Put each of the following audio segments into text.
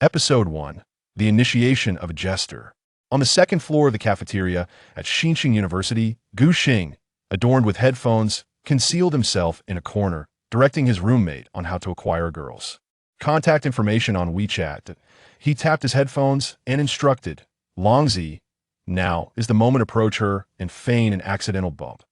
Episode 1. The Initiation of a Jester. On the second floor of the cafeteria at Xinxing University, Gu Xing, adorned with headphones, concealed himself in a corner, directing his roommate on how to acquire girls. Contact information on WeChat. He tapped his headphones and instructed, Longzi, now is the moment approach her and feign an accidental bump.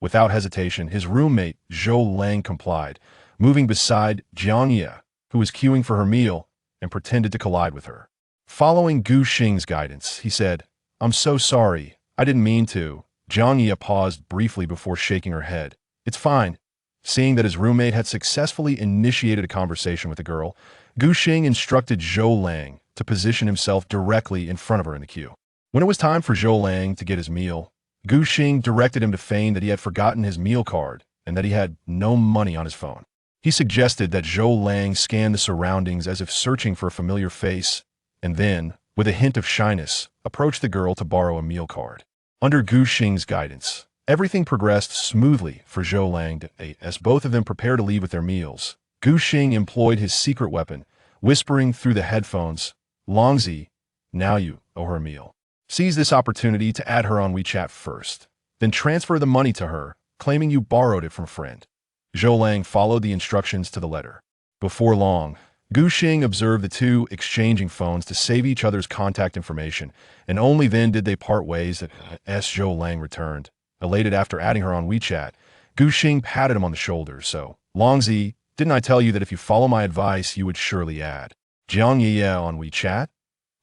Without hesitation, his roommate, Zhou Lang, complied, moving beside Jiang Ye, who was queuing for her meal, and pretended to collide with her. Following Gu Xing's guidance, he said, I'm so sorry, I didn't mean to. Jiang Ye paused briefly before shaking her head. It's fine. Seeing that his roommate had successfully initiated a conversation with the girl, Gu Xing instructed Zhou Lang to position himself directly in front of her in the queue. When it was time for Zhou Lang to get his meal, Gu Xing directed him to feign that he had forgotten his meal card and that he had no money on his phone. He suggested that Zhou Lang scan the surroundings as if searching for a familiar face, and then, with a hint of shyness, approach the girl to borrow a meal card. Under Gu Xing's guidance, everything progressed smoothly for Zhou Lang as both of them prepared to leave with their meals. Gu Xing employed his secret weapon, whispering through the headphones, Longzi, now you owe her a meal. Seize this opportunity to add her on WeChat first, then transfer the money to her, claiming you borrowed it from a friend. Zhou Lang followed the instructions to the letter. Before long, Gu Xing observed the two exchanging phones to save each other's contact information, and only then did they part ways as Zhou Lang returned. Elated after adding her on WeChat, Gu Xing patted him on the shoulder. So, Longzi, didn't I tell you that if you follow my advice, you would surely add Jiang Ye on WeChat?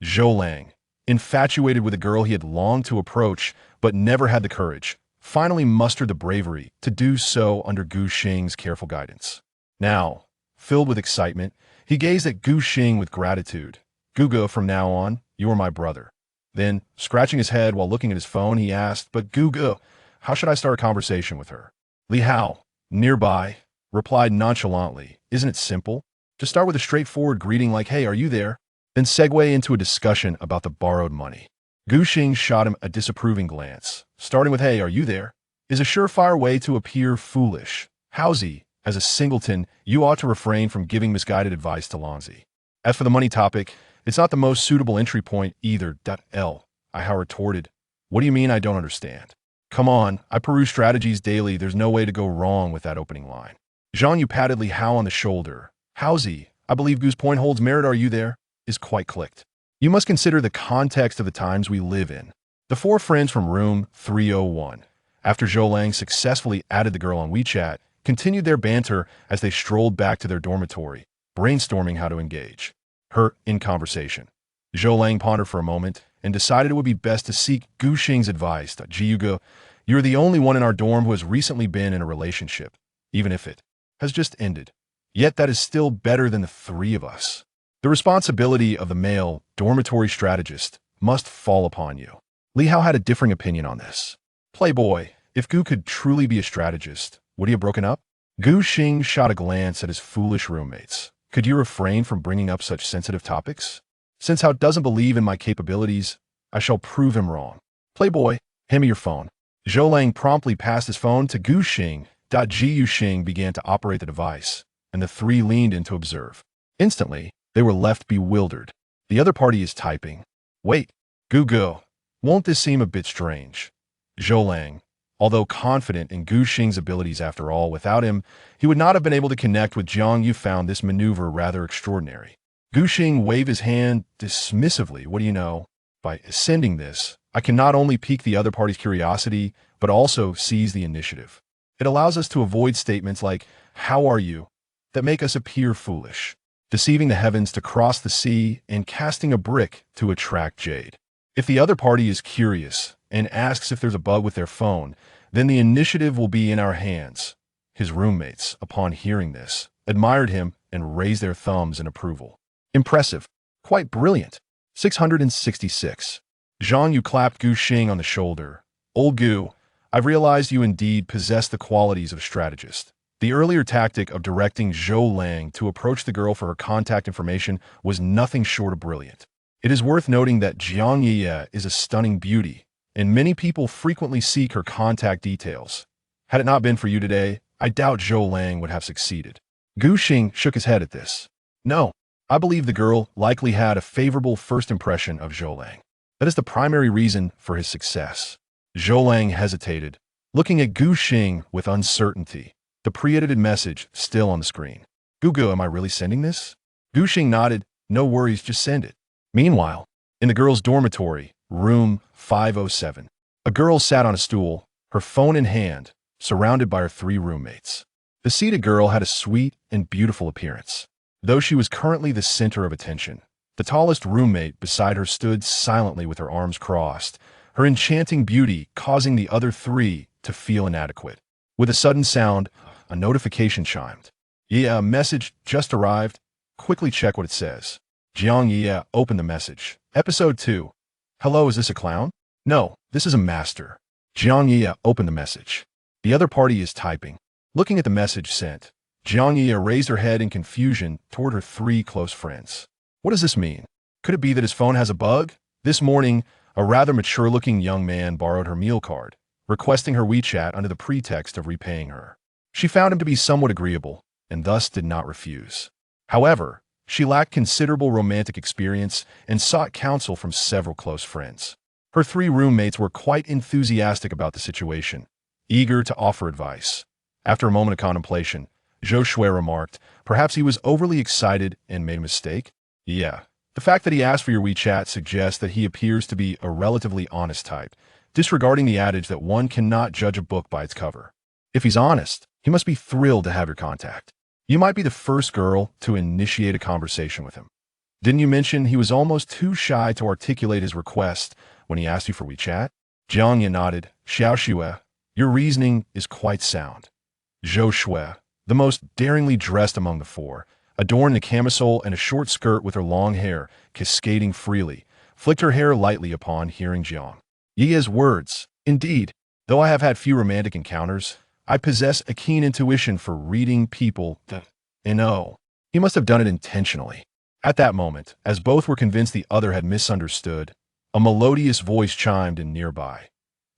Zhou Lang, infatuated with a girl he had longed to approach but never had the courage, finally mustered the bravery to do so under Gu Xing's careful guidance. Now, filled with excitement, he gazed at Gu Xing with gratitude. Gugu, from now on, you are my brother. Then, scratching his head while looking at his phone, he asked, but Gugu, how should I start a conversation with her? Li Hao, nearby, replied nonchalantly, isn't it simple? Just start with a straightforward greeting like, hey, are you there? Then segue into a discussion about the borrowed money. Gu Xing shot him a disapproving glance. Starting with, hey, are you there? Is a surefire way to appear foolish. Howsy, as a singleton, you ought to refrain from giving misguided advice to Longzi. As for the money topic, it's not the most suitable entry point either. I retorted. What do you mean I don't understand? Come on, I peruse strategies daily. There's no way to go wrong with that opening line. Zhang Yu patted Li Hao on the shoulder. Howsy, I believe Gu's point holds merit. Are you there? Is quite clicked. You must consider the context of the times we live in. The four friends from room 301, after Zhou Lang successfully added the girl on WeChat, continued their banter as they strolled back to their dormitory, brainstorming how to engage her in conversation. Zhou Lang pondered for a moment and decided it would be best to seek Gu Xing's advice. Jiuge, you're the only one in our dorm who has recently been in a relationship, even if it has just ended. Yet that is still better than the three of us. The responsibility of the male dormitory strategist must fall upon you. Li Hao had a differing opinion on this. Playboy, if Gu could truly be a strategist, would he have broken up? Gu Xing shot a glance at his foolish roommates. Could you refrain from bringing up such sensitive topics? Since Hao doesn't believe in my capabilities, I shall prove him wrong. Playboy, hand me your phone. Zhou Lang promptly passed his phone to Gu Xing. Gu Xing began to operate the device, and the three leaned in to observe. Instantly, they were left bewildered. The other party is typing. Wait, Gugu, won't this seem a bit strange? Zhou Lang, although confident in Gu Xing's abilities after all, without him, he would not have been able to connect with Jiang Yu, found this maneuver rather extraordinary. Gu Xing waved his hand dismissively. What do you know? By sending this, I can not only pique the other party's curiosity, but also seize the initiative. It allows us to avoid statements like, how are you, that make us appear foolish, deceiving the heavens to cross the sea, and casting a brick to attract jade. If the other party is curious and asks if there's a bug with their phone, then the initiative will be in our hands. His roommates, upon hearing this, admired him and raised their thumbs in approval. Impressive. Quite brilliant. 666. Zhang Yu clapped Gu Xing on the shoulder. Old Gu, I've realized you indeed possess the qualities of a strategist. The earlier tactic of directing Zhou Lang to approach the girl for her contact information was nothing short of brilliant. It is worth noting that Jiang Ye is a stunning beauty, and many people frequently seek her contact details. Had it not been for you today, I doubt Zhou Lang would have succeeded. Gu Xing shook his head at this. No, I believe the girl likely had a favorable first impression of Zhou Lang. That is the primary reason for his success. Zhou Lang hesitated, looking at Gu Xing with uncertainty, the pre-edited message still on the screen. Gugu, am I really sending this? Gu Xing nodded. No worries, just send it. Meanwhile, in the girls' dormitory, room 507, a girl sat on a stool, her phone in hand, surrounded by her 3 roommates. The seated girl had a sweet and beautiful appearance. Though she was currently the center of attention, the tallest roommate beside her stood silently with her arms crossed, her enchanting beauty causing the other 3 to feel inadequate. With a sudden sound, a notification chimed. Yeah, a message just arrived. Quickly check what it says. Jiang Ye opened the message. Episode 2. Hello, is this a clown? No, this is a master. Jiang Ye opened the message. The other party is typing. Looking at the message sent, Jiang Ye raised her head in confusion toward her 3 close friends. What does this mean? Could it be that his phone has a bug? This morning, a rather mature-looking young man borrowed her meal card, requesting her WeChat under the pretext of repaying her. She found him to be somewhat agreeable, and thus did not refuse. However, she lacked considerable romantic experience and sought counsel from several close friends. Her 3 roommates were quite enthusiastic about the situation, eager to offer advice. After a moment of contemplation, Zhou Shui remarked, perhaps he was overly excited and made a mistake? Yeah. The fact that he asked for your WeChat suggests that he appears to be a relatively honest type, disregarding the adage that one cannot judge a book by its cover. If he's honest, he must be thrilled to have your contact. You might be the first girl to initiate a conversation with him. Didn't you mention he was almost too shy to articulate his request when he asked you for WeChat? Jiang Ye nodded. Xiao Xue, your reasoning is quite sound. Zhou Shui, the most daringly dressed among the 4, adorned in a camisole and a short skirt with her long hair cascading freely, flicked her hair lightly upon hearing Jiang Ye's words. Indeed, though I have had few romantic encounters, I possess a keen intuition for reading people. No, he must have done it intentionally. At that moment, as both were convinced the other had misunderstood, a melodious voice chimed in nearby.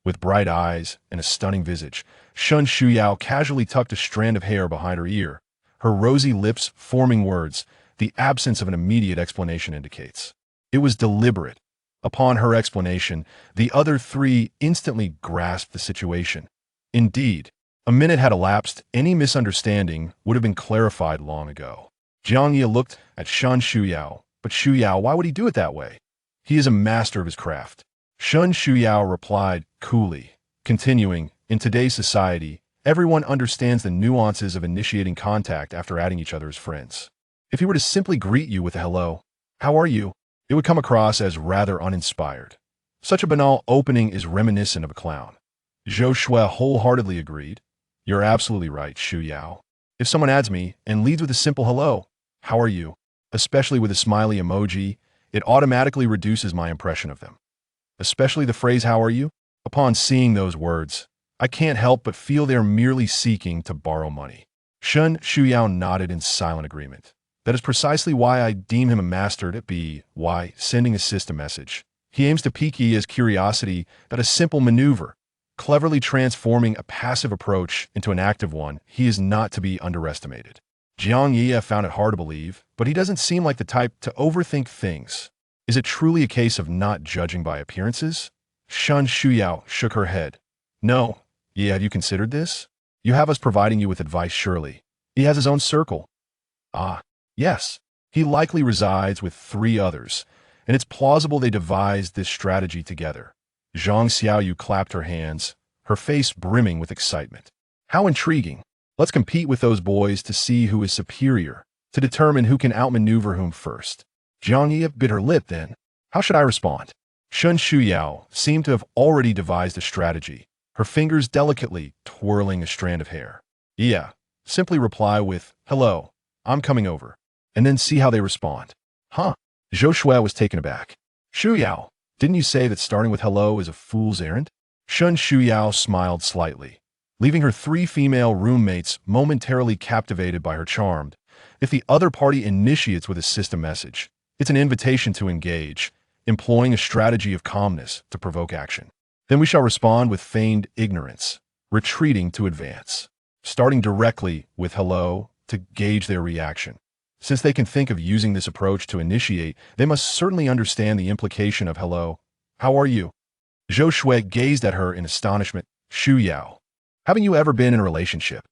With bright eyes and a stunning visage, Shun Shuyao casually tucked a strand of hair behind her ear, her rosy lips forming words the absence of an immediate explanation indicates. It was deliberate. Upon her explanation, the other 3 instantly grasped the situation. Indeed, a minute had elapsed, any misunderstanding would have been clarified long ago. Jiang Ye looked at Shun Shuyao, but Shuyao, why would he do it that way? He is a master of his craft. Shun Shuyao replied coolly, continuing, in today's society, everyone understands the nuances of initiating contact after adding each other as friends. If he were to simply greet you with a hello, how are you? It would come across as rather uninspired. Such a banal opening is reminiscent of a clown. Zhou Shui wholeheartedly agreed. You're absolutely right, Xu Yao. If someone adds me and leads with a simple hello, how are you? Especially with a smiley emoji, it automatically reduces my impression of them. Especially the phrase, how are you? Upon seeing those words, I can't help but feel they're merely seeking to borrow money. Shun Shuyao nodded in silent agreement. That is precisely why I deem him a master at why sending a system message. He aims to pique Yi's curiosity that a simple maneuver, cleverly transforming a passive approach into an active one, he is not to be underestimated. Jiang Ye found it hard to believe, but he doesn't seem like the type to overthink things. Is it truly a case of not judging by appearances? Shun Shuyao shook her head. No. Ye, have you considered this? You have us providing you with advice, surely. He has his own circle. Ah, yes. He likely resides with 3 others, and it's plausible they devised this strategy together. Zhang Xiaoyu clapped her hands, her face brimming with excitement. How intriguing. Let's compete with those boys to see who is superior, to determine who can outmaneuver whom first. Jiang Ye bit her lip then. How should I respond? Shun Shuyao seemed to have already devised a strategy, her fingers delicately twirling a strand of hair. Yeah, simply reply with, hello, I'm coming over, and then see how they respond. Huh? Zhou Shui was taken aback. Shuyao, didn't you say that starting with hello is a fool's errand? Shun Shuyao smiled slightly, leaving her 3 female roommates momentarily captivated by her charm. If the other party initiates with a system message, it's an invitation to engage, employing a strategy of calmness to provoke action. Then we shall respond with feigned ignorance, retreating to advance, starting directly with hello to gauge their reaction. Since they can think of using this approach to initiate, they must certainly understand the implication of hello, how are you? Zhou Shui gazed at her in astonishment. Shu Yao, haven't you ever been in a relationship?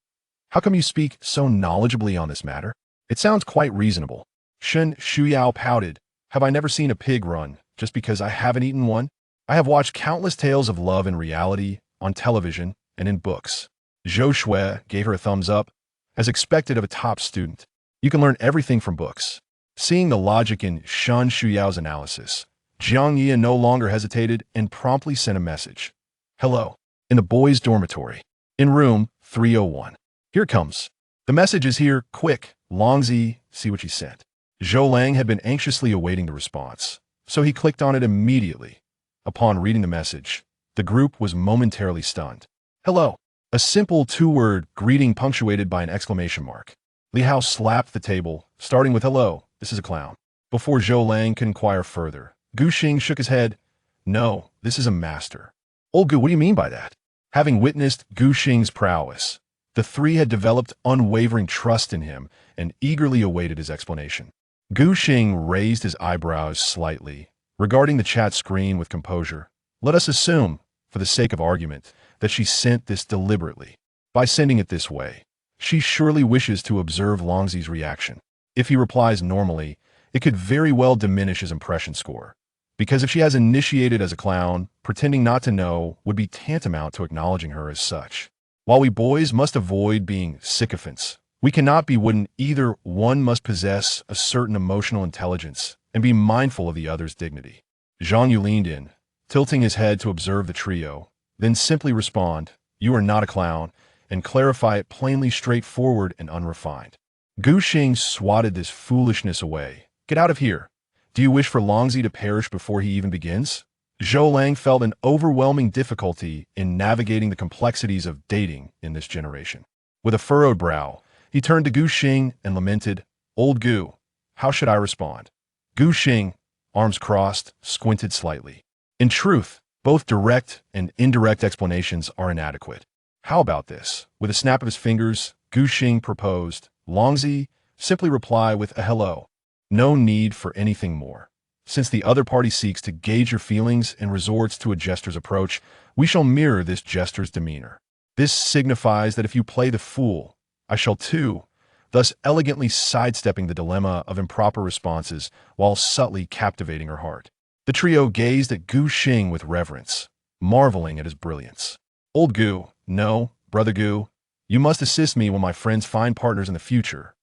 How come you speak so knowledgeably on this matter? It sounds quite reasonable. Shu Yao pouted. Have I never seen a pig run just because I haven't eaten one? I have watched countless tales of love in reality, on television, and in books. Zhou Shui gave her a thumbs up, as expected of a top student. You can learn everything from books. Seeing the logic in Shu Yao's analysis, Jiang Yi no longer hesitated and promptly sent a message. Hello. In the boys' dormitory. In room 301. Here it comes. The message is here, quick. Longzi, see what she sent. Zhou Lang had been anxiously awaiting the response, so he clicked on it immediately. Upon reading the message, the group was momentarily stunned. Hello. A simple two-word greeting punctuated by an exclamation mark. Li Hao slapped the table, starting with hello, this is a clown. Before Zhou Lang could inquire further, Gu Xing shook his head. No, this is a master. Old Gu, what do you mean by that? Having witnessed Gu Xing's prowess, the three had developed unwavering trust in him and eagerly awaited his explanation. Gu Xing raised his eyebrows slightly, regarding the chat screen with composure. Let us assume, for the sake of argument, that she sent this deliberately. By sending it this way, she surely wishes to observe Longzi's reaction. If he replies normally, it could very well diminish his impression score. Because if she has initiated as a clown, pretending not to know would be tantamount to acknowledging her as such. While we boys must avoid being sycophants, we cannot be wooden either. One must possess a certain emotional intelligence and be mindful of the other's dignity. Zhang Yu leaned in, tilting his head to observe the trio, then simply respond, you are not a clown, and clarify it plainly, straightforward and unrefined. Gu Xing swatted this foolishness away. Get out of here. Do you wish for Longzi to perish before he even begins? Zhou Lang felt an overwhelming difficulty in navigating the complexities of dating in this generation. With a furrowed brow, he turned to Gu Xing and lamented, Old Gu, how should I respond? Gu Xing, arms crossed, squinted slightly. In truth, both direct and indirect explanations are inadequate. How about this? With a snap of his fingers, Gu Xing proposed, Longzi, simply reply with a hello. No need for anything more. Since the other party seeks to gauge your feelings and resorts to a jester's approach, we shall mirror this jester's demeanor. This signifies that if you play the fool, I shall too, thus elegantly sidestepping the dilemma of improper responses while subtly captivating her heart. The trio gazed at Gu Xing with reverence, marveling at his brilliance. Old Gu, no, brother Gu, you must assist me when my friends find partners in the future.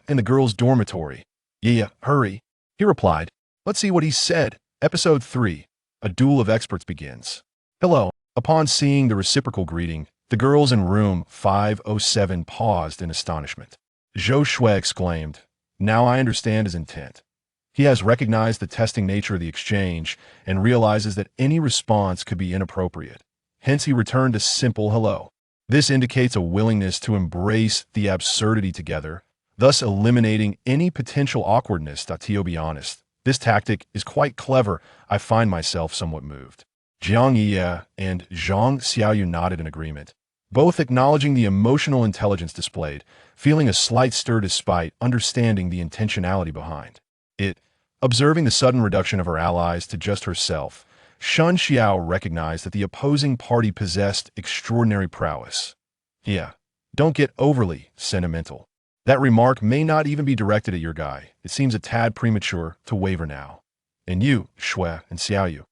In the girls' dormitory. Yeah, hurry. He replied. Let's see what he said. Episode 3. A duel of experts begins. Hello. Upon seeing the reciprocal greeting, the girls in room 507 paused in astonishment. Zhou Shui exclaimed, now I understand his intent. He has recognized the testing nature of the exchange and realizes that any response could be inappropriate. Hence he returned a simple hello. This indicates a willingness to embrace the absurdity together, thus eliminating any potential awkwardness. To be honest, this tactic is quite clever. I find myself somewhat moved. Jiang Yi and Zhang Xiaoyu nodded in agreement, both acknowledging the emotional intelligence displayed, feeling a slight stir despite understanding the intentionality behind it. Observing the sudden reduction of her allies to just herself, Shun Xiao recognized that the opposing party possessed extraordinary prowess. Yeah, don't get overly sentimental. That remark may not even be directed at your guy. It seems a tad premature to waver now. And you, Shui and Xiaoyu,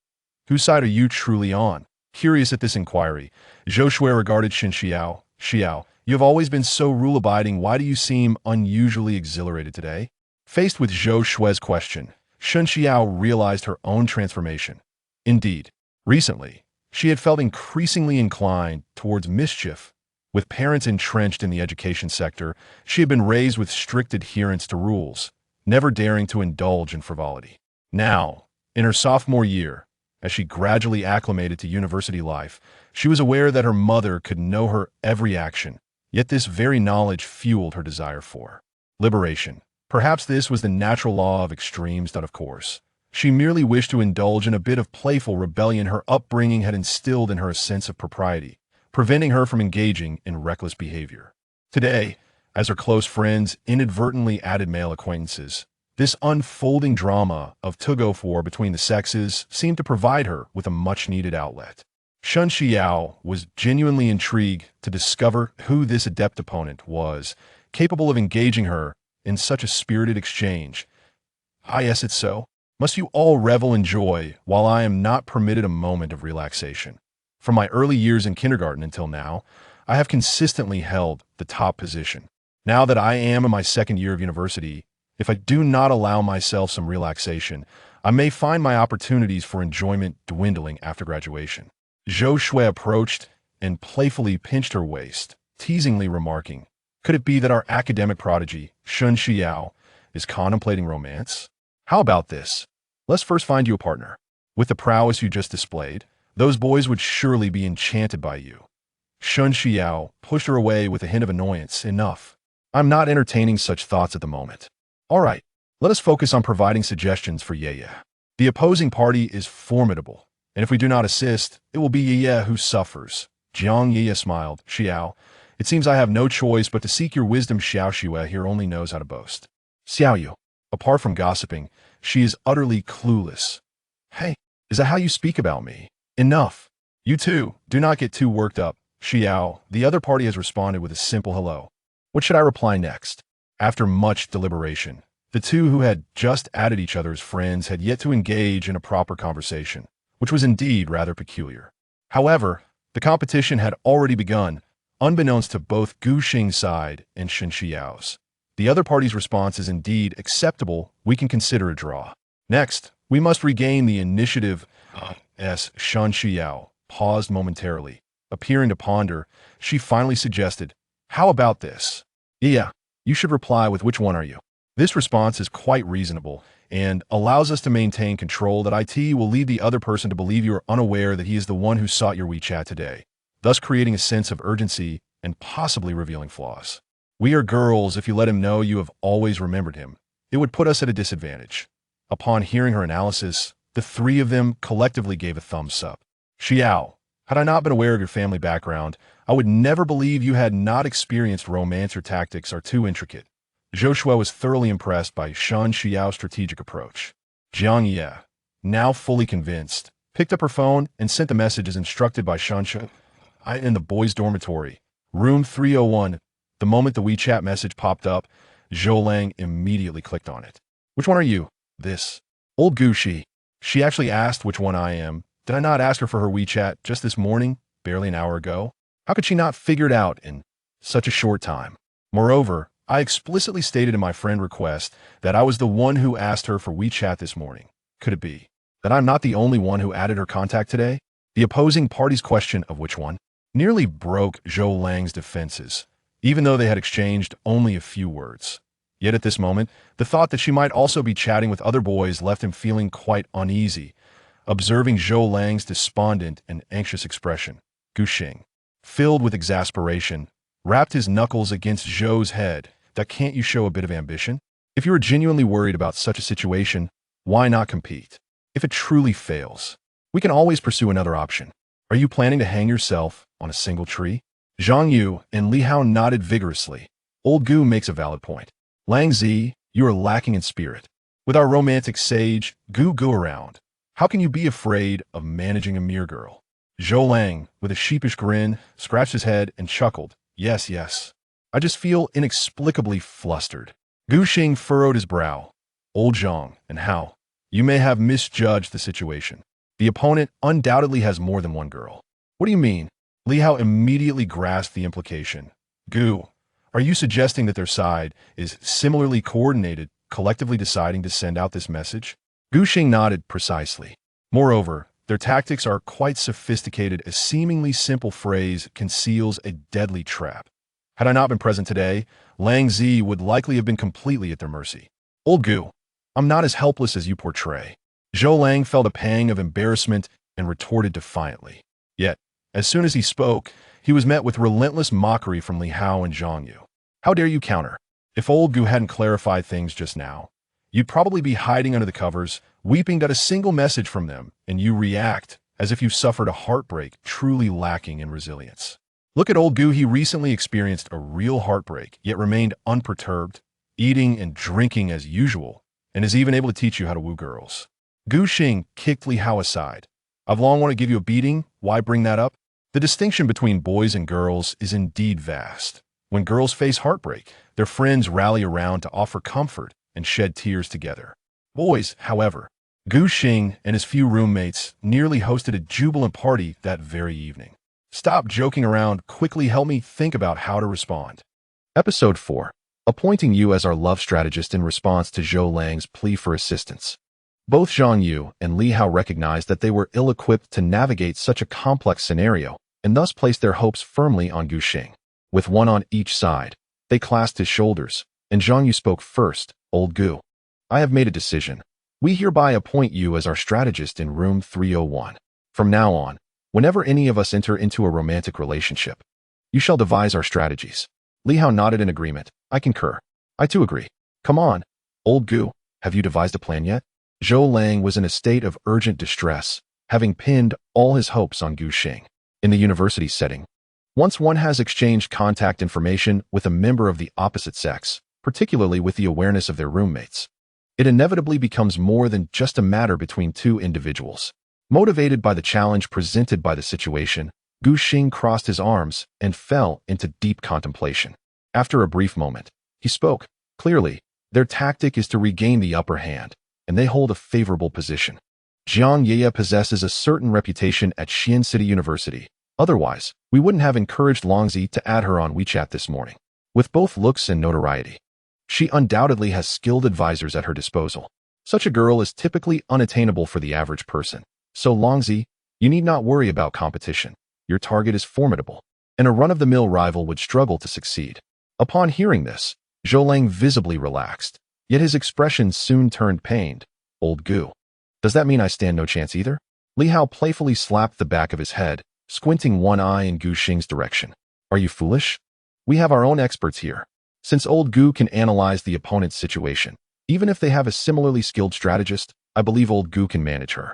whose side are you truly on? Curious at this inquiry, Zhou Shui regarded Shin Xiao. Xiao, you have always been so rule-abiding. Why do you seem unusually exhilarated today? Faced with Zhou Shui's question, Shin Xiao realized her own transformation. Indeed, recently, she had felt increasingly inclined towards mischief. With parents entrenched in the education sector, she had been raised with strict adherence to rules, never daring to indulge in frivolity. Now, in her sophomore year, as she gradually acclimated to university life, she was aware that her mother could know her every action, yet this very knowledge fueled her desire for liberation. Perhaps this was the natural law of extremes. Of course, she merely wished to indulge in a bit of playful rebellion. Her upbringing had instilled in her a sense of propriety, preventing her from engaging in reckless behavior. Today, As her close friends inadvertently added male acquaintances, this unfolding drama of tug-of-war between the sexes seemed to provide her with a much-needed outlet. Shun Xiao was genuinely intrigued to discover who this adept opponent was, capable of engaging her in such a spirited exchange. Ah, yes, it's so. Must you all revel in joy while I am not permitted a moment of relaxation? From my early years in kindergarten until now, I have consistently held the top position. Now that I am in my second year of university, if I do not allow myself some relaxation, I may find my opportunities for enjoyment dwindling after graduation. Zhou Shui approached and playfully pinched her waist, teasingly remarking, "Could it be that our academic prodigy, Shun Xiao, is contemplating romance? How about this? Let's first find you a partner. With the prowess you just displayed, those boys would surely be enchanted by you." Shun Xiao pushed her away with a hint of annoyance. "Enough. I'm not entertaining such thoughts at the moment. All right, let us focus on providing suggestions for Ye. The opposing party is formidable, and if we do not assist, it will be Ye who suffers." Jiang Ye smiled. "Xiao, it seems I have no choice but to seek your wisdom. Xiao Xue here only knows how to boast. Xiao Yu, apart from gossiping, she is utterly clueless." "Hey, is that how you speak about me? Enough. You two, do not get too worked up." Xiao, the other party has responded with a simple hello. What should I reply next? After much deliberation, the two who had just added each other as friends had yet to engage in a proper conversation, which was indeed rather peculiar. However, the competition had already begun, unbeknownst to both Gu Xing's side and Shen Xiao's. The other party's response is indeed acceptable. We can consider a draw. Next, we must regain the initiative. Shan Xiao paused momentarily. Appearing to ponder, she finally suggested, "How about this? Yeah, you should reply with 'Which one are you?'" This response is quite reasonable and allows us to maintain control that IT will lead the other person to believe you are unaware that he is the one who sought your WeChat today, thus creating a sense of urgency and possibly revealing flaws. "We are girls. If you let him know you have always remembered him, it would put us at a disadvantage." Upon hearing her analysis, the three of them collectively gave a thumbs up. "Xiao, had I not been aware of your family background, I would never believe you had not experienced romance or tactics are too intricate." Zhou Shui was thoroughly impressed by Shan Xiao's strategic approach. Jiang Ye, now fully convinced, picked up her phone and sent the message as instructed by Shan Xiao. In the boys' dormitory, room 301. The moment the WeChat message popped up, Zhou Lang immediately clicked on it. "Which one are you?" "This. Old Gushi. She actually asked which one I am. Did I not ask her for her WeChat just this morning, barely an hour ago? How could she not figure it out in such a short time? Moreover, I explicitly stated in my friend request that I was the one who asked her for WeChat this morning. Could it be that I'm not the only one who added her contact today?" The opposing party's question of which one nearly broke Zhou Lang's defenses, even though they had exchanged only a few words. Yet at this moment, the thought that she might also be chatting with other boys left him feeling quite uneasy. Observing Zhou Lang's despondent and anxious expression, Gu Xing, filled with exasperation, rapped his knuckles against Zhou's head. "That can't you show a bit of ambition? If you are genuinely worried about such a situation, why not compete? If it truly fails, we can always pursue another option. Are you planning to hang yourself on a single tree?" Zhang Yu and Li Hao nodded vigorously. Old Gu makes a valid point. "Lang Zi, you are lacking in spirit. With our romantic sage, Gu around, how can you be afraid of managing a mere girl?" Zhou Lang, with a sheepish grin, scratched his head and chuckled. Yes. I just feel inexplicably flustered." Gu Xing furrowed his brow. "Old Zhang and Hao, you may have misjudged the situation. The opponent undoubtedly has more than one girl." "What do you mean?" Li Hao immediately grasped the implication. "Gu, are you suggesting that their side is similarly coordinated, collectively deciding to send out this message?" Gu Xing nodded. "Precisely. Moreover, their tactics are quite sophisticated. A seemingly simple phrase conceals a deadly trap. Had I not been present today, Lang Zi would likely have been completely at their mercy." "Old Gu, I'm not as helpless as you portray." Zhou Lang felt a pang of embarrassment and retorted defiantly. Yet, as soon as he spoke, he was met with relentless mockery from Li Hao and Zhang Yu. "How dare you counter? If old Gu hadn't clarified things just now, you'd probably be hiding under the covers, weeping at a single message from them, and you react as if you suffered a heartbreak truly lacking in resilience." Look at old Gu. He recently experienced a real heartbreak, yet remained unperturbed, eating and drinking as usual, and is even able to teach you how to woo girls. Gu Xing kicked Li Hao aside. I've long wanted to give you a beating. Why bring that up? The distinction between boys and girls is indeed vast. When girls face heartbreak, their friends rally around to offer comfort and shed tears together. Boys, however, Gu Xing and his few roommates nearly hosted a jubilant party that very evening. Stop joking around. Quickly help me think about how to respond. Episode 4. Appointing you as our love strategist in response to Zhou Lang's plea for assistance. Both Zhang Yu and Li Hao recognized that they were ill-equipped to navigate such a complex scenario and thus placed their hopes firmly on Gu Xing. With one on each side, they clasped his shoulders, and Zhang Yu spoke first. Old Gu, I have made a decision. We hereby appoint you as our strategist in room 301. From now on, whenever any of us enter into a romantic relationship, you shall devise our strategies. Li Hao nodded in agreement. I concur. I too agree. Come on, old Gu, have you devised a plan yet? Zhou Lang was in a state of urgent distress, having pinned all his hopes on Gu Xing. In the university setting, once one has exchanged contact information with a member of the opposite sex, particularly with the awareness of their roommates, it inevitably becomes more than just a matter between two individuals. Motivated by the challenge presented by the situation, Gu Xing crossed his arms and fell into deep contemplation. After a brief moment, he spoke. Clearly, their tactic is to regain the upper hand, and they hold a favorable position. Jiang Ye possesses a certain reputation at Xian City University. Otherwise, we wouldn't have encouraged Longzi to add her on WeChat this morning. With both looks and notoriety, she undoubtedly has skilled advisors at her disposal. Such a girl is typically unattainable for the average person. So Longzi, you need not worry about competition. Your target is formidable, and a run-of-the-mill rival would struggle to succeed. Upon hearing this, Zhou Lang visibly relaxed, yet his expression soon turned pained. Old Gu, does that mean I stand no chance either? Li Hao playfully slapped the back of his head, squinting one eye in Gu Xing's direction. Are you foolish? We have our own experts here. Since old Gu can analyze the opponent's situation, even if they have a similarly skilled strategist, I believe old Gu can manage her.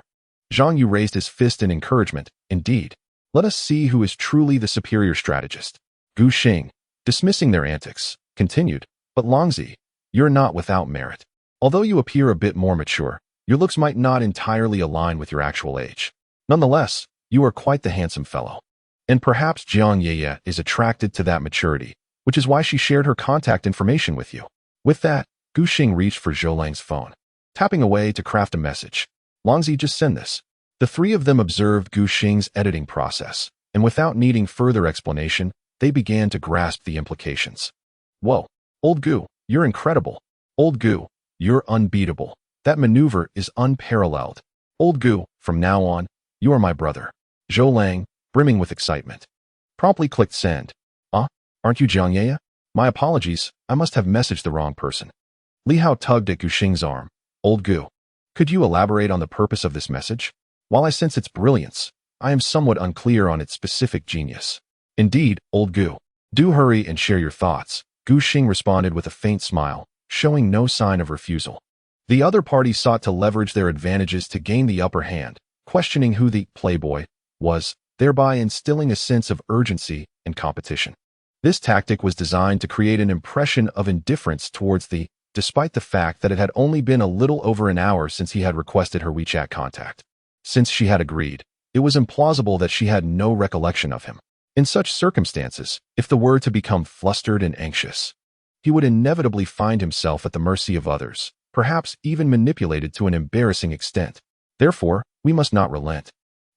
Zhang Yu raised his fist in encouragement. Indeed, let us see who is truly the superior strategist. Gu Xing, dismissing their antics, continued, but Longzi, you're not without merit. Although you appear a bit more mature, your looks might not entirely align with your actual age. Nonetheless, you are quite the handsome fellow. And perhaps Jiang Ye is attracted to that maturity, which is why she shared her contact information with you. With that, Gu Xing reached for Zhou Lang's phone, tapping away to craft a message. Longzi, just send this. The three of them observed Gu Xing's editing process, and without needing further explanation, they began to grasp the implications. Whoa, old Gu, you're incredible. Old Gu, you're unbeatable. That maneuver is unparalleled. Old Gu, from now on, you are my brother. Zhou Lang, brimming with excitement, promptly clicked send. Aren't you Jiang Ye? My apologies, I must have messaged the wrong person. Li Hao tugged at Gu Xing's arm. Old Gu, could you elaborate on the purpose of this message? While I sense its brilliance, I am somewhat unclear on its specific genius. Indeed, old Gu, do hurry and share your thoughts. Gu Xing responded with a faint smile, showing no sign of refusal. The other party sought to leverage their advantages to gain the upper hand, questioning who the playboy was, thereby instilling a sense of urgency and competition. This tactic was designed to create an impression of indifference towards despite the fact that it had only been a little over an hour since he had requested her WeChat contact. Since she had agreed, it was implausible that she had no recollection of him. In such circumstances, if the were to become flustered and anxious, he would inevitably find himself at the mercy of others, perhaps even manipulated to an embarrassing extent. Therefore, we must not relent.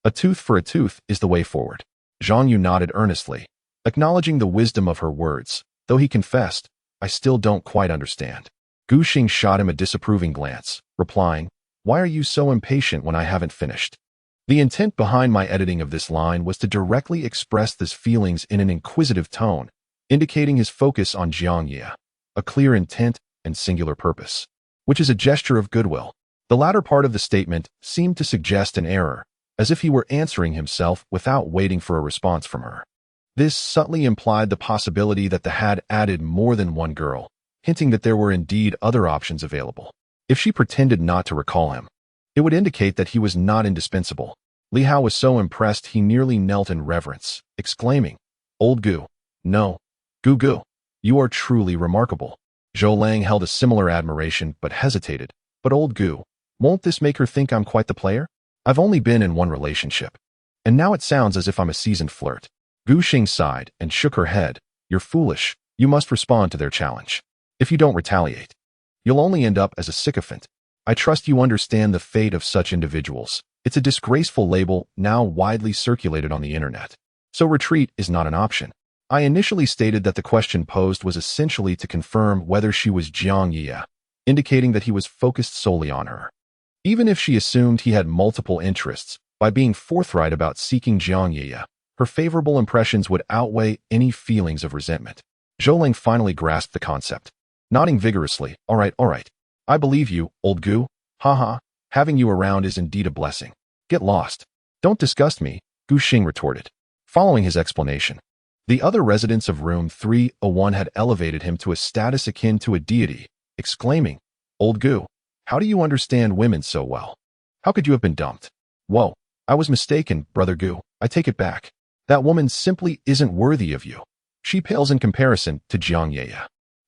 A tooth for a tooth is the way forward. Zhang Yu nodded earnestly, acknowledging the wisdom of her words, though he confessed, I still don't quite understand. Gu Xing shot him a disapproving glance, replying, why are you so impatient when I haven't finished? The intent behind my editing of this line was to directly express his feelings in an inquisitive tone, indicating his focus on Jiang Ye, a clear intent and singular purpose, which is a gesture of goodwill. The latter part of the statement seemed to suggest an error, as if he were answering himself without waiting for a response from her. This subtly implied the possibility that the had added more than one girl, hinting that there were indeed other options available. If she pretended not to recall him, it would indicate that he was not indispensable. Li Hao was so impressed he nearly knelt in reverence, exclaiming, Old Gu. No. Gu Gu. You are truly remarkable. Zhou Lang held a similar admiration but hesitated. But old Gu, won't this make her think I'm quite the player? I've only been in one relationship. And now it sounds as if I'm a seasoned flirt. Gu Xing sighed and shook her head. You're foolish. You must respond to their challenge. If you don't retaliate, you'll only end up as a sycophant. I trust you understand the fate of such individuals. It's a disgraceful label now widely circulated on the internet. So retreat is not an option. I initially stated that the question posed was essentially to confirm whether she was Jiang Ye, indicating that he was focused solely on her. Even if she assumed he had multiple interests, by being forthright about seeking Jiang Ye, her favorable impressions would outweigh any feelings of resentment. Zhou Ling finally grasped the concept. Nodding vigorously, all right. I believe you, old Gu. Haha, having you around is indeed a blessing. Get lost. Don't disgust me, Gu Xing retorted. Following his explanation, the other residents of room 301 had elevated him to a status akin to a deity, exclaiming, Old Gu, how do you understand women so well? How could you have been dumped? Whoa, I was mistaken, brother Gu. I take it back. That woman simply isn't worthy of you. She pales in comparison to Jiang Ye.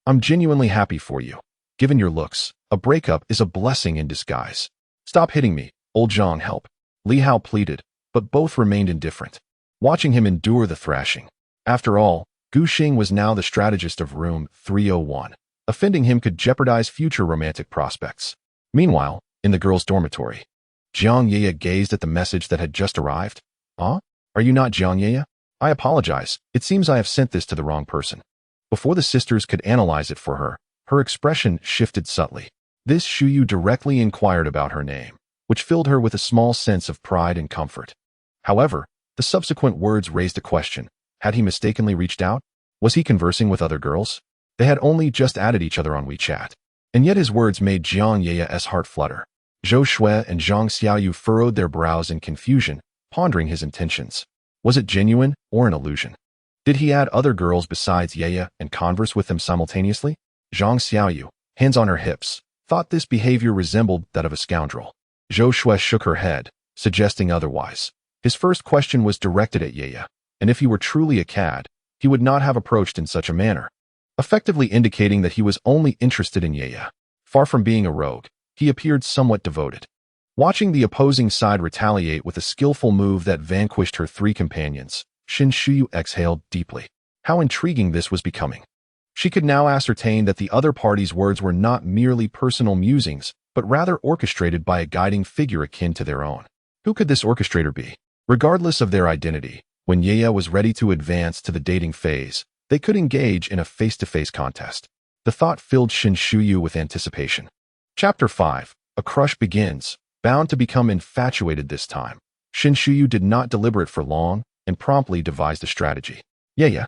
I'm genuinely happy for you. Given your looks, a breakup is a blessing in disguise. Stop hitting me, old Zhang, help. Li Hao pleaded, but both remained indifferent, watching him endure the thrashing. After all, Gu Xing was now the strategist of room 301. Offending him could jeopardize future romantic prospects. Meanwhile, in the girls' dormitory, Jiang Ye gazed at the message that had just arrived. Huh? Are you not Jiang Ye? I apologize. It seems I have sent this to the wrong person. Before the sisters could analyze it for her, her expression shifted subtly. This Shuyu directly inquired about her name, which filled her with a small sense of pride and comfort. However, the subsequent words raised a question. Had he mistakenly reached out? Was he conversing with other girls? They had only just added each other on WeChat. And yet his words made Jiang Ye's heart flutter. Zhou Shui and Zhang Xiaoyu furrowed their brows in confusion, pondering his intentions. Was it genuine or an illusion? Did he add other girls besides Ye and converse with them simultaneously? Zhang Xiaoyu, hands on her hips, thought this behavior resembled that of a scoundrel. Zhou Shui shook her head, suggesting otherwise. His first question was directed at Ye, and if he were truly a cad, he would not have approached in such a manner, effectively indicating that he was only interested in Ye. Far from being a rogue, he appeared somewhat devoted. Watching the opposing side retaliate with a skillful move that vanquished her three companions, Shin Shuyu exhaled deeply. How intriguing this was becoming. She could now ascertain that the other party's words were not merely personal musings, but rather orchestrated by a guiding figure akin to their own. Who could this orchestrator be? Regardless of their identity, when Ye was ready to advance to the dating phase, they could engage in a face-to-face contest. The thought filled Shin Shuyu with anticipation. Chapter 5. A crush begins. Bound to become infatuated this time, Shin Shuyu did not deliberate for long and promptly devised a strategy. Yeah.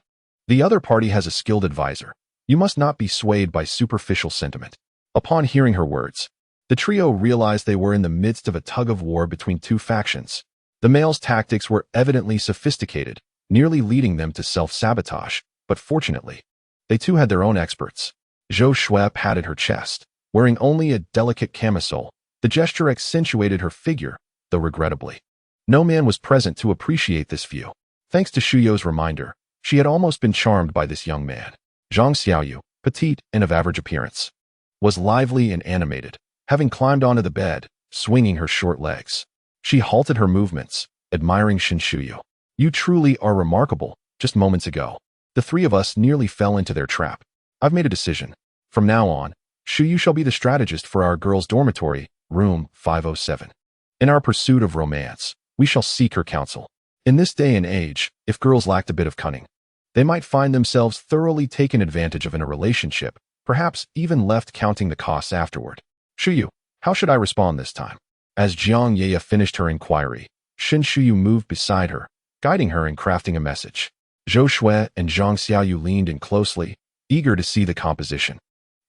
The other party has a skilled advisor. You must not be swayed by superficial sentiment. Upon hearing her words, the trio realized they were in the midst of a tug-of-war between two factions. The males' tactics were evidently sophisticated, nearly leading them to self-sabotage, but fortunately, they too had their own experts. Zhou Shui patted her chest, wearing only a delicate camisole. The gesture accentuated her figure, though regrettably. No man was present to appreciate this view. Thanks to Shuyu's reminder, she had almost been charmed by this young man. Zhang Xiaoyu, petite and of average appearance, was lively and animated, having climbed onto the bed, swinging her short legs. She halted her movements, admiring Shin Shuyu. You truly are remarkable. Just moments ago, the three of us nearly fell into their trap. I've made a decision. From now on, Shuyu shall be the strategist for our girls' dormitory, room 507. In our pursuit of romance, we shall seek her counsel. In this day and age, if girls lacked a bit of cunning, they might find themselves thoroughly taken advantage of in a relationship, perhaps even left counting the costs afterward. Shuyu, how should I respond this time? As Jiang Ye finished her inquiry, Shin Shuyu moved beside her, guiding her in crafting a message. Zhou Shui and Zhang Xiaoyu leaned in closely, eager to see the composition.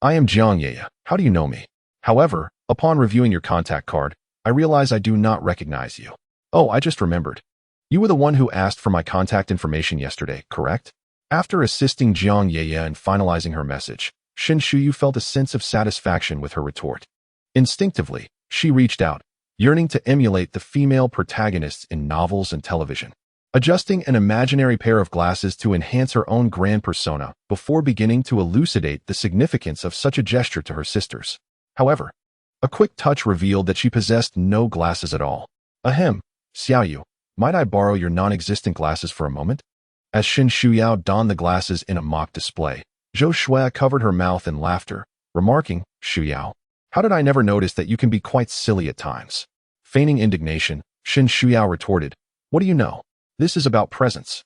I am Jiang Ye. How do you know me? However, upon reviewing your contact card, I realize I do not recognize you. Oh, I just remembered. You were the one who asked for my contact information yesterday, correct? After assisting Jiang Ye in finalizing her message, Shin Shuyu felt a sense of satisfaction with her retort. Instinctively, she reached out, yearning to emulate the female protagonists in novels and television. adjusting an imaginary pair of glasses to enhance her own grand persona before beginning to elucidate the significance of such a gesture to her sisters. However, a quick touch revealed that she possessed no glasses at all. Ahem, Xiaoyu, might I borrow your non-existent glasses for a moment? As Shen Shuyao donned the glasses in a mock display, Zhou Shui covered her mouth in laughter, remarking, Shuyao, how did I never notice that you can be quite silly at times? Feigning indignation, Shen Shuyao retorted, what do you know? This is about presents.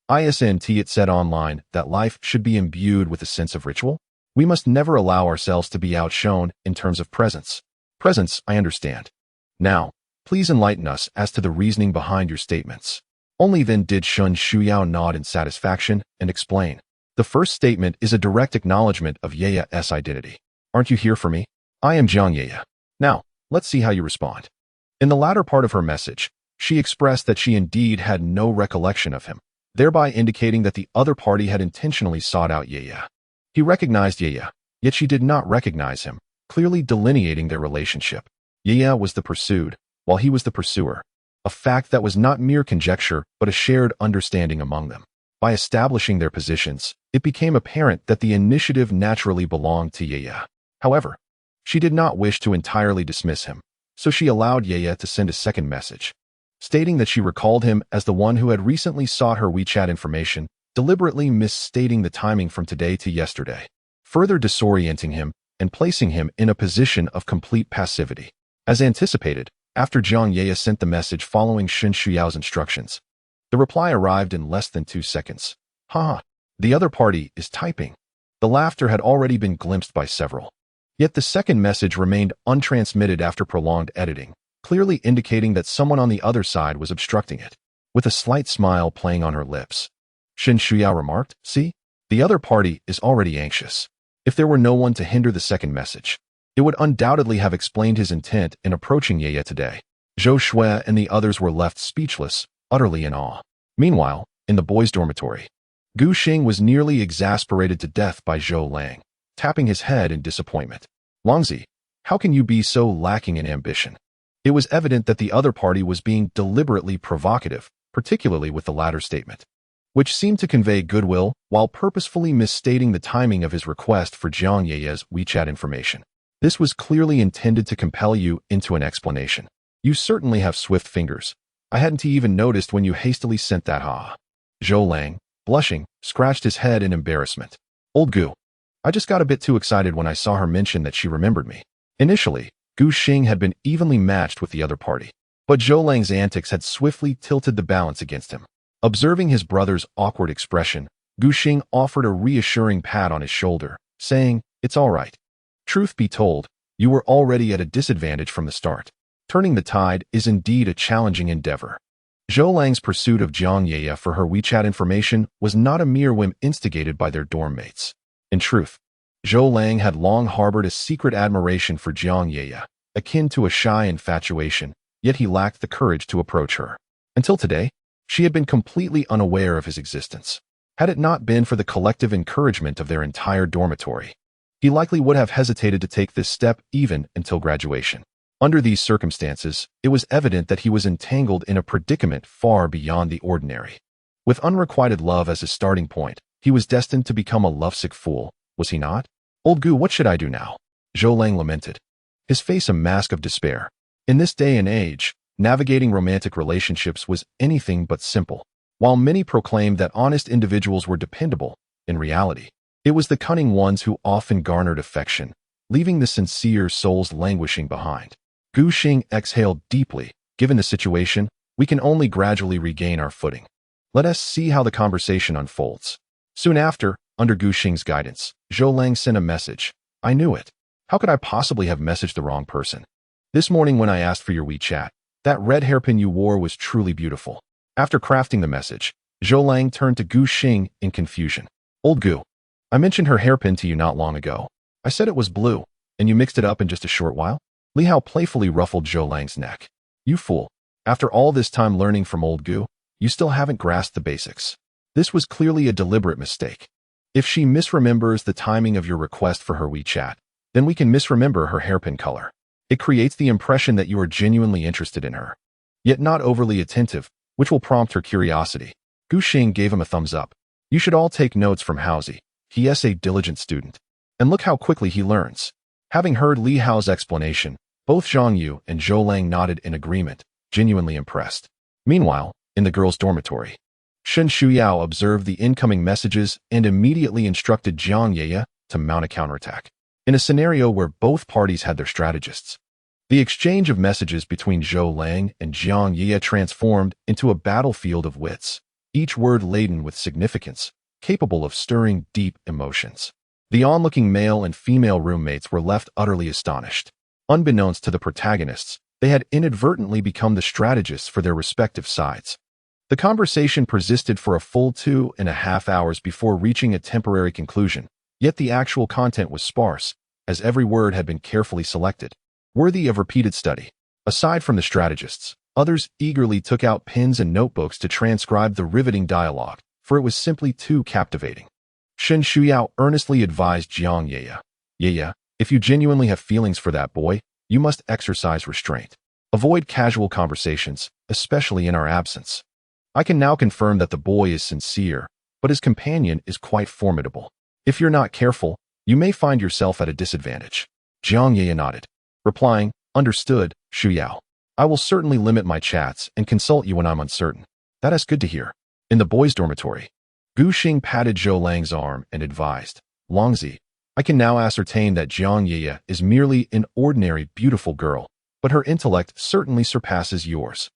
Isn't it said online that life should be imbued with a sense of ritual? We must never allow ourselves to be outshone in terms of presents. Presents, I understand. Now, please enlighten us as to the reasoning behind your statements. Only then did Shen Shuyao nod in satisfaction and explain. The first statement is a direct acknowledgement of Yeya's identity. Aren't you here for me? I am Jiang Yeya. Now, let's see how you respond. In the latter part of her message, she expressed that she indeed had no recollection of him, thereby indicating that the other party had intentionally sought out Yeya. He recognized Yeya, yet she did not recognize him, clearly delineating their relationship. Yeya was the pursued, while he was the pursuer, a fact that was not mere conjecture but a shared understanding among them. By establishing their positions, it became apparent that the initiative naturally belonged to Yeya. However, she did not wish to entirely dismiss him, so she allowed Yeya to send a second message, stating that she recalled him as the one who had recently sought her WeChat information, deliberately misstating the timing from today to yesterday, further disorienting him and placing him in a position of complete passivity. As anticipated, after Jiang Yeya sent the message following Shen Shuyao's instructions, the reply arrived in less than 2 seconds. Haha, the other party is typing. The laughter had already been glimpsed by several. Yet the second message remained untransmitted after prolonged editing, clearly indicating that someone on the other side was obstructing it. With a slight smile playing on her lips, Shen Shuyao remarked, see, the other party is already anxious. If there were no one to hinder the second message, it would undoubtedly have explained his intent in approaching Yeya today. Zhou Shui and the others were left speechless, utterly in awe. Meanwhile, in the boys' dormitory, Gu Xing was nearly exasperated to death by Zhou Lang, tapping his head in disappointment. Longzi, how can you be so lacking in ambition? It was evident that the other party was being deliberately provocative, particularly with the latter statement, which seemed to convey goodwill while purposefully misstating the timing of his request for Jiang Yeya's WeChat information. This was clearly intended to compel you into an explanation. You certainly have swift fingers. I hadn't even noticed when you hastily sent that Zhou Lang, blushing, scratched his head in embarrassment. Old Gu. I just got a bit too excited when I saw her mention that she remembered me. Initially, Gu Xing had been evenly matched with the other party, but Zhou Lang's antics had swiftly tilted the balance against him. Observing his brother's awkward expression, Gu Xing offered a reassuring pat on his shoulder, saying, it's all right. Truth be told, you were already at a disadvantage from the start. Turning the tide is indeed a challenging endeavor. Zhou Lang's pursuit of Jiang Yeya for her WeChat information was not a mere whim instigated by their dorm mates. In truth, Zhou Lang had long harbored a secret admiration for Jiang Yeya, akin to a shy infatuation, yet he lacked the courage to approach her. Until today, she had been completely unaware of his existence. Had it not been for the collective encouragement of their entire dormitory, he likely would have hesitated to take this step even until graduation. Under these circumstances, it was evident that he was entangled in a predicament far beyond the ordinary. With unrequited love as his starting point, he was destined to become a lovesick fool, was he not? Old Gu, what should I do now? Zhou Lang lamented, his face a mask of despair. In this day and age, navigating romantic relationships was anything but simple. While many proclaimed that honest individuals were dependable, in reality, it was the cunning ones who often garnered affection, leaving the sincere souls languishing behind. Gu Xing exhaled deeply. Given the situation, we can only gradually regain our footing. Let us see how the conversation unfolds. Soon after, under Gu Xing's guidance, Zhou Lang sent a message. I knew it. How could I possibly have messaged the wrong person? This morning when I asked for your WeChat, that red hairpin you wore was truly beautiful. After crafting the message, Zhou Lang turned to Gu Xing in confusion. Old Gu, I mentioned her hairpin to you not long ago. I said it was blue, and you mixed it up in just a short while? Li Hao playfully ruffled Zhou Lang's neck. You fool. After all this time learning from old Gu, you still haven't grasped the basics. This was clearly a deliberate mistake. If she misremembers the timing of your request for her WeChat, then we can misremember her hairpin color. It creates the impression that you are genuinely interested in her, yet not overly attentive, which will prompt her curiosity. Gu Xing gave him a thumbs up. You should all take notes from Haozi. He is a diligent student. And look how quickly he learns. Having heard Li Hao's explanation, both Zhang Yu and Zhou Lang nodded in agreement, genuinely impressed. Meanwhile, in the girls' dormitory, Shen Shuyao observed the incoming messages and immediately instructed Jiang Yeye to mount a counterattack. In a scenario where both parties had their strategists, the exchange of messages between Zhou Lang and Jiang Yeye transformed into a battlefield of wits, each word laden with significance, capable of stirring deep emotions. The onlooking male and female roommates were left utterly astonished. Unbeknownst to the protagonists, they had inadvertently become the strategists for their respective sides. The conversation persisted for a full 2.5 hours before reaching a temporary conclusion, yet the actual content was sparse, as every word had been carefully selected, worthy of repeated study. Aside from the strategists, others eagerly took out pens and notebooks to transcribe the riveting dialogue, for it was simply too captivating. Shen Shuyao earnestly advised Jiang Yeye, Yeye, if you genuinely have feelings for that boy, you must exercise restraint. Avoid casual conversations, especially in our absence. I can now confirm that the boy is sincere, but his companion is quite formidable. If you're not careful, you may find yourself at a disadvantage. Jiang Yeye nodded, replying, understood, Shuyao. I will certainly limit my chats and consult you when I'm uncertain. That is good to hear. In the boys' dormitory, Gu Xing patted Zhou Lang's arm and advised, Longzi, I can now ascertain that Jiang Yeye is merely an ordinary beautiful girl, but her intellect certainly surpasses yours.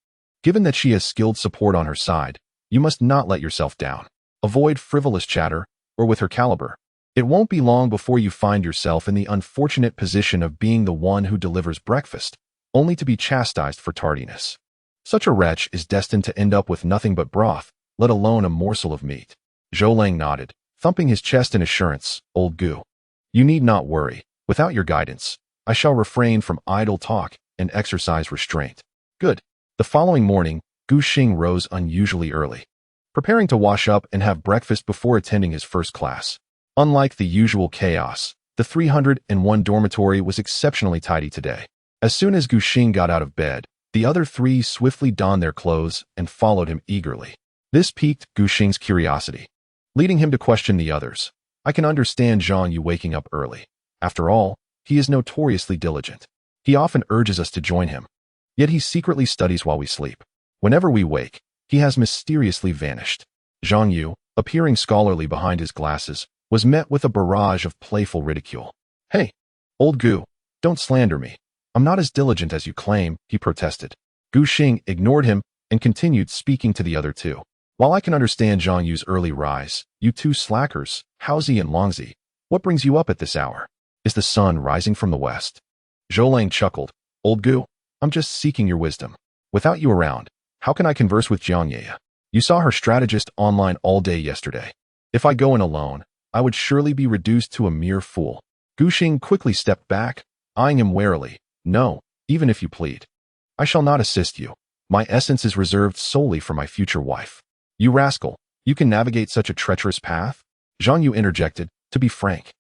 Given that she has skilled support on her side, you must not let yourself down. Avoid frivolous chatter, or with her caliber, it won't be long before you find yourself in the unfortunate position of being the one who delivers breakfast, only to be chastised for tardiness. Such a wretch is destined to end up with nothing but broth, let alone a morsel of meat. Zhou Lang nodded, thumping his chest in assurance, Old Gu. You need not worry. Without your guidance, I shall refrain from idle talk and exercise restraint. Good. The following morning, Gu Xing rose unusually early, preparing to wash up and have breakfast before attending his first class. Unlike the usual chaos, the 301 dormitory was exceptionally tidy today. As soon as Gu Xing got out of bed, the other three swiftly donned their clothes and followed him eagerly. This piqued Gu Xing's curiosity, leading him to question the others. I can understand Zhang Yu waking up early. After all, he is notoriously diligent. He often urges us to join him. Yet he secretly studies while we sleep. Whenever we wake, he has mysteriously vanished. Zhang Yu, appearing scholarly behind his glasses, was met with a barrage of playful ridicule. Hey, Old Gu, don't slander me. I'm not as diligent as you claim, he protested. Gu Xing ignored him and continued speaking to the other two. While I can understand Zhang Yu's early rise, you two slackers, Haozi and Longzi, what brings you up at this hour? Is the sun rising from the west? Zhou Lang chuckled. Old Gu, I'm just seeking your wisdom. Without you around, how can I converse with Jiang Yeye? You saw her strategist online all day yesterday. If I go in alone, I would surely be reduced to a mere fool. Gu Xing quickly stepped back, eyeing him warily. No, even if you plead. I shall not assist you. My essence is reserved solely for my future wife. You rascal, you can navigate such a treacherous path? Zhang Yu interjected, to be frank.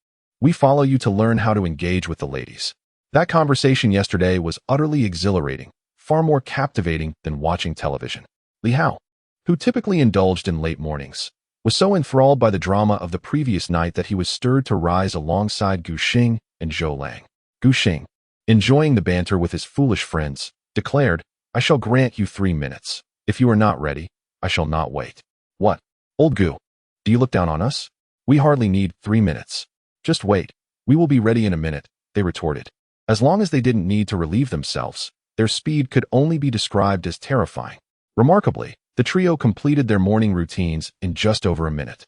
We follow you to learn how to engage with the ladies. That conversation yesterday was utterly exhilarating, far more captivating than watching television. Li Hao, who typically indulged in late mornings, was so enthralled by the drama of the previous night that he was stirred to rise alongside Gu Xing and Zhou Lang. Gu Xing, enjoying the banter with his foolish friends, declared, I shall grant you 3 minutes. If you are not ready, I shall not wait. What? Old Gu, do you look down on us? We hardly need 3 minutes. Just wait. We will be ready in a minute, they retorted. As long as they didn't need to relieve themselves, their speed could only be described as terrifying. Remarkably, the trio completed their morning routines in just over a minute.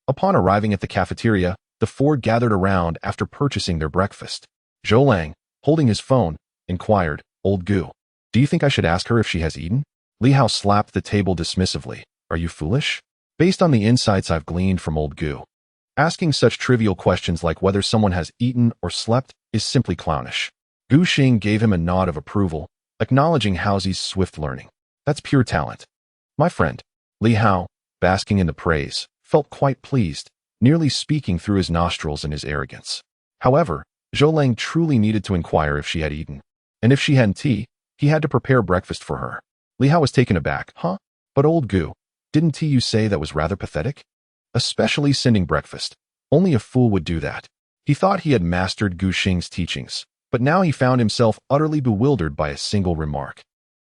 Upon arriving at the cafeteria, the four gathered around after purchasing their breakfast. Zhou Lang, holding his phone, inquired, Old Gu, do you think I should ask her if she has eaten? Li Hao slapped the table dismissively. Are you foolish? Based on the insights I've gleaned from Old Gu, asking such trivial questions like whether someone has eaten or slept is simply clownish. Gu Xing gave him a nod of approval, acknowledging Haozi's swift learning. That's pure talent. My friend, Li Hao, basking in the praise, felt quite pleased, nearly speaking through his nostrils in his arrogance. However, Zhou Lang truly needed to inquire if she had eaten. And if she hadn't tea, he had to prepare breakfast for her. Li Hao was taken aback. Huh? But old Gu, didn't you say that was rather pathetic? Especially sending breakfast. Only a fool would do that. He thought he had mastered Gu Xing's teachings, but now he found himself utterly bewildered by a single remark.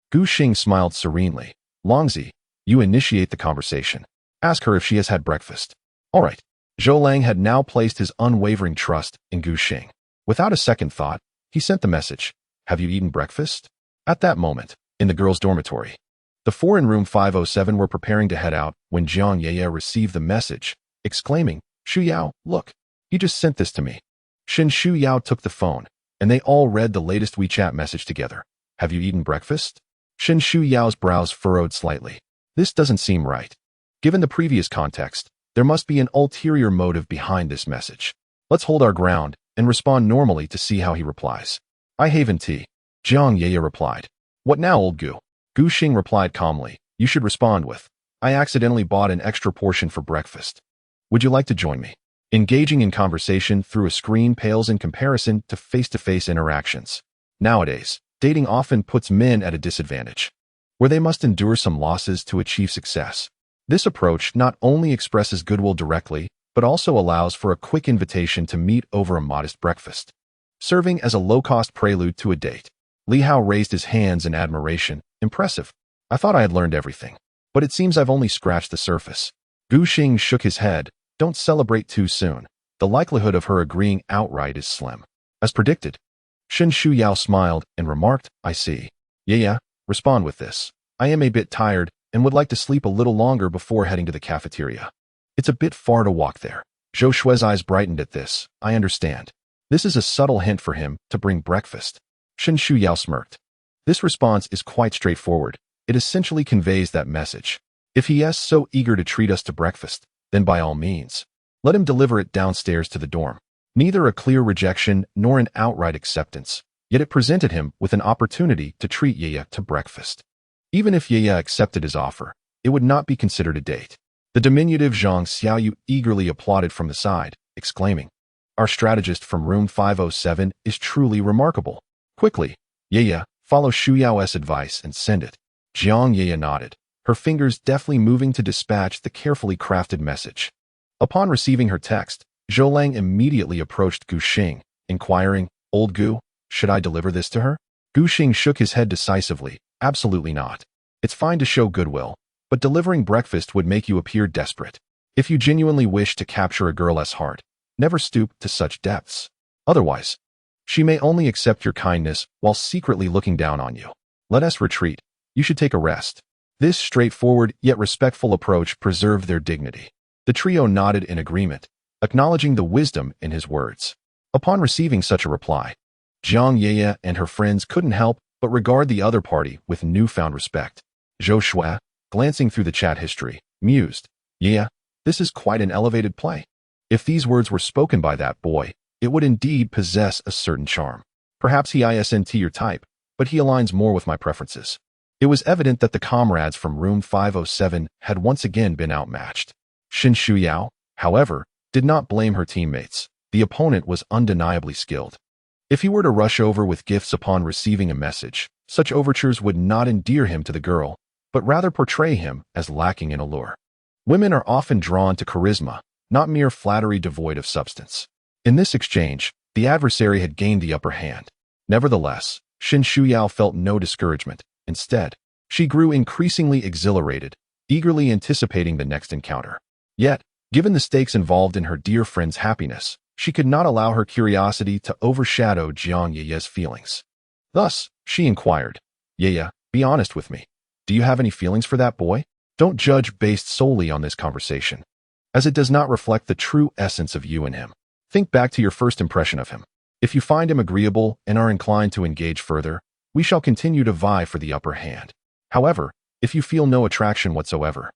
Gu Xing smiled serenely. Longzi, you initiate the conversation. Ask her if she has had breakfast. All right. Zhou Lang had now placed his unwavering trust in Gu Xing. Without a second thought, he sent the message, have you eaten breakfast? At that moment, in the girls' dormitory, the four in room 507 were preparing to head out when Jiang Yeye received the message, exclaiming, Shu Yao, look, he just sent this to me. Shin Shu Yao took the phone, and they all read the latest WeChat message together. Have you eaten breakfast? Shin Shu Yao's brows furrowed slightly. This doesn't seem right. Given the previous context, there must be an ulterior motive behind this message. Let's hold our ground and respond normally to see how he replies. I haven tea. Jiang Yeye replied. What now, old Gu? Gu Xing replied calmly. You should respond with, I accidentally bought an extra portion for breakfast. Would you like to join me? Engaging in conversation through a screen pales in comparison to face-to-face interactions. Nowadays, dating often puts men at a disadvantage, where they must endure some losses to achieve success. This approach not only expresses goodwill directly, but also allows for a quick invitation to meet over a modest breakfast, serving as a low-cost prelude to a date. Li Hao raised his hands in admiration. Impressive. I thought I had learned everything, but it seems I've only scratched the surface. Gu Xing shook his head. Don't celebrate too soon. The likelihood of her agreeing outright is slim. As predicted, Shin Shu Yao smiled and remarked, I see. Yeah, respond with this. I am a bit tired and would like to sleep a little longer before heading to the cafeteria. It's a bit far to walk there. Zhou Shui's eyes brightened at this. I understand. This is a subtle hint for him to bring breakfast. Shin Shu Yao smirked. This response is quite straightforward. It essentially conveys that message. If he is so eager to treat us to breakfast, then by all means, let him deliver it downstairs to the dorm. Neither a clear rejection nor an outright acceptance, yet it presented him with an opportunity to treat Yeye to breakfast. Even if Yeye accepted his offer, it would not be considered a date. The diminutive Zhang Xiaoyu eagerly applauded from the side, exclaiming, Our strategist from room 507 is truly remarkable. Quickly, Yeye, follow Shu Yao's advice and send it. Jiang Yeye nodded, her fingers deftly moving to dispatch the carefully crafted message. Upon receiving her text, Zhou Lang immediately approached Gu Xing, inquiring, Old Gu, should I deliver this to her? Gu Xing shook his head decisively. Absolutely not. It's fine to show goodwill, but delivering breakfast would make you appear desperate. If you genuinely wish to capture a girl's heart, never stoop to such depths. Otherwise, she may only accept your kindness while secretly looking down on you. Let us retreat. You should take a rest. This straightforward yet respectful approach preserved their dignity. The trio nodded in agreement, acknowledging the wisdom in his words. Upon receiving such a reply, Jiang Yeye and her friends couldn't help but regard the other party with newfound respect. Zhou Shui, glancing through the chat history, mused, Yeye, this is quite an elevated play. If these words were spoken by that boy, it would indeed possess a certain charm. Perhaps he isn't your type, but he aligns more with my preferences. It was evident that the comrades from room 507 had once again been outmatched. Shin Shu Yao, however, did not blame her teammates. The opponent was undeniably skilled. If he were to rush over with gifts upon receiving a message, such overtures would not endear him to the girl, but rather portray him as lacking in allure. Women are often drawn to charisma, not mere flattery devoid of substance. In this exchange, the adversary had gained the upper hand. Nevertheless, Shin Shu Yao felt no discouragement. Instead, she grew increasingly exhilarated, eagerly anticipating the next encounter. Yet, given the stakes involved in her dear friend's happiness, she could not allow her curiosity to overshadow Jiang Yeye's feelings. Thus, she inquired, Yeye, be honest with me. Do you have any feelings for that boy? Don't judge based solely on this conversation, as it does not reflect the true essence of you and him. Think back to your first impression of him. If you find him agreeable and are inclined to engage further, we shall continue to vie for the upper hand. However, if you feel no attraction whatsoever,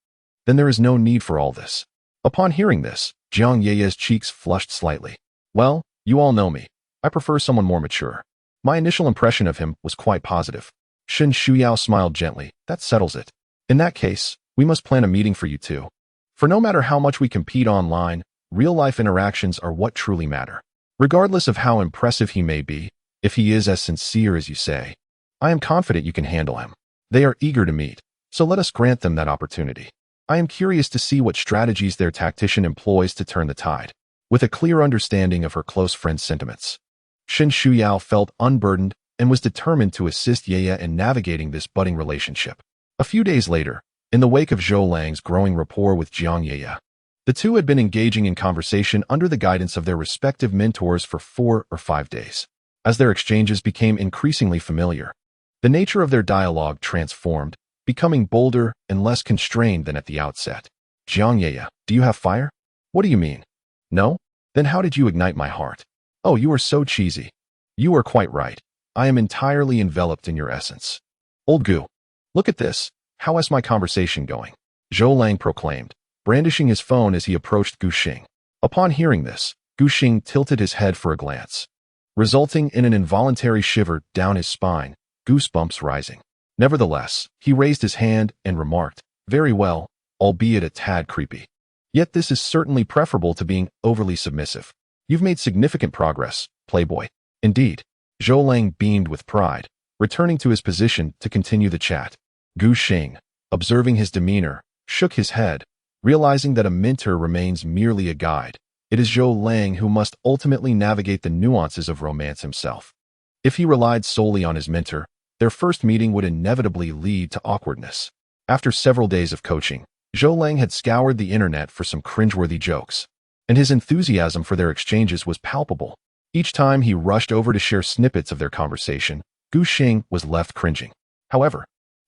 then there is no need for all this. Upon hearing this, Jiang Yeye's cheeks flushed slightly. Well, you all know me. I prefer someone more mature. My initial impression of him was quite positive. Shin Shu Yao smiled gently. That settles it. In that case, we must plan a meeting for you two. For no matter how much we compete online, real-life interactions are what truly matter. Regardless of how impressive he may be, if he is as sincere as you say, I am confident you can handle him. They are eager to meet, So let us grant them that opportunity. I am curious to see what strategies their tactician employs to turn the tide. With a clear understanding of her close friend's sentiments, Shen Shuyao felt unburdened and was determined to assist Ye in navigating this budding relationship. A few days later, in the wake of Zhou Lang's growing rapport with Jiang Ye, the two had been engaging in conversation under the guidance of their respective mentors for 4 or 5 days. As their exchanges became increasingly familiar, the nature of their dialogue transformed, becoming bolder and less constrained than at the outset. Jiang Ye, do you have fire? What do you mean? No? Then how did you ignite my heart? Oh, you are so cheesy. You are quite right. I am entirely enveloped in your essence. Old Gu, look at this. How is my conversation going? Zhou Lang proclaimed, brandishing his phone as he approached Gu Xing. Upon hearing this, Gu Xing tilted his head for a glance, resulting in an involuntary shiver down his spine, goosebumps rising. Nevertheless, he raised his hand and remarked, very well, albeit a tad creepy. Yet this is certainly preferable to being overly submissive. You've made significant progress, playboy. Indeed. Zhou Lang beamed with pride, returning to his position to continue the chat. Gu Xing, observing his demeanor, shook his head, realizing that a mentor remains merely a guide. It is Zhou Lang who must ultimately navigate the nuances of romance himself. If he relied solely on his mentor, their first meeting would inevitably lead to awkwardness. After several days of coaching, Zhou Lang had scoured the internet for some cringeworthy jokes, and his enthusiasm for their exchanges was palpable. Each time he rushed over to share snippets of their conversation, Gu Xing was left cringing. However,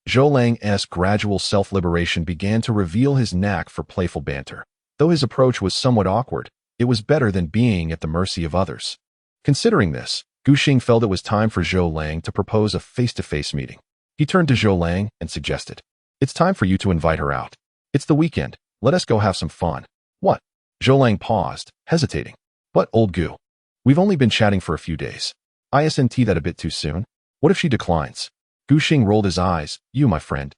Zhou Lang's gradual self-liberation began to reveal his knack for playful banter. Though his approach was somewhat awkward, it was better than being at the mercy of others. Considering this, Gu Xing felt it was time for Zhou Lang to propose a face-to-face meeting. He turned to Zhou Lang and suggested, "It's time for you to invite her out. It's the weekend. Let us go have some fun." What? Zhou Lang paused, hesitating. But old Gu, we've only been chatting for a few days. Isn't that a bit too soon? What if she declines? Gu Xing rolled his eyes. You, my friend,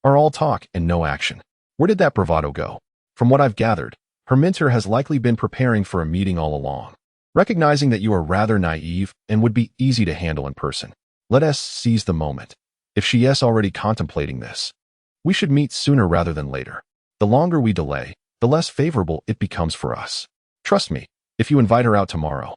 are all talk and no action. Where did that bravado go? From what I've gathered, her mentor has likely been preparing for a meeting all along. Recognizing that you are rather naive and would be easy to handle in person, let us seize the moment. If she is already contemplating this, we should meet sooner rather than later. The longer we delay, the less favorable it becomes for us. Trust me, if you invite her out tomorrow,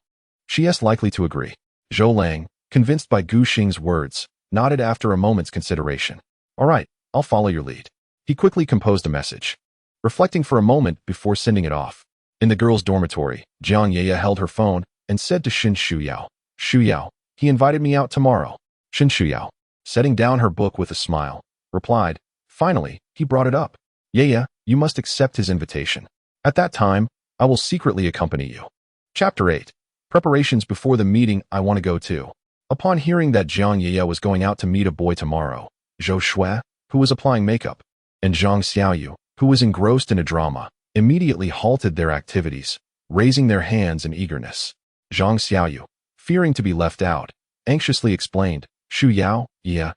she is likely to agree. Zhou Lang, convinced by Gu Xing's words, nodded after a moment's consideration. All right, I'll follow your lead. He quickly composed a message, reflecting for a moment before sending it off. In the girls' dormitory, Jiang Ye held her phone and said to Shen Shuyao, "Shuyao, he invited me out tomorrow." Shen Shuyao, setting down her book with a smile, replied, "Finally, he brought it up. Ye, you must accept his invitation. At that time, I will secretly accompany you." Chapter 8. Preparations before the meeting I want to go to. Upon hearing that Jiang Ye was going out to meet a boy tomorrow, Zhou Shui, who was applying makeup, and Zhang Xiaoyu, who was engrossed in a drama, immediately halted their activities, raising their hands in eagerness. Zhang Xiaoyu, fearing to be left out, anxiously explained, "Shu Yao, yeah.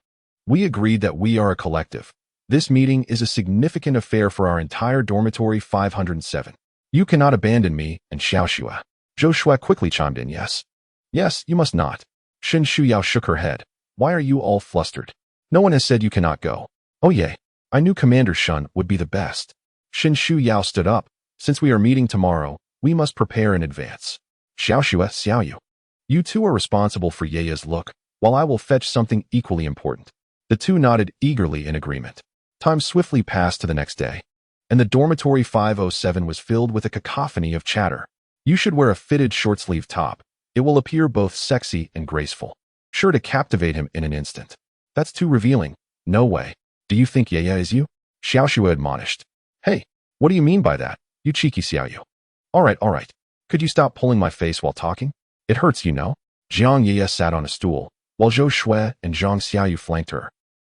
We agreed that we are a collective. This meeting is a significant affair for our entire dormitory 507. You cannot abandon me and Xiao Shua." Zhou Shui quickly chimed in, "Yes. Yes, you must not." Shen Shuyao shook her head. "Why are you all flustered? No one has said you cannot go." "Oh yeah, I knew Commander Shun would be the best." Shen Shuyao stood up. "Since we are meeting tomorrow, we must prepare in advance. Xiao Shua, Xiaoyu, you two are responsible for Ye's look, while I will fetch something equally important." The two nodded eagerly in agreement. Time swiftly passed to the next day, and the dormitory 507 was filled with a cacophony of chatter. You should wear a fitted short-sleeve top. It will appear both sexy and graceful, sure to captivate him in an instant. That's too revealing. No way. Do you think Ye is you? Xiao Shua admonished. Hey, what do you mean by that, you cheeky Xiaoyu? All right. Could you stop pulling my face while talking? It hurts, you know. Jiang Ye sat on a stool, while Zhou Shui and Zhang Xiaoyu flanked her,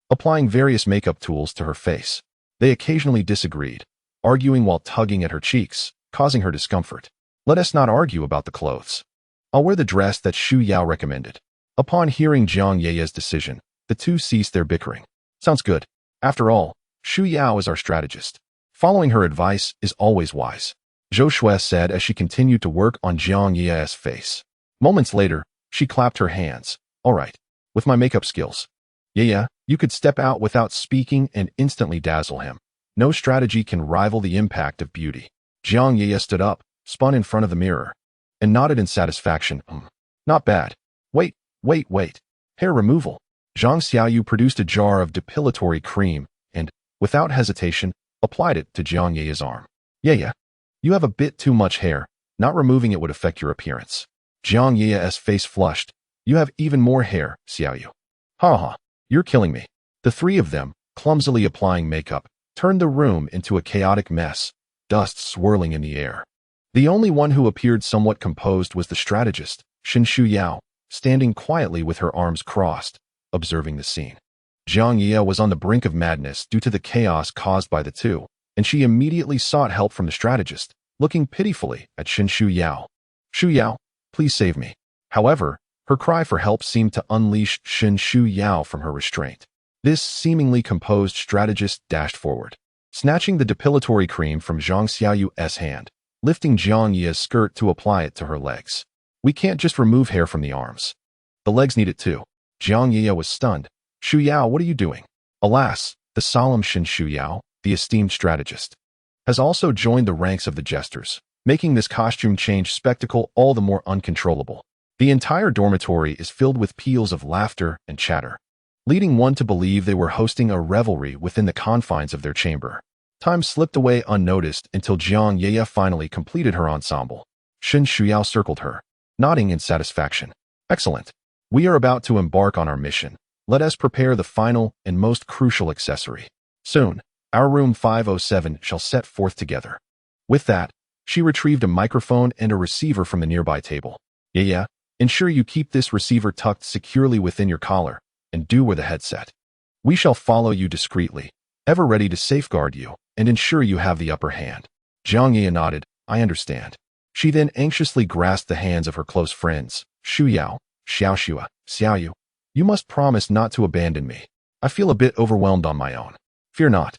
applying various makeup tools to her face. They occasionally disagreed, arguing while tugging at her cheeks, causing her discomfort. Let us not argue about the clothes. I'll wear the dress that Shu Yao recommended. Upon hearing Jiang Ye's decision, the two ceased their bickering. Sounds good. After all, Shu Yao is our strategist. Following her advice is always wise, Zhou Shui said as she continued to work on Jiang Ye's face. Moments later, she clapped her hands. All right, with my makeup skills, Yeah, you could step out without speaking and instantly dazzle him. No strategy can rival the impact of beauty. Jiang Ye stood up, spun in front of the mirror, and nodded in satisfaction. Not bad. Wait. Hair removal. Zhang Xiaoyu produced a jar of depilatory cream and, without hesitation, applied it to Jiang Ye's arm. Yeah. You have a bit too much hair. Not removing it would affect your appearance. Jiang Ye's face flushed. You have even more hair, Xiaoyu. Ha. You're killing me. The three of them, clumsily applying makeup, turned the room into a chaotic mess, dust swirling in the air. The only one who appeared somewhat composed was the strategist, Xinshu Yao, standing quietly with her arms crossed, observing the scene. Jiang Ye was on the brink of madness due to the chaos caused by the two, and she immediately sought help from the strategist, looking pitifully at Xinshu Yao. Shu Yao, please save me. However, her cry for help seemed to unleash Xinshu Yao from her restraint. This seemingly composed strategist dashed forward, snatching the depilatory cream from Zhang Xiaoyu's hand, lifting Jiang Ye's skirt to apply it to her legs. We can't just remove hair from the arms. The legs need it too. Jiang Ye was stunned. Shu Yao, what are you doing? Alas, the solemn Xinshu Yao, the esteemed strategist, has also joined the ranks of the jesters, making this costume change spectacle all the more uncontrollable. The entire dormitory is filled with peals of laughter and chatter, leading one to believe they were hosting a revelry within the confines of their chamber. Time slipped away unnoticed until Jiang Ye finally completed her ensemble. Xinshu Yao circled her, nodding in satisfaction. Excellent. We are about to embark on our mission. Let us prepare the final and most crucial accessory. Soon, our room 507 shall set forth together. With that, she retrieved a microphone and a receiver from the nearby table. Yeah. Ensure you keep this receiver tucked securely within your collar, and do wear the headset. We shall follow you discreetly, ever ready to safeguard you and ensure you have the upper hand. Jiang Ye nodded. I understand. She then anxiously grasped the hands of her close friends. Shu Yao, Xiaoxua, Xiaoyu, you must promise not to abandon me. I feel a bit overwhelmed on my own. Fear not.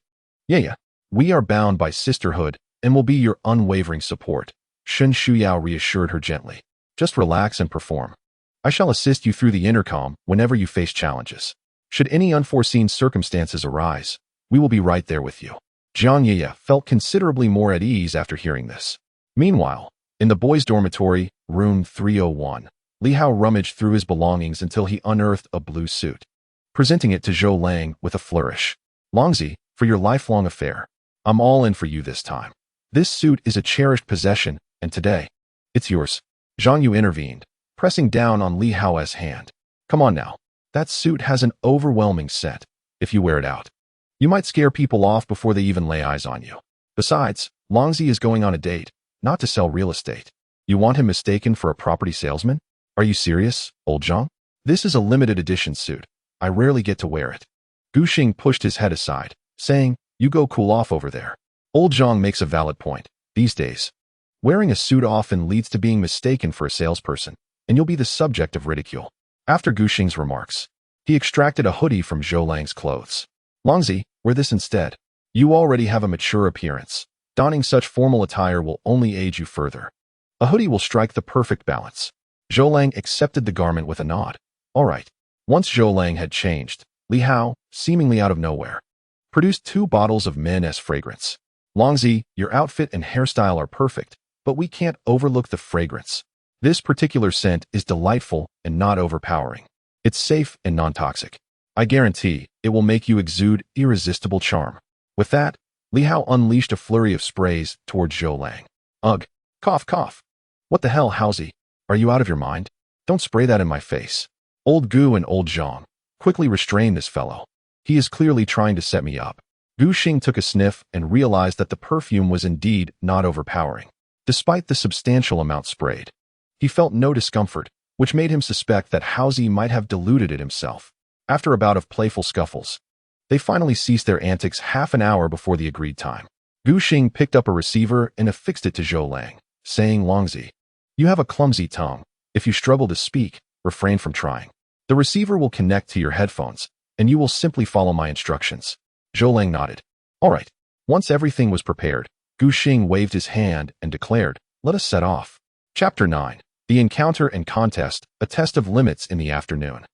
Yeah. We are bound by sisterhood and will be your unwavering support. Xinshu Yao reassured her gently. Just relax and perform. I shall assist you through the intercom whenever you face challenges. Should any unforeseen circumstances arise, we will be right there with you. Jiang Ye felt considerably more at ease after hearing this. Meanwhile, in the boys' dormitory, room 301, Li Hao rummaged through his belongings until he unearthed a blue suit, presenting it to Zhou Lang with a flourish. Longzi, for your lifelong affair, I'm all in for you this time. This suit is a cherished possession, and today, it's yours. Zhang Yu intervened, pressing down on Li Hao's hand. Come on now. That suit has an overwhelming scent. If you wear it out, you might scare people off before they even lay eyes on you. Besides, Longzi is going on a date, not to sell real estate. You want him mistaken for a property salesman? Are you serious, old Zhang? This is a limited edition suit. I rarely get to wear it. Gu Xing pushed his head aside, saying, you go cool off over there. Old Zhang makes a valid point. These days, wearing a suit often leads to being mistaken for a salesperson, and you'll be the subject of ridicule. After Gu Xing's remarks, he extracted a hoodie from Zhou Lang's clothes. Longzi, wear this instead. You already have a mature appearance. Donning such formal attire will only aid you further. A hoodie will strike the perfect balance. Zhou Lang accepted the garment with a nod. All right. Once Zhou Lang had changed, Li Hao, seemingly out of nowhere, produced 2 bottles of men's fragrance. Longzi, your outfit and hairstyle are perfect, but we can't overlook the fragrance. This particular scent is delightful and not overpowering. It's safe and non-toxic. I guarantee it will make you exude irresistible charm. With that, Li Hao unleashed a flurry of sprays towards Zhou Lang. Ugh. Cough. What the hell, Haozi? Are you out of your mind? Don't spray that in my face. Old Gu and old Zhang, quickly restrain this fellow. He is clearly trying to set me up. Gu Xing took a sniff and realized that the perfume was indeed not overpowering. Despite the substantial amount sprayed, he felt no discomfort, which made him suspect that Haozi might have diluted it himself. After a bout of playful scuffles, they finally ceased their antics half an hour before the agreed time. Gu Xing picked up a receiver and affixed it to Zhou Lang, saying, Longzi, you have a clumsy tongue. If you struggle to speak, refrain from trying. The receiver will connect to your headphones, and you will simply follow my instructions. Zhou Lang nodded. All right. Once everything was prepared, Gu Xing waved his hand and declared, let us set off. Chapter 9. The Encounter and Contest, a Test of Limits in the Afternoon.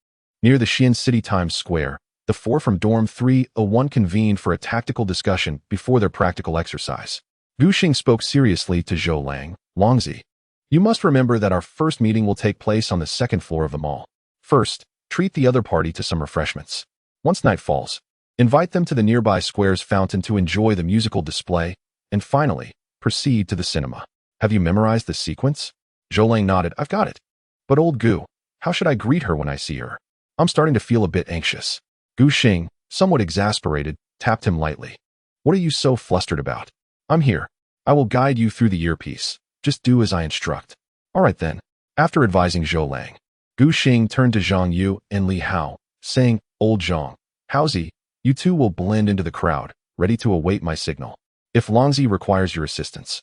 Near the Xian City Times Square, The four from Dorm 301 convened for a tactical discussion before their practical exercise. Gu Xing spoke seriously to Zhou Lang. Longzi, you must remember that our first meeting will take place on the second floor of the mall. First, treat the other party to some refreshments. Once night falls, invite them to the nearby square's fountain to enjoy the musical display, and finally, proceed to the cinema. Have you memorized this sequence? Zhou Lang nodded. I've got it. But old Gu, how should I greet her when I see her? I'm starting to feel a bit anxious. Gu Xing, somewhat exasperated, tapped him lightly. What are you so flustered about? I'm here. I will guide you through the earpiece. Just do as I instruct. All right then. After advising Zhou Lang, Gu Xing turned to Zhang Yu and Li Hao, saying, Old Zhang, Haozi, you two will blend into the crowd, ready to await my signal. If Longzi requires your assistance,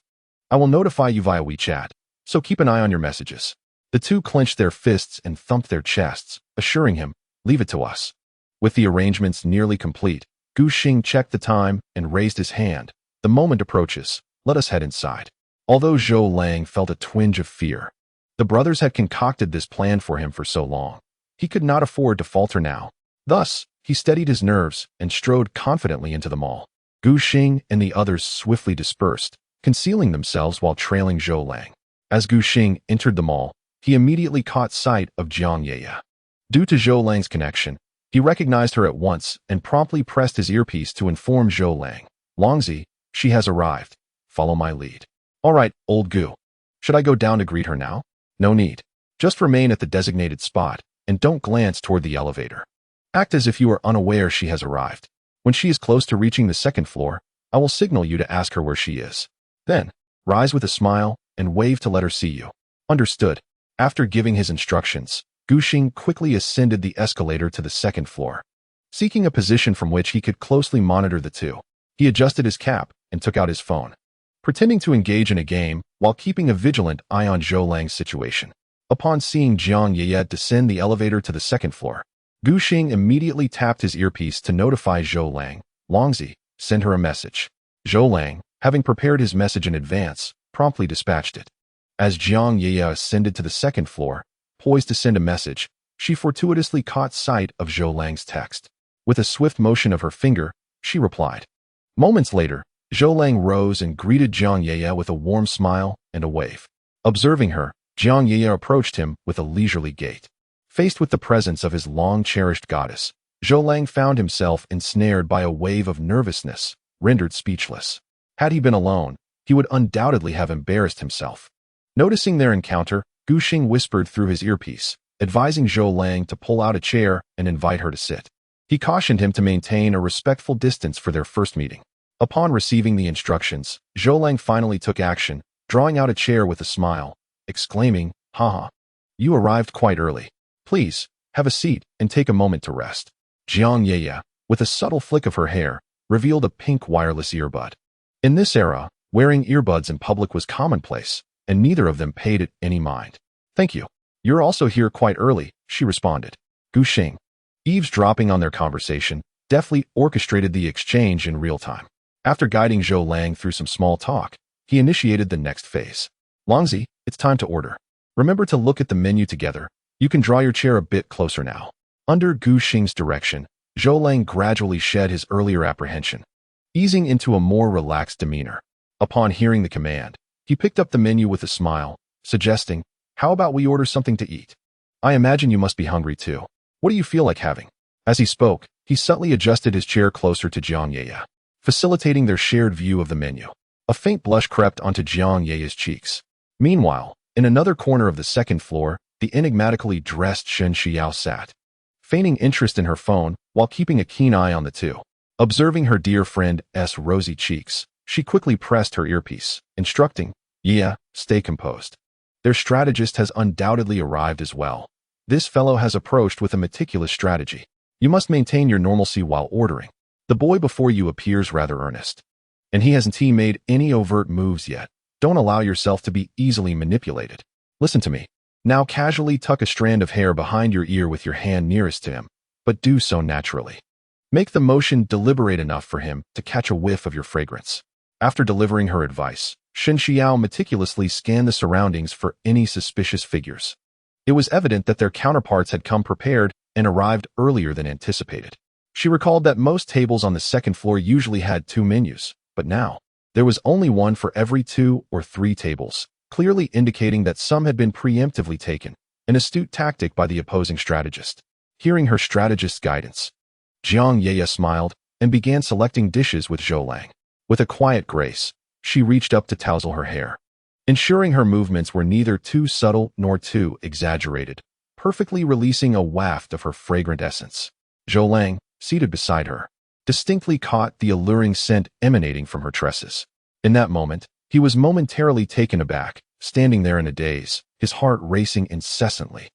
I will notify you via WeChat, so keep an eye on your messages. The two clenched their fists and thumped their chests, assuring him, leave it to us. With the arrangements nearly complete, Gu Xing checked the time and raised his hand. The moment approaches. Let us head inside. Although Zhou Lang felt a twinge of fear, the brothers had concocted this plan for him for so long. He could not afford to falter now. Thus, he steadied his nerves and strode confidently into the mall. Gu Xing and the others swiftly dispersed, concealing themselves while trailing Zhou Lang. As Gu Xing entered the mall, he immediately caught sight of Jiang Yeye. Due to Zhou Lang's connection, he recognized her at once and promptly pressed his earpiece to inform Zhou Lang. Longzi, she has arrived. Follow my lead. All right, old Gu. Should I go down to greet her now? No need. Just remain at the designated spot and don't glance toward the elevator. Act as if you are unaware she has arrived. When she is close to reaching the second floor, I will signal you to ask her where she is. Then, rise with a smile and wave to let her see you. Understood. After giving his instructions, Gu Xing quickly ascended the escalator to the second floor. Seeking a position from which he could closely monitor the two, he adjusted his cap and took out his phone, pretending to engage in a game while keeping a vigilant eye on Zhou Lang's situation. Upon seeing Jiang Yeye descend the elevator to the second floor, Gu Xing immediately tapped his earpiece to notify Zhou Lang. Longzi, send her a message. Zhou Lang, having prepared his message in advance, promptly dispatched it. As Jiang Yeye ascended to the second floor, poised to send a message, she fortuitously caught sight of Zhou Lang's text. With a swift motion of her finger, she replied. Moments later, Zhou Lang rose and greeted Jiang Yeye with a warm smile and a wave. Observing her, Jiang Yeye approached him with a leisurely gait. Faced with the presence of his long-cherished goddess, Zhou Lang found himself ensnared by a wave of nervousness, rendered speechless. Had he been alone, he would undoubtedly have embarrassed himself. Noticing their encounter, Gu Xing whispered through his earpiece, advising Zhou Lang to pull out a chair and invite her to sit. He cautioned him to maintain a respectful distance for their first meeting. Upon receiving the instructions, Zhou Lang finally took action, drawing out a chair with a smile, exclaiming, Haha, you arrived quite early. Please, have a seat and take a moment to rest. Jiang Yeye, with a subtle flick of her hair, revealed a pink wireless earbud. In this era, wearing earbuds in public was commonplace, and neither of them paid it any mind. Thank you. You're also here quite early, she responded. Gu Xing, eavesdropping on their conversation, deftly orchestrated the exchange in real time. After guiding Zhou Lang through some small talk, he initiated the next phase. Longzi, it's time to order. Remember to look at the menu together. You can draw your chair a bit closer now. Under Gu Xing's direction, Zhou Lang gradually shed his earlier apprehension, easing into a more relaxed demeanor. Upon hearing the command, he picked up the menu with a smile, suggesting, how about we order something to eat? I imagine you must be hungry too. What do you feel like having? As he spoke, he subtly adjusted his chair closer to Jiang Yeye, facilitating their shared view of the menu. A faint blush crept onto Jiang Yeye's cheeks. Meanwhile, in another corner of the second floor, the enigmatically dressed Shen Xiao sat, feigning interest in her phone while keeping a keen eye on the two. Observing her dear friend's rosy cheeks, she quickly pressed her earpiece, instructing, Yeah, stay composed. Their strategist has undoubtedly arrived as well. This fellow has approached with a meticulous strategy. You must maintain your normalcy while ordering. The boy before you appears rather earnest, and he hasn't made any overt moves yet. Don't allow yourself to be easily manipulated. Listen to me. Now casually tuck a strand of hair behind your ear with your hand nearest to him, but do so naturally. Make the motion deliberate enough for him to catch a whiff of your fragrance. After delivering her advice, Shen Xiao meticulously scanned the surroundings for any suspicious figures. It was evident that their counterparts had come prepared and arrived earlier than anticipated. She recalled that most tables on the second floor usually had 2 menus, but now, there was only one for every 2 or 3 tables, clearly indicating that some had been preemptively taken, an astute tactic by the opposing strategist. Hearing her strategist's guidance, Jiang Ye smiled and began selecting dishes with Zhou Lang. With a quiet grace, she reached up to tousle her hair, ensuring her movements were neither too subtle nor too exaggerated, perfectly releasing a waft of her fragrant essence. Zhou Lang, seated beside her, distinctly caught the alluring scent emanating from her tresses. In that moment, he was momentarily taken aback, standing there in a daze, his heart racing incessantly.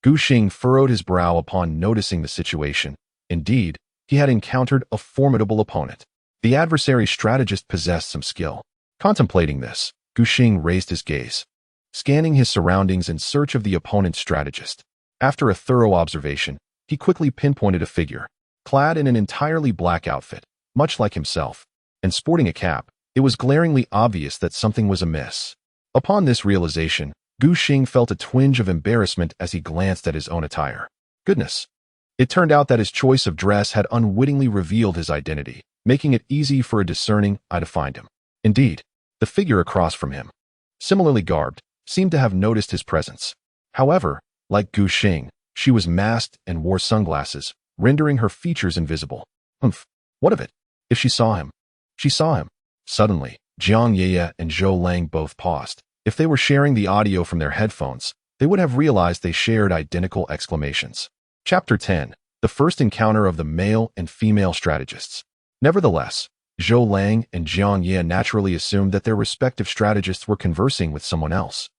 Gu Xing furrowed his brow upon noticing the situation. Indeed, he had encountered a formidable opponent. The adversary's strategist possessed some skill. Contemplating this, Gu Xing raised his gaze, scanning his surroundings in search of the opponent's strategist. After a thorough observation, he quickly pinpointed a figure, clad in an entirely black outfit, much like himself, and sporting a cap. It was glaringly obvious that something was amiss. Upon this realization, Gu Xing felt a twinge of embarrassment as he glanced at his own attire. Goodness! It turned out that his choice of dress had unwittingly revealed his identity, making it easy for a discerning eye to find him. Indeed, the figure across from him, similarly garbed, seemed to have noticed his presence. However, like Gu Xing, she was masked and wore sunglasses, rendering her features invisible. Humph! What of it? If she saw him? She saw him. Suddenly, Jiang Ye and Zhou Lang both paused. If they were sharing the audio from their headphones, they would have realized they shared identical exclamations. Chapter 10. The first encounter of the male and female strategists. Nevertheless, Zhou Lang and Jiang Ye naturally assumed that their respective strategists were conversing with someone else,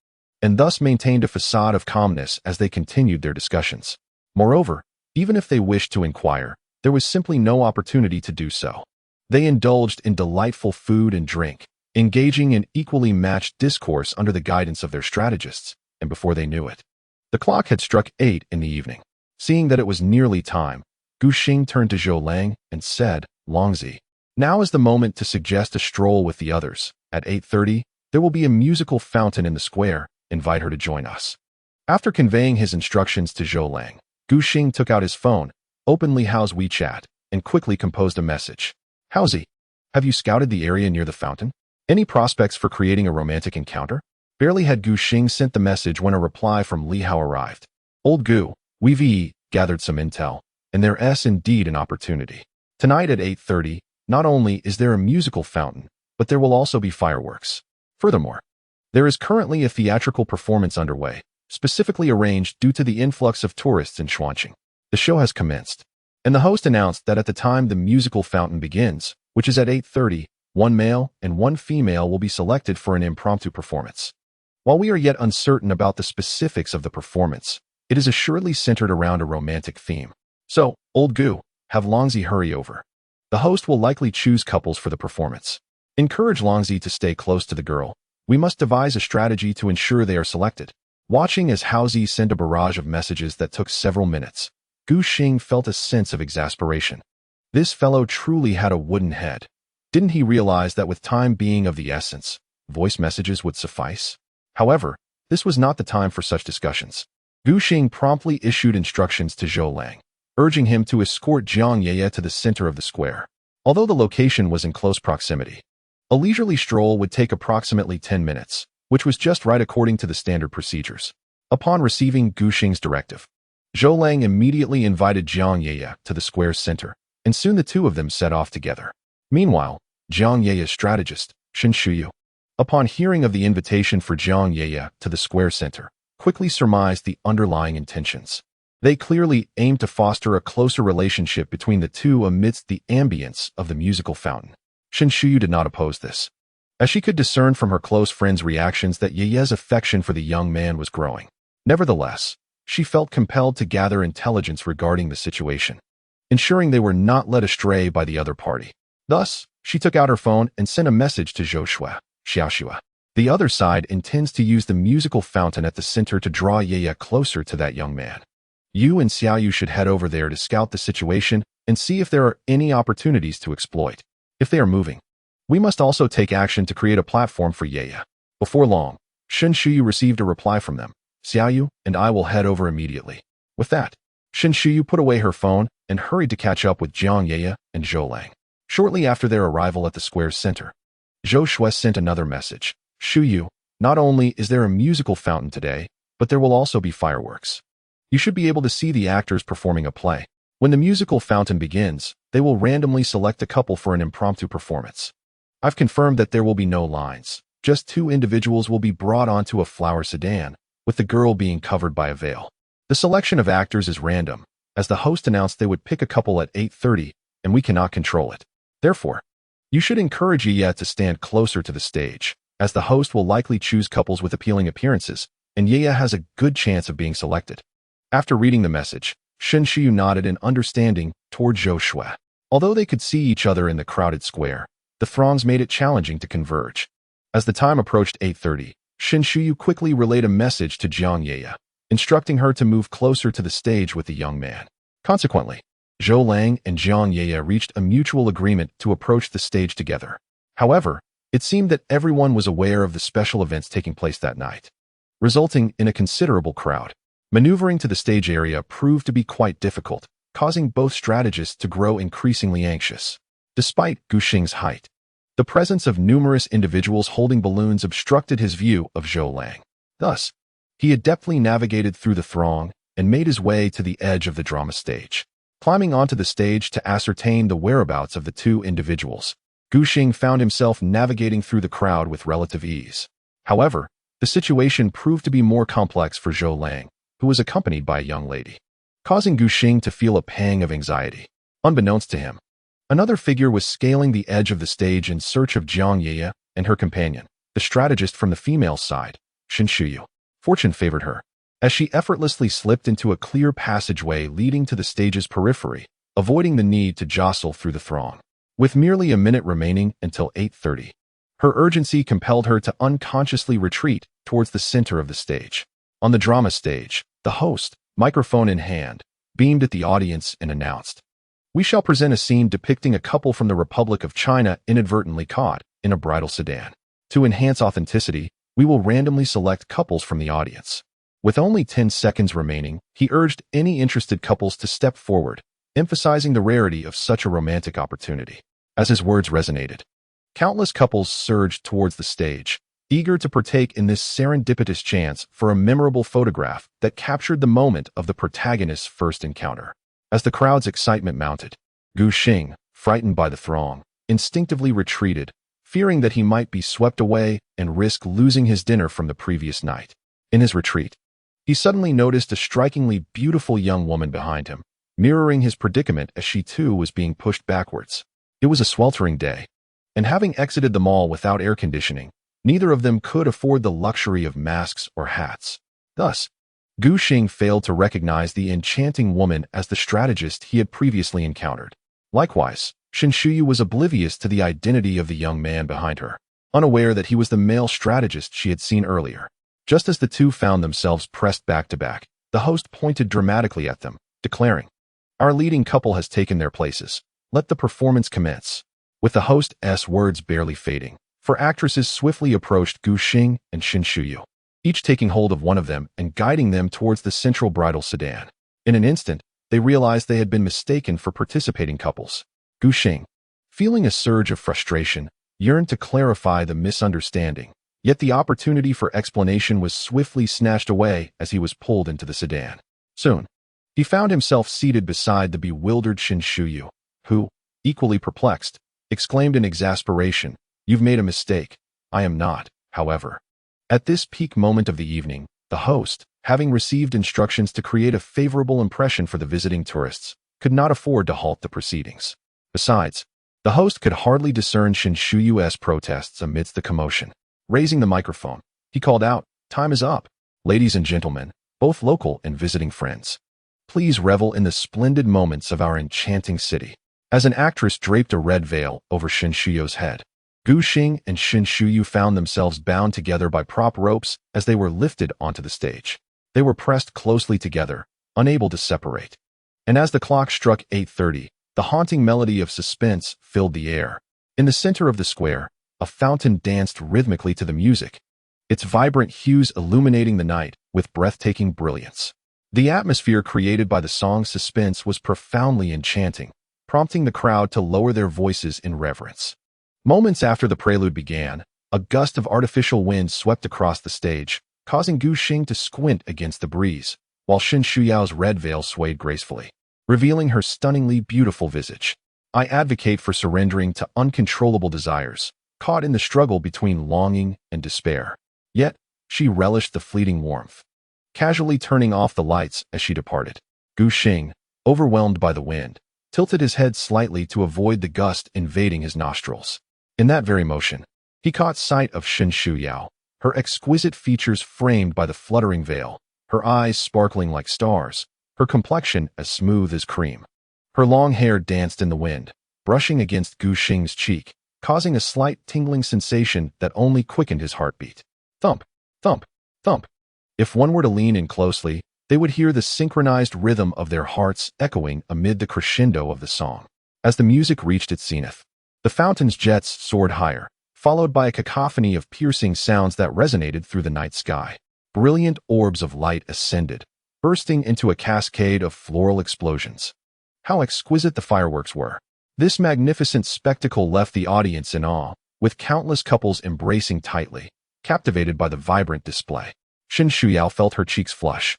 and thus maintained a facade of calmness as they continued their discussions. Moreover, even if they wished to inquire, there was simply no opportunity to do so. They indulged in delightful food and drink, engaging in equally matched discourse under the guidance of their strategists, and before they knew it, the clock had struck 8 in the evening. Seeing that it was nearly time, Gu Xing turned to Zhou Lang and said, "Longzi, now is the moment to suggest a stroll with the others. At 8:30, there will be a musical fountain in the square. Invite her to join us." After conveying his instructions to Zhou Lang, Gu Xing took out his phone, openly Hao's WeChat, and quickly composed a message. "Haozi, have you scouted the area near the fountain? Any prospects for creating a romantic encounter?" Barely had Gu Xing sent the message when a reply from Li Hao arrived. "Old Gu, we've gathered some intel, and there's indeed an opportunity. Tonight at 8:30, not only is there a musical fountain, but there will also be fireworks. Furthermore, there is currently a theatrical performance underway, specifically arranged due to the influx of tourists in Shuanqing. The show has commenced, and the host announced that at the time the musical fountain begins, which is at 8:30, one male and one female will be selected for an impromptu performance. While we are yet uncertain about the specifics of the performance, it is assuredly centered around a romantic theme. So, old Gu, have Longzi hurry over. The host will likely choose couples for the performance. Encourage Longzi to stay close to the girl. We must devise a strategy to ensure they are selected." Watching as Haozi sent a barrage of messages that took several minutes, Gu Xing felt a sense of exasperation. This fellow truly had a wooden head. Didn't he realize that with time being of the essence, voice messages would suffice? However, this was not the time for such discussions. Gu Xing promptly issued instructions to Zhou Lang, urging him to escort Jiang Ye to the center of the square. Although the location was in close proximity, a leisurely stroll would take approximately 10 minutes, which was just right according to the standard procedures. Upon receiving Gu Xing's directive, Zhou Lang immediately invited Jiang Ye to the square's center, and soon the two of them set off together. Meanwhile, Jiang Ye's strategist, Shen Shuyu, upon hearing of the invitation for Jiang Ye to the square center, quickly surmised the underlying intentions. They clearly aimed to foster a closer relationship between the two amidst the ambience of the musical fountain. Shen Shuyu did not oppose this, as she could discern from her close friend's reactions that Ye's affection for the young man was growing. Nevertheless, she felt compelled to gather intelligence regarding the situation, ensuring they were not led astray by the other party. Thus, she took out her phone and sent a message to Xiaoxue, Xiaoxue. The other side intends to use the musical fountain at the center to draw Ye closer to that young man. You and Xiaoyu should head over there to scout the situation and see if there are any opportunities to exploit. If they are moving, we must also take action to create a platform for Ye. Before long, Shen Shuyu received a reply from them. Xiaoyu and I will head over immediately. With that, Shen Shuyu put away her phone and hurried to catch up with Jiang Ye and Zhou Lang. Shortly after their arrival at the square's center, Zhou Shui sent another message. Shu Yu, not only is there a musical fountain today, but there will also be fireworks. You should be able to see the actors performing a play. When the musical fountain begins, they will randomly select a couple for an impromptu performance. I've confirmed that there will be no lines. Just 2 individuals will be brought onto a flower sedan, with the girl being covered by a veil. The selection of actors is random, as the host announced they would pick a couple at 8:30, and we cannot control it. Therefore, you should encourage Ye to stand closer to the stage, as the host will likely choose couples with appealing appearances, and Ye has a good chance of being selected. After reading the message, Shen Shiyu nodded in understanding toward Zhou Shui. Although they could see each other in the crowded square, the throngs made it challenging to converge. As the time approached 8:30, Shen Shiyu quickly relayed a message to Jiang Ye, instructing her to move closer to the stage with the young man. Consequently, Zhou Lang and Jiang Ye reached a mutual agreement to approach the stage together. However, it seemed that everyone was aware of the special events taking place that night, resulting in a considerable crowd. Maneuvering to the stage area proved to be quite difficult, causing both strategists to grow increasingly anxious. Despite Gu Xing's height, the presence of numerous individuals holding balloons obstructed his view of Zhou Lang. Thus, he adeptly navigated through the throng and made his way to the edge of the drama stage. Climbing onto the stage to ascertain the whereabouts of the 2 individuals, Gu Xing found himself navigating through the crowd with relative ease. However, the situation proved to be more complex for Zhou Lang, who was accompanied by a young lady, causing Gu Xing to feel a pang of anxiety. Unbeknownst to him, another figure was scaling the edge of the stage in search of Jiang Ye and her companion, the strategist from the female side, Shen Shiyu. Fortune favored her, as she effortlessly slipped into a clear passageway leading to the stage's periphery, avoiding the need to jostle through the throng. With merely a minute remaining until 8:30, her urgency compelled her to unconsciously retreat towards the center of the stage. On the drama stage, the host, microphone in hand, beamed at the audience and announced, "We shall present a scene depicting a couple from the Republic of China inadvertently caught in a bridal sedan. To enhance authenticity, we will randomly select couples from the audience." With only 10 seconds remaining, he urged any interested couples to step forward, emphasizing the rarity of such a romantic opportunity. As his words resonated, countless couples surged towards the stage, eager to partake in this serendipitous chance for a memorable photograph that captured the moment of the protagonist's first encounter. As the crowd's excitement mounted, Gu Xing, frightened by the throng, instinctively retreated, fearing that he might be swept away and risk losing his dinner from the previous night. In his retreat, he suddenly noticed a strikingly beautiful young woman behind him, mirroring his predicament as she too was being pushed backwards. It was a sweltering day, and having exited the mall without air conditioning, neither of them could afford the luxury of masks or hats. Thus, Gu Xing failed to recognize the enchanting woman as the strategist he had previously encountered. Likewise, Shen Shiyu was oblivious to the identity of the young man behind her, unaware that he was the male strategist she had seen earlier. Just as the 2 found themselves pressed back to back, the host pointed dramatically at them, declaring, "Our leading couple has taken their places. Let the performance commence." With the host's words barely fading, 4 actresses swiftly approached Gu Xing and Shen Shiyu, each taking hold of one of them and guiding them towards the central bridal sedan. In an instant, they realized they had been mistaken for participating couples. Gu Xing, feeling a surge of frustration, yearned to clarify the misunderstanding, yet the opportunity for explanation was swiftly snatched away as he was pulled into the sedan. Soon, he found himself seated beside the bewildered Shen Shiyu, who, equally perplexed, exclaimed in exasperation, "You've made a mistake. I am not, however." At this peak moment of the evening, the host, having received instructions to create a favorable impression for the visiting tourists, could not afford to halt the proceedings. Besides, the host could hardly discern Shen Shuyu's protests amidst the commotion. Raising the microphone, he called out, "Time is up. Ladies and gentlemen, both local and visiting friends, please revel in the splendid moments of our enchanting city." As an actress draped a red veil over Shen Shuyu's head, Gu Xing and Shen Shiyu found themselves bound together by prop ropes as they were lifted onto the stage. They were pressed closely together, unable to separate. And as the clock struck 8:30, the haunting melody of suspense filled the air. In the center of the square, a fountain danced rhythmically to the music, its vibrant hues illuminating the night with breathtaking brilliance. The atmosphere created by the song's suspense was profoundly enchanting, prompting the crowd to lower their voices in reverence. Moments after the prelude began, a gust of artificial wind swept across the stage, causing Gu Xing to squint against the breeze, while Shen Shuyao's red veil swayed gracefully, revealing her stunningly beautiful visage. I advocate for surrendering to uncontrollable desires, caught in the struggle between longing and despair. Yet, she relished the fleeting warmth, casually turning off the lights as she departed. Gu Xing, overwhelmed by the wind, tilted his head slightly to avoid the gust invading his nostrils. In that very motion, he caught sight of Shen Shuyao, her exquisite features framed by the fluttering veil, her eyes sparkling like stars, her complexion as smooth as cream. Her long hair danced in the wind, brushing against Gu Xing's cheek, causing a slight tingling sensation that only quickened his heartbeat. Thump, thump, thump. If one were to lean in closely, they would hear the synchronized rhythm of their hearts echoing amid the crescendo of the song. As the music reached its zenith, the fountain's jets soared higher, followed by a cacophony of piercing sounds that resonated through the night sky. Brilliant orbs of light ascended, bursting into a cascade of floral explosions. How exquisite the fireworks were! This magnificent spectacle left the audience in awe, with countless couples embracing tightly, captivated by the vibrant display. Shen Shuyao felt her cheeks flush,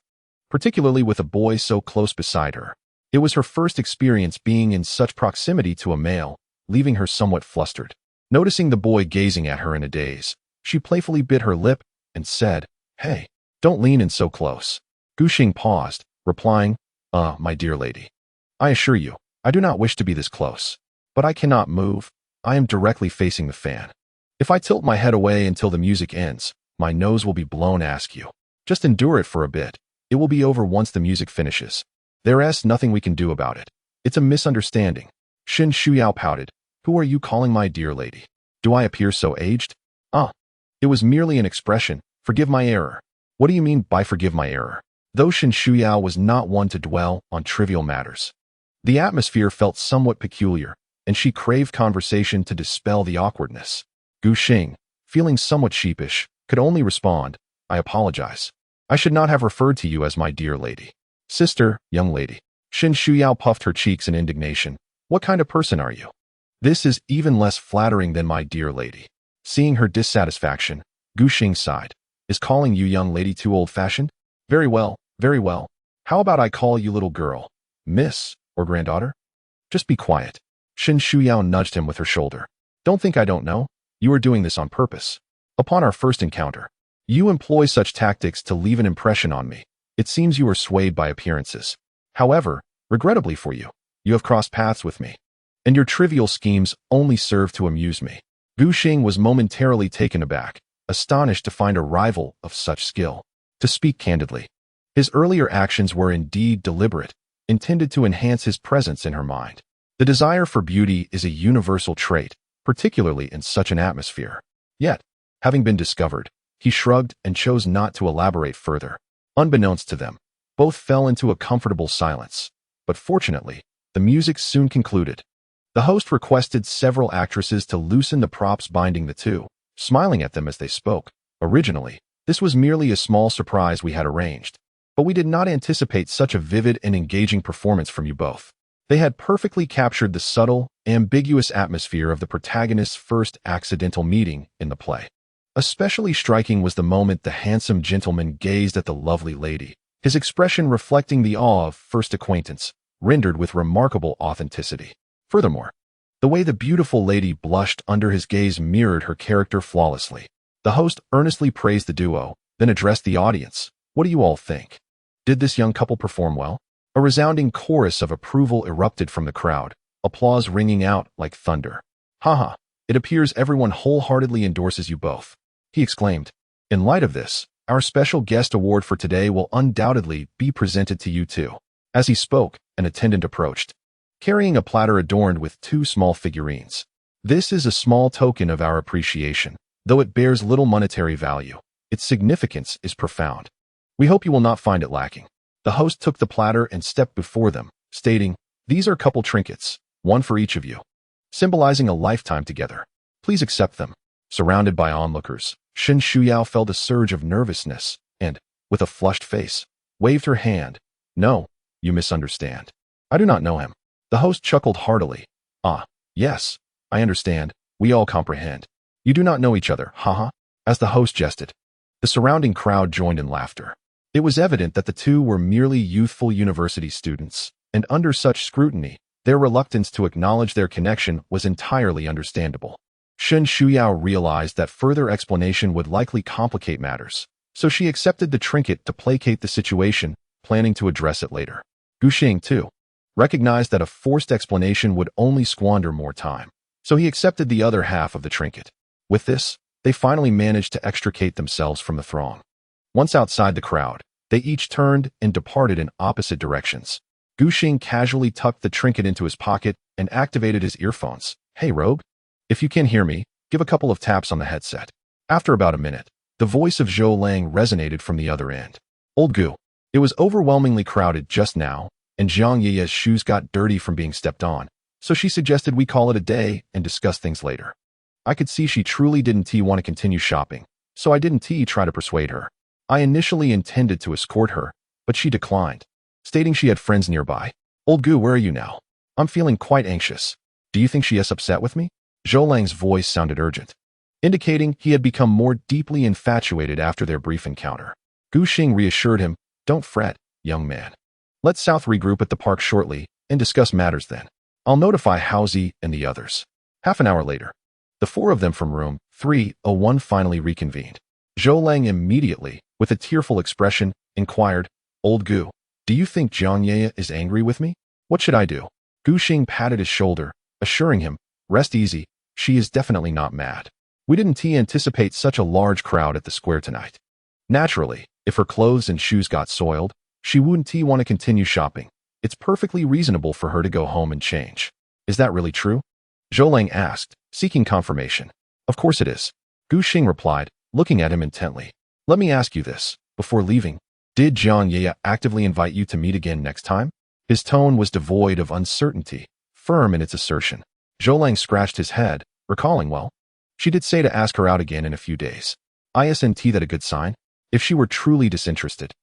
particularly with a boy so close beside her. It was her first experience being in such proximity to a male, leaving her somewhat flustered. Noticing the boy gazing at her in a daze, she playfully bit her lip and said, "Hey, don't lean in so close." Gu Xing paused, replying, my dear lady. I assure you, I do not wish to be this close. But I cannot move. I am directly facing the fan. If I tilt my head away until the music ends, my nose will be blown askew. Just endure it for a bit. It will be over once the music finishes. There's nothing we can do about it. It's a misunderstanding. Shen Shuyao pouted. Who are you calling my dear lady? Do I appear so aged? It was merely an expression. Forgive my error. What do you mean by forgive my error? Though Shen Shuyao was not one to dwell on trivial matters, the atmosphere felt somewhat peculiar, and she craved conversation to dispel the awkwardness. Gu Xing, feeling somewhat sheepish, could only respond, I apologize. I should not have referred to you as my dear lady. Sister, young lady. Shen Shuyao puffed her cheeks in indignation. What kind of person are you? This is even less flattering than my dear lady. Seeing her dissatisfaction, Gu Xing sighed. Is calling you young lady too old-fashioned? Very well, very well. How about I call you little girl, miss, or granddaughter? Just be quiet. Shen Shuyao nudged him with her shoulder. Don't think I don't know. You are doing this on purpose. Upon our first encounter, you employ such tactics to leave an impression on me. It seems you are swayed by appearances. However, regrettably for you, you have crossed paths with me, and your trivial schemes only serve to amuse me. Gu Xing was momentarily taken aback, astonished to find a rival of such skill. To speak candidly, his earlier actions were indeed deliberate, intended to enhance his presence in her mind. The desire for beauty is a universal trait, particularly in such an atmosphere. Yet, having been discovered, he shrugged and chose not to elaborate further. Unbeknownst to them, both fell into a comfortable silence. But fortunately, the music soon concluded. The host requested several actresses to loosen the props binding the two, smiling at them as they spoke. Originally, this was merely a small surprise we had arranged, but we did not anticipate such a vivid and engaging performance from you both. They had perfectly captured the subtle, ambiguous atmosphere of the protagonist's first accidental meeting in the play. Especially striking was the moment the handsome gentleman gazed at the lovely lady, his expression reflecting the awe of first acquaintance, rendered with remarkable authenticity. Furthermore, the way the beautiful lady blushed under his gaze mirrored her character flawlessly. The host earnestly praised the duo, then addressed the audience. What do you all think? Did this young couple perform well? A resounding chorus of approval erupted from the crowd, applause ringing out like thunder. Haha, it appears everyone wholeheartedly endorses you both, he exclaimed. In light of this, our special guest award for today will undoubtedly be presented to you too. As he spoke, an attendant approached, carrying a platter adorned with two small figurines. This is a small token of our appreciation. Though it bears little monetary value, its significance is profound. We hope you will not find it lacking. The host took the platter and stepped before them, stating, These are couple trinkets, one for each of you, symbolizing a lifetime together. Please accept them. Surrounded by onlookers, Shen Shuyao felt a surge of nervousness and, with a flushed face, waved her hand, No, you misunderstand. I do not know him. The host chuckled heartily. Ah, yes, I understand. We all comprehend. You do not know each other, haha. As the host jested, the surrounding crowd joined in laughter. It was evident that the two were merely youthful university students, and under such scrutiny, their reluctance to acknowledge their connection was entirely understandable. Shen Shuyao realized that further explanation would likely complicate matters, so she accepted the trinket to placate the situation, planning to address it later. Gu Xing, too, recognized that a forced explanation would only squander more time, so he accepted the other half of the trinket. With this, they finally managed to extricate themselves from the throng. Once outside the crowd, they each turned and departed in opposite directions. Gu Xing casually tucked the trinket into his pocket and activated his earphones. Hey, rogue. If you can hear me, give a couple of taps on the headset. After about a minute, the voice of Zhou Lang resonated from the other end. Old Gu. It was overwhelmingly crowded just now, and Zhang Ye's shoes got dirty from being stepped on, so she suggested we call it a day and discuss things later. I could see she truly didn't want to continue shopping, so I didn't try to persuade her. I initially intended to escort her, but she declined, stating she had friends nearby. Old Gu, where are you now? I'm feeling quite anxious. Do you think she is upset with me? Zhou Lang's voice sounded urgent, indicating he had become more deeply infatuated after their brief encounter. Gu Xing reassured him, don't fret, young man. Let's South regroup at the park shortly and discuss matters then. I'll notify Haozi and the others. Half an hour later, the four of them from room 301 finally reconvened. Zhou Lang immediately, with a tearful expression, inquired, Old Gu, do you think Zhang Ye is angry with me? What should I do? Gu Xing patted his shoulder, assuring him, rest easy, she is definitely not mad. We didn't anticipate such a large crowd at the square tonight. Naturally, if her clothes and shoes got soiled, she wouldn't want to continue shopping. It's perfectly reasonable for her to go home and change. Is that really true? Zhou Lang asked, seeking confirmation. Of course it is. Gu Xing replied, looking at him intently. Let me ask you this, before leaving, did Zhang Ye actively invite you to meet again next time? His tone was devoid of uncertainty, firm in its assertion. Zhou Lang scratched his head, recalling, well, she did say to ask her out again in a few days. Isn't that a good sign? If she were truly disinterested,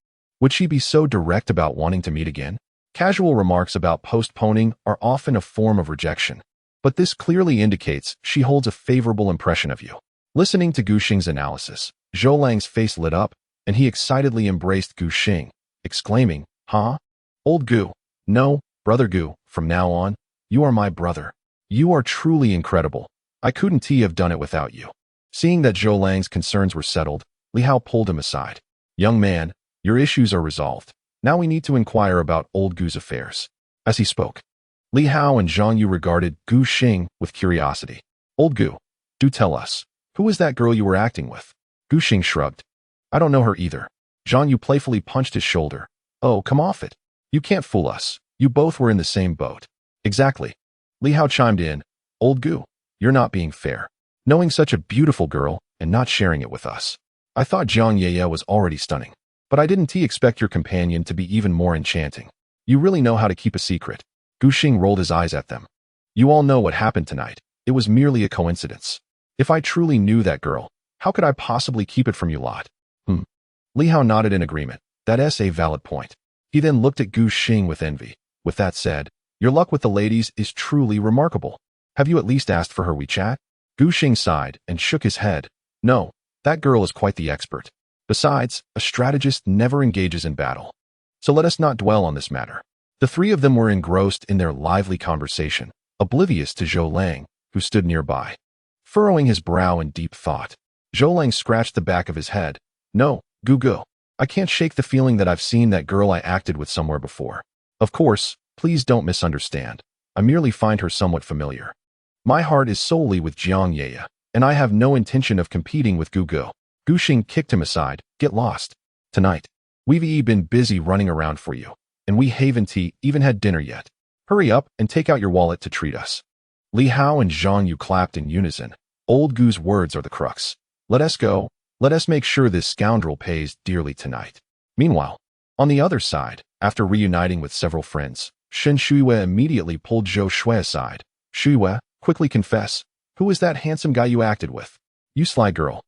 would she be so direct about wanting to meet again? Casual remarks about postponing are often a form of rejection, but this clearly indicates she holds a favorable impression of you. Listening to Gu Xing's analysis, Zhou Lang's face lit up, and he excitedly embraced Gu Xing, exclaiming, huh? Old Gu, no, brother Gu, from now on, you are my brother. You are truly incredible. I couldn't have done it without you. Seeing that Zhou Lang's concerns were settled, Li Hao pulled him aside. Young man, your issues are resolved. Now we need to inquire about old Gu's affairs. As he spoke, Li Hao and Zhang Yu regarded Gu Xing with curiosity. Old Gu, do tell us, who is that girl you were acting with? Gu Xing shrugged. I don't know her either. Zhang Yu playfully punched his shoulder. Oh, come off it. You can't fool us. You both were in the same boat. Exactly. Li Hao chimed in. Old Gu, you're not being fair. Knowing such a beautiful girl and not sharing it with us. I thought Zhang Ye was already stunning, but I didn't expect your companion to be even more enchanting. You really know how to keep a secret. Gu Xing rolled his eyes at them. You all know what happened tonight. It was merely a coincidence. If I truly knew that girl, how could I possibly keep it from you lot? Li Hao nodded in agreement. That's a valid point. He then looked at Gu Xing with envy. With that said, your luck with the ladies is truly remarkable. Have you at least asked for her WeChat? Gu Xing sighed and shook his head. No, that girl is quite the expert. Besides, a strategist never engages in battle. So let us not dwell on this matter. The three of them were engrossed in their lively conversation, oblivious to Zhou Lang, who stood nearby. Furrowing his brow in deep thought, Zhou Lang scratched the back of his head. No, Gu Gu, I can't shake the feeling that I've seen that girl I acted with somewhere before. Of course, please don't misunderstand. I merely find her somewhat familiar. My heart is solely with Zhang Ye, and I have no intention of competing with Gu Gu. Gu Xing kicked him aside. Get lost. Tonight, we've been busy running around for you, and we haven't even had dinner yet. Hurry up and take out your wallet to treat us. Li Hao and Zhang Yu clapped in unison. Old Gu's words are the crux. Let us go. Let us make sure this scoundrel pays dearly tonight. Meanwhile, on the other side, after reuniting with several friends, Shen Shuiwei immediately pulled Zhou Shui aside. Shuiwei, quickly confess, who is that handsome guy you acted with? You sly girl.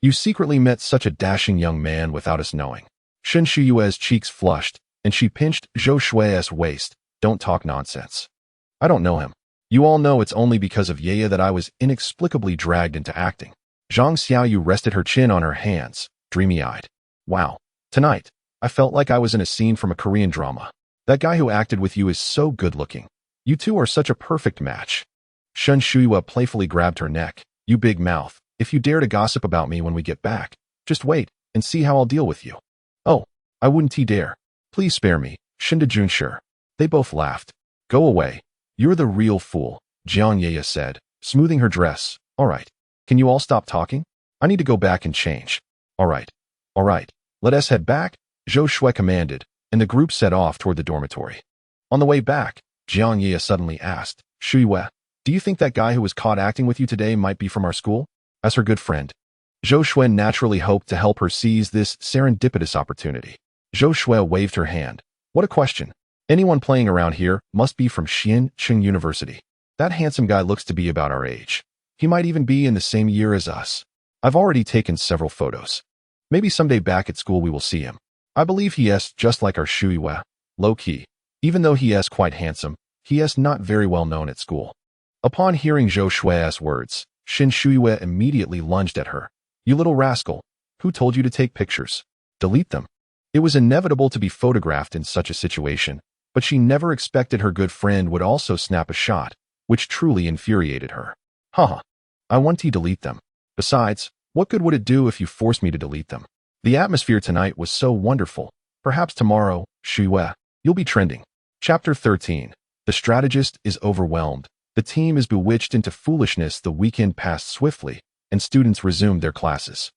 You secretly met such a dashing young man without us knowing. Shen Shuiwei's cheeks flushed, and she pinched Zhou Shui's waist. Don't talk nonsense. I don't know him. You all know it's only because of Yaya that I was inexplicably dragged into acting. Zhang Xiaoyu rested her chin on her hands, dreamy-eyed. Wow. Tonight, I felt like I was in a scene from a Korean drama. That guy who acted with you is so good-looking. You two are such a perfect match. Shen Shuiwa playfully grabbed her neck. You big mouth. If you dare to gossip about me when we get back, just wait and see how I'll deal with you. Oh, I wouldn't dare. Please spare me, Shinda Junshur. They both laughed. Go away. You're the real fool, Jiang Yaya said, smoothing her dress. All right. Can you all stop talking? I need to go back and change. All right. All right. Let us head back, Zhou Shui commanded, and the group set off toward the dormitory. On the way back, Jiang Yaya suddenly asked, Shuiwe, do you think that guy who was caught acting with you today might be from our school? As her good friend, Zhou Shui naturally hoped to help her seize this serendipitous opportunity. Zhou Shui waved her hand. What a question. Anyone playing around here must be from Xianqing University. That handsome guy looks to be about our age. He might even be in the same year as us. I've already taken several photos. Maybe someday back at school we will see him. I believe he is just like our Shuiwe, low-key. Even though he is quite handsome, he is not very well known at school. Upon hearing Zhou Shui's words, Shin Shuiwe immediately lunged at her. You little rascal. Who told you to take pictures? Delete them. It was inevitable to be photographed in such a situation, but she never expected her good friend would also snap a shot, which truly infuriated her. Haha. I want to delete them. Besides, what good would it do if you forced me to delete them? The atmosphere tonight was so wonderful. Perhaps tomorrow, Shuiwe, you'll be trending. Chapter 13. The strategist is overwhelmed. The team is bewitched into foolishness. The weekend passed swiftly, and students resumed their classes.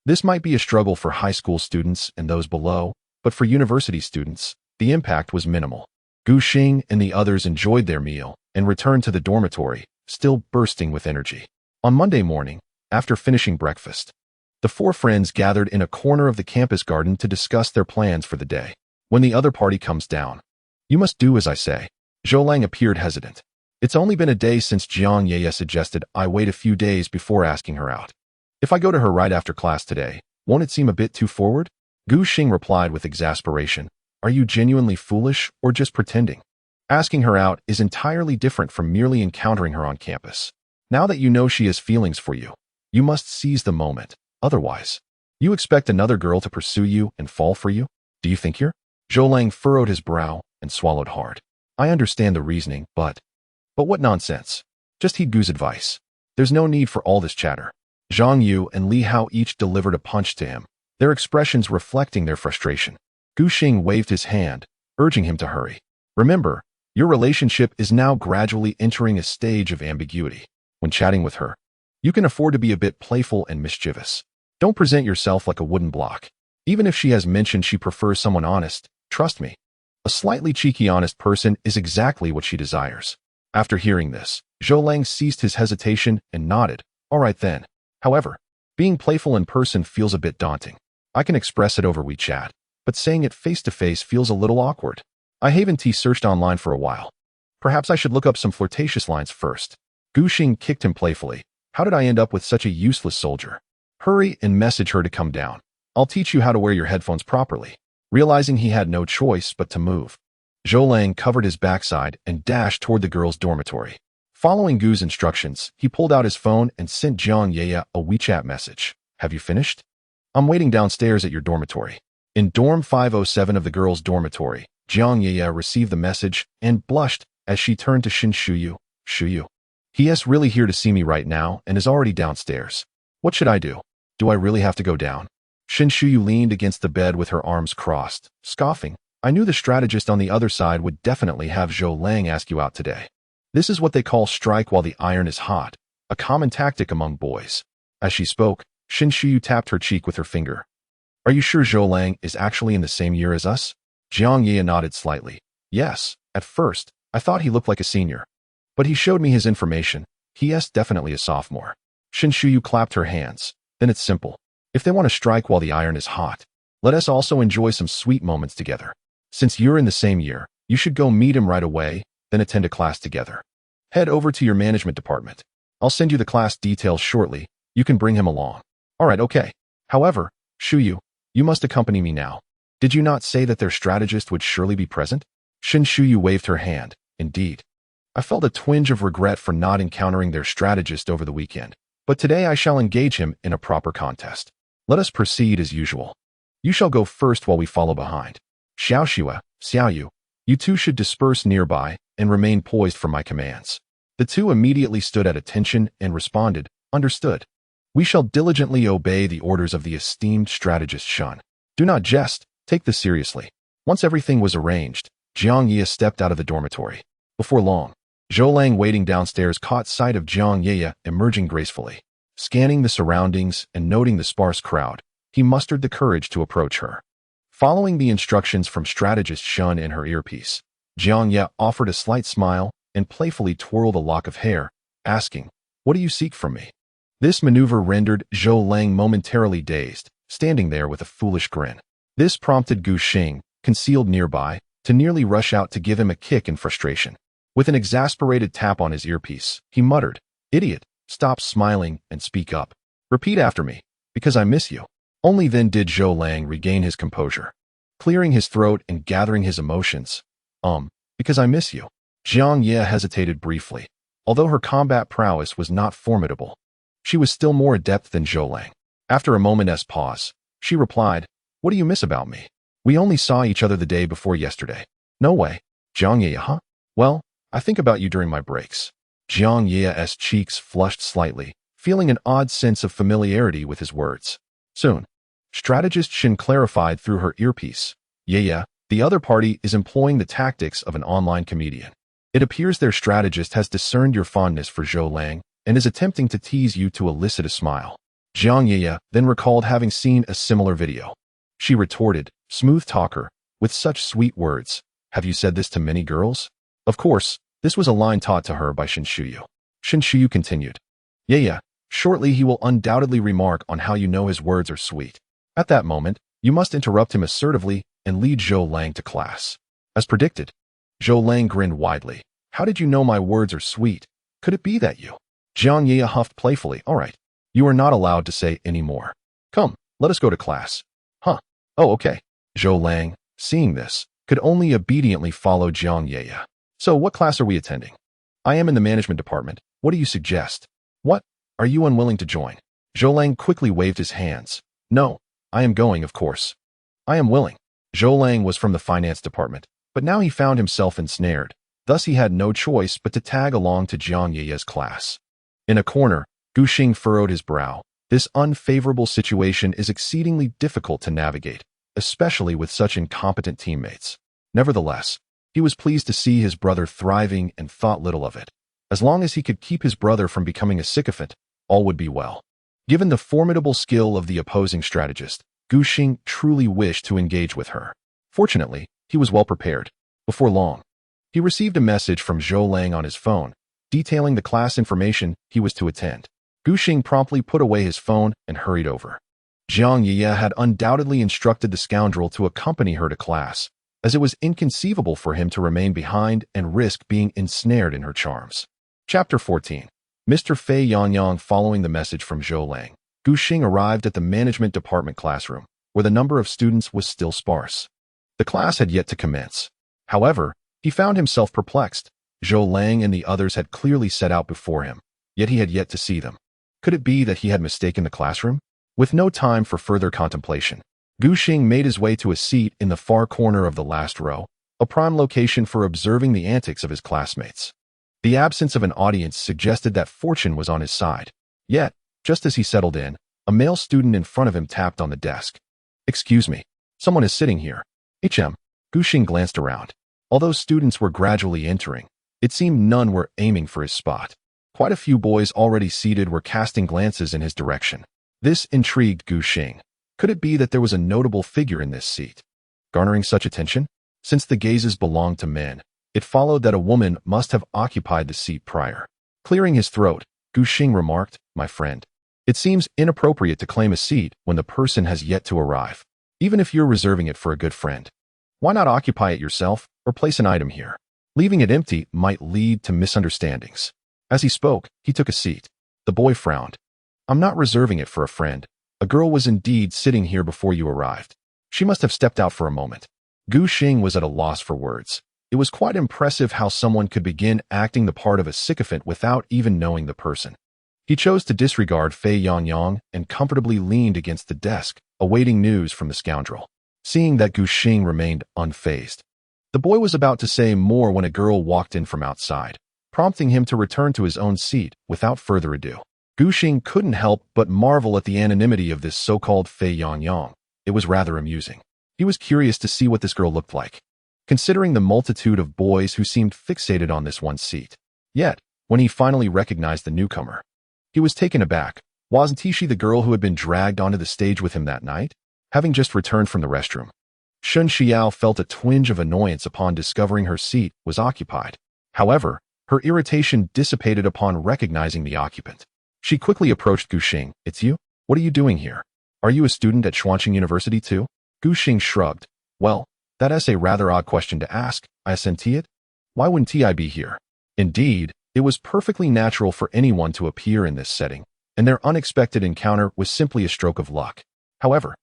This might be a struggle for high school students and those below, but for university students, the impact was minimal. Gu Xing and the others enjoyed their meal and returned to the dormitory, still bursting with energy. On Monday morning, after finishing breakfast, the four friends gathered in a corner of the campus garden to discuss their plans for the day. When the other party comes down, you must do as I say. Zhou Lang appeared hesitant. It's only been a day since Jiang Yaya suggested I wait a few days before asking her out. If I go to her right after class today, won't it seem a bit too forward? Gu Xing replied with exasperation. Are you genuinely foolish or just pretending? Asking her out is entirely different from merely encountering her on campus. Now that you know she has feelings for you, you must seize the moment. Otherwise, you expect another girl to pursue you and fall for you? Do you think you're? Zhou Lang furrowed his brow and swallowed hard. I understand the reasoning, but what nonsense. Just heed Gu's advice. There's no need for all this chatter. Zhang Yu and Li Hao each delivered a punch to him, their expressions reflecting their frustration. Gu Xing waved his hand, urging him to hurry. Remember, your relationship is now gradually entering a stage of ambiguity. When chatting with her, you can afford to be a bit playful and mischievous. Don't present yourself like a wooden block. Even if she has mentioned she prefers someone honest, trust me, a slightly cheeky honest person is exactly what she desires. After hearing this, Zhou Lang ceased his hesitation and nodded. All right then. However, being playful in person feels a bit daunting. I can express it over WeChat, but saying it face-to-face feels a little awkward. I haven't searched online for a while. Perhaps I should look up some flirtatious lines first. Gu Xing kicked him playfully. How did I end up with such a useless soldier? Hurry and message her to come down. I'll teach you how to wear your headphones properly. Realizing he had no choice but to move, Zhou Lang covered his backside and dashed toward the girls' dormitory. Following Gu's instructions, he pulled out his phone and sent Jiang Yaya a WeChat message. Have you finished? I'm waiting downstairs at your dormitory. In dorm 507 of the girls' dormitory, Jiang Yaya received the message and blushed as she turned to Shin Shuyu. Shuyu. He is really here to see me right now and is already downstairs. What should I do? Do I really have to go down? Shin Shuyu leaned against the bed with her arms crossed, scoffing. I knew the strategist on the other side would definitely have Zhou Lang ask you out today. This is what they call strike while the iron is hot, a common tactic among boys. As she spoke, Shin Shuyu tapped her cheek with her finger. Are you sure Zhou Lang is actually in the same year as us? Jiang Yaya nodded slightly. Yes, at first, I thought he looked like a senior. But he showed me his information. He is definitely a sophomore. Shin Shuyu clapped her hands. Then it's simple. If they want to strike while the iron is hot, let us also enjoy some sweet moments together. Since you're in the same year, you should go meet him right away, then attend a class together. Head over to your management department. I'll send you the class details shortly. You can bring him along. All right, okay. However, Shuyu, you must accompany me now. Did you not say that their strategist would surely be present? Shin Shuyu waved her hand. Indeed. I felt a twinge of regret for not encountering their strategist over the weekend, but today I shall engage him in a proper contest. Let us proceed as usual. You shall go first while we follow behind. Xiaoxue, Xiaoyu, you two should disperse nearby and remain poised for my commands. The two immediately stood at attention and responded, understood. We shall diligently obey the orders of the esteemed strategist Shun. Do not jest, take this seriously. Once everything was arranged, Jiang Ye stepped out of the dormitory. Before long, Zhou Lang waiting downstairs caught sight of Jiang Ye emerging gracefully. Scanning the surroundings and noting the sparse crowd, he mustered the courage to approach her. Following the instructions from strategist Shun in her earpiece, Jiang Ye offered a slight smile and playfully twirled a lock of hair, asking, "What do you seek from me?" This maneuver rendered Zhou Lang momentarily dazed, standing there with a foolish grin. This prompted Gu Xing, concealed nearby, to nearly rush out to give him a kick in frustration. With an exasperated tap on his earpiece, he muttered, "Idiot, stop smiling and speak up. Repeat after me, because I miss you." Only then did Zhou Lang regain his composure. Clearing his throat and gathering his emotions, because I miss you. Jiang Ye hesitated briefly. Although her combat prowess was not formidable, she was still more adept than Zhou Lang. After a moment's pause, she replied, "What do you miss about me? We only saw each other the day before yesterday." "No way." Jiang Ye, huh? "Well, I think about you during my breaks." Jiang Ye's cheeks flushed slightly, feeling an odd sense of familiarity with his words. Soon, strategist Shin clarified through her earpiece, Ye, the other party is employing the tactics of an online comedian. It appears their strategist has discerned your fondness for Zhou Lang and is attempting to tease you to elicit a smile. Jiang Ye then recalled having seen a similar video. She retorted, "Smooth talker, with such sweet words, have you said this to many girls?" Of course, this was a line taught to her by Shin Shuyu. Shin Shuyu continued, "Yeah, shortly he will undoubtedly remark on how you know his words are sweet. At that moment, you must interrupt him assertively and lead Zhou Lang to class." As predicted, Zhou Lang grinned widely. "How did you know my words are sweet? Could it be that you—" Jiang Ye huffed playfully. "All right, you are not allowed to say any more. Come, let us go to class." "Huh? Oh, okay." Zhou Lang, seeing this, could only obediently follow Jiang Ye. "So what class are we attending?" "I am in the management department. What do you suggest?" "What? Are you unwilling to join?" Zhou Lang quickly waved his hands. "No, I am going, of course." "I am willing." Zhou Lang was from the finance department, but now he found himself ensnared. Thus he had no choice but to tag along to Jiang Ye's class. In a corner, Gu Xing furrowed his brow. This unfavorable situation is exceedingly difficult to navigate, especially with such incompetent teammates. Nevertheless, he was pleased to see his brother thriving and thought little of it. As long as he could keep his brother from becoming a sycophant, all would be well. Given the formidable skill of the opposing strategist, Gu Xing truly wished to engage with her. Fortunately, he was well prepared. Before long, he received a message from Zhou Lang on his phone, detailing the class information he was to attend. Gu Xing promptly put away his phone and hurried over. Jiang Ye had undoubtedly instructed the scoundrel to accompany her to class, as it was inconceivable for him to remain behind and risk being ensnared in her charms. Chapter 14. Mr. Fei Yangyang. Following the message from Zhou Lang, Gu Xing arrived at the management department classroom, where the number of students was still sparse. The class had yet to commence. However, he found himself perplexed. Zhou Lang and the others had clearly set out before him, yet he had yet to see them. Could it be that he had mistaken the classroom? With no time for further contemplation, Gu Xing made his way to a seat in the far corner of the last row, a prime location for observing the antics of his classmates. The absence of an audience suggested that fortune was on his side. Yet, just as he settled in, a male student in front of him tapped on the desk. "Excuse me, someone is sitting here." "HM." Gu Xing glanced around. Although students were gradually entering, it seemed none were aiming for his spot. Quite a few boys already seated were casting glances in his direction. This intrigued Gu Xing. Could it be that there was a notable figure in this seat, garnering such attention? Since the gazes belonged to men, it followed that a woman must have occupied the seat prior. Clearing his throat, Gu Xing remarked, "My friend, it seems inappropriate to claim a seat when the person has yet to arrive, even if you're reserving it for a good friend. Why not occupy it yourself or place an item here? Leaving it empty might lead to misunderstandings." As he spoke, he took a seat. The boy frowned. "I'm not reserving it for a friend. A girl was indeed sitting here before you arrived. She must have stepped out for a moment. Gu Xing was at a loss for words. It was quite impressive how someone could begin acting the part of a sycophant without even knowing the person. He chose to disregard Fei Yangyang and comfortably leaned against the desk, awaiting news from the scoundrel. Seeing that Gu Xing remained unfazed, the boy was about to say more when a girl walked in from outside, prompting him to return to his own seat without further ado. Gu Xing couldn't help but marvel at the anonymity of this so-called Fei Yangyang. It was rather amusing. He was curious to see what this girl looked like, considering the multitude of boys who seemed fixated on this one seat. Yet, when he finally recognized the newcomer, he was taken aback. Wasn't she the girl who had been dragged onto the stage with him that night, having just returned from the restroom? Shun Xiao felt a twinge of annoyance upon discovering her seat was occupied. However, her irritation dissipated upon recognizing the occupant. She quickly approached Gu Xing. "It's you? What are you doing here? Are you a student at Shanqing University too?" Gu Xing shrugged. "Well, that's a rather odd question to ask. I assent it. Why wouldn't I be here?" Indeed, it was perfectly natural for anyone to appear in this setting, and their unexpected encounter was simply a stroke of luck. However,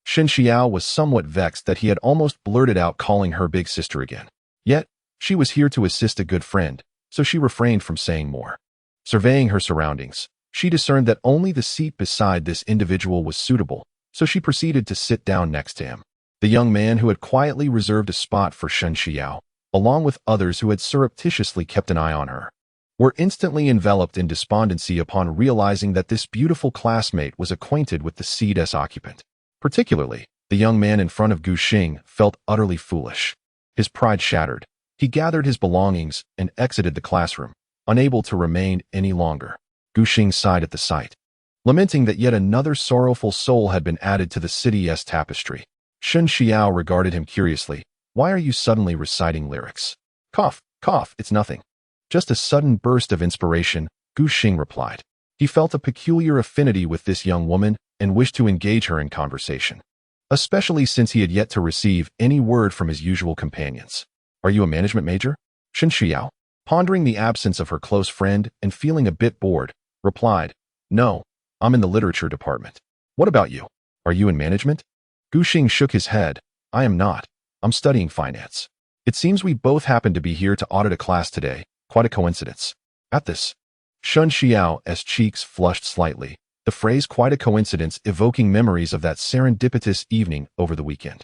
Shen Xiao was somewhat vexed that he had almost blurted out calling her big sister again. Yet, she was here to assist a good friend, so she refrained from saying more. Surveying her surroundings, she discerned that only the seat beside this individual was suitable, so she proceeded to sit down next to him. The young man who had quietly reserved a spot for Shen Xiao, along with others who had surreptitiously kept an eye on her, were instantly enveloped in despondency upon realizing that this beautiful classmate was acquainted with the seat's occupant. Particularly, the young man in front of Gu Xing felt utterly foolish. His pride shattered. He gathered his belongings and exited the classroom, unable to remain any longer. Gu Xing sighed at the sight, lamenting that yet another sorrowful soul had been added to the city's tapestry. Shen Xiao regarded him curiously. "Why are you suddenly reciting lyrics?" "Cough, cough, it's nothing. Just a sudden burst of inspiration," Gu Xing replied. He felt a peculiar affinity with this young woman and wished to engage her in conversation, especially since he had yet to receive any word from his usual companions. "Are you a management major?" Shen Xiao, pondering the absence of her close friend and feeling a bit bored, replied, "No, I'm in the literature department." "What about you? Are you in management?" Gu Xing shook his head. "I am not. I'm studying finance. It seems we both happen to be here to audit a class today. Quite a coincidence." At this, Shun Xiao's cheeks flushed slightly, the phrase "quite a coincidence" evoking memories of that serendipitous evening over the weekend,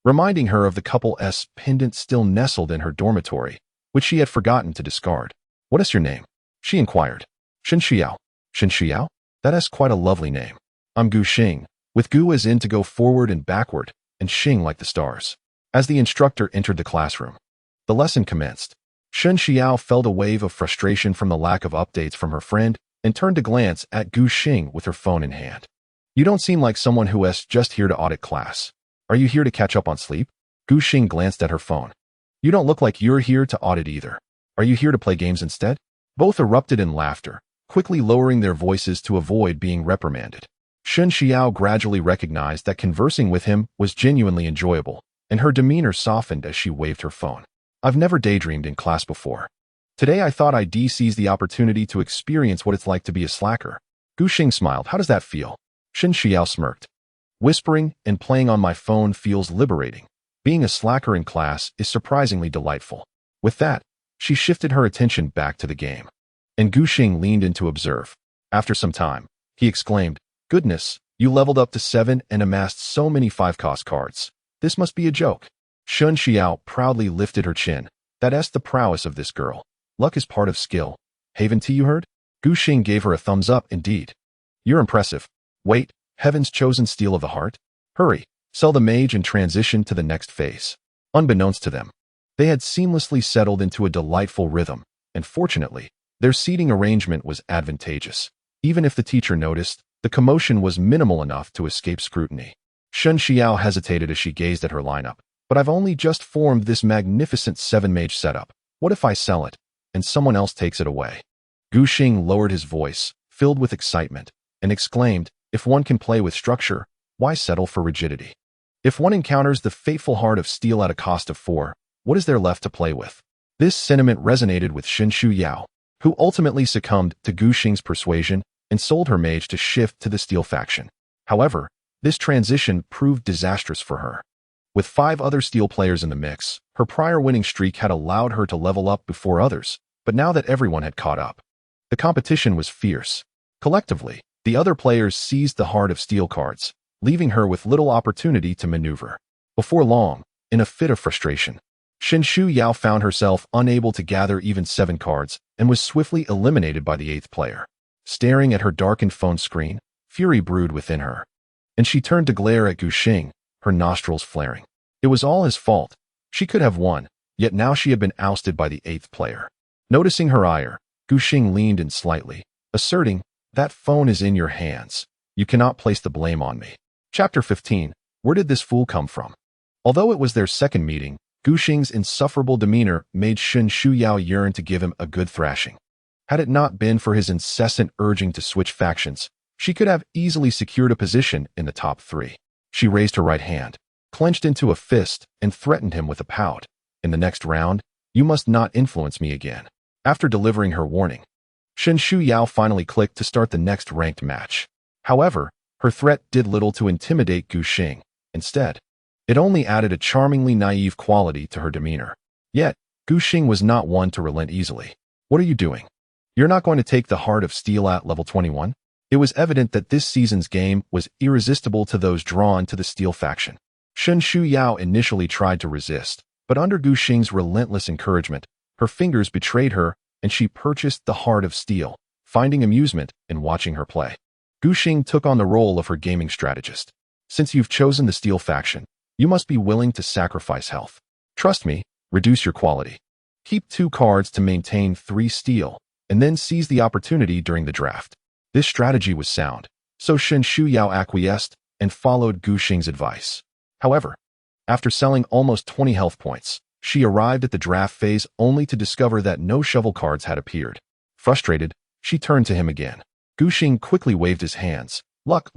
reminding her of the couple's pendant still nestled in her dormitory, which she had forgotten to discard. "What is your name?" she inquired. "Shen Xiao." "Shen Xiao? That is quite a lovely name. I'm Gu Xing, with Gu as in to go forward and backward, and Xing like the stars." As the instructor entered the classroom, the lesson commenced. Shen Xiao felt a wave of frustration from the lack of updates from her friend and turned to glance at Gu Xing with her phone in hand. "You don't seem like someone who is just here to audit class. Are you here to catch up on sleep?" Gu Xing glanced at her phone. "You don't look like you're here to audit either. Are you here to play games instead?" Both erupted in laughter, quickly lowering their voices to avoid being reprimanded. Shen Xiao gradually recognized that conversing with him was genuinely enjoyable, and her demeanor softened as she waved her phone. "I've never daydreamed in class before. Today I thought I'd seize the opportunity to experience what it's like to be a slacker." Gu Xing smiled. "How does that feel?" Shen Xiao smirked. "Whispering and playing on my phone feels liberating. Being a slacker in class is surprisingly delightful." With that, she shifted her attention back to the game, and Gu Xing leaned in to observe. After some time, he exclaimed, "Goodness, you leveled up to 7 and amassed so many 5-cost cards. This must be a joke." Shun Xiao proudly lifted her chin. "That's the prowess of this girl. Luck is part of skill. Haven't you heard?" Gu Xing gave her a thumbs up. "Indeed. You're impressive. Wait, heaven's chosen steel of the heart? Hurry, sell the mage and transition to the next phase." Unbeknownst to them, they had seamlessly settled into a delightful rhythm, and fortunately, their seating arrangement was advantageous. Even if the teacher noticed, the commotion was minimal enough to escape scrutiny. Shun Xiao hesitated as she gazed at her lineup. "But I've only just formed this magnificent 7-mage setup. What if I sell it, and someone else takes it away?" Gu Xing lowered his voice, filled with excitement, and exclaimed, "If one can play with structure, why settle for rigidity? If one encounters the fateful heart of steel at a cost of 4, what is there left to play with?" This sentiment resonated with Shen Yao, who ultimately succumbed to Gu Xing's persuasion and sold her mage to shift to the steel faction. However, this transition proved disastrous for her. With 5 other steel players in the mix, her prior winning streak had allowed her to level up before others, but now that everyone had caught up, the competition was fierce. Collectively, the other players seized the heart of steel cards, leaving her with little opportunity to maneuver. Before long, in a fit of frustration, Xinshu Yao found herself unable to gather even 7 cards and was swiftly eliminated by the 8th player. Staring at her darkened phone screen, fury brewed within her, and she turned to glare at Gu Xing, her nostrils flaring. It was all his fault. She could have won, yet now she had been ousted by the 8th player. Noticing her ire, Gu Xing leaned in slightly, asserting, "That phone is in your hands. You cannot place the blame on me." Chapter 15. Where did this fool come from? Although it was their second meeting, Gu Xing's insufferable demeanor made Xinshu Yao yearn to give him a good thrashing. Had it not been for his incessant urging to switch factions, she could have easily secured a position in the top 3. She raised her right hand, clenched into a fist, and threatened him with a pout. "In the next round, you must not influence me again." After delivering her warning, Xinshu Yao finally clicked to start the next ranked match. However, her threat did little to intimidate Gu Xing. Instead, it only added a charmingly naive quality to her demeanor. Yet, Gu Xing was not one to relent easily. "What are you doing? You're not going to take the heart of steel at level 21? It was evident that this season's game was irresistible to those drawn to the steel faction. Xinshu Yao initially tried to resist, but under Gu Xing's relentless encouragement, her fingers betrayed her and she purchased the heart of steel, finding amusement in watching her play. Gu Xing took on the role of her gaming strategist. "Since you've chosen the steel faction, you must be willing to sacrifice health. Trust me, reduce your quality. Keep 2 cards to maintain 3 steel, and then seize the opportunity during the draft." This strategy was sound, so Xinshu Yao acquiesced and followed Gu Xing's advice. However, after selling almost 20 health points, she arrived at the draft phase only to discover that no shovel cards had appeared. Frustrated, she turned to him again. Gu Xing quickly waved his hands. Luck?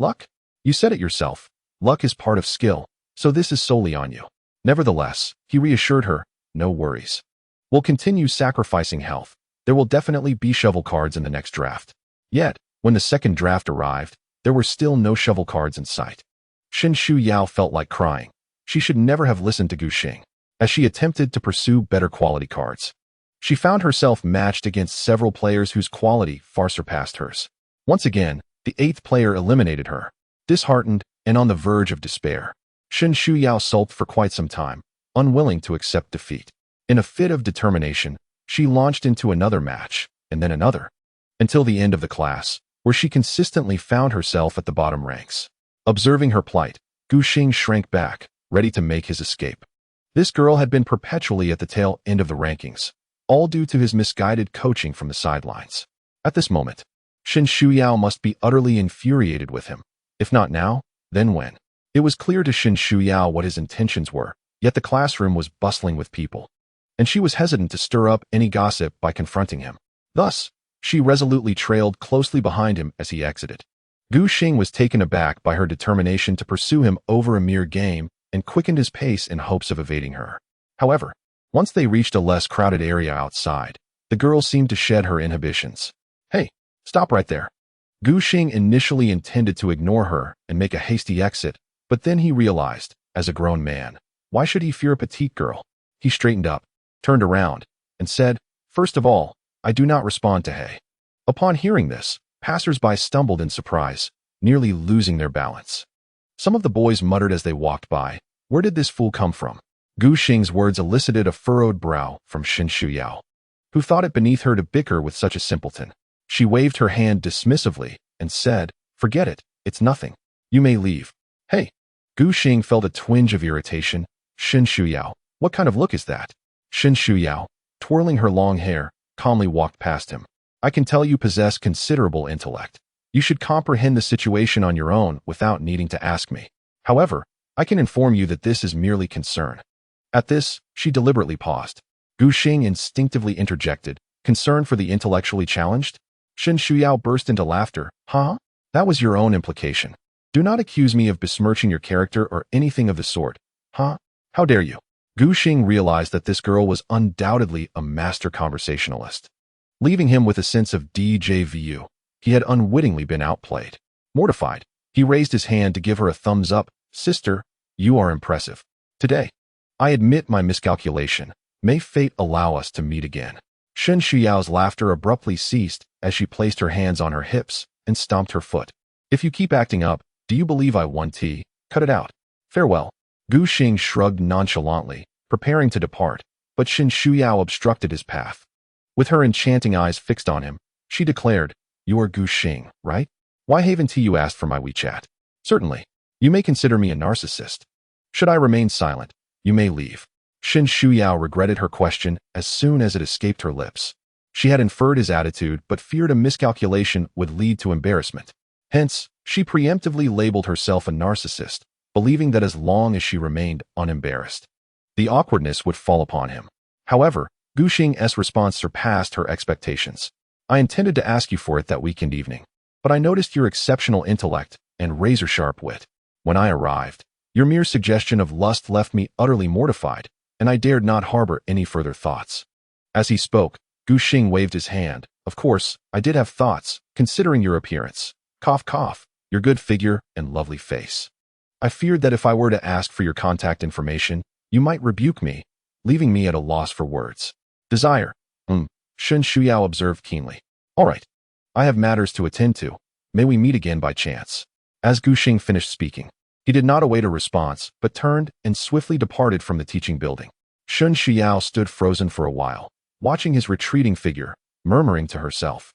You said it yourself. Luck is part of skill, so this is solely on you." Nevertheless, he reassured her, "No worries. We'll continue sacrificing health. There will definitely be shovel cards in the next draft." Yet, when the second draft arrived, there were still no shovel cards in sight. Xinshu Yao felt like crying. She should never have listened to Gu Xing, as she attempted to pursue better quality cards. She found herself matched against several players whose quality far surpassed hers. Once again, the 8th player eliminated her. Disheartened and on the verge of despair, Xinshu Yao sulked for quite some time, unwilling to accept defeat. In a fit of determination, she launched into another match, and then another, until the end of the class, where she consistently found herself at the bottom ranks. Observing her plight, Gu Xing shrank back, ready to make his escape. This girl had been perpetually at the tail end of the rankings, all due to his misguided coaching from the sidelines. At this moment, Xinshu Yao must be utterly infuriated with him. If not now, then when? It was clear to Xinshu Yao what his intentions were, yet the classroom was bustling with people, and she was hesitant to stir up any gossip by confronting him. Thus, she resolutely trailed closely behind him as he exited. Gu Xing was taken aback by her determination to pursue him over a mere game and quickened his pace in hopes of evading her. However, once they reached a less crowded area outside, the girl seemed to shed her inhibitions. "Hey, stop right there." Gu Xing initially intended to ignore her and make a hasty exit, but then he realized, as a grown man, why should he fear a petite girl? He straightened up, turned around, and said, "First of all, I do not respond to hey." Upon hearing this, passers-by stumbled in surprise, nearly losing their balance. Some of the boys muttered as they walked by, "Where did this fool come from?" Gu Xing's words elicited a furrowed brow from Xinshu Yao, who thought it beneath her to bicker with such a simpleton. She waved her hand dismissively and said, "Forget it, it's nothing. You may leave." "Hey!" Gu Xing felt a twinge of irritation. "Xinshu Yao, what kind of look is that?" Xinshu Yao, twirling her long hair, calmly walked past him. "I can tell you possess considerable intellect. You should comprehend the situation on your own without needing to ask me. However, I can inform you that this is merely concern." At this, she deliberately paused. Gu Xing instinctively interjected, "Concern for the intellectually challenged?" Xinshu Yao burst into laughter. "Huh? That was your own implication. Do not accuse me of besmirching your character or anything of the sort. Huh? How dare you?" Gu Xing realized that this girl was undoubtedly a master conversationalist. Leaving him with a sense of déjà vu, he had unwittingly been outplayed. Mortified, he raised his hand to give her a thumbs up. "Sister, you are impressive." Today, I admit my miscalculation. May fate allow us to meet again. Shen Xiao's laughter abruptly ceased as she placed her hands on her hips and stomped her foot. If you keep acting up, do you believe I won tea? Cut it out. Farewell. Gu Xing shrugged nonchalantly, preparing to depart, but Shen Shuyao obstructed his path. With her enchanting eyes fixed on him, she declared, "You are Gu Xing, right? Why haven't you asked for my WeChat? Certainly. You may consider me a narcissist. Should I remain silent, you may leave." Shen Shuyao regretted her question as soon as it escaped her lips. She had inferred his attitude but feared a miscalculation would lead to embarrassment. Hence, she preemptively labeled herself a narcissist, believing that as long as she remained unembarrassed, the awkwardness would fall upon him. However, Gu Xing's response surpassed her expectations. "I intended to ask you for it that weekend evening, but I noticed your exceptional intellect and razor-sharp wit. When I arrived, your mere suggestion of lust left me utterly mortified, and I dared not harbor any further thoughts." As he spoke, Gu Xing waved his hand. "Of course, I did have thoughts, considering your appearance. Cough, cough, your good figure and lovely face. I feared that if I were to ask for your contact information, you might rebuke me, leaving me at a loss for words." "Desire. Shen Shuyao observed keenly. "All right. I have matters to attend to. May we meet again by chance." As Gu Xing finished speaking, he did not await a response, but turned and swiftly departed from the teaching building. Shen Shuyao stood frozen for a while, watching his retreating figure, murmuring to herself,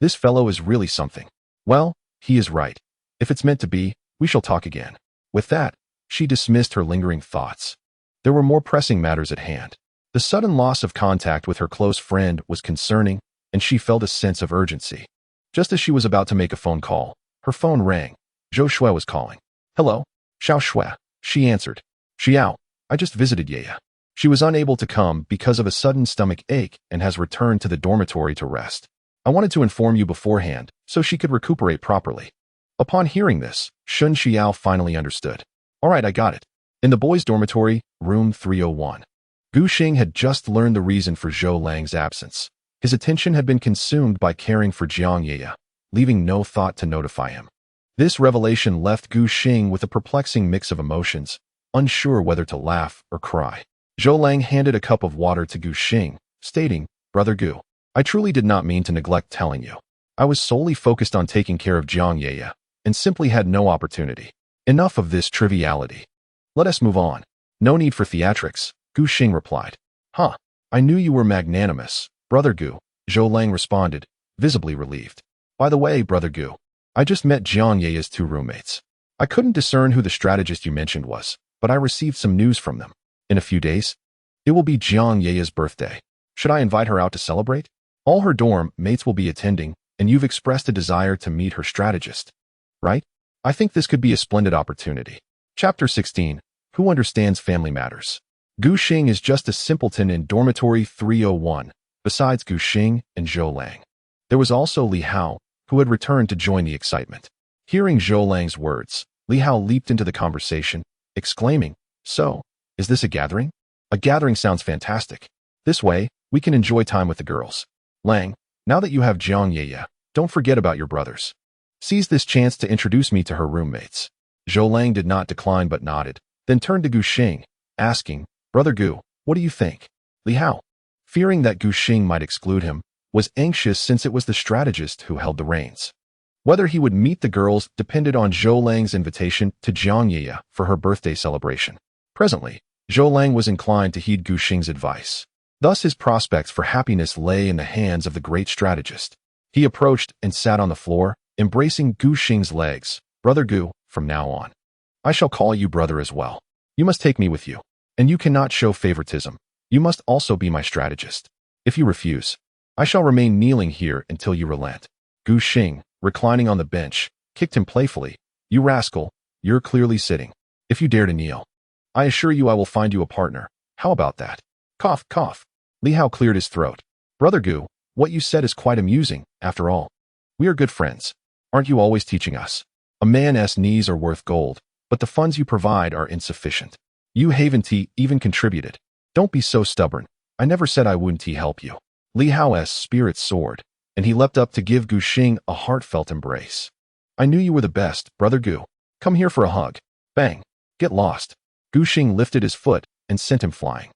"This fellow is really something. Well, he is right. If it's meant to be, we shall talk again." With that, she dismissed her lingering thoughts. There were more pressing matters at hand. The sudden loss of contact with her close friend was concerning, and she felt a sense of urgency. Just as she was about to make a phone call, her phone rang. Zhou Shui was calling. "Hello, Xiao Shui," she answered. "Xiao, I just visited Yaya. She was unable to come because of a sudden stomach ache and has returned to the dormitory to rest. I wanted to inform you beforehand so she could recuperate properly." Upon hearing this, Shen Xiao finally understood. "All right, I got it. In the boys' dormitory, room 301. Gu Xing had just learned the reason for Zhou Lang's absence. His attention had been consumed by caring for Jiang Yaya, leaving no thought to notify him. This revelation left Gu Xing with a perplexing mix of emotions, unsure whether to laugh or cry. Zhou Lang handed a cup of water to Gu Xing, stating, "Brother Gu, I truly did not mean to neglect telling you. I was solely focused on taking care of Jiang Yaya, and simply had no opportunity. Enough of this triviality. Let us move on." "No need for theatrics," Gu Xing replied. "Huh, I knew you were magnanimous, Brother Gu," Zhou Lang responded, visibly relieved. "By the way, Brother Gu, I just met Jiang Yaya's two roommates. I couldn't discern who the strategist you mentioned was, but I received some news from them. In a few days, it will be Jiang Yaya's birthday. Should I invite her out to celebrate? All her dorm mates will be attending, and you've expressed a desire to meet her strategist, right? I think this could be a splendid opportunity." Chapter 16. Who Understands Family Matters? Gu Xing is just a simpleton in dormitory 301, besides Gu Xing and Zhou Lang. There was also Li Hao, who had returned to join the excitement. Hearing Zhou Lang's words, Li Hao leaped into the conversation, exclaiming, "So, is this a gathering? A gathering sounds fantastic. This way, we can enjoy time with the girls. Lang, now that you have Jiang Yaya, don't forget about your brothers. Seize this chance to introduce me to her roommates." Zhou Lang did not decline but nodded, then turned to Gu Xing, asking, "Brother Gu, what do you think?" Li Hao, fearing that Gu Xing might exclude him, was anxious since it was the strategist who held the reins. Whether he would meet the girls depended on Zhou Lang's invitation to Jiang Yaya for her birthday celebration. Presently, Zhou Lang was inclined to heed Gu Xing's advice. Thus his prospects for happiness lay in the hands of the great strategist. He approached and sat on the floor, embracing Gu Xing's legs. "Brother Gu, from now on, I shall call you brother as well. You must take me with you. And you cannot show favoritism. You must also be my strategist. If you refuse, I shall remain kneeling here until you relent." Gu Xing, reclining on the bench, kicked him playfully. "You rascal, you're clearly sitting. If you dare to kneel, I assure you I will find you a partner. How about that?" Cough, cough. Li Hao cleared his throat. "Brother Gu, what you said is quite amusing, after all. We are good friends. Aren't you always teaching us? A man's knees are worth gold, but the funds you provide are insufficient. You Haven Tea even contributed. Don't be so stubborn. I never said I wouldn't help you." Li Hao's spirits soared, and he leapt up to give Gu Xing a heartfelt embrace. "I knew you were the best, Brother Gu. Come here for a hug. Bang. Get lost." Gu Xing lifted his foot and sent him flying.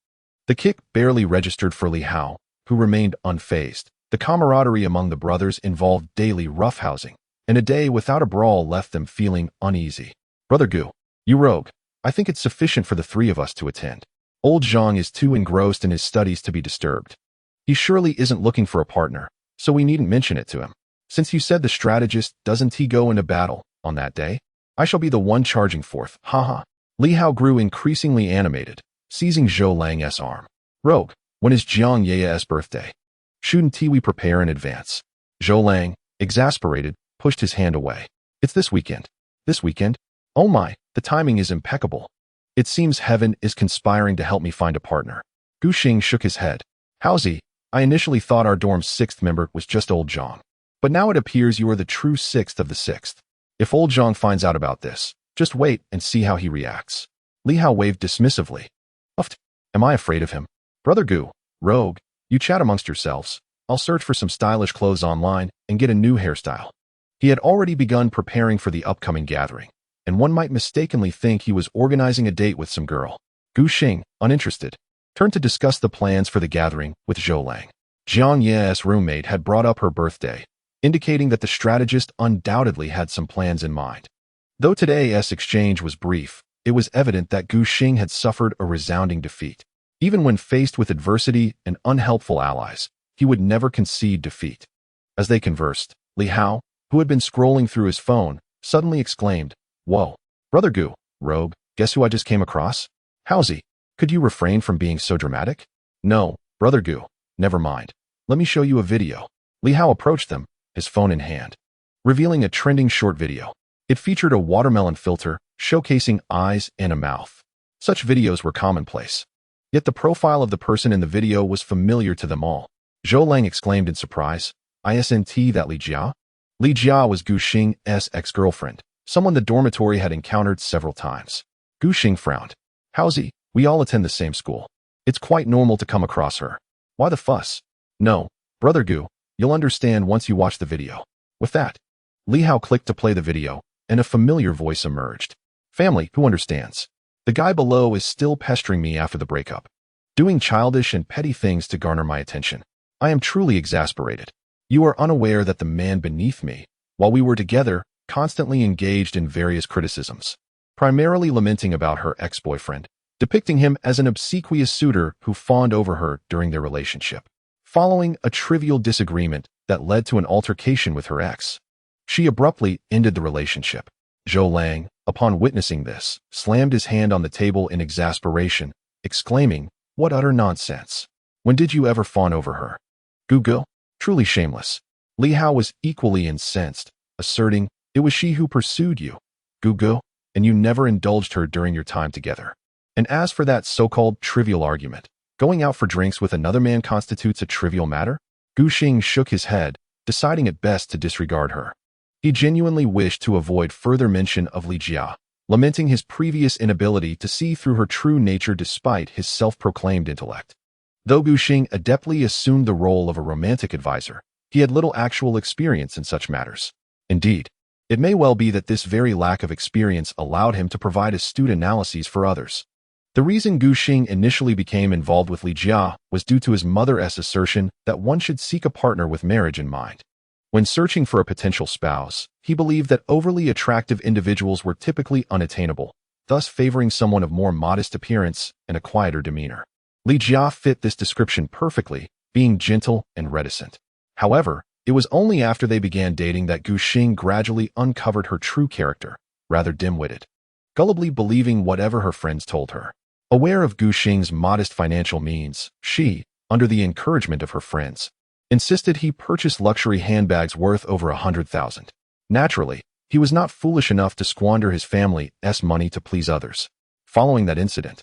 The kick barely registered for Li Hao, who remained unfazed. The camaraderie among the brothers involved daily roughhousing, and a day without a brawl left them feeling uneasy. "Brother Gu, you rogue, I think it's sufficient for the three of us to attend. Old Zhang is too engrossed in his studies to be disturbed. He surely isn't looking for a partner, so we needn't mention it to him. Since you said the strategist, doesn't he go into battle on that day? I shall be the one charging forth, haha." Li Hao grew increasingly animated, seizing Zhou Lang's arm. "Rogue, when is Jiang Ye's birthday? Shouldn't we prepare in advance?" Zhou Lang, exasperated, pushed his hand away. "It's this weekend." "This weekend? Oh my, the timing is impeccable. It seems heaven is conspiring to help me find a partner." Gu Xing shook his head. "Howsy, I initially thought our dorm's sixth member was just old Zhang. But now it appears you are the true sixth of the sixth. If old Zhang finds out about this, just wait and see how he reacts." Li Hao waved dismissively. "Uft, am I afraid of him? Brother Gu, rogue, you chat amongst yourselves. I'll search for some stylish clothes online and get a new hairstyle." He had already begun preparing for the upcoming gathering, and one might mistakenly think he was organizing a date with some girl. Gu Xing, uninterested, turned to discuss the plans for the gathering with Zhou Lang. Jiang Ye's roommate had brought up her birthday, indicating that the strategist undoubtedly had some plans in mind. Though today's exchange was brief, it was evident that Gu Xing had suffered a resounding defeat. Even when faced with adversity and unhelpful allies, he would never concede defeat. As they conversed, Li Hao, who had been scrolling through his phone, suddenly exclaimed, "Whoa, Brother Gu, rogue, guess who I just came across? Howsy, could you refrain from being so dramatic?" "No, Brother Gu, never mind. Let me show you a video." Li Hao approached them, his phone in hand, revealing a trending short video. It featured a watermelon filter, showcasing eyes and a mouth. Such videos were commonplace. Yet the profile of the person in the video was familiar to them all. Zhou Lang exclaimed in surprise, "Isn't that Li Jia?" Li Jia was Gu Xing's ex-girlfriend, someone the dormitory had encountered several times. Gu Xing frowned. "Howsy, we all attend the same school. It's quite normal to come across her. Why the fuss?" "No, Brother Gu, you'll understand once you watch the video." With that, Li Hao clicked to play the video, and a familiar voice emerged. "Family, who understands? The guy below is still pestering me after the breakup, doing childish and petty things to garner my attention. I am truly exasperated. You are unaware that the man beneath me, while we were together, constantly engaged in various criticisms, primarily lamenting about her ex-boyfriend, depicting him as an obsequious suitor who fawned over her during their relationship. Following a trivial disagreement that led to an altercation with her ex, she abruptly ended the relationship. Zhou Lang, upon witnessing this, slammed his hand on the table in exasperation, exclaiming, "What utter nonsense! When did you ever fawn over her? Gu, truly shameless." Li Hao was equally incensed, asserting, "It was she who pursued you, Gu, and you never indulged her during your time together. And as for that so-called trivial argument, going out for drinks with another man constitutes a trivial matter?" Gu Xing shook his head, deciding it best to disregard her. He genuinely wished to avoid further mention of Li Jia, lamenting his previous inability to see through her true nature despite his self-proclaimed intellect. Though Gu Xing adeptly assumed the role of a romantic advisor, he had little actual experience in such matters. Indeed, it may well be that this very lack of experience allowed him to provide astute analyses for others. The reason Gu Xing initially became involved with Li Jia was due to his mother's assertion that one should seek a partner with marriage in mind. When searching for a potential spouse, he believed that overly attractive individuals were typically unattainable, thus favoring someone of more modest appearance and a quieter demeanor. Li Jia fit this description perfectly, being gentle and reticent. However, it was only after they began dating that Gu Xing gradually uncovered her true character, rather dim-witted, gullibly believing whatever her friends told her. Aware of Gu Xing's modest financial means, she, under the encouragement of her friends, insisted he purchase luxury handbags worth over 100,000. Naturally, he was not foolish enough to squander his family's money to please others. Following that incident,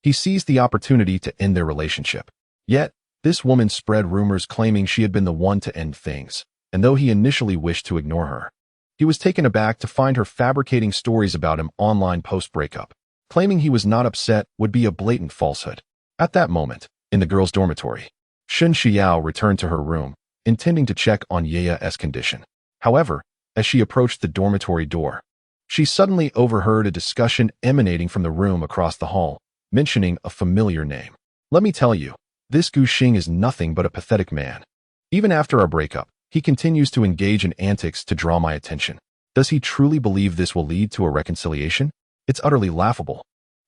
he seized the opportunity to end their relationship. Yet, this woman spread rumors claiming she had been the one to end things, and though he initially wished to ignore her, he was taken aback to find her fabricating stories about him online post-breakup. Claiming he was not upset would be a blatant falsehood. At that moment, in the girls' dormitory, Shen Xiao returned to her room, intending to check on Ye's condition. However, as she approached the dormitory door, She suddenly overheard a discussion emanating from the room across the hall, mentioning a familiar name. Let me tell you, this Gu Xing is nothing but a pathetic man. Even after our breakup, he continues to engage in antics to draw my attention. Does he truly believe this will lead to a reconciliation? It's utterly laughable.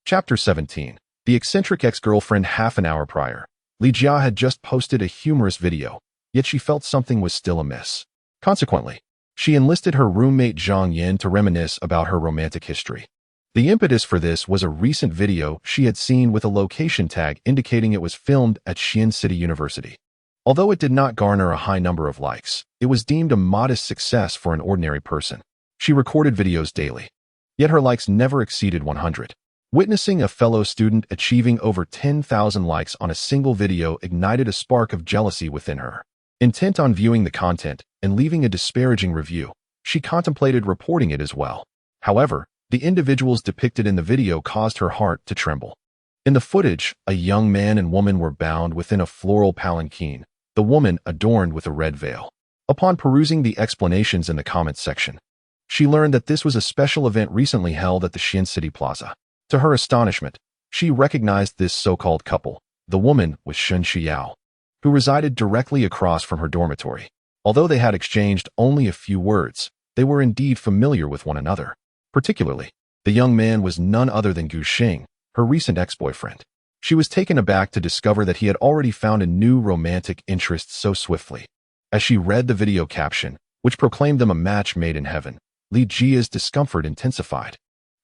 Chapter 17. The eccentric ex-girlfriend. Half an hour prior, Li Jia had just posted a humorous video, yet she felt something was still amiss. Consequently, she enlisted her roommate Zhang Yin to reminisce about her romantic history. The impetus for this was a recent video she had seen with a location tag indicating it was filmed at Xian City University. Although it did not garner a high number of likes, it was deemed a modest success for an ordinary person. She recorded videos daily, yet her likes never exceeded 100. Witnessing a fellow student achieving over 10,000 likes on a single video ignited a spark of jealousy within her. Intent on viewing the content and leaving a disparaging review, she contemplated reporting it as well. However, the individuals depicted in the video caused her heart to tremble. In the footage, a young man and woman were bound within a floral palanquin, the woman adorned with a red veil. Upon perusing the explanations in the comments section, she learned that this was a special event recently held at the Xian City Plaza. To her astonishment, she recognized this so-called couple. The woman was Shen Xiao, who resided directly across from her dormitory. Although they had exchanged only a few words, they were indeed familiar with one another. Particularly, the young man was none other than Gu Xing, her recent ex-boyfriend. She was taken aback to discover that he had already found a new romantic interest so swiftly. As she read the video caption, which proclaimed them a match made in heaven, Li Jia's discomfort intensified.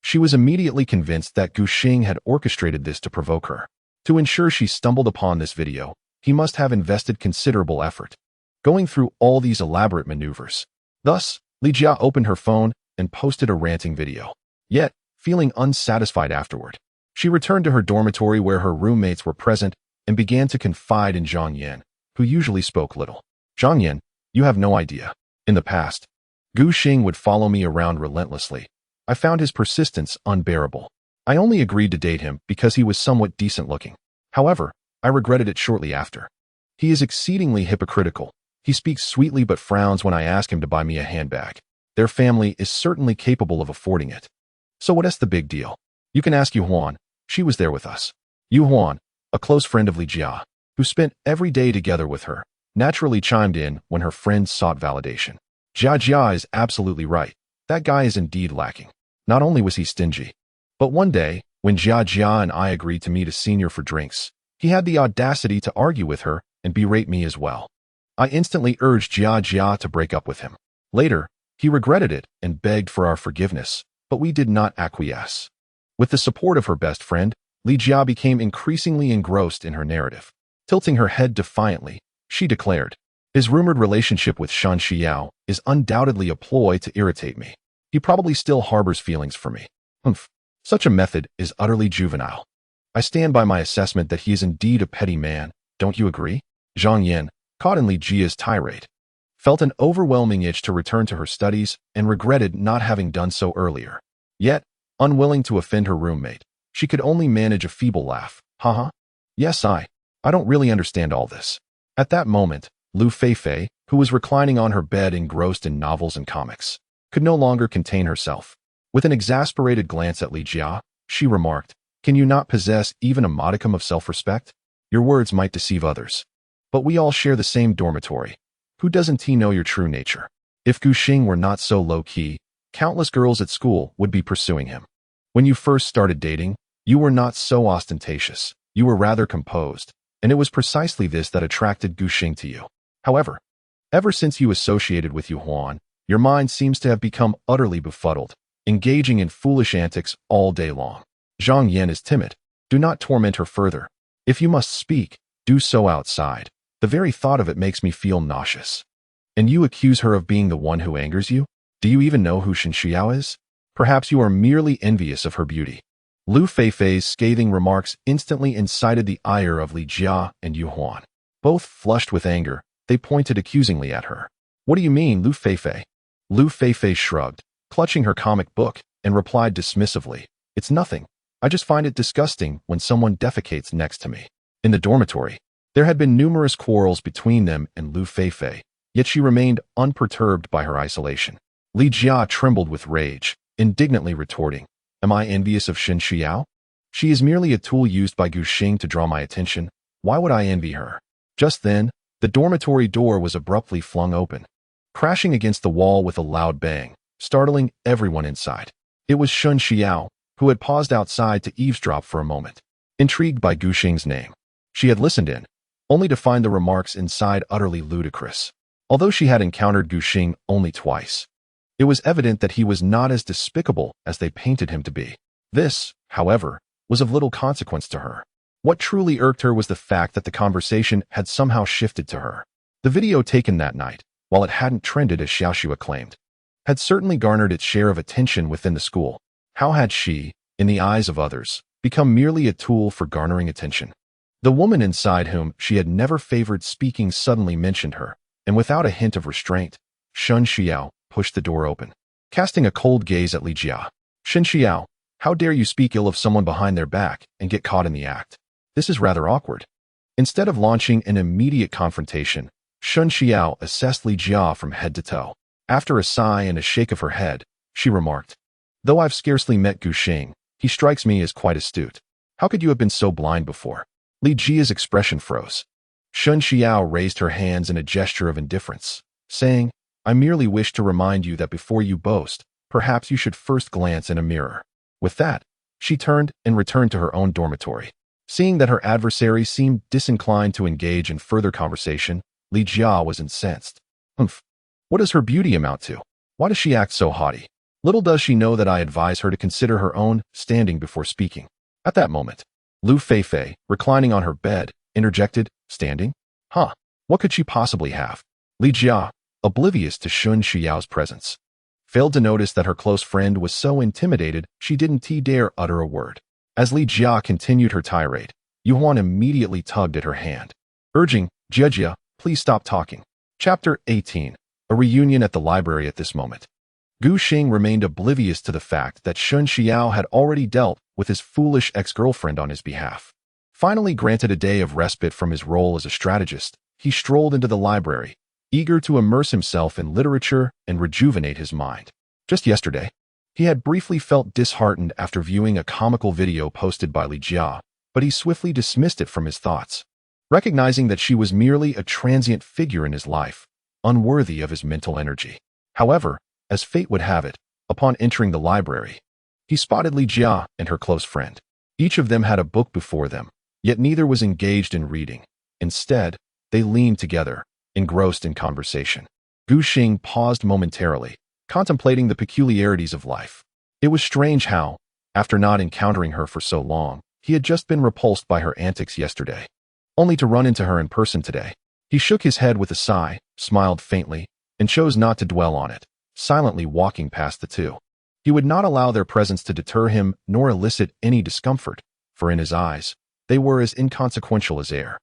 She was immediately convinced that Gu Xing had orchestrated this to provoke her. To ensure she stumbled upon this video, he must have invested considerable effort, going through all these elaborate maneuvers. Thus, Li Jia opened her phone and posted a ranting video. Yet, feeling unsatisfied afterward, she returned to her dormitory where her roommates were present and began to confide in Zhang Yan, who usually spoke little. Zhang Yan, you have no idea. In the past, Gu Xing would follow me around relentlessly. I found his persistence unbearable. I only agreed to date him because he was somewhat decent looking. However, I regretted it shortly after. He is exceedingly hypocritical. He speaks sweetly but frowns when I ask him to buy me a handbag. Their family is certainly capable of affording it. So what's the big deal? You can ask Yu Huan. She was there with us. Yu Huan, a close friend of Li Jia, who spent every day together with her, naturally chimed in when her friends sought validation. Jia is absolutely right. That guy is indeed lacking. Not only was he stingy, but one day, when Jia and I agreed to meet a senior for drinks, he had the audacity to argue with her and berate me as well. I instantly urged Jia to break up with him. Later, he regretted it and begged for our forgiveness, but we did not acquiesce. With the support of her best friend, Li Jia became increasingly engrossed in her narrative. Tilting her head defiantly, she declared, his rumored relationship with Shan Xiao is undoubtedly a ploy to irritate me. He probably still harbors feelings for me. Humph. Such a method is utterly juvenile. I stand by my assessment that he is indeed a petty man. Don't you agree? Zhang Yan, caught in Li Jia's tirade, felt an overwhelming itch to return to her studies and regretted not having done so earlier. Yet, unwilling to offend her roommate, she could only manage a feeble laugh. Haha. Yes, I don't really understand all this. At that moment, Lu Feifei, who was reclining on her bed engrossed in novels and comics, could no longer contain herself. With an exasperated glance at Li Jia, she remarked, can you not possess even a modicum of self-respect? Your words might deceive others, but we all share the same dormitory. Who doesn't he know your true nature? If Gu Xing were not so low-key, countless girls at school would be pursuing him. When you first started dating, you were not so ostentatious. You were rather composed, and it was precisely this that attracted Gu Xing to you. However, ever since you associated with Yu Huan, your mind seems to have become utterly befuddled, engaging in foolish antics all day long. Zhang Yan is timid. Do not torment her further. If you must speak, do so outside. The very thought of it makes me feel nauseous. And you accuse her of being the one who angers you? Do you even know who Shen Xiao is? Perhaps you are merely envious of her beauty. Lu Feifei's scathing remarks instantly incited the ire of Li Jia and Yu Huan. Both flushed with anger, they pointed accusingly at her. What do you mean, Lu Feifei? Lu Feifei shrugged, clutching her comic book, and replied dismissively, it's nothing. I just find it disgusting when someone defecates next to me. In the dormitory, there had been numerous quarrels between them and Lu Feifei, yet she remained unperturbed by her isolation. Li Jia trembled with rage. indignantly retorting, "Am I envious of Shen Xiao? She is merely a tool used by Gu Xing to draw my attention. Why would I envy her?" Just then, the dormitory door was abruptly flung open, crashing against the wall with a loud bang, startling everyone inside. It was Shen Xiao, who had paused outside to eavesdrop for a moment. Intrigued by Gu Xing's name, she had listened in, only to find the remarks inside utterly ludicrous. Although she had encountered Gu Xing only twice, it was evident that he was not as despicable as they painted him to be. This, however, was of little consequence to her. What truly irked her was the fact that the conversation had somehow shifted to her. The video taken that night, while it hadn't trended as Xiaoxua claimed, had certainly garnered its share of attention within the school. How had she, in the eyes of others, become merely a tool for garnering attention? The woman inside whom she had never favored speaking suddenly mentioned her, and without a hint of restraint, Shen Xiao pushed the door open, casting a cold gaze at Li Jia. "Shen Xiao, how dare you speak ill of someone behind their back and get caught in the act? This is rather awkward." Instead of launching an immediate confrontation, Shen Xiao assessed Li Jia from head to toe. After a sigh and a shake of her head, she remarked, "Though I've scarcely met Gu Xing, he strikes me as quite astute. How could you have been so blind before?" Li Jia's expression froze. Shen Xiao raised her hands in a gesture of indifference, saying, "I merely wish to remind you that before you boast, perhaps you should first glance in a mirror." With that, she turned and returned to her own dormitory. Seeing that her adversary seemed disinclined to engage in further conversation, Li Jia was incensed. "Humph! What does her beauty amount to? Why does she act so haughty? Little does she know that I advise her to consider her own standing before speaking." At that moment, Lu Feifei, reclining on her bed, interjected, "Standing? Huh, what could she possibly have?" Li Jia, oblivious to Shen Xiao's presence, failed to notice that her close friend was so intimidated she didn't dare utter a word. As Li Jia continued her tirade, Yuan immediately tugged at her hand, urging, "Jia, please stop talking." Chapter 18. A reunion at the library at this moment. Gu Xing remained oblivious to the fact that Shen Xiao had already dealt with his foolish ex-girlfriend on his behalf. Finally granted a day of respite from his role as a strategist, he strolled into the library, eager to immerse himself in literature and rejuvenate his mind. Just yesterday, he had briefly felt disheartened after viewing a comical video posted by Li Jia, but he swiftly dismissed it from his thoughts, recognizing that she was merely a transient figure in his life, unworthy of his mental energy. However, as fate would have it, upon entering the library, he spotted Li Jia and her close friend. Each of them had a book before them, yet neither was engaged in reading. Instead, they leaned together, engrossed in conversation. Gu Xing paused momentarily, contemplating the peculiarities of life. It was strange how, after not encountering her for so long, he had just been repulsed by her antics yesterday, only to run into her in person today. He shook his head with a sigh, smiled faintly, and chose not to dwell on it, silently walking past the two. He would not allow their presence to deter him nor elicit any discomfort, for in his eyes, they were as inconsequential as air.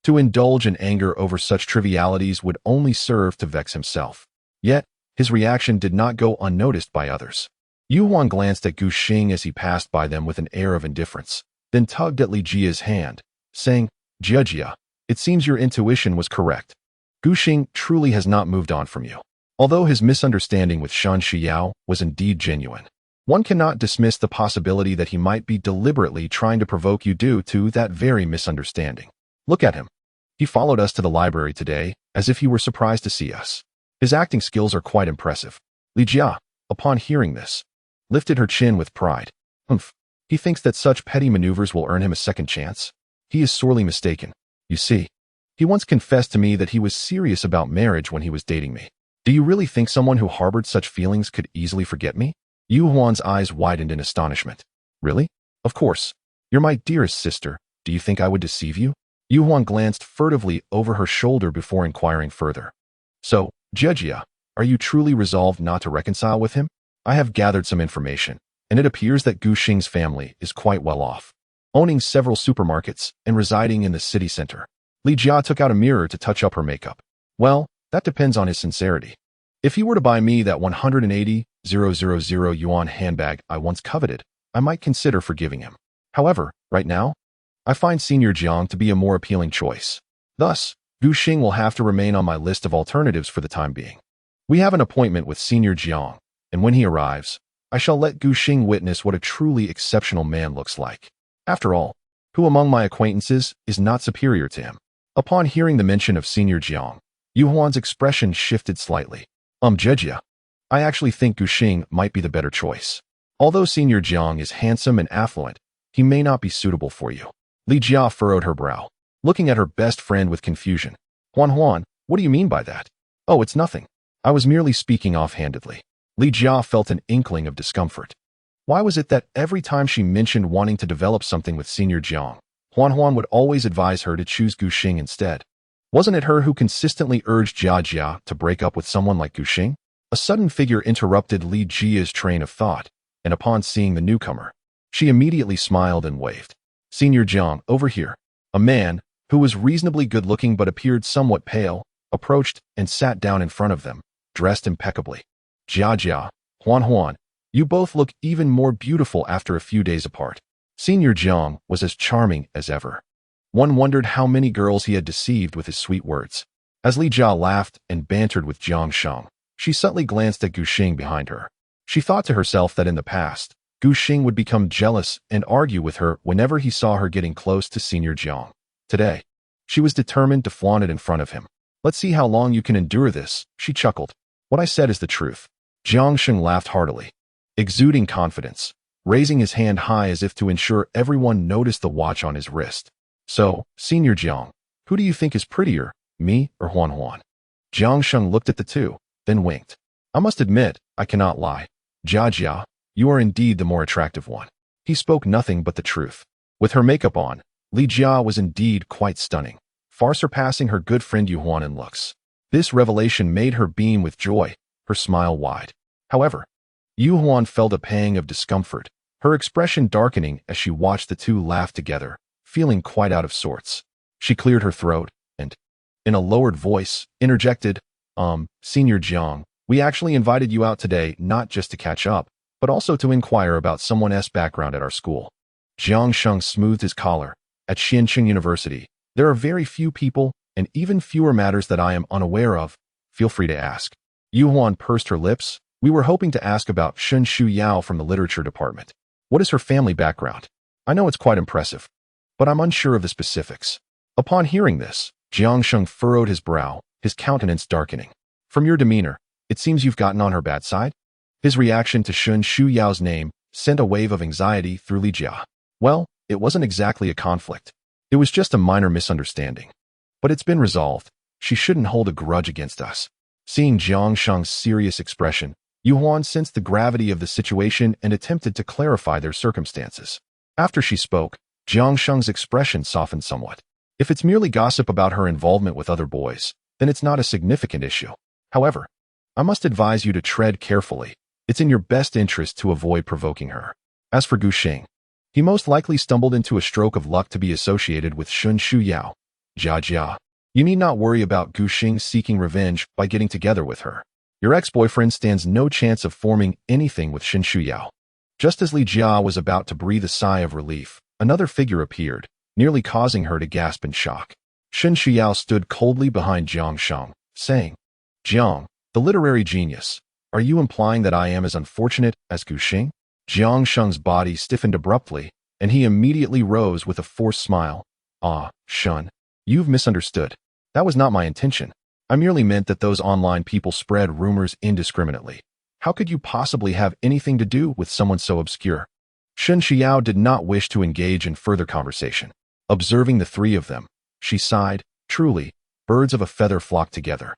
To indulge in anger over such trivialities would only serve to vex himself. Yet, his reaction did not go unnoticed by others. Yuan glanced at Gu Xing as he passed by them with an air of indifference, then tugged at Li Jia's hand, saying, "Jia, it seems your intuition was correct. Gu Xing truly has not moved on from you." Although his misunderstanding with Shen Xiao was indeed genuine, one cannot dismiss the possibility that he might be deliberately trying to provoke you due to that very misunderstanding. Look at him. He followed us to the library today, as if he were surprised to see us. His acting skills are quite impressive. Li Jia, upon hearing this, lifted her chin with pride. "Humph, he thinks that such petty maneuvers will earn him a second chance? He is sorely mistaken. You see, he once confessed to me that he was serious about marriage when he was dating me. Do you really think someone who harbored such feelings could easily forget me?" Yuan's eyes widened in astonishment. "Really? Of course. You're my dearest sister. Do you think I would deceive you?" Yuan glanced furtively over her shoulder before inquiring further. "So, Jia, are you truly resolved not to reconcile with him? I have gathered some information, and it appears that Gu Xing's family is quite well off, owning several supermarkets and residing in the city center." Li Jia took out a mirror to touch up her makeup. "Well, that depends on his sincerity. If he were to buy me that 180,000 yuan handbag I once coveted, I might consider forgiving him. However, right now, I find Senior Jiang to be a more appealing choice. Thus, Gu Xing will have to remain on my list of alternatives for the time being. We have an appointment with Senior Jiang, and when he arrives, I shall let Gu Xing witness what a truly exceptional man looks like. After all, who among my acquaintances is not superior to him? Upon hearing the mention of Senior Jiang, Yu Huan's expression shifted slightly. Jejia. I actually think Gu Xing might be the better choice. Although Senior Jiang is handsome and affluent, he may not be suitable for you. Li Jia furrowed her brow, looking at her best friend with confusion. Huan, what do you mean by that? Oh, it's nothing. I was merely speaking offhandedly. Li Jia felt an inkling of discomfort. Why was it that every time she mentioned wanting to develop something with Senior Jiang, Huan would always advise her to choose Gu Xing instead? Wasn't it her who consistently urged Jia to break up with someone like Gu Xing? A sudden figure interrupted Li Jia's train of thought, and upon seeing the newcomer, she immediately smiled and waved. Senior Jiang, over here. A man, who was reasonably good-looking but appeared somewhat pale, approached and sat down in front of them, dressed impeccably. Jia, Huan, you both look even more beautiful after a few days apart. Senior Jiang was as charming as ever. One wondered how many girls he had deceived with his sweet words. As Li Jia laughed and bantered with Jiang Sheng, she subtly glanced at Gu Xing behind her. She thought to herself that in the past, Gu Xing would become jealous and argue with her whenever he saw her getting close to Senior Jiang. Today, she was determined to flaunt it in front of him. Let's see how long you can endure this, she chuckled. What I said is the truth. Jiang Sheng laughed heartily, exuding confidence, raising his hand high as if to ensure everyone noticed the watch on his wrist. So, Senior Jiang, who do you think is prettier, me or Huan? Jiang Sheng looked at the two, then winked. I must admit, I cannot lie. Jia, you are indeed the more attractive one. He spoke nothing but the truth. With her makeup on, Li Jia was indeed quite stunning, far surpassing her good friend Yu Huan in looks. This revelation made her beam with joy, her smile wide. However, Yu Huan felt a pang of discomfort, her expression darkening as she watched the two laugh together, feeling quite out of sorts. She cleared her throat and, in a lowered voice, interjected, Senior Jiang, we actually invited you out today not just to catch up, but also to inquire about someone's background at our school. Jiang Sheng smoothed his collar. At Xianqing University, there are very few people and even fewer matters that I am unaware of. Feel free to ask. Yu Huan pursed her lips. We were hoping to ask about Shun Shu Yao from the literature department. What is her family background? I know it's quite impressive, but I'm unsure of the specifics. Upon hearing this, Jiang Sheng furrowed his brow, his countenance darkening. From your demeanor, it seems you've gotten on her bad side? His reaction to Shun Shu Yao's name sent a wave of anxiety through Li Jia. Well, it wasn't exactly a conflict. It was just a minor misunderstanding. But it's been resolved. She shouldn't hold a grudge against us. Seeing Jiang Sheng's serious expression, Yu Huan sensed the gravity of the situation and attempted to clarify their circumstances. After she spoke, Jiang Sheng's expression softened somewhat. If it's merely gossip about her involvement with other boys, then it's not a significant issue. However, I must advise you to tread carefully. It's in your best interest to avoid provoking her. As for Gu Xing, he most likely stumbled into a stroke of luck to be associated with Shun Shu Yao. Jia, you need not worry about Gu Xing seeking revenge by getting together with her. Your ex-boyfriend stands no chance of forming anything with Shun Shu Yao. Just as Li Jia was about to breathe a sigh of relief, another figure appeared, nearly causing her to gasp in shock. Shun Shu Yao stood coldly behind Jiang Sheng, saying, Jiang, the literary genius, are you implying that I am as unfortunate as Gu Xing? Jiang Sheng's body stiffened abruptly, and he immediately rose with a forced smile. Shun, you've misunderstood. That was not my intention. I merely meant that those online people spread rumors indiscriminately. How could you possibly have anything to do with someone so obscure? Shun Xiao did not wish to engage in further conversation. Observing the three of them, she sighed, truly, birds of a feather flock together.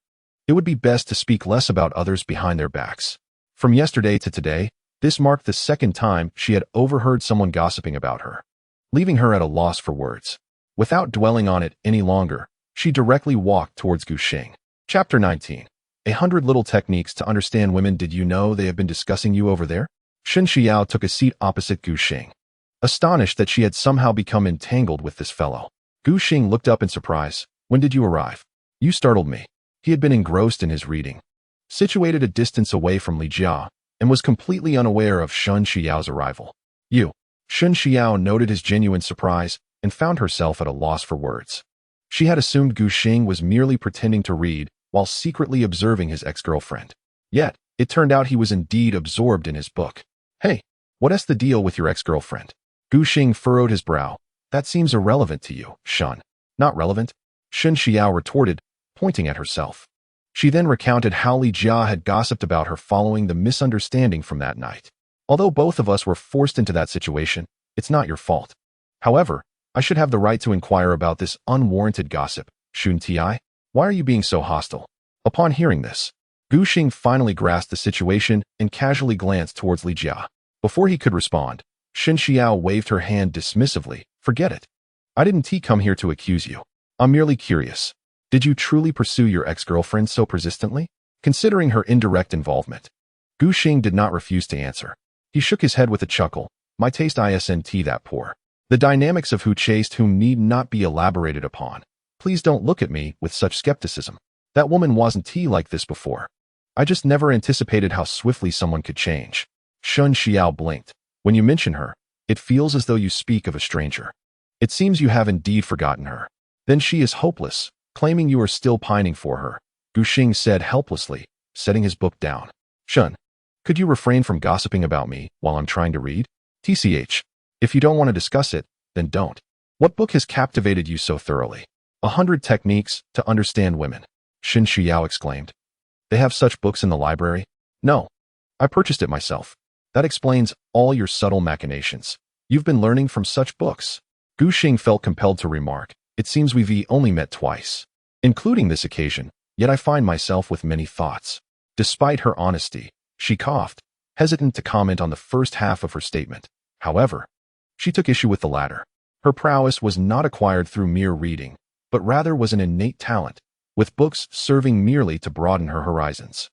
It would be best to speak less about others behind their backs. From yesterday to today, this marked the second time she had overheard someone gossiping about her, leaving her at a loss for words. Without dwelling on it any longer, she directly walked towards Gu Xing. Chapter 19. 100 Little Techniques to Understand Women. Did you know they have been discussing you over there? Shun Xiao took a seat opposite Gu Xing, astonished that she had somehow become entangled with this fellow. Gu Xing looked up in surprise. When did you arrive? You startled me. He had been engrossed in his reading, situated a distance away from Li Jia, and was completely unaware of Shun Xiao's arrival. Shun Xiao noted his genuine surprise and found herself at a loss for words. She had assumed Gu Xing was merely pretending to read while secretly observing his ex-girlfriend. Yet, it turned out he was indeed absorbed in his book. Hey, what's the deal with your ex-girlfriend? Gu Xing furrowed his brow. That seems irrelevant to you, Shun. Not relevant? Shen Xiao retorted, pointing at herself. She then recounted how Li Jia had gossiped about her following the misunderstanding from that night. Although both of us were forced into that situation, it's not your fault. However, I should have the right to inquire about this unwarranted gossip, Shun Ti. Why are you being so hostile? Upon hearing this, Gu Xing finally grasped the situation and casually glanced towards Li Jia. Before he could respond, Shen Xiao waved her hand dismissively. Forget it. I didn't come here to accuse you. I'm merely curious. Did you truly pursue your ex-girlfriend so persistently? Considering her indirect involvement, Gu Xing did not refuse to answer. He shook his head with a chuckle. My taste isn't that poor. The dynamics of who chased whom need not be elaborated upon. Please don't look at me with such skepticism. That woman wasn't like this before. I just never anticipated how swiftly someone could change. Shun Xiao blinked. When you mention her, it feels as though you speak of a stranger. It seems you have indeed forgotten her. Then she is hopeless, claiming you are still pining for her, Gu Xing said helplessly, setting his book down. Shun, could you refrain from gossiping about me while I'm trying to read? TCH. If you don't want to discuss it, then don't. What book has captivated you so thoroughly? 100 Techniques to Understand Women, Shen Xiao exclaimed. They have such books in the library? No. I purchased it myself. That explains all your subtle machinations. You've been learning from such books. Gu Xing felt compelled to remark. It seems we've only met twice, including this occasion, yet I find myself with many thoughts. Despite her honesty, she coughed, hesitant to comment on the first half of her statement. However, she took issue with the latter. Her prowess was not acquired through mere reading, but rather was an innate talent, with books serving merely to broaden her horizons.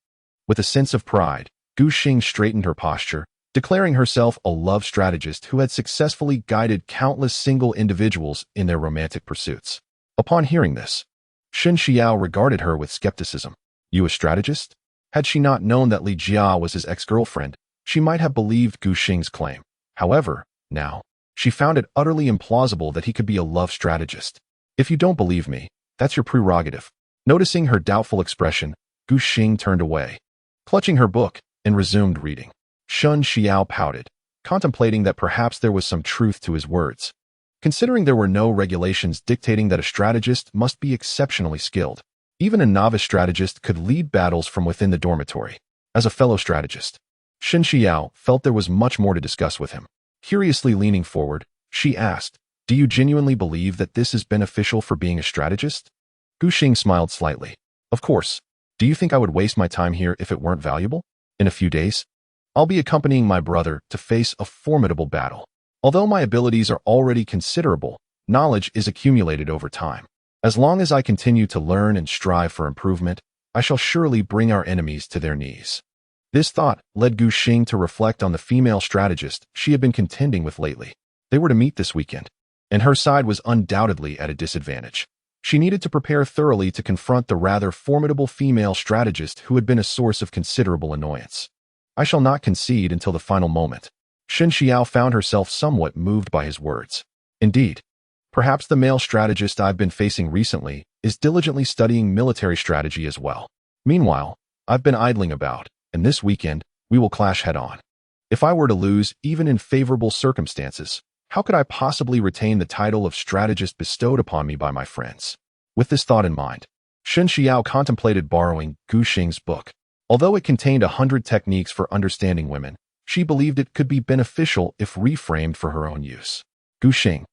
With a sense of pride, Gu Xing straightened her posture, declaring herself a love strategist who had successfully guided countless single individuals in their romantic pursuits. Upon hearing this, Shen Xiao regarded her with skepticism. You a strategist? Had she not known that Li Jia was his ex-girlfriend, she might have believed Gu Xing's claim. However, now, she found it utterly implausible that he could be a love strategist. If you don't believe me, that's your prerogative. Noticing her doubtful expression, Gu Xing turned away, clutching her book, and resumed reading. Shun Xiao pouted, contemplating that perhaps there was some truth to his words. Considering there were no regulations dictating that a strategist must be exceptionally skilled, even a novice strategist could lead battles from within the dormitory. As a fellow strategist, Shen Xiao felt there was much more to discuss with him. Curiously leaning forward, she asked, Do you genuinely believe that this is beneficial for being a strategist? Gu Xing smiled slightly. Of course. Do you think I would waste my time here if it weren't valuable? In a few days, I'll be accompanying my brother to face a formidable battle. Although my abilities are already considerable, knowledge is accumulated over time. As long as I continue to learn and strive for improvement, I shall surely bring our enemies to their knees. This thought led Gu Xing to reflect on the female strategist she had been contending with lately. They were to meet this weekend, and her side was undoubtedly at a disadvantage. She needed to prepare thoroughly to confront the rather formidable female strategist who had been a source of considerable annoyance. I shall not concede until the final moment. Shen Xiao found herself somewhat moved by his words. Indeed, perhaps the male strategist I've been facing recently is diligently studying military strategy as well. Meanwhile, I've been idling about, and this weekend, we will clash head-on. If I were to lose, even in favorable circumstances, how could I possibly retain the title of strategist bestowed upon me by my friends? With this thought in mind, Shen Xiao contemplated borrowing Gu Xing's book. Although it contained 100 techniques for understanding women, she believed it could be beneficial if reframed for her own use. Gu Xing,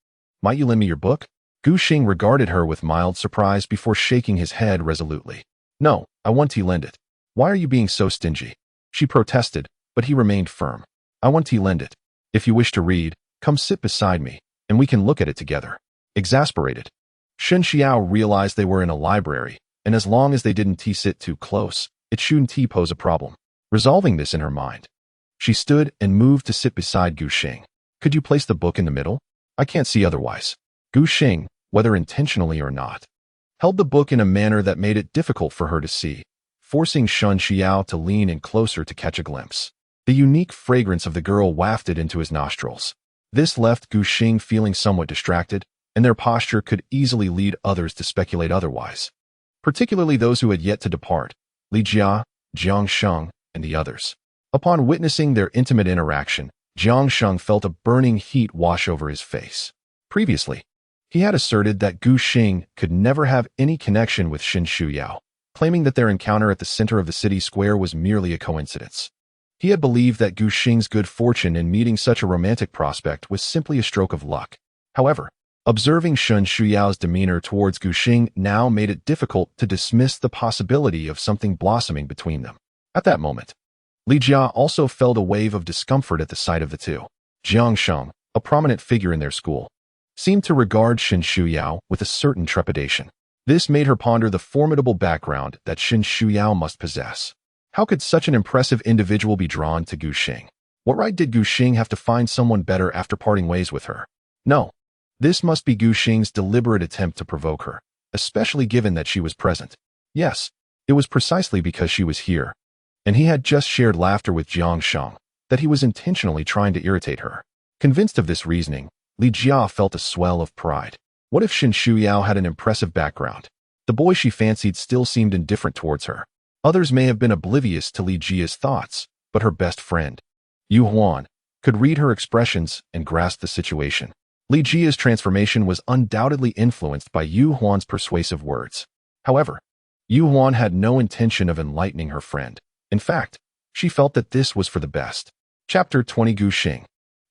might you lend me your book? Gu Xing regarded her with mild surprise before shaking his head resolutely. No, I want to lend it. Why are you being so stingy? She protested, but he remained firm. I want to lend it. If you wish to read, come sit beside me, and we can look at it together. Exasperated, Shen Xiao realized they were in a library, and as long as they didn't sit too close, it shouldn't pose a problem. Resolving this in her mind, she stood and moved to sit beside Gu Xing. Could you place the book in the middle? I can't see otherwise. Gu Xing, whether intentionally or not, held the book in a manner that made it difficult for her to see, forcing Shen Xiao to lean in closer to catch a glimpse. The unique fragrance of the girl wafted into his nostrils. This left Gu Xing feeling somewhat distracted, and their posture could easily lead others to speculate otherwise, particularly those who had yet to depart. Li Jia, Jiang Sheng, and the others. Upon witnessing their intimate interaction, Jiang Sheng felt a burning heat wash over his face. Previously, he had asserted that Gu Xing could never have any connection with Xin Shuyao, claiming that their encounter at the center of the city square was merely a coincidence. He had believed that Gu Xing's good fortune in meeting such a romantic prospect was simply a stroke of luck. However, observing Xin Shuyao's demeanor towards Gu Xing now made it difficult to dismiss the possibility of something blossoming between them. At that moment, Li Jia also felt a wave of discomfort at the sight of the two. Jiang Sheng, a prominent figure in their school, seemed to regard Xin Shuyao with a certain trepidation. This made her ponder the formidable background that Xin Shuyao must possess. How could such an impressive individual be drawn to Gu Xing? What right did Gu Xing have to find someone better after parting ways with her? No. This must be Gu Xing's deliberate attempt to provoke her, especially given that she was present. Yes, it was precisely because she was here, and he had just shared laughter with Jiang Sheng, that he was intentionally trying to irritate her. Convinced of this reasoning, Li Jia felt a swell of pride. What if Xin Shuyao had an impressive background? The boy she fancied still seemed indifferent towards her. Others may have been oblivious to Li Jia's thoughts, but her best friend, Yu Huan, could read her expressions and grasp the situation. Li Jia's transformation was undoubtedly influenced by Yu Huan's persuasive words. However, Yu Huan had no intention of enlightening her friend. In fact, she felt that this was for the best. Chapter 20 Gu Xing.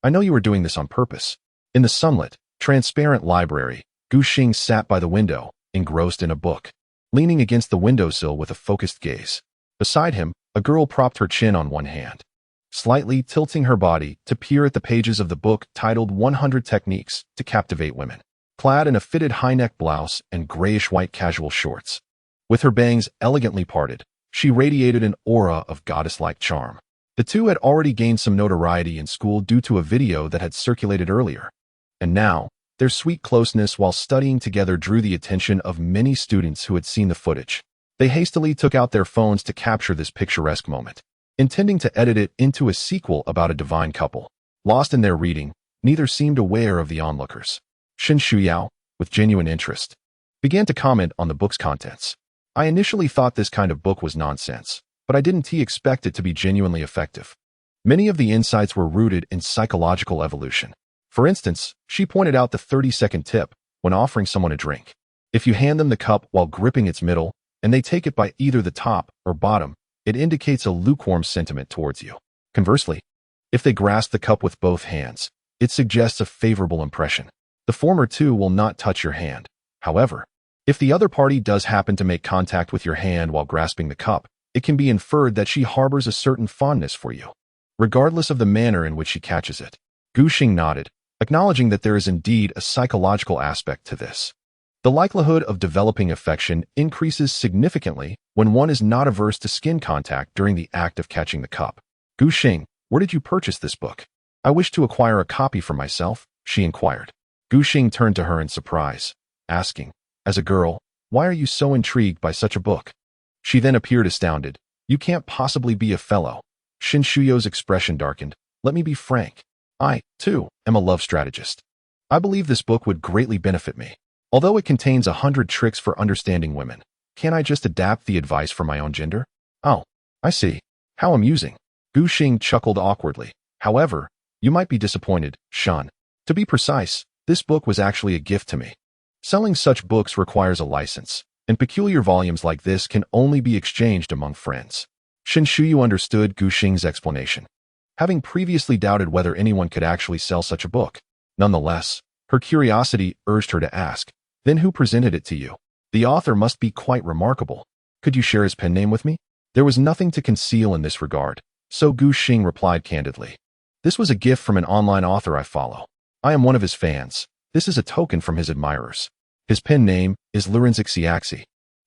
I know you were doing this on purpose. In the sunlit, transparent library, Gu Xing sat by the window, engrossed in a book, leaning against the windowsill with a focused gaze. Beside him, a girl propped her chin on one hand, slightly tilting her body to peer at the pages of the book titled 100 Techniques to Captivate Women. Clad in a fitted high-neck blouse and grayish-white casual shorts, with her bangs elegantly parted, she radiated an aura of goddess-like charm. The two had already gained some notoriety in school due to a video that had circulated earlier, and now, their sweet closeness while studying together drew the attention of many students who had seen the footage. They hastily took out their phones to capture this picturesque moment, intending to edit it into a sequel about a divine couple. Lost in their reading, neither seemed aware of the onlookers. Xin Shuyao, with genuine interest, began to comment on the book's contents. I initially thought this kind of book was nonsense, but I didn't expect it to be genuinely effective. Many of the insights were rooted in psychological evolution. For instance, she pointed out the 30-second tip when offering someone a drink. If you hand them the cup while gripping its middle, and they take it by either the top or bottom, it indicates a lukewarm sentiment towards you. Conversely, if they grasp the cup with both hands, it suggests a favorable impression. The former two will not touch your hand. However, if the other party does happen to make contact with your hand while grasping the cup, it can be inferred that she harbors a certain fondness for you, regardless of the manner in which she catches it. Gu Xing nodded, acknowledging that there is indeed a psychological aspect to this. The likelihood of developing affection increases significantly when one is not averse to skin contact during the act of catching the cup. Gu Xing, where did you purchase this book? I wish to acquire a copy for myself, she inquired. Gu Xing turned to her in surprise, asking, as a girl, why are you so intrigued by such a book? She then appeared astounded. You can't possibly be a fellow. Xin Shuyao's expression darkened. Let me be frank. I, too, am a love strategist. I believe this book would greatly benefit me. Although it contains 100 tricks for understanding women, can't I just adapt the advice for my own gender? Oh, I see. How amusing. Gu Xing chuckled awkwardly. However, you might be disappointed, Shan. To be precise, this book was actually a gift to me. Selling such books requires a license, and peculiar volumes like this can only be exchanged among friends. Xin Shuyu understood Gu Xing's explanation, having previously doubted whether anyone could actually sell such a book. Nonetheless, her curiosity urged her to ask, then who presented it to you? The author must be quite remarkable. Could you share his pen name with me? There was nothing to conceal in this regard, so Gu Xing replied candidly. This was a gift from an online author I follow. I am one of his fans. This is a token from his admirers. His pen name is Lorenzik Xiaxi,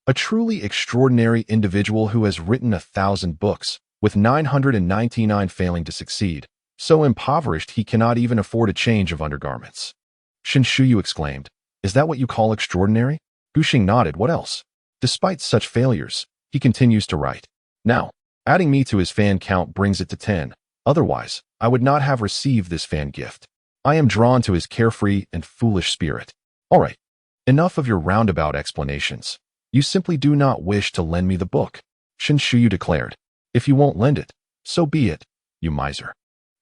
a truly extraordinary individual who has written 1,000 books, with 999 failing to succeed, so impoverished he cannot even afford a change of undergarments. Xin Shuyu exclaimed, is that what you call extraordinary? Gu Xing nodded. What else? Despite such failures, he continues to write. Now, adding me to his fan count brings it to 10. Otherwise, I would not have received this fan gift. I am drawn to his carefree and foolish spirit. All right, enough of your roundabout explanations. You simply do not wish to lend me the book, Xin Shuyu declared. If you won't lend it, So be it, you miser.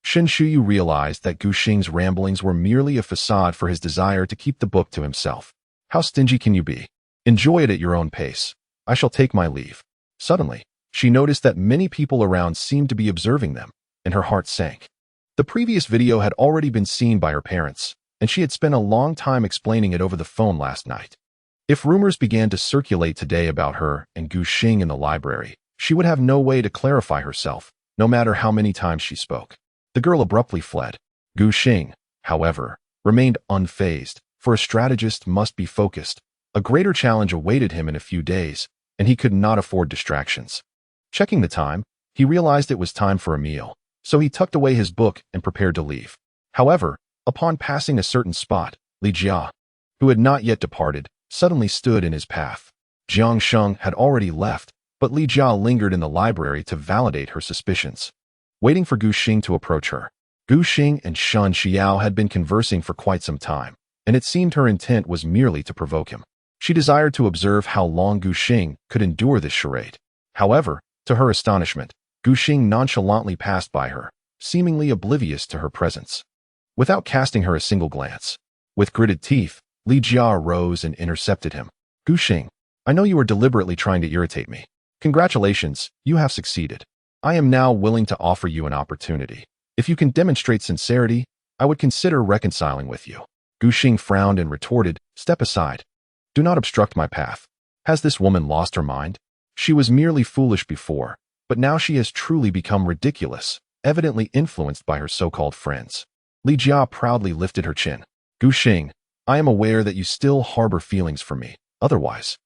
Shen Shuyu realized that Gu Xing's ramblings were merely a facade for his desire to keep the book to himself. How stingy can you be? Enjoy it at your own pace. I shall take my leave. Suddenly, she noticed that many people around seemed to be observing them, and her heart sank. The previous video had already been seen by her parents, and she had spent a long time explaining it over the phone last night. If rumors began to circulate today about her and Gu Xing in the library, she would have no way to clarify herself, no matter how many times she spoke. The girl abruptly fled. Gu Xing, however, remained unfazed, for a strategist must be focused. A greater challenge awaited him in a few days, and he could not afford distractions. Checking the time, he realized it was time for a meal, so he tucked away his book and prepared to leave. However, upon passing a certain spot, Li Jia, who had not yet departed, suddenly stood in his path. Jiang Sheng had already left, but Li Jia lingered in the library to validate her suspicions. Waiting for Gu Xing to approach her, Gu Xing and Shan Xiao had been conversing for quite some time, and it seemed her intent was merely to provoke him. She desired to observe how long Gu Xing could endure this charade. However, to her astonishment, Gu Xing nonchalantly passed by her, seemingly oblivious to her presence. Without casting her a single glance, with gritted teeth, Li Jia rose and intercepted him. Gu Xing, I know you are deliberately trying to irritate me. Congratulations, you have succeeded. I am now willing to offer you an opportunity. If you can demonstrate sincerity, I would consider reconciling with you. Gu Xing frowned and retorted, step aside. Do not obstruct my path. Has this woman lost her mind? She was merely foolish before, but now she has truly become ridiculous, evidently influenced by her so-called friends. Li Jia proudly lifted her chin. Gu Xing, I am aware that you still harbor feelings for me. Otherwise,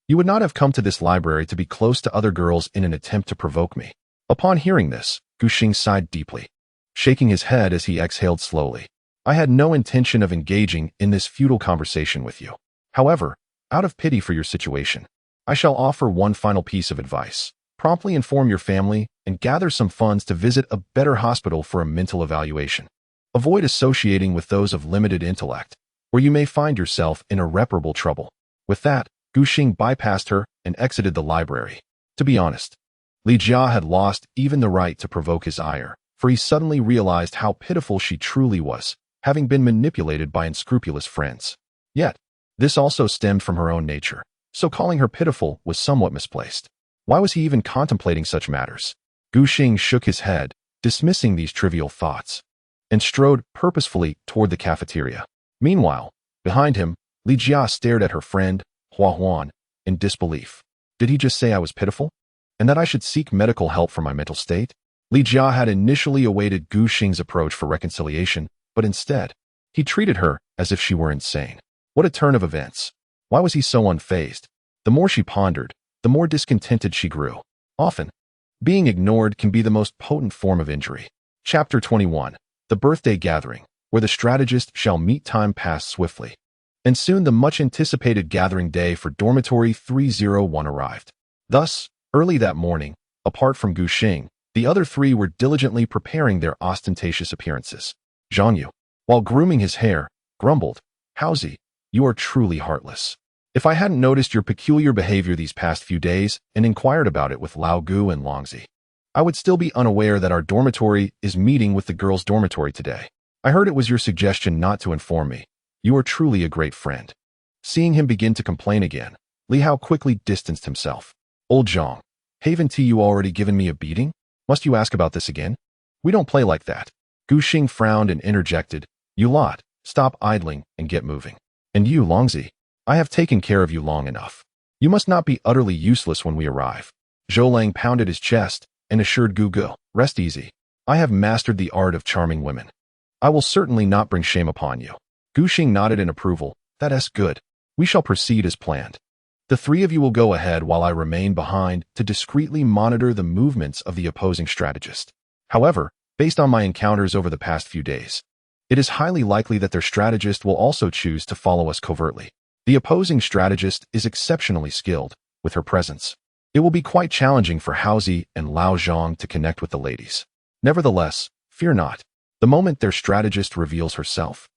you would not have come to this library to be close to other girls in an attempt to provoke me. Upon hearing this, Gu Xing sighed deeply, shaking his head as he exhaled slowly. I had no intention of engaging in this futile conversation with you. However, out of pity for your situation, I shall offer one final piece of advice. Promptly inform your family and gather some funds to visit a better hospital for a mental evaluation. Avoid associating with those of limited intellect, or you may find yourself in irreparable trouble. With that, Gu Xing bypassed her and exited the library. To be honest, Li Jia had lost even the right to provoke his ire, for he suddenly realized how pitiful she truly was, having been manipulated by unscrupulous friends. Yet, this also stemmed from her own nature, so calling her pitiful was somewhat misplaced. Why was he even contemplating such matters? Gu Xing shook his head, dismissing these trivial thoughts, and strode purposefully toward the cafeteria. Meanwhile, behind him, Li Jia stared at her friend, Hua Huan, in disbelief. Did he just say I was pitiful? And that I should seek medical help for my mental state? Li Jia had initially awaited Gu Xing's approach for reconciliation, but instead, he treated her as if she were insane. What a turn of events. Why was he so unfazed? The more she pondered, the more discontented she grew. Often, being ignored can be the most potent form of injury. Chapter 21. The Birthday Gathering, where the strategist shall meet. Time passed swiftly, and soon the much-anticipated gathering day for Dormitory 301 arrived. Thus, early that morning, apart from Gu Xing, the other three were diligently preparing their ostentatious appearances. Zhang Yu, while grooming his hair, grumbled, Haozi, you are truly heartless. If I hadn't noticed your peculiar behavior these past few days and inquired about it with Lao Gu and Longzi, I would still be unaware that our dormitory is meeting with the girls' dormitory today. I heard it was your suggestion not to inform me. You are truly a great friend. Seeing him begin to complain again, Li Hao quickly distanced himself. Old Zhang, haven't you already given me a beating? Must you ask about this again? We don't play like that. Gu Xing frowned and interjected, you lot, stop idling and get moving. And you, Longzi, I have taken care of you long enough. You must not be utterly useless when we arrive. Zhou Lang pounded his chest and assured Gu Gu, rest easy. I have mastered the art of charming women. I will certainly not bring shame upon you. Gu Xing nodded in approval. That's good. We shall proceed as planned. The three of you will go ahead while I remain behind to discreetly monitor the movements of the opposing strategist. However, based on my encounters over the past few days, it is highly likely that their strategist will also choose to follow us covertly. The opposing strategist is exceptionally skilled. With her presence, it will be quite challenging for Haozi and Lao Zhang to connect with the ladies. Nevertheless, fear not. The moment their strategist reveals herself,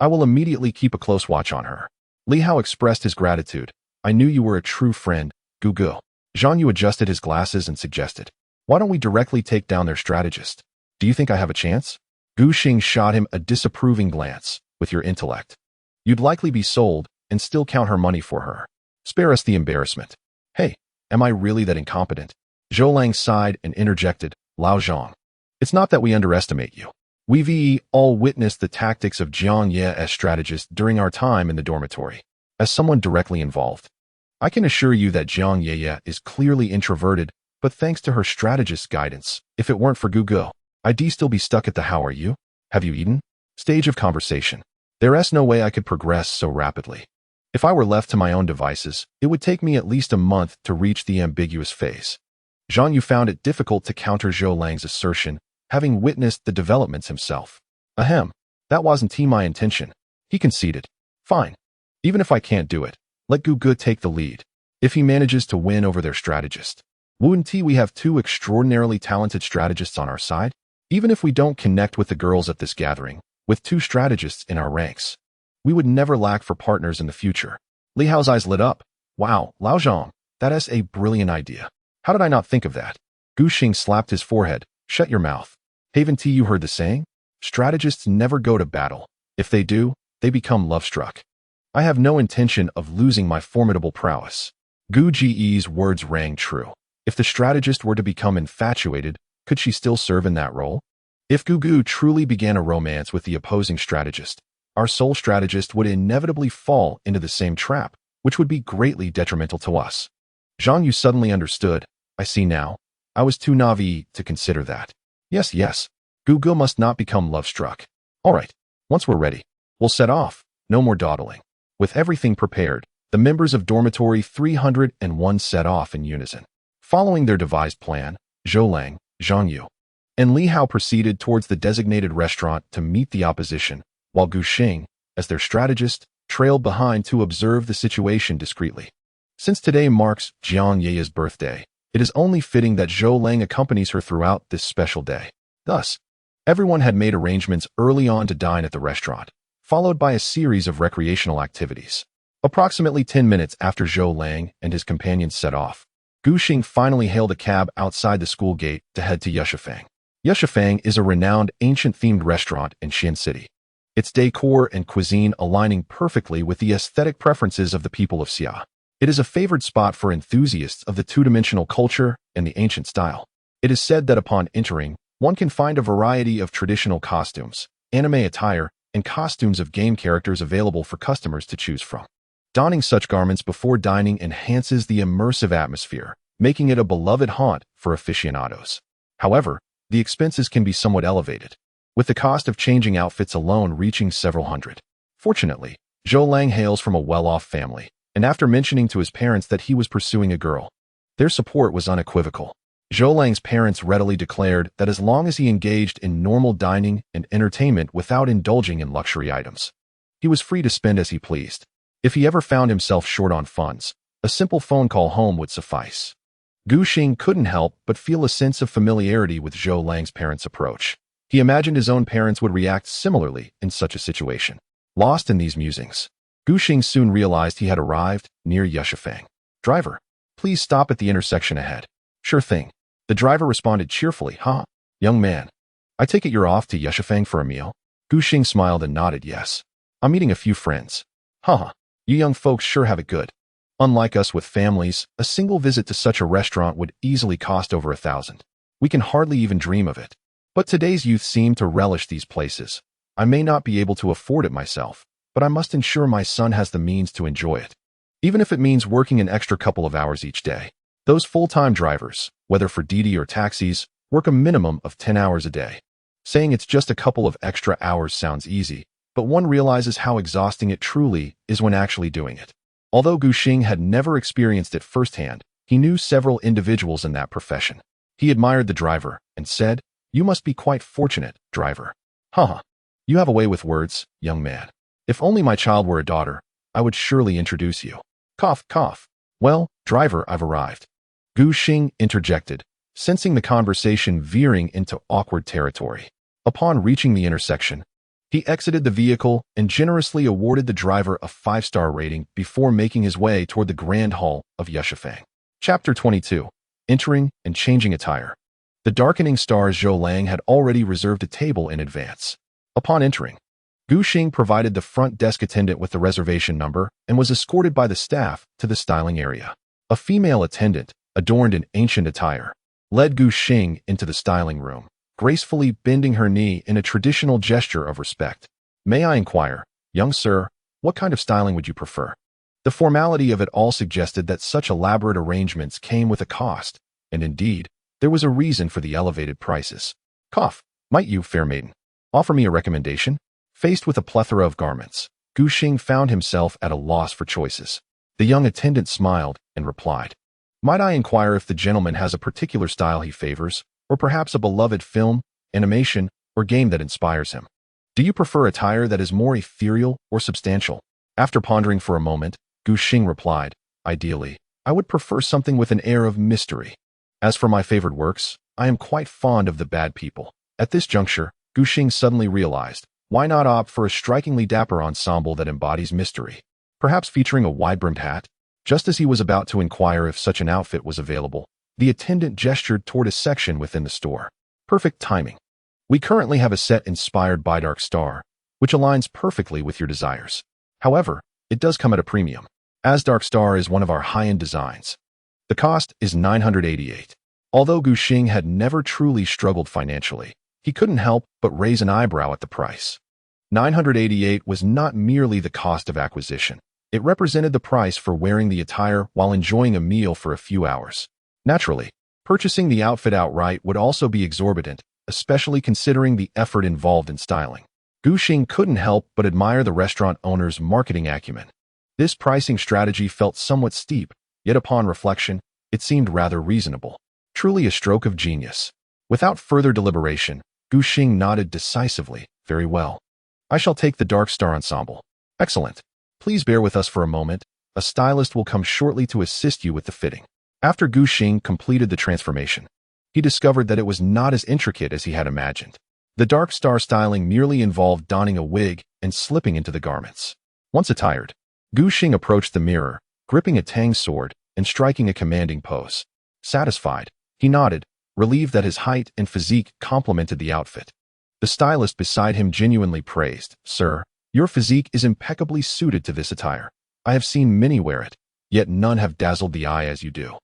I will immediately keep a close watch on her. Li Hao expressed his gratitude. I knew you were a true friend, Gu Gu. Zhang Yu adjusted his glasses and suggested, Why don't we directly take down their strategist? Do you think I have a chance? Gu Xing shot him a disapproving glance. With your intellect, you'd likely be sold and still count her money for her. Spare us the embarrassment. Hey, am I really that incompetent? Zhou Lang sighed and interjected, Lao Zhang. It's not that we underestimate you. We've all witnessed the tactics of Jiang Ye as strategist during our time in the dormitory. As someone directly involved, I can assure you that Jiang Ye is clearly introverted, but thanks to her strategist's guidance, if it weren't for Gugu, I'd still be stuck at the how are you? Have you eaten? Stage of conversation. There's no way I could progress so rapidly. If I were left to my own devices, it would take me at least a month to reach the ambiguous phase. Zhang Yu found it difficult to counter Zhou Lang's assertion, having witnessed the developments himself. Ahem, that wasn't my intention. He conceded. Fine. Even if I can't do it, let Gugu take the lead. If he manages to win over their strategist. Wouldn't we have two extraordinarily talented strategists on our side? Even if we don't connect with the girls at this gathering, with two strategists in our ranks, we would never lack for partners in the future. Li Hao's eyes lit up. Wow, Lao Zhang, that is a brilliant idea. How did I not think of that? Gu Xing slapped his forehead. Shut your mouth. Haven't you heard the saying? Strategists never go to battle. If they do, they become love-struck. I have no intention of losing my formidable prowess. Gu Ji's words rang true. If the strategist were to become infatuated, could she still serve in that role? If Gugu truly began a romance with the opposing strategist, our sole strategist would inevitably fall into the same trap, which would be greatly detrimental to us. Zhang Yu suddenly understood. I see now. I was too naive to consider that. Yes. Gugu must not become love-struck. All right. Once we're ready, we'll set off. No more dawdling. With everything prepared, the members of Dormitory 301 set off in unison. Following their devised plan, Zhou Lang, Zhang Yu, and Li Hao proceeded towards the designated restaurant to meet the opposition, while Gu Xing, as their strategist, trailed behind to observe the situation discreetly. Since today marks Jiang Ye's birthday, it is only fitting that Zhou Lang accompanies her throughout this special day. Thus, everyone had made arrangements early on to dine at the restaurant, followed by a series of recreational activities. Approximately 10 minutes after Zhou Lang and his companions set off, Gu Xing finally hailed a cab outside the school gate to head to Yushifang. Yushifang is a renowned ancient-themed restaurant in Xian City, its decor and cuisine aligning perfectly with the aesthetic preferences of the people of Xia. It is a favored spot for enthusiasts of the two-dimensional culture and the ancient style. It is said that upon entering, one can find a variety of traditional costumes, anime attire, and costumes of game characters available for customers to choose from. Donning such garments before dining enhances the immersive atmosphere, making it a beloved haunt for aficionados. However, the expenses can be somewhat elevated, with the cost of changing outfits alone reaching several hundred. Fortunately, Zhou Lang hails from a well-off family, and after mentioning to his parents that he was pursuing a girl, their support was unequivocal. Zhou Lang's parents readily declared that as long as he engaged in normal dining and entertainment without indulging in luxury items, he was free to spend as he pleased. If he ever found himself short on funds, a simple phone call home would suffice. Gu Xing couldn't help but feel a sense of familiarity with Zhou Lang's parents' approach. He imagined his own parents would react similarly in such a situation. Lost in these musings, Gu Xing soon realized he had arrived near Yushifang. Driver, please stop at the intersection ahead. Sure thing. The driver responded cheerfully. Huh? Young man, I take it you're off to Yushifang for a meal? Gu Xing smiled and nodded yes. I'm meeting a few friends. Huh. You young folks sure have it good. Unlike us with families, a single visit to such a restaurant would easily cost over 1,000. We can hardly even dream of it. But today's youth seem to relish these places. I may not be able to afford it myself, but I must ensure my son has the means to enjoy it. Even if it means working an extra couple of hours each day. Those full-time drivers, whether for Didi or taxis, work a minimum of 10 hours a day. Saying it's just a couple of extra hours sounds easy, but one realizes how exhausting it truly is when actually doing it. Although Gu Xing had never experienced it firsthand, he knew several individuals in that profession. He admired the driver and said, "You must be quite fortunate, driver." Haha. You have a way with words, young man. If only my child were a daughter, I would surely introduce you. Cough, cough. Well, driver, I've arrived. Gu Xing interjected, sensing the conversation veering into awkward territory. Upon reaching the intersection, he exited the vehicle and generously awarded the driver a 5-star rating before making his way toward the grand hall of Yushifang. Chapter 22. Entering and changing attire. The darkening stars Zhou Lang had already reserved a table in advance. Upon entering, Gu Xing provided the front desk attendant with the reservation number and was escorted by the staff to the styling area. A female attendant, adorned in ancient attire, led Gu Xing into the styling room, gracefully bending her knee in a traditional gesture of respect. "May I inquire, young sir, what kind of styling would you prefer?" The formality of it all suggested that such elaborate arrangements came with a cost, and indeed, there was a reason for the elevated prices. "Cough, might you, fair maiden, offer me a recommendation?" Faced with a plethora of garments, Gu Xing found himself at a loss for choices. The young attendant smiled and replied, "Might I inquire if the gentleman has a particular style he favors, or perhaps a beloved film, animation, or game that inspires him? Do you prefer attire that is more ethereal or substantial?" After pondering for a moment, Gu Xing replied, "Ideally, I would prefer something with an air of mystery. As for my favorite works, I am quite fond of the bad people." At this juncture, Gu Xing suddenly realized, why not opt for a strikingly dapper ensemble that embodies mystery, perhaps featuring a wide-brimmed hat? Just as he was about to inquire if such an outfit was available, the attendant gestured toward a section within the store. "Perfect timing. We currently have a set inspired by Dark Star, which aligns perfectly with your desires. However, it does come at a premium, as Dark Star is one of our high-end designs. The cost is 988. Although Gu Xing had never truly struggled financially, he couldn't help but raise an eyebrow at the price. 988 was not merely the cost of acquisition. It represented the price for wearing the attire while enjoying a meal for a few hours. Naturally, purchasing the outfit outright would also be exorbitant, especially considering the effort involved in styling. Gu Xing couldn't help but admire the restaurant owner's marketing acumen. This pricing strategy felt somewhat steep, yet upon reflection, it seemed rather reasonable. Truly a stroke of genius. Without further deliberation, Gu Xing nodded decisively. "Very well. I shall take the Dark Star ensemble." "Excellent. Please bear with us for a moment. A stylist will come shortly to assist you with the fitting." After Gu Xing completed the transformation, he discovered that it was not as intricate as he had imagined. The Dark Star styling merely involved donning a wig and slipping into the garments. Once attired, Gu Xing approached the mirror, gripping a tang sword and striking a commanding pose. Satisfied, he nodded, relieved that his height and physique complemented the outfit. The stylist beside him genuinely praised, "Sir, your physique is impeccably suited to this attire. I have seen many wear it, yet none have dazzled the eye as you do."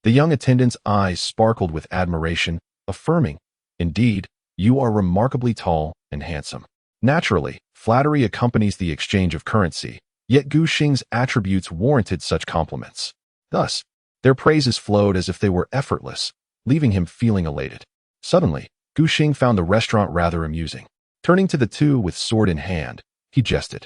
The young attendant's eyes sparkled with admiration, affirming, "Indeed, you are remarkably tall and handsome." Naturally, flattery accompanies the exchange of currency, yet Gu Xing's attributes warranted such compliments. Thus, their praises flowed as if they were effortless, leaving him feeling elated. Suddenly, Gu Xing found the restaurant rather amusing. Turning to the two with sword in hand, he jested,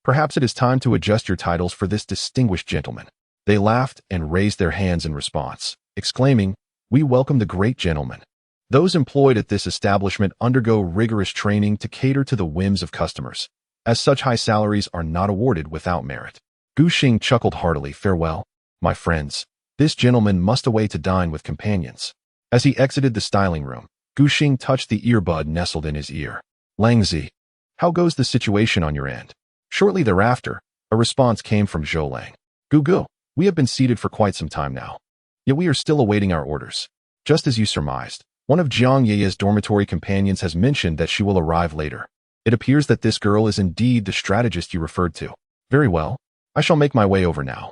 "Perhaps it is time to adjust your titles for this distinguished gentleman." They laughed and raised their hands in response, exclaiming, "We welcome the great gentleman." Those employed at this establishment undergo rigorous training to cater to the whims of customers, as such high salaries are not awarded without merit. Gu Xing chuckled heartily. "Farewell, my friends. This gentleman must away to dine with companions." As he exited the styling room, Gu Xing touched the earbud nestled in his ear. "Langzi, how goes the situation on your end?" Shortly thereafter, a response came from Zhou Lang. "Gugu, we have been seated for quite some time now, yet we are still awaiting our orders. Just as you surmised, one of Jiang Ye's dormitory companions has mentioned that she will arrive later. It appears that this girl is indeed the strategist you referred to. Very well, I shall make my way over now."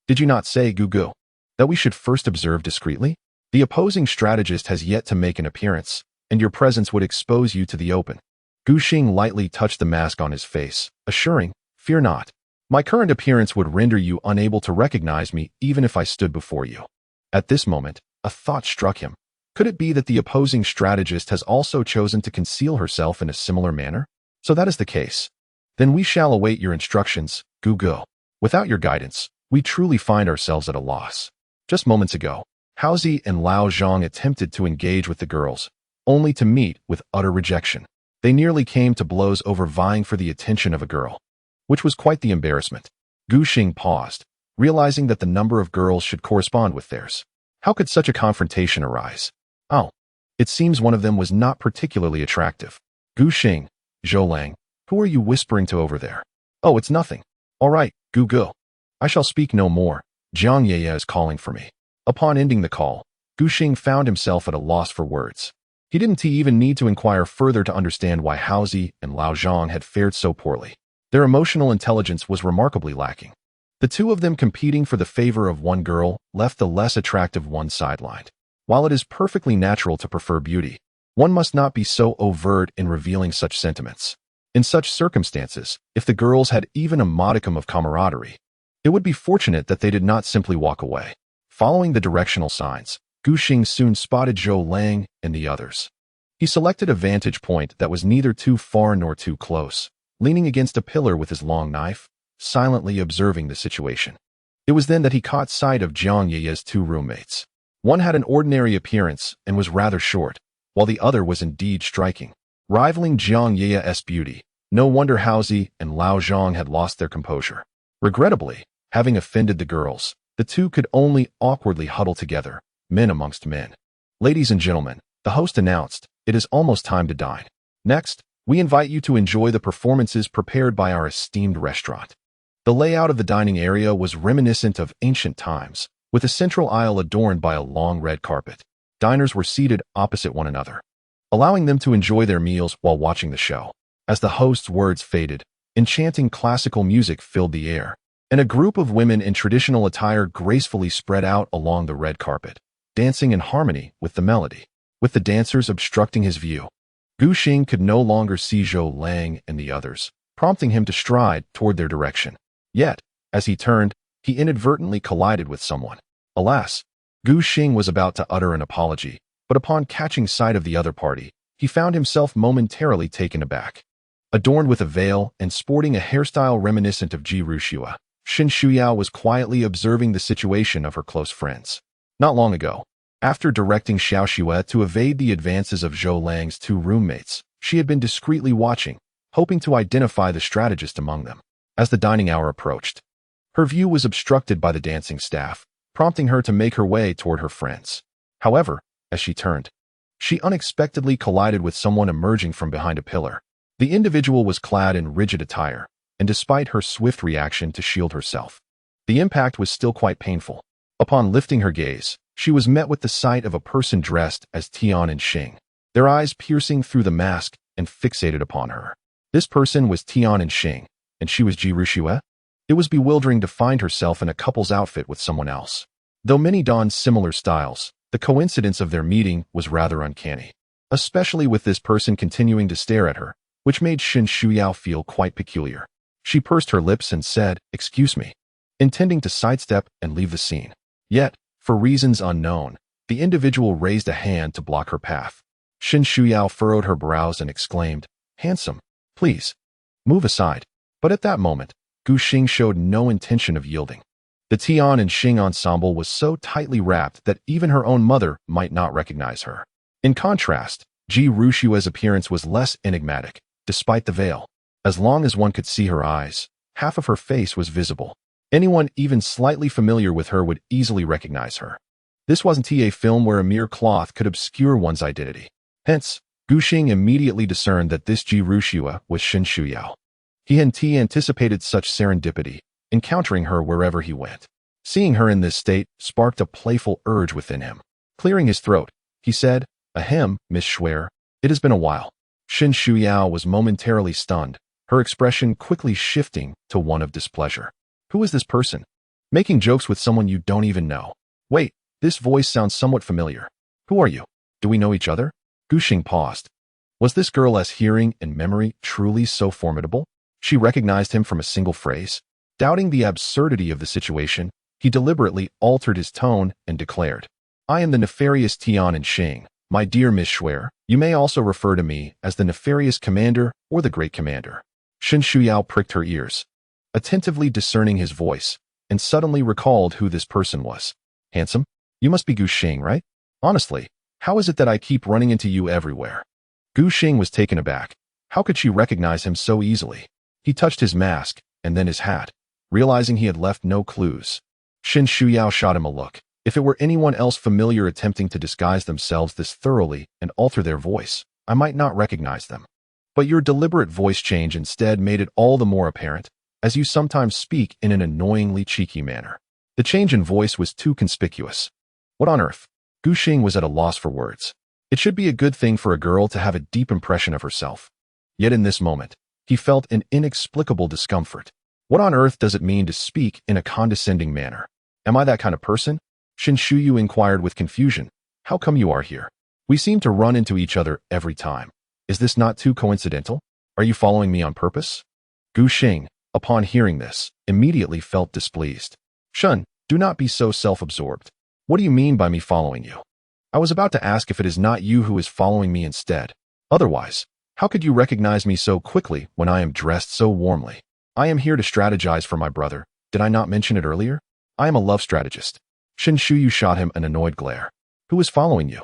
Did you not say, Gugu, that we should first observe discreetly? The opposing strategist has yet to make an appearance, and your presence would expose you to the open." Gu Xing lightly touched the mask on his face, assuring, "Fear not. My current appearance would render you unable to recognize me even if I stood before you." At this moment, a thought struck him. Could it be that the opposing strategist has also chosen to conceal herself in a similar manner? So that is the case. Then we shall await your instructions, Gugu. Without your guidance, we truly find ourselves at a loss. Just moments ago, Haozi and Lao Zhang attempted to engage with the girls, only to meet with utter rejection. They nearly came to blows over vying for the attention of a girl, which was quite the embarrassment. Gu Xing paused, realizing that the number of girls should correspond with theirs. How could such a confrontation arise? Oh, it seems one of them was not particularly attractive. Gu Xing, Zhou Lang, who are you whispering to over there? Oh, it's nothing. All right, Gugu. I shall speak no more. Jiang Ye is calling for me. Upon ending the call, Gu Xing found himself at a loss for words. He didn't even need to inquire further to understand why Haozi and Lao Zhang had fared so poorly. Their emotional intelligence was remarkably lacking. The two of them competing for the favor of one girl left the less attractive one sidelined. While it is perfectly natural to prefer beauty, one must not be so overt in revealing such sentiments. In such circumstances, if the girls had even a modicum of camaraderie, it would be fortunate that they did not simply walk away. Following the directional signs, Gu Xing soon spotted Zhou Lang and the others. He selected a vantage point that was neither too far nor too close, leaning against a pillar with his long knife, silently observing the situation. It was then that he caught sight of Jiang Ye's two roommates. One had an ordinary appearance and was rather short, while the other was indeed striking. Rivaling Jiang Ye's beauty, no wonder Haozi and Lao Zhang had lost their composure. Regrettably, having offended the girls, the two could only awkwardly huddle together, men amongst men. Ladies and gentlemen, the host announced, it is almost time to dine. Next, we invite you to enjoy the performances prepared by our esteemed restaurant. The layout of the dining area was reminiscent of ancient times, with a central aisle adorned by a long red carpet. Diners were seated opposite one another, allowing them to enjoy their meals while watching the show. As the host's words faded, enchanting classical music filled the air, and a group of women in traditional attire gracefully spread out along the red carpet, dancing in harmony with the melody. With the dancers obstructing his view, Gu Xing could no longer see Zhou Lang and the others, prompting him to stride toward their direction. Yet, as he turned, he inadvertently collided with someone. Alas, Gu Xing was about to utter an apology, but upon catching sight of the other party, he found himself momentarily taken aback. Adorned with a veil and sporting a hairstyle reminiscent of Ji Ruxua, Shen Shuyao was quietly observing the situation of her close friends. Not long ago, after directing Xiao Xue to evade the advances of Zhou Lang's two roommates, she had been discreetly watching, hoping to identify the strategist among them. As the dining hour approached, her view was obstructed by the dancing staff, prompting her to make her way toward her friends. However, as she turned, she unexpectedly collided with someone emerging from behind a pillar. The individual was clad in rigid attire, and despite her swift reaction to shield herself, the impact was still quite painful. Upon lifting her gaze, she was met with the sight of a person dressed as Tian and Xing, their eyes piercing through the mask and fixated upon her. This person was Tian and Xing, and she was Ji Ruxue? It was bewildering to find herself in a couple's outfit with someone else. Though many donned similar styles, the coincidence of their meeting was rather uncanny, especially with this person continuing to stare at her, which made Shen Shuyao feel quite peculiar. She pursed her lips and said, "Excuse me," intending to sidestep and leave the scene. Yet, for reasons unknown, the individual raised a hand to block her path. Shen Shuyao furrowed her brows and exclaimed, "Handsome, please, move aside." But at that moment, Gu Xing showed no intention of yielding. The Tian and Xing ensemble was so tightly wrapped that even her own mother might not recognize her. In contrast, Ji Ruxue's appearance was less enigmatic, despite the veil. As long as one could see her eyes, half of her face was visible. Anyone even slightly familiar with her would easily recognize her. This wasn't a film where a mere cloth could obscure one's identity. Hence, Gu Xing immediately discerned that this Ji Ruxue was Shen Shuyao. He had anticipated such serendipity, encountering her wherever he went. Seeing her in this state sparked a playful urge within him. Clearing his throat, he said, "Ahem, Miss Schwer, it has been a while." Shen Shuyao was momentarily stunned, her expression quickly shifting to one of displeasure. "Who is this person? Making jokes with someone you don't even know. Wait, this voice sounds somewhat familiar. Who are you? Do we know each other?" Gu Xing paused. Was this girl as hearing and memory truly so formidable? She recognized him from a single phrase. Doubting the absurdity of the situation, he deliberately altered his tone and declared, "I am the nefarious Tian and Xing. My dear Miss Schwer, you may also refer to me as the nefarious commander or the great commander." Shen Shuyao pricked her ears, attentively discerning his voice, and suddenly recalled who this person was. "Handsome? You must be Gu Xing, right? Honestly, how is it that I keep running into you everywhere?" Gu Xing was taken aback. How could she recognize him so easily? He touched his mask, and then his hat, realizing he had left no clues. Shen Shuyao shot him a look. If it were anyone else familiar attempting to disguise themselves this thoroughly and alter their voice, I might not recognize them. But your deliberate voice change instead made it all the more apparent, as you sometimes speak in an annoyingly cheeky manner. The change in voice was too conspicuous. What on earth? Gu Xing was at a loss for words. It should be a good thing for a girl to have a deep impression of herself. Yet in this moment, he felt an inexplicable discomfort. What on earth does it mean to speak in a condescending manner? Am I that kind of person? Shin Shuyu inquired with confusion. How come you are here? We seem to run into each other every time. Is this not too coincidental? Are you following me on purpose? Gu Xing, upon hearing this, immediately felt displeased. Shun, do not be so self-absorbed. What do you mean by me following you? I was about to ask if it is not you who is following me instead. Otherwise, how could you recognize me so quickly when I am dressed so warmly? I am here to strategize for my brother. Did I not mention it earlier? I am a love strategist. Shin Shuyu shot him an annoyed glare. Who is following you?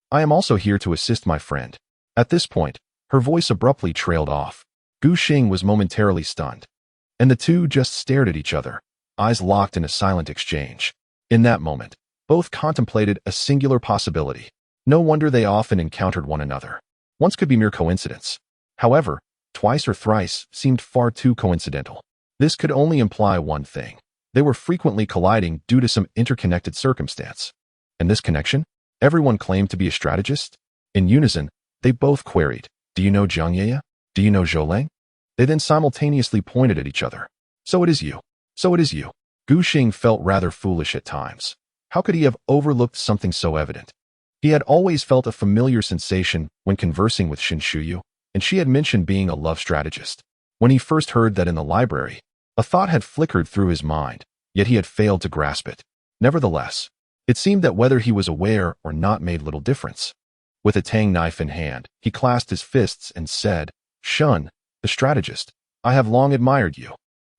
I am also here to assist my friend. At this point, her voice abruptly trailed off. Gu Xing was momentarily stunned, and the two just stared at each other, eyes locked in a silent exchange. In that moment, both contemplated a singular possibility. No wonder they often encountered one another. Once could be mere coincidence. However, twice or thrice seemed far too coincidental. This could only imply one thing. They were frequently colliding due to some interconnected circumstance. And this connection? Everyone claimed to be a strategist? In unison, they both queried, do you know Jiang Ye? Do you know Zhou Lang? They then simultaneously pointed at each other. So it is you. So it is you. Gu Xing felt rather foolish at times. How could he have overlooked something so evident? He had always felt a familiar sensation when conversing with Shin Shuyu, and she had mentioned being a love strategist. When he first heard that in the library, a thought had flickered through his mind, yet he had failed to grasp it. Nevertheless, it seemed that whether he was aware or not made little difference. With a tang knife in hand, he clasped his fists and said, Shun, the strategist, I have long admired you.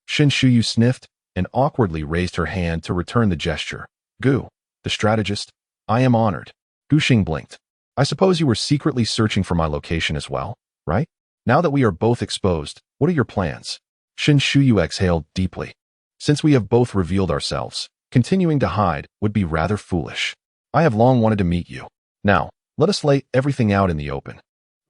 Shin Shuyu sniffed and awkwardly raised her hand to return the gesture. Gu, the strategist, I am honored. Gu Xing blinked. I suppose you were secretly searching for my location as well, right? Now that we are both exposed, what are your plans? Shin Shuyu exhaled deeply. Since we have both revealed ourselves, continuing to hide would be rather foolish. I have long wanted to meet you. Now, let us lay everything out in the open.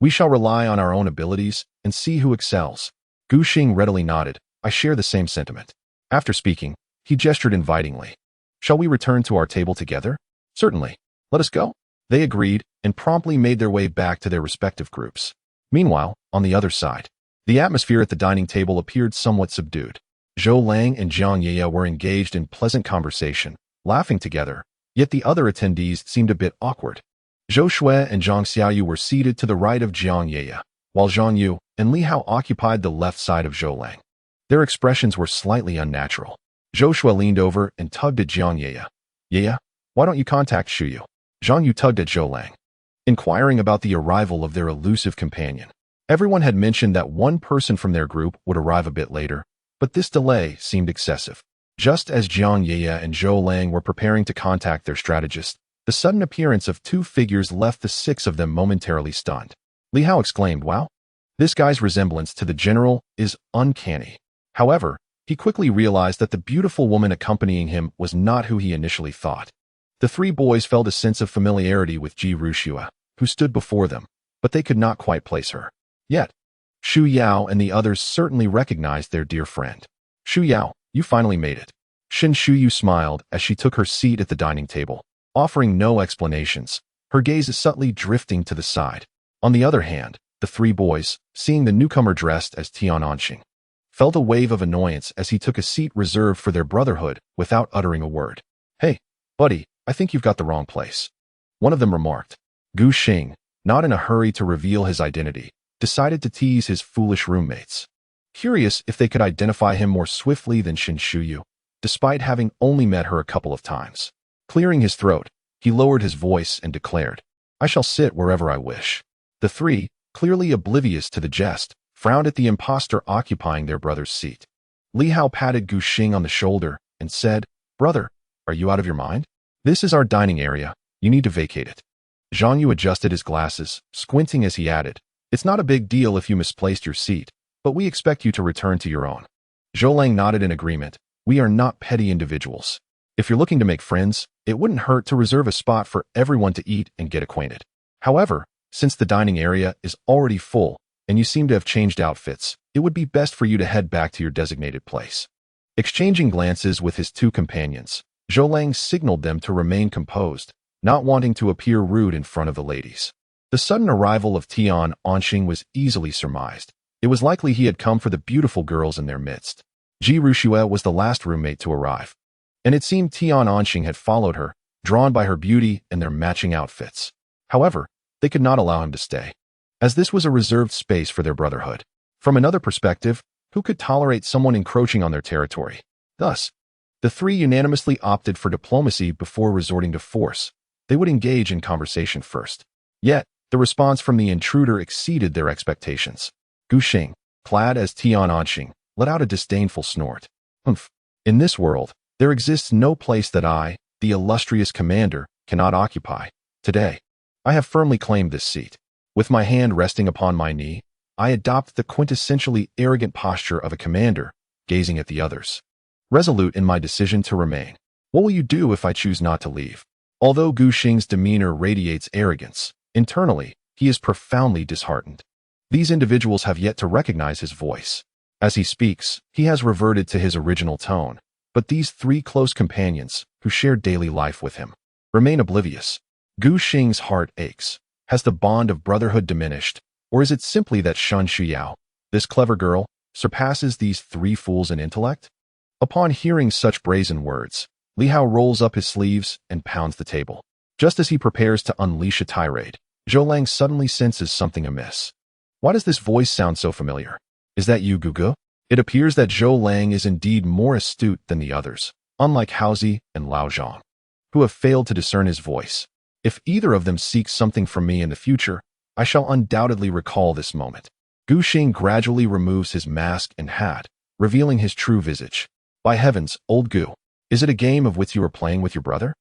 We shall rely on our own abilities and see who excels. Gu Xing readily nodded. I share the same sentiment. After speaking, he gestured invitingly. Shall we return to our table together? Certainly. Let us go. They agreed and promptly made their way back to their respective groups. Meanwhile, on the other side, the atmosphere at the dining table appeared somewhat subdued. Zhou Lang and Jiang Ye were engaged in pleasant conversation, laughing together, yet the other attendees seemed a bit awkward. Zhou Shui and Zhang Xiaoyu were seated to the right of Jiang Ye, while Zhang Yu and Li Hao occupied the left side of Zhou Lang. Their expressions were slightly unnatural. Zhou Shui leaned over and tugged at Jiang Ye. Ye, why don't you contact Shuyu? Zhang Yu tugged at Zhou Lang, inquiring about the arrival of their elusive companion. Everyone had mentioned that one person from their group would arrive a bit later, but this delay seemed excessive. Just as Jiang Ye and Zhou Lang were preparing to contact their strategist, the sudden appearance of two figures left the six of them momentarily stunned. Li Hao exclaimed, wow, this guy's resemblance to the general is uncanny. However, he quickly realized that the beautiful woman accompanying him was not who he initially thought. The three boys felt a sense of familiarity with Ji Ruxua, who stood before them, but they could not quite place her. Yet, Shu Yao and the others certainly recognized their dear friend. Shu Yao, you finally made it. Shin Shuyu smiled as she took her seat at the dining table, offering no explanations, her gaze subtly drifting to the side. On the other hand, the three boys, seeing the newcomer dressed as Tian Anxing, felt a wave of annoyance as he took a seat reserved for their brotherhood without uttering a word. Hey, buddy, I think you've got the wrong place. One of them remarked. Gu Xing, not in a hurry to reveal his identity, decided to tease his foolish roommates. Curious if they could identify him more swiftly than Shin Shuyu, despite having only met her a couple of times. Clearing his throat, he lowered his voice and declared, I shall sit wherever I wish. The three, clearly oblivious to the jest, frowned at the impostor occupying their brother's seat. Li Hao patted Gu Xing on the shoulder and said, Brother, are you out of your mind? This is our dining area. You need to vacate it. Zhang Yu adjusted his glasses, squinting as he added, It's not a big deal if you misplaced your seat, but we expect you to return to your own. Zhou Lang nodded in agreement. We are not petty individuals. If you're looking to make friends, it wouldn't hurt to reserve a spot for everyone to eat and get acquainted. However, since the dining area is already full, and you seem to have changed outfits, it would be best for you to head back to your designated place. Exchanging glances with his two companions, Zhou Lang signaled them to remain composed, not wanting to appear rude in front of the ladies. The sudden arrival of Tian Anxing was easily surmised. It was likely he had come for the beautiful girls in their midst. Ji Ruxue was the last roommate to arrive, and it seemed Tian Anxing had followed her, drawn by her beauty and their matching outfits. However, they could not allow him to stay, as this was a reserved space for their brotherhood. From another perspective, who could tolerate someone encroaching on their territory? Thus, the three unanimously opted for diplomacy before resorting to force. They would engage in conversation first. Yet, the response from the intruder exceeded their expectations. Gu Xing, clad as Tian Anxing, let out a disdainful snort. Humph. In this world, there exists no place that I, the illustrious commander, cannot occupy. Today, I have firmly claimed this seat. With my hand resting upon my knee, I adopt the quintessentially arrogant posture of a commander, gazing at the others, resolute in my decision to remain. What will you do if I choose not to leave? Although Gu Xing's demeanor radiates arrogance, internally, he is profoundly disheartened. These individuals have yet to recognize his voice. As he speaks, he has reverted to his original tone, but these three close companions, who share daily life with him, remain oblivious. Gu Xing's heart aches. Has the bond of brotherhood diminished, or is it simply that Shen Shuyao, this clever girl, surpasses these three fools in intellect? Upon hearing such brazen words, Li Hao rolls up his sleeves and pounds the table. Just as he prepares to unleash a tirade, Zhou Lang suddenly senses something amiss. Why does this voice sound so familiar? Is that you, Gugu? It appears that Zhou Lang is indeed more astute than the others, unlike Haozi and Lao Zhang, who have failed to discern his voice. If either of them seeks something from me in the future, I shall undoubtedly recall this moment. Gu Xing gradually removes his mask and hat, revealing his true visage. By heavens, old Gu, is it a game of wits you are playing with your brother?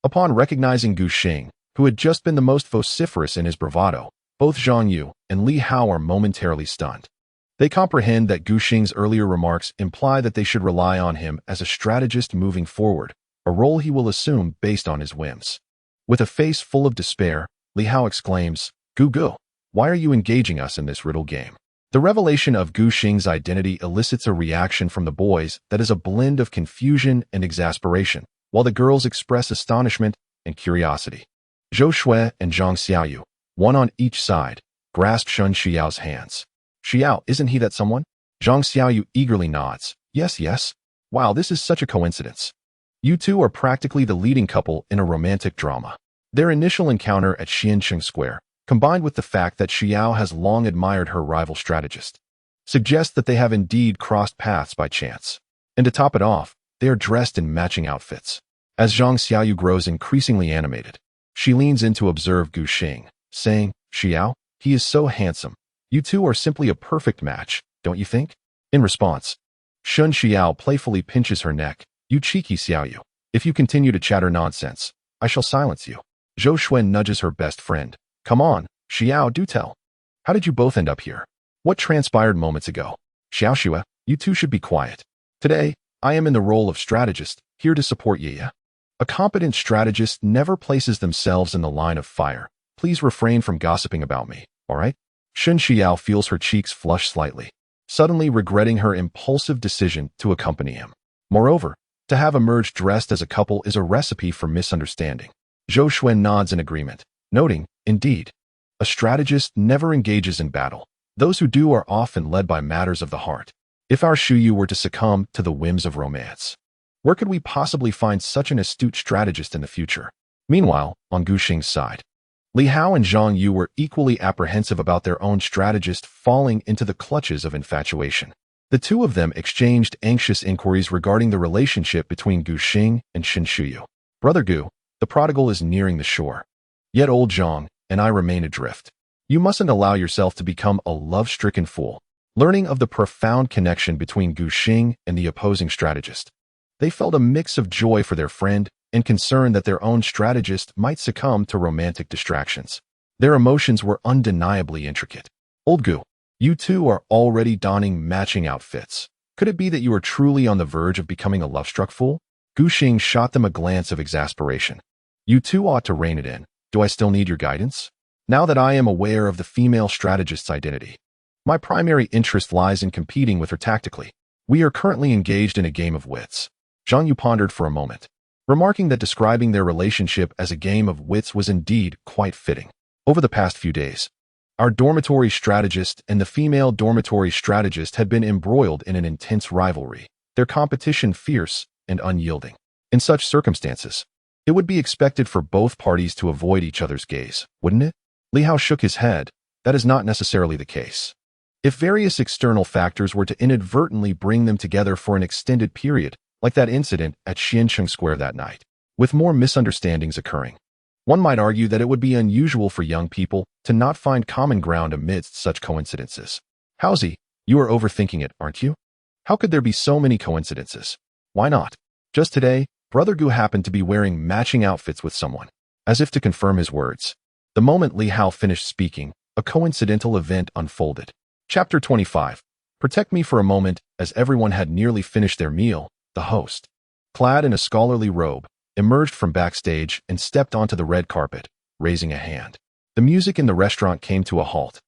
Upon recognizing Gu Xing, who had just been the most vociferous in his bravado, both Zhang Yu and Li Hao are momentarily stunned. They comprehend that Gu Xing's earlier remarks imply that they should rely on him as a strategist moving forward, a role he will assume based on his whims. With a face full of despair, Li Hao exclaims, Gugu, why are you engaging us in this riddle game? The revelation of Gu Xing's identity elicits a reaction from the boys that is a blend of confusion and exasperation, while the girls express astonishment and curiosity. Zhou Shui and Zhang Xiaoyu, one on each side, grasp Shen Xiao's hands. Xiao, isn't he that someone? Zhang Xiaoyu eagerly nods. Yes, yes. Wow, this is such a coincidence. You two are practically the leading couple in a romantic drama. Their initial encounter at Xiancheng Square, combined with the fact that Xiao has long admired her rival strategist, suggests that they have indeed crossed paths by chance. And to top it off, they are dressed in matching outfits. As Zhang Xiaoyu grows increasingly animated, she leans in to observe Gu Xing, saying, Xiao, he is so handsome. You two are simply a perfect match, don't you think? In response, Shen Xiao playfully pinches her neck. You cheeky Xiaoyu, if you continue to chatter nonsense, I shall silence you. Zhou Shui nudges her best friend. Come on, Xiao, do tell. How did you both end up here? What transpired moments ago? Xiao Xue, you two should be quiet. Today, I am in the role of strategist, here to support Ye. A competent strategist never places themselves in the line of fire. Please refrain from gossiping about me, all right? Shen Xiao feels her cheeks flush slightly, suddenly regretting her impulsive decision to accompany him. Moreover, to have emerged dressed as a couple is a recipe for misunderstanding. Zhou Shui nods in agreement, noting, indeed, a strategist never engages in battle. Those who do are often led by matters of the heart. If our Shuyu were to succumb to the whims of romance, where could we possibly find such an astute strategist in the future? Meanwhile, on Gu Xing's side, Li Hao and Zhang Yu were equally apprehensive about their own strategist falling into the clutches of infatuation. The two of them exchanged anxious inquiries regarding the relationship between Gu Xing and Shen Shuyu. Brother Gu, the prodigal is nearing the shore. Yet old Zhang and I remain adrift. You mustn't allow yourself to become a love-stricken fool. Learning of the profound connection between Gu Xing and the opposing strategist, they felt a mix of joy for their friend and concern that their own strategist might succumb to romantic distractions. Their emotions were undeniably intricate. Old Gu, you two are already donning matching outfits. Could it be that you are truly on the verge of becoming a love-struck fool? Gu Xing shot them a glance of exasperation. You two ought to rein it in. Do I still need your guidance? Now that I am aware of the female strategist's identity, my primary interest lies in competing with her tactically. We are currently engaged in a game of wits. Zhang Yu pondered for a moment. remarking that describing their relationship as a game of wits was indeed quite fitting. Over the past few days, our dormitory strategist and the female dormitory strategist had been embroiled in an intense rivalry, their competition fierce and unyielding. In such circumstances, it would be expected for both parties to avoid each other's gaze, wouldn't it? Li Hao shook his head. That is not necessarily the case. If various external factors were to inadvertently bring them together for an extended period, like that incident at Xiancheng Square that night, with more misunderstandings occurring, one might argue that it would be unusual for young people to not find common ground amidst such coincidences. Howsy, you are overthinking it, aren't you? How could there be so many coincidences? Why not? Just today, Brother Gu happened to be wearing matching outfits with someone. As if to confirm his words, the moment Li Hao finished speaking, a coincidental event unfolded. Chapter 25. Protect me for a moment. As everyone had nearly finished their meal, the host, clad in a scholarly robe, emerged from backstage and stepped onto the red carpet, raising a hand. The music in the restaurant came to a halt,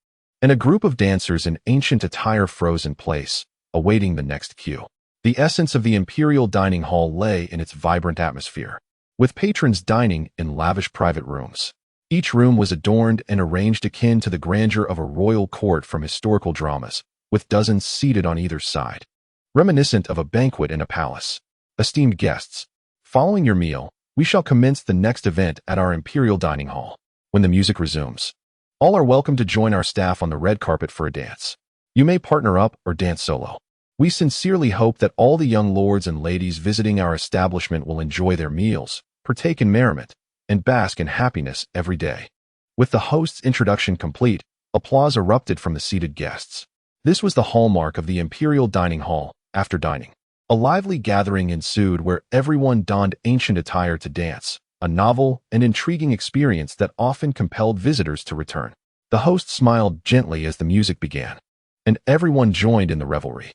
and a group of dancers in ancient attire froze in place, awaiting the next cue. The essence of the imperial dining hall lay in its vibrant atmosphere, with patrons dining in lavish private rooms. Each room was adorned and arranged akin to the grandeur of a royal court from historical dramas, with dozens seated on either side, reminiscent of a banquet in a palace. Esteemed guests, following your meal, we shall commence the next event at our imperial dining hall. When the music resumes, all are welcome to join our staff on the red carpet for a dance. You may partner up or dance solo. We sincerely hope that all the young lords and ladies visiting our establishment will enjoy their meals, partake in merriment, and bask in happiness every day. With the host's introduction complete, applause erupted from the seated guests. This was the hallmark of the imperial dining hall. After dining, a lively gathering ensued where everyone donned ancient attire to dance, a novel and intriguing experience that often compelled visitors to return. The host smiled gently as the music began, and everyone joined in the revelry.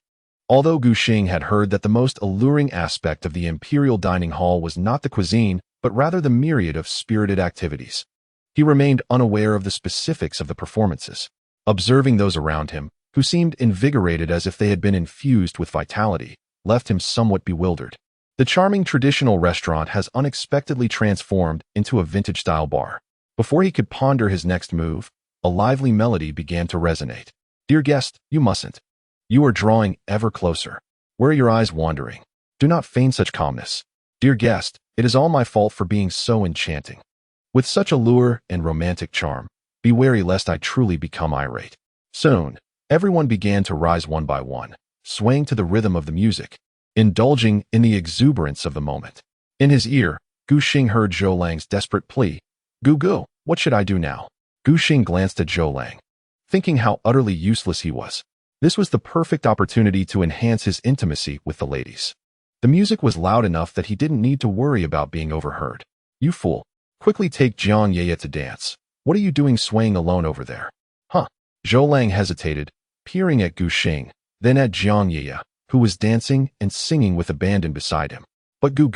Although Gu Xing had heard that the most alluring aspect of the imperial dining hall was not the cuisine, but rather the myriad of spirited activities, he remained unaware of the specifics of the performances. Observing those around him, who seemed invigorated as if they had been infused with vitality, left him somewhat bewildered. The charming traditional restaurant has unexpectedly transformed into a vintage-style bar. Before he could ponder his next move, a lively melody began to resonate. Dear guest, you mustn't. You are drawing ever closer. Where are your eyes wandering? Do not feign such calmness. Dear guest, it is all my fault for being so enchanting. With such allure and romantic charm, be wary lest I truly become irate. Soon, everyone began to rise one by one, swaying to the rhythm of the music, indulging in the exuberance of the moment. In his ear, Gu Xing heard Zhou Lang's desperate plea. Gu, what should I do now? Gu Xing glanced at Zhou Lang, thinking how utterly useless he was. This was the perfect opportunity to enhance his intimacy with the ladies. The music was loud enough that he didn't need to worry about being overheard. You fool. Quickly take Jiang Yeye to dance. What are you doing swaying alone over there? Huh. Zhou Lang hesitated, peering at Gu Xing, then at Jiang Yeye, who was dancing and singing with abandon beside him. But Gu,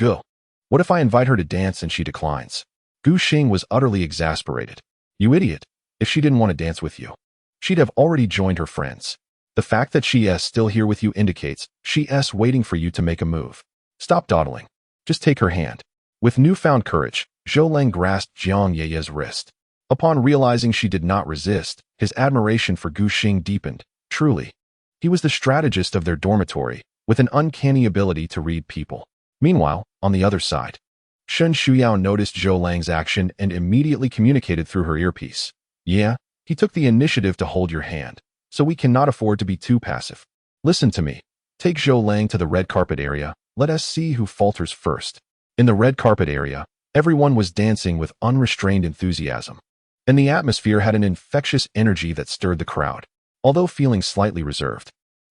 what if I invite her to dance and she declines? Gu Xing was utterly exasperated. You idiot. If she didn't want to dance with you, she'd have already joined her friends. The fact that she's still here with you indicates she's waiting for you to make a move. Stop dawdling. Just take her hand. With newfound courage, Zhou Lang grasped Jiang Yeye's wrist. Upon realizing she did not resist, his admiration for Gu Xing deepened. Truly, he was the strategist of their dormitory, with an uncanny ability to read people. Meanwhile, on the other side, Shen Shuyao noticed Zhou Lang's action and immediately communicated through her earpiece. Yeah, he took the initiative to hold your hand, so we cannot afford to be too passive. Listen to me. Take Zhou Lang to the red carpet area. Let us see who falters first. In the red carpet area, everyone was dancing with unrestrained enthusiasm, and the atmosphere had an infectious energy that stirred the crowd. Although feeling slightly reserved,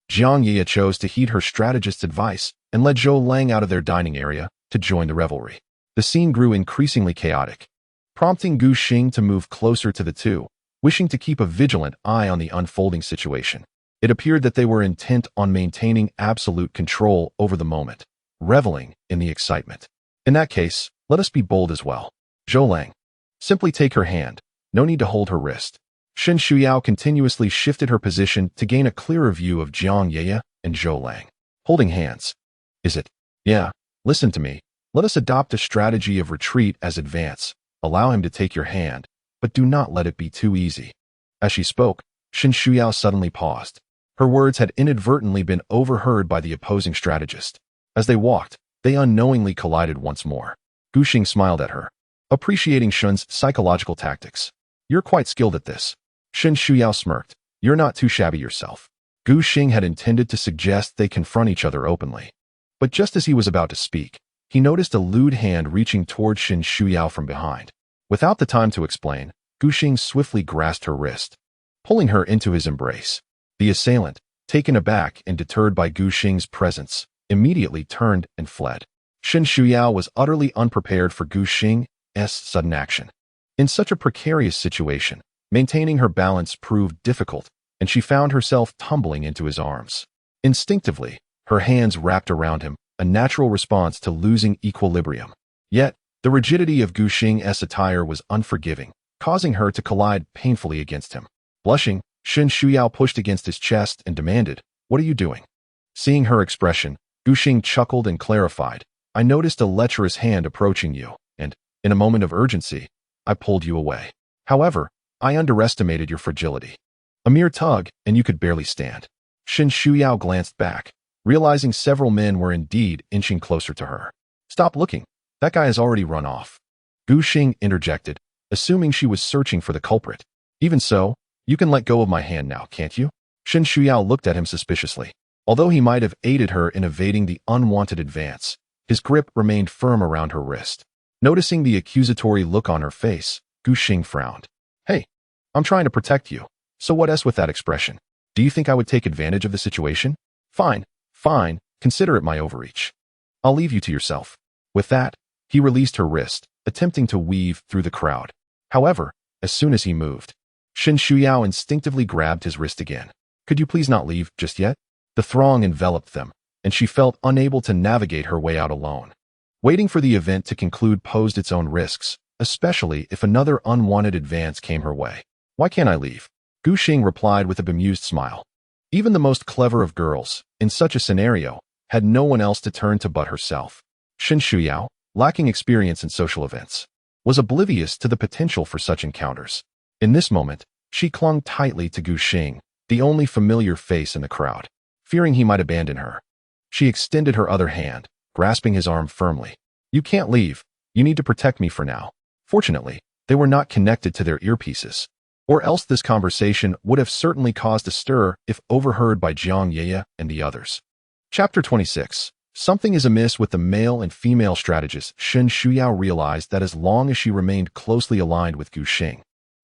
Jiang Yeye chose to heed her strategist's advice and led Zhou Lang out of their dining area to join the revelry. The scene grew increasingly chaotic, prompting Gu Xing to move closer to the two, wishing to keep a vigilant eye on the unfolding situation. It appeared that they were intent on maintaining absolute control over the moment, reveling in the excitement. In that case, let us be bold as well. Zhou Lang, simply take her hand. No need to hold her wrist. Shen Shuyao continuously shifted her position to gain a clearer view of Jiang Yeye and Zhou Lang. Holding hands. Is it? Yeah, listen to me. Let us adopt a strategy of retreat as advance. Allow him to take your hand, but do not let it be too easy." As she spoke, Shen Shuyao suddenly paused. Her words had inadvertently been overheard by the opposing strategist. As they walked, they unknowingly collided once more. Gu Xing smiled at her, appreciating Shen's psychological tactics. "You're quite skilled at this." Shen Shuyao smirked. "You're not too shabby yourself." Gu Xing had intended to suggest they confront each other openly. But just as he was about to speak, he noticed a lewd hand reaching toward Shen Shuyao from behind. Without the time to explain, Gu Xing swiftly grasped her wrist, pulling her into his embrace. The assailant, taken aback and deterred by Gu Xing's presence, immediately turned and fled. Shen Shuyao was utterly unprepared for Gu Xing's sudden action. In such a precarious situation, maintaining her balance proved difficult, and she found herself tumbling into his arms. Instinctively, her hands wrapped around him, a natural response to losing equilibrium. Yet, the rigidity of Gu Xing's attire was unforgiving, causing her to collide painfully against him. Blushing, Shen Shuyao pushed against his chest and demanded, "What are you doing?" Seeing her expression, Gu Xing chuckled and clarified, "I noticed a lecherous hand approaching you, and, in a moment of urgency, I pulled you away. However, I underestimated your fragility. A mere tug, and you could barely stand." Shen Shuyao glanced back, realizing several men were indeed inching closer to her. "Stop looking. That guy has already run off." Gu Xing interjected, assuming she was searching for the culprit. "Even so, you can let go of my hand now, can't you?" Shen Shuyao looked at him suspiciously. Although he might have aided her in evading the unwanted advance, his grip remained firm around her wrist. Noticing the accusatory look on her face, Gu Xing frowned. "Hey, I'm trying to protect you. So what else with that expression? Do you think I would take advantage of the situation? Fine, consider it my overreach. I'll leave you to yourself." With that, he released her wrist, attempting to weave through the crowd. However, as soon as he moved, Shen Shuyao instinctively grabbed his wrist again. "Could you please not leave just yet?" The throng enveloped them, and she felt unable to navigate her way out alone. Waiting for the event to conclude posed its own risks, especially if another unwanted advance came her way. "Why can't I leave?" Gu Xing replied with a bemused smile. Even the most clever of girls, in such a scenario, had no one else to turn to but herself. Shen Shuyao, lacking experience in social events, was oblivious to the potential for such encounters. In this moment, she clung tightly to Gu Xing, the only familiar face in the crowd. Fearing he might abandon her, she extended her other hand, grasping his arm firmly. "You can't leave. You need to protect me for now." Fortunately, they were not connected to their earpieces, or else this conversation would have certainly caused a stir if overheard by Jiang Yeye and the others. Chapter 26. Something is amiss with the male and female strategists. Shen Shuyao realized that as long as she remained closely aligned with Gu Xing,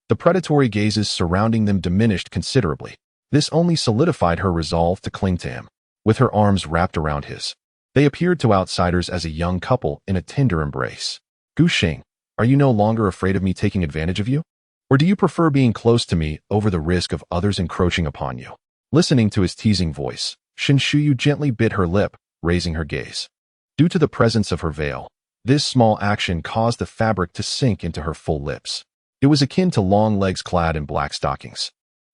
the predatory gazes surrounding them diminished considerably. This only solidified her resolve to cling to him. With her arms wrapped around his, they appeared to outsiders as a young couple in a tender embrace. "Gu Xing, are you no longer afraid of me taking advantage of you? Or do you prefer being close to me over the risk of others encroaching upon you?" Listening to his teasing voice, Shen Shuyao gently bit her lip, raising her gaze. Due to the presence of her veil, this small action caused the fabric to sink into her full lips. It was akin to long legs clad in black stockings,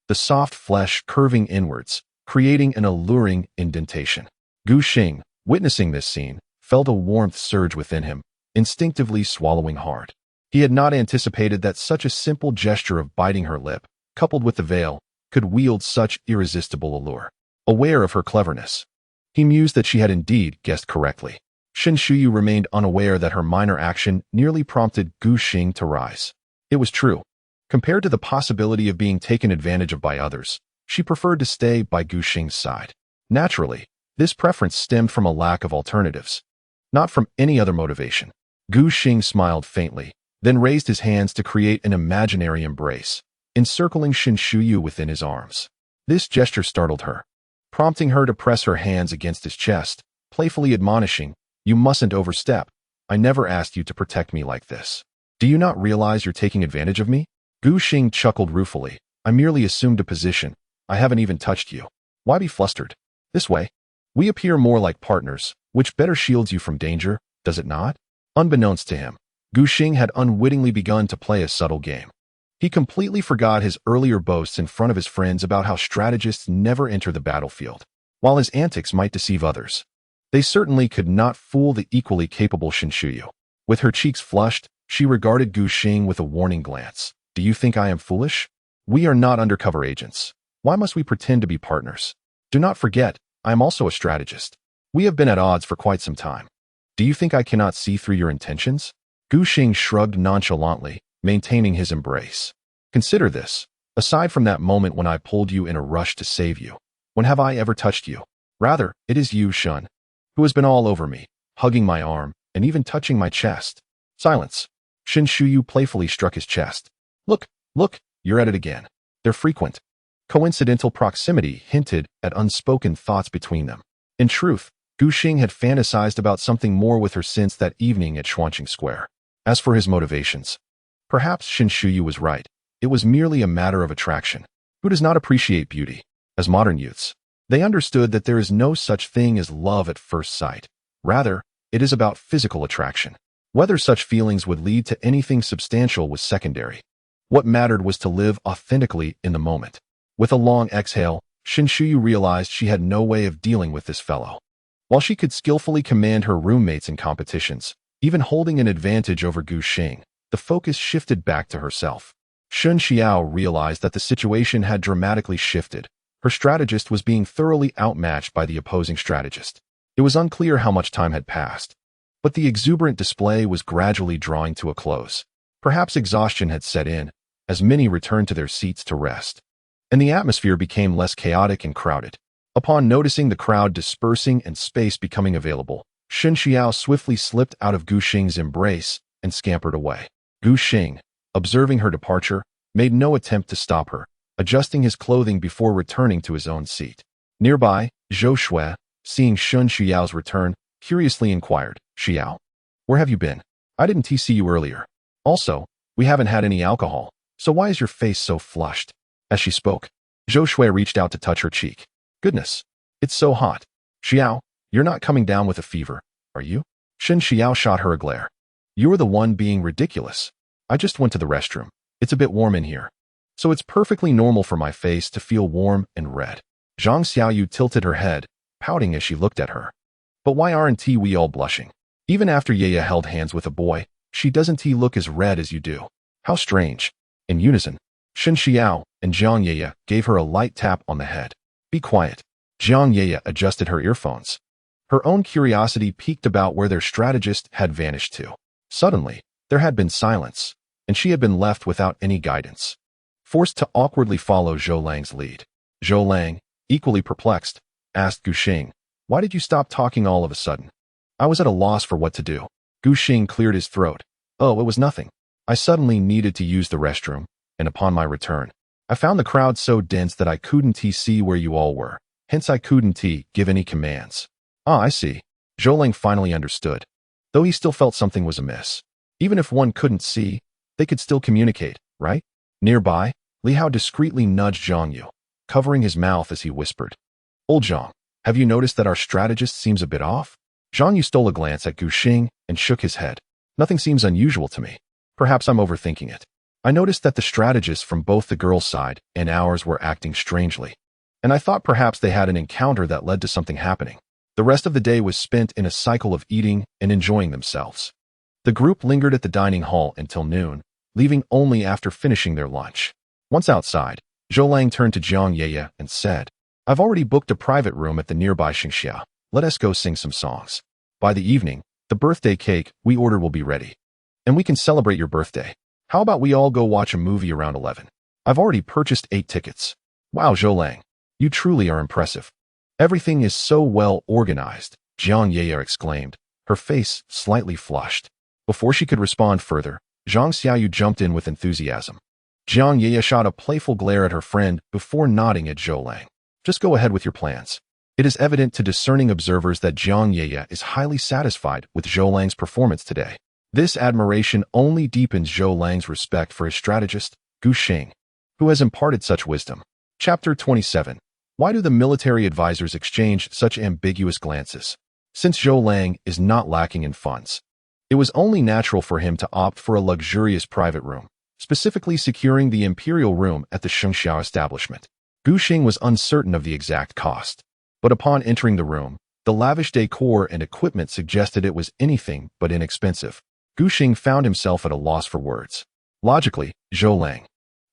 the soft flesh curving inwards, creating an alluring indentation. Gu Xing, witnessing this scene, felt a warmth surge within him, instinctively swallowing hard. He had not anticipated that such a simple gesture of biting her lip, coupled with the veil, could wield such irresistible allure. Aware of her cleverness, he mused that she had indeed guessed correctly. Shen Shuyao remained unaware that her minor action nearly prompted Gu Xing to rise. It was true. Compared to the possibility of being taken advantage of by others, she preferred to stay by Gu Xing's side. Naturally, this preference stemmed from a lack of alternatives, not from any other motivation. Gu Xing smiled faintly, then raised his hands to create an imaginary embrace, encircling Shen Shuyao within his arms. This gesture startled her, prompting her to press her hands against his chest, playfully admonishing, "You mustn't overstep. I never asked you to protect me like this. Do you not realize you're taking advantage of me?" Gu Xing chuckled ruefully. "I merely assumed a position. I haven't even touched you. Why be flustered? This way, we appear more like partners, which better shields you from danger, does it not?" Unbeknownst to him, Gu Xing had unwittingly begun to play a subtle game. He completely forgot his earlier boasts in front of his friends about how strategists never enter the battlefield, while his antics might deceive others. They certainly could not fool the equally capable Shinshuyu. With her cheeks flushed, she regarded Gu Xing with a warning glance. Do you think I am foolish? We are not undercover agents. Why must we pretend to be partners? Do not forget, I am also a strategist. We have been at odds for quite some time. Do you think I cannot see through your intentions? Gu Xing shrugged nonchalantly, maintaining his embrace. Consider this. Aside from that moment when I pulled you in a rush to save you, when have I ever touched you? Rather, it is you, Shun, who has been all over me, hugging my arm, and even touching my chest. Silence. Shinshuyu playfully struck his chest. Look, you're at it again. Their frequent, coincidental proximity hinted at unspoken thoughts between them. In truth, Gu Xing had fantasized about something more with her since that evening at Xuanqing Square. As for his motivations, perhaps Shinshuyu was right. It was merely a matter of attraction. Who does not appreciate beauty? As modern youths, they understood that there is no such thing as love at first sight. Rather, it is about physical attraction. Whether such feelings would lead to anything substantial was secondary. What mattered was to live authentically in the moment. With a long exhale, Shinshuyu realized she had no way of dealing with this fellow. While she could skillfully command her roommates in competitions, even holding an advantage over Gu Xing, the focus shifted back to herself. Shun Xiao realized that the situation had dramatically shifted. Her strategist was being thoroughly outmatched by the opposing strategist. It was unclear how much time had passed, but the exuberant display was gradually drawing to a close. Perhaps exhaustion had set in, as many returned to their seats to rest, and the atmosphere became less chaotic and crowded. Upon noticing the crowd dispersing and space becoming available, Shun Xiao swiftly slipped out of Gu Xing's embrace and scampered away. Gu Xing, observing her departure, made no attempt to stop her, adjusting his clothing before returning to his own seat. Nearby, Zhou Shui, seeing Shun Xiao's return, curiously inquired, Xiao, where have you been? I didn't see you earlier. Also, we haven't had any alcohol, so why is your face so flushed? As she spoke, Zhou Shui reached out to touch her cheek. Goodness, it's so hot. Xiao, you're not coming down with a fever, are you? Shun Xiao shot her a glare. You're the one being ridiculous. I just went to the restroom. It's a bit warm in here. So it's perfectly normal for my face to feel warm and red. Zhang Xiaoyu tilted her head, pouting as she looked at her. But why aren't we all blushing? Even after Yaya held hands with a boy, she doesn't look as red as you do. How strange. In unison, Shun Xiao and Zhang Yaya gave her a light tap on the head. Be quiet. Zhang Yaya adjusted her earphones. Her own curiosity piqued about where their strategist had vanished to. Suddenly, there had been silence, and she had been left without any guidance. Forced to awkwardly follow Zhou Lang's lead. Zhou Lang, equally perplexed, asked Gu Xing, why did you stop talking all of a sudden? I was at a loss for what to do. Gu Xing cleared his throat. Oh, it was nothing. I suddenly needed to use the restroom, and upon my return, I found the crowd so dense that I couldn't see where you all were. Hence I couldn't give any commands. Ah, I see. Zhou Lang finally understood. Though he still felt something was amiss. Even if one couldn't see, they could still communicate, right? Nearby, Li Hao discreetly nudged Zhang Yu, covering his mouth as he whispered. Old Zhang, have you noticed that our strategist seems a bit off? Zhang Yu stole a glance at Gu Xing and shook his head. Nothing seems unusual to me. Perhaps I'm overthinking it. I noticed that the strategists from both the girls' side and ours were acting strangely, and I thought perhaps they had an encounter that led to something happening. The rest of the day was spent in a cycle of eating and enjoying themselves. The group lingered at the dining hall until noon, leaving only after finishing their lunch. Once outside, Zhou Lang turned to Zhang Yaya and said, I've already booked a private room at the nearby Xingxia. Let us go sing some songs. By the evening, the birthday cake we ordered will be ready. And we can celebrate your birthday. How about we all go watch a movie around 11? I've already purchased 8 tickets. Wow, Zhou Lang, you truly are impressive. Everything is so well organized, Zhang Yaya exclaimed, her face slightly flushed. Before she could respond further, Zhang Xiaoyu jumped in with enthusiasm. Zhang Yaya shot a playful glare at her friend before nodding at Zhou Lang. Just go ahead with your plans. It is evident to discerning observers that Zhang Yaya is highly satisfied with Zhou Lang's performance today. This admiration only deepens Zhou Lang's respect for his strategist, Gu Xing, who has imparted such wisdom. Chapter 27. Why do the military advisors exchange such ambiguous glances? Since Zhou Lang is not lacking in funds, it was only natural for him to opt for a luxurious private room, specifically securing the imperial room at the Xingxiao establishment. Gu Xing was uncertain of the exact cost, but upon entering the room, The lavish decor and equipment suggested it was anything but inexpensive. Gu Xing found himself at a loss for words. Logically, Zhou Lang,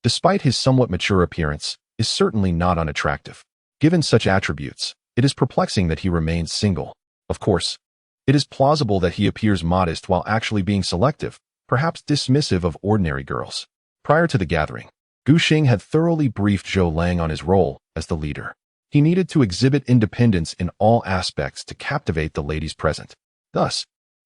despite his somewhat mature appearance, is certainly not unattractive. Given such attributes, it is perplexing that he remains single. Of course, it is plausible that he appears modest while actually being selective, perhaps dismissive of ordinary girls. Prior to the gathering, Gu Xing had thoroughly briefed Zhou Lang on his role as the leader. He needed to exhibit independence in all aspects to captivate the ladies present. Thus,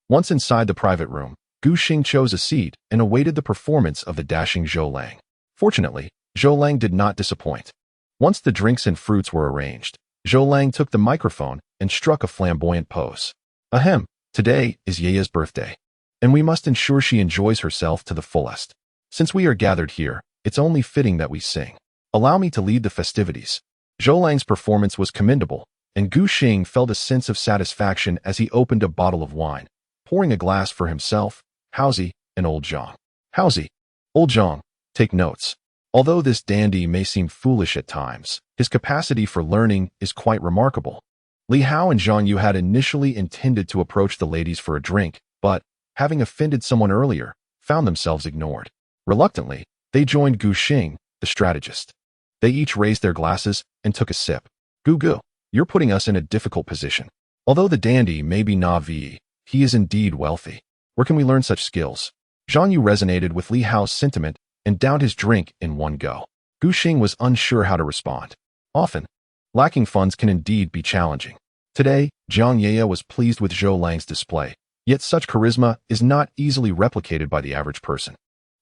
once inside the private room, Gu Xing chose a seat and awaited the performance of the dashing Zhou Lang. Fortunately, Zhou Lang did not disappoint. Once the drinks and fruits were arranged, Zhou Lang took the microphone and struck a flamboyant pose. Ahem, today is Yeya's birthday, and we must ensure she enjoys herself to the fullest. Since we are gathered here, it's only fitting that we sing. Allow me to lead the festivities. Zhou Lang's performance was commendable, and Gu Xing felt a sense of satisfaction as he opened a bottle of wine, pouring a glass for himself, Haozi, and Old Zhang. Haozi, Old Zhang, take notes. Although this dandy may seem foolish at times, his capacity for learning is quite remarkable. Li Hao and Zhang Yu had initially intended to approach the ladies for a drink, but, having offended someone earlier, found themselves ignored. Reluctantly, they joined Gu Xing, the strategist. They each raised their glasses and took a sip. Gu, you're putting us in a difficult position. Although the dandy may be naive, he is indeed wealthy. Where can we learn such skills? Zhang Yu resonated with Li Hao's sentiment and downed his drink in one go. Gu Xing was unsure how to respond. Often, lacking funds can indeed be challenging. Today, Jiang Ye was pleased with Zhou Lang's display, yet such charisma is not easily replicated by the average person.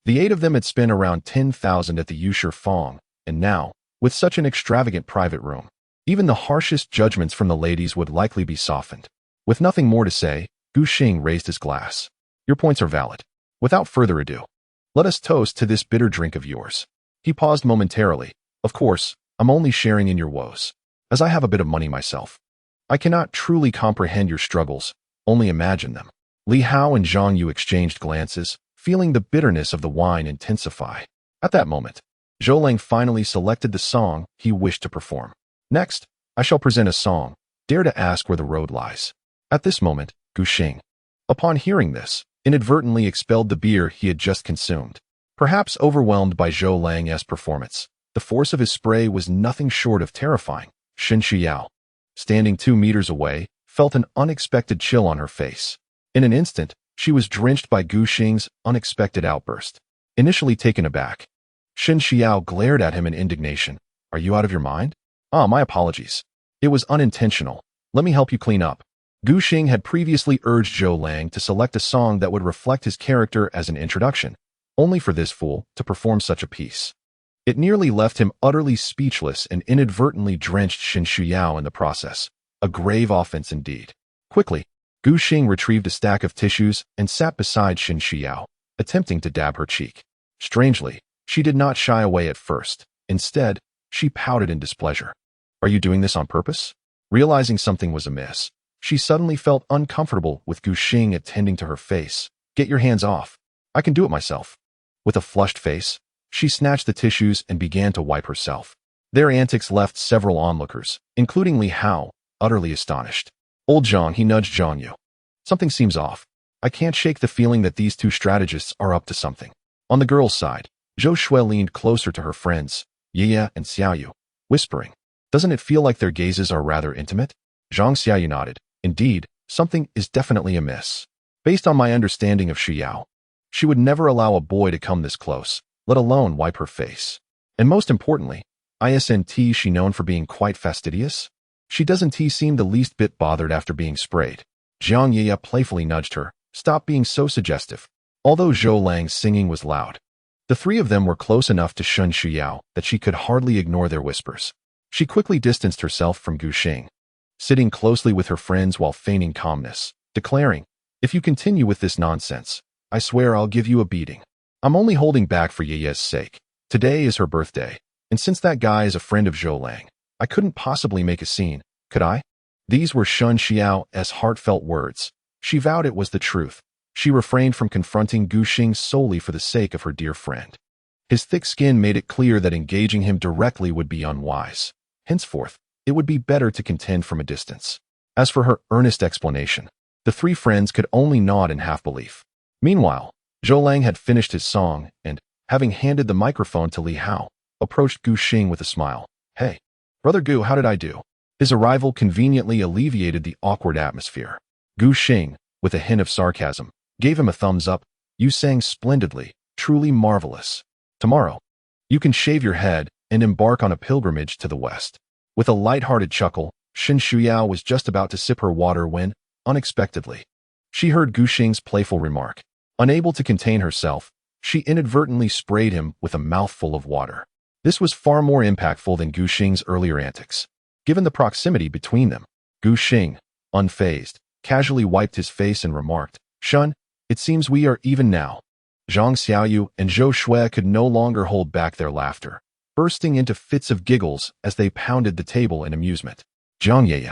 The 8 of them had spent around 10,000 at the Yushi Fong, and now, with such an extravagant private room, even the harshest judgments from the ladies would likely be softened. With nothing more to say, Gu Xing raised his glass. Your points are valid. Without further ado, let us toast to this bitter drink of yours. He paused momentarily. Of course, I'm only sharing in your woes, as I have a bit of money myself. I cannot truly comprehend your struggles, only imagine them. Li Hao and Zhang Yu exchanged glances, feeling the bitterness of the wine intensify. At that moment, Zhou Lang finally selected the song he wished to perform. Next, I shall present a song, Dare to Ask Where the Road Lies. At this moment, Gu Xing, upon hearing this, inadvertently expelled the beer he had just consumed. Perhaps overwhelmed by Zhou Lang's performance, the force of his spray was nothing short of terrifying. Shen Shiyao, standing 2 meters away, felt an unexpected chill on her face. In an instant, she was drenched by Gu Xing's unexpected outburst. Initially taken aback, Shen Xiao glared at him in indignation. Are you out of your mind? My apologies. It was unintentional. Let me help you clean up. Gu Xing had previously urged Zhou Lang to select a song that would reflect his character as an introduction, only for this fool to perform such a piece. It nearly left him utterly speechless and inadvertently drenched Shen Xiao in the process. A grave offense indeed. Quickly, Gu Xing retrieved a stack of tissues and sat beside Shen Xiao, attempting to dab her cheek. Strangely, she did not shy away at first. Instead, she pouted in displeasure. Are you doing this on purpose? Realizing something was amiss, she suddenly felt uncomfortable with Gu Xing attending to her face. Get your hands off. I can do it myself. With a flushed face, she snatched the tissues and began to wipe herself. Their antics left several onlookers, including Li Hao, utterly astonished. Old Zhang, he nudged Zhang Yu. Something seems off. I can't shake the feeling that these 2 strategists are up to something. On the girl's side, Zhou Shui leaned closer to her friends, Ye and Xiaoyu, whispering, doesn't it feel like their gazes are rather intimate? Zhang Xiaoyu nodded. Indeed, something is definitely amiss. Based on my understanding of Xiao, she would never allow a boy to come this close, let alone wipe her face. And most importantly, isn't she known for being quite fastidious? She doesn't seem the least bit bothered after being sprayed. Jiang Ye playfully nudged her. Stop being so suggestive. Although Zhou Lang's singing was loud, the 3 of them were close enough to Shen Xiao that she could hardly ignore their whispers. She quickly distanced herself from Gu Xing, sitting closely with her friends while feigning calmness, declaring, if you continue with this nonsense, I swear I'll give you a beating. I'm only holding back for Yeye's sake. Today is her birthday, and since that guy is a friend of Zhou Lang, I couldn't possibly make a scene, could I? These were Shen Xiao's heartfelt words. She vowed it was the truth. She refrained from confronting Gu Xing solely for the sake of her dear friend. His thick skin made it clear that engaging him directly would be unwise. Henceforth, it would be better to contend from a distance. As for her earnest explanation, the three friends could only nod in half-belief. Meanwhile, Zhou Lang had finished his song and, having handed the microphone to Li Hao, approached Gu Xing with a smile. "Hey, Brother Gu, how did I do?" His arrival conveniently alleviated the awkward atmosphere. Gu Xing, with a hint of sarcasm, gave him a thumbs up. "You sang splendidly, truly marvelous. Tomorrow, you can shave your head and embark on a pilgrimage to the west." With a light-hearted chuckle, Shen Shuyao was just about to sip her water when, unexpectedly, she heard Gu Xing's playful remark. Unable to contain herself, she inadvertently sprayed him with a mouthful of water. This was far more impactful than Gu Xing's earlier antics. Given the proximity between them, Gu Xing, unfazed, casually wiped his face and remarked, "Shun, it seems we are even now." Zhang Xiaoyu and Zhou Shui could no longer hold back their laughter, bursting into fits of giggles as they pounded the table in amusement. Jiang Ye,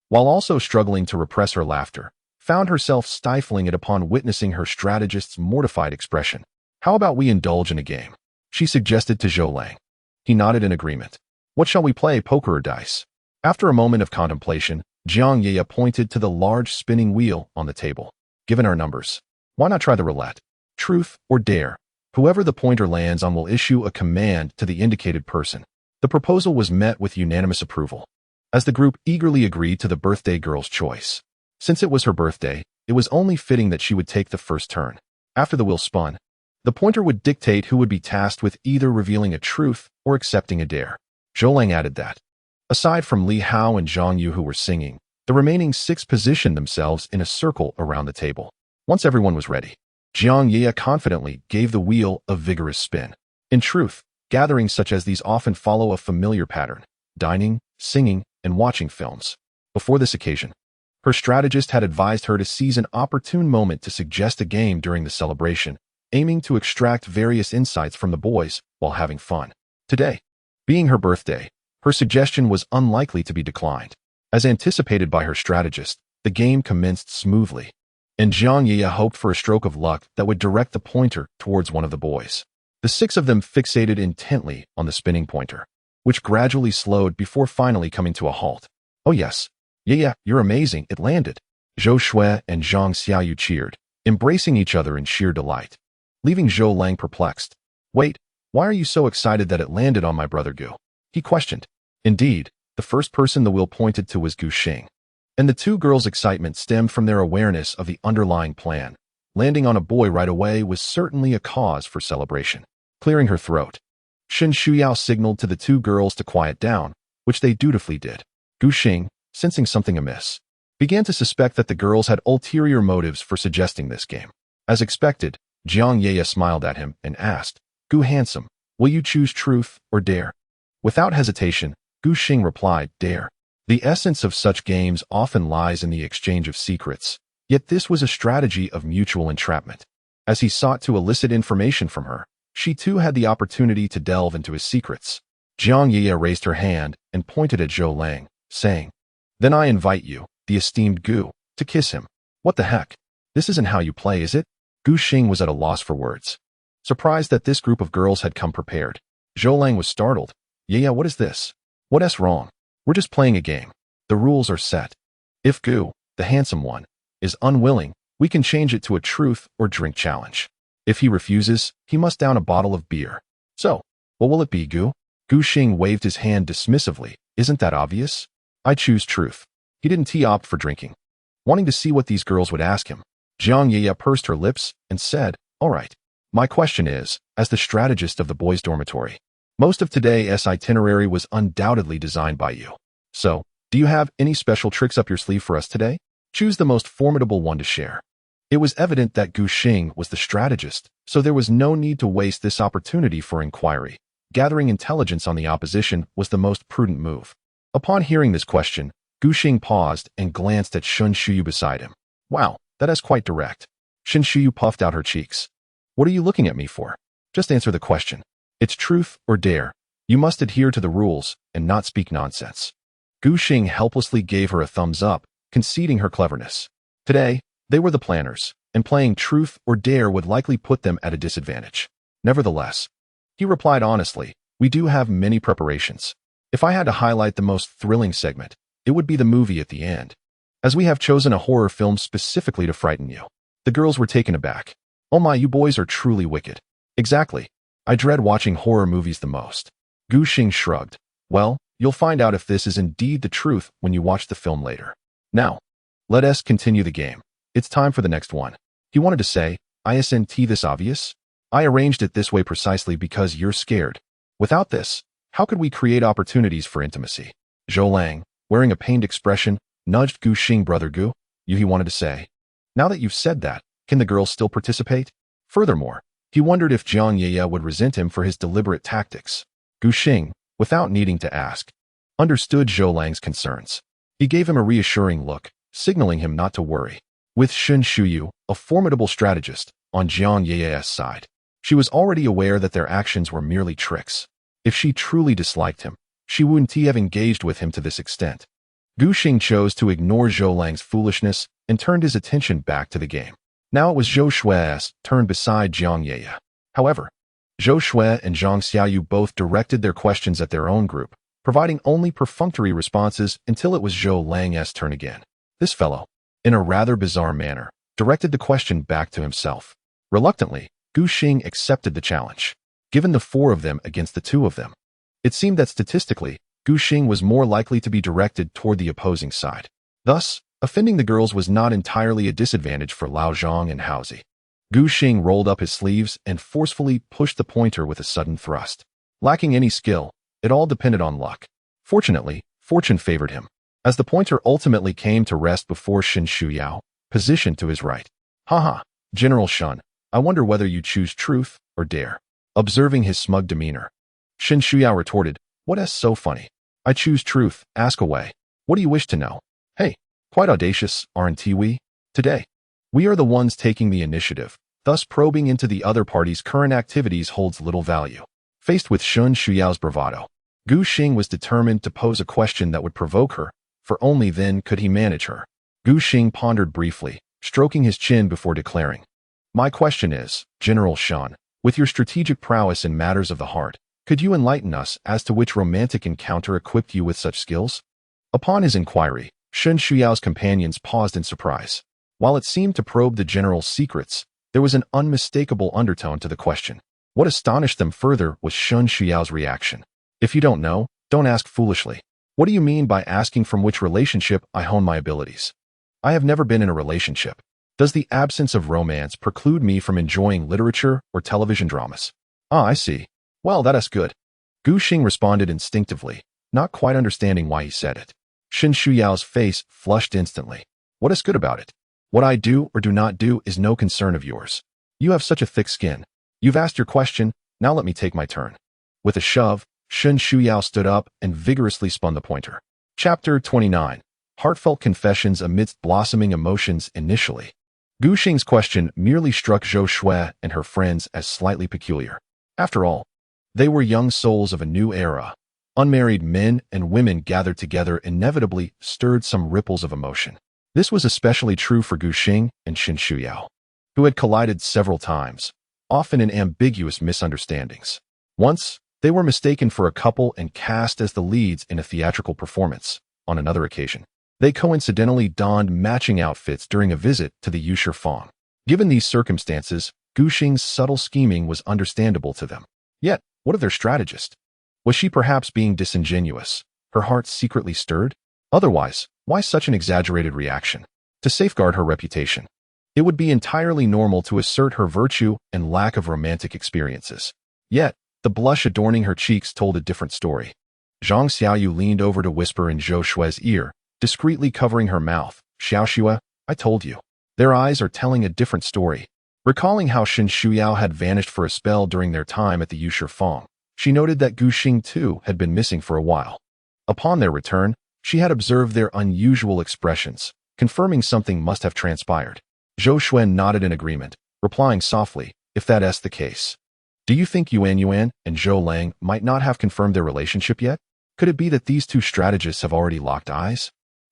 while also struggling to repress her laughter, found herself stifling it upon witnessing her strategist's mortified expression. "How about we indulge in a game?" she suggested to Zhou Lang. He nodded in agreement. "What shall we play, poker or dice?" After a moment of contemplation, Jiang Ye pointed to the large spinning wheel on the table. "Given our numbers, why not try the roulette? Truth or dare? Whoever the pointer lands on will issue a command to the indicated person." The proposal was met with unanimous approval, as the group eagerly agreed to the birthday girl's choice. Since it was her birthday, it was only fitting that she would take the first turn. After the wheel spun, the pointer would dictate who would be tasked with either revealing a truth or accepting a dare. Zhou Lang added that, aside from Li Hao and Zhang Yu who were singing, the remaining six positioned themselves in a circle around the table. Once everyone was ready, Jiang Ye confidently gave the wheel a vigorous spin. In truth, gatherings such as these often follow a familiar pattern: dining, singing, and watching films. Before this occasion, her strategist had advised her to seize an opportune moment to suggest a game during the celebration, aiming to extract various insights from the boys while having fun. Today, being her birthday, her suggestion was unlikely to be declined. As anticipated by her strategist, the game commenced smoothly, and Jiang Ye hoped for a stroke of luck that would direct the pointer towards one of the boys. The six of them fixated intently on the spinning pointer, which gradually slowed before finally coming to a halt. "Oh yes, yeah, you're amazing, it landed." Zhou Shui and Zhang Xiaoyu cheered, embracing each other in sheer delight, leaving Zhou Lang perplexed. "Wait, why are you so excited that it landed on my brother Gu?" he questioned. Indeed, the first person the wheel pointed to was Gu Xing, and the two girls' excitement stemmed from their awareness of the underlying plan. Landing on a boy right away was certainly a cause for celebration. Clearing her throat, Shen Shuyao signaled to the two girls to quiet down, which they dutifully did. Gu Xing, sensing something amiss, began to suspect that the girls had ulterior motives for suggesting this game. As expected, Jiang Ye smiled at him and asked, "Gu handsome, will you choose truth or dare?" Without hesitation, Gu Xing replied, "Dare." The essence of such games often lies in the exchange of secrets, yet this was a strategy of mutual entrapment. As he sought to elicit information from her, she too had the opportunity to delve into his secrets. Jiang Ye raised her hand and pointed at Zhou Lang, saying, "Then I invite you, the esteemed Gu, to kiss him." "What the heck? This isn't how you play, is it?" Gu Xing was at a loss for words, surprised that this group of girls had come prepared. Zhou Lang was startled. Yeah, what is this? What's wrong? We're just playing a game. The rules are set. If Gu, the handsome one, is unwilling, we can change it to a truth or drink challenge. If he refuses, he must down a bottle of beer. So, what will it be, Gu? Gu Xing waved his hand dismissively. Isn't that obvious? I choose truth. He didn't opt for drinking, wanting to see what these girls would ask him. Jiang Ye pursed her lips and said, "All right. My question is, as the strategist of the boys' dormitory, most of today's itinerary was undoubtedly designed by you. So, do you have any special tricks up your sleeve for us today? Choose the most formidable one to share." It was evident that Gu Xing was the strategist, so there was no need to waste this opportunity for inquiry. Gathering intelligence on the opposition was the most prudent move. Upon hearing this question, Gu Xing paused and glanced at Shen Shuyu beside him. "Wow, that is quite direct." Shen Shuyu puffed out her cheeks. "What are you looking at me for? Just answer the question. It's truth or dare. You must adhere to the rules and not speak nonsense." Gu Xing helplessly gave her a thumbs up, conceding her cleverness. Today, they were the planners, and playing truth or dare would likely put them at a disadvantage. Nevertheless, he replied honestly, "We do have many preparations. If I had to highlight the most thrilling segment, it would be the movie at the end." as we have chosen a horror film specifically to frighten you. The girls were taken aback. Oh my, you boys are truly wicked. Exactly. I dread watching horror movies the most. Gu Xing shrugged. Well, you'll find out if this is indeed the truth when you watch the film later. Now, let us continue the game. It's time for the next one. He wanted to say, isn't this obvious? I arranged it this way precisely because you're scared. Without this, how could we create opportunities for intimacy? Zhou Lang, wearing a pained expression, nudged Gu Xing. Brother Gu, he wanted to say. Now that you've said that, can the girls still participate? Furthermore, he wondered if Jiang Yeye would resent him for his deliberate tactics. Gu Xing, without needing to ask, understood Zhou Lang's concerns. He gave him a reassuring look, signaling him not to worry. With Shen Shuyu, a formidable strategist, on Jiang Yeye's side, she was already aware that their actions were merely tricks. If she truly disliked him, she wouldn't have engaged with him to this extent. Gu Xing chose to ignore Zhou Lang's foolishness and turned his attention back to the game. Now it was Zhou Shui's turn beside Jiang Yeye. However, Zhou Shui and Zhang Xiaoyu both directed their questions at their own group, providing only perfunctory responses until it was Zhou Lang's turn again. This fellow, in a rather bizarre manner, directed the question back to himself. Reluctantly, Gu Xing accepted the challenge. Given the four of them against the two of them, it seemed that statistically, Gu Xing was more likely to be directed toward the opposing side. Thus, offending the girls was not entirely a disadvantage for Lao Zhang and Haozi. Gu Xing rolled up his sleeves and forcefully pushed the pointer with a sudden thrust. Lacking any skill, it all depended on luck. Fortunately, fortune favored him, as the pointer ultimately came to rest before Shen Shuyao, positioned to his right. Haha, General Shun, I wonder whether you choose truth or dare. Observing his smug demeanor, Shen Shuyao retorted, What's so funny? I choose truth, ask away. What do you wish to know? Hey, quite audacious, aren't we? Today, we are the ones taking the initiative, thus probing into the other party's current activities holds little value. Faced with Shen Shuyao's bravado, Gu Xing was determined to pose a question that would provoke her, for only then could he manage her. Gu Xing pondered briefly, stroking his chin before declaring, My question is, General Shan, with your strategic prowess in matters of the heart, could you enlighten us as to which romantic encounter equipped you with such skills? Upon his inquiry, Shen Shuyao's companions paused in surprise. While it seemed to probe the general's secrets, there was an unmistakable undertone to the question. What astonished them further was Shen Shuyao's reaction. If you don't know, don't ask foolishly. What do you mean by asking from which relationship I hone my abilities? I have never been in a relationship. Does the absence of romance preclude me from enjoying literature or television dramas? Ah, I see. Well, that is good. Gu Xing responded instinctively, not quite understanding why he said it. Shen Shuyao's face flushed instantly. What is good about it? What I do or do not do is no concern of yours. You have such a thick skin. You've asked your question, now let me take my turn. With a shove, Shen Shuyao stood up and vigorously spun the pointer. Chapter 29. Heartfelt confessions amidst blossoming emotions initially. Gu Xing's question merely struck Zhou Shui and her friends as slightly peculiar. After all, they were young souls of a new era. Unmarried men and women gathered together inevitably stirred some ripples of emotion. This was especially true for Gu Xing and Shen Shuyao, who had collided several times, often in ambiguous misunderstandings. Once, they were mistaken for a couple and cast as the leads in a theatrical performance. On another occasion, they coincidentally donned matching outfits during a visit to the Yusher Fong. Given these circumstances, Gu Xing's subtle scheming was understandable to them. Yet, what of their strategist? Was she perhaps being disingenuous, her heart secretly stirred? Otherwise, why such an exaggerated reaction? To safeguard her reputation. It would be entirely normal to assert her virtue and lack of romantic experiences. Yet, the blush adorning her cheeks told a different story. Zhang Xiaoyu leaned over to whisper in Zhou Shui's ear, discreetly covering her mouth. Xiaoxue, I told you. Their eyes are telling a different story. Recalling how Shen Shuyao had vanished for a spell during their time at the Yusher Fong, she noted that Gu Xing too had been missing for a while. Upon their return, she had observed their unusual expressions, confirming something must have transpired. Zhou Shui nodded in agreement, replying softly, if that is the case. Do you think Yuan Yuan and Zhou Lang might not have confirmed their relationship yet? Could it be that these two strategists have already locked eyes?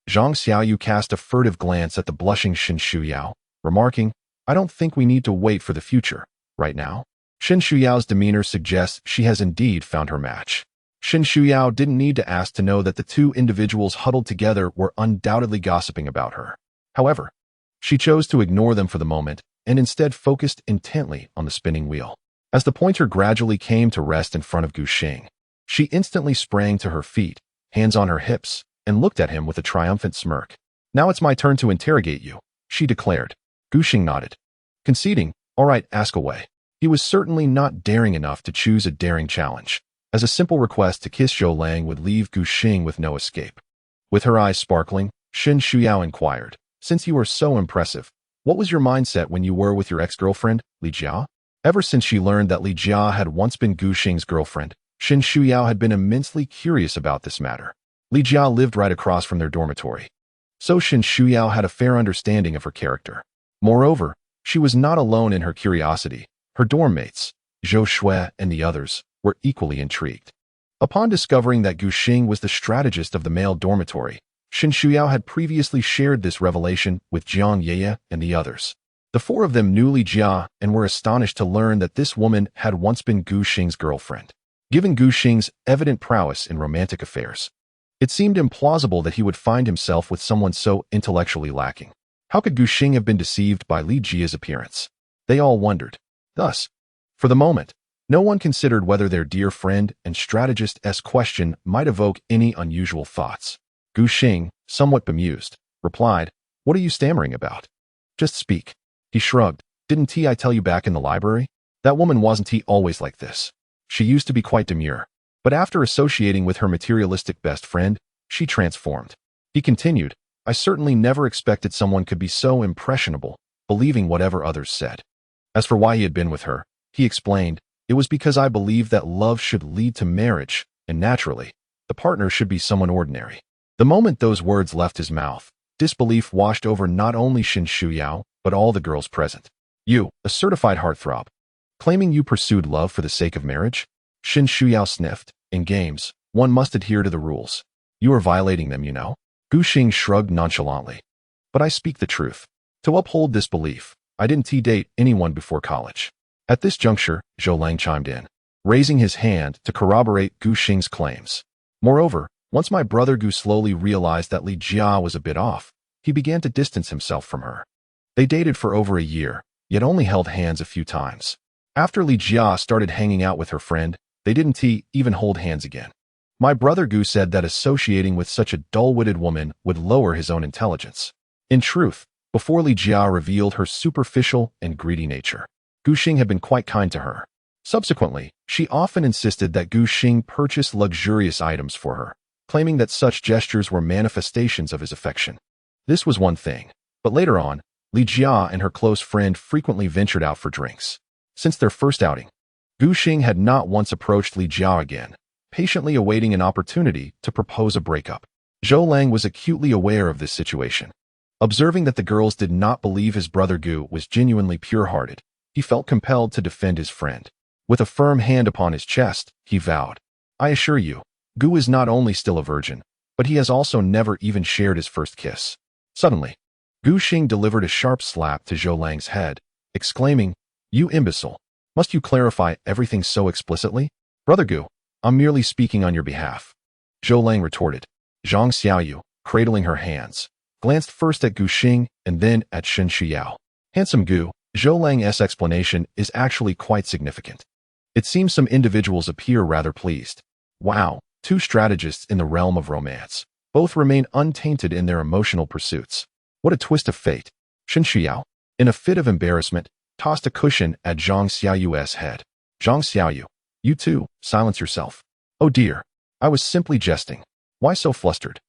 Zhang Xiaoyu cast a furtive glance at the blushing Shen Shuyao, remarking, I don't think we need to wait for the future, right now. Shen Shuyao's demeanor suggests she has indeed found her match. Shin Shuyao didn't need to ask to know that the two individuals huddled together were undoubtedly gossiping about her. However, she chose to ignore them for the moment and instead focused intently on the spinning wheel. As the pointer gradually came to rest in front of Gu Xing, she instantly sprang to her feet, hands on her hips, and looked at him with a triumphant smirk. "Now it's my turn to interrogate you," she declared. Gu Xing nodded, conceding, "All right, ask away." He was certainly not daring enough to choose a daring challenge, as a simple request to kiss Zhou Lang would leave Gu Xing with no escape. With her eyes sparkling, Shin Shuyao inquired, "Since you are so impressive, what was your mindset when you were with your ex-girlfriend, Li Jia?" Ever since she learned that Li Jia had once been Gu Xing's girlfriend, Shin Shuyao had been immensely curious about this matter. Li Jia lived right across from their dormitory, so Shin Shuyao had a fair understanding of her character. Moreover, she was not alone in her curiosity. Her dorm mates, Zhou Shui and the others, were equally intrigued. Upon discovering that Gu Xing was the strategist of the male dormitory, Shin Shuyao had previously shared this revelation with Jiang Yeye and the others. The four of them knew Li Jia and were astonished to learn that this woman had once been Gu Xing's girlfriend. Given Gu Xing's evident prowess in romantic affairs, it seemed implausible that he would find himself with someone so intellectually lacking. How could Gu Xing have been deceived by Li Jia's appearance? They all wondered. Thus, for the moment, no one considered whether their dear friend and strategist's question might evoke any unusual thoughts. Gu Xing, somewhat bemused, replied, "What are you stammering about? Just speak." He shrugged. "Didn't I tell you back in the library? That woman wasn't always like this. She used to be quite demure, but after associating with her materialistic best friend, she transformed." He continued, "I certainly never expected someone could be so impressionable, believing whatever others said." As for why he had been with her, he explained, "It was because I believed that love should lead to marriage, and naturally, the partner should be someone ordinary." The moment those words left his mouth, disbelief washed over not only Shin Shuyao, but all the girls present. "You, a certified heartthrob, claiming you pursued love for the sake of marriage?" Shin Shuyao sniffed. "In games, one must adhere to the rules. You are violating them, you know." Gu Xing shrugged nonchalantly. "But I speak the truth. To uphold this belief, I didn't date anyone before college." At this juncture, Zhou Lang chimed in, raising his hand to corroborate Gu Xing's claims. "Moreover, once my brother Gu slowly realized that Li Jia was a bit off, he began to distance himself from her. They dated for over a year, yet only held hands a few times. After Li Jia started hanging out with her friend, they didn't even hold hands again. My brother Gu said that associating with such a dull-witted woman would lower his own intelligence. In truth, before Li Jia revealed her superficial and greedy nature, Gu Xing had been quite kind to her. Subsequently, she often insisted that Gu Xing purchase luxurious items for her, claiming that such gestures were manifestations of his affection. This was one thing, but later on, Li Jia and her close friend frequently ventured out for drinks. Since their first outing, Gu Xing had not once approached Li Jia again, patiently awaiting an opportunity to propose a breakup. Zhou Lang was acutely aware of this situation. Observing that the girls did not believe his brother Gu was genuinely pure-hearted, he felt compelled to defend his friend. With a firm hand upon his chest, he vowed, "I assure you, Gu is not only still a virgin, but he has also never even shared his first kiss." Suddenly, Gu Xing delivered a sharp slap to Zhou Lang's head, exclaiming, "You imbecile! Must you clarify everything so explicitly?" "Brother Gu, I'm merely speaking on your behalf," Zhou Lang retorted. Zhang Xiaoyu, cradling her hands, glanced first at Gu Xing and then at Shin Shuyao. "Handsome Gu, Zhou Lang's explanation is actually quite significant. It seems some individuals appear rather pleased. Wow, two strategists in the realm of romance. Both remain untainted in their emotional pursuits. What a twist of fate." Shin Shuyao, in a fit of embarrassment, tossed a cushion at Zhang Xiaoyu's head. "Zhang Xiaoyu, you too, silence yourself." "Oh dear, I was simply jesting. Why so flustered?"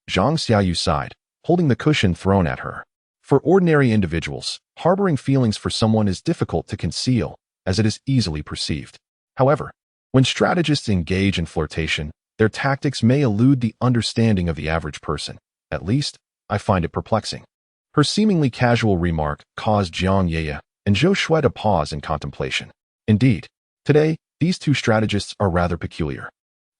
Zhang Xiaoyu sighed, holding the cushion thrown at her. For ordinary individuals, harboring feelings for someone is difficult to conceal, as it is easily perceived. However, when strategists engage in flirtation, their tactics may elude the understanding of the average person. At least, I find it perplexing. Her seemingly casual remark caused Jiang Yeye and Zhou Shui to pause in contemplation. Indeed, today, these two strategists are rather peculiar.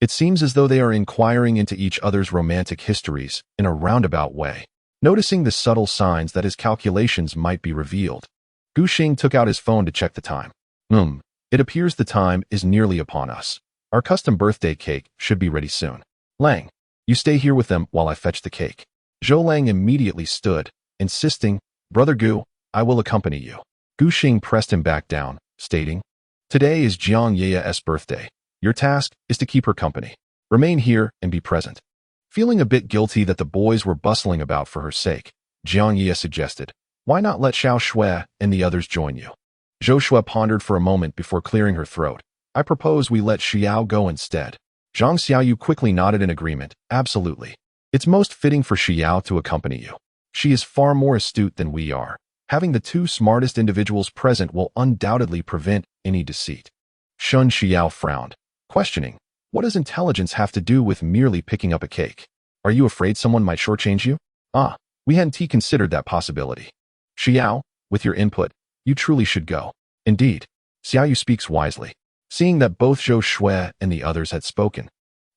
It seems as though they are inquiring into each other's romantic histories in a roundabout way. Noticing the subtle signs that his calculations might be revealed, Gu Xing took out his phone to check the time. It appears the time is nearly upon us. Our custom birthday cake should be ready soon. Lang, you stay here with them while I fetch the cake. Zhou Lang immediately stood, insisting, Brother Gu, I will accompany you. Gu Xing pressed him back down, stating, Today is Jiang Ye's birthday. Your task is to keep her company. Remain here and be present. Feeling a bit guilty that the boys were bustling about for her sake, Jiang Ye suggested, Why not let Xiao Shui and the others join you? Zhou Shui pondered for a moment before clearing her throat. I propose we let Xiao go instead. Zhang Xiaoyu quickly nodded in agreement. Absolutely. It's most fitting for Xiao to accompany you. She is far more astute than we are. Having the two smartest individuals present will undoubtedly prevent any deceit. Shun Xiao frowned, questioning, What does intelligence have to do with merely picking up a cake? Are you afraid someone might shortchange you? We hadn't considered that possibility. Xiao, with your input, you truly should go. Indeed. Xiaoyu speaks wisely. Seeing that both Zhou Shui and the others had spoken,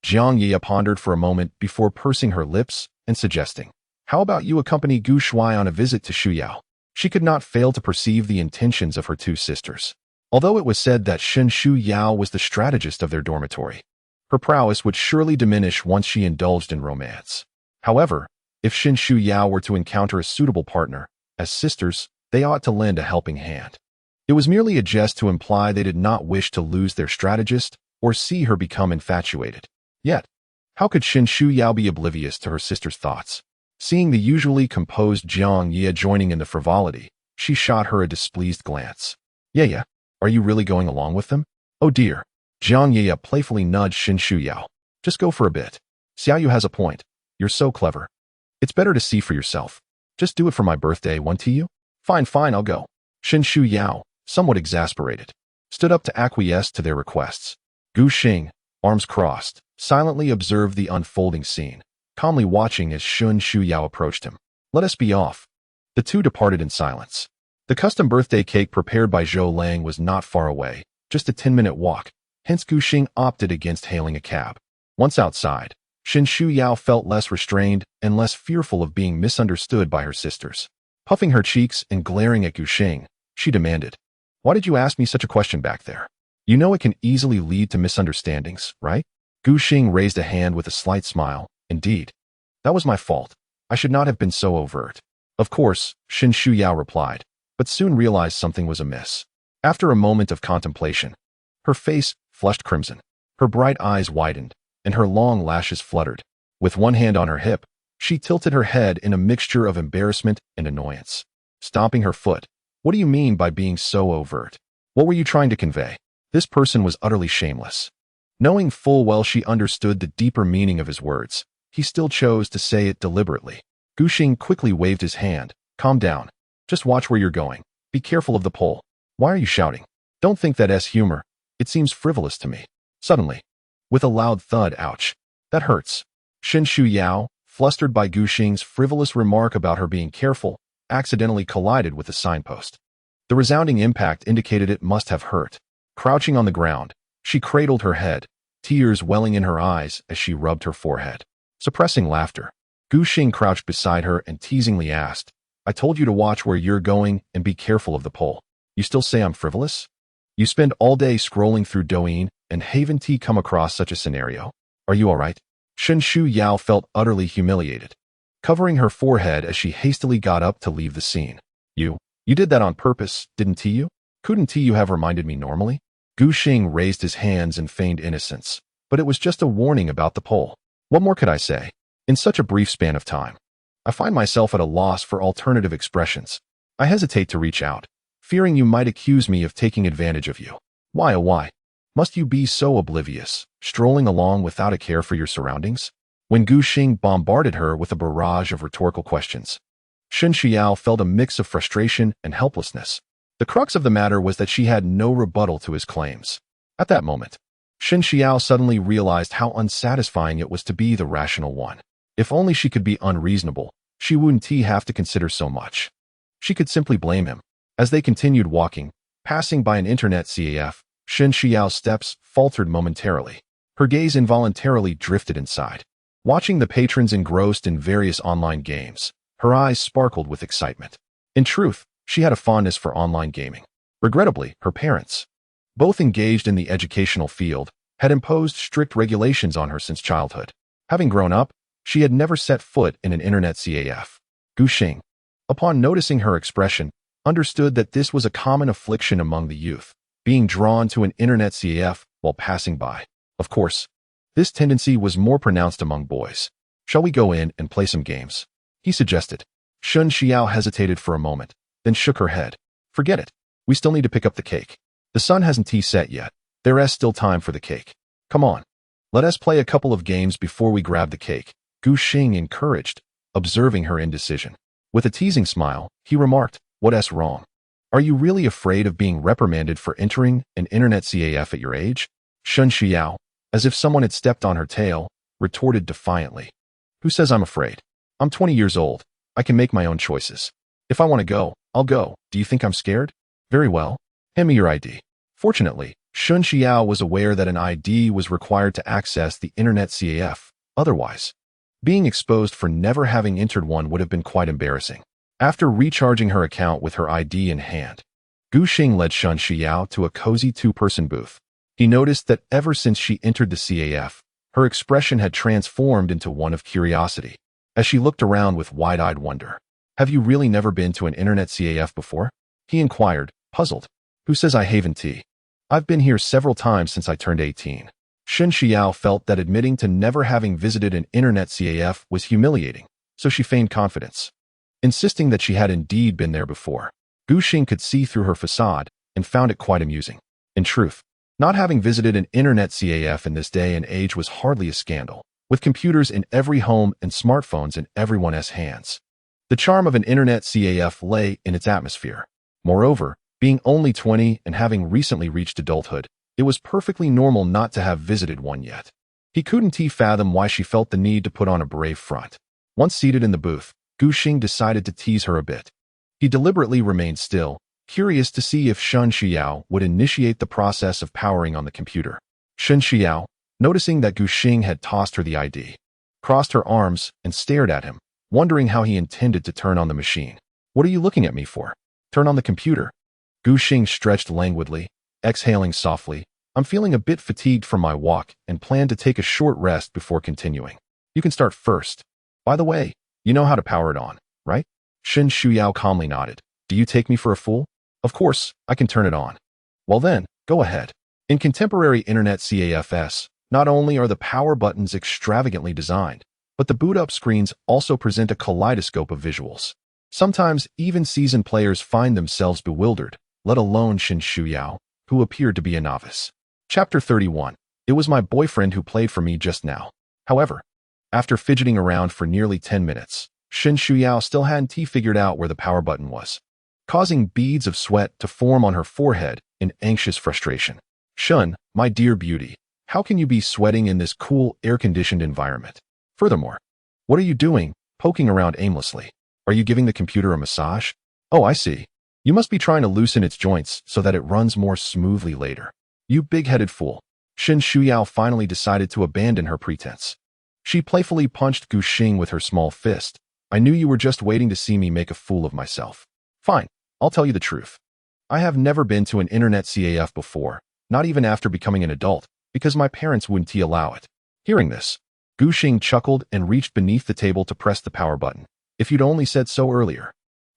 Jiang Ye pondered for a moment before pursing her lips and suggesting, How about you accompany Gu Shui on a visit to Shuyao? She could not fail to perceive the intentions of her two sisters. Although it was said that Shen Shu Yao was the strategist of their dormitory, her prowess would surely diminish once she indulged in romance. However, if Shen Shu Yao were to encounter a suitable partner, as sisters, they ought to lend a helping hand. It was merely a jest to imply they did not wish to lose their strategist or see her become infatuated. Yet, how could Shen Shu Yao be oblivious to her sister's thoughts? Seeing the usually composed Jiang Ye joining in the frivolity, she shot her a displeased glance. Yeah, are you really going along with them? Oh dear. Jiang Ye playfully nudged Shen Shu Yao. Just go for a bit. Xiaoyu has a point. You're so clever. It's better to see for yourself. Just do it for my birthday, won't you? Fine, I'll go. Shen Shu Yao, somewhat exasperated, stood up to acquiesce to their requests. Gu Xing, arms crossed, silently observed the unfolding scene, calmly watching as Shen Shu Yao approached him. Let us be off. The two departed in silence. The custom birthday cake prepared by Zhou Lang was not far away, just a 10-minute walk, hence Gu Xing opted against hailing a cab. Once outside, Shen Shu Yao felt less restrained and less fearful of being misunderstood by her sisters. Puffing her cheeks and glaring at Gu Xing, she demanded, Why did you ask me such a question back there? You know it can easily lead to misunderstandings, right? Gu Xing raised a hand with a slight smile. Indeed. That was my fault. I should not have been so overt. Of course, Shen Shu Yao replied, but soon realized something was amiss. After a moment of contemplation, her face flushed crimson, her bright eyes widened, and her long lashes fluttered. With one hand on her hip, she tilted her head in a mixture of embarrassment and annoyance. Stomping her foot, What do you mean by being so overt? What were you trying to convey? This person was utterly shameless. Knowing full well she understood the deeper meaning of his words, he still chose to say it deliberately. Gu Xing quickly waved his hand. Calm down. Just watch where you're going. Be careful of the pole. Why are you shouting? Don't think that's humor. It seems frivolous to me. Suddenly, with a loud thud, ouch. That hurts. Shen Shu Yao, flustered by Gu Xing's frivolous remark about her being careful, accidentally collided with the signpost. The resounding impact indicated it must have hurt. Crouching on the ground, she cradled her head, tears welling in her eyes as she rubbed her forehead. Suppressing laughter, Gu Xing crouched beside her and teasingly asked, I told you to watch where you're going and be careful of the pole. You still say I'm frivolous? You spend all day scrolling through Douyin and haven't come across such a scenario? Are you all right? Shen Shu Yao felt utterly humiliated, covering her forehead as she hastily got up to leave the scene. You did that on purpose, didn't you? Couldn't you have reminded me normally? Gu Xing raised his hands and feigned innocence, but it was just a warning about the pole. What more could I say? In such a brief span of time, I find myself at a loss for alternative expressions. I hesitate to reach out, fearing you might accuse me of taking advantage of you. Why, oh why? Must you be so oblivious, strolling along without a care for your surroundings? When Gu Xing bombarded her with a barrage of rhetorical questions, Shen Xiao felt a mix of frustration and helplessness. The crux of the matter was that she had no rebuttal to his claims. At that moment, Shen Xiao suddenly realized how unsatisfying it was to be the rational one. If only she could be unreasonable, she wouldn't have to consider so much. She could simply blame him. As they continued walking, passing by an internet CAF, Shen Xiao's steps faltered momentarily. Her gaze involuntarily drifted inside. Watching the patrons engrossed in various online games, her eyes sparkled with excitement. In truth, she had a fondness for online gaming. Regrettably, her parents, both engaged in the educational field, had imposed strict regulations on her since childhood. Having grown up, she had never set foot in an internet CAF. Gu Xing, upon noticing her expression, understood that this was a common affliction among the youth, being drawn to an internet CAF while passing by. Of course, this tendency was more pronounced among boys. "Shall we go in and play some games?" he suggested. Shun Xiao hesitated for a moment, then shook her head. "Forget it. We still need to pick up the cake. The sun hasn't set yet. There is still time for the cake. Come on. Let us play a couple of games before we grab the cake," Gu Xing encouraged, observing her indecision. With a teasing smile, he remarked, "What's wrong? Are you really afraid of being reprimanded for entering an internet CAF at your age?" Shun Xiao, as if someone had stepped on her tail, retorted defiantly. "Who says I'm afraid? I'm 20 years old. I can make my own choices. If I want to go, I'll go. Do you think I'm scared? Very well. Hand me your ID." Fortunately, Shun Xiao was aware that an ID was required to access the internet CAF. Otherwise, being exposed for never having entered one would have been quite embarrassing. After recharging her account with her ID in hand, Gu Xing led Shun Xiao to a cozy two-person booth. He noticed that ever since she entered the CAF, her expression had transformed into one of curiosity, as she looked around with wide-eyed wonder. "Have you really never been to an internet CAF before?" he inquired, puzzled. "Who says I haven't? I've been here several times since I turned 18. Shun Xiao felt that admitting to never having visited an internet CAF was humiliating, so she feigned confidence, insisting that she had indeed been there before. Gu Xing could see through her facade and found it quite amusing. In truth, not having visited an internet CAF in this day and age was hardly a scandal, with computers in every home and smartphones in everyone's hands. The charm of an internet CAF lay in its atmosphere. Moreover, being only 20 and having recently reached adulthood, it was perfectly normal not to have visited one yet. He couldn't fathom why she felt the need to put on a brave front. Once seated in the booth, Gu Xing decided to tease her a bit. He deliberately remained still, curious to see if Shun Xiao would initiate the process of powering on the computer. Shun Xiao, noticing that Gu Xing had tossed her the ID, crossed her arms and stared at him, wondering how he intended to turn on the machine. "What are you looking at me for? Turn on the computer." Gu Xing stretched languidly, exhaling softly. "I'm feeling a bit fatigued from my walk and plan to take a short rest before continuing. You can start first. By the way, you know how to power it on, right?" Shin Shuyao calmly nodded. "Do you take me for a fool? Of course, I can turn it on." "Well then, go ahead." In contemporary internet CAFs, not only are the power buttons extravagantly designed, but the boot-up screens also present a kaleidoscope of visuals. Sometimes even seasoned players find themselves bewildered, let alone Shin Shuyao, who appeared to be a novice. Chapter 31. It was my boyfriend who played for me just now. However, after fidgeting around for nearly 10 minutes, Shin Shuyao still hadn't figured out where the power button was, causing beads of sweat to form on her forehead in anxious frustration. "Shun, my dear beauty, how can you be sweating in this cool, air-conditioned environment? Furthermore, what are you doing, poking around aimlessly? Are you giving the computer a massage? Oh, I see. You must be trying to loosen its joints so that it runs more smoothly later. You big-headed fool." Shin Shuyao finally decided to abandon her pretense. She playfully punched Gu Xing with her small fist. "I knew you were just waiting to see me make a fool of myself. Fine, I'll tell you the truth. I have never been to an internet CAF before, not even after becoming an adult, because my parents wouldn't allow it." Hearing this, Gu Xing chuckled and reached beneath the table to press the power button. "If you'd only said so earlier.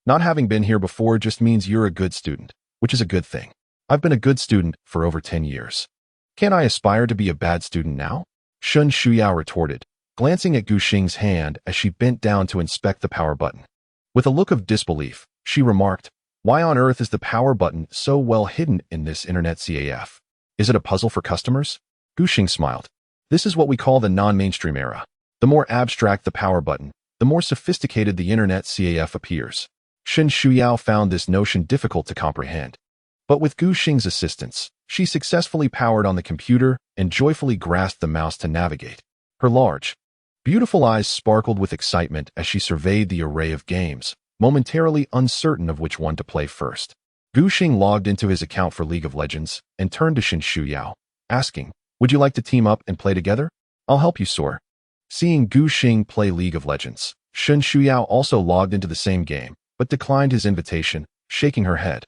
Not having been here before just means you're a good student, which is a good thing. I've been a good student for over 10 years. Can't I aspire to be a bad student now?" Shun Shuyao retorted, glancing at Gu Xing's hand as she bent down to inspect the power button. With a look of disbelief, she remarked, "Why on earth is the power button so well hidden in this internet CAF? Is it a puzzle for customers?" Gu Xing smiled. "This is what we call the non-mainstream era. The more abstract the power button, the more sophisticated the internet CAF appears." Shin Shuyao found this notion difficult to comprehend. But with Gu Xing's assistance, she successfully powered on the computer and joyfully grasped the mouse to navigate. Her large, beautiful eyes sparkled with excitement as she surveyed the array of games, momentarily uncertain of which one to play first. Gu Xing logged into his account for League of Legends and turned to Shin Shuyao, asking, "Would you like to team up and play together? I'll help you soar." Seeing Gu Xing play League of Legends, Shin Shuyao also logged into the same game, but declined his invitation, shaking her head.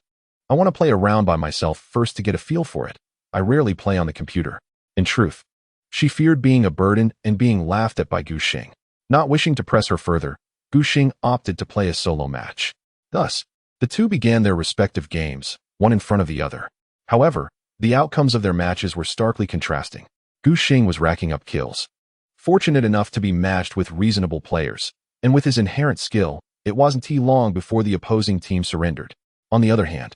"I want to play a round by myself first to get a feel for it. I rarely play on the computer." In truth, she feared being a burden and being laughed at by Gu Xing. Not wishing to press her further, Gu Xing opted to play a solo match. Thus, the two began their respective games, one in front of the other. However, the outcomes of their matches were starkly contrasting. Gu Xing was racking up kills, fortunate enough to be matched with reasonable players, and with his inherent skill, it wasn't too long before the opposing team surrendered. On the other hand,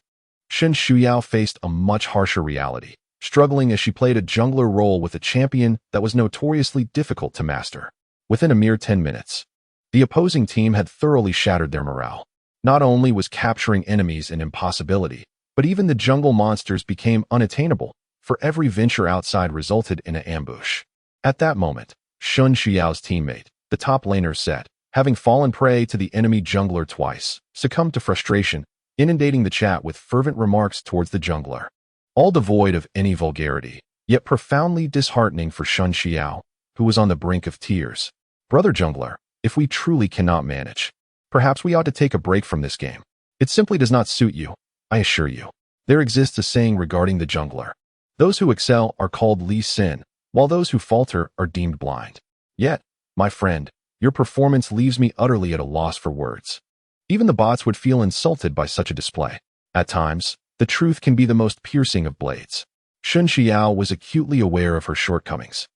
Shen Shuyao faced a much harsher reality, struggling as she played a jungler role with a champion that was notoriously difficult to master. Within a mere 10 minutes, the opposing team had thoroughly shattered their morale. Not only was capturing enemies an impossibility, but even the jungle monsters became unattainable, for every venture outside resulted in an ambush. At that moment, Shen Xiao's teammate, the top laner Set, having fallen prey to the enemy jungler twice, succumbed to frustration, inundating the chat with fervent remarks towards the jungler. All devoid of any vulgarity, yet profoundly disheartening for Shen Xiao, who was on the brink of tears. Brother jungler, if we truly cannot manage, perhaps we ought to take a break from this game. It simply does not suit you, I assure you. There exists a saying regarding the jungler. Those who excel are called Li Sin, while those who falter are deemed blind. Yet, my friend, your performance leaves me utterly at a loss for words. Even the bots would feel insulted by such a display. At times, the truth can be the most piercing of blades. Shen Xiao was acutely aware of her shortcomings.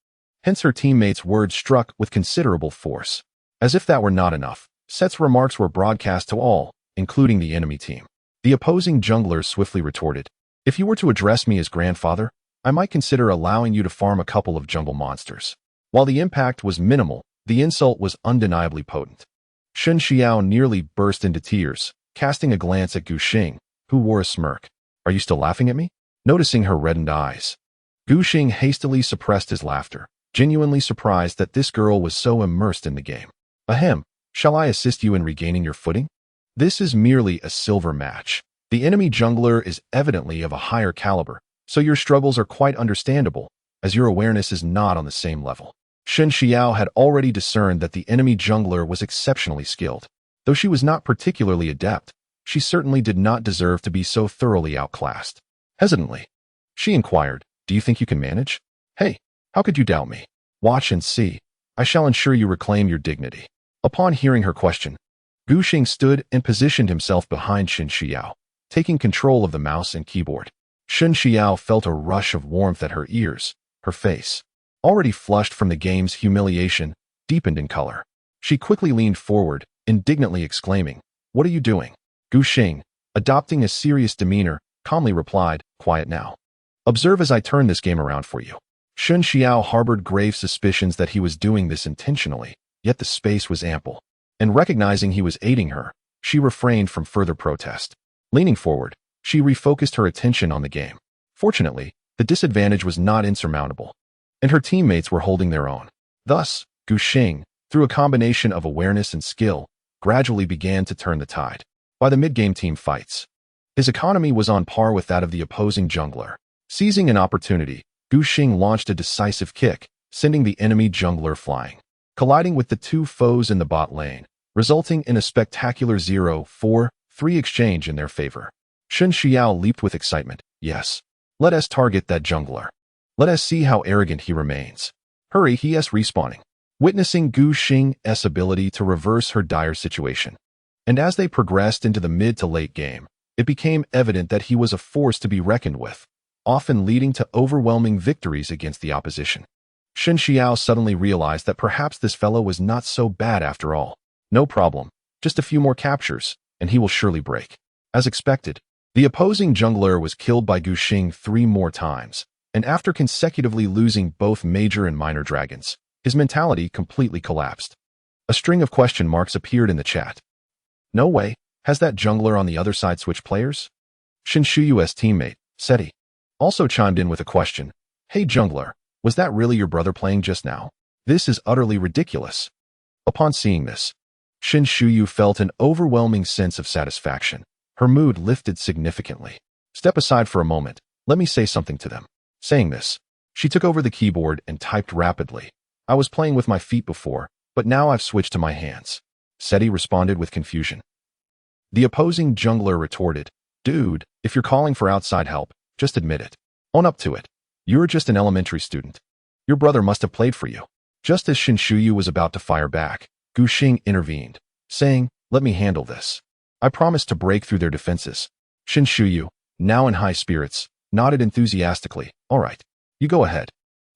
Hence her teammates' words struck with considerable force. As if that were not enough, Set's remarks were broadcast to all, including the enemy team. The opposing jungler swiftly retorted, "If you were to address me as grandfather, I might consider allowing you to farm a couple of jungle monsters." While the impact was minimal, the insult was undeniably potent. Shen Xiao nearly burst into tears, casting a glance at Gu Xing, who wore a smirk. "Are you still laughing at me?" Noticing her reddened eyes, Gu Xing hastily suppressed his laughter, genuinely surprised that this girl was so immersed in the game. "Ahem, shall I assist you in regaining your footing? This is merely a silver match. The enemy jungler is evidently of a higher caliber, so your struggles are quite understandable, as your awareness is not on the same level." Shen Xiao had already discerned that the enemy jungler was exceptionally skilled. Though she was not particularly adept, she certainly did not deserve to be so thoroughly outclassed. Hesitantly, she inquired, "Do you think you can manage?" "Hey, how could you doubt me? Watch and see. I shall ensure you reclaim your dignity." Upon hearing her question, Gu Xing stood and positioned himself behind Shen Xiao, taking control of the mouse and keyboard. Shen Xiao felt a rush of warmth at her ears. Her face, already flushed from the game's humiliation, deepened in color. She quickly leaned forward, indignantly exclaiming, "What are you doing?" Gu Xing, adopting a serious demeanor, calmly replied, "Quiet now. Observe as I turn this game around for you." Shen Xiao harbored grave suspicions that he was doing this intentionally, yet the space was ample. And recognizing he was aiding her, she refrained from further protest. Leaning forward, she refocused her attention on the game. Fortunately, the disadvantage was not insurmountable, and her teammates were holding their own. Thus, Gu Xing, through a combination of awareness and skill, gradually began to turn the tide. By the mid-game team fights, his economy was on par with that of the opposing jungler. Seizing an opportunity, Gu Xing launched a decisive kick, sending the enemy jungler flying, colliding with the two foes in the bot lane, resulting in a spectacular 0-4-3 exchange in their favor. Shen Xiao leaped with excitement. "Yes. Let us target that jungler. Let us see how arrogant he remains. Hurry, he is respawning." Witnessing Gu Xing's ability to reverse her dire situation, and as they progressed into the mid to late game, it became evident that he was a force to be reckoned with, often leading to overwhelming victories against the opposition. Shen Xiao suddenly realized that perhaps this fellow was not so bad after all. No problem, just a few more captures, and he will surely break. As expected, the opposing jungler was killed by Gu Xing 3 more times, and after consecutively losing both major and minor dragons, his mentality completely collapsed. A string of question marks appeared in the chat. "No way, has that jungler on the other side switched players?" Shen Shuyu's teammate, Seti, also chimed in with a question. "Hey jungler, was that really your brother playing just now? This is utterly ridiculous." Upon seeing this, Shen Shuyu felt an overwhelming sense of satisfaction. Her mood lifted significantly. "Step aside for a moment, let me say something to them." Saying this, she took over the keyboard and typed rapidly. "I was playing with my feet before, but now I've switched to my hands." Seti responded with confusion. The opposing jungler retorted, "Dude, if you're calling for outside help, just admit it. Own up to it. You're just an elementary student. Your brother must have played for you. Just as Shinshuyu was about to fire back, Gu Xing intervened, saying, "Let me handle this. I promise to break through their defenses." Shinshuyu, now in high spirits, nodded enthusiastically. "All right, you go ahead."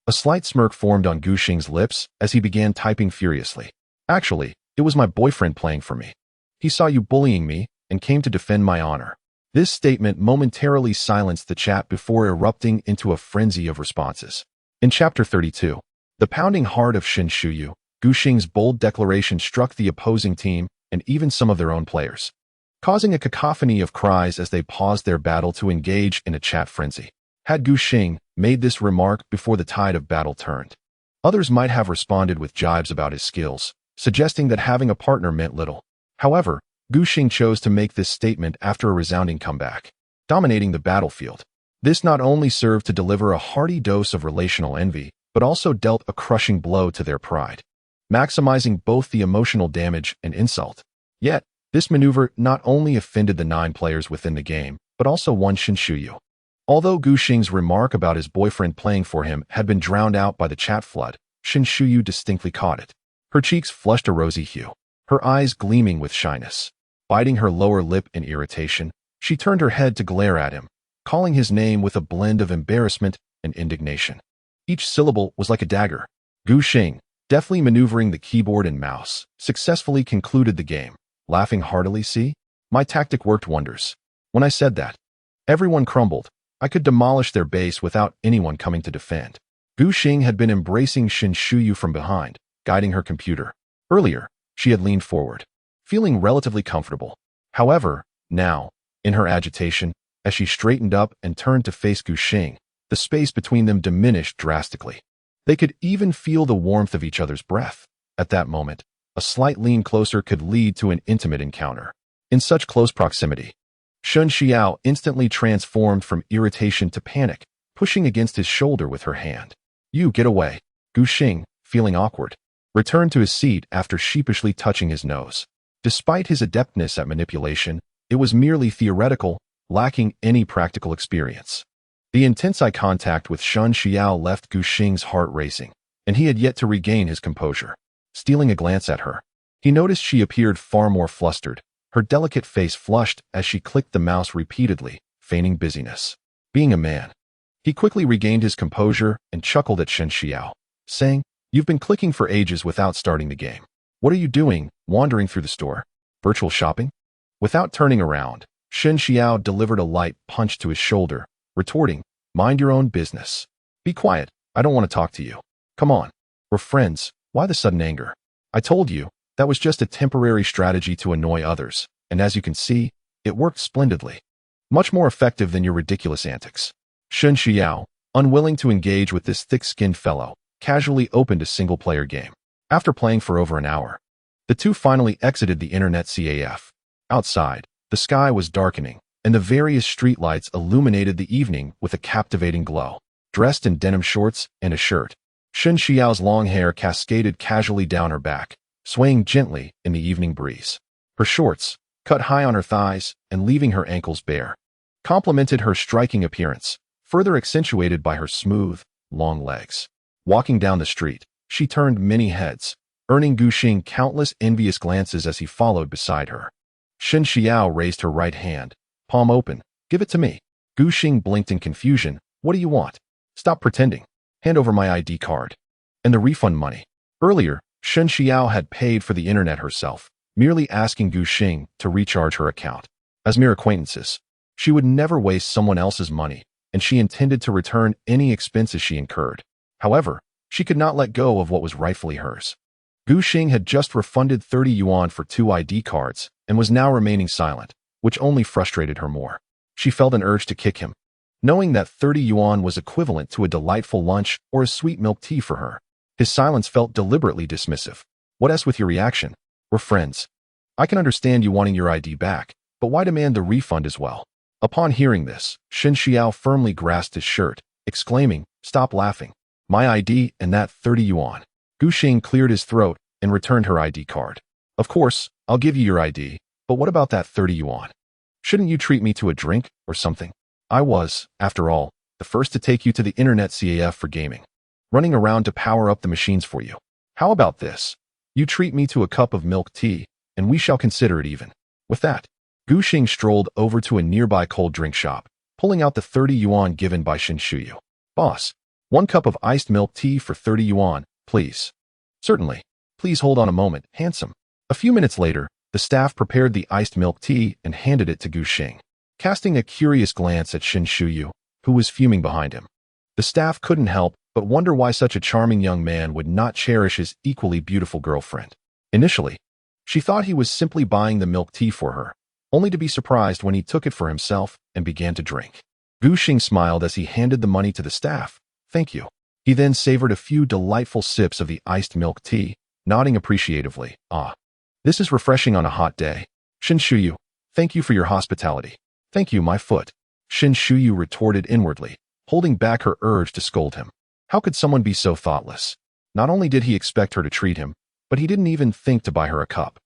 A slight smirk formed on Gu Xing's lips as he began typing furiously. "Actually, it was my boyfriend playing for me. He saw you bullying me and came to defend my honor." This statement momentarily silenced the chat before erupting into a frenzy of responses. In Chapter 32, the pounding heart of Shinshuyu, Gu Xing's bold declaration struck the opposing team and even some of their own players, causing a cacophony of cries as they paused their battle to engage in a chat frenzy. Had Gu Xing made this remark before the tide of battle turned, others might have responded with jibes about his skills, suggesting that having a partner meant little. However, Gu Xing chose to make this statement after a resounding comeback, dominating the battlefield. This not only served to deliver a hearty dose of relational envy, but also dealt a crushing blow to their pride, maximizing both the emotional damage and insult. Yet, this maneuver not only offended the 9 players within the game, but also won Shinshuyu. Although Gu Xing's remark about his boyfriend playing for him had been drowned out by the chat flood, Shinshuyu distinctly caught it. Her cheeks flushed a rosy hue, her eyes gleaming with shyness. Biting her lower lip in irritation, she turned her head to glare at him, calling his name with a blend of embarrassment and indignation. Each syllable was like a dagger. Gu Xing, deftly maneuvering the keyboard and mouse, successfully concluded the game, laughing heartily. "See? My tactic worked wonders. When I said that, everyone crumbled. I could demolish their base without anyone coming to defend." Gu Xing had been embracing Shinshuyu from behind, guiding her computer. Earlier, she had leaned forward, feeling relatively comfortable. However, now, in her agitation, as she straightened up and turned to face Gu Xing, the space between them diminished drastically. They could even feel the warmth of each other's breath. At that moment, a slight lean closer could lead to an intimate encounter. In such close proximity, Shun Xiao instantly transformed from irritation to panic, pushing against his shoulder with her hand. "You get away." Gu Xing, feeling awkward, returned to his seat after sheepishly touching his nose. Despite his adeptness at manipulation, it was merely theoretical, lacking any practical experience. The intense eye contact with Shun Xiao left Gu Xing's heart racing, and he had yet to regain his composure. Stealing a glance at her, he noticed she appeared far more flustered, her delicate face flushed as she clicked the mouse repeatedly, feigning busyness. Being a man, he quickly regained his composure and chuckled at Shun Xiao, saying, "You've been clicking for ages without starting the game. What are you doing, wandering through the store? Virtual shopping?" Without turning around, Shun Xiao delivered a light punch to his shoulder, retorting, "Mind your own business. Be quiet, I don't want to talk to you. Come on, we're friends, why the sudden anger? I told you, that was just a temporary strategy to annoy others, and as you can see, it worked splendidly. Much more effective than your ridiculous antics." Shun Xiao, unwilling to engage with this thick-skinned fellow, casually opened a single-player game. After playing for over an hour, the two finally exited the internet CAF. Outside, the sky was darkening, and the various streetlights illuminated the evening with a captivating glow. Dressed in denim shorts and a shirt, Shun Xiao's long hair cascaded casually down her back, swaying gently in the evening breeze. Her shorts, cut high on her thighs and leaving her ankles bare, complemented her striking appearance, further accentuated by her smooth, long legs. Walking down the street, she turned many heads, earning Gu Xing countless envious glances as he followed beside her. Shun Xiao raised her right hand, palm open. "Give it to me." Gu Xing blinked in confusion. "What do you want? Stop pretending. Hand over my ID card. And the refund money." Earlier, Shun Xiao had paid for the internet herself, merely asking Gu Xing to recharge her account. As mere acquaintances, she would never waste someone else's money, and she intended to return any expenses she incurred. However, she could not let go of what was rightfully hers. Gu Xing had just refunded 30 yuan for 2 ID cards and was now remaining silent, which only frustrated her more. She felt an urge to kick him, knowing that 30 yuan was equivalent to a delightful lunch or a sweet milk tea for her. His silence felt deliberately dismissive. "What else with your reaction? We're friends. I can understand you wanting your ID back, but why demand the refund as well?" Upon hearing this, Shun Xiao firmly grasped his shirt, exclaiming, "Stop laughing. My ID and that 30 yuan. Gu Xing cleared his throat and returned her ID card. "Of course, I'll give you your ID, but what about that 30 yuan? Shouldn't you treat me to a drink or something? I was, after all, the first to take you to the internet CAF for gaming, running around to power up the machines for you. How about this? You treat me to a cup of milk tea, and we shall consider it even. With that, Gu Xing strolled over to a nearby cold drink shop, pulling out the 30 yuan given by Shin Shuyu. Boss, 1 cup of iced milk tea for 30 yuan, please. Certainly. Please hold on a moment, handsome. A few minutes later, the staff prepared the iced milk tea and handed it to Gu Xing, casting a curious glance at Shin Shuyu, who was fuming behind him. The staff couldn't help but wonder why such a charming young man would not cherish his equally beautiful girlfriend. Initially, she thought he was simply buying the milk tea for her, only to be surprised when he took it for himself and began to drink. Gu Xing smiled as he handed the money to the staff. Thank you. He then savored a few delightful sips of the iced milk tea, nodding appreciatively. Ah, this is refreshing on a hot day. Shin Shuyu, thank you for your hospitality. Thank you, my foot. Shin Shuyu retorted inwardly, holding back her urge to scold him. How could someone be so thoughtless? Not only did he expect her to treat him, but he didn't even think to buy her a cup.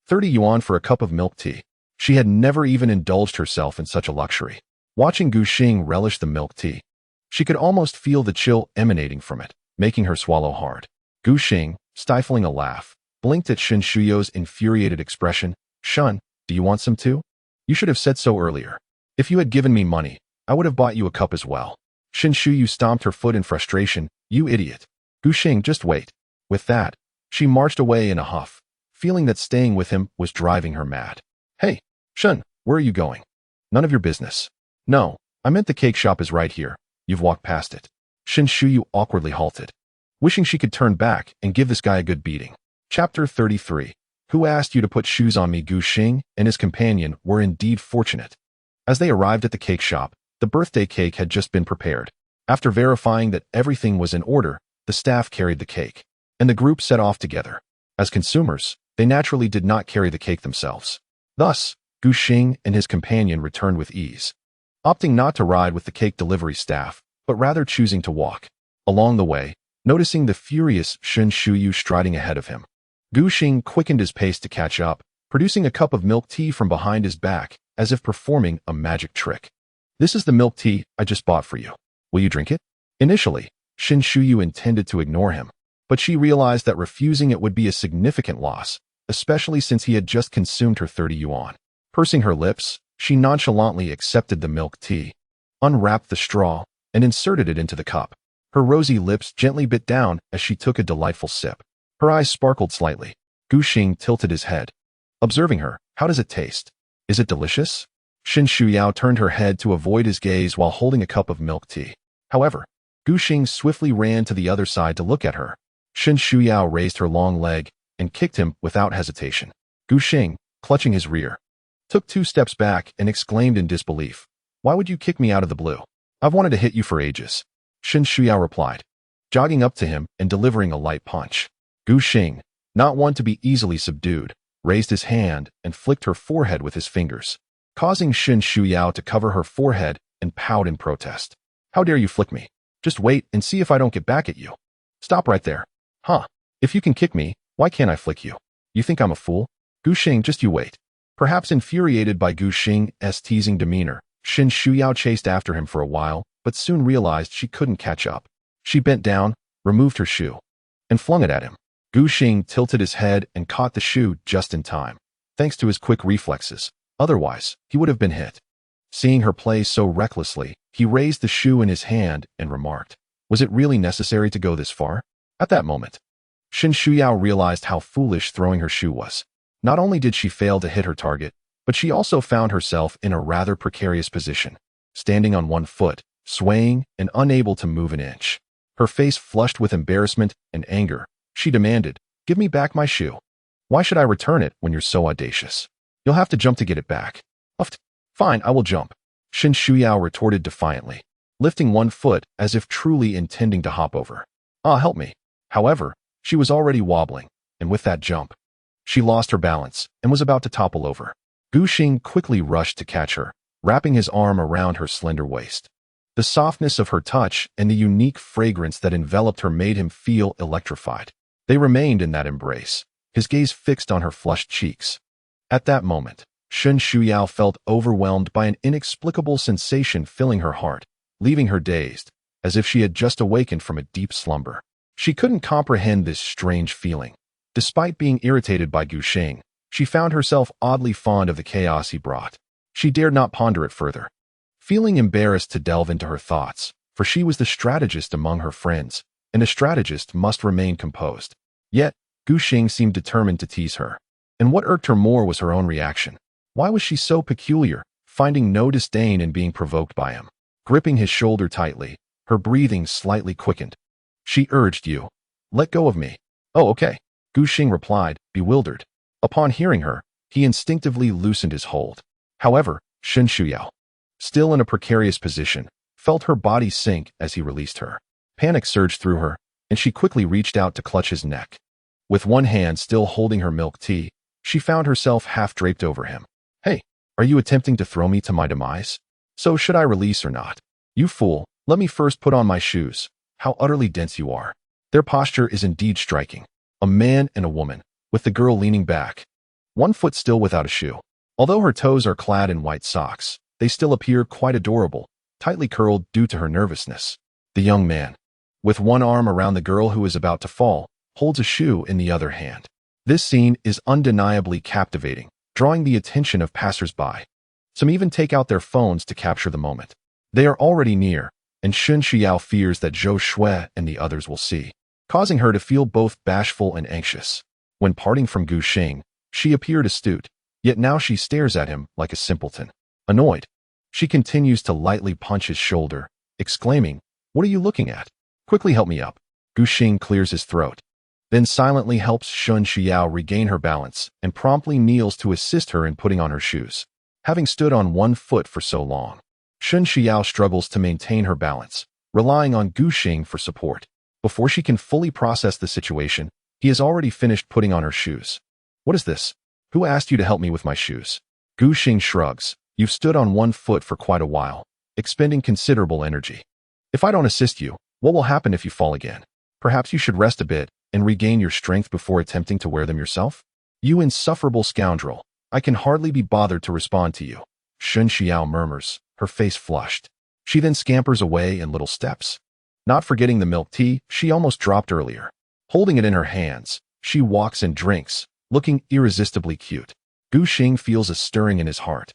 30 yuan for a cup of milk tea. She had never even indulged herself in such a luxury. Watching Gu Xing relish the milk tea, she could almost feel the chill emanating from it, making her swallow hard. Gu Xing, stifling a laugh, blinked at Shin Shuyu's infuriated expression. Shun, do you want some too? You should have said so earlier. If you had given me money, I would have bought you a cup as well. Shin Shuyu stomped her foot in frustration. You idiot. Gu Xing, just wait. With that, she marched away in a huff, feeling that staying with him was driving her mad. Hey, Shun, where are you going? None of your business. No, I meant the cake shop is right here. You've walked past it. Shin Shuyu awkwardly halted, wishing she could turn back and give this guy a good beating. Chapter 33. Who asked you to put shoes on me? Gu Xing and his companion were indeed fortunate. As they arrived at the cake shop, the birthday cake had just been prepared. After verifying that everything was in order, the staff carried the cake, and the group set off together. As consumers, they naturally did not carry the cake themselves. Thus, Gu Xing and his companion returned with ease, opting not to ride with the cake delivery staff, but rather choosing to walk. Along the way, noticing the furious Shin Shuyu striding ahead of him, Gu Xing quickened his pace to catch up, producing a cup of milk tea from behind his back, as if performing a magic trick. This is the milk tea I just bought for you. Will you drink it? Initially, Shin Shuyu intended to ignore him, but she realized that refusing it would be a significant loss, especially since he had just consumed her 30 yuan. Pursing her lips, she nonchalantly accepted the milk tea, unwrapped the straw, and inserted it into the cup. Her rosy lips gently bit down as she took a delightful sip. Her eyes sparkled slightly. Gu Xing tilted his head, observing her. How does it taste? Is it delicious? Shin Shuyao turned her head to avoid his gaze while holding a cup of milk tea. However, Gu Xing swiftly ran to the other side to look at her. Shin Shuyao raised her long leg and kicked him without hesitation. Gu Xing, clutching his rear, took 2 steps back and exclaimed in disbelief. Why would you kick me out of the blue? I've wanted to hit you for ages. Shin Shuyao replied, jogging up to him and delivering a light punch. Gu Xing, not one to be easily subdued, raised his hand and flicked her forehead with his fingers, causing Shin Shuyao to cover her forehead and pout in protest. How dare you flick me? Just wait and see if I don't get back at you. Stop right there. Huh. If you can kick me, why can't I flick you? You think I'm a fool? Gu Xing, just you wait. Perhaps infuriated by Gu Xing's teasing demeanor, Shin Shuyao chased after him for a while, but soon realized she couldn't catch up. She bent down, removed her shoe, and flung it at him. Gu Xing tilted his head and caught the shoe just in time, thanks to his quick reflexes. Otherwise, he would have been hit. Seeing her play so recklessly, he raised the shoe in his hand and remarked, was it really necessary to go this far? At that moment, Shin Shuyao realized how foolish throwing her shoe was. Not only did she fail to hit her target, but she also found herself in a rather precarious position, standing on one foot, swaying and unable to move an inch. Her face flushed with embarrassment and anger, she demanded, give me back my shoe. Why should I return it when you're so audacious? You'll have to jump to get it back. Fine, I will jump. Shin Shuyao retorted defiantly, lifting one foot as if truly intending to hop over. Ah, help me. However, she was already wobbling, and with that jump, she lost her balance and was about to topple over. Gu Xing quickly rushed to catch her, wrapping his arm around her slender waist. The softness of her touch and the unique fragrance that enveloped her made him feel electrified. They remained in that embrace, his gaze fixed on her flushed cheeks. At that moment, Shin Shuyao felt overwhelmed by an inexplicable sensation filling her heart, leaving her dazed, as if she had just awakened from a deep slumber. She couldn't comprehend this strange feeling. Despite being irritated by Gu Xing, she found herself oddly fond of the chaos he brought. She dared not ponder it further, feeling embarrassed to delve into her thoughts, for she was the strategist among her friends, and a strategist must remain composed. Yet, Gu Xing seemed determined to tease her. And what irked her more was her own reaction. Why was she so peculiar, finding no disdain in being provoked by him? Gripping his shoulder tightly, her breathing slightly quickened. She urged you. Let go of me. Oh, okay, Gu Xing replied, bewildered. Upon hearing her, he instinctively loosened his hold. However, Shen Shuyao, still in a precarious position, felt her body sink as he released her. Panic surged through her, and she quickly reached out to clutch his neck. With one hand still holding her milk tea, she found herself half draped over him. Hey, are you attempting to throw me to my demise? So should I release or not? You fool, let me first put on my shoes. How utterly dense you are. Their posture is indeed striking. A man and a woman, with the girl leaning back, one foot still without a shoe. Although her toes are clad in white socks, they still appear quite adorable, tightly curled due to her nervousness. The young man, with one arm around the girl who is about to fall, holds a shoe in the other hand. This scene is undeniably captivating, drawing the attention of passers-by. Some even take out their phones to capture the moment. They are already near, and Shen Xiao fears that Zhou Shui and the others will see, causing her to feel both bashful and anxious. When parting from Gu Xing, she appeared astute, yet now she stares at him like a simpleton. Annoyed, she continues to lightly punch his shoulder, exclaiming, "What are you looking at? Quickly help me up." Gu Xing clears his throat, then silently helps Shen Xiao regain her balance and promptly kneels to assist her in putting on her shoes. Having stood on one foot for so long, Shen Xiao struggles to maintain her balance, relying on Gu Xing for support. Before she can fully process the situation, he has already finished putting on her shoes. What is this? Who asked you to help me with my shoes? Gu Xing shrugs. You've stood on one foot for quite a while, expending considerable energy. If I don't assist you, what will happen if you fall again? Perhaps you should rest a bit and regain your strength before attempting to wear them yourself? You insufferable scoundrel, I can hardly be bothered to respond to you. Shen Xiao murmurs, her face flushed. She then scampers away in little steps. Not forgetting the milk tea she almost dropped earlier. Holding it in her hands, she walks and drinks, looking irresistibly cute. Gu Xing feels a stirring in his heart.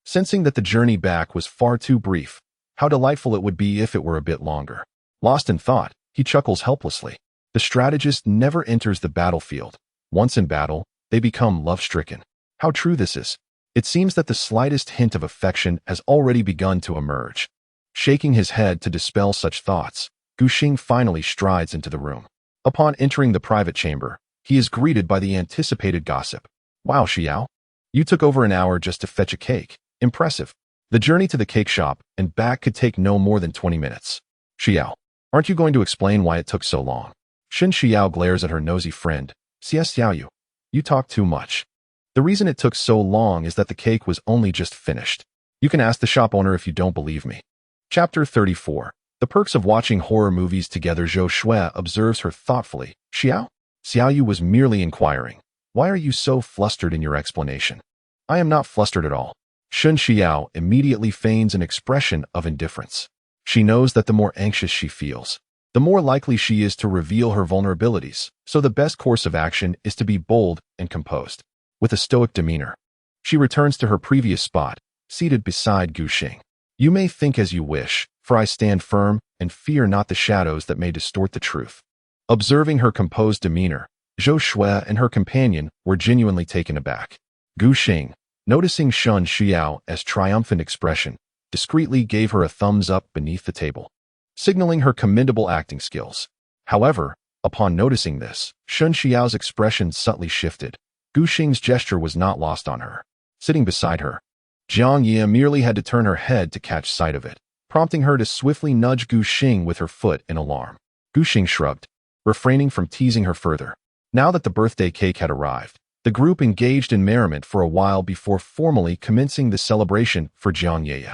Sensing that the journey back was far too brief, how delightful it would be if it were a bit longer. Lost in thought, he chuckles helplessly. The strategist never enters the battlefield. Once in battle, they become love-stricken. How true this is. It seems that the slightest hint of affection has already begun to emerge. Shaking his head to dispel such thoughts, Gu Xing finally strides into the room. Upon entering the private chamber, he is greeted by the anticipated gossip. Wow, Xiao. You took over an hour just to fetch a cake. Impressive. The journey to the cake shop and back could take no more than 20 minutes. Xiao, aren't you going to explain why it took so long? Shen Xiao glares at her nosy friend. Xiao, you talk too much. The reason it took so long is that the cake was only just finished. You can ask the shop owner if you don't believe me. Chapter 34. The perks of watching horror movies together. Zhou Shui observes her thoughtfully. Xiao? Xiaoyu was merely inquiring. Why are you so flustered in your explanation? I am not flustered at all. Shen Xiao immediately feigns an expression of indifference. She knows that the more anxious she feels, the more likely she is to reveal her vulnerabilities, so the best course of action is to be bold and composed. With a stoic demeanor, she returns to her previous spot, seated beside Gu Xing. You may think as you wish, for I stand firm and fear not the shadows that may distort the truth. Observing her composed demeanor, Zhou Shui and her companion were genuinely taken aback. Gu Xing, noticing Shen Xiao as triumphant expression, discreetly gave her a thumbs up beneath the table, signaling her commendable acting skills. However, upon noticing this, Shen Xiao's expression subtly shifted. Gu Xing's gesture was not lost on her. Sitting beside her, Jiang Ye merely had to turn her head to catch sight of it, prompting her to swiftly nudge Gu Xing with her foot in alarm. Gu Xing shrugged, refraining from teasing her further. Now that the birthday cake had arrived, the group engaged in merriment for a while before formally commencing the celebration for Jiang Ye.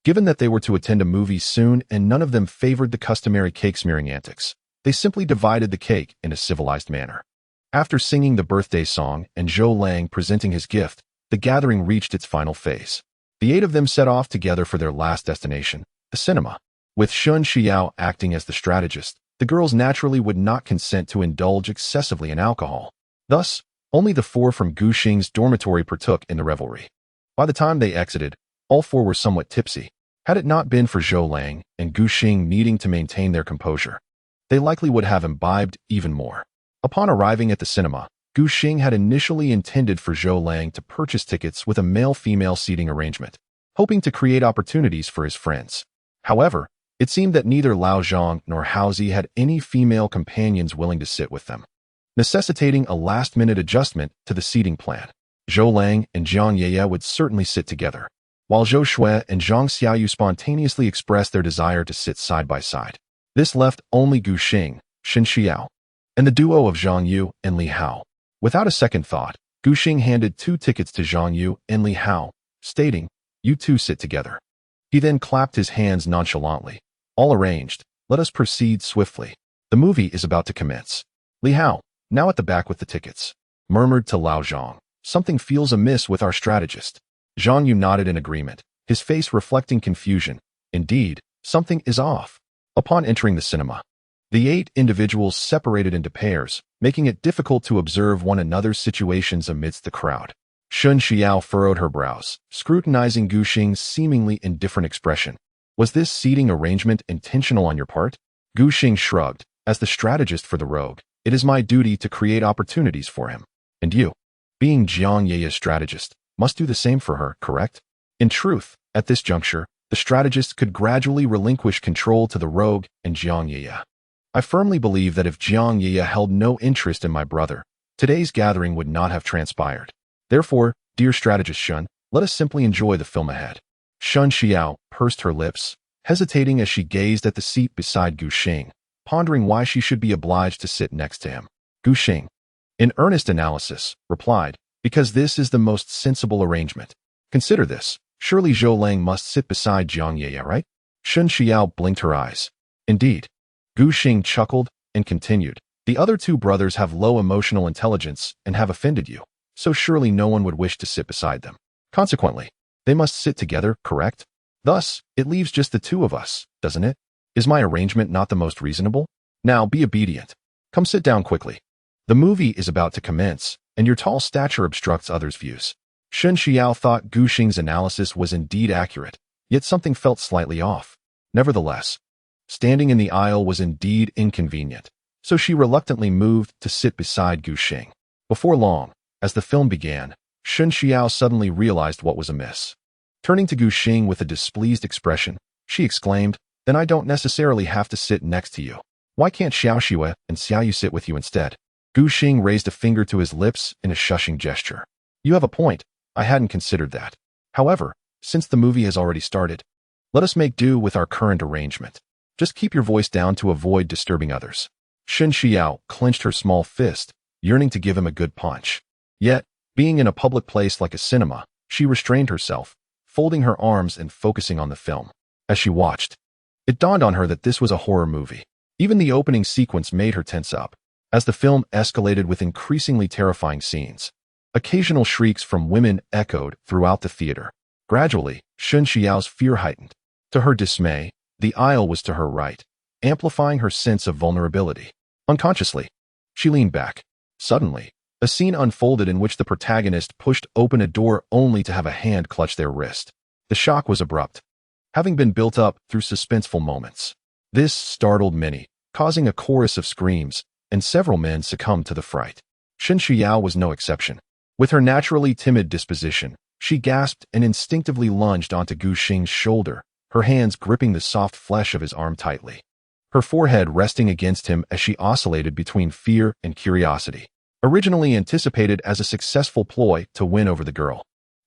Given that they were to attend a movie soon and none of them favored the customary cake-smearing antics, they simply divided the cake in a civilized manner. After singing the birthday song and Zhou Lang presenting his gift, the gathering reached its final phase. The 8 of them set off together for their last destination, the cinema. With Shun Xiao acting as the strategist, the girls naturally would not consent to indulge excessively in alcohol. Thus, only the four from Gu Xing's dormitory partook in the revelry. By the time they exited, all four were somewhat tipsy. Had it not been for Zhou Lang and Gu Xing needing to maintain their composure, they likely would have imbibed even more. Upon arriving at the cinema, Gu Xing had initially intended for Zhou Lang to purchase tickets with a male-female seating arrangement, hoping to create opportunities for his friends. However, it seemed that neither Lao Zhang nor Haozi had any female companions willing to sit with them, necessitating a last-minute adjustment to the seating plan. Zhou Lang and Jiang Yeye would certainly sit together, while Zhou Shui and Zhang Xiaoyu spontaneously expressed their desire to sit side by side. This left only Gu Xing, Shen Xiao, and the duo of Zhang Yu and Li Hao. Without a second thought, Gu Xing handed 2 tickets to Zhang Yu and Li Hao, stating, "You two sit together." He then clapped his hands nonchalantly. "All arranged, let us proceed swiftly. The movie is about to commence." Li Hao, now at the back with the tickets, murmured to Lao Zhang, "Something feels amiss with our strategist." Zhang Yu nodded in agreement, his face reflecting confusion. Indeed, something is off. Upon entering the cinema, the 8 individuals separated into pairs, making it difficult to observe one another's situations amidst the crowd. Shun Xiao furrowed her brows, scrutinizing Gu Xing's seemingly indifferent expression. Was this seating arrangement intentional on your part? Gu Xing shrugged. As the strategist for the rogue, it is my duty to create opportunities for him. And you, being Jiang Yeye's strategist, must do the same for her, correct? In truth, at this juncture, the strategist could gradually relinquish control to the rogue and Jiang Yeye. I firmly believe that if Jiang Yeye held no interest in my brother, today's gathering would not have transpired. Therefore, dear strategist Shun, let us simply enjoy the film ahead. Shun Xiao pursed her lips, hesitating as she gazed at the seat beside Gu Xing, pondering why she should be obliged to sit next to him. Gu Xing, in earnest analysis, replied, "Because this is the most sensible arrangement. Consider this. Surely Zhou Lang must sit beside Jiang Yeye, right?" Shun Xiao blinked her eyes. "Indeed." Gu Xing chuckled and continued, "The other 2 brothers have low emotional intelligence and have offended you, so surely no one would wish to sit beside them. Consequently, they must sit together, correct? Thus, it leaves just the 2 of us, doesn't it? Is my arrangement not the most reasonable? Now be obedient. Come sit down quickly. The movie is about to commence, and your tall stature obstructs others' views." Shun Xiao thought Gu Xing's analysis was indeed accurate, yet something felt slightly off. Nevertheless, standing in the aisle was indeed inconvenient, so she reluctantly moved to sit beside Gu Xing. Before long, as the film began, Shun Xiao suddenly realized what was amiss. Turning to Gu Xing with a displeased expression, she exclaimed, "Then I don't necessarily have to sit next to you. Why can't Xiao Xue and Xiaoyu sit with you instead?" Gu Xing raised a finger to his lips in a shushing gesture. "You have a point. I hadn't considered that. However, since the movie has already started, let us make do with our current arrangement. Just keep your voice down to avoid disturbing others." Shun Xiao clenched her small fist, yearning to give him a good punch. Yet, being in a public place like a cinema, she restrained herself, folding her arms and focusing on the film. As she watched, it dawned on her that this was a horror movie. Even the opening sequence made her tense up. As the film escalated with increasingly terrifying scenes, occasional shrieks from women echoed throughout the theater. Gradually, Shun Xiao's fear heightened. To her dismay, the aisle was to her right, amplifying her sense of vulnerability. Unconsciously, she leaned back. Suddenly, a scene unfolded in which the protagonist pushed open a door only to have a hand clutch their wrist. The shock was abrupt, having been built up through suspenseful moments. This startled many, causing a chorus of screams, and several men succumbed to the fright. Shun Xiao was no exception. With her naturally timid disposition, she gasped and instinctively lunged onto Gu Xing's shoulder, her hands gripping the soft flesh of his arm tightly, her forehead resting against him as she oscillated between fear and curiosity. Originally anticipated as a successful ploy to win over the girl,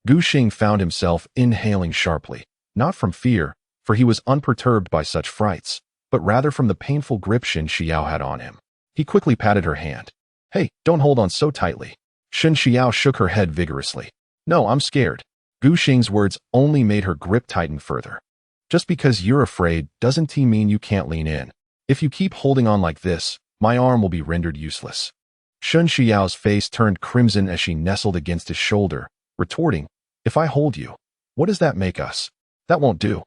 Gu Xing found himself inhaling sharply, not from fear, for he was unperturbed by such frights, but rather from the painful grip Shun Xiao had on him. He quickly patted her hand. "Hey, don't hold on so tightly." Shun Xiao shook her head vigorously. "No, I'm scared." Gu Xing's words only made her grip tighten further. "Just because you're afraid doesn't mean you can't lean in. If you keep holding on like this, my arm will be rendered useless." Shun Xiao's face turned crimson as she nestled against his shoulder, retorting, "If I hold you, what does that make us? That won't do."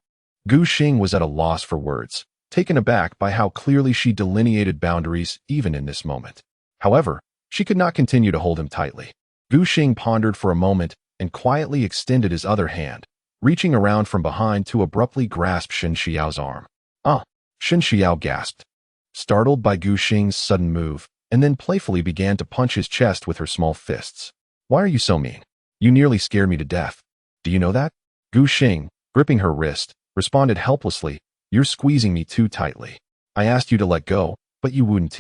Gu Xing was at a loss for words, taken aback by how clearly she delineated boundaries even in this moment. However, she could not continue to hold him tightly. Gu Xing pondered for a moment and quietly extended his other hand, reaching around from behind to abruptly grasp Shen Xiao's arm. Ah! Shen Xiao gasped, startled by Gu Xing's sudden move, and then playfully began to punch his chest with her small fists. Why are you so mean? You nearly scared me to death. Do you know that? Gu Xing, gripping her wrist, responded helplessly, You're squeezing me too tightly. I asked you to let go, but you wouldn't.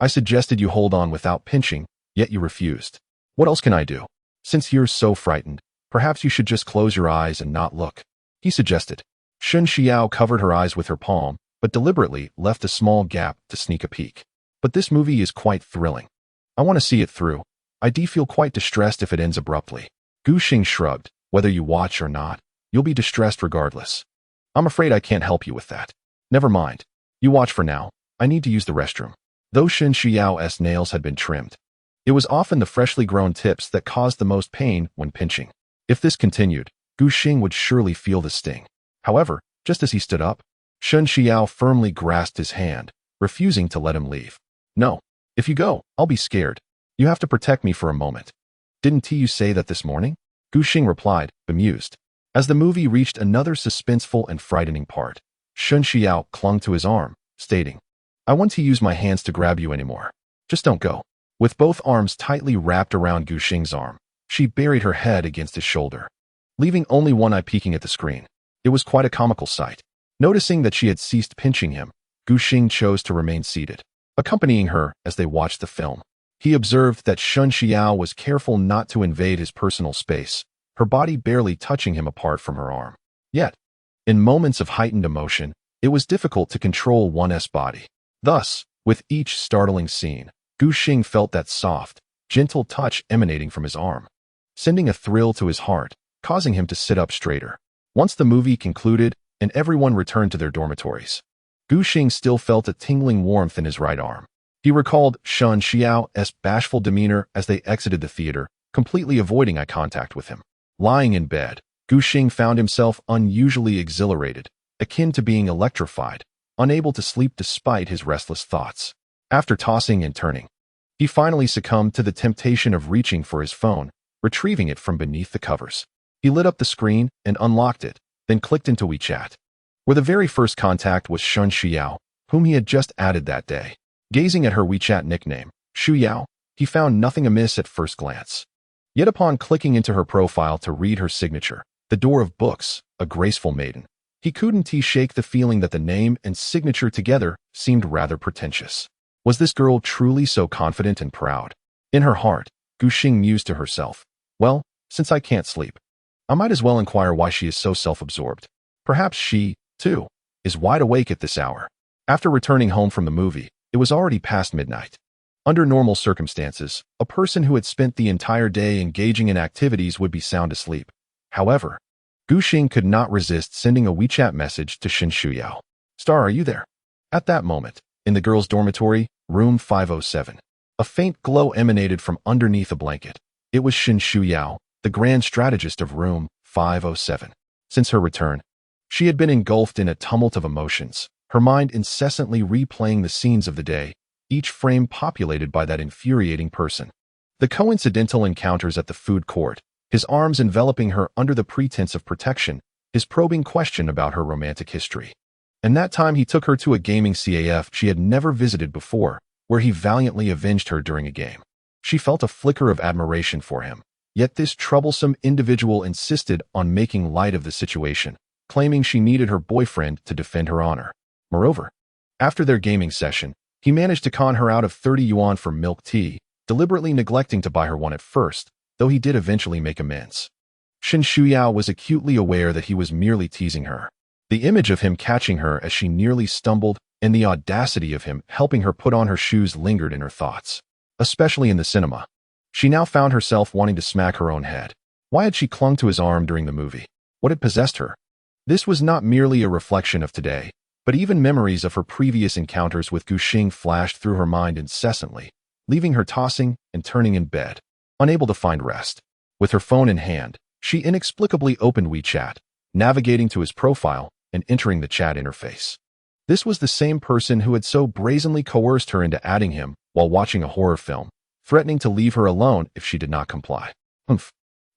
I suggested you hold on without pinching, yet you refused. What else can I do? Since you're so frightened, perhaps you should just close your eyes and not look, he suggested. Shen Xiao covered her eyes with her palm, but deliberately left a small gap to sneak a peek. But this movie is quite thrilling. I want to see it through. I do feel quite distressed if it ends abruptly. Gu Xing shrugged. Whether you watch or not, you'll be distressed regardless. I'm afraid I can't help you with that. Never mind. You watch for now. I need to use the restroom. Though Shen Xiao's nails had been trimmed, it was often the freshly grown tips that caused the most pain when pinching. If this continued, Gu Xing would surely feel the sting. However, just as he stood up, Shen Xiao firmly grasped his hand, refusing to let him leave. No. If you go, I'll be scared. You have to protect me for a moment. Didn't you say that this morning? Gu Xing replied, bemused. As the movie reached another suspenseful and frightening part, Shen Xiao clung to his arm, stating, I want to use my hands to grab you anymore. Just don't go. With both arms tightly wrapped around Gu Xing's arm, she buried her head against his shoulder, leaving only one eye peeking at the screen. It was quite a comical sight. Noticing that she had ceased pinching him, Gu Xing chose to remain seated, accompanying her as they watched the film. He observed that Shen Xiao was careful not to invade his personal space, her body barely touching him apart from her arm. Yet, in moments of heightened emotion, it was difficult to control one's body. Thus, with each startling scene, Gu Xing felt that soft, gentle touch emanating from his arm, sending a thrill to his heart, causing him to sit up straighter. Once the movie concluded and everyone returned to their dormitories, Gu Xing still felt a tingling warmth in his right arm. He recalled Shen Xiao's bashful demeanor as they exited the theater, completely avoiding eye contact with him. Lying in bed, Gu Xing found himself unusually exhilarated, akin to being electrified, unable to sleep despite his restless thoughts. After tossing and turning, he finally succumbed to the temptation of reaching for his phone, retrieving it from beneath the covers. He lit up the screen and unlocked it, then clicked into WeChat, where the very first contact was Shen Xiao, whom he had just added that day. Gazing at her WeChat nickname, Shu Yao, he found nothing amiss at first glance. Yet upon clicking into her profile to read her signature, the door of books, a graceful maiden, he couldn't shake the feeling that the name and signature together seemed rather pretentious. Was this girl truly so confident and proud? In her heart, Gu Xing mused to herself, well, since I can't sleep, I might as well inquire why she is so self-absorbed. Perhaps she, too, is wide awake at this hour. After returning home from the movie, it was already past midnight. Under normal circumstances, a person who had spent the entire day engaging in activities would be sound asleep. However, Gu Xing could not resist sending a WeChat message to Shen Shuyao. Star, are you there? At that moment, in the girls' dormitory, room 507, a faint glow emanated from underneath a blanket. It was Shen Shuyao, the grand strategist of room 507. Since her return, she had been engulfed in a tumult of emotions, her mind incessantly replaying the scenes of the day, each frame populated by that infuriating person. The coincidental encounters at the food court, his arms enveloping her under the pretense of protection, his probing question about her romantic history. And that time he took her to a gaming CAF she had never visited before, where he valiantly avenged her during a game. She felt a flicker of admiration for him, yet this troublesome individual insisted on making light of the situation, claiming she needed her boyfriend to defend her honor. Moreover, after their gaming session, he managed to con her out of 30 yuan for milk tea, deliberately neglecting to buy her one at first, though he did eventually make amends. Shen Shuyao was acutely aware that he was merely teasing her. The image of him catching her as she nearly stumbled and the audacity of him helping her put on her shoes lingered in her thoughts, especially in the cinema. She now found herself wanting to smack her own head. Why had she clung to his arm during the movie? What had possessed her? This was not merely a reflection of today, but even memories of her previous encounters with Gu Xing flashed through her mind incessantly, leaving her tossing and turning in bed, unable to find rest. With her phone in hand, she inexplicably opened WeChat, navigating to his profile, and entering the chat interface. This was the same person who had so brazenly coerced her into adding him while watching a horror film, threatening to leave her alone if she did not comply. Humph.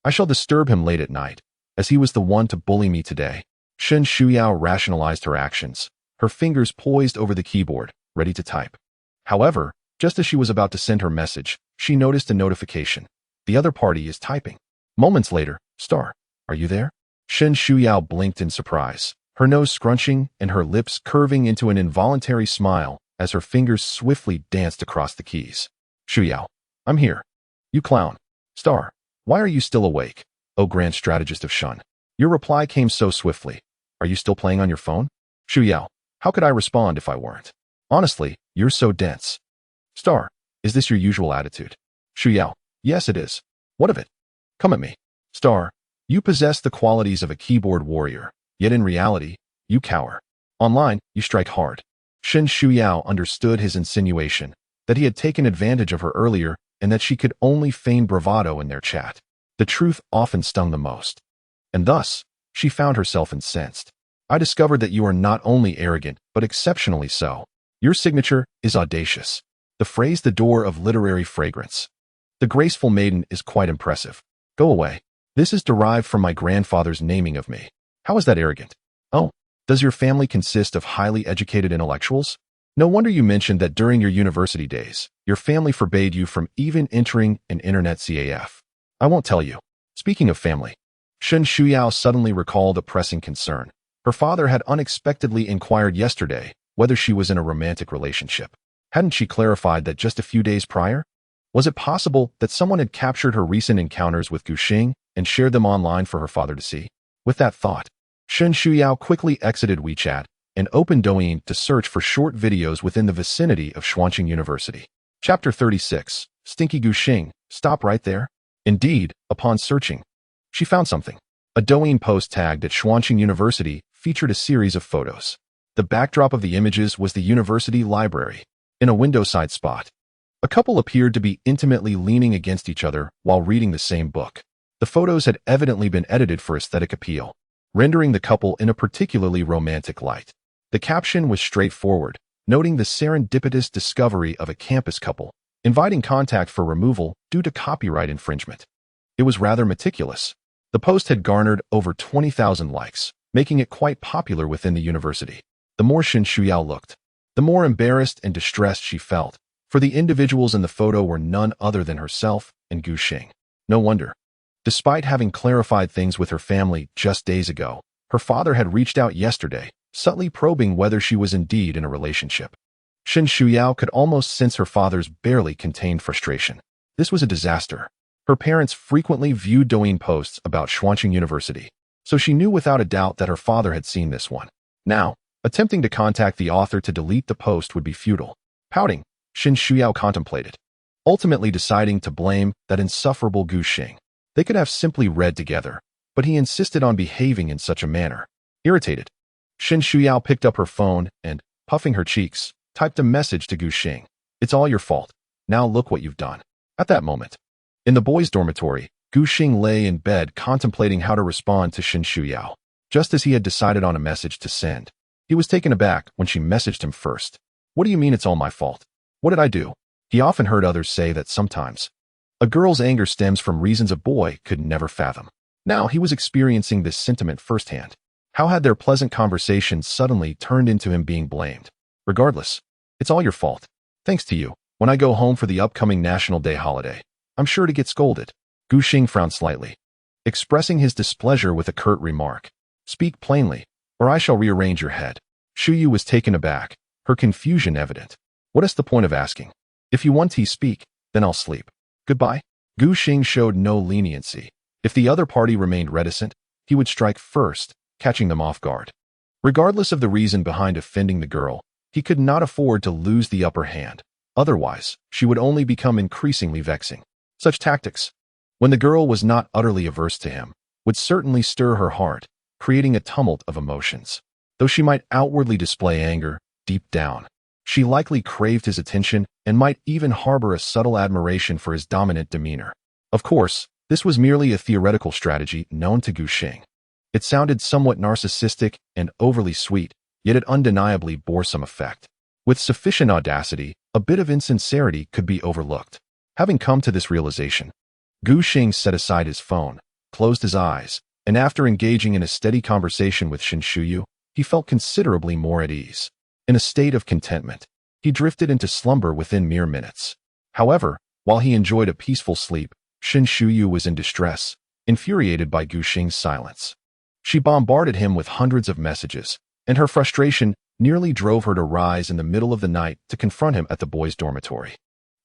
I shall disturb him late at night, as he was the one to bully me today. Shen Shuyao rationalized her actions, her fingers poised over the keyboard, ready to type. However, just as she was about to send her message, she noticed a notification. The other party is typing. Moments later, Star, are you there? Shen Shuyao blinked in surprise, her nose scrunching and her lips curving into an involuntary smile as her fingers swiftly danced across the keys. Shuyao, I'm here. You clown. Star, why are you still awake? Oh, grand strategist of Shun. Your reply came so swiftly. Are you still playing on your phone? Shuyao, how could I respond if I weren't? Honestly, you're so dense. Star, is this your usual attitude? Shuyao, yes it is. What of it? Come at me. Star, you possess the qualities of a keyboard warrior, yet in reality, you cower. Online, you strike hard. Shen Shuyao understood his insinuation, that he had taken advantage of her earlier and that she could only feign bravado in their chat. The truth often stung the most. And thus, she found herself incensed. I discovered that you are not only arrogant, but exceptionally so. Your signature is audacious. The phrase the door of literary fragrance. The graceful maiden is quite impressive. Go away. This is derived from my grandfather's naming of me. How is that arrogant? Oh, does your family consist of highly educated intellectuals? No wonder you mentioned that during your university days, your family forbade you from even entering an internet CAF. I won't tell you. Speaking of family, Shen Shuyao suddenly recalled a pressing concern. Her father had unexpectedly inquired yesterday whether she was in a romantic relationship. Hadn't she clarified that just a few days prior? Was it possible that someone had captured her recent encounters with Gu Xing and shared them online for her father to see? With that thought, Shen Shuyao quickly exited WeChat and opened Douyin to search for short videos within the vicinity of Xuanqing University. Chapter 36, Stinky Gu Xing, stop right there. Indeed, upon searching, she found something. A Douyin post tagged at Xuanqing University featured a series of photos. The backdrop of the images was the university library. In a window-side spot, a couple appeared to be intimately leaning against each other while reading the same book. The photos had evidently been edited for aesthetic appeal, rendering the couple in a particularly romantic light. The caption was straightforward, noting the serendipitous discovery of a campus couple, inviting contact for removal due to copyright infringement. It was rather meticulous. The post had garnered over 20,000 likes, making it quite popular within the university. The more Shen Shuyao looked, the more embarrassed and distressed she felt, for the individuals in the photo were none other than herself and Gu Xing. No wonder. Despite having clarified things with her family just days ago, her father had reached out yesterday, subtly probing whether she was indeed in a relationship. Shen Shuyao could almost sense her father's barely contained frustration. This was a disaster. Her parents frequently viewed Douyin posts about Xuanqing University, so she knew without a doubt that her father had seen this one. Now, attempting to contact the author to delete the post would be futile. Pouting, Shen Shuyao contemplated, ultimately deciding to blame that insufferable Gu Xing. They could have simply read together, but he insisted on behaving in such a manner. Irritated, Shen Shuyao picked up her phone and, puffing her cheeks, typed a message to Gu Xing. It's all your fault. Now look what you've done. At that moment, in the boys' dormitory, Gu Xing lay in bed contemplating how to respond to Shen Shuyao. Just as he had decided on a message to send, he was taken aback when she messaged him first. What do you mean it's all my fault? What did I do? He often heard others say that sometimes a girl's anger stems from reasons a boy could never fathom. Now he was experiencing this sentiment firsthand. How had their pleasant conversation suddenly turned into him being blamed? Regardless, it's all your fault. Thanks to you, when I go home for the upcoming National Day holiday, I'm sure to get scolded. Gu Xing frowned slightly, expressing his displeasure with a curt remark. Speak plainly, or I shall rearrange your head. Shuyu was taken aback, her confusion evident. What is the point of asking? If you want to speak, then I'll sleep. Goodbye. Gu Xing showed no leniency. If the other party remained reticent, he would strike first, catching them off guard. Regardless of the reason behind offending the girl, he could not afford to lose the upper hand. Otherwise, she would only become increasingly vexing. Such tactics, when the girl was not utterly averse to him, would certainly stir her heart, creating a tumult of emotions. Though she might outwardly display anger, deep down, she likely craved his attention and might even harbor a subtle admiration for his dominant demeanor. Of course, this was merely a theoretical strategy known to Gu Xing. It sounded somewhat narcissistic and overly sweet, yet it undeniably bore some effect. With sufficient audacity, a bit of insincerity could be overlooked. Having come to this realization, Gu Xing set aside his phone, closed his eyes, and after engaging in a steady conversation with Shin Shuyu, he felt considerably more at ease. In a state of contentment, he drifted into slumber within mere minutes. However, while he enjoyed a peaceful sleep, Shin Shuyu was in distress, infuriated by Gu Xing's silence. She bombarded him with hundreds of messages, and her frustration nearly drove her to rise in the middle of the night to confront him at the boys' dormitory.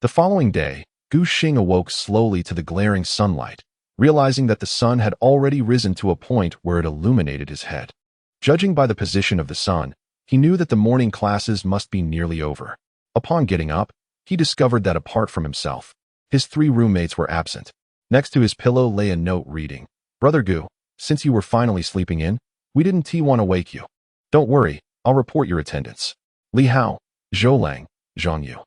The following day, Gu Xing awoke slowly to the glaring sunlight, realizing that the sun had already risen to a point where it illuminated his head. Judging by the position of the sun, he knew that the morning classes must be nearly over. Upon getting up, he discovered that apart from himself, his 3 roommates were absent. Next to his pillow lay a note reading, "Brother Gu, since you were finally sleeping in, we didn't want to wake you. Don't worry, I'll report your attendance. Li Hao, Zhou Lang, Zhang Yu."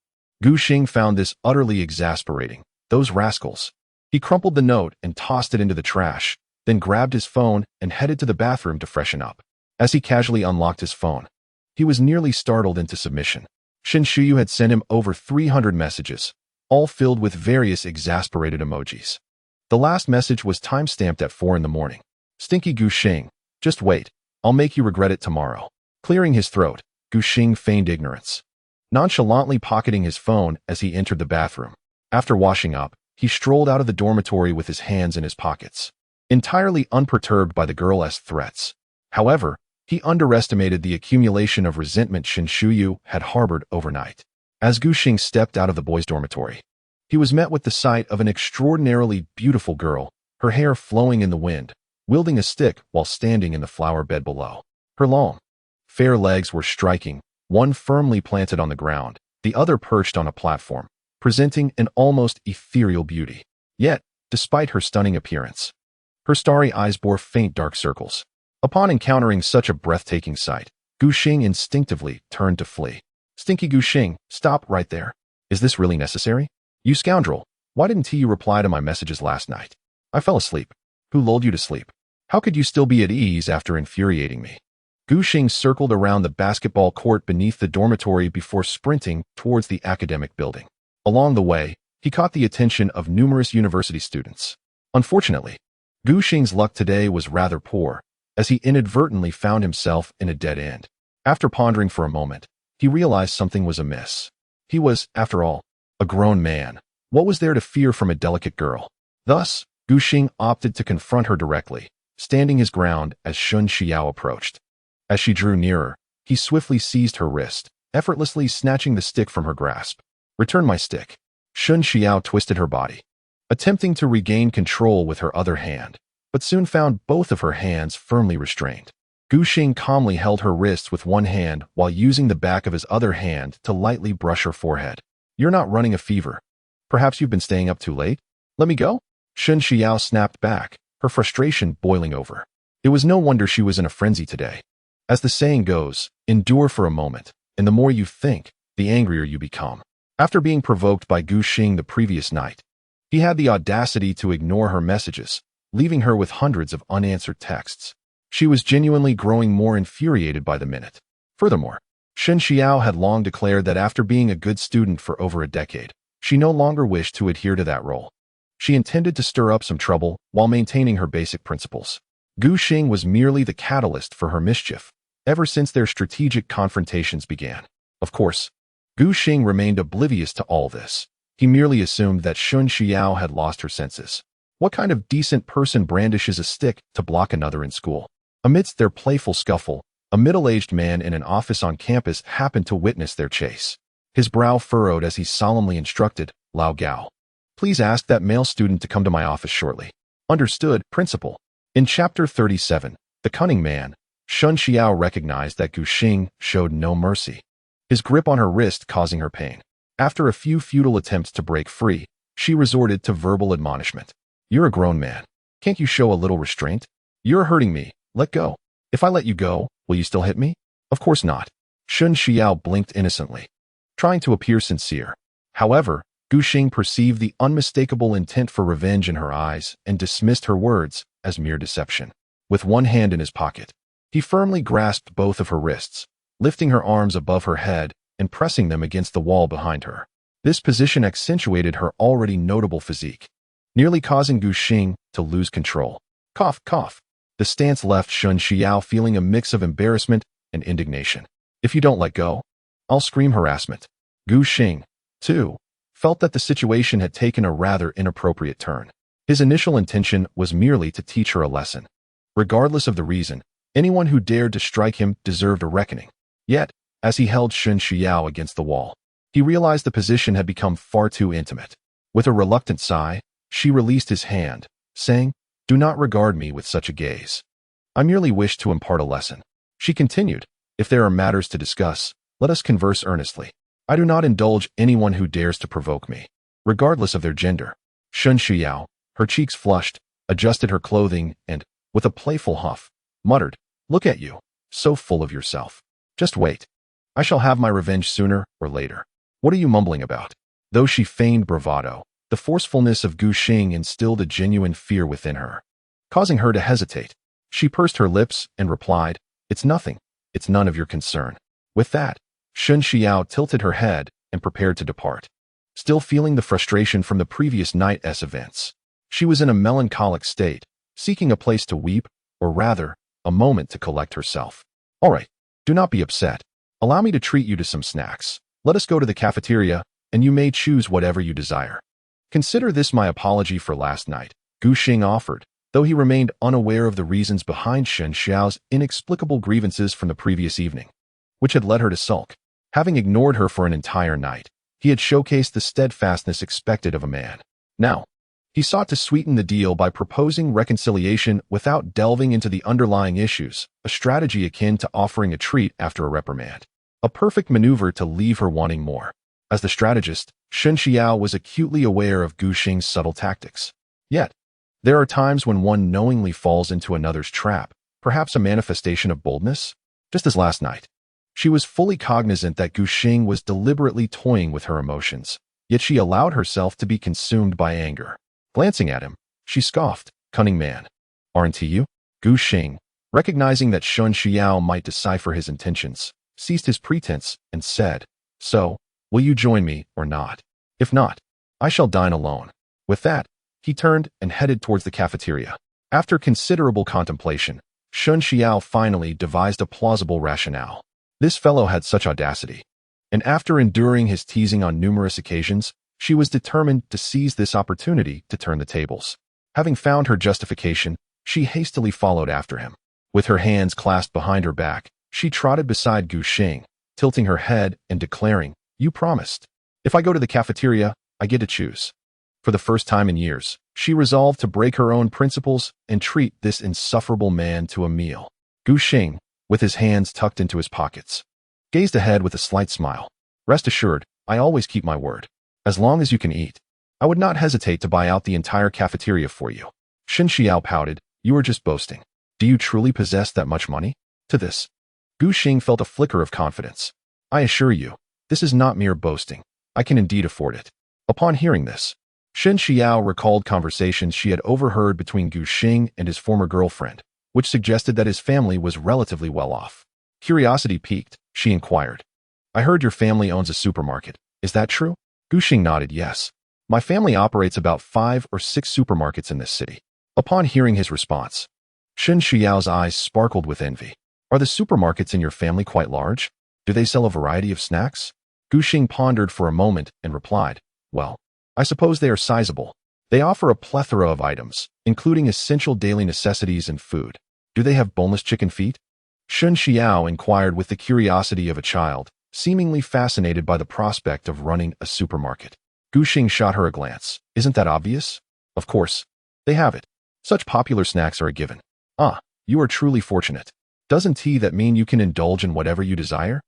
Gu Xing found this utterly exasperating. Those rascals. He crumpled the note and tossed it into the trash, then grabbed his phone and headed to the bathroom to freshen up. As he casually unlocked his phone, he was nearly startled into submission. Shin Shuyu had sent him over 300 messages, all filled with various exasperated emojis. The last message was time-stamped at 4 in the morning. "Stinky Gu Xing, just wait, I'll make you regret it tomorrow." Clearing his throat, Gu Xing feigned ignorance, nonchalantly pocketing his phone as he entered the bathroom. After washing up, he strolled out of the dormitory with his hands in his pockets, entirely unperturbed by the girl's threats. However, he underestimated the accumulation of resentment Shin Shuyu had harbored overnight. As Gu Xing stepped out of the boys' dormitory, he was met with the sight of an extraordinarily beautiful girl, her hair flowing in the wind, wielding a stick while standing in the flower bed below. Her long, fair legs were striking, one firmly planted on the ground, the other perched on a platform, presenting an almost ethereal beauty. Yet, despite her stunning appearance, her starry eyes bore faint dark circles. Upon encountering such a breathtaking sight, Gu Xing instinctively turned to flee. "Stinky Gu Xing, stop right there. Is this really necessary? You scoundrel, why didn't you reply to my messages last night? I fell asleep. Who lulled you to sleep? How could you still be at ease after infuriating me?" Gu Xing circled around the basketball court beneath the dormitory before sprinting towards the academic building. Along the way, he caught the attention of numerous university students. Unfortunately, Gu Xing's luck today was rather poor, as he inadvertently found himself in a dead end. After pondering for a moment, he realized something was amiss. He was, after all, a grown man. What was there to fear from a delicate girl? Thus, Gu Xing opted to confront her directly, standing his ground as Shun Xiao approached. As she drew nearer, he swiftly seized her wrist, effortlessly snatching the stick from her grasp. "Return my stick." Shun Xiao twisted her body, attempting to regain control with her other hand, but soon found both of her hands firmly restrained. Gu Xing calmly held her wrists with one hand while using the back of his other hand to lightly brush her forehead. "You're not running a fever. Perhaps you've been staying up too late? Let me go?" Shun Xiao snapped back, her frustration boiling over. It was no wonder she was in a frenzy today. As the saying goes, endure for a moment, and the more you think, the angrier you become. After being provoked by Gu Xing the previous night, he had the audacity to ignore her messages, leaving her with hundreds of unanswered texts. She was genuinely growing more infuriated by the minute. Furthermore, Shun Xiao had long declared that after being a good student for over a decade, she no longer wished to adhere to that role. She intended to stir up some trouble while maintaining her basic principles. Gu Xing was merely the catalyst for her mischief, ever since their strategic confrontations began. Of course, Gu Xing remained oblivious to all this. He merely assumed that Shun Xiao had lost her senses. What kind of decent person brandishes a stick to block another in school? Amidst their playful scuffle, a middle-aged man in an office on campus happened to witness their chase. His brow furrowed as he solemnly instructed, "Lao Gao, please ask that male student to come to my office shortly." "Understood, Principal." In Chapter 37, The Cunning Man, Shun Xiao recognized that Gu Xing showed no mercy, his grip on her wrist causing her pain. After a few futile attempts to break free, she resorted to verbal admonishment. "You're a grown man. Can't you show a little restraint? You're hurting me. Let go. If I let you go, will you still hit me?" "Of course not." Shun Xiao blinked innocently, trying to appear sincere. However, Gu Xing perceived the unmistakable intent for revenge in her eyes and dismissed her words as mere deception. with one hand in his pocket. He firmly grasped both of her wrists, lifting her arms above her head and pressing them against the wall behind her. This position accentuated her already notable physique, nearly causing Gu Xing to lose control. Cough, cough. The stance left Shun Xiao feeling a mix of embarrassment and indignation. If you don't let go, I'll scream harassment. Gu Xing, too, felt that the situation had taken a rather inappropriate turn. His initial intention was merely to teach her a lesson. Regardless of the reason, anyone who dared to strike him deserved a reckoning. Yet, as he held Shun Xiao against the wall, he realized the position had become far too intimate. With a reluctant sigh, she released his hand, saying, "Do not regard me with such a gaze. I merely wish to impart a lesson." She continued, "If there are matters to discuss, let us converse earnestly. I do not indulge anyone who dares to provoke me, regardless of their gender." Shun Xiao, her cheeks flushed, adjusted her clothing and, with a playful huff, muttered, "Look at you, so full of yourself. Just wait. I shall have my revenge sooner or later. What are you mumbling about?" Though she feigned bravado, the forcefulness of Gu Xing instilled a genuine fear within her, causing her to hesitate. She pursed her lips and replied, "It's nothing. It's none of your concern." With that, Shun Xiao tilted her head and prepared to depart. Still feeling the frustration from the previous night's events, she was in a melancholic state, seeking a place to weep, or rather, a moment to collect herself. "All right, do not be upset. Allow me to treat you to some snacks. Let us go to the cafeteria, and you may choose whatever you desire. Consider this my apology for last night," Gu Xing offered, though he remained unaware of the reasons behind Shun Xiao's inexplicable grievances from the previous evening, which had led her to sulk. Having ignored her for an entire night, he had showcased the steadfastness expected of a man. Now, he sought to sweeten the deal by proposing reconciliation without delving into the underlying issues, a strategy akin to offering a treat after a reprimand. A perfect maneuver to leave her wanting more. As the strategist, Shun Xiao was acutely aware of Gu Xing's subtle tactics. Yet, there are times when one knowingly falls into another's trap, perhaps a manifestation of boldness. Just as last night, she was fully cognizant that Gu Xing was deliberately toying with her emotions, yet she allowed herself to be consumed by anger. Glancing at him, she scoffed, "Cunning man. Aren't you?" Gu Xing, recognizing that Shun Xiao might decipher his intentions, ceased his pretense and said, "So, will you join me or not? If not, I shall dine alone." With that, he turned and headed towards the cafeteria. After considerable contemplation, Shun Xiao finally devised a plausible rationale. This fellow had such audacity, and after enduring his teasing on numerous occasions, she was determined to seize this opportunity to turn the tables. Having found her justification, she hastily followed after him. With her hands clasped behind her back, she trotted beside Gu Xing, tilting her head and declaring, "You promised. If I go to the cafeteria, I get to choose." For the first time in years, she resolved to break her own principles and treat this insufferable man to a meal. Gu Xing, with his hands tucked into his pockets, gazed ahead with a slight smile. "Rest assured, I always keep my word. As long as you can eat, I would not hesitate to buy out the entire cafeteria for you." Shun Xiao pouted, "You are just boasting. Do you truly possess that much money?" To this, Gu Xing felt a flicker of confidence. "I assure you, this is not mere boasting. I can indeed afford it." Upon hearing this, Shun Xiao recalled conversations she had overheard between Gu Xing and his former girlfriend, which suggested that his family was relatively well off. Curiosity piqued, she inquired, "I heard your family owns a supermarket. Is that true?" Gu Xing nodded yes. "My family operates about 5 or 6 supermarkets in this city." Upon hearing his response, Shun Xiao's eyes sparkled with envy. "Are the supermarkets in your family quite large? Do they sell a variety of snacks?" Gu Xing pondered for a moment and replied, "Well, I suppose they are sizable. They offer a plethora of items, including essential daily necessities and food. Do they have boneless chicken feet?" Shun Xiao inquired with the curiosity of a child, seemingly fascinated by the prospect of running a supermarket. Gu Xing shot her a glance. "Isn't that obvious? Of course, they have it. Such popular snacks are a given." "Ah, you are truly fortunate. Doesn't that mean you can indulge in whatever you desire?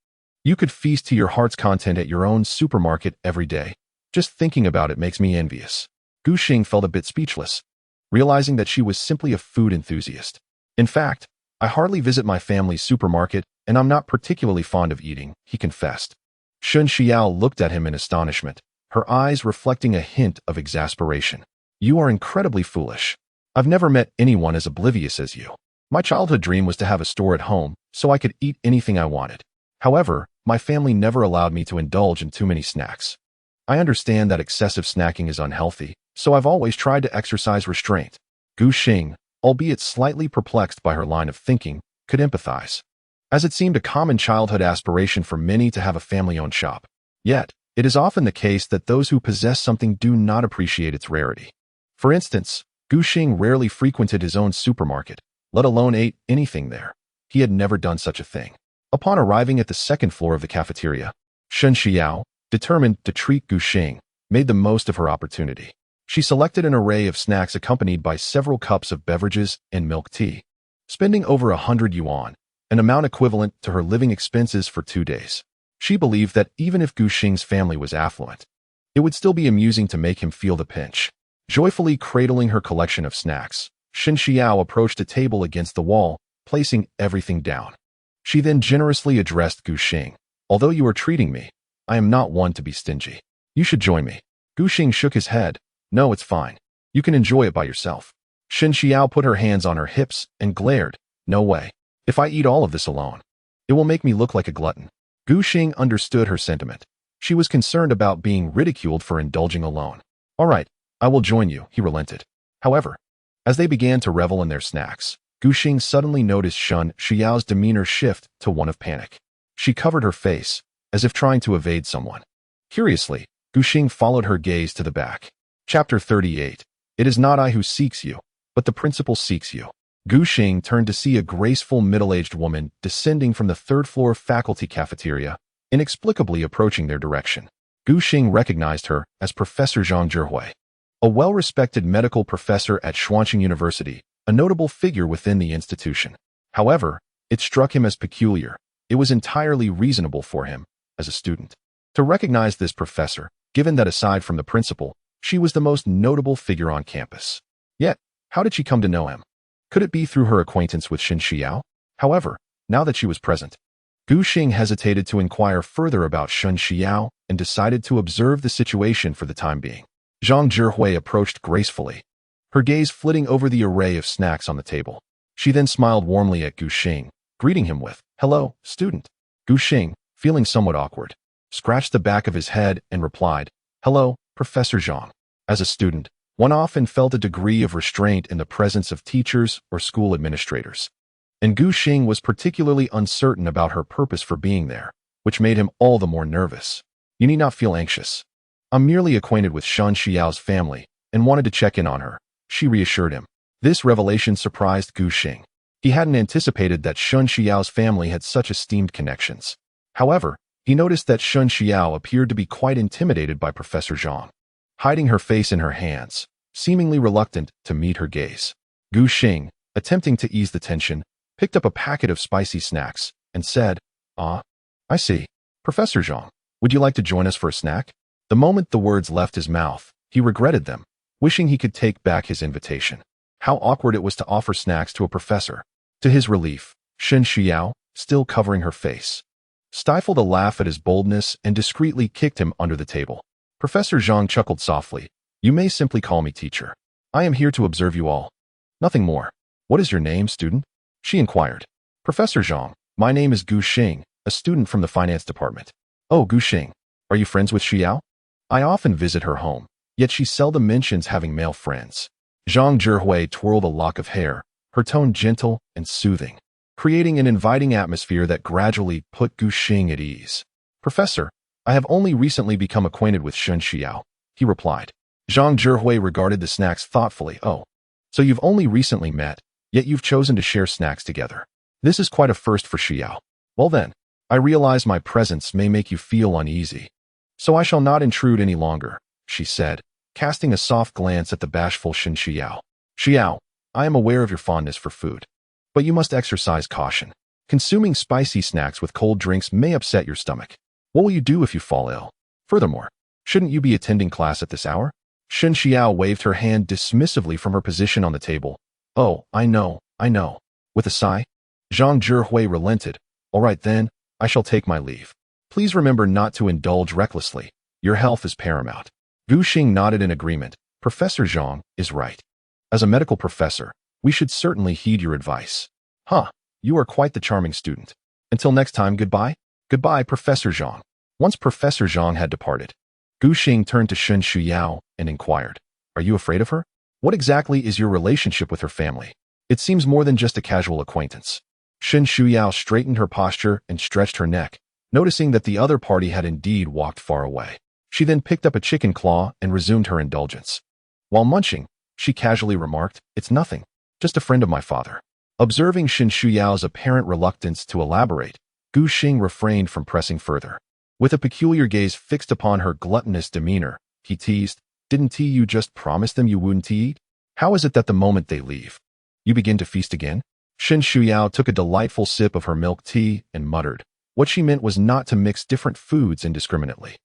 You could feast to your heart's content at your own supermarket every day. Just thinking about it makes me envious." Gu Xing felt a bit speechless, realizing that she was simply a food enthusiast. "In fact, I hardly visit my family's supermarket, and I'm not particularly fond of eating," he confessed. Shun Xiao looked at him in astonishment, her eyes reflecting a hint of exasperation. "You are incredibly foolish. I've never met anyone as oblivious as you. My childhood dream was to have a store at home so I could eat anything I wanted. However, my family never allowed me to indulge in too many snacks. I understand that excessive snacking is unhealthy, so I've always tried to exercise restraint. Gu Xing, albeit slightly perplexed by her line of thinking, could empathize, as it seemed a common childhood aspiration for many to have a family-owned shop. Yet, it is often the case that those who possess something do not appreciate its rarity. For instance, Gu Xing rarely frequented his own supermarket, let alone ate anything there. He had never done such a thing. Upon arriving at the second floor of the cafeteria, Shen Xiao, determined to treat Gu Xing, made the most of her opportunity. She selected an array of snacks accompanied by several cups of beverages and milk tea, spending over 100 yuan, an amount equivalent to her living expenses for 2 days. She believed that even if Gu Xing's family was affluent, it would still be amusing to make him feel the pinch. Joyfully cradling her collection of snacks, Shen Xiao approached a table against the wall, placing everything down. She then generously addressed Gu Xing. Although you are treating me, I am not one to be stingy. You should join me. Gu Xing shook his head. No, it's fine. You can enjoy it by yourself. Shen Xiao put her hands on her hips and glared. No way. If I eat all of this alone, it will make me look like a glutton. Gu Xing understood her sentiment. She was concerned about being ridiculed for indulging alone. All right, I will join you, he relented. However, as they began to revel in their snacks, Gu Xing suddenly noticed Shen Xiao's demeanor shift to one of panic. She covered her face, as if trying to evade someone. Curiously, Gu Xing followed her gaze to the back. Chapter 38. It is not I who seeks you, but the principal seeks you. Gu Xing turned to see a graceful middle-aged woman descending from the third-floor faculty cafeteria, inexplicably approaching their direction. Gu Xing recognized her as Professor Zhang Zhihui, a well-respected medical professor at Shanxing University, a notable figure within the institution. However, it struck him as peculiar. It was entirely reasonable for him, as a student, to recognize this professor, given that aside from the principal, she was the most notable figure on campus. Yet, how did she come to know him? Could it be through her acquaintance with Shen Xiao? However, now that she was present, Gu Xing hesitated to inquire further about Shen Xiao and decided to observe the situation for the time being. Zhang Zhihui approached gracefully, her gaze flitting over the array of snacks on the table. She then smiled warmly at Gu Xing, greeting him with, "Hello, student." Gu Xing, feeling somewhat awkward, scratched the back of his head and replied, "Hello, Professor Zhang." As a student, one often felt a degree of restraint in the presence of teachers or school administrators, and Gu Xing was particularly uncertain about her purpose for being there, which made him all the more nervous. "You need not feel anxious. I'm merely acquainted with Shen Xiao's family and wanted to check in on her," she reassured him. This revelation surprised Gu Xing. He hadn't anticipated that Shen Xiao's family had such esteemed connections. However, he noticed that Shen Xiao appeared to be quite intimidated by Professor Zhang, hiding her face in her hands, seemingly reluctant to meet her gaze. Gu Xing, attempting to ease the tension, picked up a packet of spicy snacks and said, "Ah, I see. Professor Zhang, would you like to join us for a snack?" The moment the words left his mouth, he regretted them, wishing he could take back his invitation. How awkward it was to offer snacks to a professor. To his relief, Shen Xiao, still covering her face, stifled a laugh at his boldness and discreetly kicked him under the table. Professor Zhang chuckled softly. "You may simply call me teacher. I am here to observe you all. Nothing more. What is your name, student?" she inquired. "Professor Zhang, my name is Gu Xing, a student from the finance department." "Oh, Gu Xing, are you friends with Xiao?" "I often visit her home, yet she seldom mentions having male friends." Zhang Zhihui twirled a lock of hair, her tone gentle and soothing, creating an inviting atmosphere that gradually put Gu Xing at ease. "Professor, I have only recently become acquainted with Shen Xiao," he replied. Zhang Zhihui regarded the snacks thoughtfully. "Oh, so you've only recently met, yet you've chosen to share snacks together. This is quite a first for Xiao. Well then, I realize my presence may make you feel uneasy, so I shall not intrude any longer," she said, casting a soft glance at the bashful Shen Xiao. "Xiao, I am aware of your fondness for food, but you must exercise caution. Consuming spicy snacks with cold drinks may upset your stomach. What will you do if you fall ill? Furthermore, shouldn't you be attending class at this hour?" Shen Xiao waved her hand dismissively from her position on the table. "Oh, I know. With a sigh, Zhang Zhihui relented. "All right then, I shall take my leave. Please remember not to indulge recklessly. Your health is paramount." Gu Xing nodded in agreement. Professor Zhang is right. As a medical professor, we should certainly heed your advice. Huh, you are quite the charming student. Until next time, goodbye. Goodbye, Professor Zhang. Once Professor Zhang had departed, Gu Xing turned to Shen Shuyao and inquired, Are you afraid of her? What exactly is your relationship with her family? It seems more than just a casual acquaintance. Shen Shuyao straightened her posture and stretched her neck, noticing that the other party had indeed walked far away. She then picked up a chicken claw and resumed her indulgence. While munching, she casually remarked, It's nothing, just a friend of my father. Observing Shen Shuyao's apparent reluctance to elaborate, Gu Xing refrained from pressing further. With a peculiar gaze fixed upon her gluttonous demeanor, he teased, Didn't you just promise them you wouldn't eat? How is it that the moment they leave, you begin to feast again? Shen Shuyao took a delightful sip of her milk tea and muttered. What she meant was not to mix different foods indiscriminately.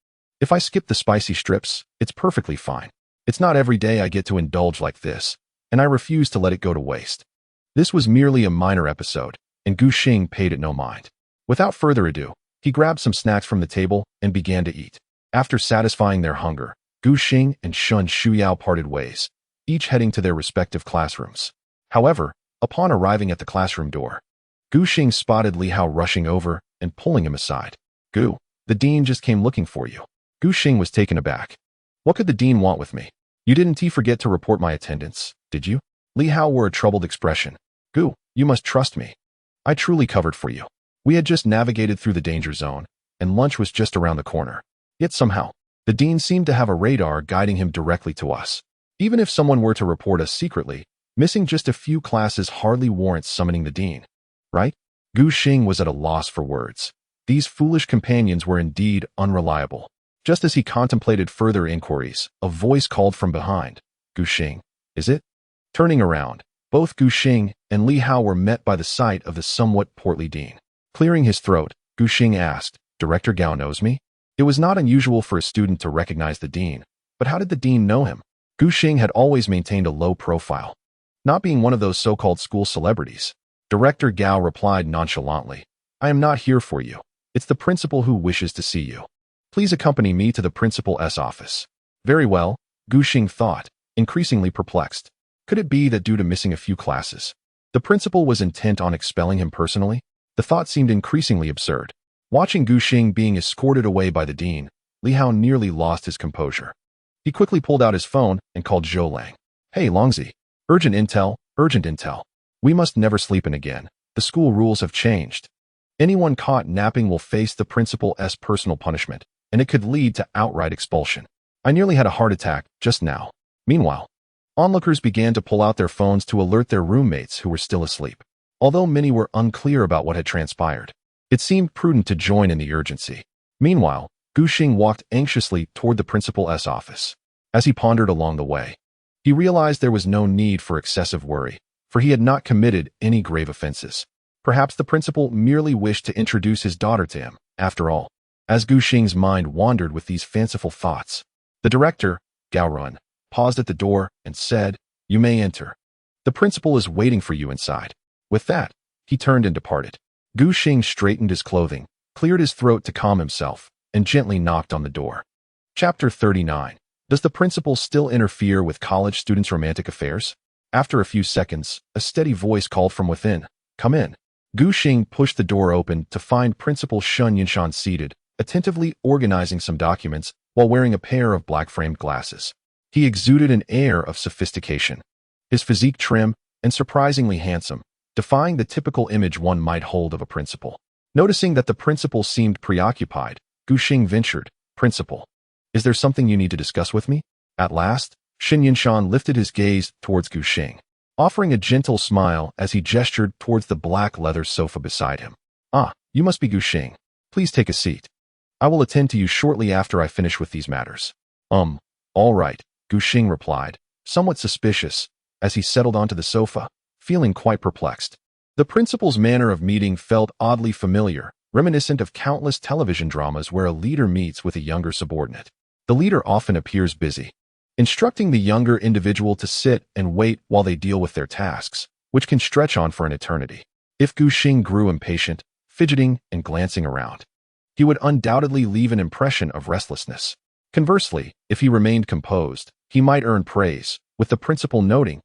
If I skip the spicy strips, it's perfectly fine. It's not every day I get to indulge like this, and I refuse to let it go to waste. This was merely a minor episode, and Gu Xing paid it no mind. Without further ado, he grabbed some snacks from the table and began to eat. After satisfying their hunger, Gu Xing and Shen Shuyao parted ways, each heading to their respective classrooms. However, upon arriving at the classroom door, Gu Xing spotted Li Hao rushing over and pulling him aside. Gu, the dean just came looking for you. Gu Xing was taken aback. What could the dean want with me? You didn't forget to report my attendance, did you? Li Hao wore a troubled expression. Gu, you must trust me. I truly covered for you. We had just navigated through the danger zone, and lunch was just around the corner. Yet somehow, the dean seemed to have a radar guiding him directly to us. Even if someone were to report us secretly, missing just a few classes hardly warrants summoning the dean. Right? Gu Xing was at a loss for words. These foolish companions were indeed unreliable. Just as he contemplated further inquiries, a voice called from behind. Gu Xing, is it? Turning around, both Gu Xing and Li Hao were met by the sight of the somewhat portly dean. Clearing his throat, Gu Xing asked, Director Gao knows me? It was not unusual for a student to recognize the dean, but how did the dean know him? Gu Xing had always maintained a low profile, not being one of those so-called school celebrities. Director Gao replied nonchalantly, I am not here for you. It's the principal who wishes to see you. Please accompany me to the principal's office. Very well, Gu Xing thought, increasingly perplexed. Could it be that due to missing a few classes, the principal was intent on expelling him personally? The thought seemed increasingly absurd. Watching Gu Xing being escorted away by the dean, Li Hao nearly lost his composure. He quickly pulled out his phone and called Zhou Lang. Hey, Longzi. Urgent intel, urgent intel. We must never sleep in again. The school rules have changed. Anyone caught napping will face the principal's personal punishment, and it could lead to outright expulsion. I nearly had a heart attack just now. Meanwhile, onlookers began to pull out their phones to alert their roommates who were still asleep. Although many were unclear about what had transpired, it seemed prudent to join in the urgency. Meanwhile, Gu Xing walked anxiously toward the principal's office. As he pondered along the way, he realized there was no need for excessive worry, for he had not committed any grave offenses. Perhaps the principal merely wished to introduce his daughter to him, after all. As Gu Xing's mind wandered with these fanciful thoughts, the director, Gao Run, paused at the door and said, You may enter. The principal is waiting for you inside. With that, he turned and departed. Gu Xing straightened his clothing, cleared his throat to calm himself, and gently knocked on the door. Chapter 39. Does the principal still interfere with college students' romantic affairs? After a few seconds, a steady voice called from within, Come in. Gu Xing pushed the door open to find Principal Shun Yinshan seated, attentively organizing some documents while wearing a pair of black-framed glasses. He exuded an air of sophistication, his physique trim and surprisingly handsome, defying the typical image one might hold of a principal. Noticing that the principal seemed preoccupied, Gu Xing ventured, Principal, is there something you need to discuss with me? At last, Shin Yinshan lifted his gaze towards Gu Xing, offering a gentle smile as he gestured towards the black leather sofa beside him. Ah, you must be Gu Xing. Please take a seat. I will attend to you shortly after I finish with these matters. All right, Gu Xing replied, somewhat suspicious, as he settled onto the sofa, feeling quite perplexed. The principal's manner of meeting felt oddly familiar, reminiscent of countless television dramas where a leader meets with a younger subordinate. The leader often appears busy, instructing the younger individual to sit and wait while they deal with their tasks, which can stretch on for an eternity. If Gu Xing grew impatient, fidgeting and glancing around, he would undoubtedly leave an impression of restlessness. Conversely, if he remained composed, he might earn praise, with the principal noting,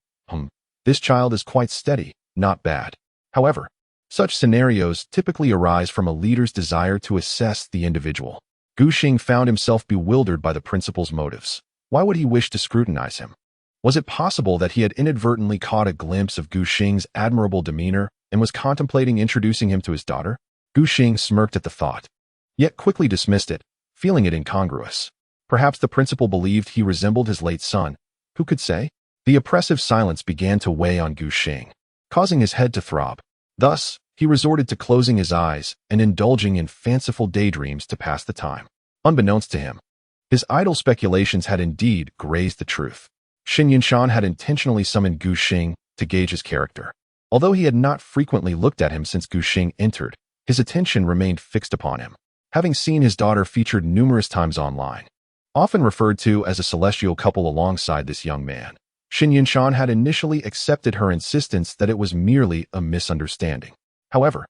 this child is quite steady, not bad. However, such scenarios typically arise from a leader's desire to assess the individual. Gu Xing found himself bewildered by the principal's motives. Why would he wish to scrutinize him? Was it possible that he had inadvertently caught a glimpse of Gu Xing's admirable demeanor and was contemplating introducing him to his daughter? Gu Xing smirked at the thought, yet quickly dismissed it, feeling it incongruous. Perhaps the principal believed he resembled his late son. Who could say? The oppressive silence began to weigh on Gu Xing, causing his head to throb. Thus, he resorted to closing his eyes and indulging in fanciful daydreams to pass the time. Unbeknownst to him, his idle speculations had indeed grazed the truth. Xin Yunshan had intentionally summoned Gu Xing to gauge his character. Although he had not frequently looked at him since Gu Xing entered, his attention remained fixed upon him. Having seen his daughter featured numerous times online, often referred to as a celestial couple alongside this young man, Xin Yunshan had initially accepted her insistence that it was merely a misunderstanding. However,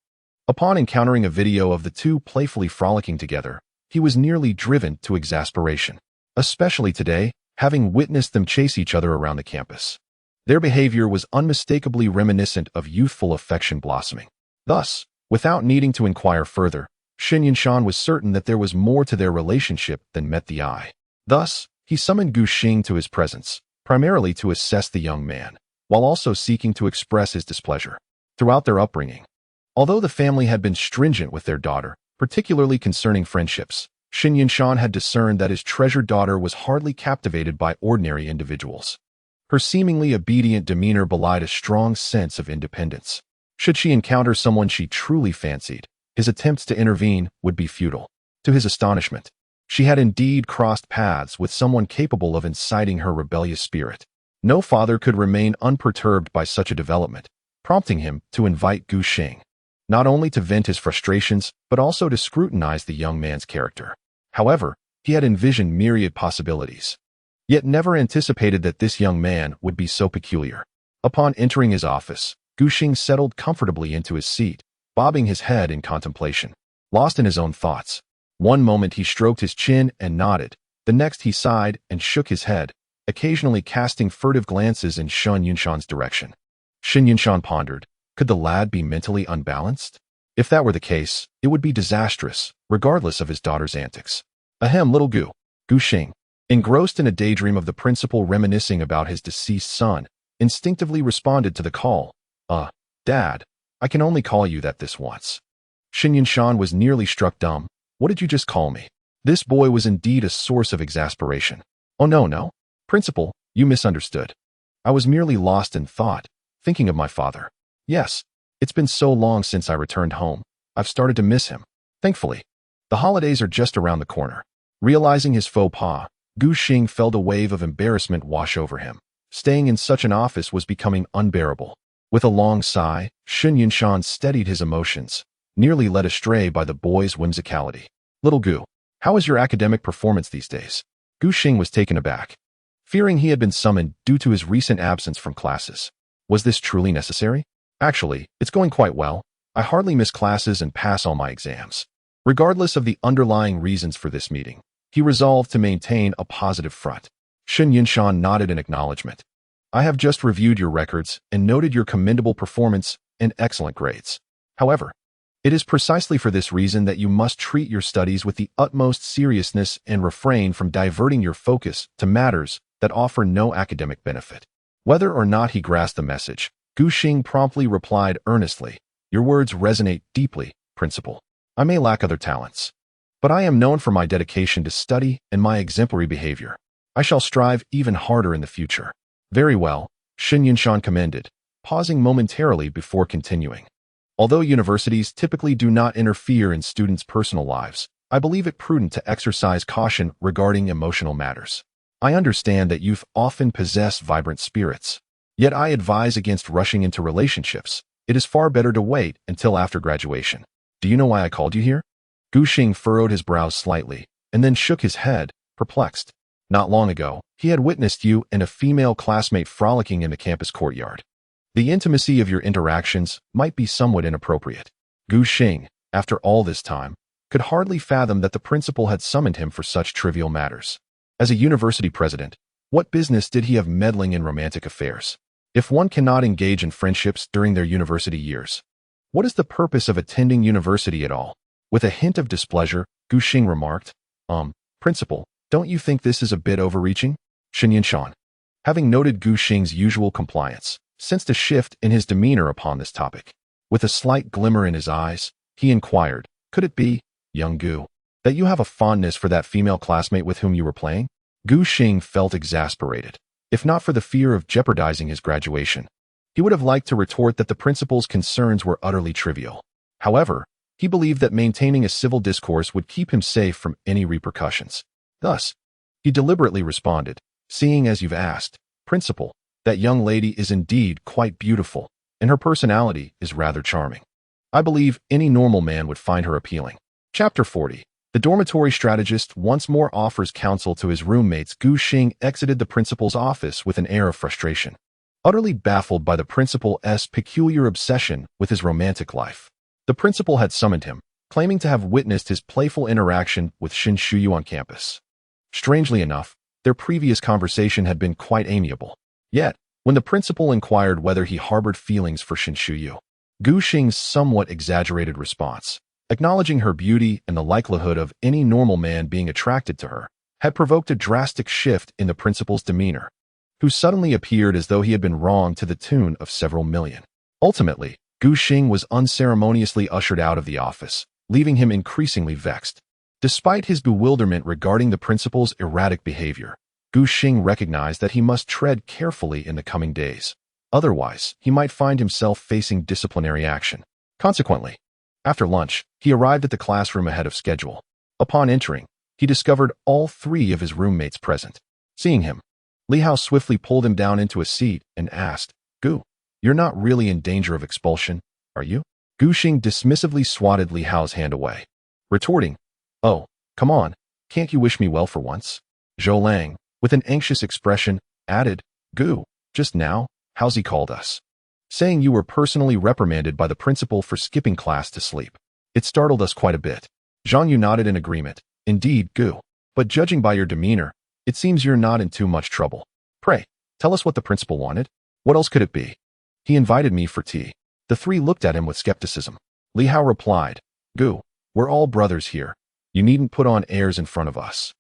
upon encountering a video of the two playfully frolicking together, he was nearly driven to exasperation, especially today, having witnessed them chase each other around the campus. Their behavior was unmistakably reminiscent of youthful affection blossoming. Thus, without needing to inquire further, Xin Yunshan was certain that there was more to their relationship than met the eye. Thus, he summoned Gu Xing to his presence, primarily to assess the young man, while also seeking to express his displeasure. Throughout their upbringing, although the family had been stringent with their daughter, particularly concerning friendships, Xin Yunshan had discerned that his treasured daughter was hardly captivated by ordinary individuals. Her seemingly obedient demeanor belied a strong sense of independence. Should she encounter someone she truly fancied, his attempts to intervene would be futile. To his astonishment, she had indeed crossed paths with someone capable of inciting her rebellious spirit. No father could remain unperturbed by such a development, prompting him to invite Gu Xing, not only to vent his frustrations, but also to scrutinize the young man's character. However, he had envisioned myriad possibilities, yet never anticipated that this young man would be so peculiar. Upon entering his office, Gu Xing settled comfortably into his seat, bobbing his head in contemplation. Lost in his own thoughts, one moment he stroked his chin and nodded, the next he sighed and shook his head, occasionally casting furtive glances in Xin Yunshan's direction. Xin Yunshan pondered, could the lad be mentally unbalanced? If that were the case, it would be disastrous, regardless of his daughter's antics. Ahem, little Gu. Gu Xing, engrossed in a daydream of the principal reminiscing about his deceased son, instinctively responded to the call. Dad, I can only call you that this once. Xin Yunshan was nearly struck dumb. What did you just call me? This boy was indeed a source of exasperation. Oh no, Principal, you misunderstood. I was merely lost in thought, thinking of my father. Yes, it's been so long since I returned home, I've started to miss him. Thankfully, the holidays are just around the corner. Realizing his faux pas, Gu Xing felt a wave of embarrassment wash over him. Staying in such an office was becoming unbearable. With a long sigh, Xin Yunshan steadied his emotions, nearly led astray by the boy's whimsicality. Little Gu, how is your academic performance these days? Gu Xing was taken aback, fearing he had been summoned due to his recent absence from classes. Was this truly necessary? Actually, it's going quite well. I hardly miss classes and pass all my exams. Regardless of the underlying reasons for this meeting, he resolved to maintain a positive front. Xin Yunshan nodded in acknowledgement. I have just reviewed your records and noted your commendable performance and excellent grades. However, it is precisely for this reason that you must treat your studies with the utmost seriousness and refrain from diverting your focus to matters that offer no academic benefit. Whether or not he grasped the message, Gu Xing promptly replied earnestly, your words resonate deeply, Principal. I may lack other talents, but I am known for my dedication to study and my exemplary behavior. I shall strive even harder in the future. Very well, Xin Yunshan commended, pausing momentarily before continuing. Although universities typically do not interfere in students' personal lives, I believe it prudent to exercise caution regarding emotional matters. I understand that youth often possess vibrant spirits, yet I advise against rushing into relationships. It is far better to wait until after graduation. Do you know why I called you here? Gu Xing furrowed his brows slightly, and then shook his head, perplexed. Not long ago, he had witnessed you and a female classmate frolicking in the campus courtyard. The intimacy of your interactions might be somewhat inappropriate. Gu Xing, after all this time, could hardly fathom that the principal had summoned him for such trivial matters. As a university president, what business did he have meddling in romantic affairs? If one cannot engage in friendships during their university years, What is the purpose of attending university at all? With a hint of displeasure, Gu Xing remarked, Principal, don't you think this is a bit overreaching? Shen Yinshan, having noted Gu Xing's usual compliance, sensed a shift in his demeanor upon this topic. With a slight glimmer in his eyes, he inquired, could it be, young Gu, that you have a fondness for that female classmate with whom you were playing? Gu Xing felt exasperated, if not for the fear of jeopardizing his graduation. He would have liked to retort that the principal's concerns were utterly trivial. However, he believed that maintaining a civil discourse would keep him safe from any repercussions. Thus, he deliberately responded, seeing as you've asked, Principal, that young lady is indeed quite beautiful, and her personality is rather charming. I believe any normal man would find her appealing. Chapter 40. The dormitory strategist once more offers counsel to his roommates. Gu Xing exited the principal's office with an air of frustration, utterly baffled by the principal's peculiar obsession with his romantic life. The principal had summoned him, claiming to have witnessed his playful interaction with Shin Shuyu on campus. Strangely enough, their previous conversation had been quite amiable. Yet, when the principal inquired whether he harbored feelings for Shin Shuyu, Gu Xing's somewhat exaggerated response, acknowledging her beauty and the likelihood of any normal man being attracted to her, had provoked a drastic shift in the principal's demeanor, who suddenly appeared as though he had been wronged to the tune of several million. Ultimately, Gu Xing was unceremoniously ushered out of the office, leaving him increasingly vexed. Despite his bewilderment regarding the principal's erratic behavior, Gu Xing recognized that he must tread carefully in the coming days. Otherwise, he might find himself facing disciplinary action. Consequently, after lunch, he arrived at the classroom ahead of schedule. Upon entering, he discovered all three of his roommates present. Seeing him, Li Hao swiftly pulled him down into a seat and asked, Gu, you're not really in danger of expulsion, are you? Gu Xing dismissively swatted Li Hao's hand away, retorting, oh, come on, can't you wish me well for once? Zhou Lang, with an anxious expression, added, Gu, just now, how's he called us? Saying you were personally reprimanded by the principal for skipping class to sleep. It startled us quite a bit. Zhang Yu nodded in agreement. Indeed, Gu, but judging by your demeanor, it seems you're not in too much trouble. Pray, tell us what the principal wanted. What else could it be? He invited me for tea. The three looked at him with skepticism. Li Hao replied, Gu, we're all brothers here. You needn't put on airs in front of us.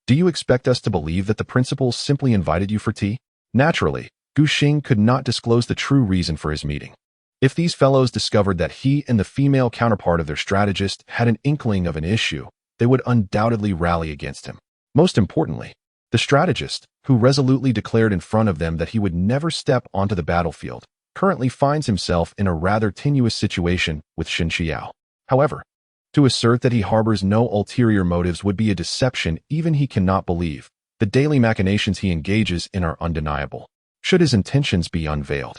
Do you expect us to believe that the principal simply invited you for tea? Naturally, Gu Xing could not disclose the true reason for his meeting. If these fellows discovered that he and the female counterpart of their strategist had an inkling of an issue, they would undoubtedly rally against him. Most importantly, the strategist, who resolutely declared in front of them that he would never step onto the battlefield, currently finds himself in a rather tenuous situation with Shin Xiao. However, to assert that he harbors no ulterior motives would be a deception even he cannot believe. The daily machinations he engages in are undeniable. Should his intentions be unveiled,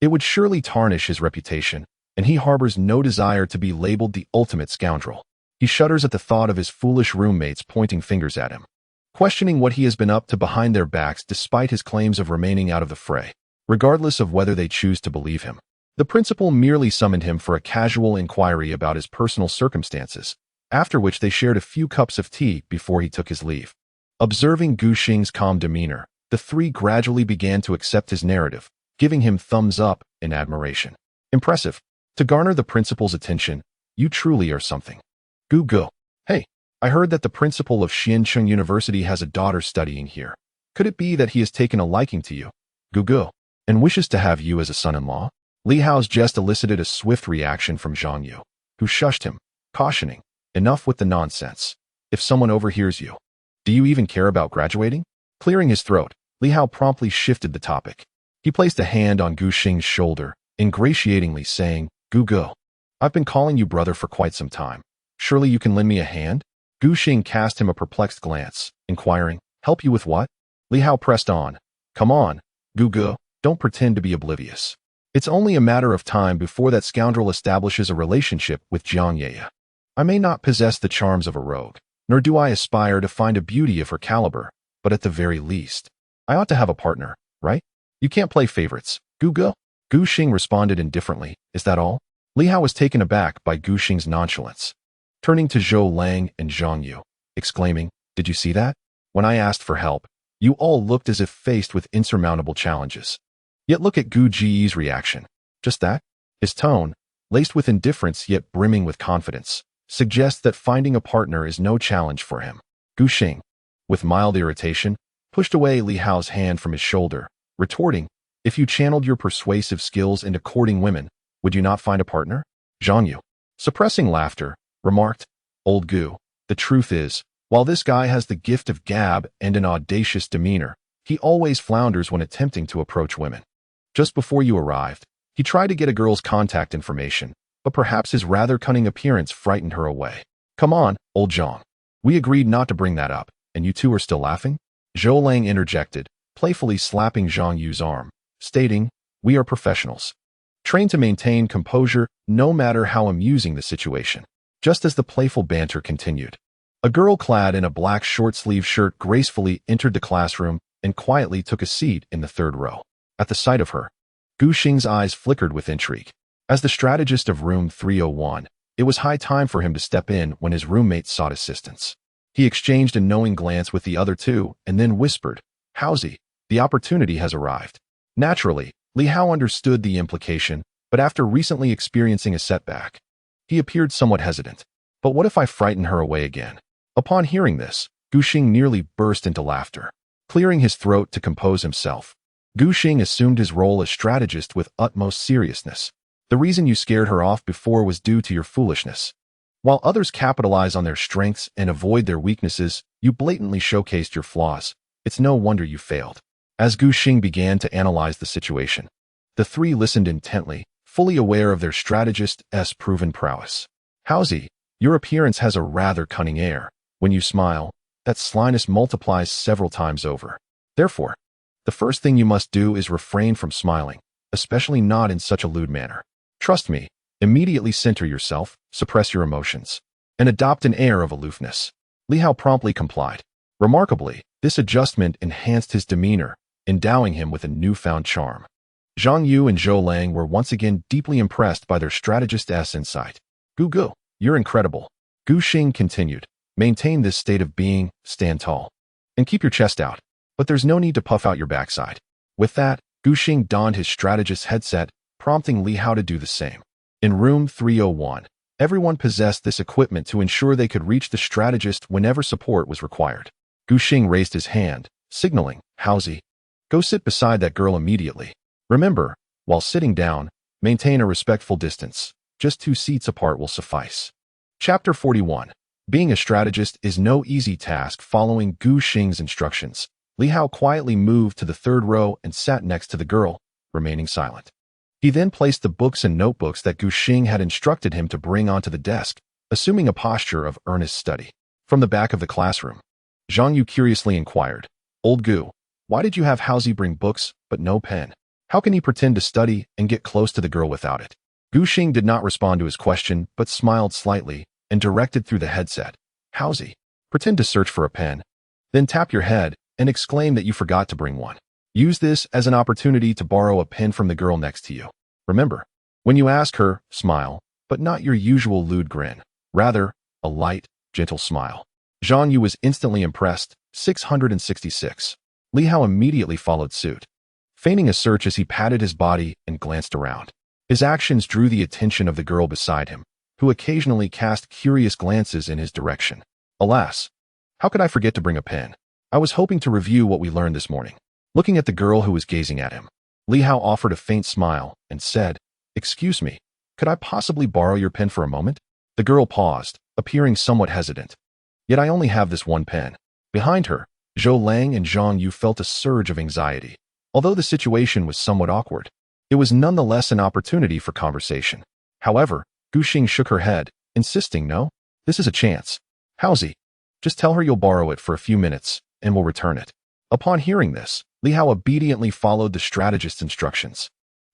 it would surely tarnish his reputation, and he harbors no desire to be labeled the ultimate scoundrel. He shudders at the thought of his foolish roommates pointing fingers at him, questioning what he has been up to behind their backs despite his claims of remaining out of the fray, regardless of whether they choose to believe him. The principal merely summoned him for a casual inquiry about his personal circumstances, after which they shared a few cups of tea before he took his leave. Observing Gu Xing's calm demeanor, the three gradually began to accept his narrative, giving him thumbs up in admiration. Impressive. To garner the principal's attention, you truly are something. Gu, hey, I heard that the principal of Xiancheng University has a daughter studying here. Could it be that he has taken a liking to you, Gu, and wishes to have you as a son-in-law? Li Hao's jest elicited a swift reaction from Zhang Yu, who shushed him, cautioning, enough with the nonsense. If someone overhears you, do you even care about graduating? Clearing his throat, Li Hao promptly shifted the topic. He placed a hand on Gu Xing's shoulder, ingratiatingly saying, Gu, I've been calling you brother for quite some time. Surely you can lend me a hand? Gu Xing cast him a perplexed glance, inquiring, help you with what? Li Hao pressed on, come on, Gu, don't pretend to be oblivious. It's only a matter of time before that scoundrel establishes a relationship with Jiang Ye. I may not possess the charms of a rogue, nor do I aspire to find a beauty of her caliber, but at the very least, I ought to have a partner, right? You can't play favorites, Gu. Gu Xing responded indifferently, is that all? Li Hao was taken aback by Gu Xing's nonchalance, turning to Zhou Lang and Zhang Yu, exclaiming, did you see that? When I asked for help, you all looked as if faced with insurmountable challenges. Yet look at Gu Ji's reaction. Just that? His tone, laced with indifference yet brimming with confidence, suggests that finding a partner is no challenge for him. Gu Xing, with mild irritation, pushed away Li Hao's hand from his shoulder, retorting, "If you channeled your persuasive skills into courting women, would you not find a partner?" Zhang Yu, suppressing laughter, remarked, "Old Gu, the truth is, while this guy has the gift of gab and an audacious demeanor, he always flounders when attempting to approach women. Just before you arrived, he tried to get a girl's contact information, but perhaps his rather cunning appearance frightened her away. Come on, old Zhang. We agreed not to bring that up, and you two are still laughing?" Zhou Lang interjected, playfully slapping Zhang Yu's arm, stating, "We are professionals, trained to maintain composure no matter how amusing the situation." Just as the playful banter continued, a girl clad in a black short-sleeve shirt gracefully entered the classroom and quietly took a seat in the third row. At the sight of her, Gu Xing's eyes flickered with intrigue. As the strategist of room 301, it was high time for him to step in when his roommates sought assistance. He exchanged a knowing glance with the other two and then whispered, "Haozi, the opportunity has arrived." Naturally, Li Hao understood the implication, but after recently experiencing a setback, he appeared somewhat hesitant. "But what if I frighten her away again?" Upon hearing this, Gu Xing nearly burst into laughter. Clearing his throat to compose himself, Gu Xing assumed his role as strategist with utmost seriousness. "The reason you scared her off before was due to your foolishness. While others capitalize on their strengths and avoid their weaknesses, you blatantly showcased your flaws. It's no wonder you failed." As Gu Xing began to analyze the situation, the three listened intently, fully aware of their strategist's proven prowess. "Haozi, your appearance has a rather cunning air. When you smile, that slyness multiplies several times over. Therefore, the first thing you must do is refrain from smiling, especially not in such a lewd manner. Trust me, immediately center yourself, suppress your emotions, and adopt an air of aloofness." Li Hao promptly complied. Remarkably, this adjustment enhanced his demeanor, endowing him with a newfound charm. Zhang Yu and Zhou Lang were once again deeply impressed by their strategist's insight. Gu, you're incredible." Gu Xing continued, "Maintain this state of being, stand tall, and keep your chest out. But there's no need to puff out your backside." With that, Gu Xing donned his strategist's headset, prompting Li Hao to do the same. In room 301, everyone possessed this equipment to ensure they could reach the strategist whenever support was required. Gu Xing raised his hand, signaling, "Haozi, go sit beside that girl immediately. Remember, while sitting down, maintain a respectful distance. Just 2 seats apart will suffice." Chapter 41. Being a strategist is no easy task. Following Gu Xing's instructions, Li Hao quietly moved to the third row and sat next to the girl, remaining silent. He then placed the books and notebooks that Gu Xing had instructed him to bring onto the desk, assuming a posture of earnest study. From the back of the classroom, Zhang Yu curiously inquired, "Old Gu, why did you have Haozi bring books but no pen? How can he pretend to study and get close to the girl without it?" Gu Xing did not respond to his question but smiled slightly and directed through the headset, "Haozi, pretend to search for a pen. Then tap your head and exclaim that you forgot to bring one. Use this as an opportunity to borrow a pen from the girl next to you. Remember, when you ask her, smile, but not your usual lewd grin. Rather, a light, gentle smile." Zhang Yu was instantly impressed. 666. Li Hao immediately followed suit, feigning a search as he patted his body and glanced around. His actions drew the attention of the girl beside him, who occasionally cast curious glances in his direction. Alas, how could I forget to bring a pen? I was hoping to review what we learned this morning. Looking at the girl who was gazing at him, Li Hao offered a faint smile and said, "Excuse me, could I possibly borrow your pen for a moment?" The girl paused, appearing somewhat hesitant. "Yet I only have this one pen." Behind her, Zhou Lang and Zhang Yu felt a surge of anxiety. Although the situation was somewhat awkward, it was nonetheless an opportunity for conversation. However, Gu Xing shook her head, insisting, "No, this is a chance. Haozi, just tell her you'll borrow it for a few minutes, and we'll return it." Upon hearing this, Li Hao obediently followed the strategist's instructions.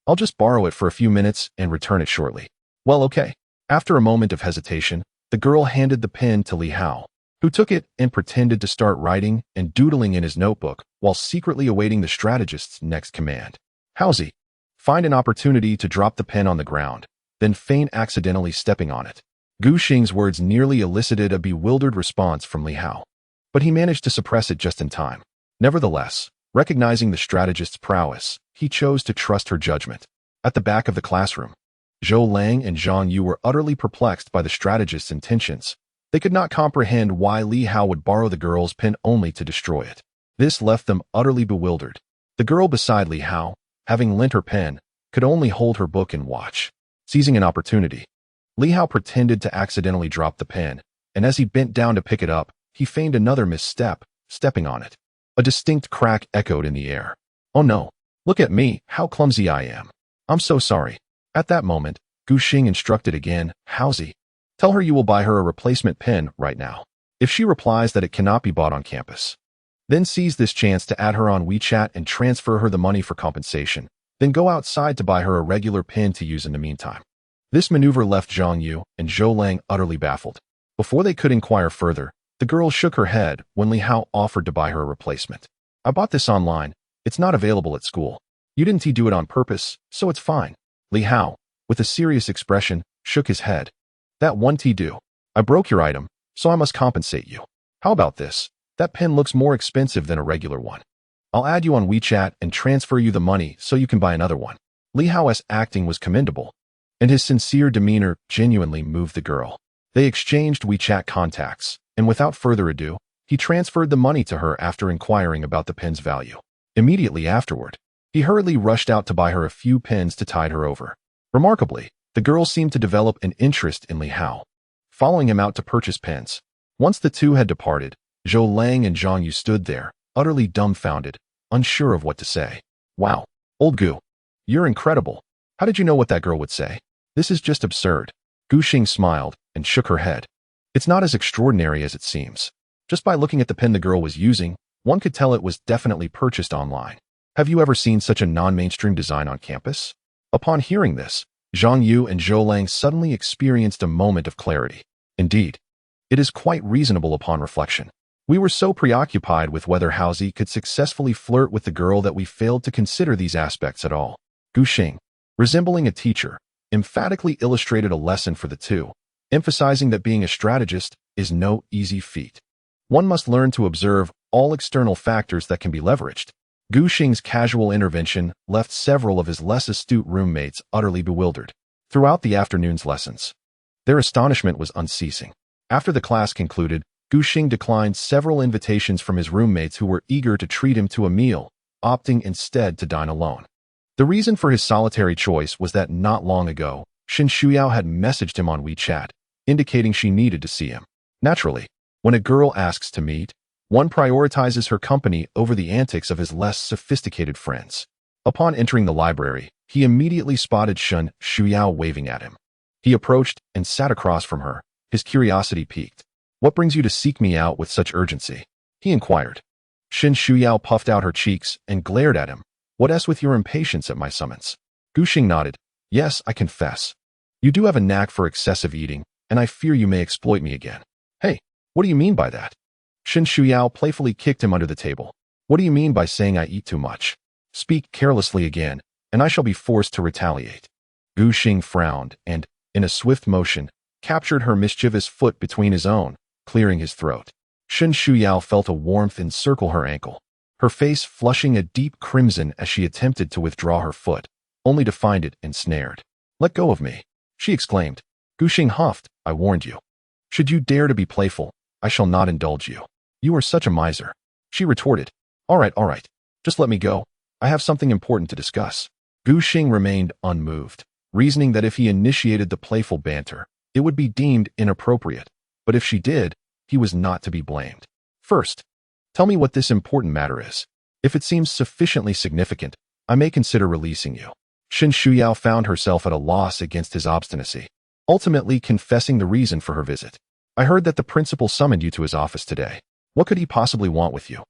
"I'll just borrow it for a few minutes and return it shortly." "Well, okay." After a moment of hesitation, the girl handed the pen to Li Hao, who took it and pretended to start writing and doodling in his notebook while secretly awaiting the strategist's next command. "Haozi, find an opportunity to drop the pen on the ground, then feign accidentally stepping on it." Gu Xing's words nearly elicited a bewildered response from Li Hao, but he managed to suppress it just in time. Nevertheless, recognizing the strategist's prowess, he chose to trust her judgment. At the back of the classroom, Zhou Lang and Zhang Yu were utterly perplexed by the strategist's intentions. They could not comprehend why Li Hao would borrow the girl's pen only to destroy it. This left them utterly bewildered. The girl beside Li Hao, having lent her pen, could only hold her book and watch. Seizing an opportunity, Li Hao pretended to accidentally drop the pen, and as he bent down to pick it up, he feigned another misstep, stepping on it. A distinct crack echoed in the air. "Oh no! Look at me, how clumsy I am. I'm so sorry." At that moment, Gu Xing instructed again, "Haozi, tell her you will buy her a replacement pen right now. If she replies that it cannot be bought on campus, then seize this chance to add her on WeChat and transfer her the money for compensation. Then go outside to buy her a regular pen to use in the meantime." This maneuver left Zhang Yu and Zhou Lang utterly baffled. Before they could inquire further, the girl shook her head when Li Hao offered to buy her a replacement. "I bought this online. It's not available at school. You didn't do it on purpose, so it's fine." Li Hao, with a serious expression, shook his head. "That won't do. I broke your item, so I must compensate you. How about this? That pen looks more expensive than a regular one. I'll add you on WeChat and transfer you the money so you can buy another one." Li Hao's acting was commendable, and his sincere demeanor genuinely moved the girl. They exchanged WeChat contacts, and without further ado, he transferred the money to her after inquiring about the pen's value. Immediately afterward, he hurriedly rushed out to buy her a few pens to tide her over. Remarkably, the girl seemed to develop an interest in Li Hao, following him out to purchase pens. Once the two had departed, Zhou Lang and Zhang Yu stood there, utterly dumbfounded, unsure of what to say. "Wow, old Gu, you're incredible. How did you know what that girl would say? This is just absurd." Gu Xing smiled and shook her head. "It's not as extraordinary as it seems. Just by looking at the pen the girl was using, one could tell it was definitely purchased online. Have you ever seen such a non-mainstream design on campus?" Upon hearing this, Zhang Yu and Zhou Lang suddenly experienced a moment of clarity. Indeed, it is quite reasonable upon reflection. We were so preoccupied with whether Haozi could successfully flirt with the girl that we failed to consider these aspects at all. Gu Xing, resembling a teacher, emphatically illustrated a lesson for the two, emphasizing that being a strategist is no easy feat. One must learn to observe all external factors that can be leveraged. Gu Xing's casual intervention left several of his less astute roommates utterly bewildered. Throughout the afternoon's lessons, their astonishment was unceasing. After the class concluded, Gu Xing declined several invitations from his roommates who were eager to treat him to a meal, opting instead to dine alone. The reason for his solitary choice was that not long ago, Shen Shuyao had messaged him on WeChat, indicating she needed to see him. Naturally, when a girl asks to meet, one prioritizes her company over the antics of his less sophisticated friends. Upon entering the library, he immediately spotted Shen Shuyao waving at him. He approached and sat across from her, his curiosity piqued. "What brings you to seek me out with such urgency?" he inquired. Shen Shuyao puffed out her cheeks and glared at him. "What with your impatience at my summons?" Gu Xing nodded. "Yes, I confess. You do have a knack for excessive eating, and I fear you may exploit me again." "Hey, what do you mean by that?" Shen Shuyao playfully kicked him under the table. "What do you mean by saying I eat too much? Speak carelessly again, and I shall be forced to retaliate." Gu Xing frowned and, in a swift motion, captured her mischievous foot between his own, clearing his throat. Shen Shuyao felt a warmth encircle her ankle, her face flushing a deep crimson as she attempted to withdraw her foot, only to find it ensnared. "Let go of me," she exclaimed. Gu Xing huffed. "I warned you. Should you dare to be playful, I shall not indulge you. You are such a miser." She retorted. All right. Just let me go. I have something important to discuss." Gu Xing remained unmoved, reasoning that if he initiated the playful banter, it would be deemed inappropriate, but if she did, he was not to be blamed. "First, tell me what this important matter is. If it seems sufficiently significant, I may consider releasing you." Shen Shuyao found herself at a loss against his obstinacy, ultimately confessing the reason for her visit. "I heard that the principal summoned you to his office today. What could he possibly want with you?"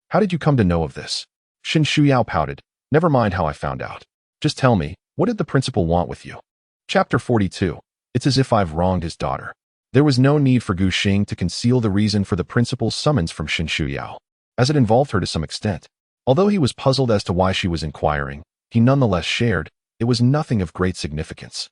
How did you come to know of this?" Shen Shuyao pouted. "Never mind how I found out. Just tell me, what did the principal want with you?" Chapter 42. It's as if I've wronged his daughter. There was no need for Gu Xing to conceal the reason for the principal's summons from Shen Shuyao, as it involved her to some extent. Although he was puzzled as to why she was inquiring, he nonetheless shared, it was nothing of great significance.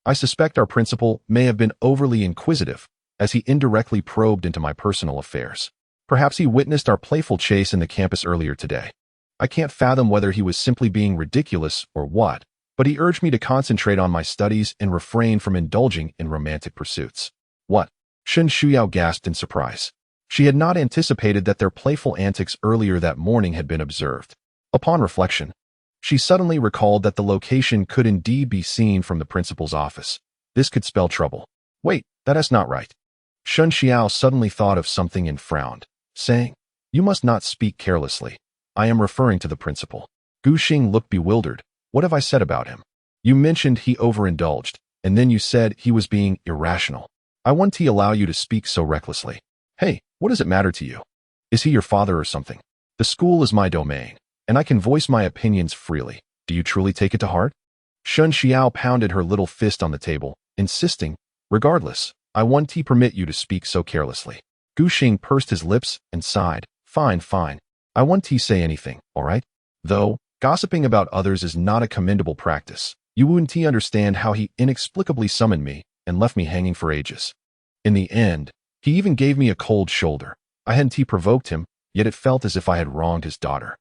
"I suspect our principal may have been overly inquisitive, as he indirectly probed into my personal affairs. Perhaps he witnessed our playful chase in the campus earlier today. I can't fathom whether he was simply being ridiculous or what, but he urged me to concentrate on my studies and refrain from indulging in romantic pursuits. What? Shen Shuyao gasped in surprise. She had not anticipated that their playful antics earlier that morning had been observed. Upon reflection, she suddenly recalled that the location could indeed be seen from the principal's office. This could spell trouble. Wait, that's not right. Shen Xiao suddenly thought of something and frowned, saying, "You must not speak carelessly. I am referring to the principal." Gu Xing looked bewildered. What have I said about him? You mentioned he overindulged, and then you said he was being irrational. I won't allow you to speak so recklessly. Hey, what does it matter to you? Is he your father or something? The school is my domain, and I can voice my opinions freely. Do you truly take it to heart? Shen Xiao pounded her little fist on the table, insisting, regardless, I won't permit you to speak so carelessly. Gu Xing pursed his lips and sighed. Fine, fine. I won't say anything, all right? Though, gossiping about others is not a commendable practice. You wouldn't understand how he inexplicably summoned me and left me hanging for ages. In the end, he even gave me a cold shoulder. I hadn't provoked him, yet it felt as if I had wronged his daughter.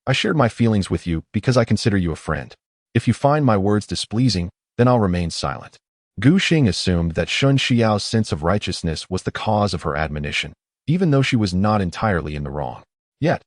I shared my feelings with you because I consider you a friend. If you find my words displeasing, then I'll remain silent. Gu Xing assumed that Shen Xiao's sense of righteousness was the cause of her admonition, even though she was not entirely in the wrong. Yet,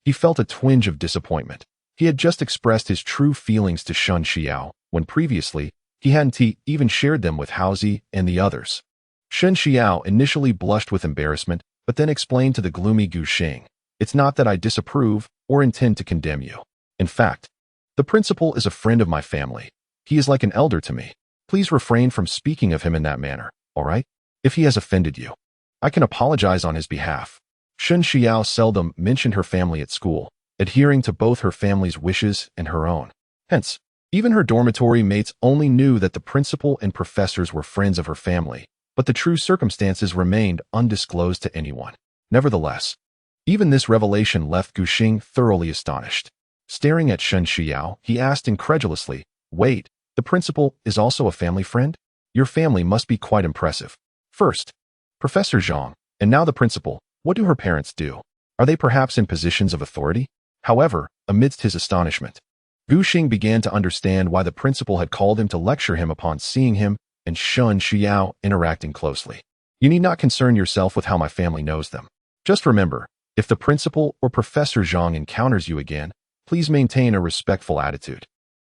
he felt a twinge of disappointment. He had just expressed his true feelings to Shen Xiao, when previously, he hadn't even shared them with Haozi and the others. Shen Xiao initially blushed with embarrassment, but then explained to the gloomy Gu Xing, "It's not that I disapprove or intend to condemn you. In fact, the principal is a friend of my family. He is like an elder to me. Please refrain from speaking of him in that manner, all right? If he has offended you, I can apologize on his behalf." Shen Xiao seldom mentioned her family at school, adhering to both her family's wishes and her own. Hence, even her dormitory mates only knew that the principal and professors were friends of her family, but the true circumstances remained undisclosed to anyone. Nevertheless, even this revelation left Gu Xing thoroughly astonished. Staring at Shen Xiao, he asked incredulously, "Wait, the principal is also a family friend? Your family must be quite impressive. First, Professor Zhang, and now the principal. What do her parents do? Are they perhaps in positions of authority?" However, amidst his astonishment, Gu Xing began to understand why the principal had called him to lecture him upon seeing him and Shen Xiao interacting closely. "You need not concern yourself with how my family knows them. Just remember, if the principal or Professor Zhang encounters you again, please maintain a respectful attitude."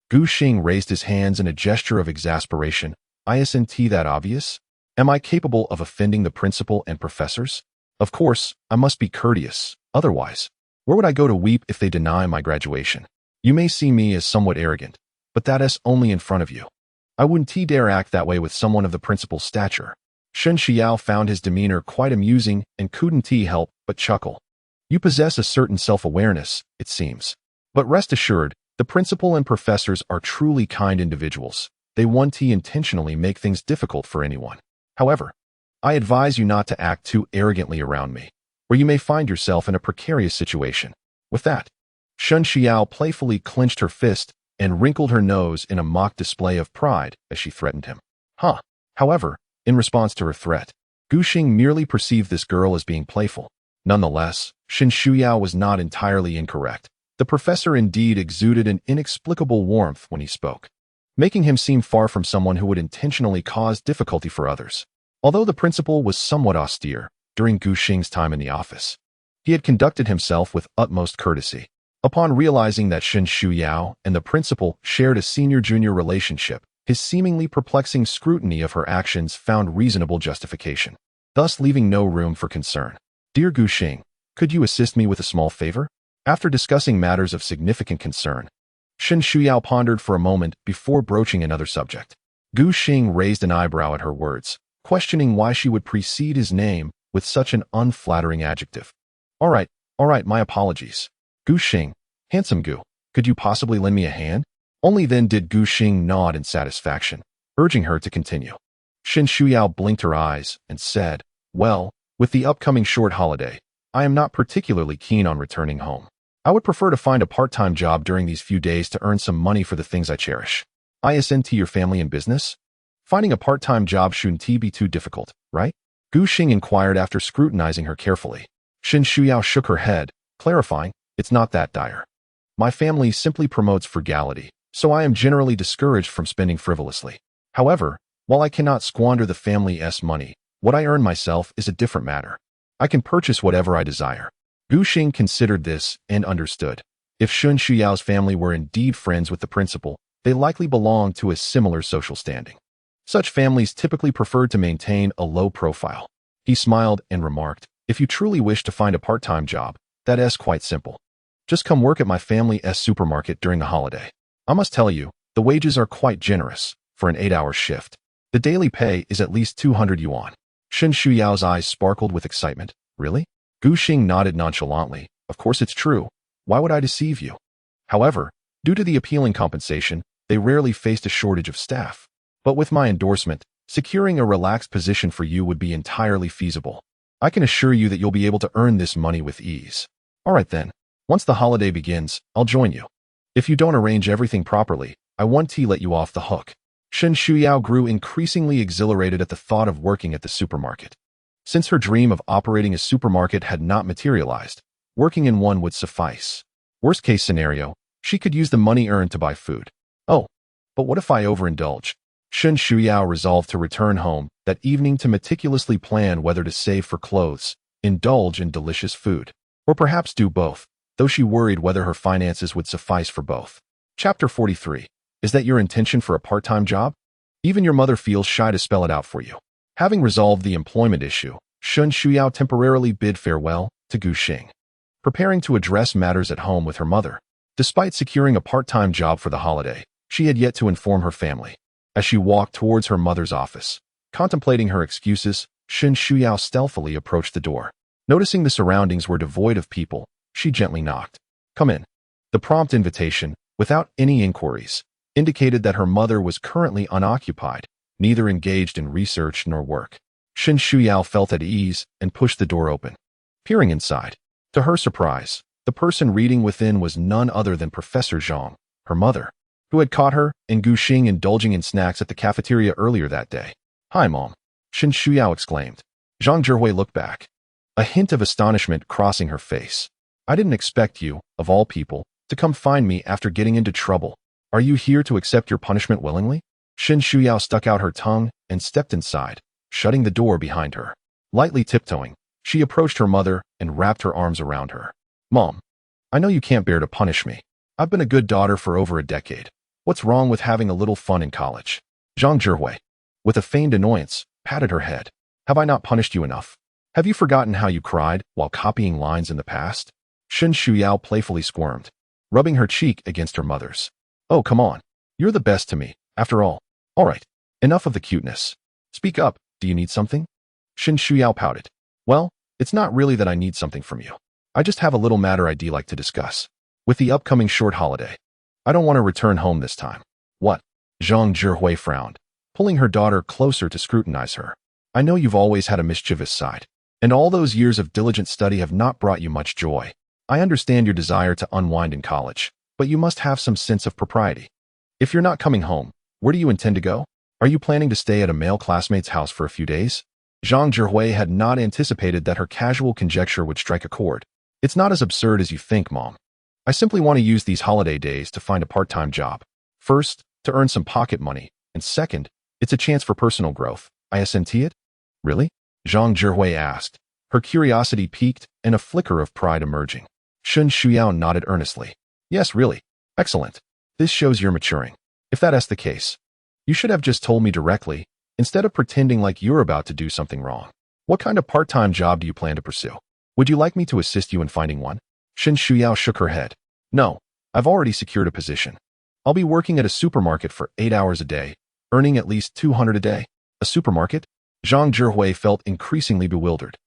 Gu Xing raised his hands in a gesture of exasperation. "Isn't that obvious? Am I capable of offending the principal and professors? Of course, I must be courteous. Otherwise, where would I go to weep if they deny my graduation? You may see me as somewhat arrogant, but that is only in front of you. I wouldn't dare act that way with someone of the principal's stature." Shen Xiao found his demeanor quite amusing and couldn't help but chuckle. "You possess a certain self-awareness, it seems. But rest assured, the principal and professors are truly kind individuals. They won't intentionally make things difficult for anyone. However, I advise you not to act too arrogantly around me, or you may find yourself in a precarious situation." With that, Shen Xiao playfully clenched her fist and wrinkled her nose in a mock display of pride as she threatened him. However, in response to her threat, Gu Xing merely perceived this girl as being playful. Nonetheless, Shen Shuyao was not entirely incorrect. The professor indeed exuded an inexplicable warmth when he spoke, making him seem far from someone who would intentionally cause difficulty for others. Although the principal was somewhat austere during Gu Xing's time in the office, he had conducted himself with utmost courtesy. Upon realizing that Shen Shuyao and the principal shared a senior-junior relationship, his seemingly perplexing scrutiny of her actions found reasonable justification, thus leaving no room for concern. "Dear Gu Xing, could you assist me with a small favor?" After discussing matters of significant concern, Shen Shuyao pondered for a moment before broaching another subject. Gu Xing raised an eyebrow at her words, questioning why she would precede his name with such an unflattering adjective. All right, my apologies. Gu Xing, handsome Gu, could you possibly lend me a hand?" Only then did Gu Xing nod in satisfaction, urging her to continue. Shen Shuyao blinked her eyes and said, "Well, with the upcoming short holiday, I am not particularly keen on returning home. I would prefer to find a part-time job during these few days to earn some money for the things I cherish. Isn't your family in business? Finding a part-time job shouldn't be too difficult, right?" Gu Xing inquired after scrutinizing her carefully. Shen Shuyao shook her head, clarifying, "It's not that dire. My family simply promotes frugality, so I am generally discouraged from spending frivolously. However, while I cannot squander the family's money, what I earn myself is a different matter. I can purchase whatever I desire. Gu Xing considered this and understood. If Shun Shuyao's family were indeed friends with the principal, they likely belonged to a similar social standing. Such families typically preferred to maintain a low profile. He smiled and remarked, "If you truly wish to find a part-time job, that is quite simple. Just come work at my family's supermarket during the holiday. I must tell you, the wages are quite generous for an 8-hour shift. The daily pay is at least 200 yuan. Shun Shuyao's eyes sparkled with excitement. Really? Gu Xing nodded nonchalantly. Of course it's true. Why would I deceive you? However, due to the appealing compensation, they rarely faced a shortage of staff. But with my endorsement, securing a relaxed position for you would be entirely feasible. I can assure you that you'll be able to earn this money with ease. All right then. Once the holiday begins, I'll join you. If you don't arrange everything properly, I won't let you off the hook." Shun Shuyao grew increasingly exhilarated at the thought of working at the supermarket. Since her dream of operating a supermarket had not materialized, working in one would suffice. Worst case scenario, she could use the money earned to buy food. Oh, but what if I overindulge? Shun Shuyao resolved to return home that evening to meticulously plan whether to save for clothes, indulge in delicious food, or perhaps do both, though she worried whether her finances would suffice for both. Chapter 43. Is that your intention for a part-time job? Even your mother feels shy to spell it out for you. Having resolved the employment issue, Shun Shuyao temporarily bid farewell to Gu Xing, preparing to address matters at home with her mother. Despite securing a part-time job for the holiday, she had yet to inform her family. As she walked towards her mother's office, contemplating her excuses, Shun Shuyao stealthily approached the door. Noticing the surroundings were devoid of people, she gently knocked. "Come in." The prompt invitation, without any inquiries, indicated that her mother was currently unoccupied, neither engaged in research nor work. Shun Shuyao felt at ease and pushed the door open. Peering inside, to her surprise, the person reading within was none other than Professor Zhang, her mother, who had caught her and Gu Xing indulging in snacks at the cafeteria earlier that day. "Hi, Mom," Shun Shuyao exclaimed. Zhang Zhihui looked back, a hint of astonishment crossing her face. "I didn't expect you, of all people, to come find me after getting into trouble. Are you here to accept your punishment willingly?" Shun Shuyao stuck out her tongue and stepped inside, shutting the door behind her. Lightly tiptoeing, she approached her mother and wrapped her arms around her. "Mom, I know you can't bear to punish me. I've been a good daughter for over a decade. What's wrong with having a little fun in college?" Zhang Zhihui, with a feigned annoyance, patted her head. "Have I not punished you enough? Have you forgotten how you cried while copying lines in the past?" Shun Shuyao playfully squirmed, rubbing her cheek against her mother's. "Oh, come on. You're the best to me, after all. All right, enough of the cuteness. Speak up, do you need something?" Shun Shuyao pouted. "Well, it's not really that I need something from you. I just have a little matter I'd like to discuss. With the upcoming short holiday, I don't want to return home this time." "What?" Zhang Zhihui frowned, pulling her daughter closer to scrutinize her. "I know you've always had a mischievous side, and all those years of diligent study have not brought you much joy. I understand your desire to unwind in college, but you must have some sense of propriety. If you're not coming home, where do you intend to go? Are you planning to stay at a male classmate's house for a few days?" Zhang Zhihui had not anticipated that her casual conjecture would strike a chord. "It's not as absurd as you think, Mom. I simply want to use these holiday days to find a part-time job. First, to earn some pocket money, and second, it's a chance for personal growth. I assent it?" "Really?" Zhang Zhihui asked, her curiosity piqued and a flicker of pride emerging. Shun Shuyao nodded earnestly. "Yes, really. Excellent. This shows you're maturing. If that's the case, you should have just told me directly, instead of pretending like you're about to do something wrong. What kind of part-time job do you plan to pursue? Would you like me to assist you in finding one?" Shun Shuyao shook her head. "No, I've already secured a position. I'll be working at a supermarket for 8 hours a day, earning at least 200 a day." "A supermarket?" Zhang Zhihui felt increasingly bewildered.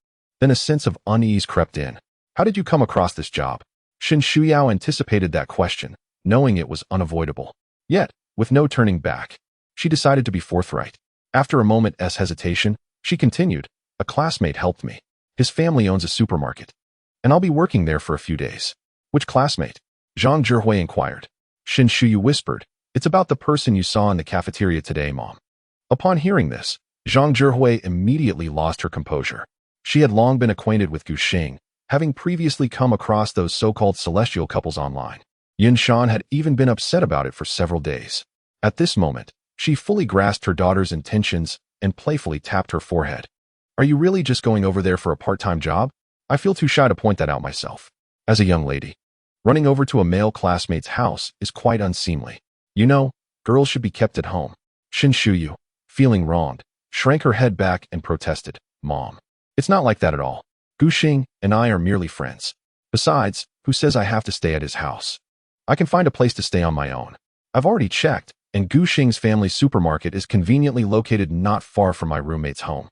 Then a sense of unease crept in. "How did you come across this job?" Shun Shuyao anticipated that question, knowing it was unavoidable. Yet, with no turning back, she decided to be forthright. After a moment's hesitation, she continued, "A classmate helped me. His family owns a supermarket, and I'll be working there for a few days." "Which classmate?" Zhang Zhihui inquired. Shun Shuyu whispered, "It's about the person you saw in the cafeteria today, Mom." Upon hearing this, Zhang Zhihui immediately lost her composure. She had long been acquainted with Gu Xing, having previously come across those so-called celestial couples online. Yin Shan had even been upset about it for several days. At this moment, she fully grasped her daughter's intentions and playfully tapped her forehead. Are you really just going over there for a part-time job? I feel too shy to point that out myself. As a young lady, running over to a male classmate's house is quite unseemly. You know, girls should be kept at home. Shin Shuyu, feeling wronged, shrank her head back and protested. Mom, it's not like that at all. Gu Xing and I are merely friends. Besides, who says I have to stay at his house? I can find a place to stay on my own. I've already checked, and Gu Xing's family supermarket is conveniently located not far from my roommate's home.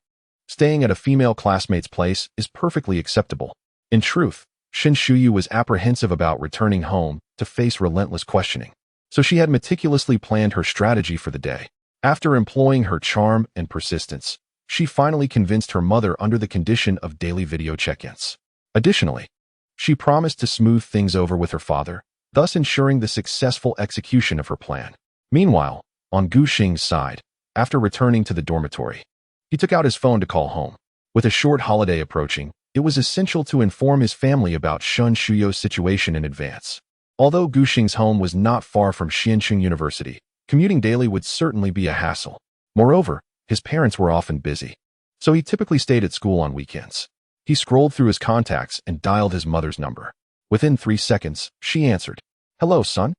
Staying at a female classmate's place is perfectly acceptable. In truth, Shin Shuyu was apprehensive about returning home to face relentless questioning. So she had meticulously planned her strategy for the day. After employing her charm and persistence, she finally convinced her mother under the condition of daily video check-ins. Additionally, she promised to smooth things over with her father, thus ensuring the successful execution of her plan. Meanwhile, on Gu Xing's side, after returning to the dormitory, he took out his phone to call home. With a short holiday approaching, it was essential to inform his family about Shin Shuyu's situation in advance. Although Gu Xing's home was not far from Xianqing University, commuting daily would certainly be a hassle. Moreover, his parents were often busy, so he typically stayed at school on weekends. He scrolled through his contacts and dialed his mother's number. Within 3 seconds, she answered. Hello, son.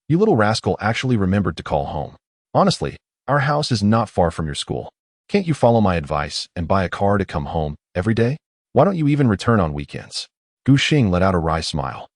You little rascal actually remembered to call home. Honestly, our house is not far from your school. Can't you follow my advice and buy a car to come home every day? Why don't you even return on weekends? Gu Xing let out a wry smile.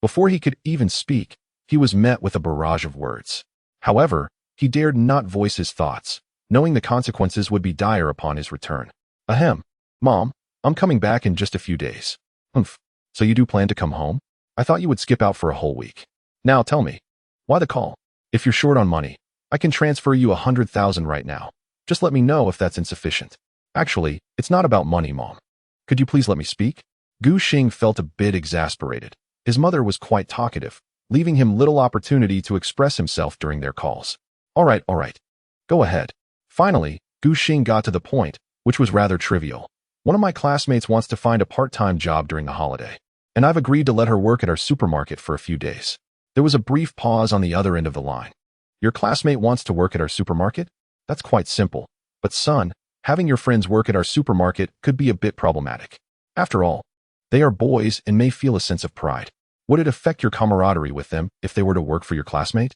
Before he could even speak, he was met with a barrage of words. However, he dared not voice his thoughts, knowing the consequences would be dire upon his return. Ahem. Mom, I'm coming back in just a few days. Humph. So you do plan to come home? I thought you would skip out for a whole week. Now tell me, why the call? If you're short on money, I can transfer you 100,000 right now. Just let me know if that's insufficient. Actually, it's not about money, Mom. Could you please let me speak? Gu Xing felt a bit exasperated. His mother was quite talkative, leaving him little opportunity to express himself during their calls. All right. Go ahead. Finally, Gu Xing got to the point, which was rather trivial. One of my classmates wants to find a part-time job during the holiday, and I've agreed to let her work at our supermarket for a few days. There was a brief pause on the other end of the line. Your classmate wants to work at our supermarket? That's quite simple. But son, having your friends work at our supermarket could be a bit problematic. After all, they are boys and may feel a sense of pride. Would it affect your camaraderie with them if they were to work for your classmate?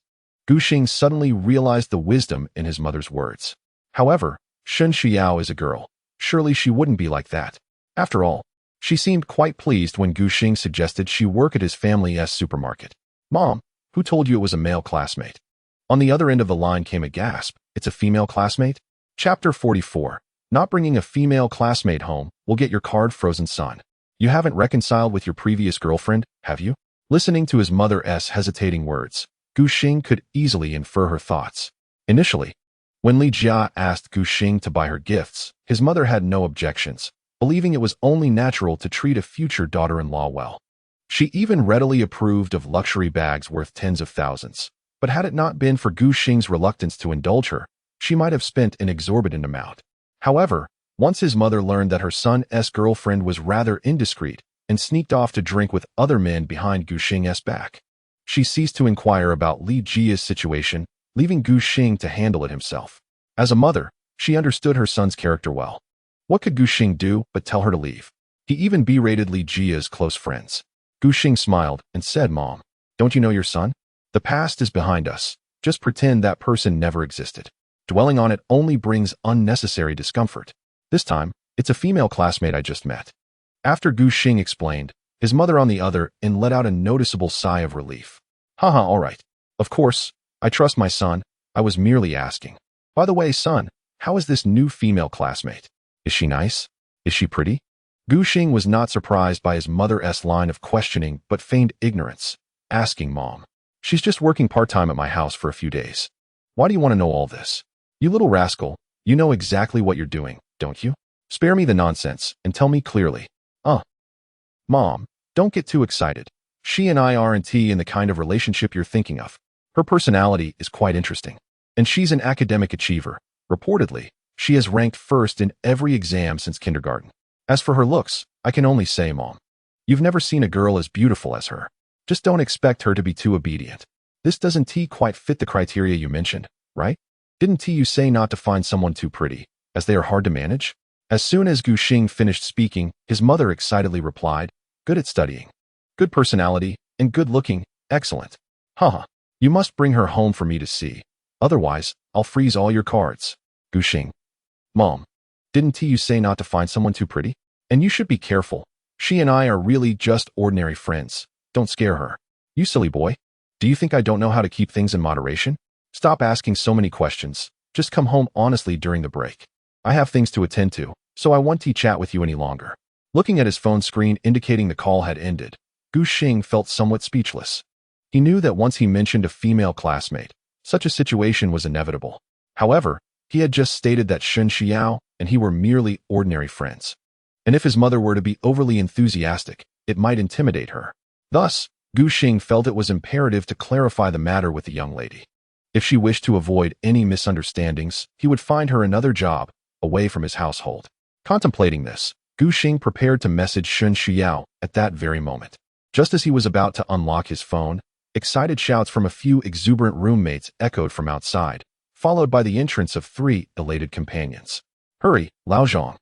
Gu Xing suddenly realized the wisdom in his mother's words. However, Shen Xiao is a girl. Surely she wouldn't be like that. After all, she seemed quite pleased when Gu Xing suggested she work at his family's supermarket. Mom, who told you it was a male classmate? On the other end of the line came a gasp. It's a female classmate? Chapter 44. Not bringing a female classmate home will get your card frozen, son. You haven't reconciled with your previous girlfriend, have you? Listening to his mother's hesitating words, Gu Xing could easily infer her thoughts. Initially, when Li Jia asked Gu Xing to buy her gifts, his mother had no objections, believing it was only natural to treat a future daughter-in-law well. She even readily approved of luxury bags worth tens of thousands. But had it not been for Gu Xing's reluctance to indulge her, she might have spent an exorbitant amount. However, once his mother learned that her son's girlfriend was rather indiscreet and sneaked off to drink with other men behind Gu Xing's back, she ceased to inquire about Li Jia's situation, leaving Gu Xing to handle it himself. As a mother, she understood her son's character well. What could Gu Xing do but tell her to leave? He even berated Li Jia's close friends. Gu Xing smiled and said, Mom, don't you know your son? The past is behind us. Just pretend that person never existed. Dwelling on it only brings unnecessary discomfort. This time, it's a female classmate I just met. After Gu Xing explained, his mother on the other end let out a noticeable sigh of relief. Haha, all right. Of course, I trust my son. I was merely asking. By the way, son, how is this new female classmate? Is she nice? Is she pretty? Gu Xing was not surprised by his mother's line of questioning but feigned ignorance, asking Mom. She's just working part-time at my house for a few days. Why do you want to know all this? You little rascal, you know exactly what you're doing, don't you? Spare me the nonsense and tell me clearly. Mom, don't get too excited. She and I aren't in the kind of relationship you're thinking of. Her personality is quite interesting, and she's an academic achiever. Reportedly, she has ranked first in every exam since kindergarten. As for her looks, I can only say, Mom, you've never seen a girl as beautiful as her. Just don't expect her to be too obedient. This doesn't quite fit the criteria you mentioned, right? Didn't you say not to find someone too pretty, as they are hard to manage? As soon as Gu Xing finished speaking, his mother excitedly replied, good at studying, good personality, and good looking, excellent. Haha, you must bring her home for me to see. Otherwise, I'll freeze all your cards. Gu Xing. Mom, didn't you say not to find someone too pretty? And you should be careful. She and I are really just ordinary friends. Don't scare her. You silly boy. Do you think I don't know how to keep things in moderation? Stop asking so many questions. Just come home honestly during the break. I have things to attend to, so I won't chat with you any longer. Looking at his phone screen indicating the call had ended, Gu Xing felt somewhat speechless. He knew that once he mentioned a female classmate, such a situation was inevitable. However, he had just stated that Shen Xiao and he were merely ordinary friends. And if his mother were to be overly enthusiastic, it might intimidate her. Thus, Gu Xing felt it was imperative to clarify the matter with the young lady. If she wished to avoid any misunderstandings, he would find her another job, away from his household. Contemplating this, Gu Xing prepared to message Shen Xiao at that very moment. Just as he was about to unlock his phone, excited shouts from a few exuberant roommates echoed from outside, followed by the entrance of 3 elated companions. Hurry, Lao Zhang.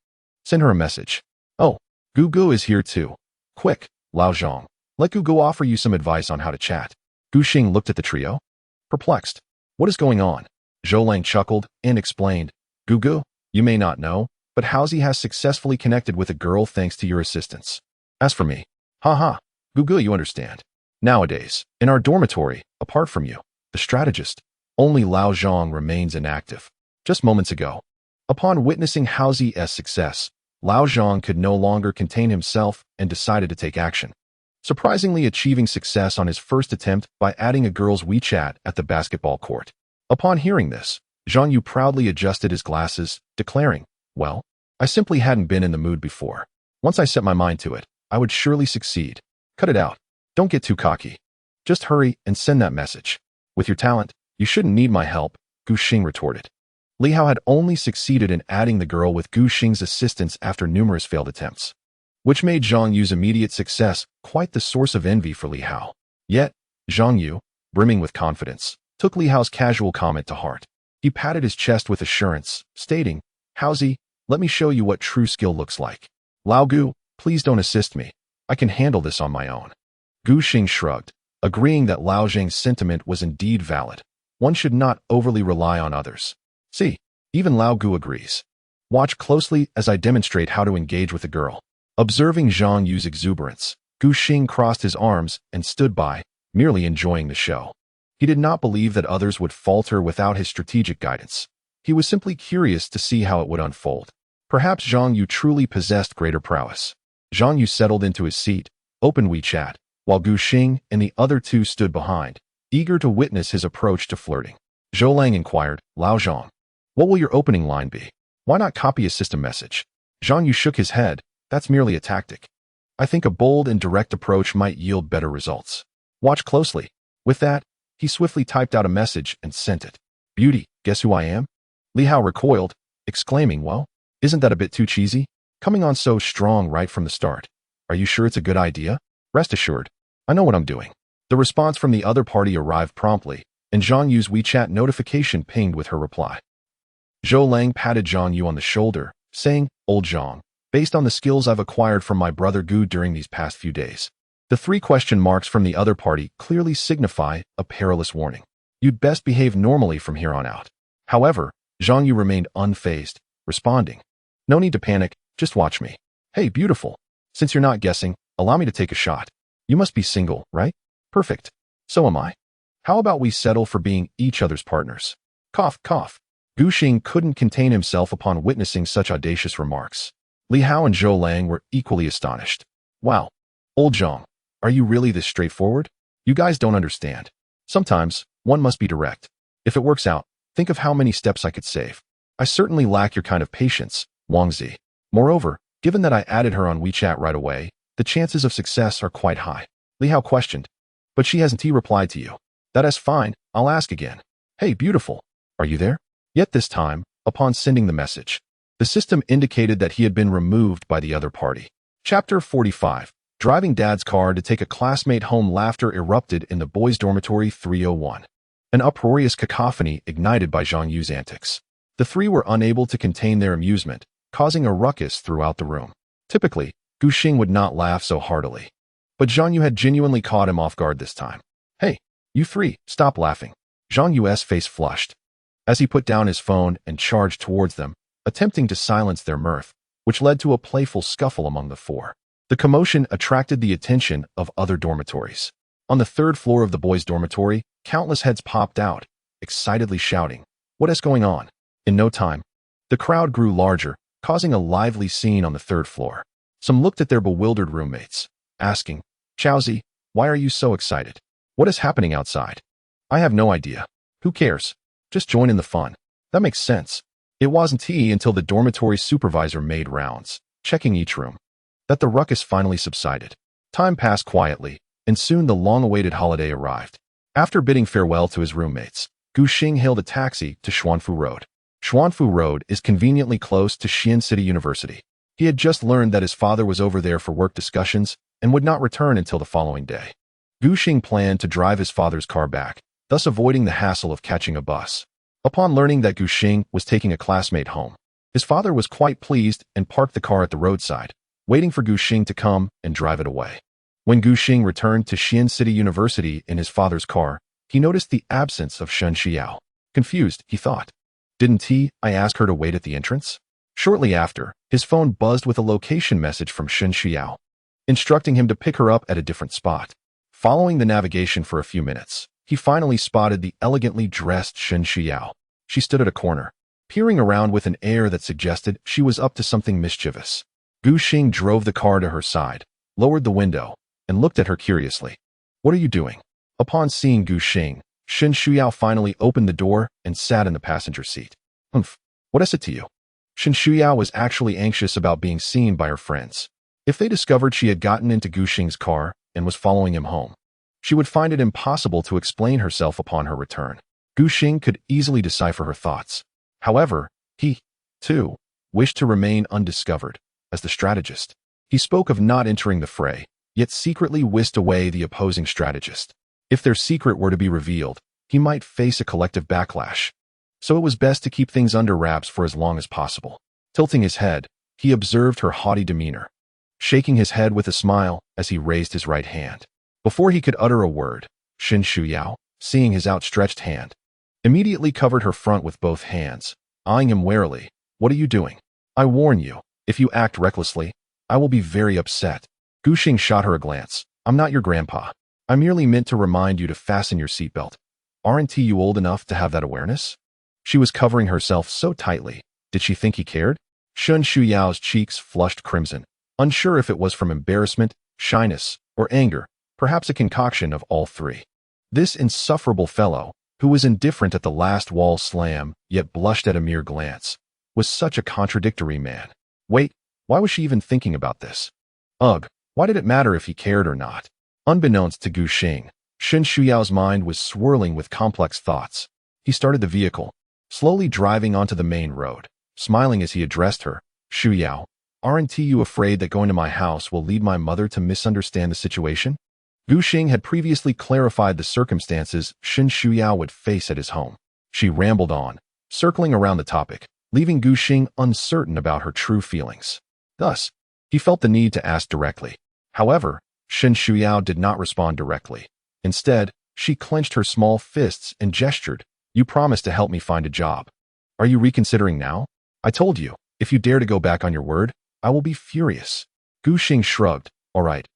Send her a message. Oh, Gu is here too. Quick, Lao Zhang. Let Gu offer you some advice on how to chat. Gu Xing looked at the trio, perplexed. What is going on? Zhou Lang chuckled and explained. Gu, you may not know, but Haozi has successfully connected with a girl thanks to your assistance. As for me, haha, Gu, you understand. Nowadays, in our dormitory, apart from you, the strategist, only Lao Zhang remains inactive. Just moments ago, upon witnessing Haozi's success, Lao Zhang could no longer contain himself and decided to take action. Surprisingly achieving success on his first attempt by adding a girl's WeChat at the basketball court. Upon hearing this, Zhang Yu proudly adjusted his glasses, declaring, well, I simply hadn't been in the mood before. Once I set my mind to it, I would surely succeed. Cut it out. Don't get too cocky. Just hurry and send that message. With your talent, you shouldn't need my help, Gu Xing retorted. Li Hao had only succeeded in adding the girl with Gu Xing's assistance after numerous failed attempts, which made Zhang Yu's immediate success quite the source of envy for Li Hao. Yet, Zhang Yu, brimming with confidence, took Li Hao's casual comment to heart. He patted his chest with assurance, stating, Haozi, let me show you what true skill looks like. Lao Gu, please don't assist me. I can handle this on my own. Gu Xing shrugged, agreeing that Lao Zheng's sentiment was indeed valid. One should not overly rely on others. See, even Lao Gu agrees. Watch closely as I demonstrate how to engage with a girl. Observing Zhang Yu's exuberance, Gu Xing crossed his arms and stood by, merely enjoying the show. He did not believe that others would falter without his strategic guidance. He was simply curious to see how it would unfold. Perhaps Zhang Yu truly possessed greater prowess. Zhang Yu settled into his seat, opened WeChat, while Gu Xing and the other 2 stood behind, eager to witness his approach to flirting. Zhou Lang inquired, Lao Zhang, what will your opening line be? Why not copy a system message? Zhang Yu shook his head. That's merely a tactic. I think a bold and direct approach might yield better results. Watch closely. With that, he swiftly typed out a message and sent it. Beauty, guess who I am? Li Hao recoiled, exclaiming, well, isn't that a bit too cheesy? Coming on so strong right from the start. Are you sure it's a good idea? Rest assured, I know what I'm doing. The response from the other party arrived promptly, and Zhang Yu's WeChat notification pinged with her reply. Zhou Lang patted Zhang Yu on the shoulder, saying, Old Zhang, based on the skills I've acquired from my brother Gu during these past few days. The 3 question marks from the other party clearly signify a perilous warning. You'd best behave normally from here on out. However, Zhang Yu remained unfazed, responding, no need to panic, just watch me. Hey, beautiful. Since you're not guessing, allow me to take a shot. You must be single, right? Perfect. So am I. How about we settle for being each other's partners? Cough, cough. Gu Xing couldn't contain himself upon witnessing such audacious remarks. Li Hao and Zhou Lang were equally astonished. Wow. Old Zhang, are you really this straightforward? You guys don't understand. Sometimes, one must be direct. If it works out, think of how many steps I could save. I certainly lack your kind of patience, Wang Zi. Moreover, given that I added her on WeChat right away, the chances of success are quite high. Li Hao questioned. But she hasn't replied to you. That is fine, I'll ask again. Hey, beautiful. Are you there? Yet this time, upon sending the message, the system indicated that he had been removed by the other party. Chapter 45. Driving Dad's car to take a classmate home, laughter erupted in the boys' dormitory 301. An uproarious cacophony ignited by Zhang Yu's antics. The three were unable to contain their amusement, causing a ruckus throughout the room. Typically, Gu Xing would not laugh so heartily. But Zhang Yu had genuinely caught him off guard this time. "Hey, you three, stop laughing." Zhang Yu's face flushed as he put down his phone and charged towards them, attempting to silence their mirth, which led to a playful scuffle among the four. The commotion attracted the attention of other dormitories. On the third floor of the boys' dormitory, countless heads popped out, excitedly shouting, "What is going on?" In no time, the crowd grew larger, causing a lively scene on the third floor. Some looked at their bewildered roommates, asking, "Chaozi, why are you so excited? What is happening outside?" "I have no idea. Who cares? Just join in the fun." "That makes sense." It wasn't until the dormitory supervisor made rounds, checking each room, that the ruckus finally subsided. Time passed quietly, and soon the long-awaited holiday arrived. After bidding farewell to his roommates, Gu Xing hailed a taxi to Xuanfu Road. Xuanfu Road is conveniently close to Xian City University. He had just learned that his father was over there for work discussions and would not return until the following day. Gu Xing planned to drive his father's car back, thus avoiding the hassle of catching a bus. Upon learning that Gu Xing was taking a classmate home, his father was quite pleased and parked the car at the roadside, waiting for Gu Xing to come and drive it away. When Gu Xing returned to Xian City University in his father's car, he noticed the absence of Shen Xiao. Confused, he thought, "Didn't I ask her to wait at the entrance?" Shortly after, his phone buzzed with a location message from Shen Xiao, instructing him to pick her up at a different spot. Following the navigation for a few minutes, he finally spotted the elegantly dressed Shen Xiao. She stood at a corner, peering around with an air that suggested she was up to something mischievous. Gu Xing drove the car to her side, lowered the window, and looked at her curiously. "What are you doing?" Upon seeing Gu Xing, Shen Xiao finally opened the door and sat in the passenger seat. "Humph, what is it to you?" Shen Xiao was actually anxious about being seen by her friends. If they discovered she had gotten into Gu Xing's car and was following him home, she would find it impossible to explain herself upon her return. Gu Xing could easily decipher her thoughts. However, he, too, wished to remain undiscovered. As the strategist, he spoke of not entering the fray, yet secretly whisked away the opposing strategist. If their secret were to be revealed, he might face a collective backlash. So it was best to keep things under wraps for as long as possible. Tilting his head, he observed her haughty demeanor, shaking his head with a smile as he raised his right hand. Before he could utter a word, Shen Xiao, seeing his outstretched hand, immediately covered her front with both hands, eyeing him warily. "What are you doing? I warn you, if you act recklessly, I will be very upset." Gu Xing shot her a glance. "I'm not your grandpa. I merely meant to remind you to fasten your seatbelt. Aren't you old enough to have that awareness?" She was covering herself so tightly. Did she think he cared? Shen Xiao's cheeks flushed crimson, unsure if it was from embarrassment, shyness, or anger, perhaps a concoction of all three. This insufferable fellow, who was indifferent at the last wall slam, yet blushed at a mere glance, was such a contradictory man. Wait, why was she even thinking about this? Ugh, why did it matter if he cared or not? Unbeknownst to Gu Xing, Shen Xiao's mind was swirling with complex thoughts. He started the vehicle, slowly driving onto the main road, smiling as he addressed her. "Xu Yao, aren't you afraid that going to my house will lead my mother to misunderstand the situation?" Gu Xing had previously clarified the circumstances Shen Xiao would face at his home. She rambled on, circling around the topic, leaving Gu Xing uncertain about her true feelings. Thus, he felt the need to ask directly. However, Shen Xiao did not respond directly. Instead, she clenched her small fists and gestured, "You promised to help me find a job. Are you reconsidering now? I told you, if you dare to go back on your word, I will be furious." Gu Xing shrugged. All right,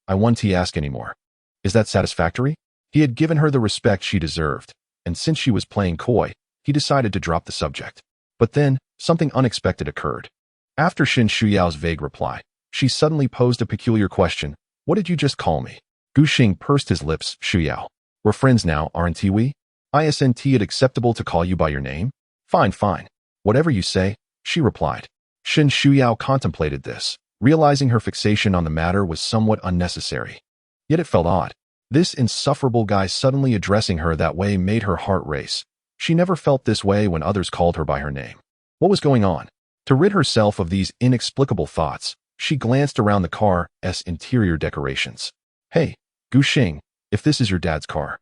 I won't ask anymore. Is that satisfactory?" He had given her the respect she deserved, and since she was playing coy, he decided to drop the subject. But then, something unexpected occurred. After Shen Xiao's vague reply, she suddenly posed a peculiar question. "What did you just call me?" Gu Xing pursed his lips. "Xiao, we're friends now, aren't we? Isn't it acceptable to call you by your name?" Fine. Whatever you say," she replied. Shen Xiao contemplated this, realizing her fixation on the matter was somewhat unnecessary. Yet it felt odd. This insufferable guy suddenly addressing her that way made her heart race. She never felt this way when others called her by her name. What was going on? To rid herself of these inexplicable thoughts, She glanced around the car's interior decorations. Hey, Gu Xing, if this is your dad's car,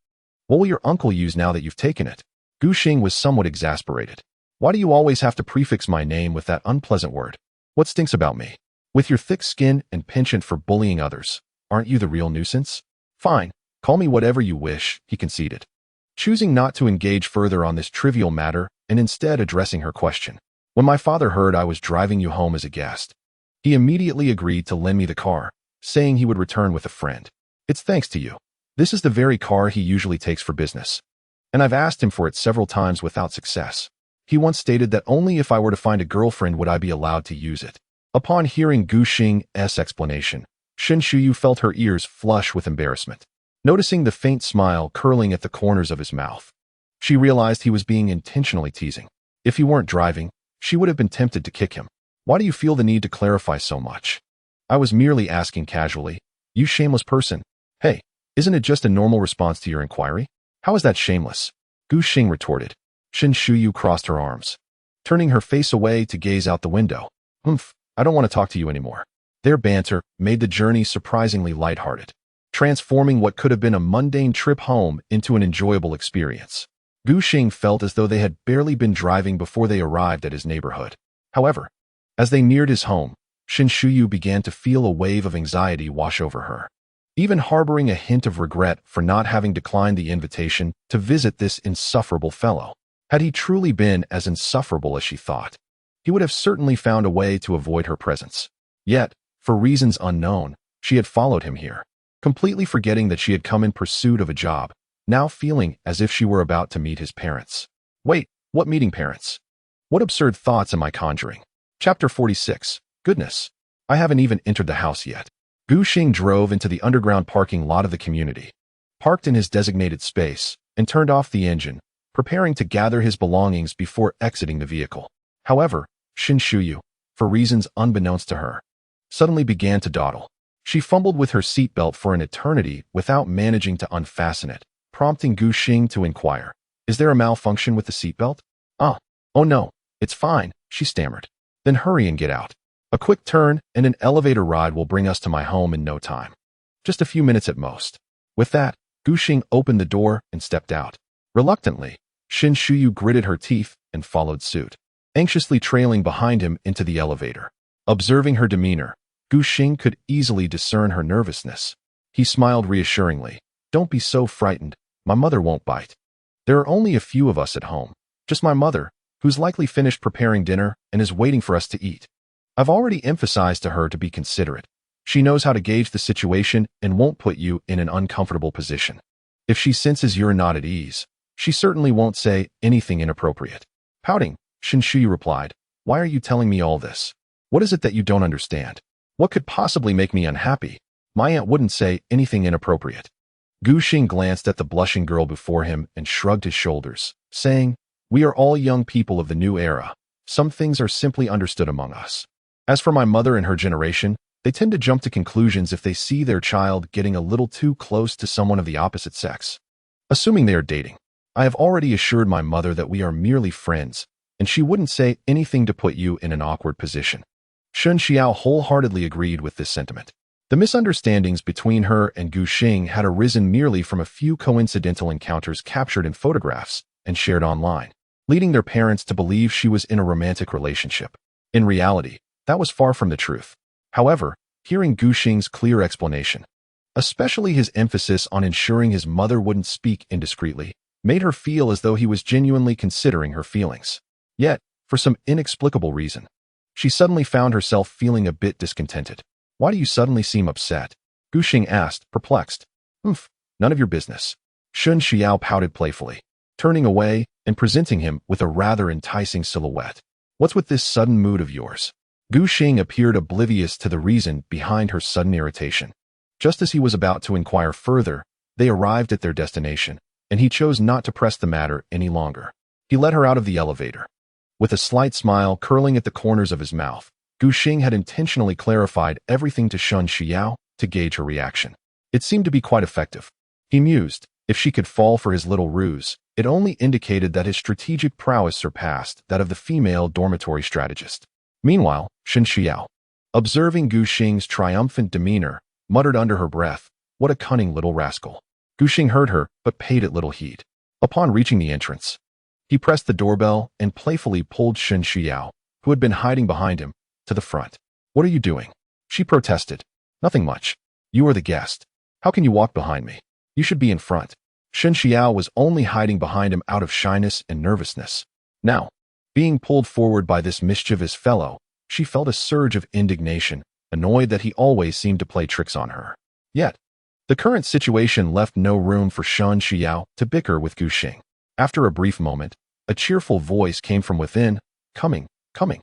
what will your uncle use now that you've taken it? Gu Xing was somewhat exasperated. Why do you always have to prefix my name with that unpleasant word? What stinks about me? With your thick skin and penchant for bullying others, aren't you the real nuisance? Fine, call me whatever you wish, he conceded, choosing not to engage further on this trivial matter and instead addressing her question. When my father heard I was driving you home as a guest, he immediately agreed to lend me the car, saying he would return with a friend. It's thanks to you. This is the very car he usually takes for business, and I've asked him for it several times without success. He once stated that only if I were to find a girlfriend would I be allowed to use it. Upon hearing Gu Xing's explanation, Shen Shuyu felt her ears flush with embarrassment. Noticing the faint smile curling at the corners of his mouth, she realized he was being intentionally teasing. If he weren't driving, she would have been tempted to kick him. Why do you feel the need to clarify so much? I was merely asking casually. You shameless person. Hey, isn't it just a normal response to your inquiry? How is that shameless? Gu Xing retorted. Shen Shuyu crossed her arms, turning her face away to gaze out the window. I don't want to talk to you anymore. Their banter made the journey surprisingly lighthearted, transforming what could have been a mundane trip home into an enjoyable experience. Gu Xing felt as though they had barely been driving before they arrived at his neighborhood. However, as they neared his home, Shen Shuyu began to feel a wave of anxiety wash over her, even harboring a hint of regret for not having declined the invitation to visit this insufferable fellow. Had he truly been as insufferable as she thought, he would have certainly found a way to avoid her presence. Yet, for reasons unknown, she had followed him here, completely forgetting that she had come in pursuit of a job, now feeling as if she were about to meet his parents. Wait, what meeting parents? What absurd thoughts am I conjuring? Chapter 46. Goodness, I haven't even entered the house yet. Gu Xing drove into the underground parking lot of the community, parked in his designated space, and turned off the engine, preparing to gather his belongings before exiting the vehicle. However, Shen Shuyu, for reasons unbeknownst to her, suddenly began to dawdle. She fumbled with her seatbelt for an eternity without managing to unfasten it, prompting Gu Xing to inquire, is there a malfunction with the seatbelt? Oh no, it's fine, she stammered. Then hurry and get out. A quick turn and an elevator ride will bring us to my home in no time. Just a few minutes at most. With that, Gu Xing opened the door and stepped out. Reluctantly, Shen Shuyu gritted her teeth and followed suit, anxiously trailing behind him into the elevator. Observing her demeanor, Gu Xing could easily discern her nervousness. He smiled reassuringly. Don't be so frightened. My mother won't bite. There are only a few of us at home. Just my mother, who's likely finished preparing dinner and is waiting for us to eat. I've already emphasized to her to be considerate. She knows how to gauge the situation and won't put you in an uncomfortable position. If she senses you're not at ease, she certainly won't say anything inappropriate. Pouting, Shen Shuyu replied, why are you telling me all this? What is it that you don't understand? What could possibly make me unhappy? My aunt wouldn't say anything inappropriate. Gu Xing glanced at the blushing girl before him and shrugged his shoulders, saying, we are all young people of the new era. Some things are simply understood among us. As for my mother and her generation, they tend to jump to conclusions if they see their child getting a little too close to someone of the opposite sex. Assuming they are dating, I have already assured my mother that we are merely friends, and she wouldn't say anything to put you in an awkward position. Shen Xiao wholeheartedly agreed with this sentiment. The misunderstandings between her and Gu Xing had arisen merely from a few coincidental encounters captured in photographs and shared online, leading their parents to believe she was in a romantic relationship. In reality, that was far from the truth. However, hearing Gu Xing's clear explanation, especially his emphasis on ensuring his mother wouldn't speak indiscreetly, made her feel as though he was genuinely considering her feelings. Yet, for some inexplicable reason, she suddenly found herself feeling a bit discontented. Why do you suddenly seem upset? Gu Xing asked, perplexed. None of your business. Shen Xiao pouted playfully, turning away and presenting him with a rather enticing silhouette. What's with this sudden mood of yours? Gu Xing appeared oblivious to the reason behind her sudden irritation. Just as he was about to inquire further, they arrived at their destination, and he chose not to press the matter any longer. He led her out of the elevator. With a slight smile curling at the corners of his mouth, Gu Xing had intentionally clarified everything to Shen Xiao to gauge her reaction. It seemed to be quite effective. He mused, if she could fall for his little ruse, it only indicated that his strategic prowess surpassed that of the female dormitory strategist. Meanwhile, Shen Xiao, Observing Gu Xing's triumphant demeanor, muttered under her breath, "What a cunning little rascal." Gu Xing heard her, but paid it little heed. Upon reaching the entrance, he pressed the doorbell and playfully pulled Shen Xiao, who had been hiding behind him, to the front. "What are you doing?" she protested. "Nothing much. You are the guest. How can you walk behind me? You should be in front." Shen Xiao was only hiding behind him out of shyness and nervousness. Now, being pulled forward by this mischievous fellow, she felt a surge of indignation, annoyed that he always seemed to play tricks on her. Yet, the current situation left no room for Shen Xiao to bicker with Gu Xing. After a brief moment, a cheerful voice came from within, "Coming, coming."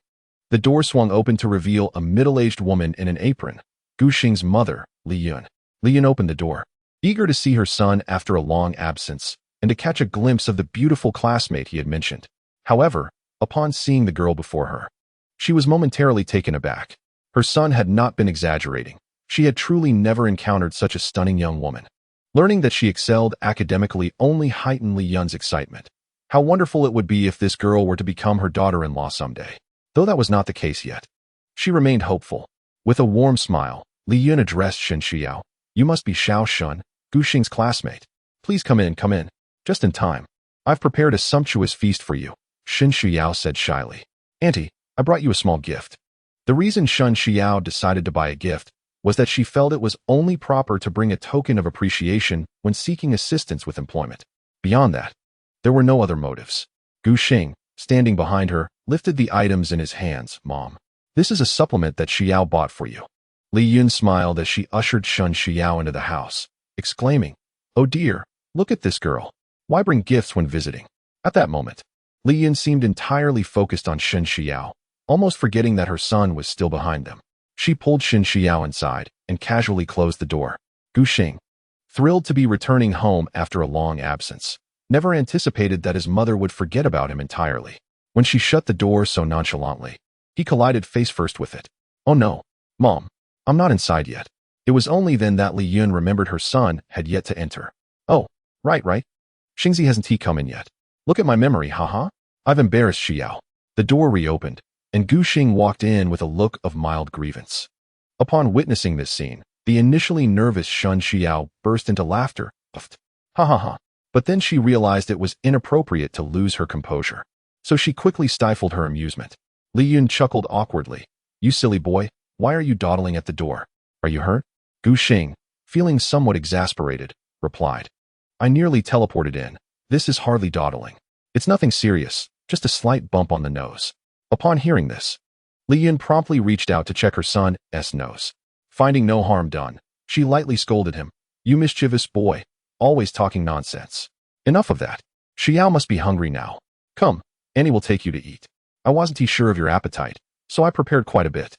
The door swung open to reveal a middle-aged woman in an apron, Gu Xing's mother, Li Yun. Li Yun opened the door, eager to see her son after a long absence, and to catch a glimpse of the beautiful classmate he had mentioned. However, upon seeing the girl before her, she was momentarily taken aback. Her son had not been exaggerating. She had truly never encountered such a stunning young woman. Learning that she excelled academically only heightened Li Yun's excitement. How wonderful it would be if this girl were to become her daughter-in-law someday. Though that was not the case yet, she remained hopeful. With a warm smile, Li Yun addressed Shen Xiao. "You must be Xiao Shun, Gu Xing's classmate. Please come in, come in. Just in time. I've prepared a sumptuous feast for you," Shen Xiao said shyly. "Auntie, I brought you a small gift." The reason Shen Xiao decided to buy a gift was that she felt it was only proper to bring a token of appreciation when seeking assistance with employment. Beyond that, there were no other motives. Gu Xing, standing behind her, lifted the items in his hands. "Mom, this is a supplement that Xiao bought for you." Li Yun smiled as she ushered Shen Xiao into the house, exclaiming, "Oh dear, look at this girl. Why bring gifts when visiting?" At that moment, Li Yun seemed entirely focused on Shen Xiao, almost forgetting that her son was still behind them. She pulled Shen Xiao inside and casually closed the door. Gu Xing, thrilled to be returning home after a long absence, never anticipated that his mother would forget about him entirely. When she shut the door so nonchalantly, he collided face first with it. "Oh no, Mom, I'm not inside yet." It was only then that Li Yun remembered her son had yet to enter. "Oh, right. Xingzi hasn't he come in yet? Look at my memory, haha. I've embarrassed Xiao." The door reopened, and Gu Xing walked in with a look of mild grievance. Upon witnessing this scene, the initially nervous Shen Xiao burst into laughter. Puffed. "Ha ha ha." But then she realized it was inappropriate to lose her composure, so she quickly stifled her amusement. Li Yun chuckled awkwardly. "You silly boy, why are you dawdling at the door? Are you hurt?" Gu Xing, feeling somewhat exasperated, replied, "I nearly teleported in. This is hardly dawdling. It's nothing serious, just a slight bump on the nose." Upon hearing this, Li Yun promptly reached out to check her son's nose. Finding no harm done, she lightly scolded him. "You mischievous boy, always talking nonsense. Enough of that. Xiao must be hungry now. Come, Annie will take you to eat. I wasn't too sure of your appetite, so I prepared quite a bit.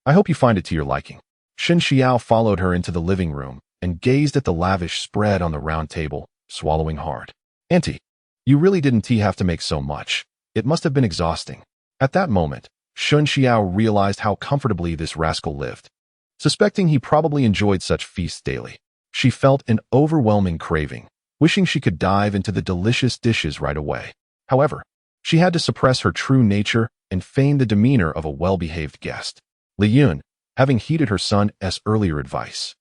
I hope you find it to your liking." Shen Xiao followed her into the living room and gazed at the lavish spread on the round table, swallowing hard. "Auntie, you really didn't have to make so much. It must have been exhausting." At that moment, Shen Xiao realized how comfortably this rascal lived. Suspecting he probably enjoyed such feasts daily, she felt an overwhelming craving, wishing she could dive into the delicious dishes right away. However, she had to suppress her true nature and feign the demeanor of a well-behaved guest. Li Yun, having heeded her son's earlier advice,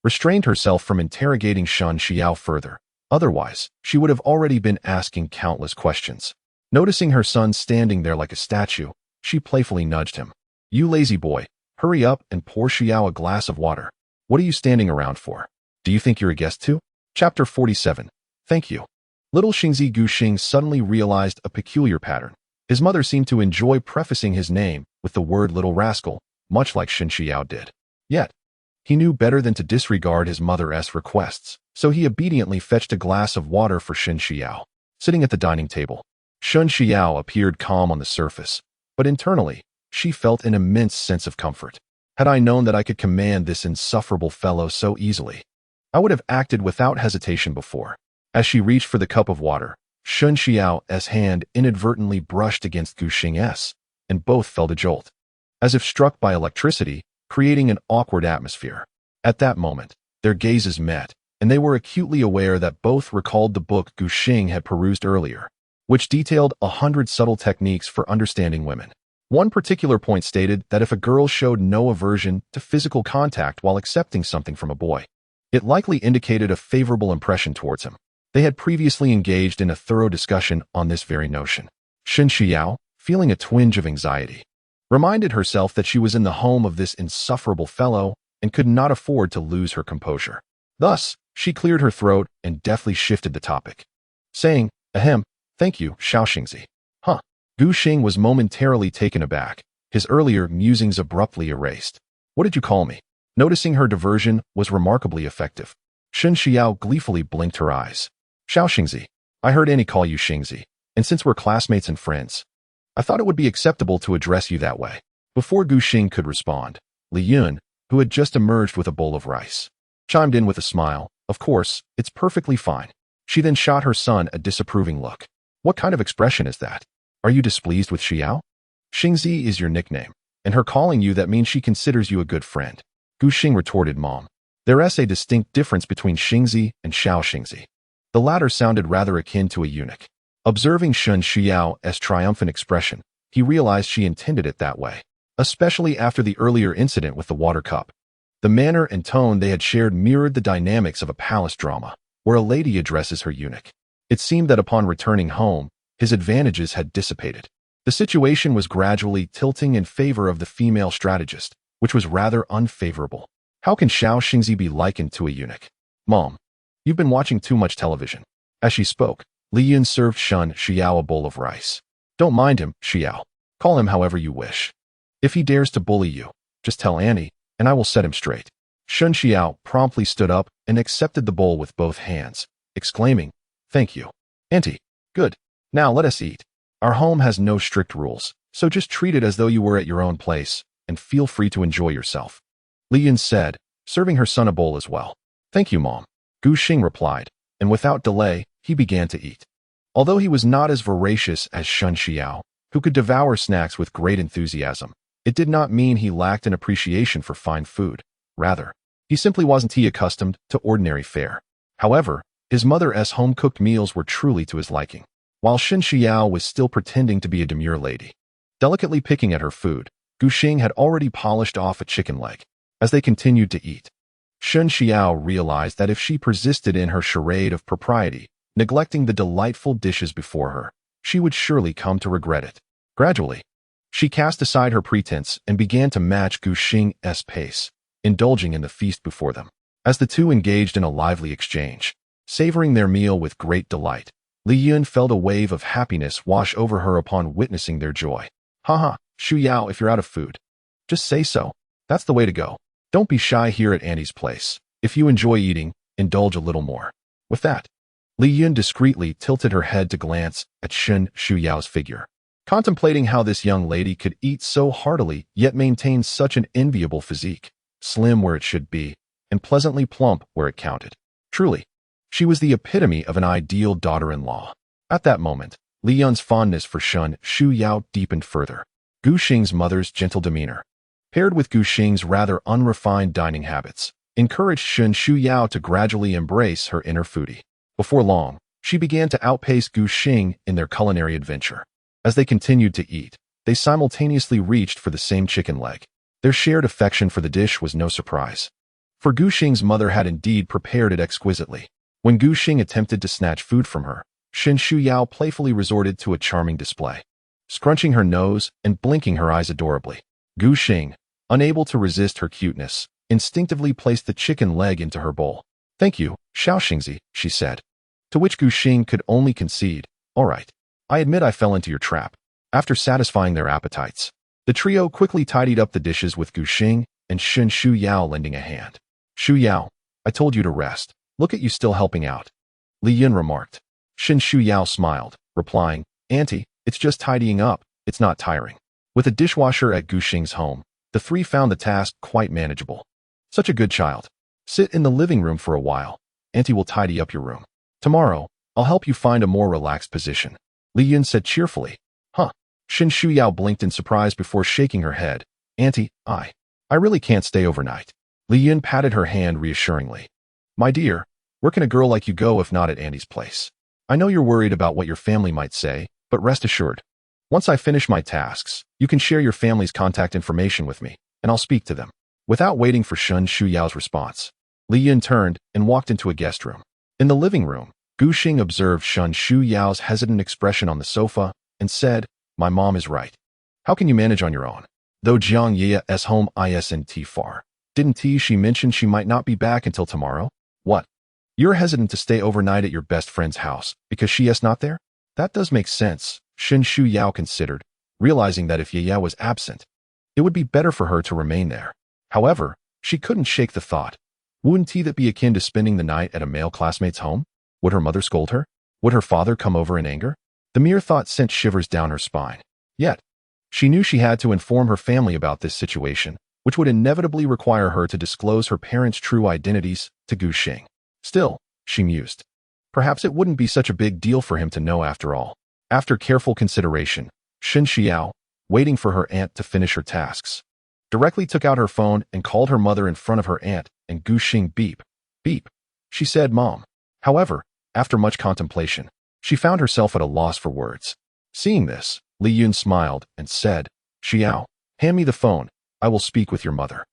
restrained herself from interrogating Shen Xiao further. Otherwise, she would have already been asking countless questions. Noticing her son standing there like a statue, she playfully nudged him. "You lazy boy, hurry up and pour Xiao a glass of water. What are you standing around for? Do you think you're a guest too?" Chapter 47. Thank you. Little Xingzi Gu Xing suddenly realized a peculiar pattern. His mother seemed to enjoy prefacing his name with the word little rascal, much like Shen Xiao did. Yet, he knew better than to disregard his mother's requests, so he obediently fetched a glass of water for Shen Xiao. Sitting at the dining table, Shen Xiao appeared calm on the surface, but internally, she felt an immense sense of comfort. Had I known that I could command this insufferable fellow so easily, I would have acted without hesitation before. As she reached for the cup of water, Shen Xiao's hand inadvertently brushed against Gu Xing's, and both felt a jolt, as if struck by electricity, creating an awkward atmosphere. At that moment, their gazes met, and they were acutely aware that both recalled the book Gu Xing had perused earlier, which detailed 100 subtle techniques for understanding women. One particular point stated that if a girl showed no aversion to physical contact while accepting something from a boy, it likely indicated a favorable impression towards him. They had previously engaged in a thorough discussion on this very notion. Shen Xiao, feeling a twinge of anxiety, reminded herself that she was in the home of this insufferable fellow and could not afford to lose her composure. Thus, she cleared her throat and deftly shifted the topic, saying, "Ahem, thank you, Xiaoxingzi." Huh. Gu Xing was momentarily taken aback, his earlier musings abruptly erased. "What did you call me?" Noticing her diversion was remarkably effective, Shen Xiao gleefully blinked her eyes. "Xiaoxingzi, I heard Annie call you Xingzi, and since we're classmates and friends, I thought it would be acceptable to address you that way." Before Gu Xing could respond, Li Yun, who had just emerged with a bowl of rice, chimed in with a smile. "Of course, it's perfectly fine." She then shot her son a disapproving look. "What kind of expression is that? Are you displeased with Xiao? Xingzi is your nickname, and her calling you that means she considers you a good friend." Gu Xing retorted, "Mom, there is a distinct difference between Xingzi and Xiaoxingzi." The latter sounded rather akin to a eunuch. Observing Shen Xiao's triumphant expression, he realized she intended it that way, especially after the earlier incident with the water cup. The manner and tone they had shared mirrored the dynamics of a palace drama, where a lady addresses her eunuch. It seemed that upon returning home, his advantages had dissipated. The situation was gradually tilting in favor of the female strategist, which was rather unfavorable. How can Xiao Xingzi be likened to a eunuch? "Mom, you've been watching too much television." As she spoke, Li Yun served Shen Xiao a bowl of rice. "Don't mind him, Xiao. Call him however you wish. If he dares to bully you, just tell Annie, and I will set him straight." Shen Xiao promptly stood up and accepted the bowl with both hands, exclaiming, "Thank you, Auntie. Good. Now let us eat. Our home has no strict rules, so just treat it as though you were at your own place, and feel free to enjoy yourself," Li Yun said, serving her son a bowl as well. "Thank you, Mom," Gu Xing replied, and without delay, he began to eat. Although he was not as voracious as Shen Xiao, who could devour snacks with great enthusiasm, it did not mean he lacked an appreciation for fine food. Rather, he simply wasn't accustomed to ordinary fare. However, his mother's home-cooked meals were truly to his liking. While Shen Xiao was still pretending to be a demure lady, delicately picking at her food, Gu Xing had already polished off a chicken leg. As they continued to eat, Shen Xiao realized that if she persisted in her charade of propriety, neglecting the delightful dishes before her, she would surely come to regret it. Gradually, she cast aside her pretense and began to match Gu Xing's pace, indulging in the feast before them. As the two engaged in a lively exchange, savoring their meal with great delight, Li Yun felt a wave of happiness wash over her upon witnessing their joy. "Haha, Shu Yao, if you're out of food, just say so. That's the way to go. Don't be shy here at Annie's place. If you enjoy eating, indulge a little more." With that, Li Yun discreetly tilted her head to glance at Shen Shuyao's figure, contemplating how this young lady could eat so heartily yet maintain such an enviable physique, slim where it should be, and pleasantly plump where it counted. Truly, she was the epitome of an ideal daughter-in-law. At that moment, Li Yun's fondness for Shen Shuyao deepened further. Gu Xing's mother's gentle demeanor, paired with Gu Xing's rather unrefined dining habits, encouraged Shen Shuyao to gradually embrace her inner foodie. Before long, she began to outpace Gu Xing in their culinary adventure. As they continued to eat, they simultaneously reached for the same chicken leg. Their shared affection for the dish was no surprise, for Gu Xing's mother had indeed prepared it exquisitely. When Gu Xing attempted to snatch food from her, Shen Shuyao playfully resorted to a charming display, scrunching her nose and blinking her eyes adorably. Gu Xing, unable to resist her cuteness, instinctively placed the chicken leg into her bowl. "Thank you, Xiaoxingzi," she said, to which Gu Xing could only concede, "All right. I admit I fell into your trap." After satisfying their appetites, the trio quickly tidied up the dishes with Gu Xing and Shen Shuyao lending a hand. "Shuyao, I told you to rest. Look at you still helping out," Li Yun remarked. Shen Shuyao smiled, replying, "Auntie, it's just tidying up. It's not tiring." With a dishwasher at Gu Xing's home, the three found the task quite manageable. "Such a good child. Sit in the living room for a while. Auntie will tidy up your room. Tomorrow, I'll help you find a more relaxed position," Li Yun said cheerfully. "Huh." Shen Shuyao blinked in surprise before shaking her head. "Auntie, I really can't stay overnight." Li Yun patted her hand reassuringly. "My dear, where can a girl like you go if not at Auntie's place? I know you're worried about what your family might say, but rest assured, Once I finish my tasks, you can share your family's contact information with me, and I'll speak to them. Without waiting for Shun Shuyao's response, Li Yun turned and walked into a guest room. In the living room, Gu Xing observed Shun Shuyao's hesitant expression on the sofa and said, "My mom is right. How can you manage on your own? Though Jiang Ye's home isn't far. Didn't she mention she might not be back until tomorrow? What? You're hesitant to stay overnight at your best friend's house because she is not there? That does make sense," Shun Shuyao considered, realizing that if Ye was absent, it would be better for her to remain there. However, she couldn't shake the thought. Wouldn't that be akin to spending the night at a male classmate's home? Would her mother scold her? Would her father come over in anger? The mere thought sent shivers down her spine. Yet, she knew she had to inform her family about this situation, which would inevitably require her to disclose her parents' true identities to Gu Xing. Still, she mused, perhaps it wouldn't be such a big deal for him to know after all. After careful consideration, Shen Xiao, waiting for her aunt to finish her tasks, directly took out her phone and called her mother in front of her aunt, and Gu Xing beep. Beep. She said, "Mom." However, after much contemplation, she found herself at a loss for words. Seeing this, Li Yun smiled and said, "Xiao, hand me the phone. I will speak with your mother."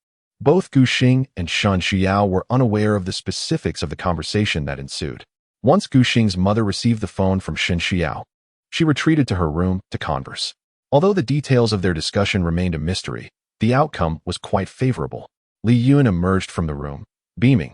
Both Gu Xing and Shan Xiao were unaware of the specifics of the conversation that ensued. Once Gu Xing's mother received the phone from Shen Xiao, she retreated to her room to converse. Although the details of their discussion remained a mystery, the outcome was quite favorable. Li Yun emerged from the room, beaming,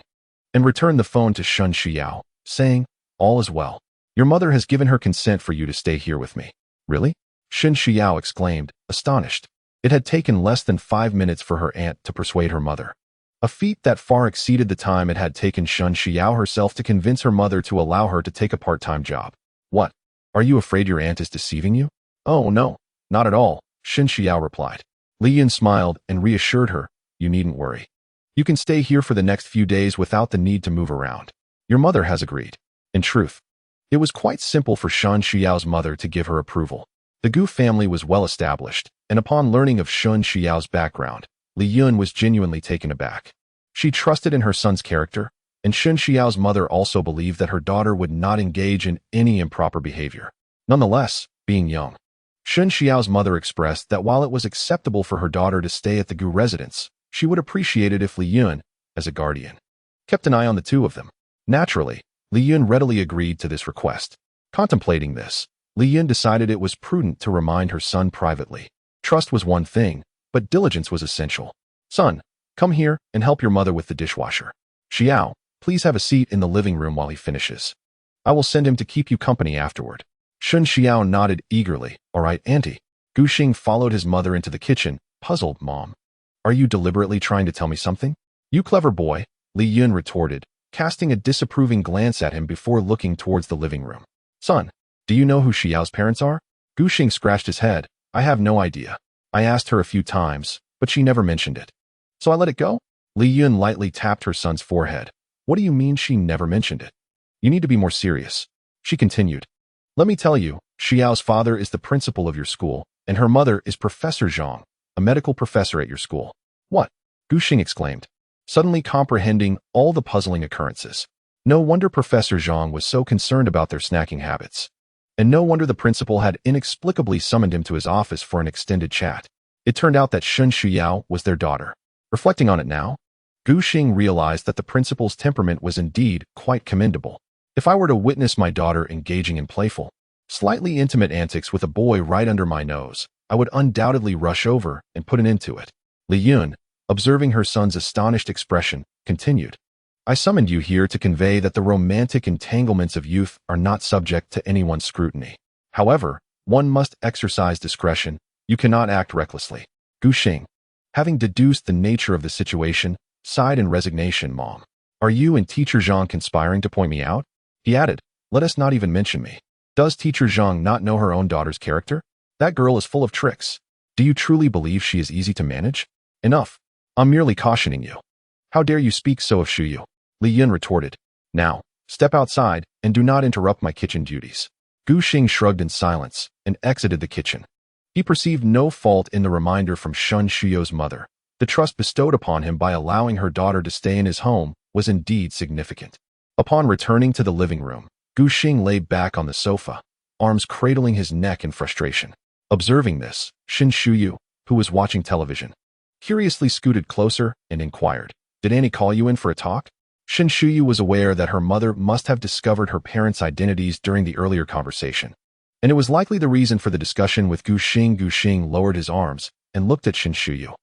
and returned the phone to Shen Xiao, saying, "All is well. Your mother has given her consent for you to stay here with me." "Really?" Shen Xiao exclaimed, astonished. It had taken less than 5 minutes for her aunt to persuade her mother, a feat that far exceeded the time it had taken Shen Xiao herself to convince her mother to allow her to take a part-time job. "What? Are you afraid your aunt is deceiving you?" "Oh no, not at all," Shen Xiao replied. Li Yun smiled and reassured her, "You needn't worry. You can stay here for the next few days without the need to move around. Your mother has agreed." In truth, it was quite simple for Shan Xiao's mother to give her approval. The Gu family was well established, and upon learning of Shen Xiao's background, Li Yun was genuinely taken aback. She trusted in her son's character, and Shen Xiao's mother also believed that her daughter would not engage in any improper behavior. Nonetheless, being young, Shen Xiao's mother expressed that while it was acceptable for her daughter to stay at the Gu residence, she would appreciate it if Li Yun, as a guardian, kept an eye on the two of them. Naturally, Li Yun readily agreed to this request. Contemplating this, Li Yun decided it was prudent to remind her son privately. Trust was one thing, but diligence was essential. "Son, come here and help your mother with the dishwasher. Xiao, please have a seat in the living room while he finishes. I will send him to keep you company afterward." Shen Xiao nodded eagerly. "All right, Auntie." Gu Xing followed his mother into the kitchen, puzzled. "Mom, are you deliberately trying to tell me something?" "You clever boy," Li Yun retorted, casting a disapproving glance at him before looking towards the living room. "Son, do you know who Xiao's parents are?" Gu Xing scratched his head. "I have no idea. I asked her a few times, but she never mentioned it. So I let it go?" Li Yun lightly tapped her son's forehead. "What do you mean she never mentioned it? You need to be more serious." She continued, "Let me tell you, Xiao's father is the principal of your school, and her mother is Professor Zhang, a medical professor at your school." "What?" Gu Xing exclaimed, suddenly comprehending all the puzzling occurrences. No wonder Professor Zhang was so concerned about their snacking habits. And no wonder the principal had inexplicably summoned him to his office for an extended chat. It turned out that Shen Shuyao was their daughter. Reflecting on it now, Gu Xing realized that the principal's temperament was indeed quite commendable. If I were to witness my daughter engaging in playful, slightly intimate antics with a boy right under my nose, I would undoubtedly rush over and put an end to it. Li Yun, observing her son's astonished expression, continued, "I summoned you here to convey that the romantic entanglements of youth are not subject to anyone's scrutiny. However, one must exercise discretion. You cannot act recklessly." Gu Xing, having deduced the nature of the situation, sighed in resignation. "Mom, are you and Teacher Zhang conspiring to point me out?" He added, "Let us not even mention me. Does Teacher Zhang not know her own daughter's character? That girl is full of tricks. Do you truly believe she is easy to manage?" "Enough. I'm merely cautioning you." "How dare you speak so of Shuyu?" Li Yun retorted. "Now, step outside and do not interrupt my kitchen duties." Gu Xing shrugged in silence and exited the kitchen. He perceived no fault in the reminder from Shun Shuyo's mother. The trust bestowed upon him by allowing her daughter to stay in his home was indeed significant. Upon returning to the living room, Gu Xing lay back on the sofa, arms cradling his neck in frustration. Observing this, Shin Shuyu, who was watching television, curiously scooted closer and inquired, "Did Annie call you in for a talk?" Shin Shuyu was aware that her mother must have discovered her parents' identities during the earlier conversation, and it was likely the reason for the discussion with Gu Xing. Gu Xing lowered his arms and looked at Shin Shuyu.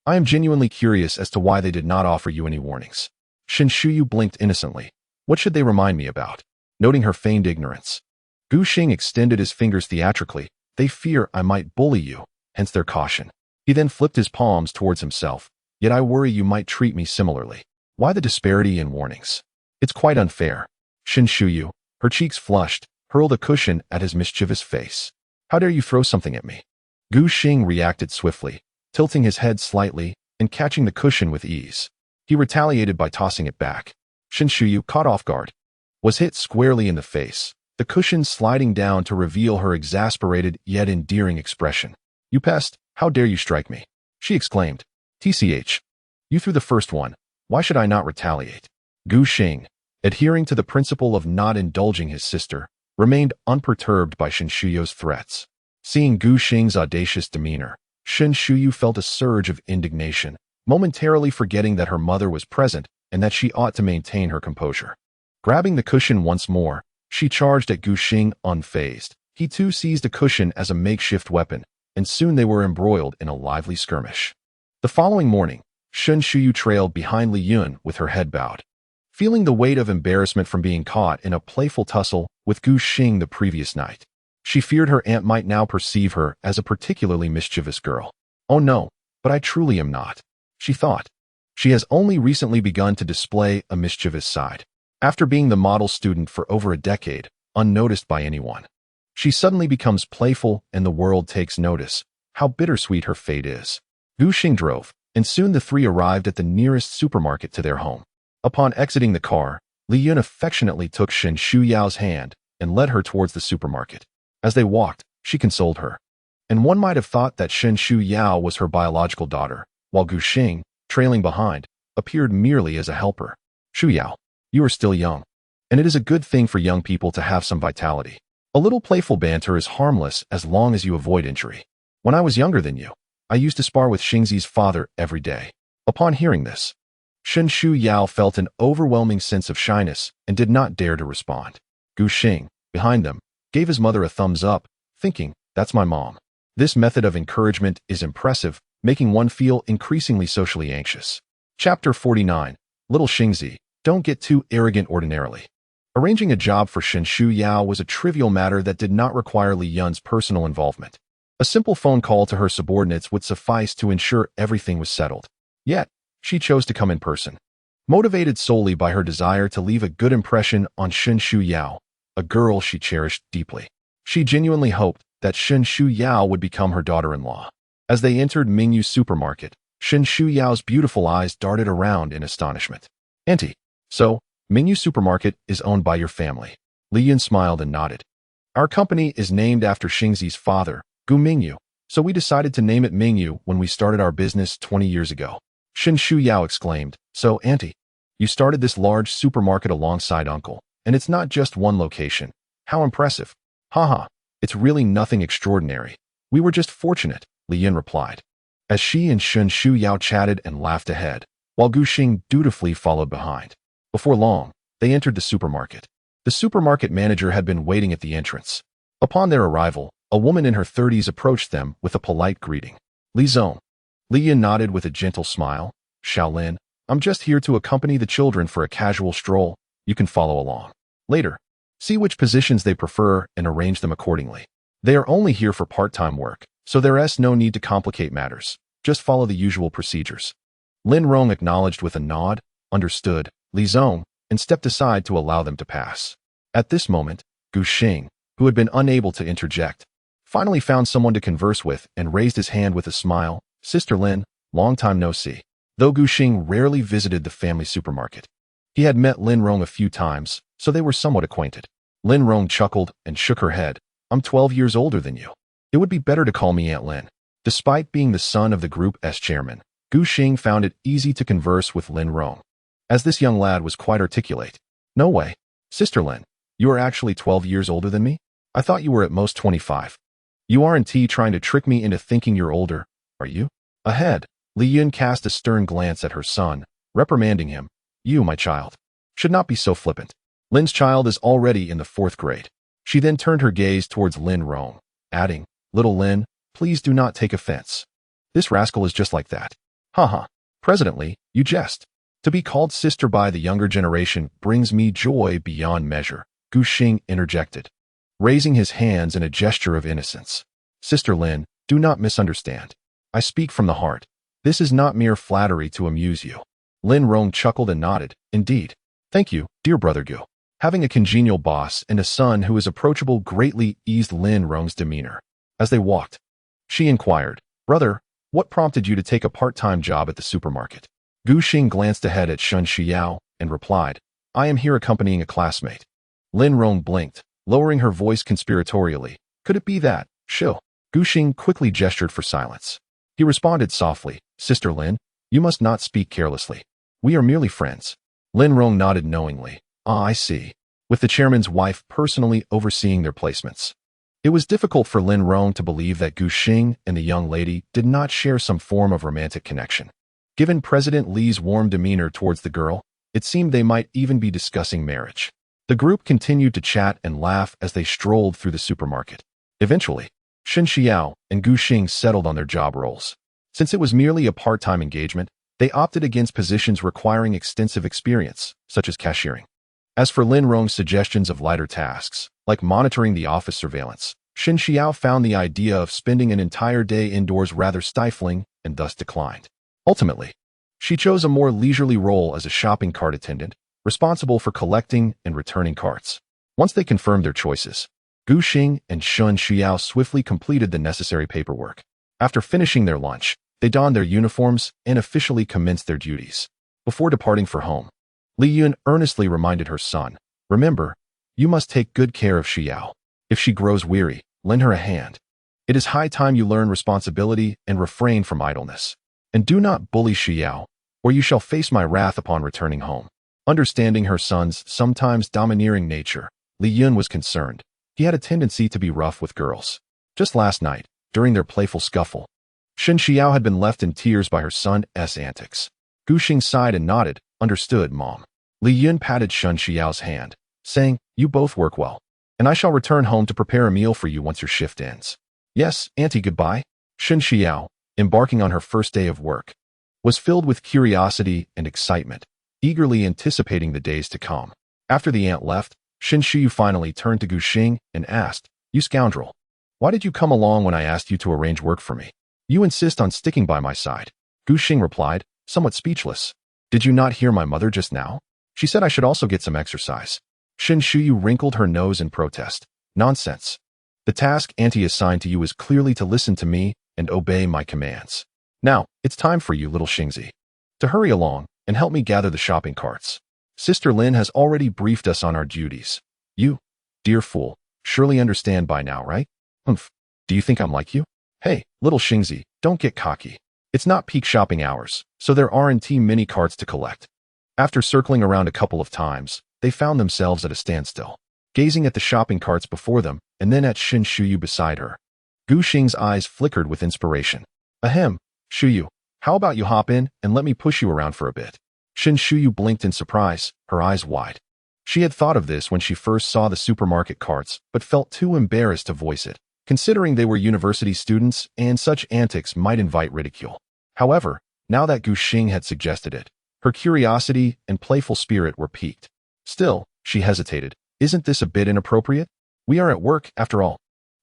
"I am genuinely curious as to why they did not offer you any warnings." Shin Shuyu blinked innocently. "What should they remind me about?" Noting her feigned ignorance, Gu Xing extended his fingers theatrically. "They fear I might bully you, hence their caution." He then flipped his palms towards himself. "Yet I worry you might treat me similarly. Why the disparity in warnings? It's quite unfair." Shin Shuyu, her cheeks flushed, hurled a cushion at his mischievous face. "How dare you throw something at me?" Gu Xing reacted swiftly, tilting his head slightly and catching the cushion with ease. He retaliated by tossing it back. Shin Shuyu, caught off guard, was hit squarely in the face, the cushion sliding down to reveal her exasperated yet endearing expression. "You pest, how dare you strike me?" she exclaimed. "TCH. You threw the first one. Why should I not retaliate?" Gu Xing, adhering to the principle of not indulging his sister, remained unperturbed by Shin Shuyu's threats. Seeing Gu Xing's audacious demeanor, Shin Shuyu felt a surge of indignation, momentarily forgetting that her mother was present and that she ought to maintain her composure. Grabbing the cushion once more, she charged at Gu Xing unfazed. He too seized a cushion as a makeshift weapon, and soon they were embroiled in a lively skirmish. The following morning, Shin Shuyu trailed behind Li Yun with her head bowed. Feeling the weight of embarrassment from being caught in a playful tussle with Gu Xing the previous night, she feared her aunt might now perceive her as a particularly mischievous girl. "Oh no, but I truly am not," she thought. She has only recently begun to display a mischievous side. After being the model student for over a decade, unnoticed by anyone, she suddenly becomes playful and the world takes notice. How bittersweet her fate is. Gu Xing drove, and soon the three arrived at the nearest supermarket to their home. Upon exiting the car, Li Yun affectionately took Shin Shuyao's hand and led her towards the supermarket. As they walked, she consoled her. And one might have thought that Shin Shuyao was her biological daughter, while Gu Xing, trailing behind, appeared merely as a helper. "Shuyao, you are still young, and it is a good thing for young people to have some vitality. A little playful banter is harmless as long as you avoid injury. When I was younger than you, I used to spar with Xingzi's father every day." Upon hearing this, Shin Shuyao felt an overwhelming sense of shyness and did not dare to respond. Gu Xing, behind them, gave his mother a thumbs up, thinking, "That's my mom." This method of encouragement is impressive, making one feel increasingly socially anxious. Chapter 49. Little Xingzi, don't get too arrogant ordinarily. Arranging a job for Shin Shuyao was a trivial matter that did not require Li Yun's personal involvement. A simple phone call to her subordinates would suffice to ensure everything was settled. Yet, she chose to come in person. Motivated solely by her desire to leave a good impression on Shin Shuyao, a girl she cherished deeply. She genuinely hoped that Shin Shuyao would become her daughter-in-law. As they entered Mingyu supermarket, Shin Shuyao's beautiful eyes darted around in astonishment. "Auntie, so, Mingyu supermarket is owned by your family." Li Yun smiled and nodded. "Our company is named after Xingzi's father, Gu Mingyu, so we decided to name it Mingyu when we started our business 20 years ago." Shin Shuyao exclaimed, "So, Auntie, you started this large supermarket alongside Uncle, and it's not just one location. How impressive." "Haha, it's really nothing extraordinary. We were just fortunate," Li Yun replied, as she and Shin Shuyao chatted and laughed ahead, while Gu Xing dutifully followed behind. Before long, they entered the supermarket. The supermarket manager had been waiting at the entrance. Upon their arrival, a woman in her 30s approached them with a polite greeting. "Li Zong." Li Yun nodded with a gentle smile. "Shaolin, I'm just here to accompany the children for a casual stroll. You can follow along. Later, see which positions they prefer and arrange them accordingly. They are only here for part-time work, so there's no need to complicate matters. Just follow the usual procedures." Lin Rong acknowledged with a nod, understood, Li Zong, and stepped aside to allow them to pass. At this moment, Gu Xing, who had been unable to interject, finally found someone to converse with and raised his hand with a smile. "Sister Lin, long time no see." Though Gu Xing rarely visited the family supermarket, he had met Lin Rong a few times, so they were somewhat acquainted. Lin Rong chuckled and shook her head. "I'm 12 years older than you. It would be better to call me Aunt Lin." Despite being the son of the group's chairman, Gu Xing found it easy to converse with Lin Rong, as this young lad was quite articulate. "No way. Sister Lin, you are actually 12 years older than me? I thought you were at most 25. You aren't trying to trick me into thinking you're older, are you? Ahead, Li Yun cast a stern glance at her son, reprimanding him. You, my child, should not be so flippant. Lin's child is already in the 4th grade. She then turned her gaze towards Lin Rong, adding, Little Lin, please do not take offense. This rascal is just like that. Haha. Presently, you jest. To be called sister by the younger generation brings me joy beyond measure, Gu Xing interjected, raising his hands in a gesture of innocence. Sister Lin, do not misunderstand. I speak from the heart. This is not mere flattery to amuse you. Lin Rong chuckled and nodded. Indeed. Thank you, dear brother Gu. Having a congenial boss and a son who is approachable greatly eased Lin Rong's demeanor. As they walked, she inquired, Brother, what prompted you to take a part-time job at the supermarket? Gu Xing glanced ahead at Shun Xiao and replied, I am here accompanying a classmate. Lin Rong blinked, lowering her voice conspiratorially. Could it be that, Shu? Gu Xing quickly gestured for silence. He responded softly, Sister Lin, you must not speak carelessly. We are merely friends. Lin Rong nodded knowingly. Ah, I see. With the chairman's wife personally overseeing their placements. It was difficult for Lin Rong to believe that Gu Xing and the young lady did not share some form of romantic connection. Given President Li's warm demeanor towards the girl, it seemed they might even be discussing marriage. The group continued to chat and laugh as they strolled through the supermarket. Eventually, Shen Xiao and Gu Xing settled on their job roles. Since it was merely a part-time engagement, they opted against positions requiring extensive experience, such as cashiering. As for Lin Rong's suggestions of lighter tasks, like monitoring the office surveillance, Shen Xiao found the idea of spending an entire day indoors rather stifling and thus declined. Ultimately, she chose a more leisurely role as a shopping cart attendant, responsible for collecting and returning carts. Once they confirmed their choices, Gu Xing and Shun Xiao swiftly completed the necessary paperwork. After finishing their lunch, they donned their uniforms and officially commenced their duties. Before departing for home, Li Yun earnestly reminded her son, Remember, you must take good care of Xiao. If she grows weary, lend her a hand. It is high time you learn responsibility and refrain from idleness. And do not bully Xiao, or you shall face my wrath upon returning home. Understanding her son's sometimes domineering nature, Li Yun was concerned. He had a tendency to be rough with girls. Just last night, during their playful scuffle, Shen Xiao had been left in tears by her son's antics. Gu Xing sighed and nodded. Understood, Mom. Li Yun patted Shen Xiao's hand, saying, You both work well, and I shall return home to prepare a meal for you once your shift ends. Yes, Auntie, goodbye. Shen Xiao, embarking on her first day of work, was filled with curiosity and excitement, eagerly anticipating the days to come. After the aunt left, Shen Xiu finally turned to Gu Xing and asked, You scoundrel, why did you come along when I asked you to arrange work for me? You insist on sticking by my side. Gu Xing replied, somewhat speechless. Did you not hear my mother just now? She said I should also get some exercise. Shen Xiu wrinkled her nose in protest. Nonsense. The task Auntie assigned to you is clearly to listen to me and obey my commands. Now, it's time for you, little Xingzi, to hurry along and help me gather the shopping carts. Sister Lin has already briefed us on our duties. You, dear fool, surely understand by now, right? Humph. Do you think I'm like you? Hey, little Xingzi, don't get cocky. It's not peak shopping hours, so there aren't many carts to collect. After circling around a couple of times, they found themselves at a standstill, gazing at the shopping carts before them and then at Shen Shuyu beside her. Gu Xing's eyes flickered with inspiration. Ahem, Shuyu, how about you hop in and let me push you around for a bit? Shen Shuyu blinked in surprise, her eyes wide. She had thought of this when she first saw the supermarket carts, but felt too embarrassed to voice it, considering they were university students and such antics might invite ridicule. However, now that Gu Xing had suggested it, her curiosity and playful spirit were piqued. Still, she hesitated. Isn't this a bit inappropriate? We are at work, after all.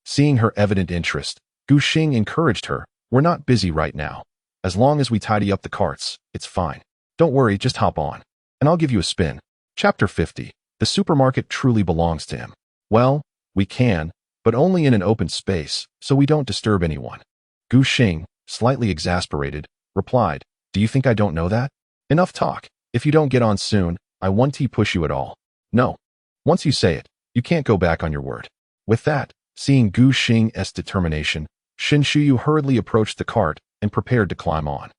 Seeing her evident interest, Gu Xing encouraged her. We're not busy right now. As long as we tidy up the carts, it's fine. Don't worry, just hop on, and I'll give you a spin. Chapter 50. The supermarket truly belongs to him. Well, we can, but only in an open space, so we don't disturb anyone. Gu Xing, slightly exasperated, replied, Do you think I don't know that? Enough talk. If you don't get on soon, I won't push you at all. No. Once you say it, you can't go back on your word. With that, seeing Gu Xing's determination, Shen Shuyu hurriedly approached the cart and prepared to climb on.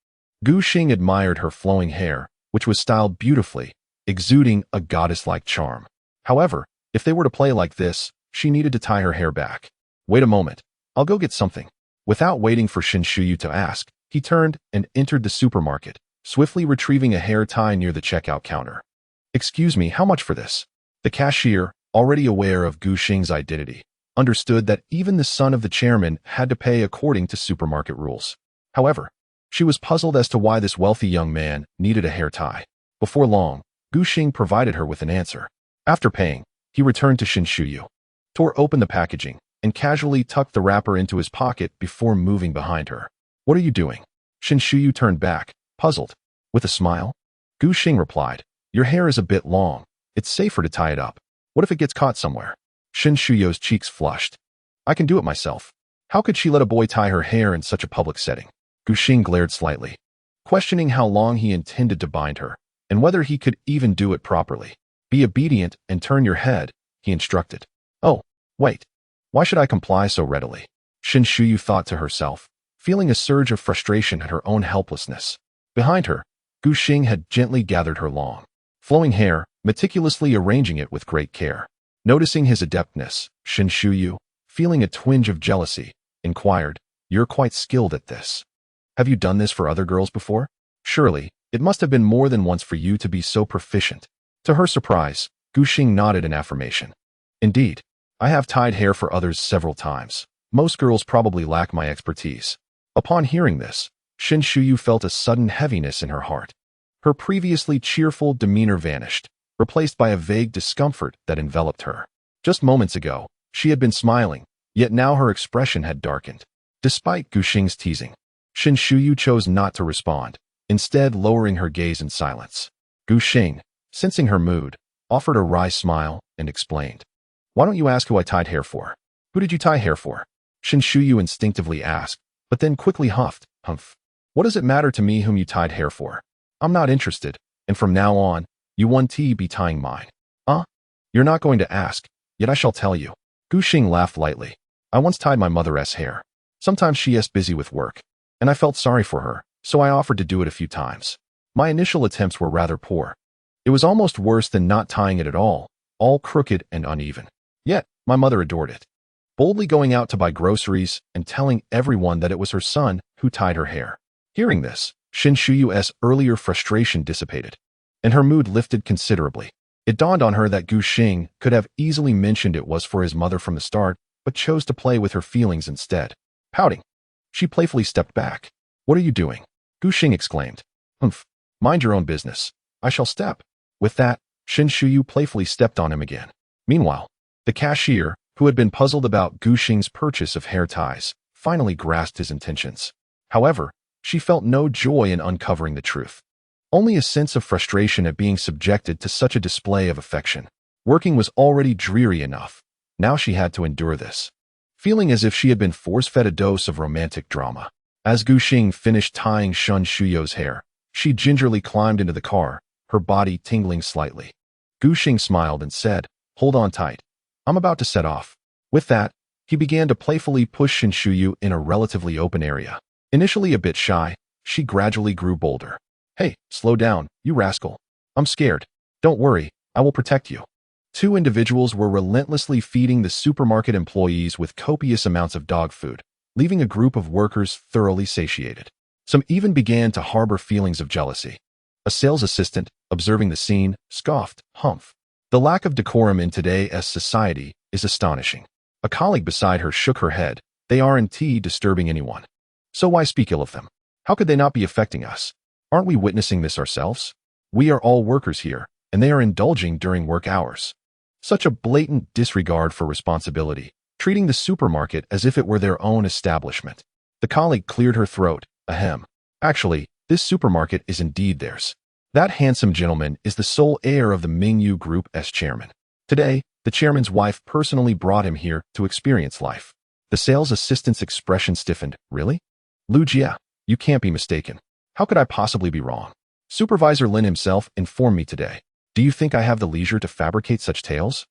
Gu Xing admired her flowing hair, which was styled beautifully, exuding a goddess-like charm. However, if they were to play like this, she needed to tie her hair back. Wait a moment. I'll go get something. Without waiting for Shinshuyu to ask, he turned and entered the supermarket, swiftly retrieving a hair tie near the checkout counter. Excuse me, how much for this? The cashier, already aware of Gu Xing's identity, understood that even the son of the chairman had to pay according to supermarket rules. However, she was puzzled as to why this wealthy young man needed a hair tie. Before long, Gu Xing provided her with an answer. After paying, he returned to Shinshuyu, tore open the packaging, and casually tucked the wrapper into his pocket before moving behind her. What are you doing? Shinshuyu turned back, puzzled. With a smile, Gu Xing replied, your hair is a bit long. It's safer to tie it up. What if it gets caught somewhere? Shinshuyu's cheeks flushed. I can do it myself. How could she let a boy tie her hair in such a public setting? Gu Xing glared slightly, questioning how long he intended to bind her, and whether he could even do it properly. Be obedient and turn your head, he instructed. Oh, wait. Why should I comply so readily? Shinshuyu thought to herself, feeling a surge of frustration at her own helplessness. Behind her, Gu Xing had gently gathered her long, flowing hair, meticulously arranging it with great care. Noticing his adeptness, Shinshuyu, feeling a twinge of jealousy, inquired, you're quite skilled at this. Have you done this for other girls before? Surely, it must have been more than once for you to be so proficient. To her surprise, Gu Xing nodded in affirmation. Indeed, I have tied hair for others several times. Most girls probably lack my expertise. Upon hearing this, Shinshuyu felt a sudden heaviness in her heart. Her previously cheerful demeanor vanished, replaced by a vague discomfort that enveloped her. Just moments ago, she had been smiling, yet now her expression had darkened. Despite Gu Xing's teasing, Shinshuyu chose not to respond, instead lowering her gaze in silence. Gu Xing, sensing her mood, offered a wry smile and explained. Why don't you ask who I tied hair for? Who did you tie hair for? Shinshuyu instinctively asked, but then quickly huffed, humph. What does it matter to me whom you tied hair for? I'm not interested, and from now on, you won't be tying mine. You're not going to ask, yet I shall tell you. Gu Xing laughed lightly. I once tied my mother's hair. Sometimes she is busy with work, and I felt sorry for her, so I offered to do it a few times. My initial attempts were rather poor. It was almost worse than not tying it at all crooked and uneven. Yet, my mother adored it. Boldly going out to buy groceries and telling everyone that it was her son who tied her hair. Hearing this, Shinshuyu's earlier frustration dissipated, and her mood lifted considerably. It dawned on her that Gu Xing could have easily mentioned it was for his mother from the start, but chose to play with her feelings instead. Pouting, she playfully stepped back. What are you doing? Gu Xing exclaimed. Humph, mind your own business. I shall step. With that, Shinshuyu playfully stepped on him again. Meanwhile, the cashier, who had been puzzled about Gu Xing's purchase of hair ties, finally grasped his intentions. However, she felt no joy in uncovering the truth. Only a sense of frustration at being subjected to such a display of affection. Working was already dreary enough. Now she had to endure this. Feeling as if she had been force-fed a dose of romantic drama. As Gu Xing finished tying Shunyu's hair, she gingerly climbed into the car, her body tingling slightly. Gu Xing smiled and said, Hold on tight. I'm about to set off. With that, he began to playfully push Shinshuyu in a relatively open area. Initially a bit shy, she gradually grew bolder. Hey, slow down, you rascal. I'm scared. Don't worry, I will protect you. Two individuals were relentlessly feeding the supermarket employees with copious amounts of dog food, leaving a group of workers thoroughly satiated. Some even began to harbor feelings of jealousy. A sales assistant, observing the scene, scoffed, humph. The lack of decorum in today's society is astonishing. A colleague beside her shook her head. They aren't disturbing anyone. So why speak ill of them? How could they not be affecting us? Aren't we witnessing this ourselves? We are all workers here, and they are indulging during work hours. Such a blatant disregard for responsibility, treating the supermarket as if it were their own establishment. The colleague cleared her throat, ahem. Actually, this supermarket is indeed theirs. That handsome gentleman is the sole heir of the Mingyu Group's chairman. Today, the chairman's wife personally brought him here to experience life. The sales assistant's expression stiffened. Really? Lu Jia, you can't be mistaken. How could I possibly be wrong? Supervisor Lin himself informed me today. Do you think I have the leisure to fabricate such tales?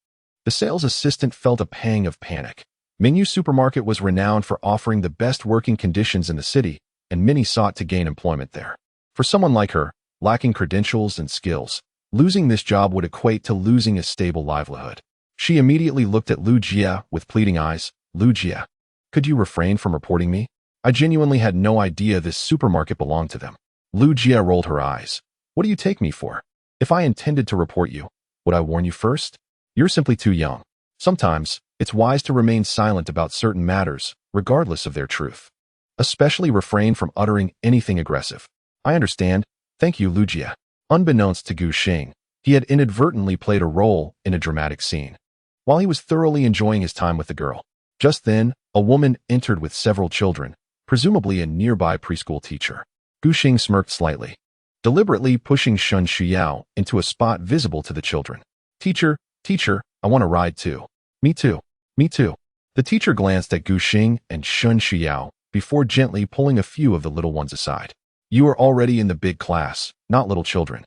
The sales assistant felt a pang of panic. Mingyu Supermarket was renowned for offering the best working conditions in the city, and many sought to gain employment there. For someone like her, lacking credentials and skills, losing this job would equate to losing a stable livelihood. She immediately looked at Lu Jia with pleading eyes. Lu Jia, Could you refrain from reporting me? I genuinely had no idea this supermarket belonged to them. Lu Jia rolled her eyes. What do you take me for? If I intended to report you, would I warn you first? You're simply too young. Sometimes, it's wise to remain silent about certain matters, regardless of their truth. Especially refrain from uttering anything aggressive. I understand. Thank you, Lu Jia. Unbeknownst to Gu Xing, he had inadvertently played a role in a dramatic scene. While he was thoroughly enjoying his time with the girl, just then, a woman entered with several children, presumably a nearby preschool teacher. Gu Xing smirked slightly, deliberately pushing Shun Shuyao into a spot visible to the children. Teacher, I want to ride too. Me too. Me too. The teacher glanced at Gu Xing and Shun Shuyao before gently pulling a few of the little ones aside. You are already in the big class, not little children.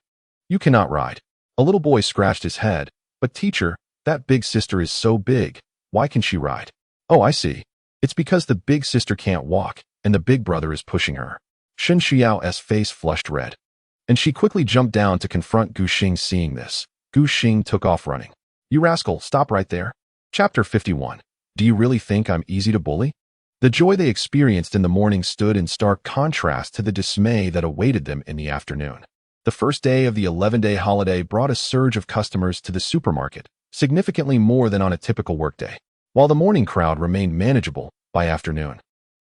You cannot ride. A little boy scratched his head. But teacher, that big sister is so big. Why can she ride? Oh, I see. It's because the big sister can't walk, and the big brother is pushing her. Shun Xiao's face flushed red, and she quickly jumped down to confront Gu Xing. Seeing this, Gu Xing took off running. You rascal, stop right there. Chapter 51. Do you really think I'm easy to bully? The joy they experienced in the morning stood in stark contrast to the dismay that awaited them in the afternoon. The first day of the 11-day holiday brought a surge of customers to the supermarket, significantly more than on a typical workday. While the morning crowd remained manageable, by afternoon,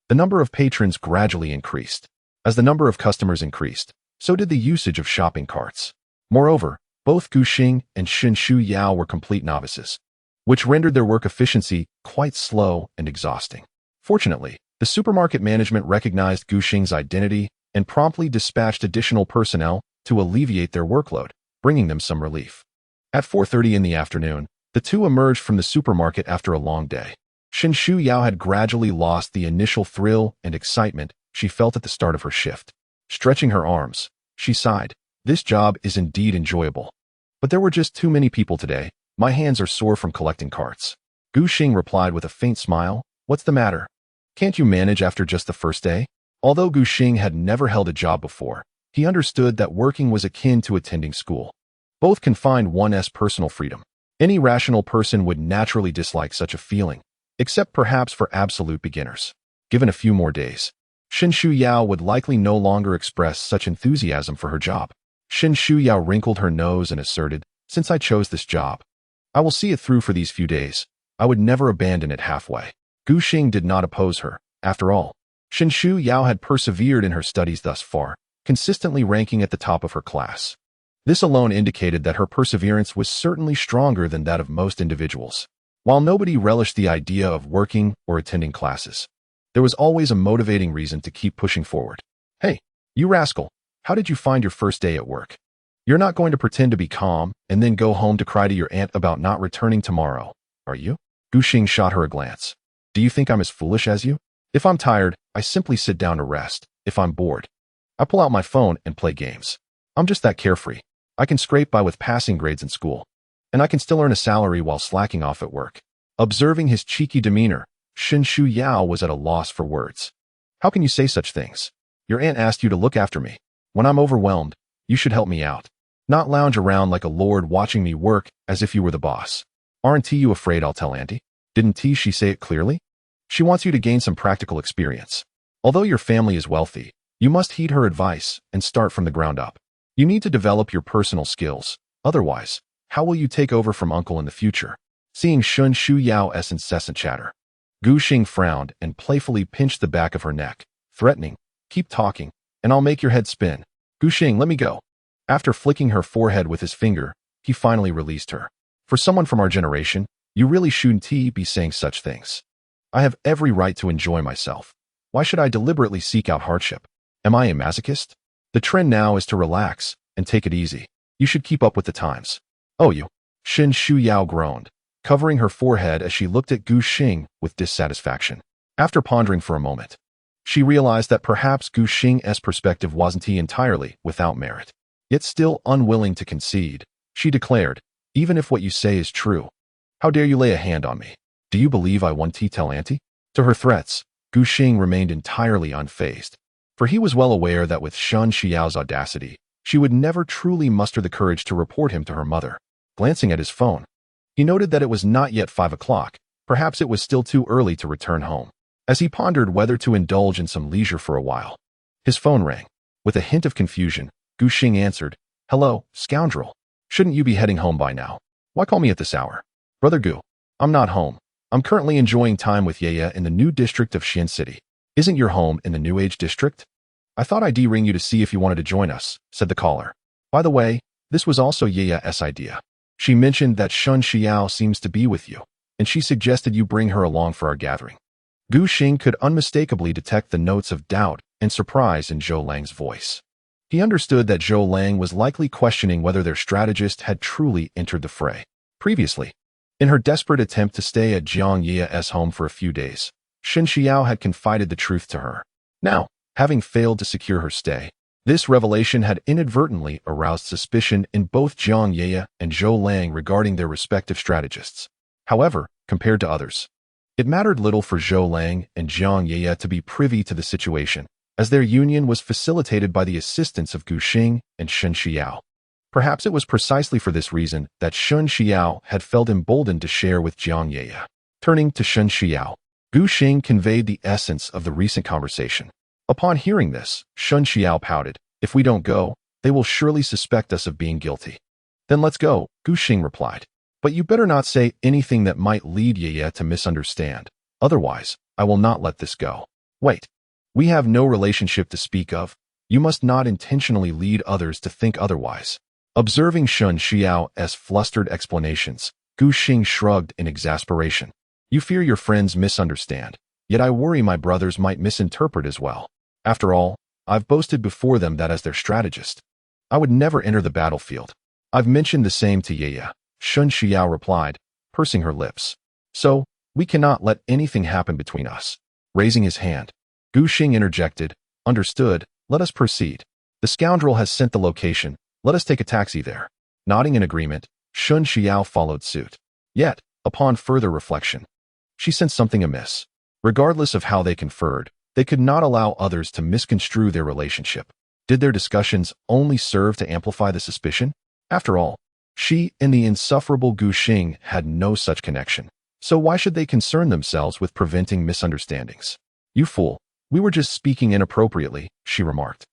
the number of patrons gradually increased. As the number of customers increased, so did the usage of shopping carts. Moreover, both Gu Xing and Shun Shuyao were complete novices, which rendered their work efficiency quite slow and exhausting. Fortunately, the supermarket management recognized Gu Xing's identity and promptly dispatched additional personnel to alleviate their workload, bringing them some relief. At 4:30 in the afternoon, the two emerged from the supermarket after a long day. Shun Shuyao had gradually lost the initial thrill and excitement she felt at the start of her shift. Stretching her arms, she sighed. This job is indeed enjoyable. But there were just too many people today. My hands are sore from collecting carts. Gu Xing replied with a faint smile. What's the matter? Can't you manage after just the first day? Although Gu Xing had never held a job before, he understood that working was akin to attending school. Both confined one's personal freedom. Any rational person would naturally dislike such a feeling, except perhaps for absolute beginners. Given a few more days, Shun Shuyao would likely no longer express such enthusiasm for her job. Shun Shuyao wrinkled her nose and asserted, since I chose this job, I will see it through for these few days. I would never abandon it halfway. Gu Xing did not oppose her. After all, Shun Shuyao had persevered in her studies thus far, consistently ranking at the top of her class. This alone indicated that her perseverance was certainly stronger than that of most individuals. While nobody relished the idea of working or attending classes, there was always a motivating reason to keep pushing forward. Hey, you rascal, how did you find your first day at work? You're not going to pretend to be calm and then go home to cry to your aunt about not returning tomorrow, are you? Gu Xing shot her a glance. Do you think I'm as foolish as you? If I'm tired, I simply sit down to rest. If I'm bored, I pull out my phone and play games. I'm just that carefree. I can scrape by with passing grades in school, and I can still earn a salary while slacking off at work. Observing his cheeky demeanor, Shun Shuyao was at a loss for words. How can you say such things? Your aunt asked you to look after me. When I'm overwhelmed, you should help me out. Not lounge around like a lord watching me work as if you were the boss. Aren't you afraid I'll tell Auntie? Didn't she say it clearly? She wants you to gain some practical experience. Although your family is wealthy, you must heed her advice and start from the ground up. You need to develop your personal skills. Otherwise, how will you take over from uncle in the future? Seeing Shun Shuyao's incessant chatter, Gu Xing frowned and playfully pinched the back of her neck, threatening, keep talking, and I'll make your head spin. Gu Xing, let me go. After flicking her forehead with his finger, he finally released her. For someone from our generation, you really shouldn't be saying such things. I have every right to enjoy myself. Why should I deliberately seek out hardship? Am I a masochist? The trend now is to relax and take it easy. You should keep up with the times. Oh, you. Shun Shuyao groaned, covering her forehead as she looked at Gu Xing with dissatisfaction. After pondering for a moment, she realized that perhaps Gu Xing's perspective wasn't entirely without merit. Yet still unwilling to concede, she declared, even if what you say is true, how dare you lay a hand on me? Do you believe I won't tell Auntie? To her threats, Gu Xing remained entirely unfazed, for he was well aware that with Shun Xiao's audacity, she would never truly muster the courage to report him to her mother. Glancing at his phone, he noted that it was not yet 5 o'clock. Perhaps it was still too early to return home. as he pondered whether to indulge in some leisure for a while. His phone rang. With a hint of confusion, Gu Xing answered, "Hello, scoundrel. Shouldn't you be heading home by now? Why call me at this hour?" "Brother Gu, I'm not home. I'm currently enjoying time with Yaya in the new district of Xian City. Isn't your home in the New Age district?" "I thought I'd ring you to see if you wanted to join us," said the caller. "By the way, this was also Yaya's idea. She mentioned that Shun Xiao seems to be with you, and she suggested you bring her along for our gathering." Gu Xing could unmistakably detect the notes of doubt and surprise in Zhou Lang's voice. He understood that Zhou Lang was likely questioning whether their strategist had truly entered the fray. Previously, in her desperate attempt to stay at Jiang Ya's home for a few days, Shun Xiao had confided the truth to her. Now, having failed to secure her stay, this revelation had inadvertently aroused suspicion in both Jiang Ye and Zhou Lang regarding their respective strategists. However, compared to others, it mattered little for Zhou Lang and Jiang Ye to be privy to the situation, as their union was facilitated by the assistance of Gu Xing and Shun Xiao. Perhaps it was precisely for this reason that Shun Xiao had felt emboldened to share with Jiang Ye. Turning to Shun Xiao, Gu Xing conveyed the essence of the recent conversation. Upon hearing this, Shun Xiao pouted, "If we don't go, they will surely suspect us of being guilty." "Then let's go," Gu Xing replied. "But you better not say anything that might lead Ye to misunderstand. Otherwise, I will not let this go." "Wait. We have no relationship to speak of. You must not intentionally lead others to think otherwise." Observing Shun Xiao's flustered explanations, Gu Xing shrugged in exasperation. "You fear your friends misunderstand, yet I worry my brothers might misinterpret as well. After all, I've boasted before them that as their strategist, I would never enter the battlefield." "I've mentioned the same to Ye," Shun Xiao replied, pursing her lips. "So, we cannot let anything happen between us." Raising his hand, Gu Xing interjected, "Understood, let us proceed. The scoundrel has sent the location, let us take a taxi there." Nodding in agreement, Shun Xiao followed suit. Yet, upon further reflection, she sensed something amiss. Regardless of how they conferred, they could not allow others to misconstrue their relationship. Did their discussions only serve to amplify the suspicion? After all, she and the insufferable Gu Xing had no such connection. So why should they concern themselves with preventing misunderstandings? "You fool, we were just speaking inappropriately," she remarked.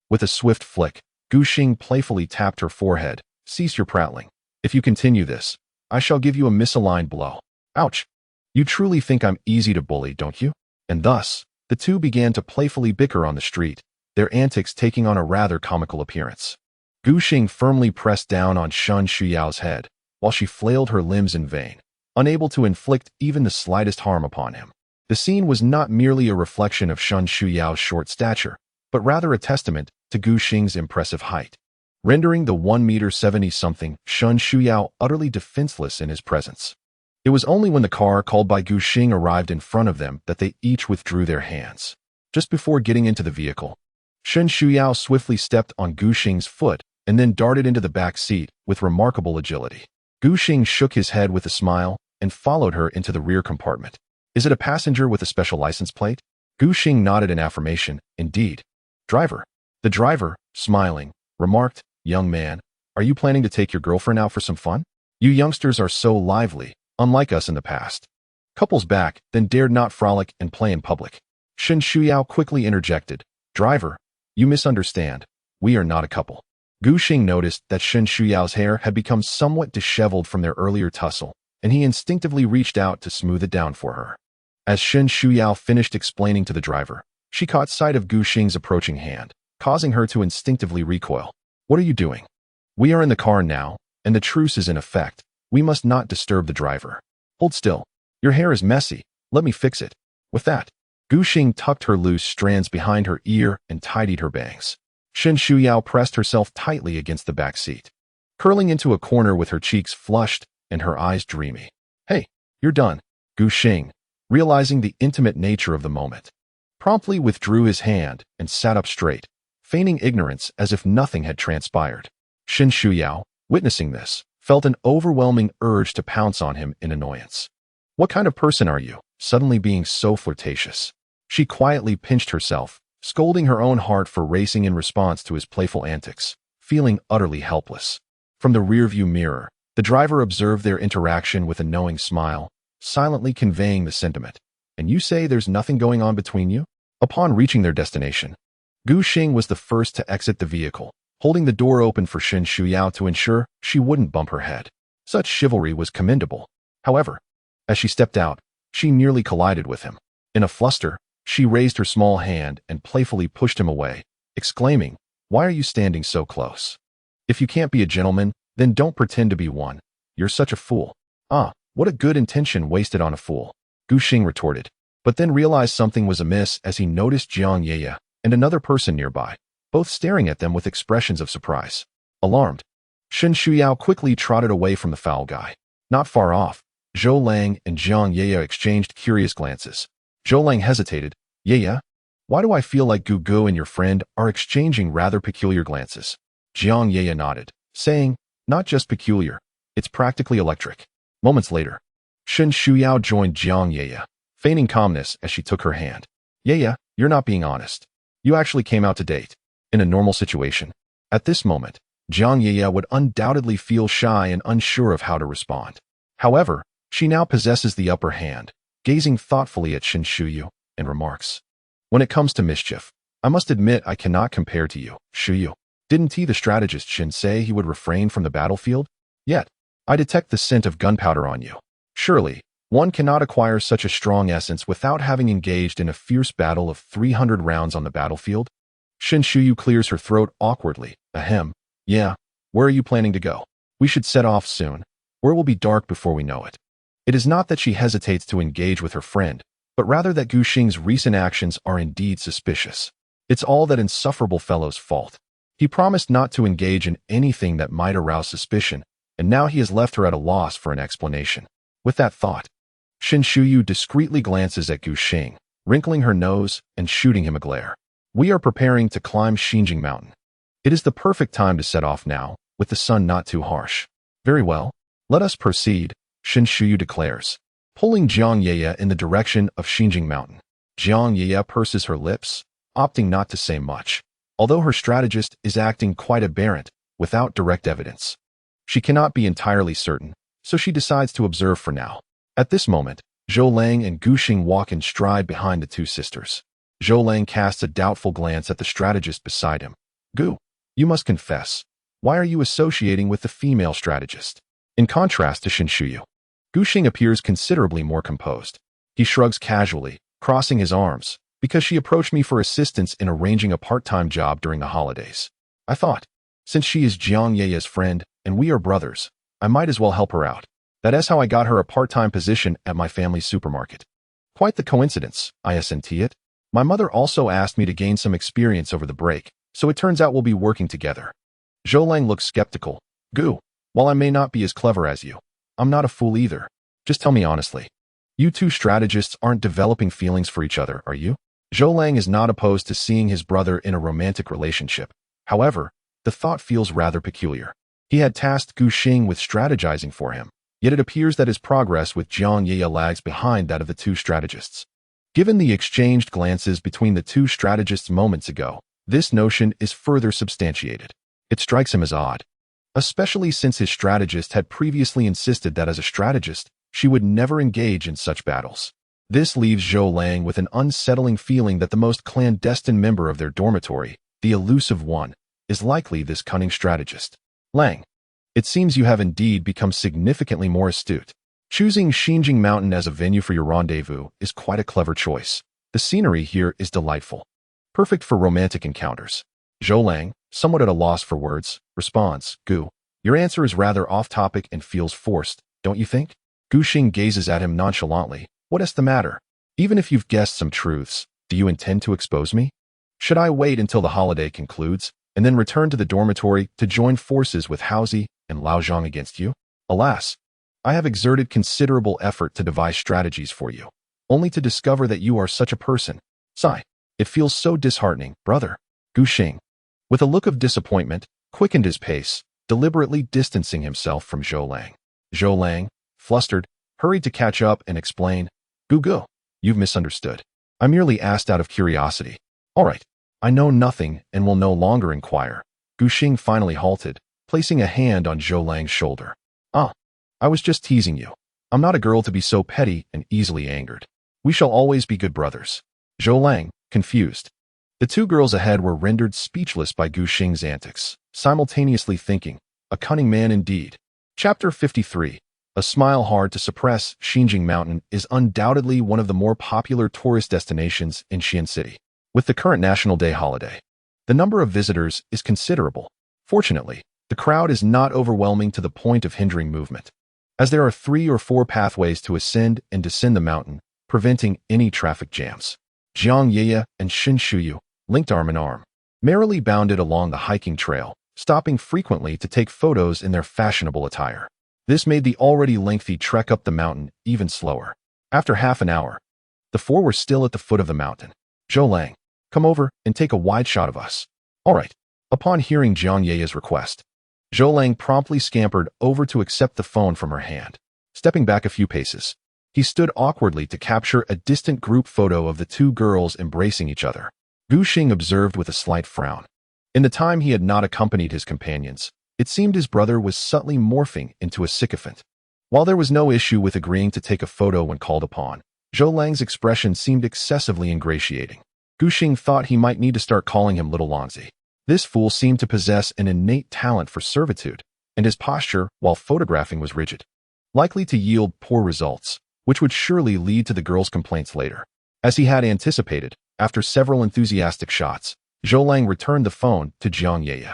With a swift flick, Gu Xing playfully tapped her forehead. "Cease your prattling. If you continue this, I shall give you a misaligned blow." "Ouch. You truly think I'm easy to bully, don't you?" And thus, the two began to playfully bicker on the street, their antics taking on a rather comical appearance. Gu Xing firmly pressed down on Shun Xiao's head, while she flailed her limbs in vain, unable to inflict even the slightest harm upon him. The scene was not merely a reflection of Shun Xiao's short stature, but rather a testament to Gu Xing's impressive height, rendering the 1-meter-70-something Shun Xiao utterly defenseless in his presence. It was only when the car called by Gu Xing arrived in front of them that they each withdrew their hands. Just before getting into the vehicle, Shun Xiao swiftly stepped on Gu Xing's foot and then darted into the back seat with remarkable agility. Gu Xing shook his head with a smile and followed her into the rear compartment. "Is it a passenger with a special license plate?" Gu Xing nodded in affirmation. "Indeed." "Driver." The driver, smiling, remarked, "Young man, are you planning to take your girlfriend out for some fun? You youngsters are so lively, unlike us in the past. Couples back, then dared not frolic and play in public." Shun Xiao quickly interjected, "Driver, you misunderstand. We are not a couple." Gu Xing noticed that Shun Xiao's hair had become somewhat disheveled from their earlier tussle, and he instinctively reached out to smooth it down for her. As Shun Xiao finished explaining to the driver, she caught sight of Gu Xing's approaching hand, causing her to instinctively recoil. "What are you doing?" "We are in the car now, and the truce is in effect. We must not disturb the driver." "Hold still. Your hair is messy. Let me fix it." With that, Gu Xing tucked her loose strands behind her ear and tidied her bangs. Shun Xiao pressed herself tightly against the back seat, curling into a corner with her cheeks flushed and her eyes dreamy. "Hey, you're done." Gu Xing, realizing the intimate nature of the moment, promptly withdrew his hand and sat up straight, feigning ignorance as if nothing had transpired. Shun Xiao, witnessing this, felt an overwhelming urge to pounce on him in annoyance. "What kind of person are you, suddenly being so flirtatious?" She quietly pinched herself, scolding her own heart for racing in response to his playful antics, feeling utterly helpless. From the rearview mirror, the driver observed their interaction with a knowing smile, silently conveying the sentiment. And you say there's nothing going on between you? Upon reaching their destination, Gu Xing was the first to exit the vehicle, holding the door open for Shen Shuyao to ensure she wouldn't bump her head. Such chivalry was commendable. However, as she stepped out, she nearly collided with him. In a fluster, she raised her small hand and playfully pushed him away, exclaiming, "Why are you standing so close? If you can't be a gentleman, then don't pretend to be one. You're such a fool." "Ah, what a good intention wasted on a fool," Gu Xing retorted, but then realized something was amiss as he noticed Jiang Yeye and another person nearby, both staring at them with expressions of surprise. Alarmed, Shen Shuyao quickly trotted away from the foul guy. Not far off, Zhou Lang and Jiang Yeye exchanged curious glances. Zhou Lang hesitated. "Yeye, why do I feel like Gu Gu and your friend are exchanging rather peculiar glances?" Jiang Yeye nodded, saying, "Not just peculiar, it's practically electric." Moments later, Shen Shuyao joined Jiang Yeye, feigning calmness as she took her hand. "Yeye, you're not being honest. You actually came out to date." In a normal situation, at this moment, Jiang Yeye would undoubtedly feel shy and unsure of how to respond. However, she now possesses the upper hand, gazing thoughtfully at Shen Shuyu, and remarks, "When it comes to mischief, I must admit I cannot compare to you, Shuyu. Didn't he, the strategist Shen, say he would refrain from the battlefield? Yet, I detect the scent of gunpowder on you. Surely, one cannot acquire such a strong essence without having engaged in a fierce battle of 300 rounds on the battlefield." Shen Shuyu clears her throat awkwardly. "Ahem. Yeah, where are you planning to go? We should set off soon, or it will be dark before we know it." It is not that she hesitates to engage with her friend, but rather that Gu Xing's recent actions are indeed suspicious. It's all that insufferable fellow's fault. He promised not to engage in anything that might arouse suspicion, and now he has left her at a loss for an explanation. With that thought, Shen Shuyu discreetly glances at Gu Xing, wrinkling her nose and shooting him a glare. "We are preparing to climb Xinjing Mountain. It is the perfect time to set off now, with the sun not too harsh." "Very well, let us proceed," Shen Shuyu declares, pulling Jiang Yeye in the direction of Xinjing Mountain. Jiang Yeye purses her lips, opting not to say much, although her strategist is acting quite aberrant, without direct evidence. She cannot be entirely certain, so she decides to observe for now. At this moment, Zhou Lang and Gu Xing walk in stride behind the two sisters. Zhou Lang casts a doubtful glance at the strategist beside him. "Gu, you must confess. Why are you associating with the female strategist?" In contrast to Shen Shuyu, Gu Xing appears considerably more composed. He shrugs casually, crossing his arms, "Because she approached me for assistance in arranging a part-time job during the holidays. I thought, since she is Jiang Yeye's friend and we are brothers, I might as well help her out. That is how I got her a part-time position at my family's supermarket. Quite the coincidence, I assent it. My mother also asked me to gain some experience over the break, so it turns out we'll be working together." Zhou Lang looks skeptical. "Gu, while I may not be as clever as you, I'm not a fool either. Just tell me honestly. You two strategists aren't developing feelings for each other, are you?" Zhou Lang is not opposed to seeing his brother in a romantic relationship. However, the thought feels rather peculiar. He had tasked Gu Xing with strategizing for him, yet it appears that his progress with Jiang Yeye lags behind that of the two strategists. Given the exchanged glances between the two strategists moments ago, this notion is further substantiated. It strikes him as odd, especially since his strategist had previously insisted that as a strategist, she would never engage in such battles. This leaves Zhou Lang with an unsettling feeling that the most clandestine member of their dormitory, the elusive one, is likely this cunning strategist. "Lang, it seems you have indeed become significantly more astute. Choosing Xinjing Mountain as a venue for your rendezvous is quite a clever choice. The scenery here is delightful, perfect for romantic encounters." Zhou Lang, somewhat at a loss for words, responds, "Gu, your answer is rather off-topic and feels forced, don't you think?" Gu Xing gazes at him nonchalantly. "What is the matter? Even if you've guessed some truths, do you intend to expose me? Should I wait until the holiday concludes, and then return to the dormitory to join forces with Haozi and Lao Zhang against you? Alas, I have exerted considerable effort to devise strategies for you, only to discover that you are such a person. Sigh, it feels so disheartening, brother." Gu Xing, with a look of disappointment, quickened his pace, deliberately distancing himself from Zhou Lang. Zhou Lang, flustered, hurried to catch up and explain, "Gu Gu, you've misunderstood. I merely asked out of curiosity." "All right, I know nothing and will no longer inquire." Gu Xing finally halted, placing a hand on Zhou Lang's shoulder. "Ah, I was just teasing you. I'm not a girl to be so petty and easily angered." We shall always be good brothers. Zhou Lang, confused. The two girls ahead were rendered speechless by Gu Xing's antics, simultaneously thinking, a cunning man indeed. Chapter 53. A smile hard to suppress. Xinjing Mountain is undoubtedly one of the more popular tourist destinations in Xi'an City. With the current National Day holiday, the number of visitors is considerable. Fortunately, the crowd is not overwhelming to the point of hindering movement, as there are 3 or 4 pathways to ascend and descend the mountain, preventing any traffic jams. Jiang Ye and Xin Shuyu, linked arm in arm, merrily bounded along the hiking trail, stopping frequently to take photos in their fashionable attire. This made the already lengthy trek up the mountain even slower. After half an hour, the 4 were still at the foot of the mountain. Zhou Lang, come over and take a wide shot of us. All right. Upon hearing Jiang Ye's request, Zhou Lang promptly scampered over to accept the phone from her hand. Stepping back a few paces, he stood awkwardly to capture a distant group photo of the 2 girls embracing each other. Gu Xing observed with a slight frown. In the time he had not accompanied his companions, it seemed his brother was subtly morphing into a sycophant. While there was no issue with agreeing to take a photo when called upon, Zhou Lang's expression seemed excessively ingratiating. Gu Xing thought he might need to start calling him Little Longzi. This fool seemed to possess an innate talent for servitude, and his posture, while photographing, was rigid, likely to yield poor results, which would surely lead to the girls' complaints later. As he had anticipated, after several enthusiastic shots, Zhou Lang returned the phone to Jiang Ye.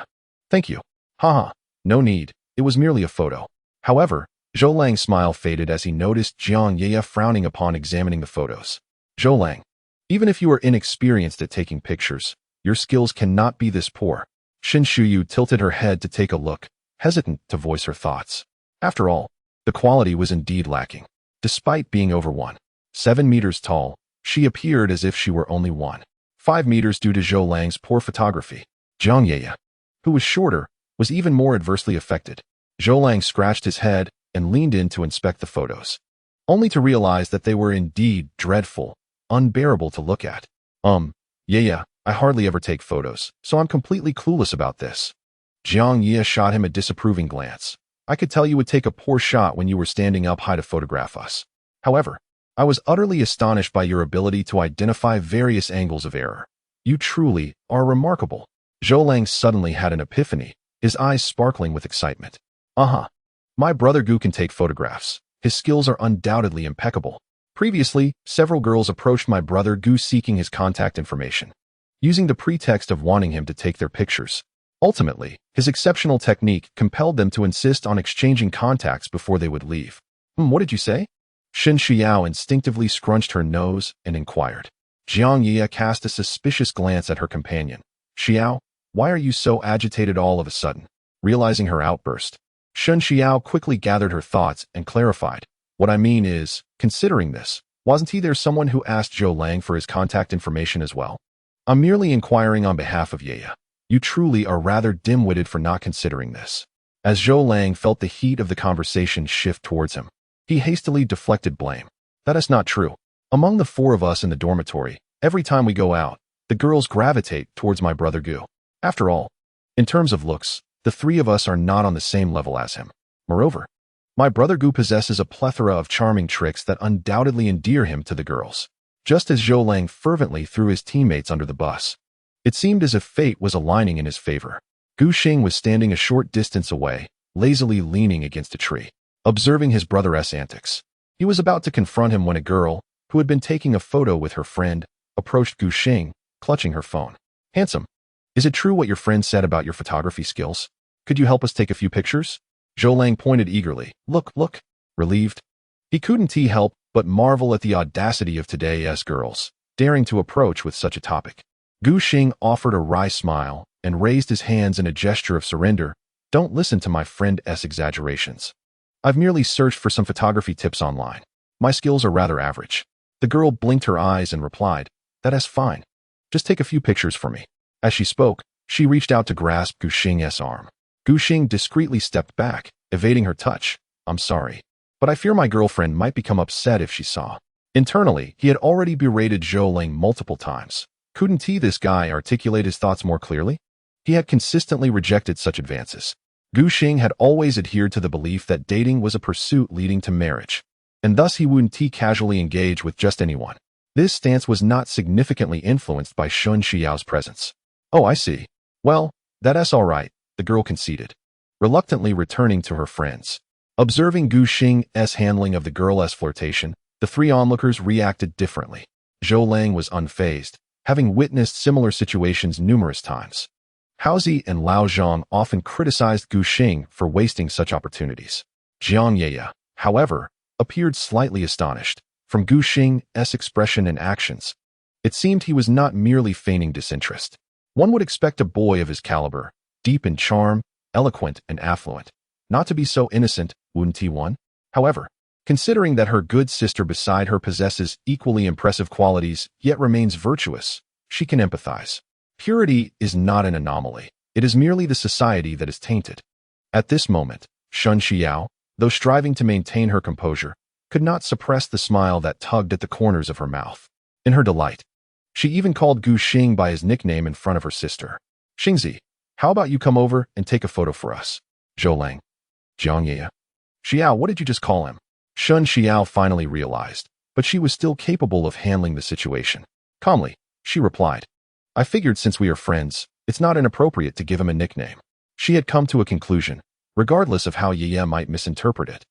Thank you. Haha, no need, it was merely a photo. However, Zhou Lang's smile faded as he noticed Jiang Ye frowning upon examining the photos. Zhou Lang, even if you are inexperienced at taking pictures, your skills cannot be this poor. Xin Shuyu tilted her head to take a look, hesitant to voice her thoughts. After all, the quality was indeed lacking. Despite being over 1.7 meters tall, she appeared as if she were only 1.5 meters due to Zhou Lang's poor photography. Jiang Ye, who was shorter, was even more adversely affected. Zhou Lang scratched his head and leaned in to inspect the photos, only to realize that they were indeed dreadful, unbearable to look at. Yeah, I hardly ever take photos, so I'm completely clueless about this. Jiang Ye shot him a disapproving glance. I could tell you would take a poor shot when you were standing up high to photograph us. However, I was utterly astonished by your ability to identify various angles of error. You truly are remarkable. Zhou Lang suddenly had an epiphany, his eyes sparkling with excitement. My brother Gu can take photographs. His skills are undoubtedly impeccable. Previously, several girls approached my brother Gu seeking his contact information, using the pretext of wanting him to take their pictures. Ultimately, his exceptional technique compelled them to insist on exchanging contacts before they would leave. What did you say? Xin Xiao instinctively scrunched her nose and inquired. Jiang Ye cast a suspicious glance at her companion. Xiao, why are you so agitated all of a sudden? Realizing her outburst, Xin Xiao quickly gathered her thoughts and clarified. What I mean is, considering this, wasn't he there someone who asked Zhou Lang for his contact information as well? I'm merely inquiring on behalf of Ye. You truly are rather dim-witted for not considering this. As Zhou Lang felt the heat of the conversation shift towards him, he hastily deflected blame. That is not true. Among the 4 of us in the dormitory, every time we go out, the girls gravitate towards my brother Gu. After all, in terms of looks, the 3 of us are not on the same level as him. Moreover, my brother Gu possesses a plethora of charming tricks that undoubtedly endear him to the girls. Just as Zhou Lang fervently threw his teammates under the bus, it seemed as if fate was aligning in his favor. Gu Xing was standing a short distance away, lazily leaning against a tree, observing his brother's antics. He was about to confront him when a girl, who had been taking a photo with her friend, approached Gu Xing, clutching her phone. Handsome, is it true what your friend said about your photography skills? Could you help us take a few pictures? Zhou Lang pointed eagerly. Look. Relieved. He couldn't help but marvel at the audacity of today's girls, daring to approach with such a topic. Gu Xing offered a wry smile and raised his hands in a gesture of surrender. Don't listen to my friend's exaggerations. I've merely searched for some photography tips online. My skills are rather average. The girl blinked her eyes and replied, that is fine. Just take a few pictures for me. As she spoke, she reached out to grasp Gu Xing's arm. Gu Xing discreetly stepped back, evading her touch. I'm sorry, but I fear my girlfriend might become upset if she saw. Internally, he had already berated Zhou Lang multiple times. Couldn't this guy articulate his thoughts more clearly? He had consistently rejected such advances. Gu Xing had always adhered to the belief that dating was a pursuit leading to marriage. and thus he wouldn't casually engage with just anyone. This stance was not significantly influenced by Shun Xiao's presence. Oh, I see. Well, that's all right, the girl conceded, reluctantly returning to her friends. Observing Gu Xing's handling of the girl's flirtation, the three onlookers reacted differently. Zhou Lang was unfazed, having witnessed similar situations numerous times. Haozi and Lao Zhang often criticized Gu Xing for wasting such opportunities. Jiang Ye, however, appeared slightly astonished. From Gu Xing's expression and actions, it seemed he was not merely feigning disinterest. One would expect a boy of his caliber, deep in charm, eloquent and affluent, not to be so innocent, wouldn't he one? However, considering that her good sister beside her possesses equally impressive qualities yet remains virtuous, she can empathize. Purity is not an anomaly. It is merely the society that is tainted. At this moment, Shun Xiao, though striving to maintain her composure, could not suppress the smile that tugged at the corners of her mouth. In her delight, she even called Gu Xing by his nickname in front of her sister. Xingzi, how about you come over and take a photo for us? Zhou Lang. Jiang Ye. Xiao, what did you just call him? Shun Xiao finally realized, but she was still capable of handling the situation. Calmly, she replied, I figured since we are friends, it's not inappropriate to give him a nickname. She had come to a conclusion, regardless of how Ye might misinterpret it.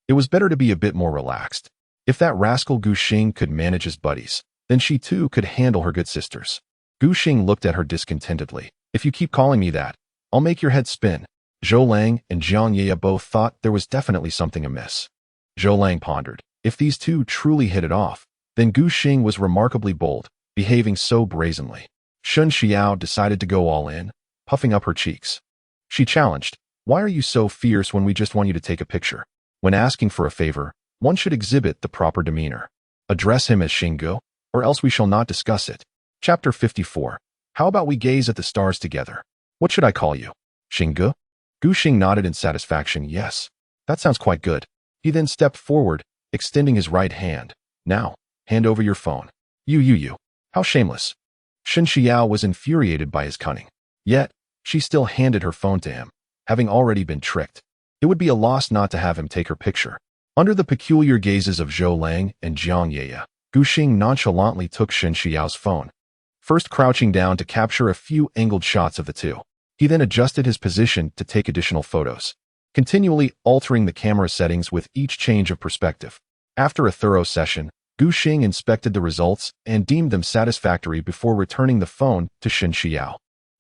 It was better to be a bit more relaxed. If that rascal Gu Xing could manage his buddies, then she too could handle her good sisters. Gu Xing looked at her discontentedly. If you keep calling me that, I'll make your head spin. Zhou Lang and Jiang Ye both thought there was definitely something amiss. Zhou Lang pondered. If these two truly hit it off, then Gu Xing was remarkably bold, behaving so brazenly. Shun Xiao decided to go all in, puffing up her cheeks. She challenged, why are you so fierce when we just want you to take a picture? When asking for a favor, one should exhibit the proper demeanor. Address him as Xinggu, or else we shall not discuss it. Chapter 54. How about we gaze at the stars together? What should I call you? Xinggu? Gu Xing nodded in satisfaction. Yes, that sounds quite good. He then stepped forward, extending his right hand. Now, hand over your phone. You. How shameless. Shun Xiao was infuriated by his cunning. Yet, she still handed her phone to him, having already been tricked. It would be a loss not to have him take her picture. Under the peculiar gazes of Zhou Lang and Jiang Ye, Gu Xing nonchalantly took Shun Xiao's phone, first crouching down to capture a few angled shots of the two. He then adjusted his position to take additional photos, continually altering the camera settings with each change of perspective. After a thorough session, Gu Xing inspected the results and deemed them satisfactory before returning the phone to Shun Xiao.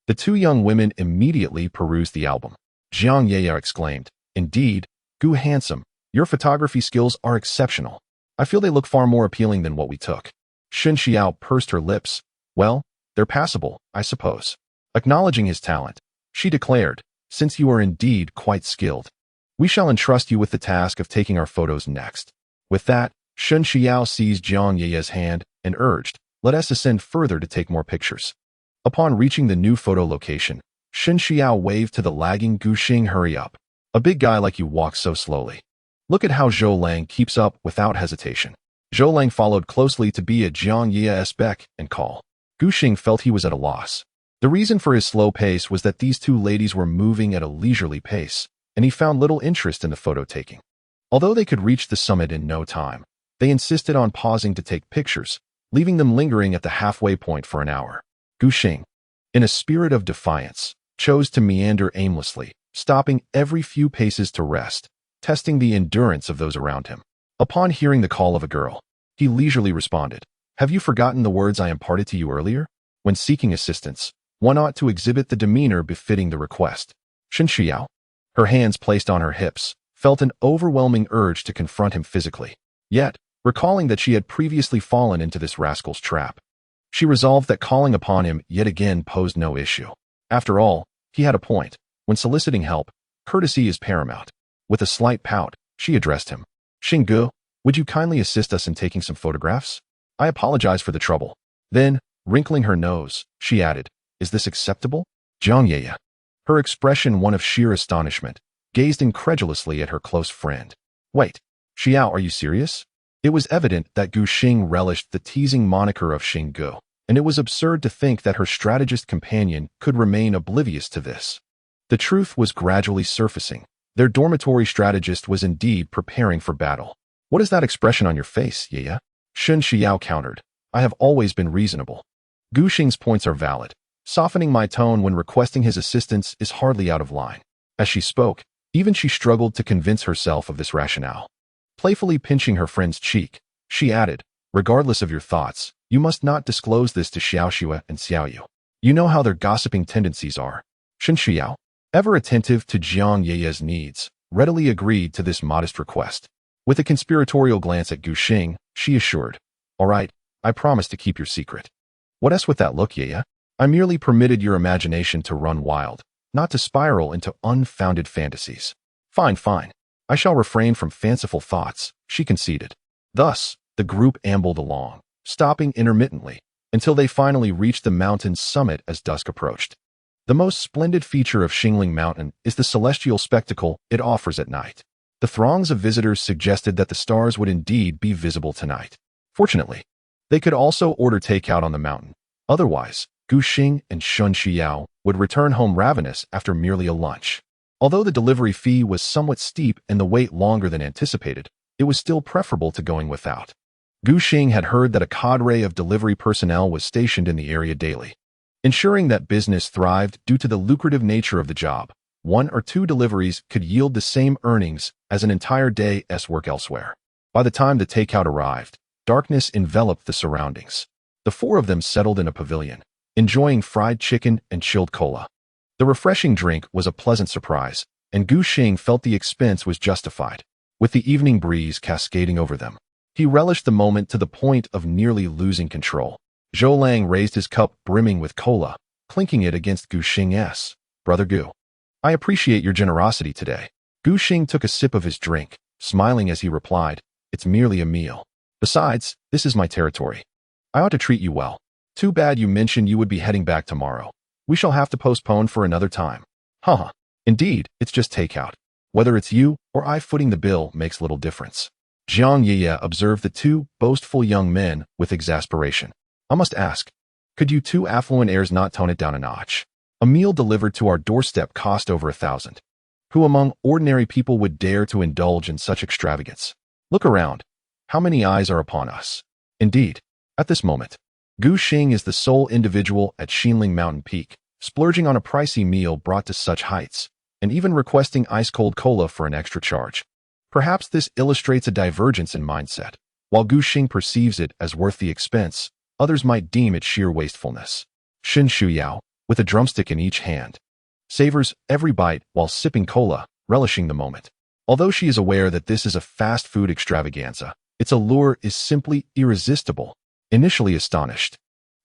The two young women immediately perused the album. Jiang Ye exclaimed, Indeed, Gu handsome, your photography skills are exceptional. I feel they look far more appealing than what we took. Shun Xiao pursed her lips. Well, they're passable, I suppose. Acknowledging his talent, she declared, since you are indeed quite skilled, we shall entrust you with the task of taking our photos next. With that, Shun Xiao seized Jiang Ye's hand and urged, let us ascend further to take more pictures. Upon reaching the new photo location, Shun Xiao waved to the lagging Gu Xing, hurry up. A big guy like you walks so slowly. Look at how Zhou Lang keeps up without hesitation. Zhou Lang followed closely to be at Jiang Ye's beck and call. Gu Xing felt he was at a loss. The reason for his slow pace was that these two ladies were moving at a leisurely pace, and he found little interest in the photo taking. Although they could reach the summit in no time, they insisted on pausing to take pictures, leaving them lingering at the halfway point for an hour. Gu Xing, in a spirit of defiance, chose to meander aimlessly, stopping every few paces to rest, testing the endurance of those around him. Upon hearing the call of a girl, he leisurely responded, have you forgotten the words I imparted to you earlier? When seeking assistance, one ought to exhibit the demeanor befitting the request. Shun Xiao, her hands placed on her hips, felt an overwhelming urge to confront him physically. Yet, recalling that she had previously fallen into this rascal's trap, she resolved that calling upon him yet again posed no issue. After all, he had a point. When soliciting help, courtesy is paramount. With a slight pout, she addressed him. Xinggu, would you kindly assist us in taking some photographs? I apologize for the trouble. Then, wrinkling her nose, she added, is this acceptable? Jiang Ye, her expression one of sheer astonishment, gazed incredulously at her close friend. Wait, Xiao, are you serious? It was evident that Gu Xing relished the teasing moniker of Xinggu, and it was absurd to think that her strategist companion could remain oblivious to this. The truth was gradually surfacing. Their dormitory strategist was indeed preparing for battle. What is that expression on your face, Ye? Shun Xiao countered. I have always been reasonable. Gu Xing's points are valid. Softening my tone when requesting his assistance is hardly out of line. As she spoke, even she struggled to convince herself of this rationale. Playfully pinching her friend's cheek, she added, regardless of your thoughts, you must not disclose this to Xiaoxue and Xiaoyu. You know how their gossiping tendencies are. Shen Xiao, ever attentive to Jiang Ye's needs, readily agreed to this modest request. With a conspiratorial glance at Gu Xing, she assured, all right, I promise to keep your secret. What else with that look, Ye? I merely permitted your imagination to run wild, not to spiral into unfounded fantasies. Fine, fine. I shall refrain from fanciful thoughts, she conceded. Thus, the group ambled along, stopping intermittently, until they finally reached the mountain's summit as dusk approached. The most splendid feature of Xingling Mountain is the celestial spectacle it offers at night. The throngs of visitors suggested that the stars would indeed be visible tonight. Fortunately, they could also order takeout on the mountain. Otherwise, Gu Xing and Shun Xiao would return home ravenous after merely a lunch. Although the delivery fee was somewhat steep and the wait longer than anticipated, it was still preferable to going without. Gu Xing had heard that a cadre of delivery personnel was stationed in the area daily, ensuring that business thrived due to the lucrative nature of the job. 1 or 2 deliveries could yield the same earnings as an entire day's work elsewhere. By the time the takeout arrived, darkness enveloped the surroundings. The 4 of them settled in a pavilion, enjoying fried chicken and chilled cola. The refreshing drink was a pleasant surprise, and Gu Xing felt the expense was justified. With the evening breeze cascading over them, he relished the moment to the point of nearly losing control. Zhou Lang raised his cup brimming with cola, clinking it against Gu Xing's. Brother Gu, I appreciate your generosity today. Gu Xing took a sip of his drink, smiling as he replied, it's merely a meal. Besides, this is my territory. I ought to treat you well. Too bad you mentioned you would be heading back tomorrow. We shall have to postpone for another time. Haha. Indeed, it's just takeout. Whether it's you or I footing the bill makes little difference. Jiang Ye observed the 2 boastful young men with exasperation. I must ask, could you 2 affluent heirs not tone it down a notch? A meal delivered to our doorstep cost over 1,000. Who among ordinary people would dare to indulge in such extravagance? Look around. How many eyes are upon us? Indeed, at this moment, Gu Xing is the sole individual at Xingling Mountain Peak, splurging on a pricey meal brought to such heights, and even requesting ice-cold cola for an extra charge. Perhaps this illustrates a divergence in mindset. While Gu Xing perceives it as worth the expense, others might deem it sheer wastefulness. Shen Shuyao, with a drumstick in each hand, savors every bite while sipping cola, relishing the moment. Although she is aware that this is a fast food extravaganza, its allure is simply irresistible. Initially astonished,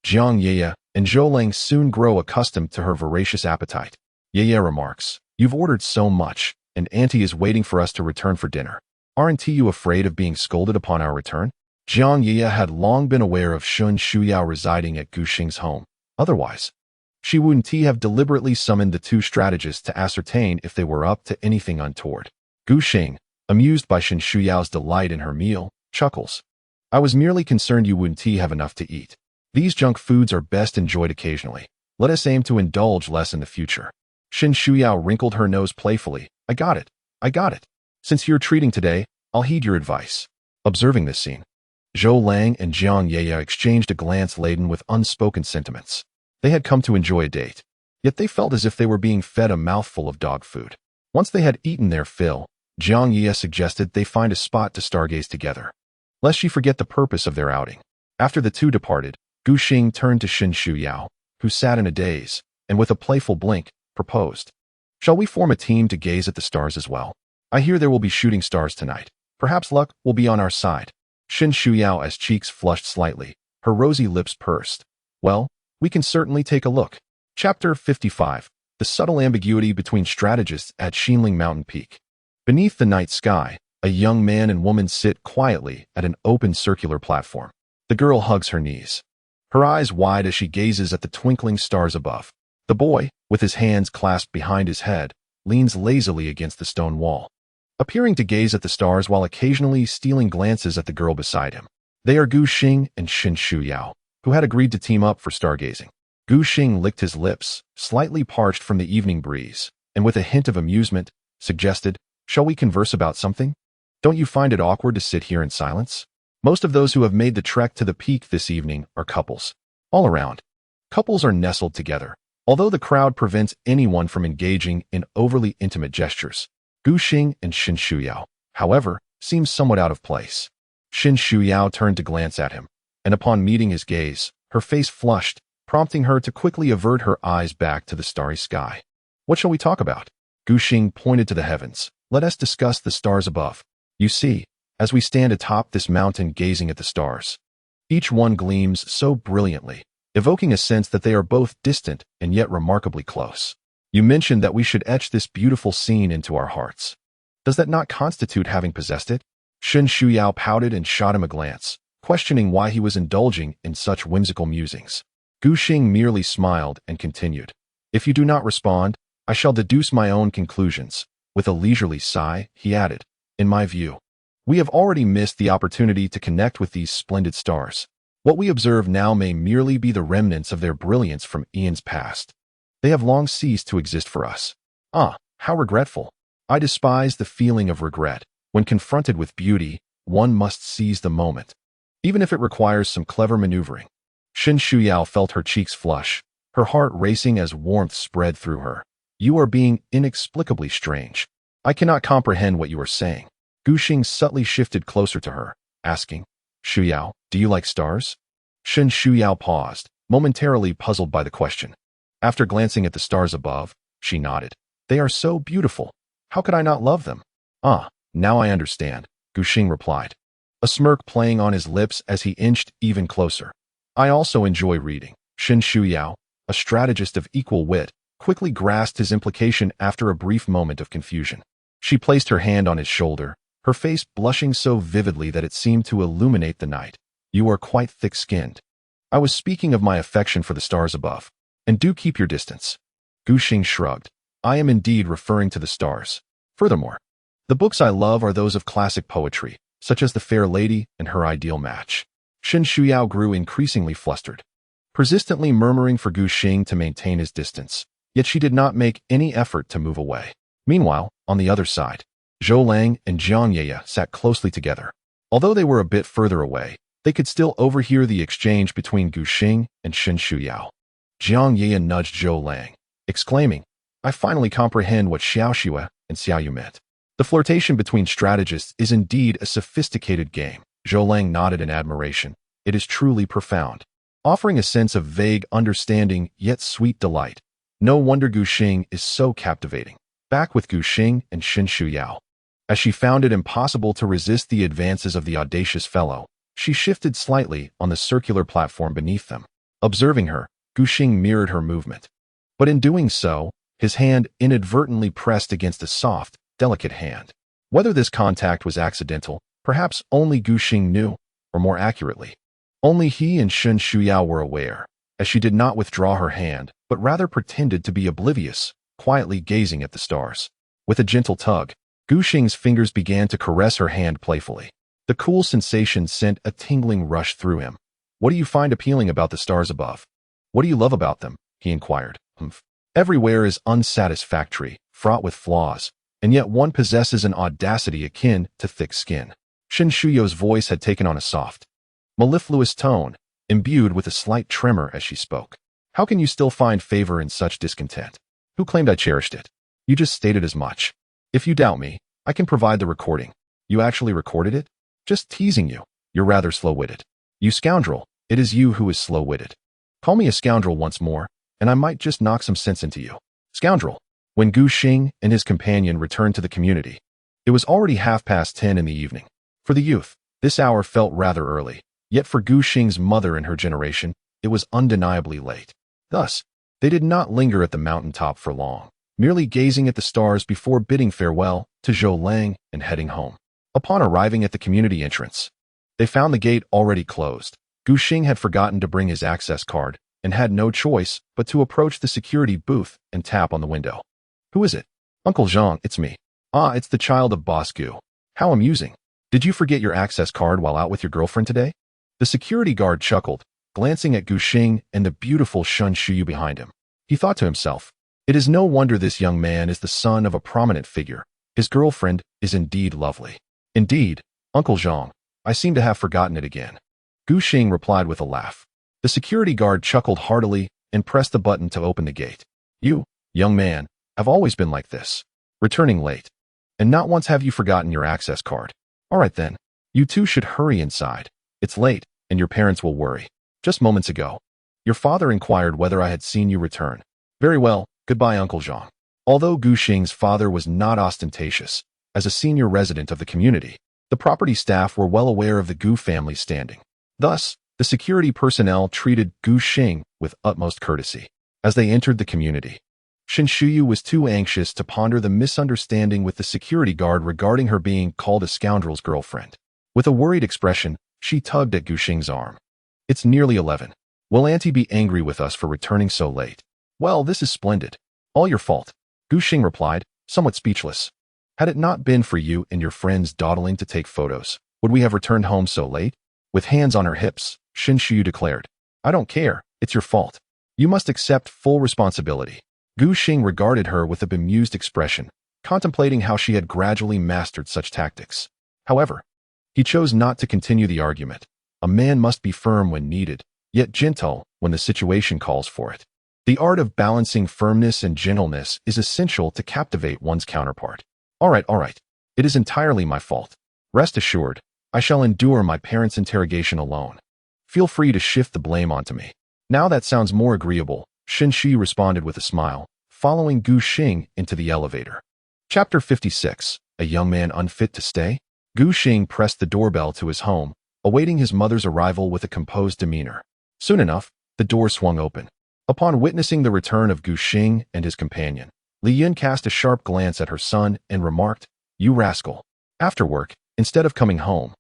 Jiang Ye and Zhou Lang soon grow accustomed to her voracious appetite. Ye remarks, you've ordered so much, and Auntie is waiting for us to return for dinner. Aren't you afraid of being scolded upon our return? Jiang Ye had long been aware of Shun Shuyao residing at Gu Xing's home. Otherwise, she wouldn't have deliberately summoned the 2 strategists to ascertain if they were up to anything untoward. Gu Xing, amused by Shen Shuyao's delight in her meal, chuckles. I was merely concerned you wouldn't have enough to eat. These junk foods are best enjoyed occasionally. Let us aim to indulge less in the future. Shen Shuyao wrinkled her nose playfully. I got it. I got it. Since you're treating today, I'll heed your advice. Observing this scene, Zhou Lang and Jiang Ye exchanged a glance laden with unspoken sentiments. They had come to enjoy a date, yet they felt as if they were being fed a mouthful of dog food. Once they had eaten their fill, Jiang Ye suggested they find a spot to stargaze together, lest she forget the purpose of their outing. After the 2 departed, Gu Xing turned to Shen Shuyao, who sat in a daze, and with a playful blink, proposed. Shall we form a team to gaze at the stars as well? I hear there will be shooting stars tonight. Perhaps luck will be on our side. Shen Shuyao's cheeks flushed slightly, her rosy lips pursed. Well, we can certainly take a look. Chapter 55. The subtle ambiguity between strategists at Xingling Mountain Peak. Beneath the night sky, a young man and woman sit quietly at an open circular platform. The girl hugs her knees, her eyes wide as she gazes at the twinkling stars above. The boy, with his hands clasped behind his head, leans lazily against the stone wall, appearing to gaze at the stars while occasionally stealing glances at the girl beside him. They are Gu Xing and Shen Shuyao, who had agreed to team up for stargazing. Gu Xing licked his lips, slightly parched from the evening breeze, and with a hint of amusement, suggested, shall we converse about something? Don't you find it awkward to sit here in silence? Most of those who have made the trek to the peak this evening are couples. All around, couples are nestled together, although the crowd prevents anyone from engaging in overly intimate gestures. Gu Xing and Shen Shuyao, however, seems somewhat out of place. Shen Shuyao turned to glance at him, and upon meeting his gaze, her face flushed, prompting her to quickly avert her eyes back to the starry sky. What shall we talk about? Gu Xing pointed to the heavens. Let us discuss the stars above. You see, as we stand atop this mountain gazing at the stars, each one gleams so brilliantly, evoking a sense that they are both distant and yet remarkably close. You mentioned that we should etch this beautiful scene into our hearts. Does that not constitute having possessed it? Shen Shuyao pouted and shot him a glance, questioning why he was indulging in such whimsical musings. Gu Xing merely smiled and continued. If you do not respond, I shall deduce my own conclusions. With a leisurely sigh, he added, in my view, we have already missed the opportunity to connect with these splendid stars. What we observe now may merely be the remnants of their brilliance from eons past. They have long ceased to exist for us. Ah, how regretful. I despise the feeling of regret. When confronted with beauty, one must seize the moment, even if it requires some clever maneuvering. Shen Shuyao felt her cheeks flush, her heart racing as warmth spread through her. You are being inexplicably strange. I cannot comprehend what you are saying. Gu Xing subtly shifted closer to her, asking, Shuyao, do you like stars? Shen Shuyao paused, momentarily puzzled by the question. After glancing at the stars above, she nodded. They are so beautiful. How could I not love them? Ah, now I understand, Gu Xing replied, a smirk playing on his lips as he inched even closer. I also enjoy reading. Shen Shuyao, a strategist of equal wit, quickly grasped his implication after a brief moment of confusion. She placed her hand on his shoulder, her face blushing so vividly that it seemed to illuminate the night. You are quite thick-skinned. I was speaking of my affection for the stars above. And do keep your distance. Gu Xing shrugged. I am indeed referring to the stars. Furthermore, the books I love are those of classic poetry, such as The Fair Lady and Her Ideal Match. Shen Shuyao grew increasingly flustered, persistently murmuring for Gu Xing to maintain his distance, yet she did not make any effort to move away. Meanwhile, on the other side, Zhou Lang and Jiang Yeye sat closely together. Although they were a bit further away, they could still overhear the exchange between Gu Xing and Shen Shuyao. Jiang Yeye nudged Zhou Lang, exclaiming, I finally comprehend what Xiao Xue and Xiao Yu meant. The flirtation between strategists is indeed a sophisticated game. Zhou Lang nodded in admiration. It is truly profound, offering a sense of vague understanding yet sweet delight. No wonder Gu Xing is so captivating. Back with Gu Xing and Shen Shuyao. As she found it impossible to resist the advances of the audacious fellow, she shifted slightly on the circular platform beneath them. Observing her, Gu Xing mirrored her movement. But in doing so, his hand inadvertently pressed against a soft, delicate hand. Whether this contact was accidental, perhaps only Gu Xing knew, or more accurately, only he and Shen Shuyao were aware, as she did not withdraw her hand, but rather pretended to be oblivious, quietly gazing at the stars. With a gentle tug, Gu Xing's fingers began to caress her hand playfully. The cool sensation sent a tingling rush through him. What do you find appealing about the stars above? What do you love about them? He inquired. Everywhere is unsatisfactory, fraught with flaws, and yet one possesses an audacity akin to thick skin. Shen Shuyao's voice had taken on a soft, mellifluous tone, imbued with a slight tremor as she spoke. How can you still find favor in such discontent? Who claimed I cherished it? You just stated as much. If you doubt me, I can provide the recording. You actually recorded it? Just teasing you. You're rather slow-witted. You scoundrel, it is you who is slow-witted. Call me a scoundrel once more, and I might just knock some sense into you. Scoundrel. When Gu Xing and his companion returned to the community, it was already 10:30 in the evening. For the youth, this hour felt rather early, yet for Gu Xing's mother and her generation, it was undeniably late. Thus, they did not linger at the mountaintop for long, merely gazing at the stars before bidding farewell to Zhou Lang and heading home. Upon arriving at the community entrance, they found the gate already closed. Gu Xing had forgotten to bring his access card and had no choice but to approach the security booth and tap on the window. Who is it? Uncle Zhang, it's me. Ah, it's the child of Boss Gu. How amusing. Did you forget your access card while out with your girlfriend today? The security guard chuckled, glancing at Gu Xing and the beautiful Shen Shuyu behind him. He thought to himself, it is no wonder this young man is the son of a prominent figure. His girlfriend is indeed lovely. Indeed, Uncle Zhang, I seem to have forgotten it again. Gu Xing replied with a laugh. The security guard chuckled heartily and pressed the button to open the gate. You, young man, have always been like this, returning late. And not once have you forgotten your access card. All right then, you two should hurry inside. It's late, and your parents will worry. Just moments ago, your father inquired whether I had seen you return. Very well, goodbye, Uncle Zhang. Although Gu Xing's father was not ostentatious, as a senior resident of the community, the property staff were well aware of the Gu family's standing. Thus, the security personnel treated Gu Xing with utmost courtesy. As they entered the community, Shen Shuyu was too anxious to ponder the misunderstanding with the security guard regarding her being called a scoundrel's girlfriend. With a worried expression, she tugged at Gu Xing's arm. It's nearly 11. Will Auntie be angry with us for returning so late? Well, this is splendid. All your fault. Gu Xing replied, somewhat speechless. Had it not been for you and your friends dawdling to take photos, would we have returned home so late? With hands on her hips, Shen Shuyu declared, I don't care, it's your fault. You must accept full responsibility. Gu Xing regarded her with a bemused expression, contemplating how she had gradually mastered such tactics. However, he chose not to continue the argument. A man must be firm when needed, yet gentle when the situation calls for it. The art of balancing firmness and gentleness is essential to captivate one's counterpart. All right. It is entirely my fault. Rest assured, I shall endure my parents' interrogation alone. Feel free to shift the blame onto me. Now that sounds more agreeable, Shen Shi responded with a smile, following Gu Xing into the elevator. Chapter 56. A young man unfit to stay? Gu Xing pressed the doorbell to his home, awaiting his mother's arrival with a composed demeanor. Soon enough, the door swung open. Upon witnessing the return of Gu Xing and his companion, Li Yun cast a sharp glance at her son and remarked, You rascal. After work, instead of coming home,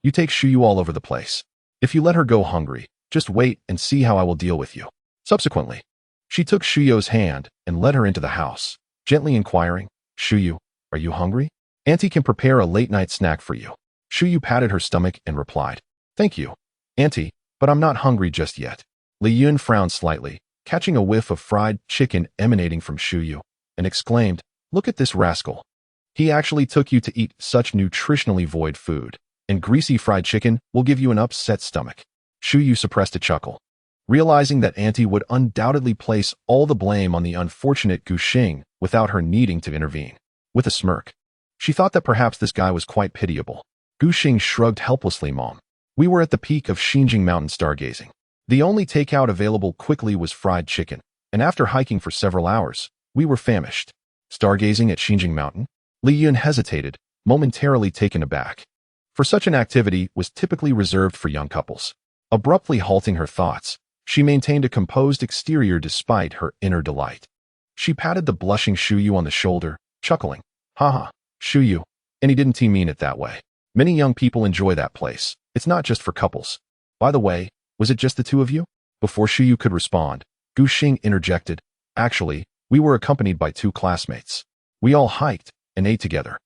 you take Shuyu all over the place. If you let her go hungry, just wait and see how I will deal with you. Subsequently, she took Shuyu's hand and led her into the house, gently inquiring, Shuyu, are you hungry? Auntie can prepare a late-night snack for you. Shuyu patted her stomach and replied, Thank you, Auntie, but I'm not hungry just yet. Li Yun frowned slightly, catching a whiff of fried chicken emanating from Shuyu, and exclaimed, Look at this rascal. He actually took you to eat such nutritionally void food, and greasy fried chicken will give you an upset stomach. Shuyu suppressed a chuckle, realizing that Auntie would undoubtedly place all the blame on the unfortunate Gu Xing without her needing to intervene. With a smirk, she thought that perhaps this guy was quite pitiable. Gu Xing shrugged helplessly. Mom. We were at the peak of Xinjiang mountain stargazing. The only takeout available quickly was fried chicken, and after hiking for several hours, we were famished. Stargazing at Xinjiang mountain? Li Yun hesitated, momentarily taken aback. For such an activity was typically reserved for young couples. Abruptly halting her thoughts, she maintained a composed exterior despite her inner delight. She patted the blushing Shuyu on the shoulder, chuckling, Haha, Shuyu, and he didn't mean it that way. Many young people enjoy that place. It's not just for couples. By the way, was it just the two of you? Before Shuyu could respond, Gu Xing interjected, Actually, we were accompanied by 2 classmates. We all hiked and ate together.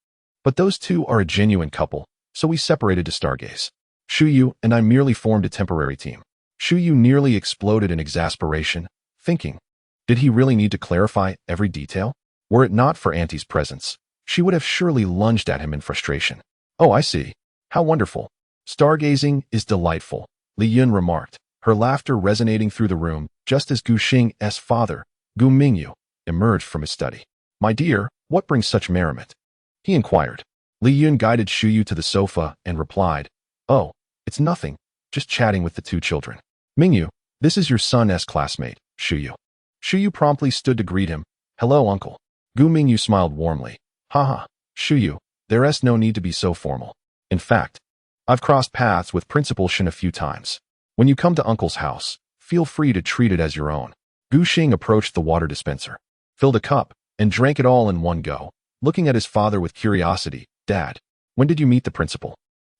But those 2 are a genuine couple, so we separated to stargaze. Shuyu and I merely formed a temporary team. Shuyu nearly exploded in exasperation, thinking, did he really need to clarify every detail? Were it not for Auntie's presence, she would have surely lunged at him in frustration. Oh, I see. How wonderful. Stargazing is delightful, Li Yun remarked, her laughter resonating through the room just as Gu Xing's father, Gu Mingyu, emerged from his study. My dear, what brings such merriment? He inquired. Li Yun guided Shuyu to the sofa and replied, Oh, it's nothing, just chatting with the 2 children. Mingyu, this is your son's classmate, Shuyu. Shuyu promptly stood to greet him. Hello, uncle. Gu Mingyu smiled warmly. Haha, Shuyu, there's no need to be so formal. In fact, I've crossed paths with Principal Shen a few times. When you come to uncle's house, feel free to treat it as your own. Gu Xing approached the water dispenser, filled a cup, and drank it all in one go, looking at his father with curiosity. Dad, when did you meet the principal?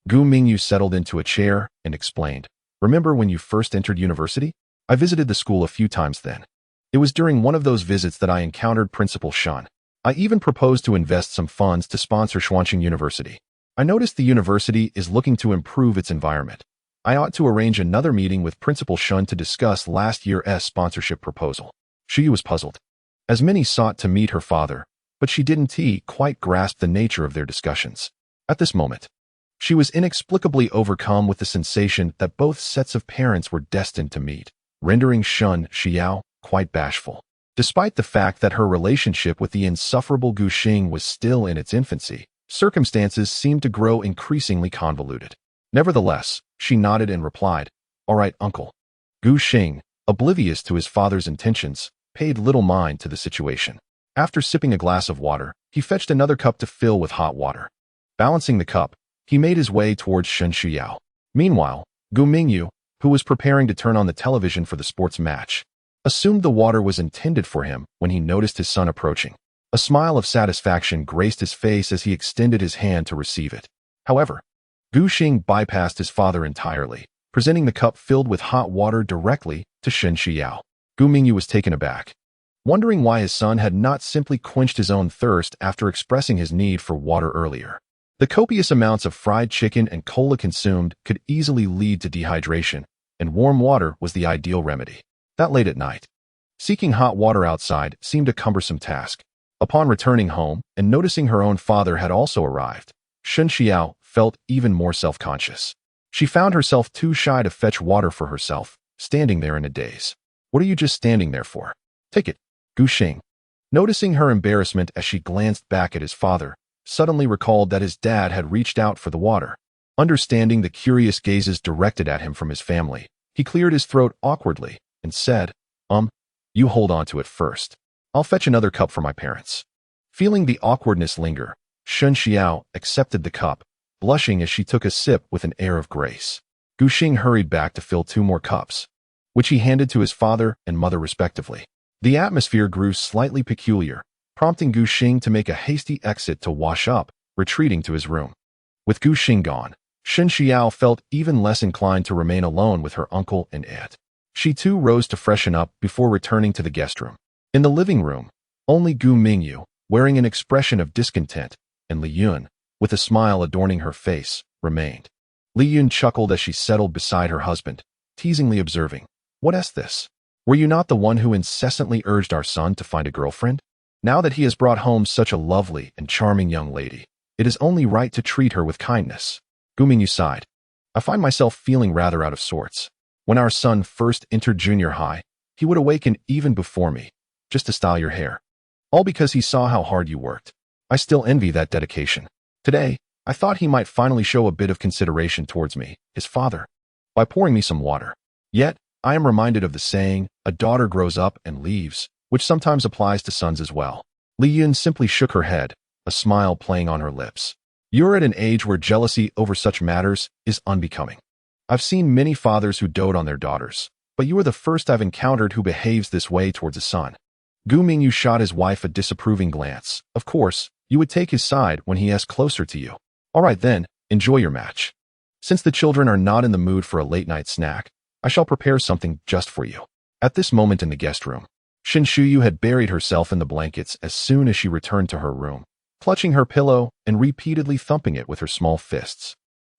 Gu Mingyu settled into a chair and explained. Remember when you first entered university? I visited the school a few times then. It was during one of those visits that I encountered Principal Shen. I even proposed to invest some funds to sponsor Xuanqing University. I noticed the university is looking to improve its environment. I ought to arrange another meeting with Principal Shen to discuss last year's sponsorship proposal. She was puzzled, as many sought to meet her father, but she didn't quite grasp the nature of their discussions. At this moment, she was inexplicably overcome with the sensation that both sets of parents were destined to meet, rendering Shun Xiao quite bashful. Despite the fact that her relationship with the insufferable Gu Xing was still in its infancy, circumstances seemed to grow increasingly convoluted. Nevertheless, she nodded and replied, "All right, uncle." Gu Xing, oblivious to his father's intentions, paid little mind to the situation. After sipping a glass of water, he fetched another cup to fill with hot water. Balancing the cup, he made his way towards Shun Xiao. Meanwhile, Gu Mingyu, who was preparing to turn on the television for the sports match, assumed the water was intended for him when he noticed his son approaching. A smile of satisfaction graced his face as he extended his hand to receive it. However, Gu Xing bypassed his father entirely, presenting the cup filled with hot water directly to Shun Xiao. Gu Mingyu was taken aback, wondering why his son had not simply quenched his own thirst after expressing his need for water earlier. The copious amounts of fried chicken and cola consumed could easily lead to dehydration, and warm water was the ideal remedy. That late at night, seeking hot water outside seemed a cumbersome task. Upon returning home and noticing her own father had also arrived, Shun Xiao felt even more self-conscious. She found herself too shy to fetch water for herself, standing there in a daze. "What are you just standing there for? Take it." Gu Xing, noticing her embarrassment as she glanced back at his father, suddenly recalled that his dad had reached out for the water. Understanding the curious gazes directed at him from his family, he cleared his throat awkwardly and said, "You hold on to it first. I'll fetch another cup for my parents." Feeling the awkwardness linger, Shun Xiao accepted the cup, blushing as she took a sip with an air of grace. Gu Xing hurried back to fill 2 more cups, which he handed to his father and mother respectively. The atmosphere grew slightly peculiar, prompting Gu Xing to make a hasty exit to wash up, retreating to his room. With Gu Xing gone, Shun Xiao felt even less inclined to remain alone with her uncle and aunt. She too rose to freshen up before returning to the guest room. In the living room, only Gu Mingyu, wearing an expression of discontent, and Li Yun, with a smile adorning her face, remained. Li Yun chuckled as she settled beside her husband, teasingly observing, "What's this? Were you not the one who incessantly urged our son to find a girlfriend? Now that he has brought home such a lovely and charming young lady, it is only right to treat her with kindness." Gu Mingyu sighed. "I find myself feeling rather out of sorts. When our son first entered junior high, he would awaken even before me, just to style your hair. All because he saw how hard you worked. I still envy that dedication. Today, I thought he might finally show a bit of consideration towards me, his father, by pouring me some water. Yet, I am reminded of the saying, a daughter grows up and leaves, which sometimes applies to sons as well." Li Yun simply shook her head, a smile playing on her lips. "You're at an age where jealousy over such matters is unbecoming. I've seen many fathers who dote on their daughters, but you are the first I've encountered who behaves this way towards a son." Gu Mingyu shot his wife a disapproving glance. "Of course, you would take his side when he asked closer to you. All right then, enjoy your match. Since the children are not in the mood for a late-night snack, I shall prepare something just for you." At this moment in the guest room, Shin Shuyu had buried herself in the blankets as soon as she returned to her room, clutching her pillow and repeatedly thumping it with her small fists.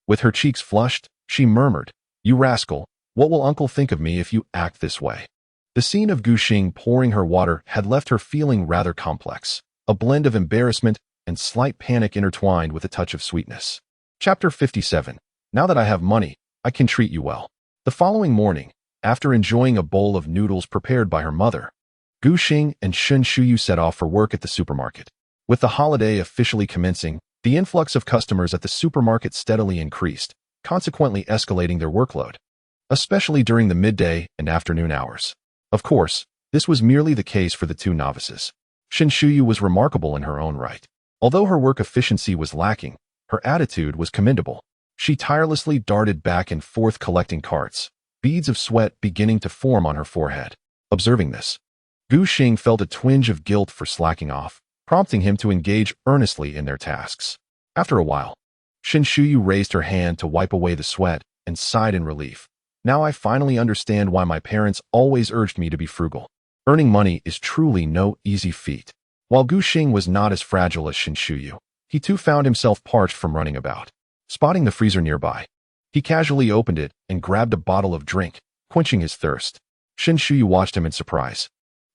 With her cheeks flushed, she murmured, "You rascal, what will uncle think of me if you act this way?" The scene of Gu Xing pouring her water had left her feeling rather complex, a blend of embarrassment and slight panic intertwined with a touch of sweetness. Chapter 57. Now that I have money, I can treat you well. The following morning, after enjoying a bowl of noodles prepared by her mother, Gu Xing and Shun Shuyu set off for work at the supermarket. With the holiday officially commencing, the influx of customers at the supermarket steadily increased, consequently escalating their workload, especially during the midday and afternoon hours. Of course, this was merely the case for the 2 novices. Shin Shuyu was remarkable in her own right. Although her work efficiency was lacking, her attitude was commendable. She tirelessly darted back and forth collecting carts, beads of sweat beginning to form on her forehead. Observing this, Gu Xing felt a twinge of guilt for slacking off, prompting him to engage earnestly in their tasks. After a while, Shin Shuyu raised her hand to wipe away the sweat and sighed in relief. "Now I finally understand why my parents always urged me to be frugal. Earning money is truly no easy feat." While Gu Xing was not as fragile as Shin Shuyu, he too found himself parched from running about. Spotting the freezer nearby, he casually opened it and grabbed a bottle of drink, quenching his thirst. Shin Shuyu watched him in surprise,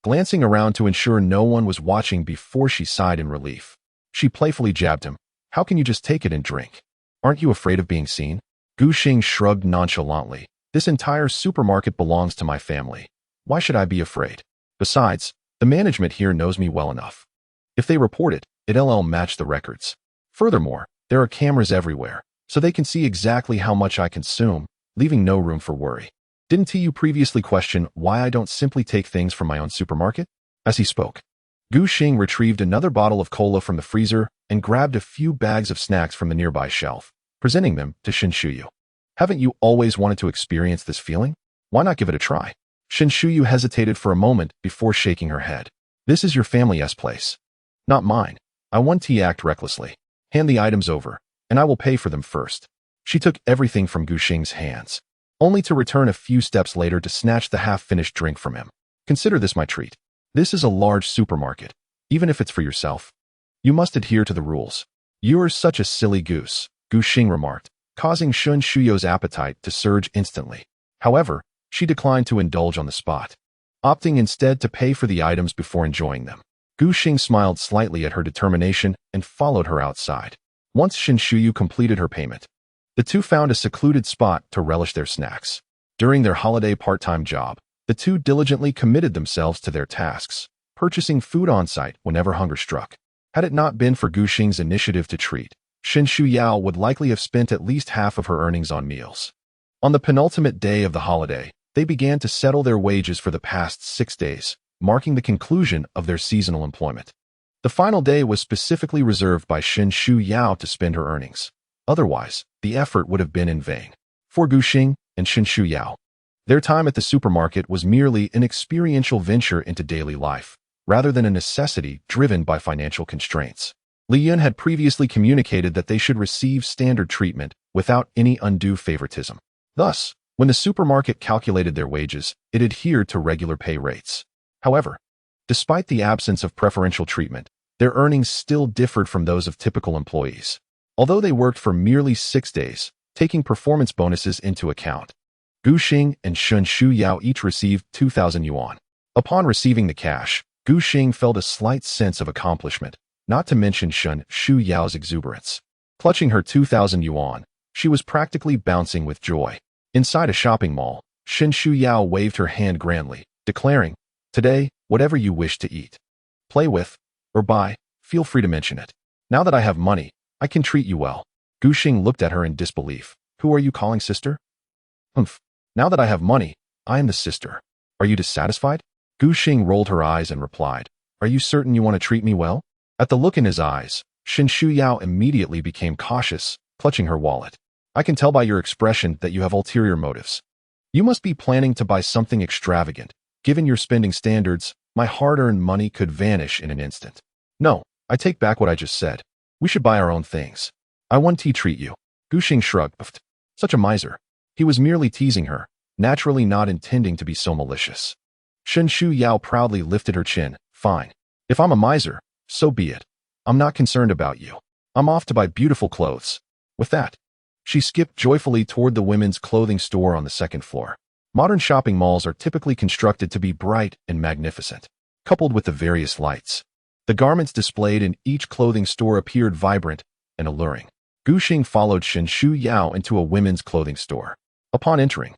glancing around to ensure no one was watching before she sighed in relief. She playfully jabbed him, How can you just take it and drink? Aren't you afraid of being seen? Gu Xing shrugged nonchalantly. This entire supermarket belongs to my family. Why should I be afraid? Besides, the management here knows me well enough. If they report it, it'll match the records. Furthermore, there are cameras everywhere, so they can see exactly how much I consume, leaving no room for worry. Didn't you previously question why I don't simply take things from my own supermarket? As he spoke, Gu Xing retrieved another bottle of cola from the freezer and grabbed a few bags of snacks from the nearby shelf, presenting them to Shen Shuyu. Haven't you always wanted to experience this feeling? Why not give it a try? Shen Shuyu hesitated for a moment before shaking her head. This is your family's place. Not mine. I want to act recklessly. Hand the items over, and I will pay for them first. She took everything from Gu Xing's hands, only to return a few steps later to snatch the half-finished drink from him. Consider this my treat. This is a large supermarket. Even if it's for yourself, you must adhere to the rules. You're such a silly goose, Gu Xing remarked, causing Shen Shuyu's appetite to surge instantly. However, she declined to indulge on the spot, opting instead to pay for the items before enjoying them. Gu Xing smiled slightly at her determination and followed her outside. Once Shen Shuyu completed her payment, the two found a secluded spot to relish their snacks. During their holiday part-time job, the two diligently committed themselves to their tasks, purchasing food on-site whenever hunger struck. Had it not been for Gu Xing's initiative to treat, Shen Shuyao would likely have spent at least half of her earnings on meals. On the penultimate day of the holiday, they began to settle their wages for the past 6 days, marking the conclusion of their seasonal employment. The final day was specifically reserved by Shen Shuyao to spend her earnings. Otherwise, the effort would have been in vain. For Gu Xing and Shen Shuyao, their time at the supermarket was merely an experiential venture into daily life, rather than a necessity driven by financial constraints. Li Yun had previously communicated that they should receive standard treatment without any undue favoritism. Thus, when the supermarket calculated their wages, it adhered to regular pay rates. However, despite the absence of preferential treatment, their earnings still differed from those of typical employees. Although they worked for merely 6 days, taking performance bonuses into account, Gu Xing and Shen Shuyao each received 2,000 yuan. Upon receiving the cash, Gu Xing felt a slight sense of accomplishment, not to mention Shen Shuyao's exuberance. Clutching her 2,000 yuan, she was practically bouncing with joy. Inside a shopping mall, Shen Shuyao waved her hand grandly, declaring, "Today, whatever you wish to eat, play with, or buy, feel free to mention it. Now that I have money, I can treat you well." Gu Xing looked at her in disbelief. "Who are you calling sister?" "Humph. Now that I have money, I am the sister. Are you dissatisfied?" Gu Xing rolled her eyes and replied, "Are you certain you want to treat me well?" At the look in his eyes, Shen Shuyao immediately became cautious, clutching her wallet. "I can tell by your expression that you have ulterior motives. You must be planning to buy something extravagant. Given your spending standards, my hard-earned money could vanish in an instant." "No, I take back what I just said. We should buy our own things. I want to treat you." Gu Xing shrugged. Such a miser. He was merely teasing her, naturally not intending to be so malicious. Shen Shuyao proudly lifted her chin. "Fine. If I'm a miser, so be it. I'm not concerned about you. I'm off to buy beautiful clothes." With that, she skipped joyfully toward the women's clothing store on the second floor. Modern shopping malls are typically constructed to be bright and magnificent, coupled with the various lights. The garments displayed in each clothing store appeared vibrant and alluring. Gu Xing followed Shen Shuyao into a women's clothing store. Upon entering,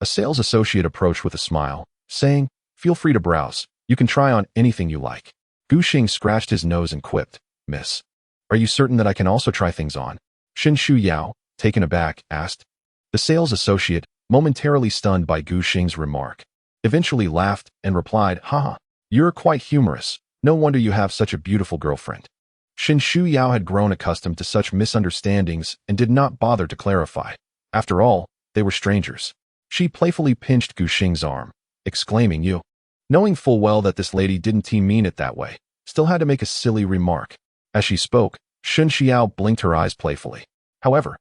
a sales associate approached with a smile, saying, "Feel free to browse. You can try on anything you like." Gu Xing scratched his nose and quipped, "Miss, are you certain that I can also try things on?" Shen Shuyao, taken aback, asked. The sales associate, momentarily stunned by Gu Xing's remark, eventually laughed and replied, "Haha, you're quite humorous. No wonder you have such a beautiful girlfriend." Shen Shuyao had grown accustomed to such misunderstandings and did not bother to clarify. After all, they were strangers. She playfully pinched Gu Xing's arm, exclaiming, "You," knowing full well that this lady didn't mean it that way, still had to make a silly remark. As she spoke, Shen Xiao blinked her eyes playfully. "However,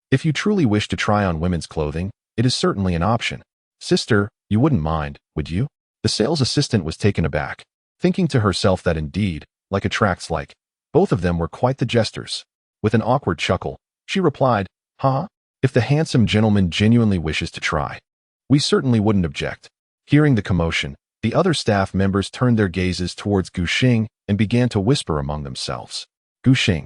if you truly wish to try on women's clothing, it is certainly an option. Sister, you wouldn't mind, would you?" The sales assistant was taken aback, thinking to herself that indeed, like attracts like, both of them were quite the jesters. With an awkward chuckle, she replied, "Huh? If the handsome gentleman genuinely wishes to try, we certainly wouldn't object." Hearing the commotion, the other staff members turned their gazes towards Gu Xing and began to whisper among themselves. "Gu Xing,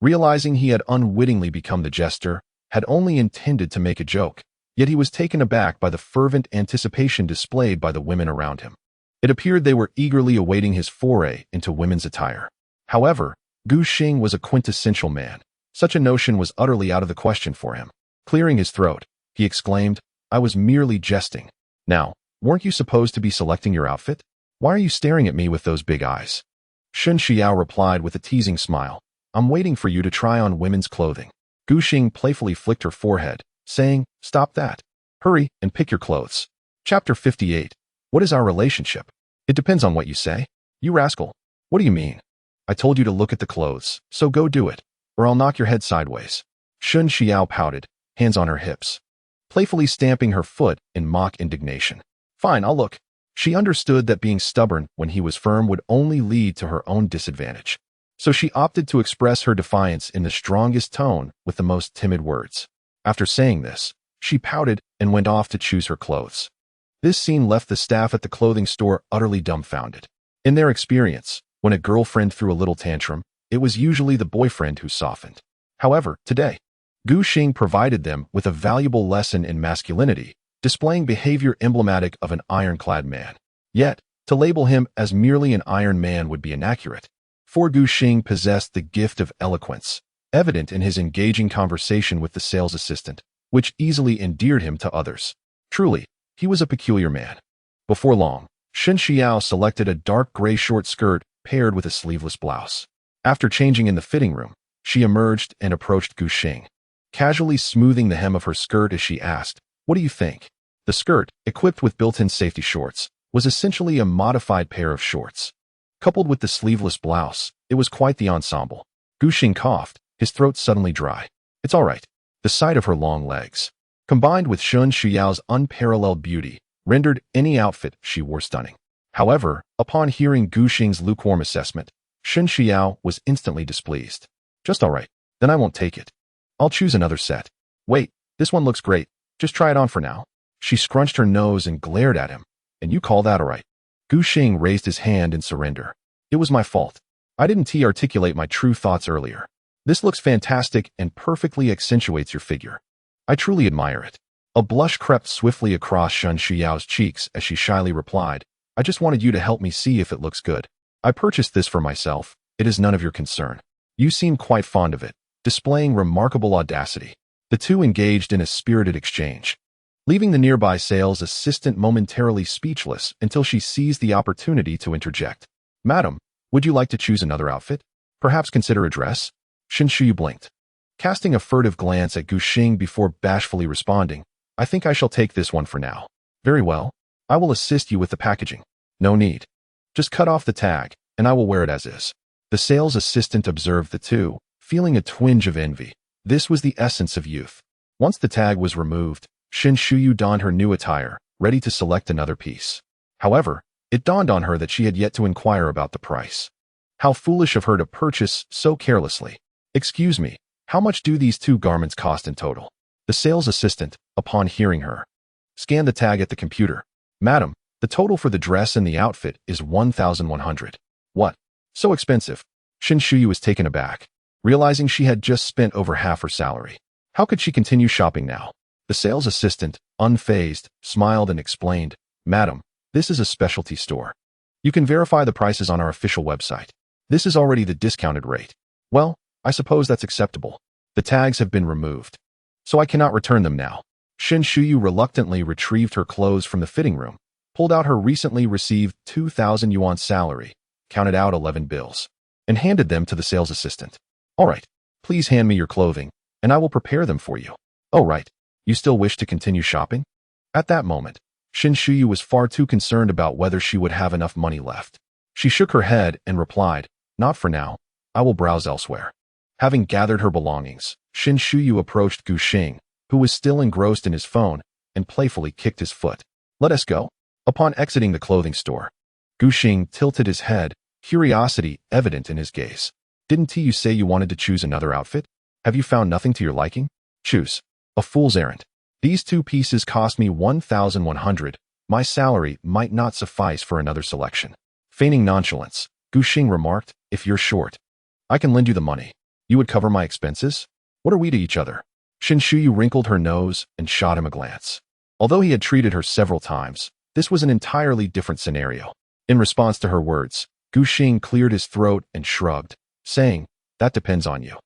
Realizing he had unwittingly become the jester, had only intended to make a joke, yet he was taken aback by the fervent anticipation displayed by the women around him. It appeared they were eagerly awaiting his foray into women's attire. However, Gu Xing was a quintessential man. Such a notion was utterly out of the question for him. Clearing his throat, he exclaimed, "I was merely jesting. Now, weren't you supposed to be selecting your outfit? Why are you staring at me with those big eyes?" Shun Xiao replied with a teasing smile, "I'm waiting for you to try on women's clothing." Gu Xing playfully flicked her forehead, saying, "Stop that. Hurry and pick your clothes." Chapter 58. What is our relationship? It depends on what you say. You rascal. What do you mean? I told you to look at the clothes, so go do it, or I'll knock your head sideways. Shun Xiao pouted, hands on her hips, playfully stamping her foot in mock indignation. Fine, I'll look. She understood that being stubborn when he was firm would only lead to her own disadvantage. So she opted to express her defiance in the strongest tone with the most timid words. After saying this, she pouted and went off to choose her clothes. This scene left the staff at the clothing store utterly dumbfounded. In their experience, when a girlfriend threw a little tantrum, it was usually the boyfriend who softened. However, today, Gu Xing provided them with a valuable lesson in masculinity, displaying behavior emblematic of an ironclad man. Yet, to label him as merely an iron man would be inaccurate, for Gu Xing possessed the gift of eloquence, evident in his engaging conversation with the sales assistant, which easily endeared him to others. Truly, he was a peculiar man. Before long, Shun Xiao selected a dark gray short skirt paired with a sleeveless blouse. After changing in the fitting room, she emerged and approached Gu Xing, casually smoothing the hem of her skirt as she asked, "What do you think?" The skirt, equipped with built-in safety shorts, was essentially a modified pair of shorts. Coupled with the sleeveless blouse, it was quite the ensemble. Gu Xing coughed, his throat suddenly dry. "It's all right." The sight of her long legs, combined with Shun Xiao's unparalleled beauty, rendered any outfit she wore stunning. However, upon hearing Gu Xing's lukewarm assessment, Shun Xiao was instantly displeased. "Just all right, then I won't take it. I'll choose another set." "Wait, this one looks great. Just try it on for now." She scrunched her nose and glared at him. "And you call that all right?" Gu Xing raised his hand in surrender. "It was my fault. I didn't articulate my true thoughts earlier. This looks fantastic and perfectly accentuates your figure. I truly admire it." A blush crept swiftly across Shun Xiao's cheeks as she shyly replied, "I just wanted you to help me see if it looks good. I purchased this for myself. It is none of your concern." You seem quite fond of it, displaying remarkable audacity. The two engaged in a spirited exchange, leaving the nearby sales assistant momentarily speechless until she seized the opportunity to interject. "Madam, would you like to choose another outfit? Perhaps consider a dress?" Shun Xiao blinked, casting a furtive glance at Gu Xing before bashfully responding, "I think I shall take this one for now." "Very well. I will assist you with the packaging." "No need. Just cut off the tag, and I will wear it as is." The sales assistant observed the two, feeling a twinge of envy. This was the essence of youth. Once the tag was removed, Shun Xiao donned her new attire, ready to select another piece. However, it dawned on her that she had yet to inquire about the price. How foolish of her to purchase so carelessly. "Excuse me, how much do these two garments cost in total?" The sales assistant, upon hearing her, scanned the tag at the computer. "Madam, the total for the dress and the outfit is 1,100. "What? So expensive?" Shun Xiao was taken aback, realizing she had just spent over half her salary. How could she continue shopping now? The sales assistant, unfazed, smiled and explained, "Madam, this is a specialty store. You can verify the prices on our official website. This is already the discounted rate." "Well, I suppose that's acceptable. The tags have been removed, so I cannot return them now." Shun Xiao reluctantly retrieved her clothes from the fitting room, pulled out her recently received 2,000 yuan salary, counted out 11 bills, and handed them to the sales assistant. "All right, please hand me your clothing, and I will prepare them for you." "Oh right, you still wish to continue shopping?" At that moment, Shun Xiao was far too concerned about whether she would have enough money left. She shook her head and replied, "Not for now. I will browse elsewhere." Having gathered her belongings, Shun Xiao approached Gu Xing, who was still engrossed in his phone, and playfully kicked his foot. "Let us go." Upon exiting the clothing store, Gu Xing tilted his head, curiosity evident in his gaze. "Didn't you say you wanted to choose another outfit? Have you found nothing to your liking? Choose. A fool's errand. These two pieces cost me 1,100. My salary might not suffice for another selection." Feigning nonchalance, Gu Xing remarked, "If you're short, I can lend you the money." You would cover my expenses? What are we to each other? Shinshuyu wrinkled her nose and shot him a glance. Although he had treated her several times, this was an entirely different scenario. In response to her words, Gu Xing cleared his throat and shrugged, saying, "That depends on you."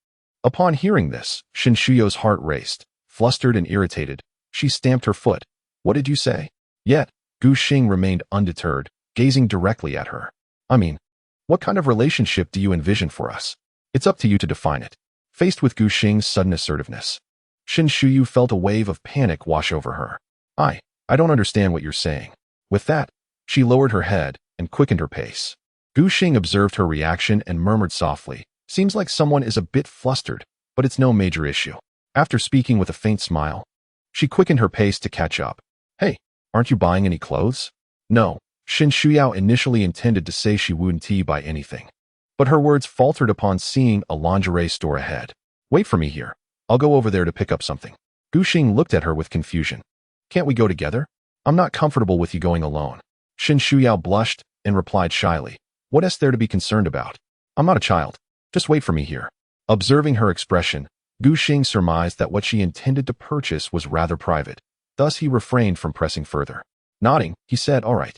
Upon hearing this, Shinshuyu's heart raced. Flustered and irritated, she stamped her foot. "What did you say?" Yet, Gu Xing remained undeterred, gazing directly at her. "I mean, what kind of relationship do you envision for us? It's up to you to define it." Faced with Gu Xing's sudden assertiveness, Shinshuyu felt a wave of panic wash over her. I don't understand what you're saying." With that, she lowered her head and quickened her pace. Gu Xing observed her reaction and murmured softly, "Seems like someone is a bit flustered, but it's no major issue." After speaking with a faint smile, she quickened her pace to catch up. "Hey, aren't you buying any clothes?" No, Shinshuyu initially intended to say she wouldn't buy anything, but her words faltered upon seeing a lingerie store ahead. "Wait for me here. I'll go over there to pick up something." Gu Xing looked at her with confusion. "Can't we go together? I'm not comfortable with you going alone." Shinshuyu blushed and replied shyly, "What is there to be concerned about? I'm not a child. Just wait for me here." Observing her expression, Gu Xing surmised that what she intended to purchase was rather private. Thus he refrained from pressing further. Nodding, he said, "All right.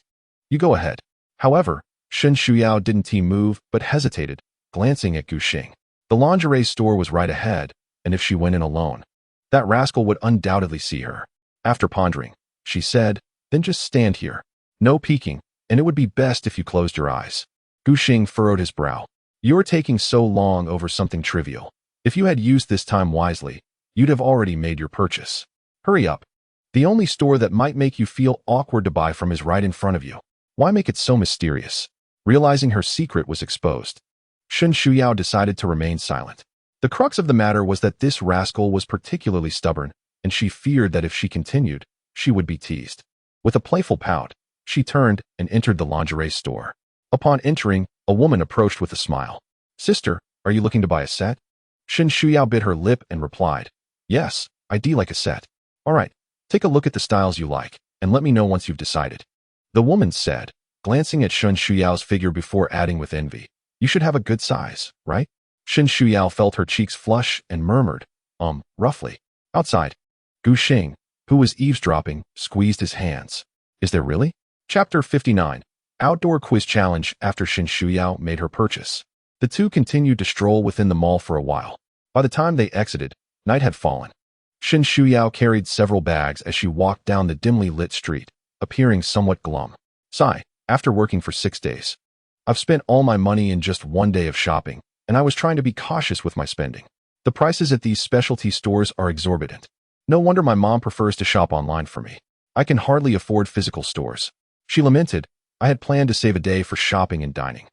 You go ahead." However, Shinshuyu didn't move but hesitated, glancing at Gu Xing. The lingerie store was right ahead, and if she went in alone, that rascal would undoubtedly see her. After pondering, she said, "Then just stand here. No peeking, and it would be best if you closed your eyes." Gu Xing furrowed his brow. "You're taking so long over something trivial. If you had used this time wisely, you'd have already made your purchase. Hurry up. The only store that might make you feel awkward to buy from is right in front of you. Why make it so mysterious?" Realizing her secret was exposed, Shinshuyu decided to remain silent. The crux of the matter was that this rascal was particularly stubborn, and she feared that if she continued, she would be teased. With a playful pout, she turned and entered the lingerie store. Upon entering, a woman approached with a smile. "Sister, are you looking to buy a set?" Shinshuyu bit her lip and replied, "Yes, I do like a set." "All right, take a look at the styles you like, and let me know once you've decided." The woman said, glancing at Shinshuyu's figure before adding with envy, "You should have a good size, right?" Shinshuyu felt her cheeks flush and murmured, roughly. Outside, Gu Xing, who was eavesdropping, squeezed his hands. "Is there really?" Chapter 59. Outdoor Quiz Challenge. After Shinshuyu made her purchase, the two continued to stroll within the mall for a while. By the time they exited, night had fallen. Shinshuyu carried several bags as she walked down the dimly lit street, appearing somewhat glum. "Sigh, after working for 6 days, I've spent all my money in just one day of shopping, and I was trying to be cautious with my spending. The prices at these specialty stores are exorbitant. No wonder my mom prefers to shop online for me. I can hardly afford physical stores." She lamented, "I had planned to save a day for shopping and dining.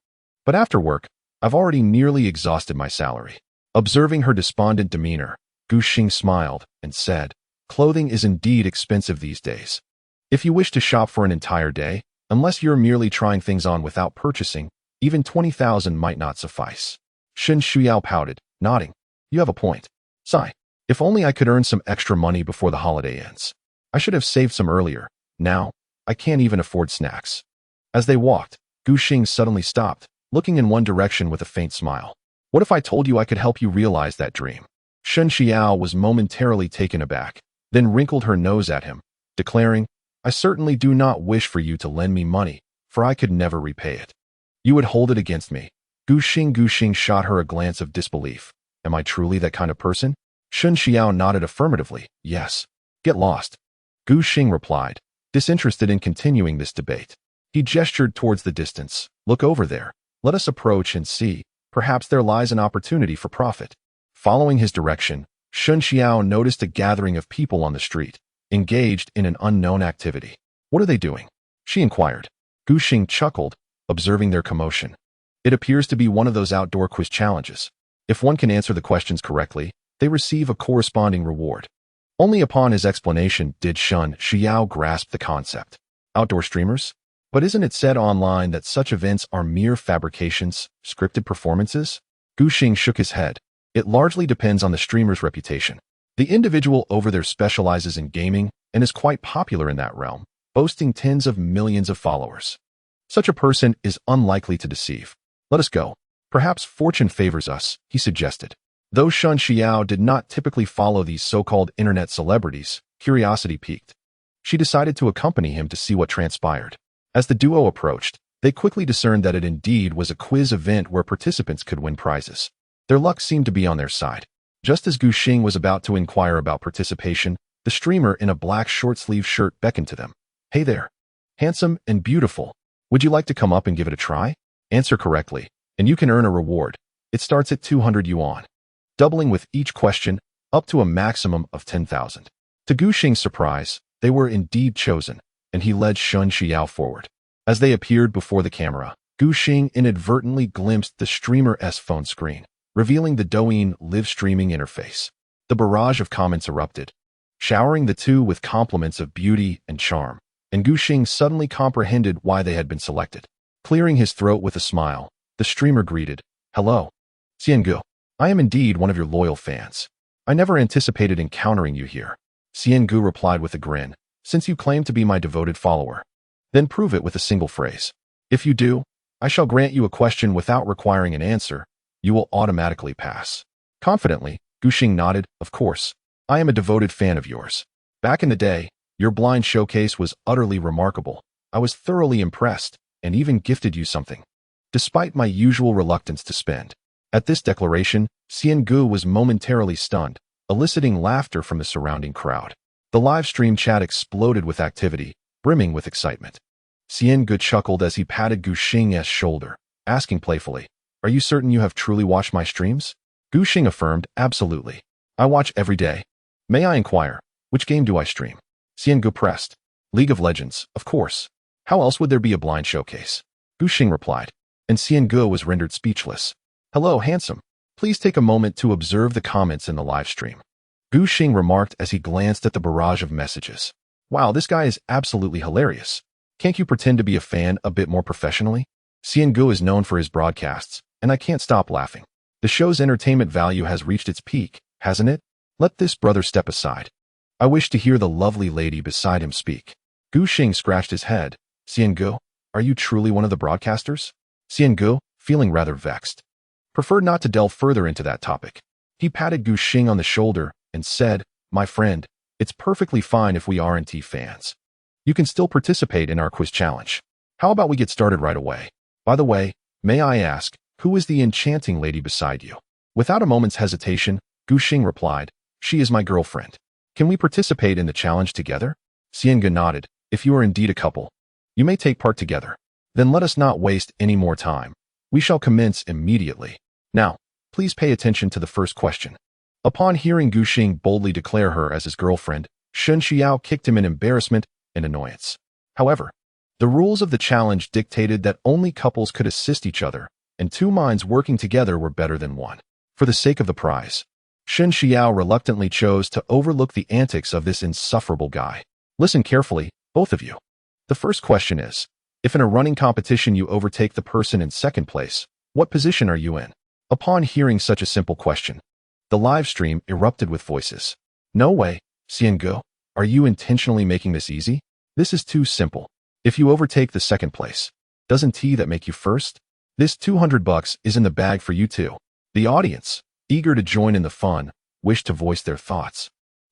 But after work, I've already nearly exhausted my salary." Observing her despondent demeanor, Gu Xing smiled and said, "Clothing is indeed expensive these days. If you wish to shop for an entire day, unless you're merely trying things on without purchasing, even 20,000 might not suffice." Shinshuyu pouted, nodding, "You have a point. Sigh, if only I could earn some extra money before the holiday ends. I should have saved some earlier. Now, I can't even afford snacks." As they walked, Gu Xing suddenly stopped, looking in one direction with a faint smile. "What if I told you I could help you realize that dream?" Shinshuyu was momentarily taken aback, then wrinkled her nose at him, declaring, "I certainly do not wish for you to lend me money, for I could never repay it." "You would hold it against me?" Gu Xing shot her a glance of disbelief. "Am I truly that kind of person?" Shinshuyu nodded affirmatively, "Yes." "Get lost." Gu Xing replied, disinterested in continuing this debate. He gestured towards the distance. "Look over there. Let us approach and see. Perhaps there lies an opportunity for profit." Following his direction, Shinshuyu noticed a gathering of people on the street, engaged in an unknown activity. "What are they doing?" she inquired. Gu Xing chuckled, observing their commotion. "It appears to be one of those outdoor quiz challenges. If one can answer the questions correctly, they receive a corresponding reward." Only upon his explanation did Shinshuyu grasp the concept. Outdoor streamers? But isn't it said online that such events are mere fabrications, scripted performances? Gu Xing shook his head. "It largely depends on the streamer's reputation. The individual over there specializes in gaming and is quite popular in that realm, boasting tens of millions of followers. Such a person is unlikely to deceive. Let us go. Perhaps fortune favors us," he suggested. Though Shun Xiao did not typically follow these so-called internet celebrities, curiosity piqued. She decided to accompany him to see what transpired. As the duo approached, they quickly discerned that it indeed was a quiz event where participants could win prizes. Their luck seemed to be on their side. Just as Gu Xing was about to inquire about participation, the streamer in a black short-sleeve shirt beckoned to them. "Hey there. Handsome and beautiful. Would you like to come up and give it a try? Answer correctly, and you can earn a reward. It starts at 200 yuan, doubling with each question, up to a maximum of 10,000. To Gu Xing's surprise, they were indeed chosen, and he led Shun Xiao forward. As they appeared before the camera, Gu Xing inadvertently glimpsed the streamer's phone screen, revealing the Douyin live streaming interface. The barrage of comments erupted, showering the two with compliments of beauty and charm, and Gu Xing suddenly comprehended why they had been selected. Clearing his throat with a smile, the streamer greeted, "Hello, Xiangu. I am indeed one of your loyal fans. I never anticipated encountering you here." Xiangu replied with a grin, "Since you claim to be my devoted follower, then prove it with a single phrase. If you do, I shall grant you a question without requiring an answer. You will automatically pass." Confidently, Gu Xing nodded, "Of course. I am a devoted fan of yours. Back in the day, your blind showcase was utterly remarkable. I was thoroughly impressed, and even gifted you something, despite my usual reluctance to spend." At this declaration, Xiangu was momentarily stunned, eliciting laughter from the surrounding crowd. The live stream chat exploded with activity, brimming with excitement. Xiangu chuckled as he patted Gu Xing's shoulder, asking playfully, "Are you certain you have truly watched my streams?" Gu Xing affirmed, "Absolutely. I watch every day. May I inquire, which game do I stream?" Xiangu pressed, "League of Legends, of course. How else would there be a blind showcase?" Gu Xing replied, and Xiangu was rendered speechless. "Hello, handsome. Please take a moment to observe the comments in the live stream." Gu Xing remarked as he glanced at the barrage of messages. "Wow, this guy is absolutely hilarious. Can't you pretend to be a fan a bit more professionally?" Xiangu is known for his broadcasts, and I can't stop laughing. The show's entertainment value has reached its peak, hasn't it? Let this brother step aside. I wish to hear the lovely lady beside him speak. Gu Xing scratched his head. "Xiangu, are you truly one of the broadcasters?" Xiangu, feeling rather vexed, preferred not to delve further into that topic. He patted Gu Xing on the shoulder and said, "My friend, it's perfectly fine if we aren't fans. You can still participate in our quiz challenge. How about we get started right away? By the way, may I ask, who is the enchanting lady beside you?" Without a moment's hesitation, Gu Xing replied, "She is my girlfriend. Can we participate in the challenge together?" Xiangu nodded. "If you are indeed a couple, you may take part together. Then let us not waste any more time. We shall commence immediately. Now, please pay attention to the first question." Upon hearing Gu Xing boldly declare her as his girlfriend, Shun Xiao kicked him in embarrassment and annoyance. However, the rules of the challenge dictated that only couples could assist each other, and two minds working together were better than one. For the sake of the prize, Shun Xiao reluctantly chose to overlook the antics of this insufferable guy. Listen carefully, both of you. The first question is, if in a running competition you overtake the person in second place, what position are you in? Upon hearing such a simple question, the live stream erupted with voices. "No way, Xiangu. Are you intentionally making this easy? This is too simple. If you overtake the second place, doesn't that make you first? This 200 bucks is in the bag for you too." The audience, eager to join in the fun, wished to voice their thoughts.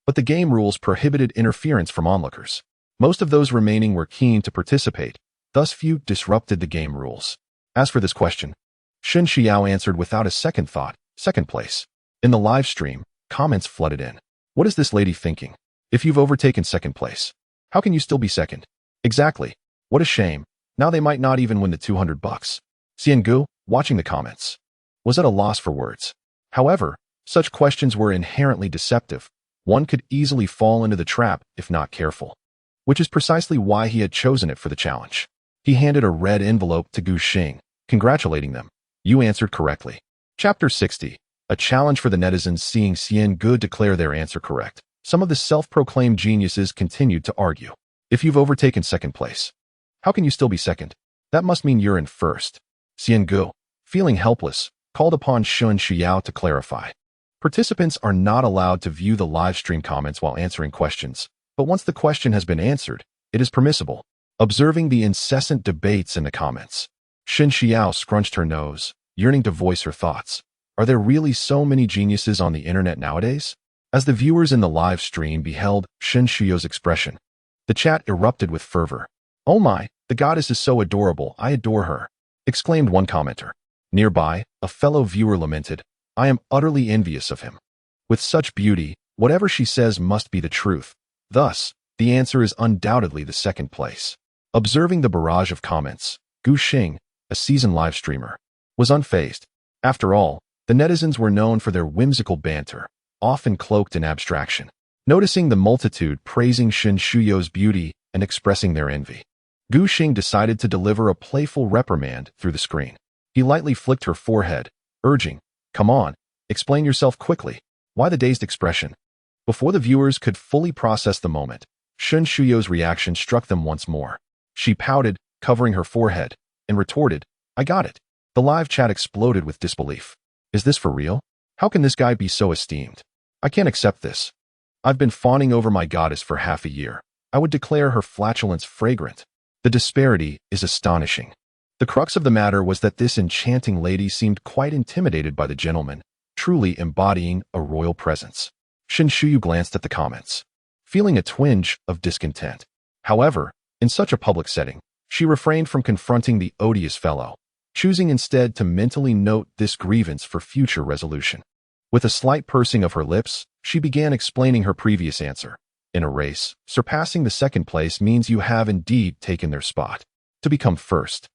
But the game rules prohibited interference from onlookers. Most of those remaining were keen to participate, thus few disrupted the game rules. As for this question, Shun Xiao answered without a second thought, "Second place." In the live stream, comments flooded in. "What is this lady thinking? If you've overtaken second place, how can you still be second? Exactly. What a shame. Now they might not even win the 200 bucks. Xiangu, watching the comments, was at a loss for words. However, such questions were inherently deceptive. One could easily fall into the trap if not careful, which is precisely why he had chosen it for the challenge. He handed a red envelope to Gu Xing, congratulating them. "You answered correctly." Chapter 60. A challenge for the netizens. Seeing Xiangu declare their answer correct, some of the self-proclaimed geniuses continued to argue. "If you've overtaken second place, how can you still be second? That must mean you're in first." Xiangu, feeling helpless, called upon Shun Xiao to clarify. Participants are not allowed to view the live stream comments while answering questions, but once the question has been answered, it is permissible. Observing the incessant debates in the comments, Shun Xiao scrunched her nose, yearning to voice her thoughts. Are there really so many geniuses on the internet nowadays? As the viewers in the live stream beheld Shin Shuyo's expression, the chat erupted with fervor. "Oh my, the goddess is so adorable, I adore her," exclaimed one commenter. Nearby, a fellow viewer lamented, "I am utterly envious of him. With such beauty, whatever she says must be the truth." Thus, the answer is undoubtedly the second place. Observing the barrage of comments, Gu Xing, a seasoned live streamer, was unfazed. After all, the netizens were known for their whimsical banter, often cloaked in abstraction. Noticing the multitude praising Shin Shuyo's beauty and expressing their envy, Gu Xing decided to deliver a playful reprimand through the screen. He lightly flicked her forehead, urging, "Come on, explain yourself quickly." Why the dazed expression? Before the viewers could fully process the moment, Shin Shuyo's reaction struck them once more. She pouted, covering her forehead, and retorted, "I got it." The live chat exploded with disbelief. "Is this for real? How can this guy be so esteemed? I can't accept this. I've been fawning over my goddess for half a year. I would declare her flatulence fragrant." The disparity is astonishing. The crux of the matter was that this enchanting lady seemed quite intimidated by the gentleman, truly embodying a royal presence. Shin Shuyu glanced at the comments, feeling a twinge of discontent. However, in such a public setting, she refrained from confronting the odious fellow, choosing instead to mentally note this grievance for future resolution. With a slight pursing of her lips, she began explaining her previous answer. In a race, surpassing the second place means you have indeed taken their spot. To become first,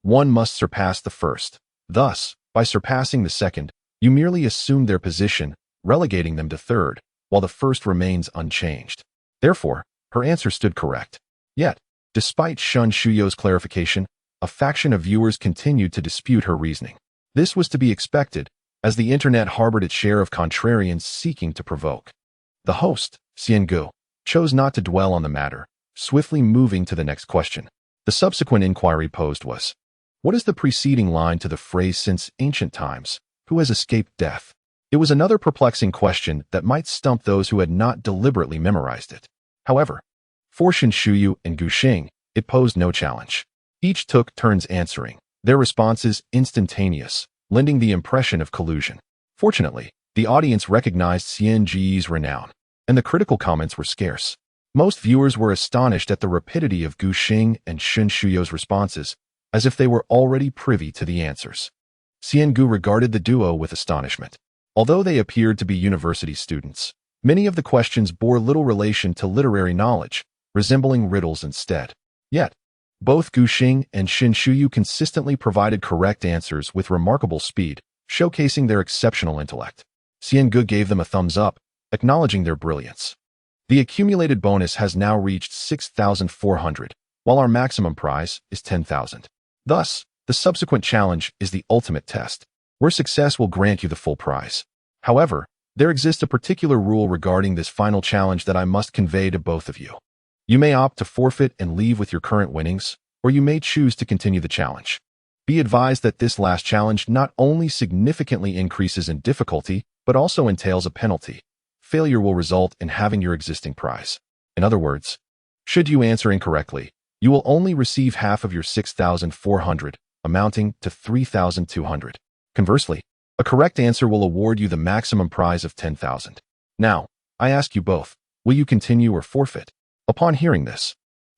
one must surpass the first. Thus, by surpassing the second, you merely assume their position, relegating them to third, while the first remains unchanged. Therefore, her answer stood correct. Yet, despite Shin Shuyo's clarification, a faction of viewers continued to dispute her reasoning. This was to be expected, as the internet harbored its share of contrarians seeking to provoke. The host, Xiangu, chose not to dwell on the matter, swiftly moving to the next question. The subsequent inquiry posed was, "What is the preceding line to the phrase 'since ancient times, who has escaped death'?" It was another perplexing question that might stump those who had not deliberately memorized it. However, for Shin Shuyu and Gu Xing, it posed no challenge. Each took turns answering, their responses instantaneous, lending the impression of collusion. Fortunately, the audience recognized Xianji's renown, and the critical comments were scarce. Most viewers were astonished at the rapidity of Gu Xing and Shin Shuyo's responses, as if they were already privy to the answers. Xiangu regarded the duo with astonishment. Although they appeared to be university students, many of the questions bore little relation to literary knowledge, resembling riddles instead. Yet, both Gu Xing and Shin Shuyu consistently provided correct answers with remarkable speed, showcasing their exceptional intellect. Xiangu gave them a thumbs up, acknowledging their brilliance. The accumulated bonus has now reached 6,400, while our maximum prize is 10,000. Thus, the subsequent challenge is the ultimate test, where success will grant you the full prize. However, there exists a particular rule regarding this final challenge that I must convey to both of you. You may opt to forfeit and leave with your current winnings, or you may choose to continue the challenge. Be advised that this last challenge not only significantly increases in difficulty, but also entails a penalty. Failure will result in having your existing prize. In other words, should you answer incorrectly, you will only receive half of your 6,400, amounting to 3,200. Conversely, a correct answer will award you the maximum prize of 10,000. Now, I ask you both, will you continue or forfeit? Upon hearing this,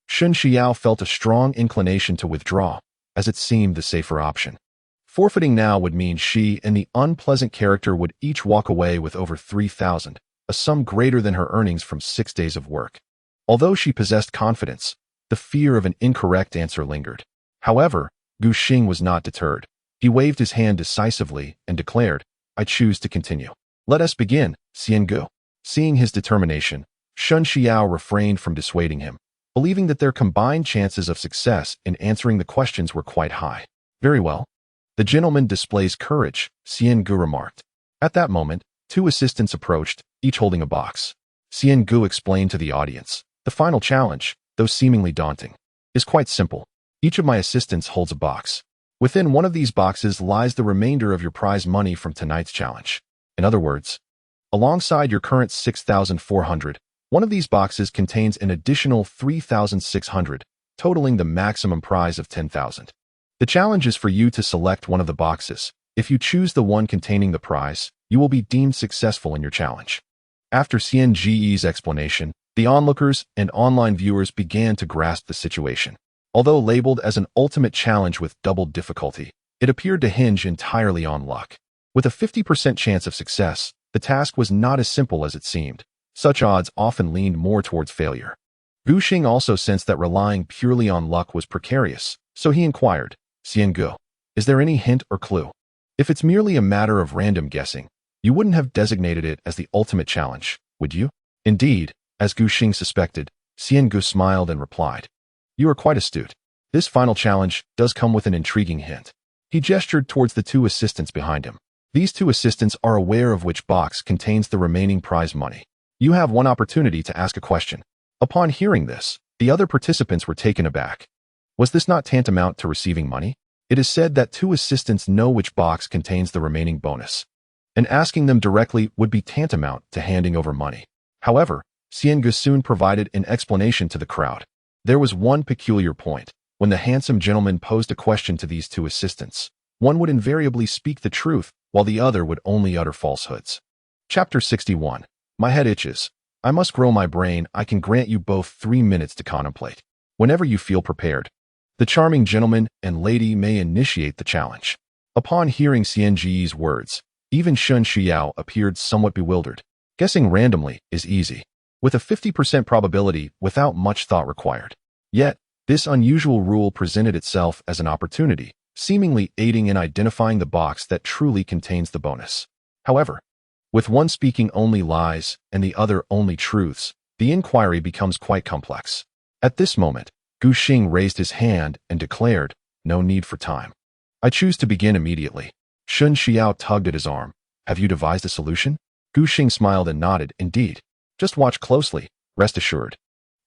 Shin Xiao felt a strong inclination to withdraw, as it seemed the safer option. Forfeiting now would mean she and the unpleasant character would each walk away with over 3,000, a sum greater than her earnings from 6 days of work. Although she possessed confidence, the fear of an incorrect answer lingered. However, Gu Xing was not deterred. He waved his hand decisively and declared, "I choose to continue." "Let us begin, Xiangu." Seeing his determination, Shin Xiao refrained from dissuading him, believing that their combined chances of success in answering the questions were quite high. "Very well. The gentleman displays courage," Xiangu remarked. At that moment, 2 assistants approached, each holding a box. Xiangu explained to the audience, "The final challenge, though seemingly daunting, is quite simple. Each of my assistants holds a box. Within one of these boxes lies the remainder of your prize money from tonight's challenge. In other words, alongside your current 6,400, one of these boxes contains an additional 3,600, totaling the maximum prize of 10,000. The challenge is for you to select one of the boxes, If you choose the one containing the prize, you will be deemed successful in your challenge. After CNGE's explanation, the onlookers and online viewers began to grasp the situation. Although labeled as an ultimate challenge with double difficulty, it appeared to hinge entirely on luck. With a 50% chance of success, the task was not as simple as it seemed. Such odds often leaned more towards failure. Gu Xing also sensed that relying purely on luck was precarious, so he inquired, Xiangu, is there any hint or clue? If it's merely a matter of random guessing, you wouldn't have designated it as the ultimate challenge, would you? Indeed, as Gu Xing suspected, Xiangu smiled and replied, you are quite astute. This final challenge does come with an intriguing hint. He gestured towards the two assistants behind him. These two assistants are aware of which box contains the remaining prize money. You have one opportunity to ask a question. Upon hearing this, the other participants were taken aback. Was this not tantamount to receiving money? It is said that two assistants know which box contains the remaining bonus, and asking them directly would be tantamount to handing over money. However, Xiangu soon provided an explanation to the crowd. There was one peculiar point. When the handsome gentleman posed a question to these two assistants, one would invariably speak the truth, while the other would only utter falsehoods. Chapter 61. My head itches. I must grow my brain. I can grant you both 3 minutes to contemplate. Whenever you feel prepared, the charming gentleman and lady may initiate the challenge. Upon hearing Xianji's words, even Shun Xiao appeared somewhat bewildered. Guessing randomly is easy, with a 50% probability without much thought required. Yet, this unusual rule presented itself as an opportunity, seemingly aiding in identifying the box that truly contains the bonus. However, with one speaking only lies and the other only truths, the inquiry becomes quite complex. At this moment, Gu Xing raised his hand and declared, no need for time. I choose to begin immediately. Shun Xiao tugged at his arm. Have you devised a solution? Gu Xing smiled and nodded, indeed. Just watch closely, rest assured.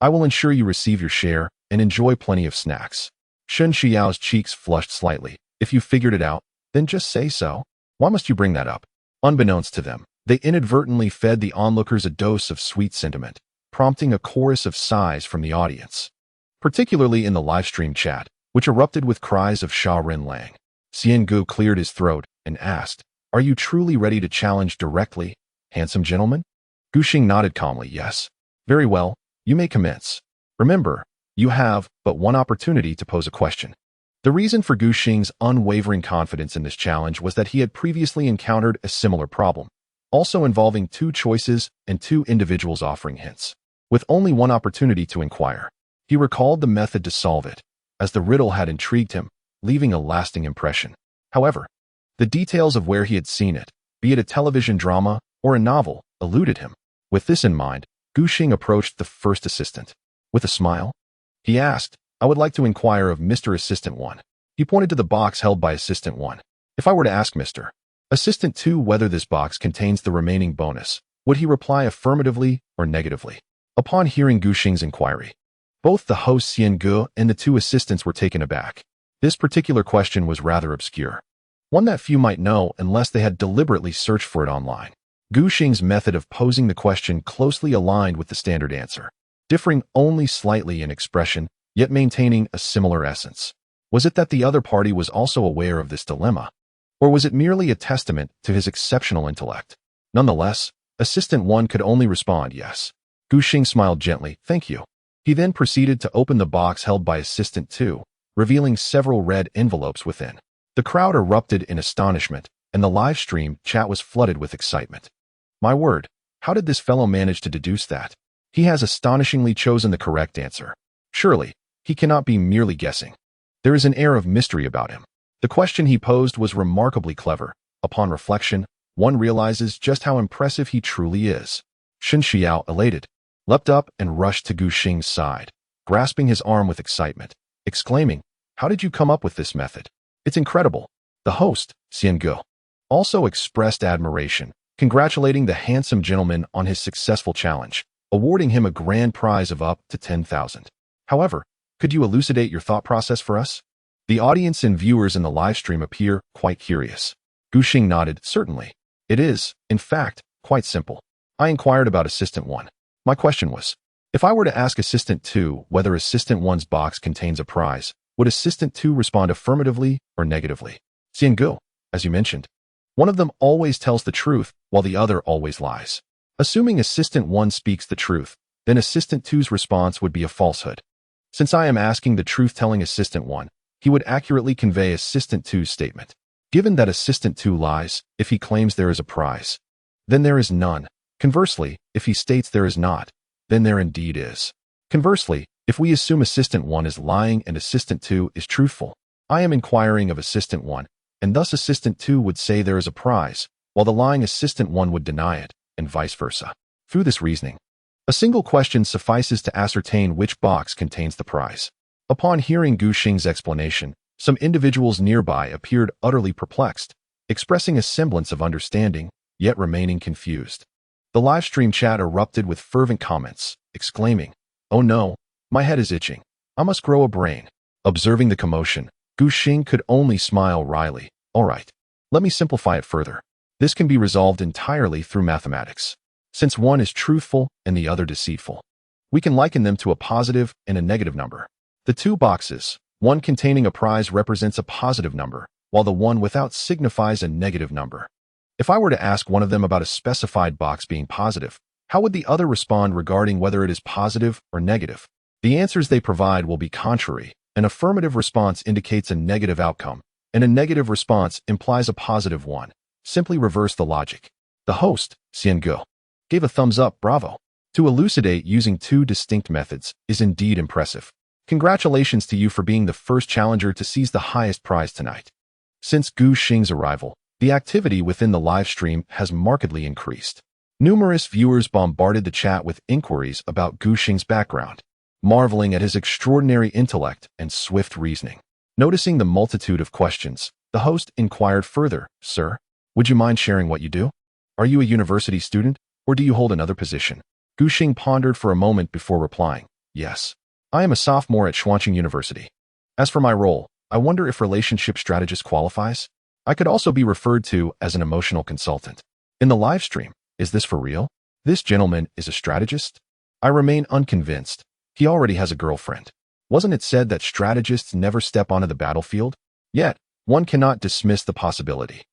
I will ensure you receive your share and enjoy plenty of snacks. Shun Xiao's cheeks flushed slightly. If you figured it out, then just say so. Why must you bring that up? Unbeknownst to them, they inadvertently fed the onlookers a dose of sweet sentiment, prompting a chorus of sighs from the audience, particularly in the livestream chat, which erupted with cries of Sha Ren Lang. Xiangu cleared his throat and asked, are you truly ready to challenge directly, handsome gentleman? Gu Xing nodded calmly, yes. Very well, you may commence. Remember, you have but one opportunity to pose a question. The reason for Gu Xing's unwavering confidence in this challenge was that he had previously encountered a similar problem, also involving two choices and two individuals offering hints. With only one opportunity to inquire, he recalled the method to solve it, as the riddle had intrigued him, leaving a lasting impression. However, the details of where he had seen it, be it a television drama or a novel, eluded him. With this in mind, Gu Xing approached the first assistant. With a smile, he asked, I would like to inquire of Mr. Assistant 1. He pointed to the box held by Assistant 1. If I were to ask Mr. Assistant 2 whether this box contains the remaining bonus, would he reply affirmatively or negatively? Upon hearing Gu Xing's inquiry, both the host Xiangu and the two assistants were taken aback. This particular question was rather obscure, one that few might know unless they had deliberately searched for it online. Gu Xing's method of posing the question closely aligned with the standard answer, differing only slightly in expression, yet maintaining a similar essence. Was it that the other party was also aware of this dilemma? Or was it merely a testament to his exceptional intellect? Nonetheless, Assistant 1 could only respond yes. Gu Xing smiled gently, thank you. He then proceeded to open the box held by Assistant 2, revealing several red envelopes within. The crowd erupted in astonishment, and the live stream chat was flooded with excitement. My word, how did this fellow manage to deduce that? He has astonishingly chosen the correct answer. Surely, he cannot be merely guessing. There is an air of mystery about him. The question he posed was remarkably clever. Upon reflection, one realizes just how impressive he truly is. Shun Xiao, elated, leapt up and rushed to Gu Xing's side, grasping his arm with excitement, exclaiming, how did you come up with this method? It's incredible. The host, Xiangu, also expressed admiration, congratulating the handsome gentleman on his successful challenge, awarding him a grand prize of up to 10,000. However, could you elucidate your thought process for us? The audience and viewers in the live stream appear quite curious. Gu Xing nodded, certainly. It is, in fact, quite simple. I inquired about Assistant 1. My question was, if I were to ask Assistant 2 whether Assistant 1's box contains a prize, would Assistant 2 respond affirmatively or negatively? Xiangu, as you mentioned. One of them always tells the truth, while the other always lies. Assuming Assistant 1 speaks the truth, then Assistant 2's response would be a falsehood. Since I am asking the truth-telling Assistant 1, he would accurately convey Assistant 2's statement. Given that Assistant 2 lies, if he claims there is a prize, then there is none. Conversely, if he states there is not, then there indeed is. Conversely, if we assume Assistant 1 is lying and Assistant 2 is truthful, I am inquiring of Assistant 1, and thus Assistant 2 would say there is a prize, while the lying Assistant 1 would deny it, and vice versa. Through this reasoning, a single question suffices to ascertain which box contains the prize. Upon hearing Gu Xing's explanation, some individuals nearby appeared utterly perplexed, expressing a semblance of understanding, yet remaining confused. The live stream chat erupted with fervent comments, exclaiming, "Oh no, my head is itching. I must grow a brain." Observing the commotion, Gu Xing could only smile wryly. "All right, let me simplify it further. This can be resolved entirely through mathematics. Since one is truthful and the other deceitful, we can liken them to a positive and a negative number. The two boxes, one containing a prize represents a positive number, while the one without signifies a negative number. If I were to ask one of them about a specified box being positive, how would the other respond regarding whether it is positive or negative? The answers they provide will be contrary. An affirmative response indicates a negative outcome, and a negative response implies a positive one. Simply reverse the logic. The host, Xiange, gave a thumbs up, bravo. To elucidate using two distinct methods is indeed impressive. Congratulations to you for being the first challenger to seize the highest prize tonight. Since Gu Xing's arrival, the activity within the live stream has markedly increased. Numerous viewers bombarded the chat with inquiries about Gu Xing's background, marveling at his extraordinary intellect and swift reasoning. Noticing the multitude of questions, the host inquired further, "Sir, would you mind sharing what you do? Are you a university student, or do you hold another position?" Gu Xing pondered for a moment before replying, "Yes, I am a sophomore at Shanqing University. As for my role, I wonder if relationship strategist qualifies. I could also be referred to as an emotional consultant. In the live stream, is this for real? This gentleman is a strategist?" I remain unconvinced. He already has a girlfriend. Wasn't it said that strategists never step onto the battlefield? Yet, one cannot dismiss the possibility.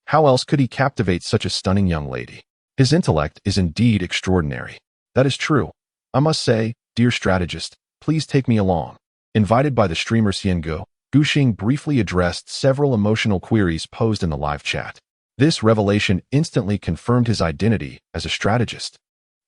How else could he captivate such a stunning young lady? His intellect is indeed extraordinary. That is true. I must say, dear strategist, please take me along. Invited by the streamer Xiange, Gu Xing briefly addressed several emotional queries posed in the live chat. This revelation instantly confirmed his identity as a strategist,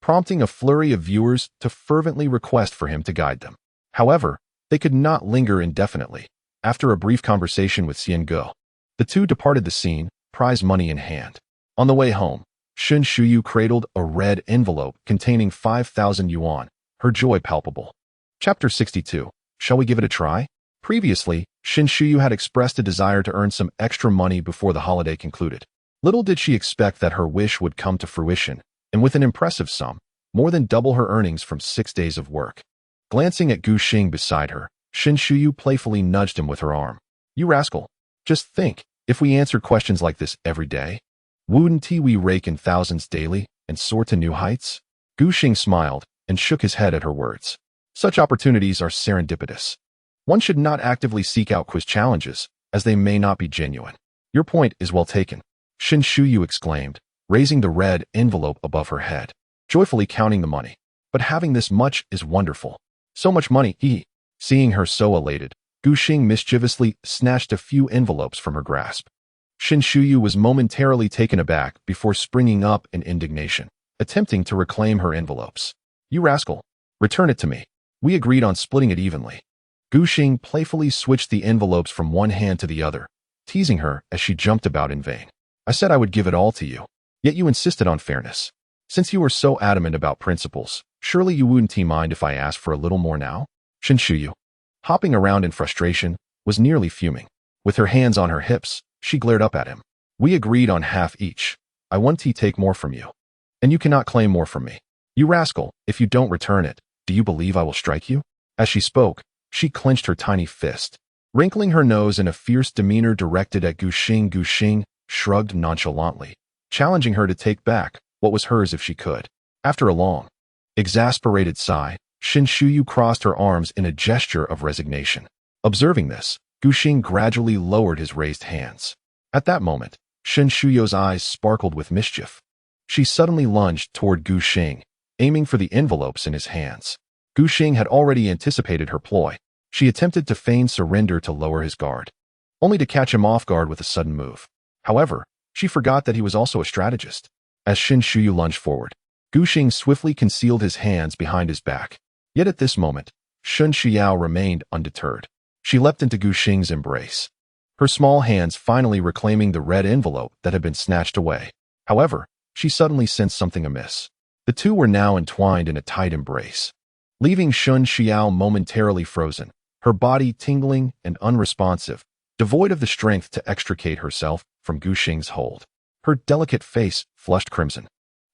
prompting a flurry of viewers to fervently request for him to guide them. However, they could not linger indefinitely. After a brief conversation with Xiange, the two departed the scene, prize money in hand. On the way home, Shen Shuyu cradled a red envelope containing 5,000 yuan, her joy palpable. Chapter 62. Shall we give it a try? Previously, Shen Shuyu had expressed a desire to earn some extra money before the holiday concluded. Little did she expect that her wish would come to fruition, and with an impressive sum, more than double her earnings from 6 days of work. Glancing at Gu Xing beside her, Shen Shuyu playfully nudged him with her arm. "You rascal! Just think, if we answered questions like this every day, wouldn't we rake in thousands daily and soar to new heights?" Gu Xing smiled and shook his head at her words. Such opportunities are serendipitous. One should not actively seek out quiz challenges, as they may not be genuine. Your point is well taken, Shen Shuyu exclaimed, raising the red envelope above her head, joyfully counting the money. But having this much is wonderful. So much money, he. Seeing her so elated, Gu Xing mischievously snatched a few envelopes from her grasp. Shen Shuyu was momentarily taken aback before springing up in indignation, attempting to reclaim her envelopes. "You rascal! Return it to me. We agreed on splitting it evenly." Gu Xing playfully switched the envelopes from one hand to the other, teasing her as she jumped about in vain. "I said I would give it all to you, yet you insisted on fairness. Since you are so adamant about principles, surely you wouldn't mind if I asked for a little more now?" Shen Shuyu, hopping around in frustration, was nearly fuming. With her hands on her hips, she glared up at him. "We agreed on half each. I want to take more from you, and you cannot claim more from me. You rascal, if you don't return it, do you believe I will strike you?" As she spoke, she clenched her tiny fist, wrinkling her nose in a fierce demeanor directed at Gu Xing. Gu Xing shrugged nonchalantly, challenging her to take back what was hers if she could. After a long, exasperated sigh, Shen Shuyu crossed her arms in a gesture of resignation. Observing this, Gu Xing gradually lowered his raised hands. At that moment, Shen Shuyou's eyes sparkled with mischief. She suddenly lunged toward Gu Xing, aiming for the envelopes in his hands. Gu Xing had already anticipated her ploy. She attempted to feign surrender to lower his guard, only to catch him off guard with a sudden move. However, she forgot that he was also a strategist. As Shen Shuyu lunged forward, Gu Xing swiftly concealed his hands behind his back. Yet at this moment, Shen Xiao remained undeterred. She leapt into Gu Xing's embrace, her small hands finally reclaiming the red envelope that had been snatched away. However, she suddenly sensed something amiss. The two were now entwined in a tight embrace, leaving Shen Xiao momentarily frozen, her body tingling and unresponsive, devoid of the strength to extricate herself from Gu Xing's hold. Her delicate face flushed crimson,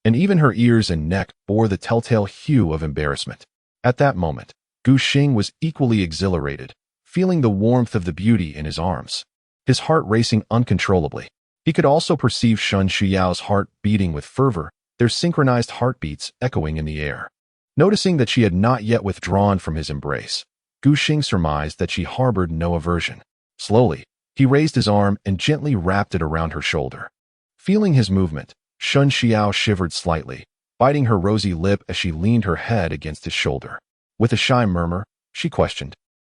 and even her ears and neck bore the telltale hue of embarrassment. At that moment, Gu Xing was equally exhilarated, feeling the warmth of the beauty in his arms, his heart racing uncontrollably. He could also perceive Shen Xiao's heart beating with fervor, their synchronized heartbeats echoing in the air. Noticing that she had not yet withdrawn from his embrace, Gu Xing surmised that she harbored no aversion. Slowly, he raised his arm and gently wrapped it around her shoulder. Feeling his movement, Shen Xiao shivered slightly, biting her rosy lip as she leaned her head against his shoulder. With a shy murmur, she questioned,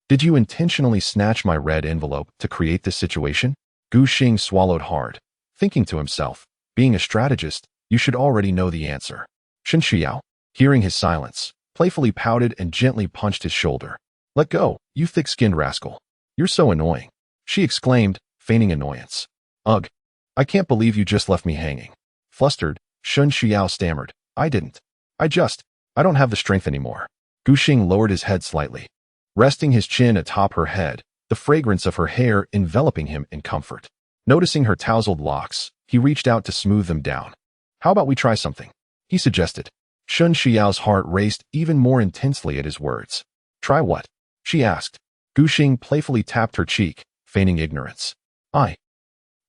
"Did you intentionally snatch my red envelope to create this situation?" Gu Xing swallowed hard, thinking to himself, being a strategist, you should already know the answer. Shen Xiao, hearing his silence, playfully pouted and gently punched his shoulder. "Let go, you thick-skinned rascal. You're so annoying," she exclaimed, feigning annoyance. "Ugh, I can't believe you just left me hanging." Flustered, Shen Xiao stammered, I don't have the strength anymore." Gu Xing lowered his head slightly, resting his chin atop her head, the fragrance of her hair enveloping him in comfort. Noticing her tousled locks, he reached out to smooth them down. "How about we try something?" he suggested. Shen Xiao's heart raced even more intensely at his words. "Try what?" she asked. Gu Xing playfully tapped her cheek, feigning ignorance.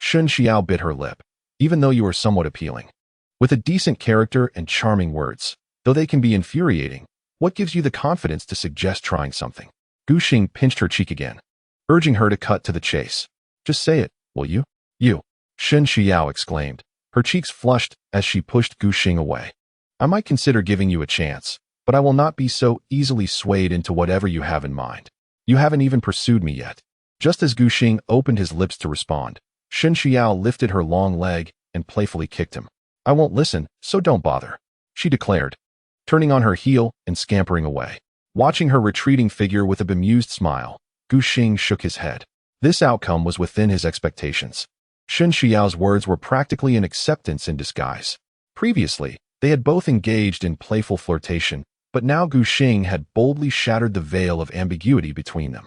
Shen Xiao bit her lip. "Even though you are somewhat appealing, with a decent character and charming words, though they can be infuriating, what gives you the confidence to suggest trying something?" Gu Xing pinched her cheek again, urging her to cut to the chase. "Just say it, will you?" "You," Shen Xiao exclaimed, her cheeks flushed as she pushed Gu Xing away. "I might consider giving you a chance, but I will not be so easily swayed into whatever you have in mind. You haven't even pursued me yet." Just as Gu Xing opened his lips to respond, Shen Xiao lifted her long leg and playfully kicked him. "I won't listen, so don't bother," she declared, turning on her heel and scampering away. Watching her retreating figure with a bemused smile, Gu Xing shook his head. This outcome was within his expectations. Shen Xiao's words were practically an acceptance in disguise. Previously, they had both engaged in playful flirtation, but now Gu Xing had boldly shattered the veil of ambiguity between them.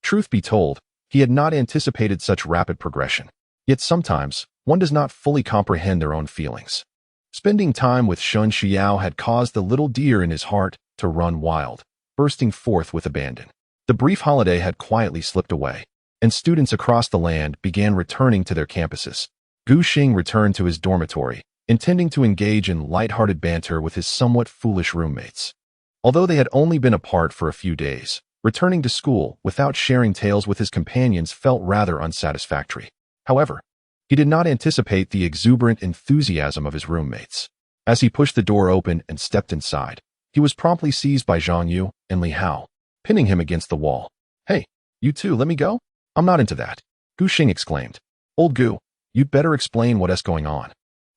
Truth be told, he had not anticipated such rapid progression. Yet sometimes, one does not fully comprehend their own feelings. Spending time with Shen Xiao had caused the little deer in his heart to run wild, bursting forth with abandon. The brief holiday had quietly slipped away, and students across the land began returning to their campuses. Gu Xing returned to his dormitory, intending to engage in light-hearted banter with his somewhat foolish roommates. Although they had only been apart for a few days, returning to school without sharing tales with his companions felt rather unsatisfactory. However, he did not anticipate the exuberant enthusiasm of his roommates. As he pushed the door open and stepped inside, he was promptly seized by Zhang Yu and Li Hao, pinning him against the wall. "Hey, you two, let me go? I'm not into that," Gu Xing exclaimed. "Old Gu, you'd better explain what's going on,"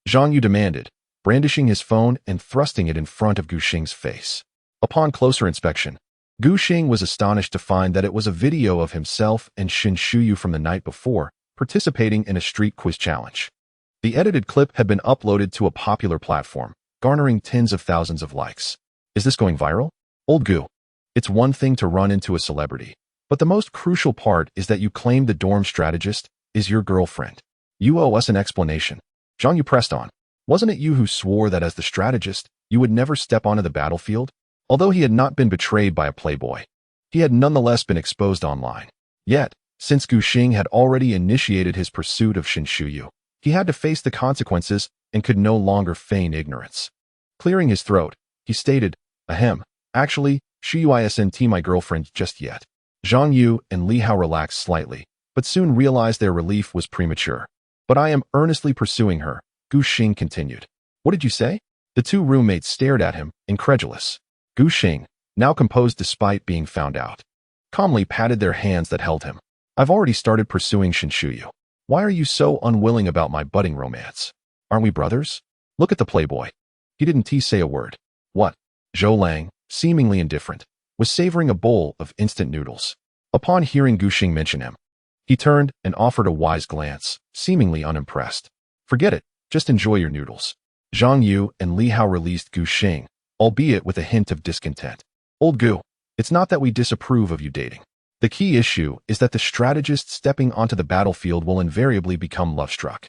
Zhang Yu demanded, brandishing his phone and thrusting it in front of Gu Xing's face. Upon closer inspection, Gu Xing was astonished to find that it was a video of himself and Shen Shuyu from the night before, participating in a street quiz challenge. The edited clip had been uploaded to a popular platform, garnering tens of thousands of likes. "Is this going viral?" "Old Gu, it's one thing to run into a celebrity, but the most crucial part is that you claim the dorm strategist is your girlfriend. You owe us an explanation." Zhang Yu pressed on. "Wasn't it you who swore that as the strategist, you would never step onto the battlefield?" Although he had not been betrayed by a playboy, he had nonetheless been exposed online. Yet, since Gu Xing had already initiated his pursuit of Shen Shuyu, he had to face the consequences and could no longer feign ignorance. Clearing his throat, he stated, "Actually, Shuyu isn't my girlfriend just yet." Zhang Yu and Li Hao relaxed slightly, but soon realized their relief was premature. But I am earnestly pursuing her, Gu Xing continued. What did you say? The two roommates stared at him, incredulous. Gu Xing, now composed despite being found out, calmly patted their hands that held him. I've already started pursuing Shinshuyu. Why are you so unwilling about my budding romance? Aren't we brothers? Look at the playboy. He didn't say a word. What? Zhou Lang, seemingly indifferent, was savoring a bowl of instant noodles. Upon hearing Gu Xing mention him, he turned and offered a wise glance, seemingly unimpressed. Forget it, just enjoy your noodles. Zhang Yu and Li Hao released Gu Xing, albeit with a hint of discontent. Old Gu, it's not that we disapprove of you dating. The key issue is that the strategist stepping onto the battlefield will invariably become love-struck.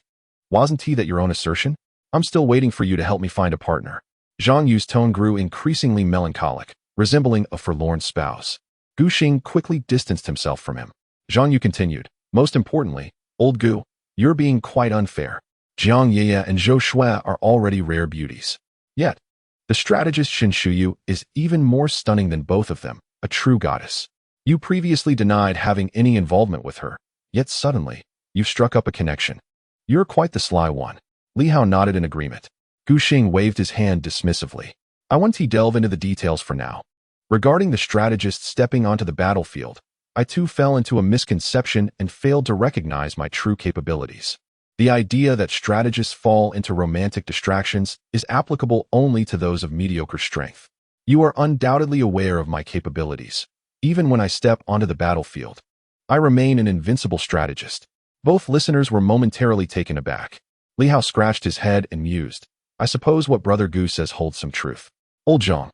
Wasn't he that your own assertion? I'm still waiting for you to help me find a partner. Zhang Yu's tone grew increasingly melancholic, resembling a forlorn spouse. Gu Xing quickly distanced himself from him. Zhang Yu continued, most importantly, old Gu, you're being quite unfair. Jiang Ye and Zhou Shui are already rare beauties. Yet, the strategist Shinshuyu is even more stunning than both of them, a true goddess. You previously denied having any involvement with her, yet suddenly, you've struck up a connection. You're quite the sly one. Li Hao nodded in agreement. Gu Xing waved his hand dismissively. I want to delve into the details for now. Regarding the strategist stepping onto the battlefield, I too fell into a misconception and failed to recognize my true capabilities. The idea that strategists fall into romantic distractions is applicable only to those of mediocre strength. You are undoubtedly aware of my capabilities. Even when I step onto the battlefield, I remain an invincible strategist. Both listeners were momentarily taken aback. Li Hao scratched his head and mused. I suppose what Brother Gu says holds some truth. Old Zhang,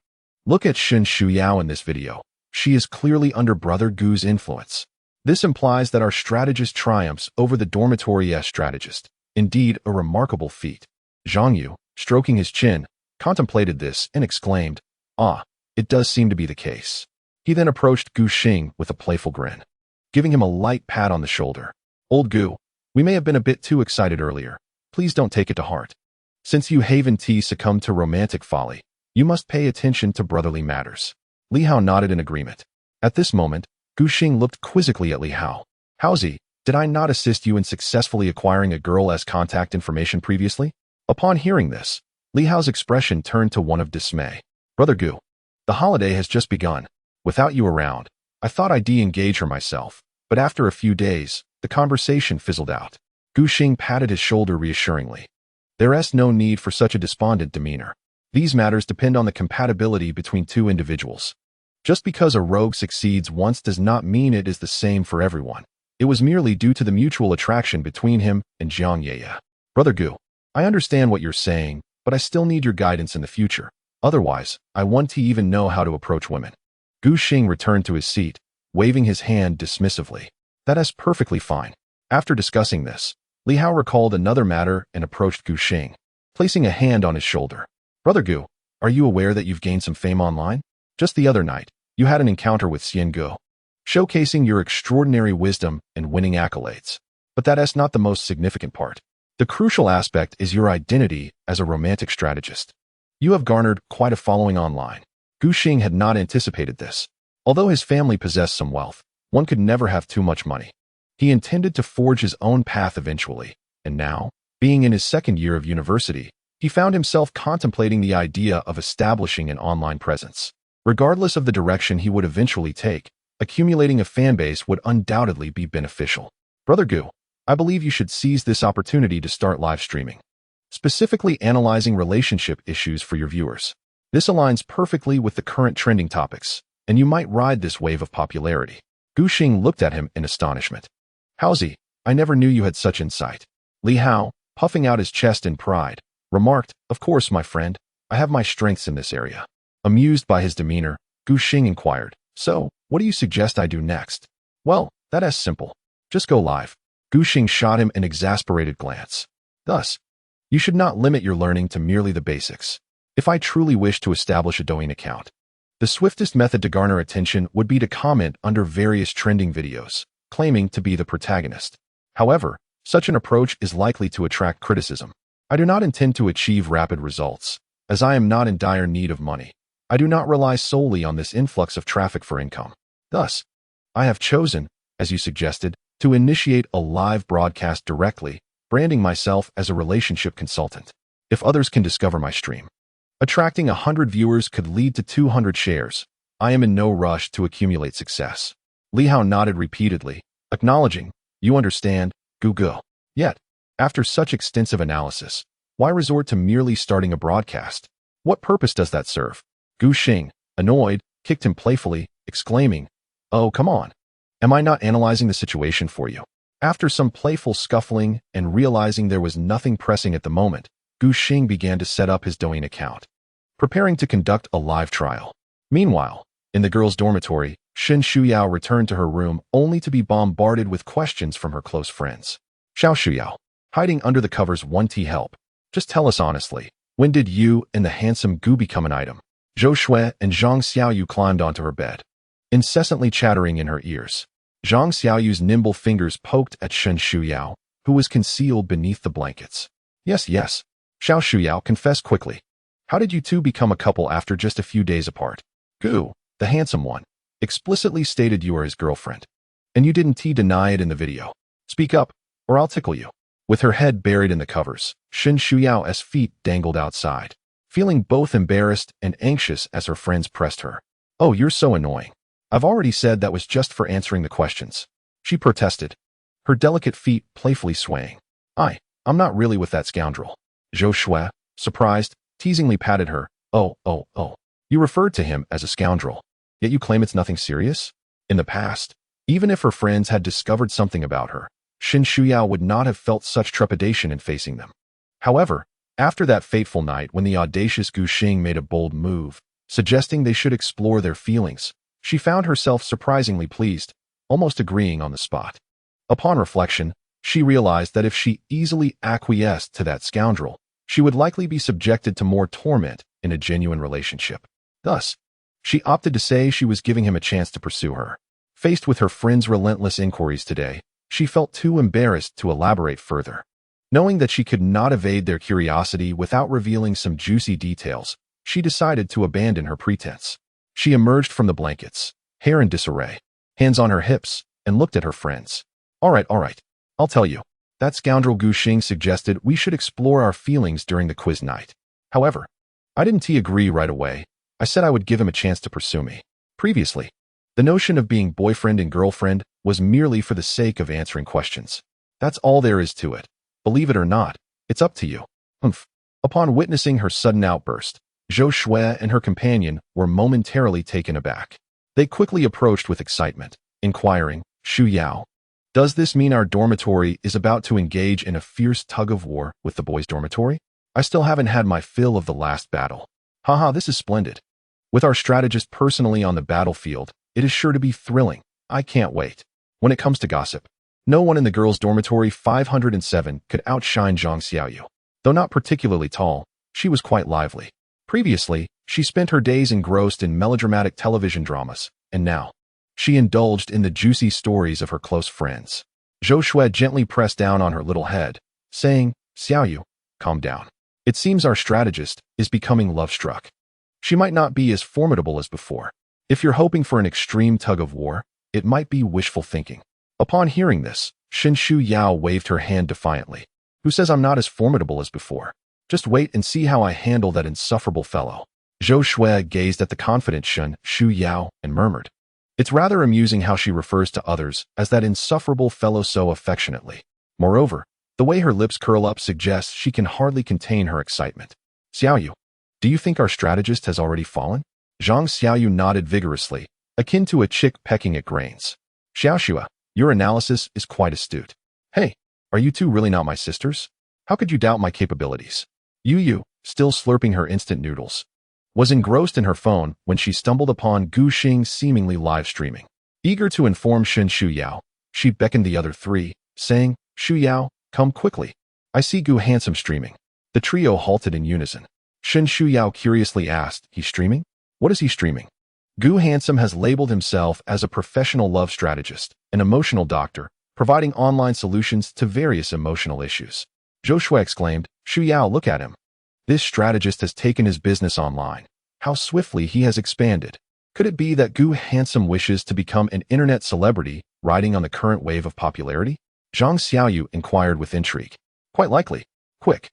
look at Shin Shuyao in this video. She is clearly under Brother Gu's influence. This implies that our strategist triumphs over the dormitory strategist. Indeed, a remarkable feat. Zhang Yu, stroking his chin, contemplated this and exclaimed, Ah, it does seem to be the case. He then approached Gu Xing with a playful grin, giving him a light pat on the shoulder. Old Gu, we may have been a bit too excited earlier. Please don't take it to heart. Since you Haven T succumbed to romantic folly, you must pay attention to brotherly matters. Li Hao nodded in agreement. At this moment, Gu Xing looked quizzically at Li Hao. Haozi, did I not assist you in successfully acquiring a girl's contact information previously? Upon hearing this, Li Hao's expression turned to one of dismay. Brother Gu, the holiday has just begun. Without you around, I thought I'd de-engage her myself, but after a few days, the conversation fizzled out. Gu Xing patted his shoulder reassuringly. There's no need for such a despondent demeanor. These matters depend on the compatibility between two individuals. Just because a rogue succeeds once does not mean it is the same for everyone. It was merely due to the mutual attraction between him and Jiang Ye. Brother Gu, I understand what you're saying, but I still need your guidance in the future. Otherwise, I want to even know how to approach women. Gu Xing returned to his seat, waving his hand dismissively. That's perfectly fine. After discussing this, Li Hao recalled another matter and approached Gu Xing, placing a hand on his shoulder. Brother Gu, are you aware that you've gained some fame online? Just the other night, you had an encounter with Xian Gu, showcasing your extraordinary wisdom and winning accolades. But that's not the most significant part. The crucial aspect is your identity as a romantic strategist. You have garnered quite a following online. Gu Xing had not anticipated this. Although his family possessed some wealth, one could never have too much money. He intended to forge his own path eventually, and now, being in his second year of university, he found himself contemplating the idea of establishing an online presence. Regardless of the direction he would eventually take, accumulating a fanbase would undoubtedly be beneficial. Brother Gu, I believe you should seize this opportunity to start live streaming, specifically analyzing relationship issues for your viewers. This aligns perfectly with the current trending topics, and you might ride this wave of popularity. Gu Xing looked at him in astonishment. Haozi, I never knew you had such insight. Li Hao, puffing out his chest in pride, remarked, Of course, my friend, I have my strengths in this area. Amused by his demeanor, Gu Xing inquired, So, what do you suggest I do next? Well, that's simple. Just go live. Gu Xing shot him an exasperated glance. Thus, you should not limit your learning to merely the basics. If I truly wish to establish a Douyin account, the swiftest method to garner attention would be to comment under various trending videos, claiming to be the protagonist. However, such an approach is likely to attract criticism. I do not intend to achieve rapid results, as I am not in dire need of money. I do not rely solely on this influx of traffic for income. Thus, I have chosen, as you suggested, to initiate a live broadcast directly branding myself as a relationship consultant. If others can discover my stream, attracting 100 viewers could lead to 200 shares. I am in no rush to accumulate success. Li Hao nodded repeatedly, acknowledging, you understand, Gu Gu. Yet, after such extensive analysis, why resort to merely starting a broadcast? What purpose does that serve? Gu Xing, annoyed, kicked him playfully, exclaiming, oh, come on. Am I not analyzing the situation for you? After some playful scuffling and realizing there was nothing pressing at the moment, Gu Xing began to set up his Douyin account, preparing to conduct a live trial. Meanwhile, in the girls' dormitory, Shen Shuyao returned to her room only to be bombarded with questions from her close friends. Xiao Shuyao, hiding under the covers 1T help. Just tell us honestly, when did you and the handsome Gu become an item? Zhou Shui and Zhang Xiaoyu climbed onto her bed, incessantly chattering in her ears. Zhang Xiaoyu's nimble fingers poked at Shen Shuyao, who was concealed beneath the blankets. Yes, yes. Xiao Shuyao confessed quickly. How did you two become a couple after just a few days apart? Gu, the handsome one, explicitly stated you are his girlfriend. And you didn't deny it in the video. Speak up, or I'll tickle you. With her head buried in the covers, Shen Shuyao's feet dangled outside, feeling both embarrassed and anxious as her friends pressed her. Oh, you're so annoying. I've already said that was just for answering the questions. She protested, her delicate feet playfully swaying. I'm not really with that scoundrel. Zhou Shui, surprised, teasingly patted her. Oh. You referred to him as a scoundrel, yet you claim it's nothing serious? In the past, even if her friends had discovered something about her, Shen Shuyao would not have felt such trepidation in facing them. However, after that fateful night when the audacious Gu Xing made a bold move, suggesting they should explore their feelings, she found herself surprisingly pleased, almost agreeing on the spot. Upon reflection, she realized that if she easily acquiesced to that scoundrel, she would likely be subjected to more torment in a genuine relationship. Thus, she opted to say she was giving him a chance to pursue her. Faced with her friend's relentless inquiries today, she felt too embarrassed to elaborate further. Knowing that she could not evade their curiosity without revealing some juicy details, she decided to abandon her pretense. She emerged from the blankets, hair in disarray, hands on her hips, and looked at her friends. All right, I'll tell you. That scoundrel Gu Xing suggested we should explore our feelings during the quiz night. However, I didn't agree right away. I said I would give him a chance to pursue me. Previously, the notion of being boyfriend and girlfriend was merely for the sake of answering questions. That's all there is to it. Believe it or not, it's up to you. Humph. Upon witnessing her sudden outburst, Zhou Shui and her companion were momentarily taken aback. They quickly approached with excitement, inquiring, Shu Yao, does this mean our dormitory is about to engage in a fierce tug-of-war with the boys' dormitory? I still haven't had my fill of the last battle. Haha, this is splendid. With our strategist personally on the battlefield, it is sure to be thrilling. I can't wait. When it comes to gossip, no one in the girls' dormitory 507 could outshine Zhang Xiaoyu. Though not particularly tall, she was quite lively. Previously, she spent her days engrossed in melodramatic television dramas, and now, she indulged in the juicy stories of her close friends. Zhou Shui gently pressed down on her little head, saying, Xiaoyu, calm down. It seems our strategist is becoming love-struck. She might not be as formidable as before. If you're hoping for an extreme tug-of-war, it might be wishful thinking. Upon hearing this, Shen Shu Yao waved her hand defiantly. Who says I'm not as formidable as before? Just wait and see how I handle that insufferable fellow. Zhou Shui gazed at the confident Shen Shu Yao and murmured. It's rather amusing how she refers to others as that insufferable fellow so affectionately. Moreover, the way her lips curl up suggests she can hardly contain her excitement. Xiaoyu, do you think our strategist has already fallen? Zhang Xiaoyu nodded vigorously, akin to a chick pecking at grains. Xiaoxua, your analysis is quite astute. Hey, are you two really not my sisters? How could you doubt my capabilities? Yu, still slurping her instant noodles, was engrossed in her phone when she stumbled upon Gu Xing seemingly live streaming. Eager to inform Shen Shu Yao, she beckoned the other three, saying, Shu Yao, come quickly. I see Gu Handsome streaming. The trio halted in unison. Shen Shu Yao curiously asked, he's streaming? What is he streaming? Gu Handsome has labeled himself as a professional love strategist, an emotional doctor, providing online solutions to various emotional issues. Zhou Shui exclaimed, Shu Yao, look at him. This strategist has taken his business online. How swiftly he has expanded. Could it be that Gu Handsome wishes to become an internet celebrity, riding on the current wave of popularity? Zhang Xiaoyu inquired with intrigue. Quite likely. Quick.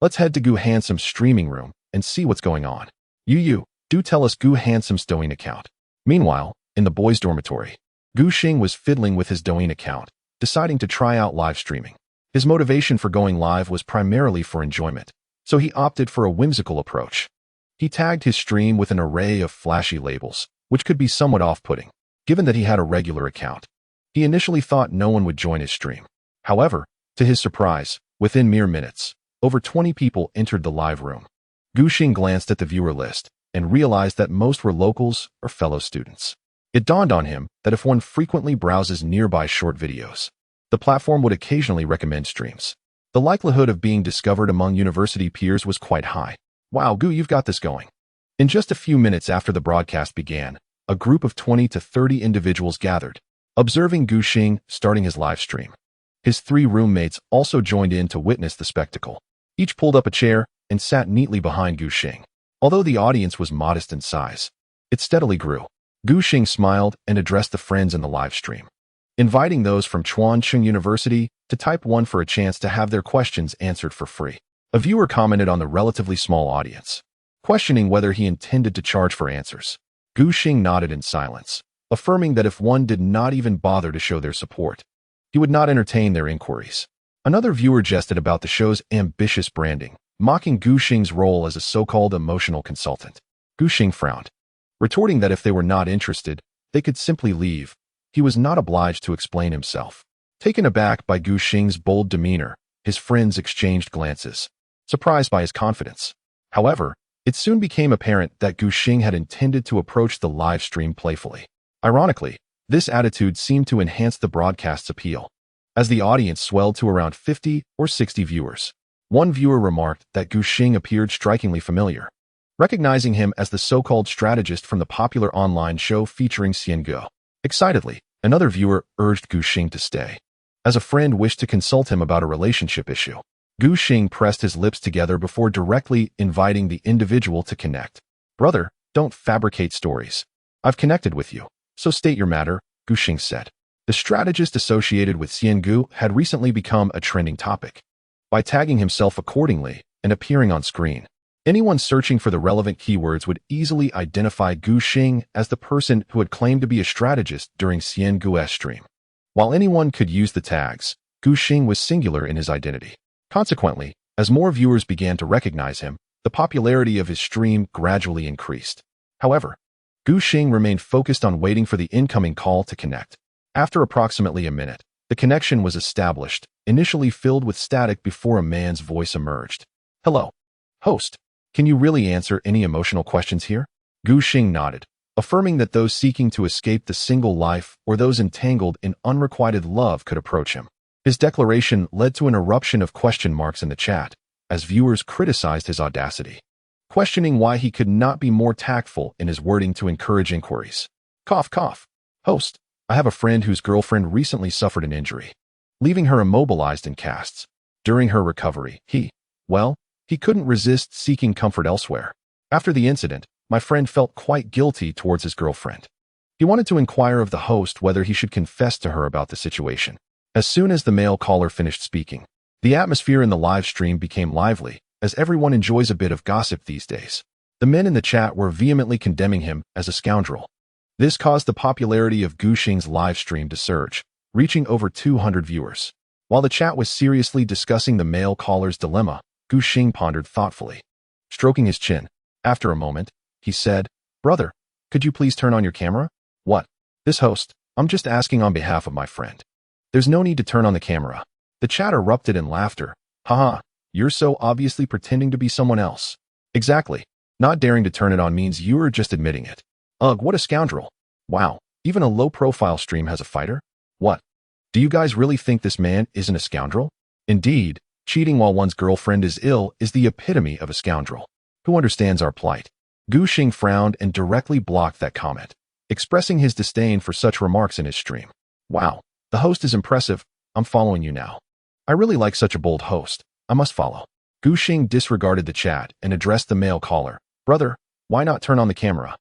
Let's head to Gu Handsome's streaming room and see what's going on. You, do tell us Gu Handsome's Douyin account. Meanwhile, in the boys' dormitory, Gu Xing was fiddling with his Douyin account, deciding to try out live streaming. His motivation for going live was primarily for enjoyment, so he opted for a whimsical approach. He tagged his stream with an array of flashy labels, which could be somewhat off-putting, given that he had a regular account. He initially thought no one would join his stream. However, to his surprise, within mere minutes, over 20 people entered the live room. Gu Xing glanced at the viewer list and realized that most were locals or fellow students. It dawned on him that if one frequently browses nearby short videos, the platform would occasionally recommend streams. The likelihood of being discovered among university peers was quite high. Wow, Gu, you've got this going. In just a few minutes after the broadcast began, a group of 20 to 30 individuals gathered, observing Gu Xing starting his live stream. His 3 roommates also joined in to witness the spectacle. Each pulled up a chair and sat neatly behind Gu Xing. Although the audience was modest in size, it steadily grew. Gu Xing smiled and addressed the friends in the live stream, inviting those from Chuancheng University to type 1 for a chance to have their questions answered for free. A viewer commented on the relatively small audience, questioning whether he intended to charge for answers. Gu Xing nodded in silence, affirming that if one did not even bother to show their support, he would not entertain their inquiries. Another viewer jested about the show's ambitious branding, mocking Gu Xing's role as a so-called emotional consultant. Gu Xing frowned, retorting that if they were not interested, they could simply leave. He was not obliged to explain himself. Taken aback by Gu Xing's bold demeanor, his friends exchanged glances, surprised by his confidence. However, it soon became apparent that Gu Xing had intended to approach the live stream playfully. Ironically, this attitude seemed to enhance the broadcast's appeal. As the audience swelled to around 50 or 60 viewers, one viewer remarked that Gu Xing appeared strikingly familiar, recognizing him as the so-called strategist from the popular online show featuring Xiangu. Excitedly, another viewer urged Gu Xing to stay, as a friend wished to consult him about a relationship issue. Gu Xing pressed his lips together before directly inviting the individual to connect. Brother, don't fabricate stories. I've connected with you, so state your matter, Gu Xing said. The strategist associated with Xiangu had recently become a trending topic. By tagging himself accordingly and appearing on screen, anyone searching for the relevant keywords would easily identify Gu Xing as the person who had claimed to be a strategist during Xiangu's stream. While anyone could use the tags, Gu Xing was singular in his identity. Consequently, as more viewers began to recognize him, the popularity of his stream gradually increased. However, Gu Xing remained focused on waiting for the incoming call to connect. After approximately a minute, the connection was established, initially filled with static before a man's voice emerged. Hello, host. Can you really answer any emotional questions here? Gu Xing nodded, affirming that those seeking to escape the single life or those entangled in unrequited love could approach him. His declaration led to an eruption of question marks in the chat, as viewers criticized his audacity, questioning why he could not be more tactful in his wording to encourage inquiries. Cough, cough. Host, I have a friend whose girlfriend recently suffered an injury, leaving her immobilized in casts. During her recovery, he couldn't resist seeking comfort elsewhere. After the incident, my friend felt quite guilty towards his girlfriend. He wanted to inquire of the host whether he should confess to her about the situation. As soon as the male caller finished speaking, the atmosphere in the live stream became lively, as everyone enjoys a bit of gossip these days. The men in the chat were vehemently condemning him as a scoundrel. This caused the popularity of Gu Xing's live stream to surge, reaching over 200 viewers. While the chat was seriously discussing the male caller's dilemma, Gu Xing pondered thoughtfully. Stroking his chin, after a moment, he said, Brother, could you please turn on your camera? What? This host, I'm just asking on behalf of my friend. There's no need to turn on the camera. The chat erupted in laughter. Haha, you're so obviously pretending to be someone else. Exactly. Not daring to turn it on means you're just admitting it. Ugh, what a scoundrel. Wow, even a low-profile stream has a fighter? What? Do you guys really think this man isn't a scoundrel? Indeed, cheating while one's girlfriend is ill is the epitome of a scoundrel. Who understands our plight? Gu Xing frowned and directly blocked that comment, expressing his disdain for such remarks in his stream. Wow, the host is impressive. I'm following you now. I really like such a bold host. I must follow. Gu Xing disregarded the chat and addressed the male caller. Brother, why not turn on the camera?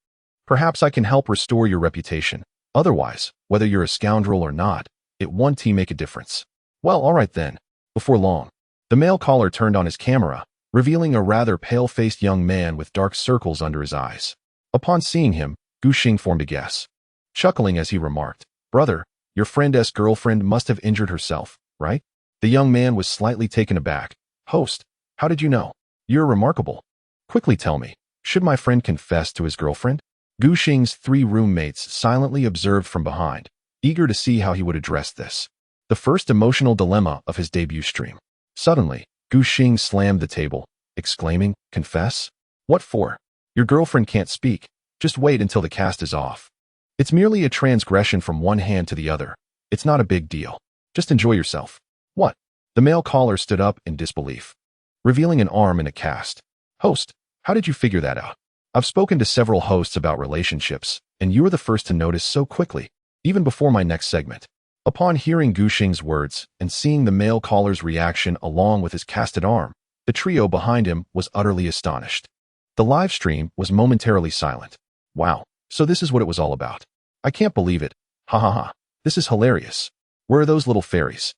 Perhaps I can help restore your reputation. Otherwise, whether you're a scoundrel or not, it won't make a difference. Well, all right then. Before long, The male caller turned on his camera, revealing a rather pale-faced young man with dark circles under his eyes. Upon seeing him, Gu Xing formed a guess, chuckling as he remarked, "Brother, your friend's girlfriend must have injured herself, right?" The young man was slightly taken aback. "Host, how did you know? You're remarkable. Quickly tell me, should my friend confess to his girlfriend?" Gu Xing's 3 roommates silently observed from behind, eager to see how he would address this, the first emotional dilemma of his debut stream. Suddenly, Gu Xing slammed the table, exclaiming, "Confess? What for? Your girlfriend can't speak. Just wait until the cast is off. It's merely a transgression from one hand to the other. It's not a big deal. Just enjoy yourself." "What?" The male caller stood up in disbelief, revealing an arm in a cast. "Host, how did you figure that out? I've spoken to several hosts about relationships, and you were the first to notice so quickly, even before my next segment." Upon hearing Gu Xing's words and seeing the male caller's reaction along with his casted arm, the trio behind him was utterly astonished. The live stream was momentarily silent. "Wow, so this is what it was all about. I can't believe it. Ha ha ha. This is hilarious. Where are those little fairies?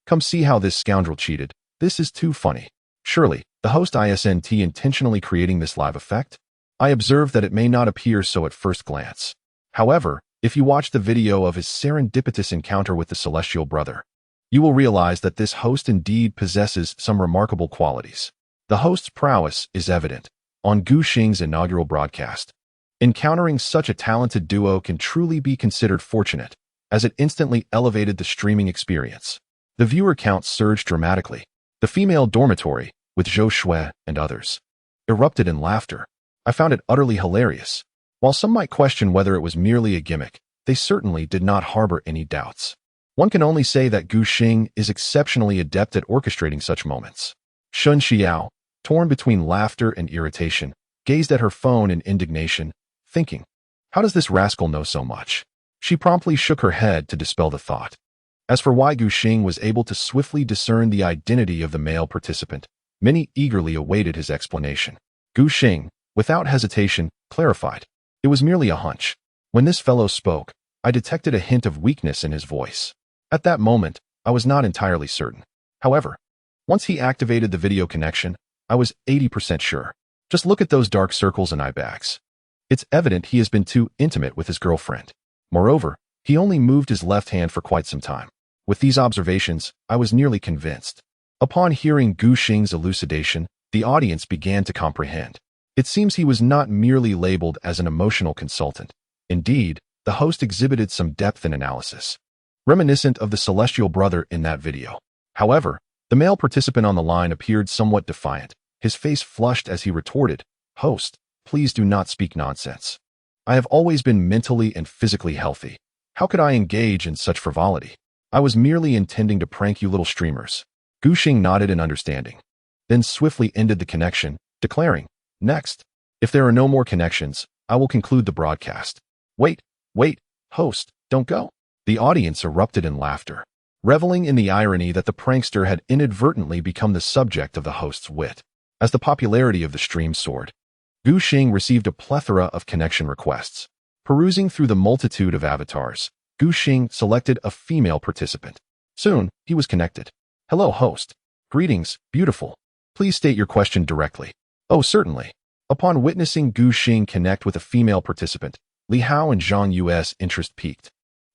Come see how this scoundrel cheated. This is too funny. Surely, the host isn't intentionally creating this live effect? I observe that it may not appear so at first glance. However, if you watch the video of his serendipitous encounter with the celestial brother, you will realize that this host indeed possesses some remarkable qualities. The host's prowess is evident on Gu Xing's inaugural broadcast. Encountering such a talented duo can truly be considered fortunate, as it instantly elevated the streaming experience. The viewer count surged dramatically. The female dormitory, with Zhou Shui and others, erupted in laughter. I found it utterly hilarious. While some might question whether it was merely a gimmick, they certainly did not harbor any doubts. One can only say that Gu Xing is exceptionally adept at orchestrating such moments. Shun Xiao, torn between laughter and irritation, gazed at her phone in indignation, thinking, "How does this rascal know so much?" She promptly shook her head to dispel the thought. As for why Gu Xing was able to swiftly discern the identity of the male participant, many eagerly awaited his explanation. Gu Xing, without hesitation, clarified, "It was merely a hunch. When this fellow spoke, I detected a hint of weakness in his voice. At that moment, I was not entirely certain. However, once he activated the video connection, I was 80% sure. Just look at those dark circles and eye bags. It's evident he has been too intimate with his girlfriend. Moreover, he only moved his left hand for quite some time. With these observations, I was nearly convinced." Upon hearing Gu Xing's elucidation, the audience began to comprehend. It seems he was not merely labeled as an emotional consultant. Indeed, the host exhibited some depth and analysis, reminiscent of the celestial brother in that video. However, the male participant on the line appeared somewhat defiant. His face flushed as he retorted, "Host, please do not speak nonsense. I have always been mentally and physically healthy. How could I engage in such frivolity? I was merely intending to prank you little streamers." Gu Xing nodded in understanding, then swiftly ended the connection, declaring, "Next. If there are no more connections, I will conclude the broadcast." Wait, host, don't go." The audience erupted in laughter, reveling in the irony that the prankster had inadvertently become the subject of the host's wit. As the popularity of the stream soared, Gu Xing received a plethora of connection requests. Perusing through the multitude of avatars, Gu Xing selected a female participant. Soon, he was connected. "Hello, host. Greetings, beautiful. Please state your question directly." "Oh, certainly." Upon witnessing Gu Xing connect with a female participant, Li Hao and Zhang Yu's interest peaked,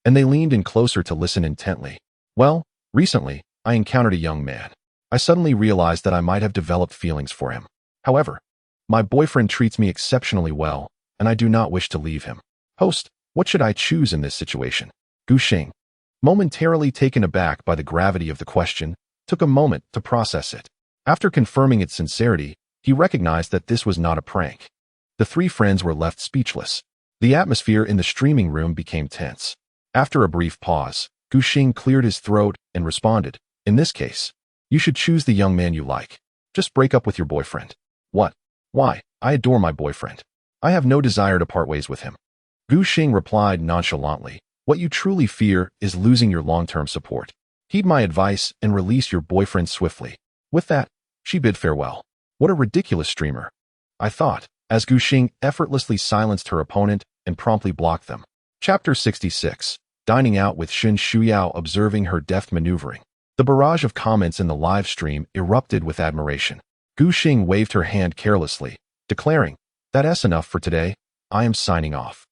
and they leaned in closer to listen intently. "Well, recently, I encountered a young man. I suddenly realized that I might have developed feelings for him. However, my boyfriend treats me exceptionally well, and I do not wish to leave him. Host, what should I choose in this situation?" Gu Xing, momentarily taken aback by the gravity of the question, took a moment to process it. After confirming its sincerity, he recognized that this was not a prank. The 3 friends were left speechless. The atmosphere in the streaming room became tense. After a brief pause, Gu Xing cleared his throat and responded, "In this case, you should choose the young man you like. Just break up with your boyfriend." "What? Why? I adore my boyfriend. I have no desire to part ways with him." Gu Xing replied nonchalantly, "What you truly fear is losing your long-term support. Heed my advice and release your boyfriend swiftly." With that, she bid farewell. What a ridiculous streamer, I thought, as Gu Xing effortlessly silenced her opponent and promptly blocked them. Chapter 66. Dining out with Shun Shuyao. Observing her deft maneuvering, The barrage of comments in the live stream erupted with admiration. Gu Xing waved her hand carelessly, declaring, "That's enough for today. I am signing off."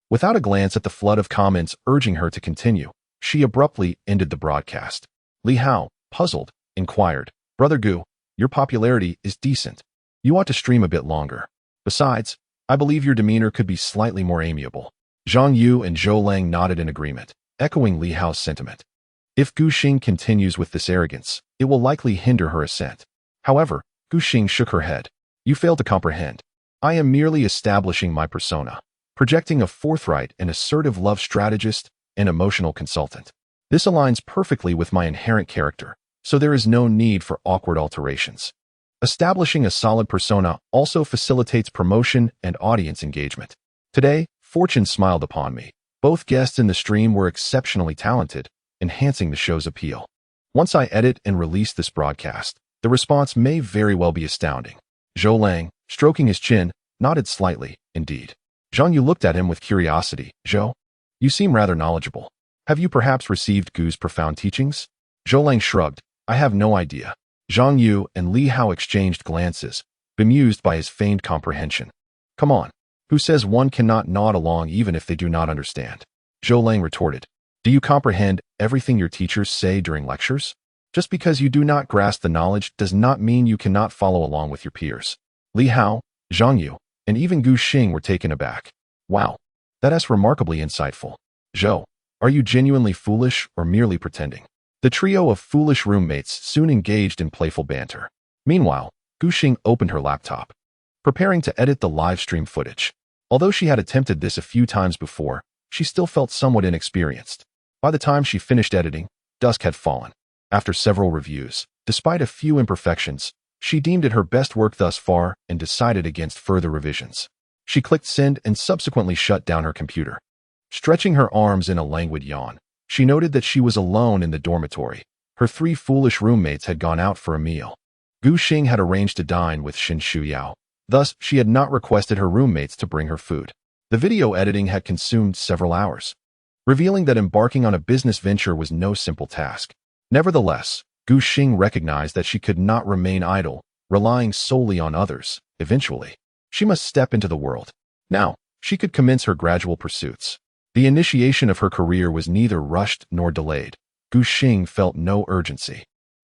Without a glance at the flood of comments urging her to continue, she abruptly ended the broadcast. Li Hao, puzzled, inquired, "Brother Gu, your popularity is decent. You ought to stream a bit longer. Besides, I believe your demeanor could be slightly more amiable." Zhang Yu and Zhou Lang nodded in agreement, echoing Li Hao's sentiment. If Gu Xing continues with this arrogance, it will likely hinder her ascent. However, Gu Xing shook her head. "You fail to comprehend. I am merely establishing my persona, projecting a forthright and assertive love strategist and emotional consultant. This aligns perfectly with my inherent character, so there is no need for awkward alterations. Establishing a solid persona also facilitates promotion and audience engagement. Today, fortune smiled upon me. Both guests in the stream were exceptionally talented, enhancing the show's appeal. Once I edit and release this broadcast, the response may very well be astounding." Zhou Lang, stroking his chin, nodded slightly, indeed. Zhang Yu looked at him with curiosity. "Zhou, you seem rather knowledgeable. Have you perhaps received Gu's profound teachings?" Zhou Lang shrugged. "I have no idea." Zhang Yu and Li Hao exchanged glances, bemused by his feigned comprehension. "Come on. Who says one cannot nod along even if they do not understand?" Zhou Lang retorted. "Do you comprehend everything your teachers say during lectures? Just because you do not grasp the knowledge does not mean you cannot follow along with your peers." Li Hao, Zhang Yu, and even Gu Xing were taken aback. "Wow, that's remarkably insightful. Zhou, are you genuinely foolish or merely pretending?" The trio of foolish roommates soon engaged in playful banter. Meanwhile, Gu Xing opened her laptop, preparing to edit the live stream footage. Although she had attempted this a few times before, she still felt somewhat inexperienced. By the time she finished editing, dusk had fallen. After several reviews, despite a few imperfections, she deemed it her best work thus far and decided against further revisions. She clicked send and subsequently shut down her computer. Stretching her arms in a languid yawn, she noted that she was alone in the dormitory. Her 3 foolish roommates had gone out for a meal. Gu Xing had arranged to dine with Shin Shuyao. Thus, she had not requested her roommates to bring her food. The video editing had consumed several hours, revealing that embarking on a business venture was no simple task. Nevertheless, Gu Xing recognized that she could not remain idle, relying solely on others. Eventually, she must step into the world. Now, she could commence her gradual pursuits. The initiation of her career was neither rushed nor delayed. Gu Xing felt no urgency.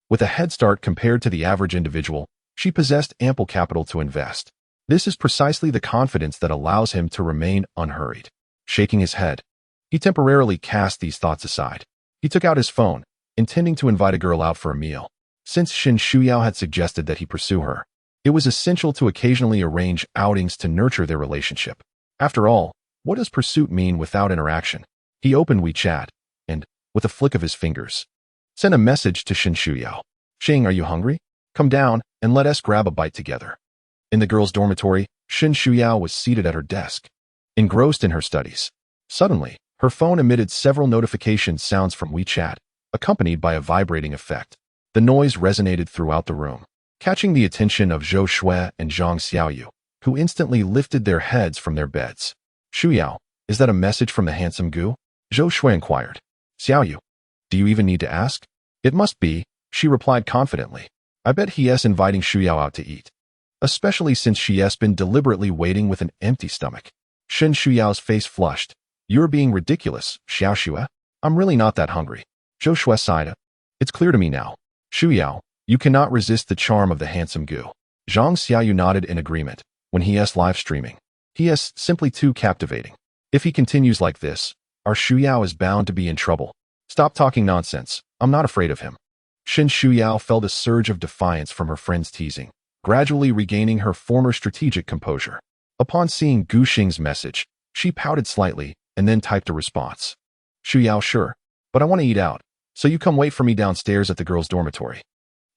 With a head start compared to the average individual, she possessed ample capital to invest. This is precisely the confidence that allows him to remain unhurried. Shaking his head, he temporarily cast these thoughts aside. He took out his phone, intending to invite a girl out for a meal. Since Shin Shuyao had suggested that he pursue her, it was essential to occasionally arrange outings to nurture their relationship. After all, what does pursuit mean without interaction? He opened WeChat and, with a flick of his fingers, sent a message to Shin Shuyao. "Xing, are you hungry? Come down and let us grab a bite together." In the girls' dormitory, Shin Shuyao was seated at her desk, engrossed in her studies. Suddenly, her phone emitted several notification sounds from WeChat, accompanied by a vibrating effect. The noise resonated throughout the room, catching the attention of Zhou Shui and Zhang Xiaoyu, who instantly lifted their heads from their beds. "Shuyao, is that a message from the handsome Gu?" Zhou Shui inquired. "Xiaoyu, do you even need to ask?" "It must be," she replied confidently. "I bet he's inviting Shuyao out to eat. Especially since she's been deliberately waiting with an empty stomach." Shin Shuyao's face flushed. "You're being ridiculous, Xiao Shui. I'm really not that hungry." Zhou Shui sighed. "It's clear to me now. Shuyao, you cannot resist the charm of the handsome Gu." Zhang Xiaoyu nodded in agreement. "When he's live streaming, he is simply too captivating. If he continues like this, our Shuyao is bound to be in trouble." "Stop talking nonsense. I'm not afraid of him." Shin Shuyao felt a surge of defiance from her friend's teasing, gradually regaining her former strategic composure. Upon seeing Gu Xing's message, she pouted slightly and then typed a response. "Shuyao, sure, but I want to eat out, so you come wait for me downstairs at the girls' dormitory."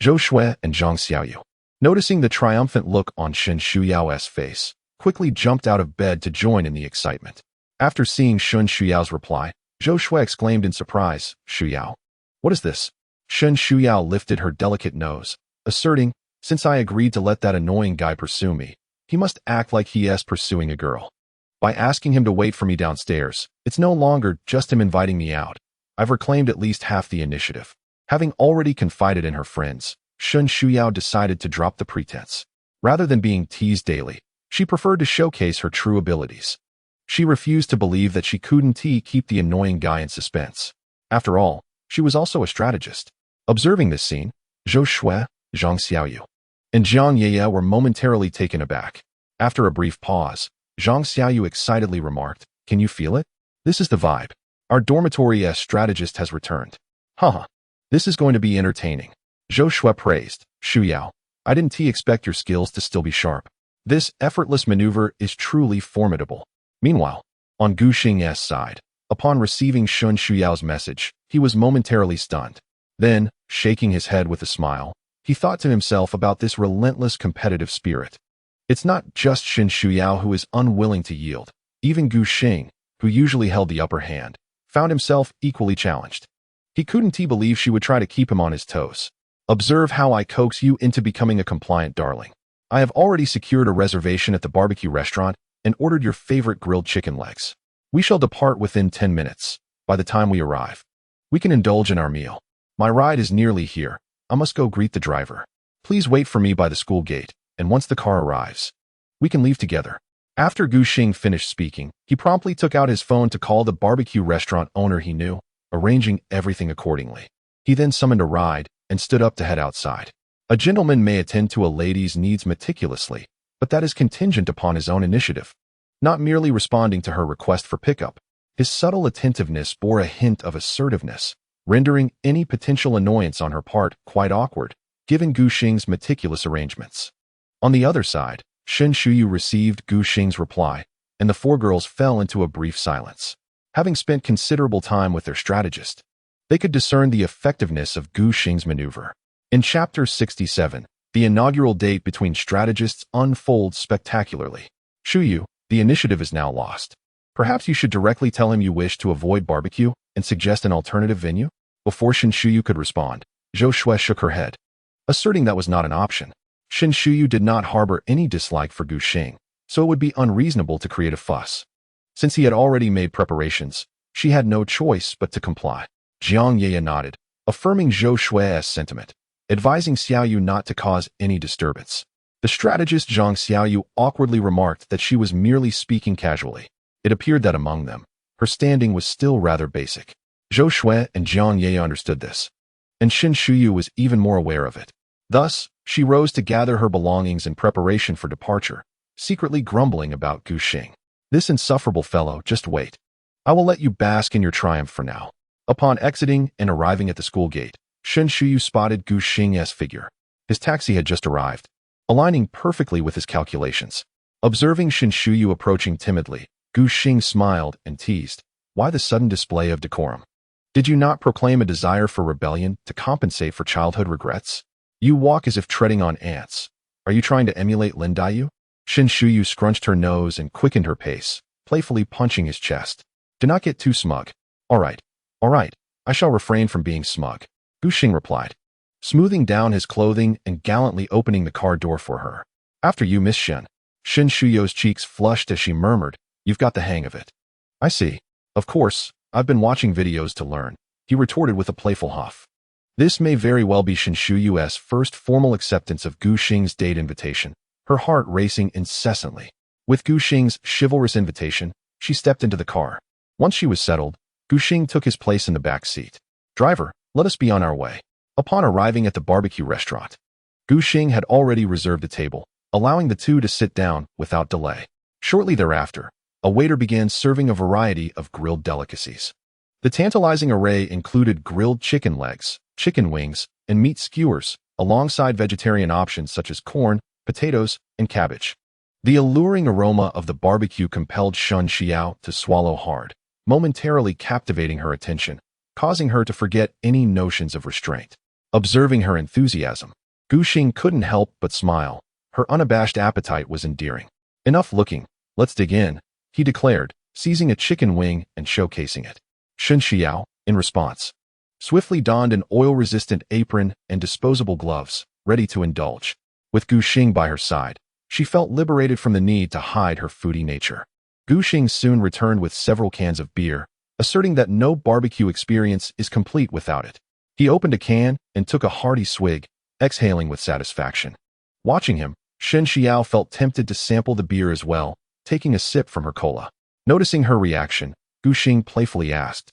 Zhou Shui and Zhang Xiaoyu, noticing the triumphant look on Shin Shuyao's face, quickly jumped out of bed to join in the excitement. After seeing Shin Shuyao's reply, Zhou Shui exclaimed in surprise, "Shuyao, what is this?" Shin Shuyao lifted her delicate nose, asserting, "Since I agreed to let that annoying guy pursue me, he must act like he is pursuing a girl. By asking him to wait for me downstairs, it's no longer just him inviting me out. I've reclaimed at least half the initiative." Having already confided in her friends, Shun Shuyao decided to drop the pretense. Rather than being teased daily, she preferred to showcase her true abilities. She refused to believe that she couldn't keep the annoying guy in suspense. After all, she was also a strategist. Observing this scene, Zhou Shui, Zhang Xiaoyu, and Jiang Yeye were momentarily taken aback. After a brief pause, Zhang Xiaoyu excitedly remarked, "Can you feel it? This is the vibe. Our dormitory strategist has returned. Haha, this is going to be entertaining." Zhou Shui praised, "Shuyao, I didn't expect your skills to still be sharp. This effortless maneuver is truly formidable." Meanwhile, on Gu Xing's side, upon receiving Shun Shuyao's message, he was momentarily stunned. Then, shaking his head with a smile, he thought to himself about this relentless competitive spirit. It's not just Shun Shuyao who is unwilling to yield. Even Gu Xing, who usually held the upper hand, found himself equally challenged. He couldn't believe she would try to keep him on his toes. "Observe how I coax you into becoming a compliant darling. I have already secured a reservation at the barbecue restaurant and ordered your favorite grilled chicken legs. We shall depart within 10 minutes. By the time we arrive, we can indulge in our meal. My ride is nearly here. I must go greet the driver. Please wait for me by the school gate, and once the car arrives, we can leave together." After Gu Xing finished speaking, he promptly took out his phone to call the barbecue restaurant owner he knew, arranging everything accordingly. He then summoned a ride and stood up to head outside. A gentleman may attend to a lady's needs meticulously, but that is contingent upon his own initiative. Not merely responding to her request for pickup, his subtle attentiveness bore a hint of assertiveness, rendering any potential annoyance on her part quite awkward, given Gu Xing's meticulous arrangements. On the other side, Shen Shuyu received Gu Xing's reply, and the four girls fell into a brief silence. Having spent considerable time with their strategist, they could discern the effectiveness of Gu Xing's maneuver. In Chapter 67, the inaugural date between strategists unfolds spectacularly. "Shuyu, the initiative is now lost. Perhaps you should directly tell him you wish to avoid barbecue and suggest an alternative venue?" Before Shen Shuyu could respond, Zhou Shui shook her head, asserting that was not an option. Shen Shuyu did not harbor any dislike for Gu Xing, so it would be unreasonable to create a fuss. Since he had already made preparations, she had no choice but to comply. Jiang Yeye nodded, affirming Zhou Shui's sentiment, advising Xiaoyu not to cause any disturbance. The strategist Zhang Xiaoyu awkwardly remarked that she was merely speaking casually. It appeared that among them, her standing was still rather basic. Zhou Shui and Jiang Yeye understood this, and Shen Shuyu was even more aware of it. Thus, she rose to gather her belongings in preparation for departure, secretly grumbling about Gu Xing. "This insufferable fellow, just wait. I will let you bask in your triumph for now." Upon exiting and arriving at the school gate, Shen Shuyu spotted Gu Xing's figure. His taxi had just arrived, aligning perfectly with his calculations. Observing Shen Shuyu approaching timidly, Gu Xing smiled and teased, "Why the sudden display of decorum? Did you not proclaim a desire for rebellion to compensate for childhood regrets? You walk as if treading on ants. Are you trying to emulate Lin Daiyu?" Shen Shuyu scrunched her nose and quickened her pace, playfully punching his chest. "Do not get too smug." All right, I shall refrain from being smug," Gu Xing replied, smoothing down his clothing and gallantly opening the car door for her. "After you, Miss Shen." Shen Shuyu's cheeks flushed as she murmured, "You've got the hang of it." "I see. Of course, I've been watching videos to learn," he retorted with a playful huff. This may very well be Shen Shuyu's first formal acceptance of Gu Xing's date invitation, her heart racing incessantly. With Gu Xing's chivalrous invitation, she stepped into the car. Once she was settled, Gu Xing took his place in the back seat. "Driver, let us be on our way." Upon arriving at the barbecue restaurant, Gu Xing had already reserved a table, allowing the two to sit down without delay. Shortly thereafter, a waiter began serving a variety of grilled delicacies. The tantalizing array included grilled chicken legs, chicken wings, and meat skewers, alongside vegetarian options such as corn, potatoes, and cabbage. The alluring aroma of the barbecue compelled Shun Xiao to swallow hard, momentarily captivating her attention, causing her to forget any notions of restraint. Observing her enthusiasm, Gu Xing couldn't help but smile. Her unabashed appetite was endearing. "Enough looking, let's dig in," he declared, seizing a chicken wing and showcasing it. Shun Xiao, in response, swiftly donned an oil-resistant apron and disposable gloves, ready to indulge. With Gu Xing by her side, she felt liberated from the need to hide her foodie nature. Gu Xing soon returned with several cans of beer, asserting that no barbecue experience is complete without it. He opened a can and took a hearty swig, exhaling with satisfaction. Watching him, Shen Xiao felt tempted to sample the beer as well, taking a sip from her cola. Noticing her reaction, Gu Xing playfully asked,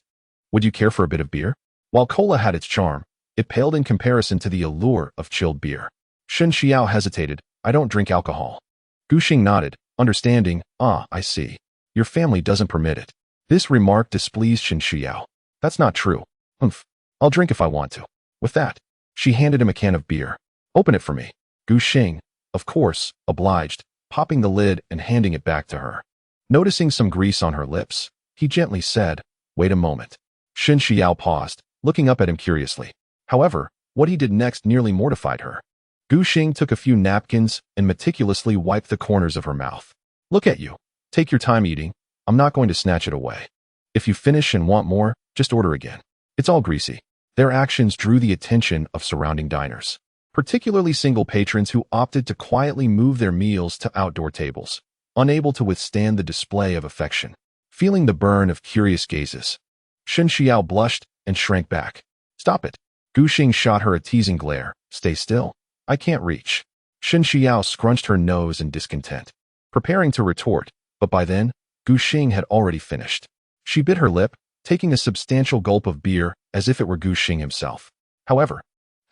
"Would you care for a bit of beer?" While cola had its charm, it paled in comparison to the allure of chilled beer. Shen Xiao hesitated. "I don't drink alcohol." Gu Xing nodded, understanding. "Ah, I see. Your family doesn't permit it." This remark displeased Shen Xiao. "That's not true." "Humph. I'll drink if I want to." With that, she handed him a can of beer. "Open it for me." Gu Xing, of course, obliged, popping the lid and handing it back to her. Noticing some grease on her lips, he gently said, "Wait a moment." Shen Xiao paused, looking up at him curiously. However, what he did next nearly mortified her. Gu Xing took a few napkins and meticulously wiped the corners of her mouth. "Look at you. Take your time eating. I'm not going to snatch it away. If you finish and want more, just order again. It's all greasy." Their actions drew the attention of surrounding diners, particularly single patrons who opted to quietly move their meals to outdoor tables, unable to withstand the display of affection. Feeling the burn of curious gazes, Shen Xiao blushed and shrank back. "Stop it." Gu Xing shot her a teasing glare. "Stay still. I can't reach." Shen Xiao scrunched her nose in discontent, preparing to retort, but by then, Gu Xing had already finished. She bit her lip, taking a substantial gulp of beer as if it were Gu Xing himself. However,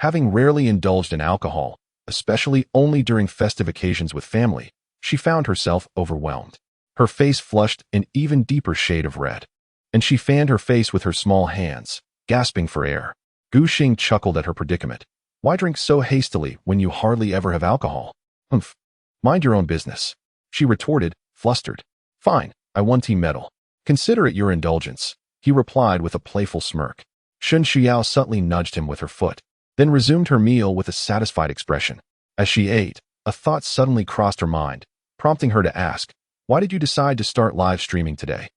having rarely indulged in alcohol, especially only during festive occasions with family, she found herself overwhelmed. Her face flushed an even deeper shade of red, and she fanned her face with her small hands, gasping for air. Gu Xing chuckled at her predicament. "Why drink so hastily when you hardly ever have alcohol?" "Humph. Mind your own business," she retorted, flustered. "Fine, I won team medal. Consider it your indulgence," he replied with a playful smirk. Shen Xiao subtly nudged him with her foot, then resumed her meal with a satisfied expression. As she ate, a thought suddenly crossed her mind, prompting her to ask, "Why did you decide to start live streaming today?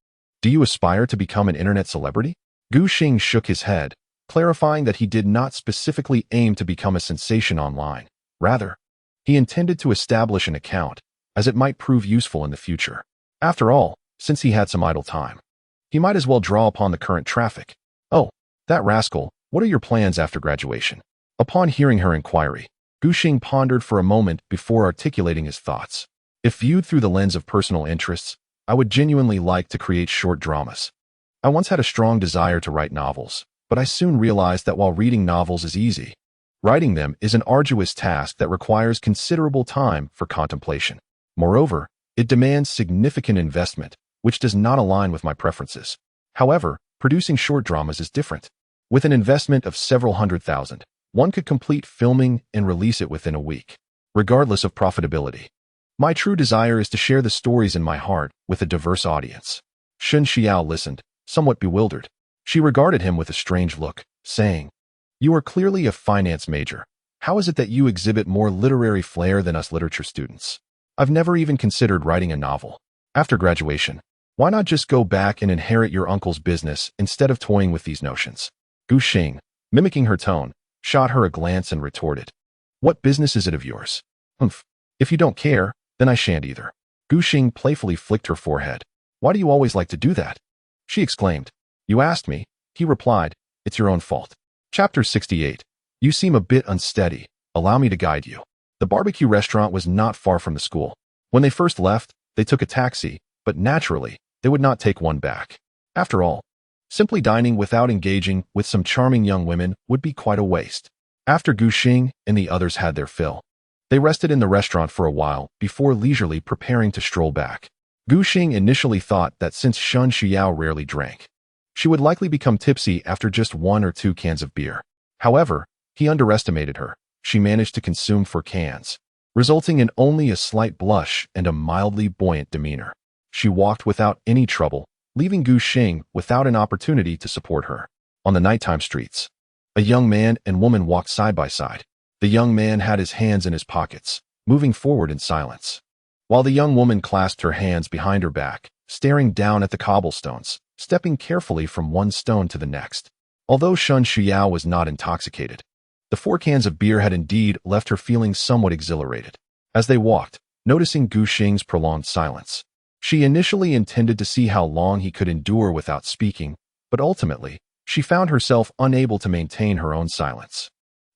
Do you aspire to become an internet celebrity?" Gu Xing shook his head, clarifying that he did not specifically aim to become a sensation online. Rather, he intended to establish an account, as it might prove useful in the future. After all, since he had some idle time, he might as well draw upon the current traffic. "Oh, that rascal, what are your plans after graduation?" Upon hearing her inquiry, Gu Xing pondered for a moment before articulating his thoughts. "If viewed through the lens of personal interests, I would genuinely like to create short dramas. I once had a strong desire to write novels, but I soon realized that while reading novels is easy, writing them is an arduous task that requires considerable time for contemplation. Moreover, it demands significant investment, which does not align with my preferences. However, producing short dramas is different. With an investment of several $100,000, one could complete filming and release it within a week, regardless of profitability. My true desire is to share the stories in my heart with a diverse audience." Shen Xiao listened, somewhat bewildered. She regarded him with a strange look, saying, "You are clearly a finance major. How is it that you exhibit more literary flair than us literature students? I've never even considered writing a novel. After graduation, why not just go back and inherit your uncle's business instead of toying with these notions?" Gu Xing, mimicking her tone, shot her a glance and retorted, "What business is it of yours?" "Humph. If you don't care, then I shan't either." Gu Xing playfully flicked her forehead. "Why do you always like to do that?" she exclaimed. "You asked me," he replied. "It's your own fault." Chapter 68. You seem a bit unsteady. Allow me to guide you. The barbecue restaurant was not far from the school. When they first left, they took a taxi, but naturally, they would not take one back. After all, simply dining without engaging with some charming young women would be quite a waste. After Gu Xing and the others had their fill, they rested in the restaurant for a while before leisurely preparing to stroll back. Gu Xing initially thought that since Shen Xiao rarely drank, she would likely become tipsy after just 1 or 2 cans of beer. However, he underestimated her. She managed to consume 4 cans, resulting in only a slight blush and a mildly buoyant demeanor. She walked without any trouble, leaving Gu Xing without an opportunity to support her. On the nighttime streets, a young man and woman walked side by side. The young man had his hands in his pockets, moving forward in silence, while the young woman clasped her hands behind her back, staring down at the cobblestones, stepping carefully from one stone to the next. Although Shen Xiao was not intoxicated, the 4 cans of beer had indeed left her feeling somewhat exhilarated. As they walked, noticing Gu Xing's prolonged silence, she initially intended to see how long he could endure without speaking, but ultimately, She found herself unable to maintain her own silence.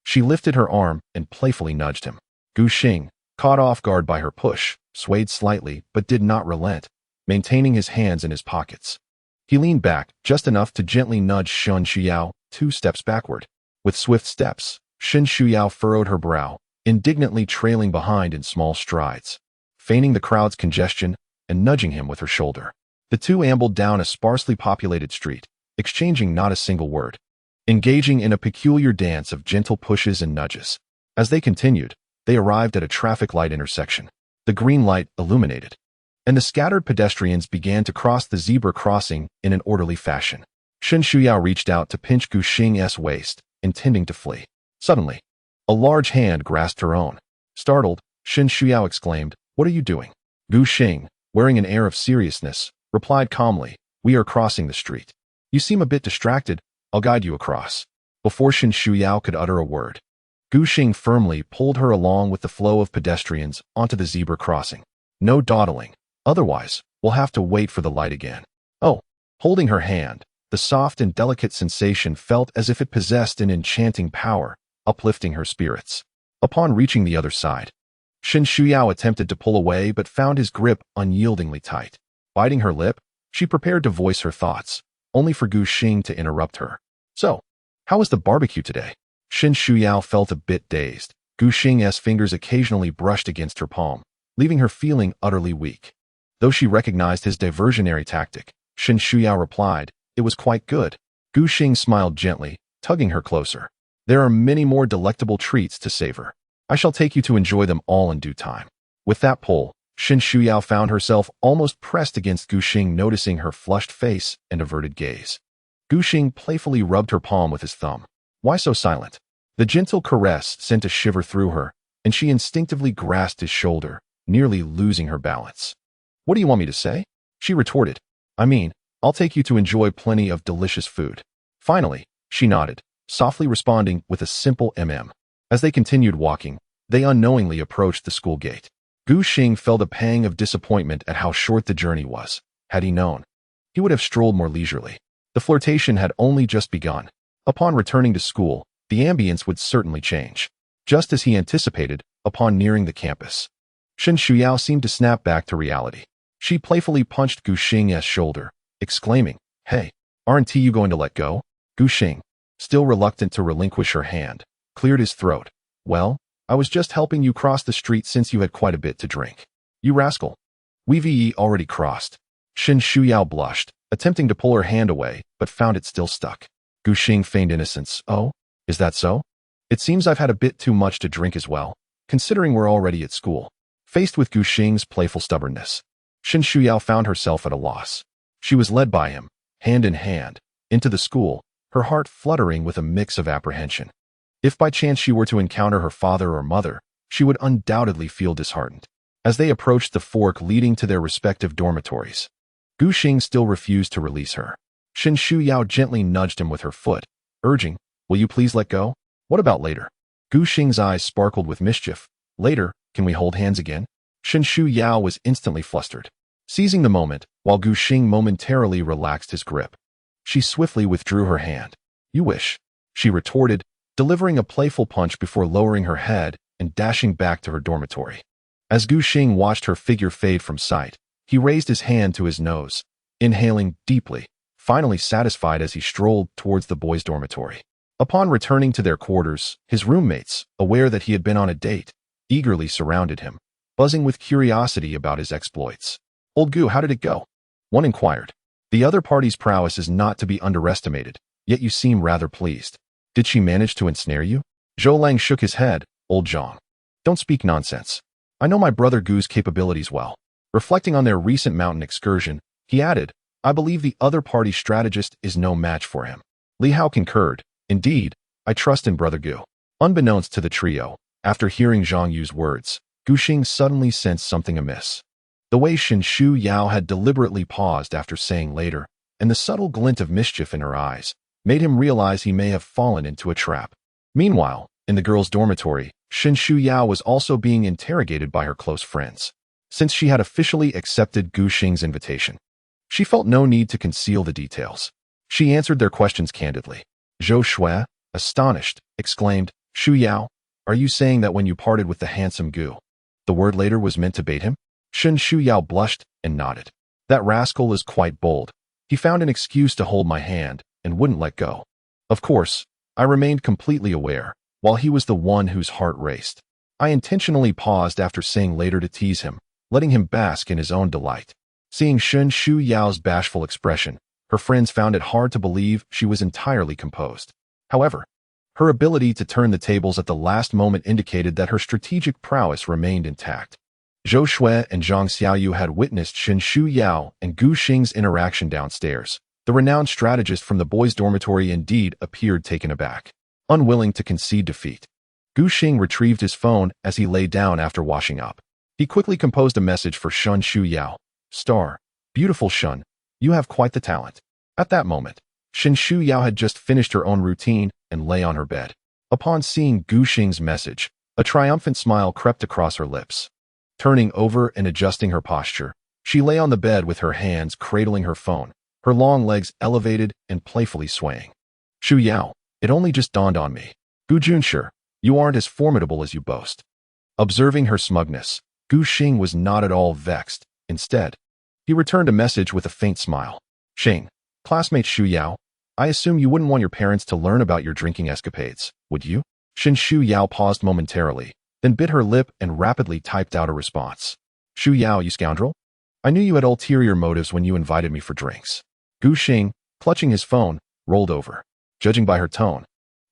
She lifted her arm and playfully nudged him. Gu Xing, caught off guard by her push, swayed slightly but did not relent, maintaining his hands in his pockets. He leaned back just enough to gently nudge Shen Shuyao 2 steps backward. With swift steps, Shen Shuyao furrowed her brow, indignantly trailing behind in small strides, feigning the crowd's congestion and nudging him with her shoulder. The two ambled down a sparsely populated street, exchanging not a single word, engaging in a peculiar dance of gentle pushes and nudges. As they continued, they arrived at a traffic light intersection. The green light illuminated, and the scattered pedestrians began to cross the zebra crossing in an orderly fashion. Shen Shuyao reached out to pinch Gu Xing's waist, intending to flee. Suddenly, a large hand grasped her own. Startled, Shen Shuyao exclaimed, "What are you doing?" Gu Xing, wearing an air of seriousness, replied calmly, "We are crossing the street. You seem a bit distracted. I'll guide you across." Before Shen Shuyao could utter a word, Gu Xing firmly pulled her along with the flow of pedestrians onto the zebra crossing. "No dawdling. Otherwise, we'll have to wait for the light again." Oh, holding her hand, the soft and delicate sensation felt as if it possessed an enchanting power, uplifting her spirits. Upon reaching the other side, Shen Shuyao attempted to pull away but found his grip unyieldingly tight. Biting her lip, she prepared to voice her thoughts, only for Gu Xing to interrupt her. "So, how was the barbecue today?" Shen Shuyao felt a bit dazed. Gu Xing's fingers occasionally brushed against her palm, leaving her feeling utterly weak. Though she recognized his diversionary tactic, Shen Shuyao replied, "It was quite good." Gu Xing smiled gently, tugging her closer. "There are many more delectable treats to savor. I shall take you to enjoy them all in due time." With that pull, Shen Shuyao found herself almost pressed against Gu Xing, noticing her flushed face and averted gaze. Gu Xing playfully rubbed her palm with his thumb. "Why so silent?" The gentle caress sent a shiver through her, and she instinctively grasped his shoulder, nearly losing her balance. "What do you want me to say?" she retorted. "I mean, I'll take you to enjoy plenty of delicious food." Finally, she nodded, softly responding with a simple mm. As they continued walking, they unknowingly approached the school gate. Gu Xing felt a pang of disappointment at how short the journey was. Had he known, he would have strolled more leisurely. The flirtation had only just begun. Upon returning to school, the ambience would certainly change. Just as he anticipated, upon nearing the campus, Shen Shuyao seemed to snap back to reality. She playfully punched Gu Xing's shoulder, exclaiming, "Hey, aren't you going to let go?" Gu Xing, still reluctant to relinquish her hand, cleared his throat. "Well, I was just helping you cross the street since you had quite a bit to drink." "You rascal. We've already crossed." Shen Shuyao blushed, attempting to pull her hand away, but found it still stuck. Gu Xing feigned innocence. "Oh, is that so? It seems I've had a bit too much to drink as well, considering we're already at school." Faced with Gu Xing's playful stubbornness, Shen Shuyao found herself at a loss. She was led by him, hand in hand, into the school, her heart fluttering with a mix of apprehension. If by chance she were to encounter her father or mother, she would undoubtedly feel disheartened. As they approached the fork leading to their respective dormitories, Gu Xing still refused to release her. Shen Shuyao gently nudged him with her foot, urging, "Will you please let go?" "What about later?" Gu Xing's eyes sparkled with mischief. "Later, can we hold hands again?" Shen Shuyao was instantly flustered. Seizing the moment, while Gu Xing momentarily relaxed his grip, she swiftly withdrew her hand. "You wish," she retorted, delivering a playful punch before lowering her head and dashing back to her dormitory. As Gu Xing watched her figure fade from sight, he raised his hand to his nose, inhaling deeply, finally satisfied as he strolled towards the boys' dormitory. Upon returning to their quarters, his roommates, aware that he had been on a date, eagerly surrounded him, buzzing with curiosity about his exploits. "Old Gu, how did it go?" one inquired. "The other party's prowess is not to be underestimated, yet you seem rather pleased. Did she manage to ensnare you?" Zhou Lang shook his head. "Old Zhang, don't speak nonsense. I know my brother Gu's capabilities well." Reflecting on their recent mountain excursion, he added, "I believe the other party's strategist is no match for him." Li Hao concurred. "Indeed, I trust in brother Gu." Unbeknownst to the trio, after hearing Zhang Yu's words, Gu Xing suddenly sensed something amiss. The way Shen Shuyao had deliberately paused after saying later, and the subtle glint of mischief in her eyes, made him realize he may have fallen into a trap. Meanwhile, in the girls' dormitory, Shen Shuyao was also being interrogated by her close friends. Since she had officially accepted Gu Xing's invitation, she felt no need to conceal the details. She answered their questions candidly. Zhou Shui, astonished, exclaimed, Shu Yao, are you saying that when you parted with the handsome Gu, the word later was meant to bait him? Shu Yao blushed and nodded. That rascal is quite bold. He found an excuse to hold my hand and wouldn't let go. Of course, I remained completely aware, while he was the one whose heart raced. I intentionally paused after saying later to tease him, letting him bask in his own delight. Seeing Shu Yao's bashful expression, her friends found it hard to believe she was entirely composed. However, her ability to turn the tables at the last moment indicated that her strategic prowess remained intact. Zhou Shui and Zhang Xiaoyu had witnessed Shu Yao and Gu Xing's interaction downstairs. The renowned strategist from the boys' dormitory indeed appeared taken aback, unwilling to concede defeat. Gu Xing retrieved his phone as he lay down after washing up. He quickly composed a message for Shu Yao. Star, beautiful Shun, you have quite the talent. At that moment, Shu Yao had just finished her own routine and lay on her bed. Upon seeing Gu Xing's message, a triumphant smile crept across her lips. Turning over and adjusting her posture, she lay on the bed with her hands cradling her phone, her long legs elevated and playfully swaying. Shu Yao, it only just dawned on me. Gu Junshi, you aren't as formidable as you boast. Observing her smugness, Gu Xing was not at all vexed. Instead, he returned a message with a faint smile. Xing, classmate Shu Yao, I assume you wouldn't want your parents to learn about your drinking escapades, would you? Shu Yao paused momentarily, then bit her lip and rapidly typed out a response. Shu Yao, you scoundrel? I knew you had ulterior motives when you invited me for drinks. Gu Xing, clutching his phone, rolled over. Judging by her tone,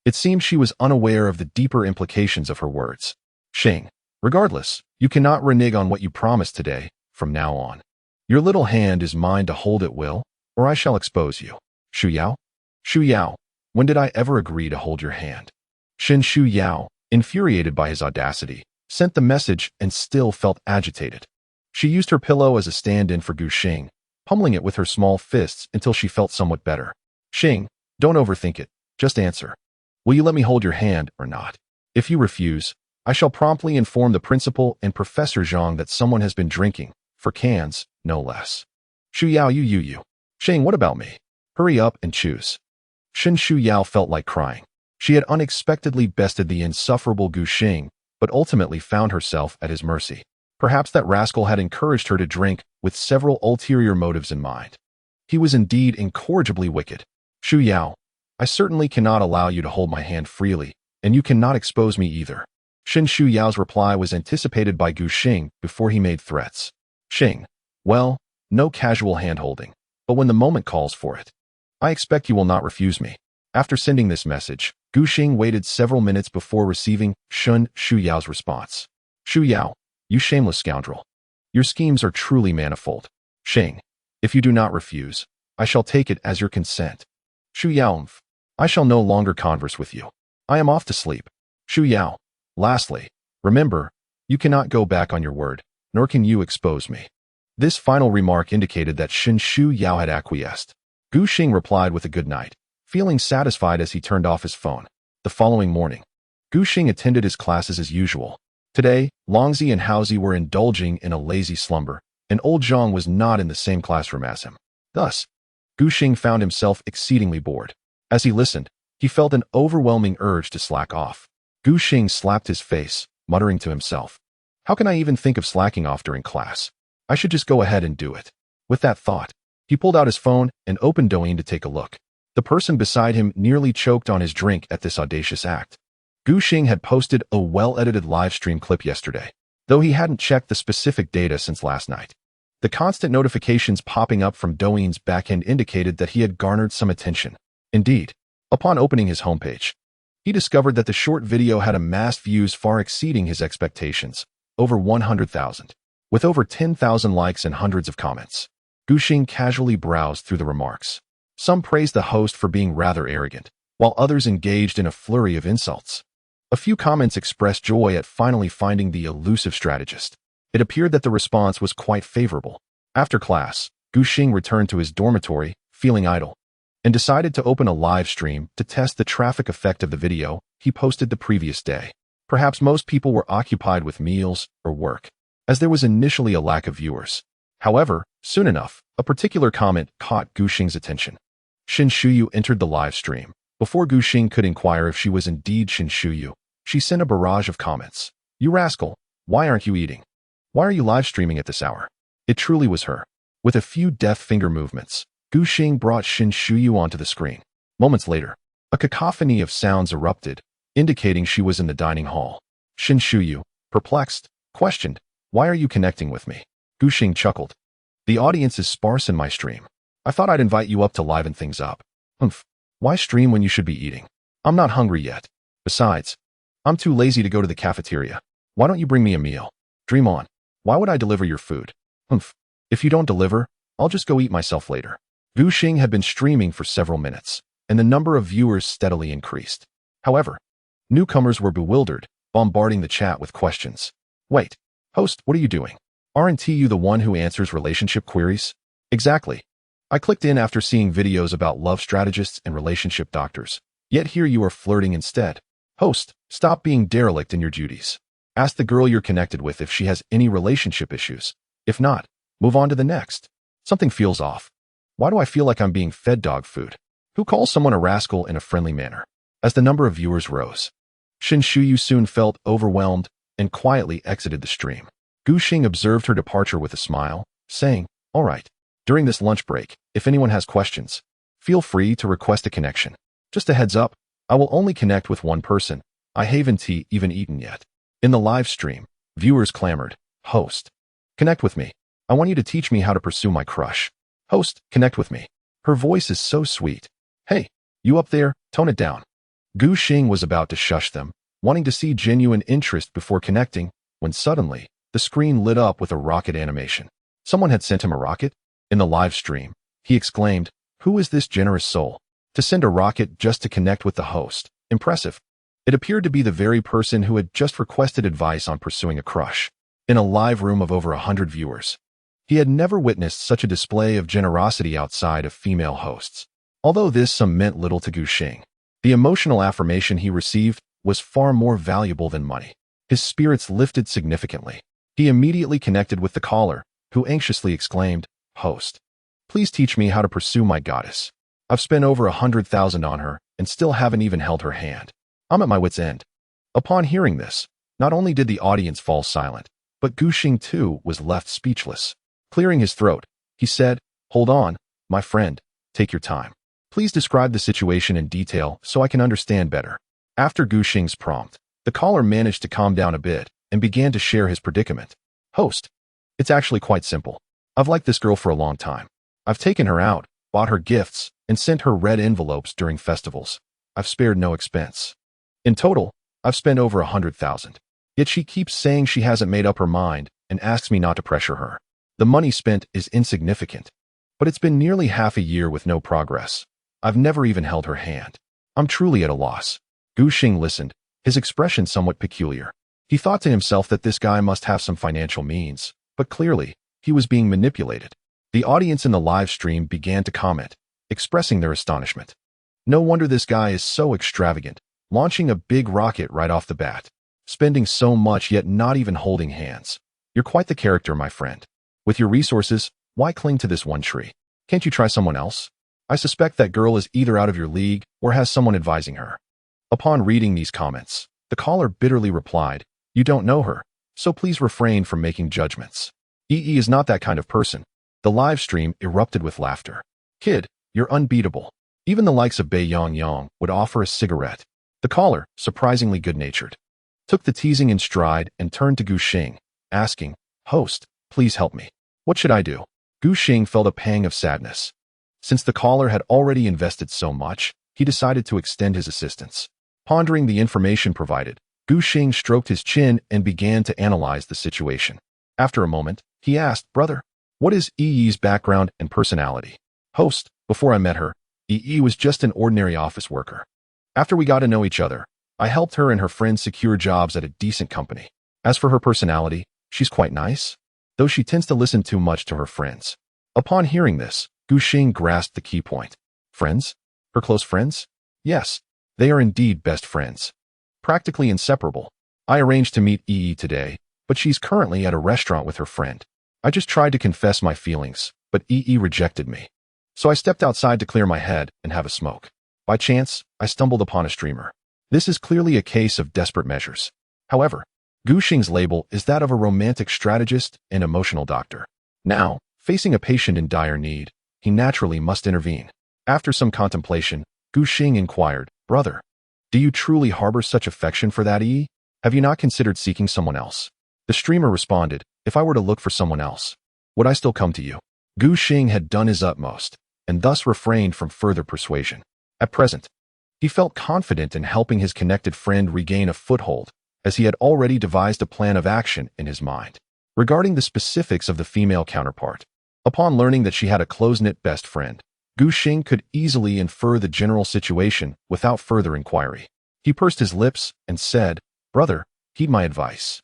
it seemed she was unaware of the deeper implications of her words. Xing, regardless, you cannot renege on what you promised today, from now on. Your little hand is mine to hold at will, or I shall expose you. Shu Yao? Shu Yao, when did I ever agree to hold your hand? Shu Yao, infuriated by his audacity, sent the message and still felt agitated. She used her pillow as a stand-in for Gu Xing, pummeling it with her small fists until she felt somewhat better. Xing, don't overthink it, just answer. Will you let me hold your hand or not? If you refuse, I shall promptly inform the principal and Professor Zhang that someone has been drinking, for cans, no less. Shu Yao, you. Xing, what about me? Hurry up and choose. Shu Yao felt like crying. She had unexpectedly bested the insufferable Gu Xing, but ultimately found herself at his mercy. Perhaps that rascal had encouraged her to drink with several ulterior motives in mind. He was indeed incorrigibly wicked. Shu Yao, I certainly cannot allow you to hold my hand freely, and you cannot expose me either. Shu Yao's reply was anticipated by Gu Xing before he made threats. Xing, well, no casual hand-holding, but when the moment calls for it. I expect you will not refuse me. After sending this message, Gu Xing waited several minutes before receiving Shu Yao's response. Shu Yao, you shameless scoundrel. Your schemes are truly manifold. Xing, if you do not refuse, I shall take it as your consent. Shu Yao, I shall no longer converse with you. I am off to sleep. Shu Yao, lastly, remember, you cannot go back on your word, nor can you expose me. This final remark indicated that Shu Yao had acquiesced. Gu Xing replied with a good night, feeling satisfied as he turned off his phone. The following morning, Gu Xing attended his classes as usual. Today, Longzi and Haozi were indulging in a lazy slumber, and old Zhang was not in the same classroom as him. Thus, Gu Xing found himself exceedingly bored. As he listened, he felt an overwhelming urge to slack off. Gu Xing slapped his face, muttering to himself, how can I even think of slacking off during class? I should just go ahead and do it. With that thought, he pulled out his phone and opened Douyin to take a look. The person beside him nearly choked on his drink at this audacious act. Gu Xing had posted a well-edited live stream clip yesterday, though he hadn't checked the specific data since last night. The constant notifications popping up from Douyin's backend indicated that he had garnered some attention. Indeed, upon opening his homepage, he discovered that the short video had amassed views far exceeding his expectations, over 100,000, with over 10,000 likes and hundreds of comments. Gu Xing casually browsed through the remarks. Some praised the host for being rather arrogant, while others engaged in a flurry of insults. A few comments expressed joy at finally finding the elusive strategist. It appeared that the response was quite favorable. After class, Gu Xing returned to his dormitory, feeling idle, and decided to open a live stream to test the traffic effect of the video he posted the previous day. Perhaps most people were occupied with meals or work, as there was initially a lack of viewers. However, soon enough, a particular comment caught Gu Xing's attention. Shin Shuyu entered the live stream. Before Gu Xing could inquire if she was indeed Shin Shuyu, she sent a barrage of comments. You rascal, why aren't you eating? Why are you live streaming at this hour? It truly was her. With a few deft finger movements, Gu Xing brought Shin Shuyu onto the screen. Moments later, a cacophony of sounds erupted, indicating she was in the dining hall. Shin Shuyu, perplexed, questioned, why are you connecting with me? Gu Xing chuckled. The audience is sparse in my stream. I thought I'd invite you up to liven things up. Humph. Why stream when you should be eating? I'm not hungry yet. Besides, I'm too lazy to go to the cafeteria. Why don't you bring me a meal? Dream on. Why would I deliver your food? Humph. If you don't deliver, I'll just go eat myself later. Gu Xing had been streaming for several minutes, and the number of viewers steadily increased. However, newcomers were bewildered, bombarding the chat with questions. Wait, host, what are you doing? Aren't you the one who answers relationship queries? Exactly. I clicked in after seeing videos about love strategists and relationship doctors. Yet here you are flirting instead. Host, stop being derelict in your duties. Ask the girl you're connected with if she has any relationship issues. If not, move on to the next. Something feels off. Why do I feel like I'm being fed dog food? Who calls someone a rascal in a friendly manner? As the number of viewers rose, Shin Shuyu soon felt overwhelmed and quietly exited the stream. Gu Xing observed her departure with a smile, saying, all right, during this lunch break, if anyone has questions, feel free to request a connection. Just a heads up, I will only connect with one person. I haven't even eaten yet. In the live stream, viewers clamored, host, connect with me. I want you to teach me how to pursue my crush. Host, connect with me. Her voice is so sweet. Hey, you up there, tone it down. Gu Xing was about to shush them, wanting to see genuine interest before connecting, when suddenly, the screen lit up with a rocket animation. Someone had sent him a rocket? In the live stream, he exclaimed, who is this generous soul? To send a rocket just to connect with the host. Impressive. It appeared to be the very person who had just requested advice on pursuing a crush. In a live room of over 100 viewers, he had never witnessed such a display of generosity outside of female hosts. Although this sum meant little to Gu Xing, the emotional affirmation he received was far more valuable than money. His spirits lifted significantly. He immediately connected with the caller, who anxiously exclaimed, host, please teach me how to pursue my goddess. I've spent over 100,000 on her and still haven't even held her hand. I'm at my wit's end. Upon hearing this, not only did the audience fall silent, but Gu Xing too was left speechless. Clearing his throat, he said, hold on, my friend, take your time. Please describe the situation in detail so I can understand better. After Gu Xing's prompt, the caller managed to calm down a bit and began to share his predicament. Host, it's actually quite simple. I've liked this girl for a long time. I've taken her out, bought her gifts, and sent her red envelopes during festivals. I've spared no expense. In total, I've spent over 100,000. Yet she keeps saying she hasn't made up her mind and asks me not to pressure her. The money spent is insignificant, but it's been nearly half a year with no progress. I've never even held her hand. I'm truly at a loss. Gu Xing listened, his expression somewhat peculiar. He thought to himself that this guy must have some financial means, but clearly, he was being manipulated. The audience in the live stream began to comment, expressing their astonishment. No wonder this guy is so extravagant, launching a big rocket right off the bat, spending so much yet not even holding hands. You're quite the character, my friend. With your resources, why cling to this one tree? Can't you try someone else? I suspect that girl is either out of your league or has someone advising her. Upon reading these comments, the caller bitterly replied, you don't know her, so please refrain from making judgments. EE is not that kind of person. The live stream erupted with laughter. Kid, you're unbeatable. Even the likes of Bei Yang would offer a cigarette. The caller, surprisingly good-natured, took the teasing in stride and turned to Gu Xing, asking, host, please help me. What should I do? Gu Xing felt a pang of sadness. Since the caller had already invested so much, he decided to extend his assistance. Pondering the information provided, Gu Xing stroked his chin and began to analyze the situation. After a moment, he asked, brother, what is EE's background and personality? Host, before I met her, EE was just an ordinary office worker. After we got to know each other, I helped her and her friends secure jobs at a decent company. As for her personality, she's quite nice, though she tends to listen too much to her friends. Upon hearing this, Gu Xing grasped the key point. Friends? Her close friends? Yes, they are indeed best friends. Practically inseparable. I arranged to meet EE today, but she's currently at a restaurant with her friend. I just tried to confess my feelings, but EE rejected me. So I stepped outside to clear my head and have a smoke. By chance, I stumbled upon a streamer. This is clearly a case of desperate measures. However, Gu Xing's label is that of a romantic strategist and emotional doctor. Now, facing a patient in dire need, he naturally must intervene. After some contemplation, Gu Xing inquired, "Brother, do you truly harbor such affection for that Yi? Have you not considered seeking someone else?" The streamer responded, "If I were to look for someone else, would I still come to you?" Gu Xing had done his utmost, and thus refrained from further persuasion. At present, he felt confident in helping his connected friend regain a foothold, as he had already devised a plan of action in his mind. Regarding the specifics of the female counterpart, upon learning that she had a close-knit best friend, Gu Xing could easily infer the general situation without further inquiry. He pursed his lips and said, "Brother, heed my advice.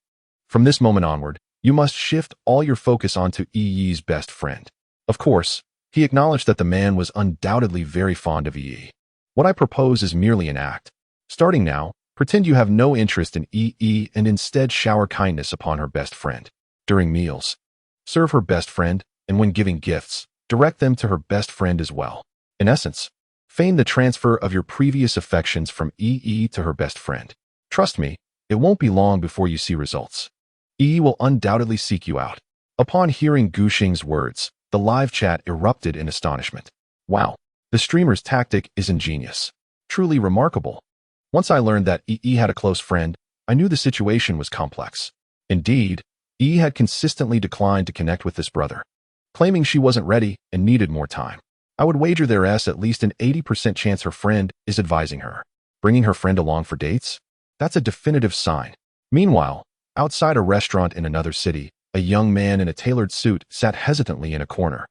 From this moment onward, you must shift all your focus onto Yi's best friend." Of course, he acknowledged that the man was undoubtedly very fond of Yi. "What I propose is merely an act. Starting now, pretend you have no interest in Yi and instead shower kindness upon her best friend. During meals, serve her best friend, and when giving gifts, direct them to her best friend as well. In essence, feign the transfer of your previous affections from Yi to her best friend. Trust me, it won't be long before you see results. Yi will undoubtedly seek you out." Upon hearing Gu Xing's words, the live chat erupted in astonishment. "Wow, the streamer's tactic is ingenious. Truly remarkable. Once I learned that Yi had a close friend, I knew the situation was complex. Indeed, Yi had consistently declined to connect with this brother, claiming she wasn't ready and needed more time. I would wager there's at least an 80% chance her friend is advising her. Bringing her friend along for dates? That's a definitive sign." Meanwhile, outside a restaurant in another city, a young man in a tailored suit sat hesitantly in a corner,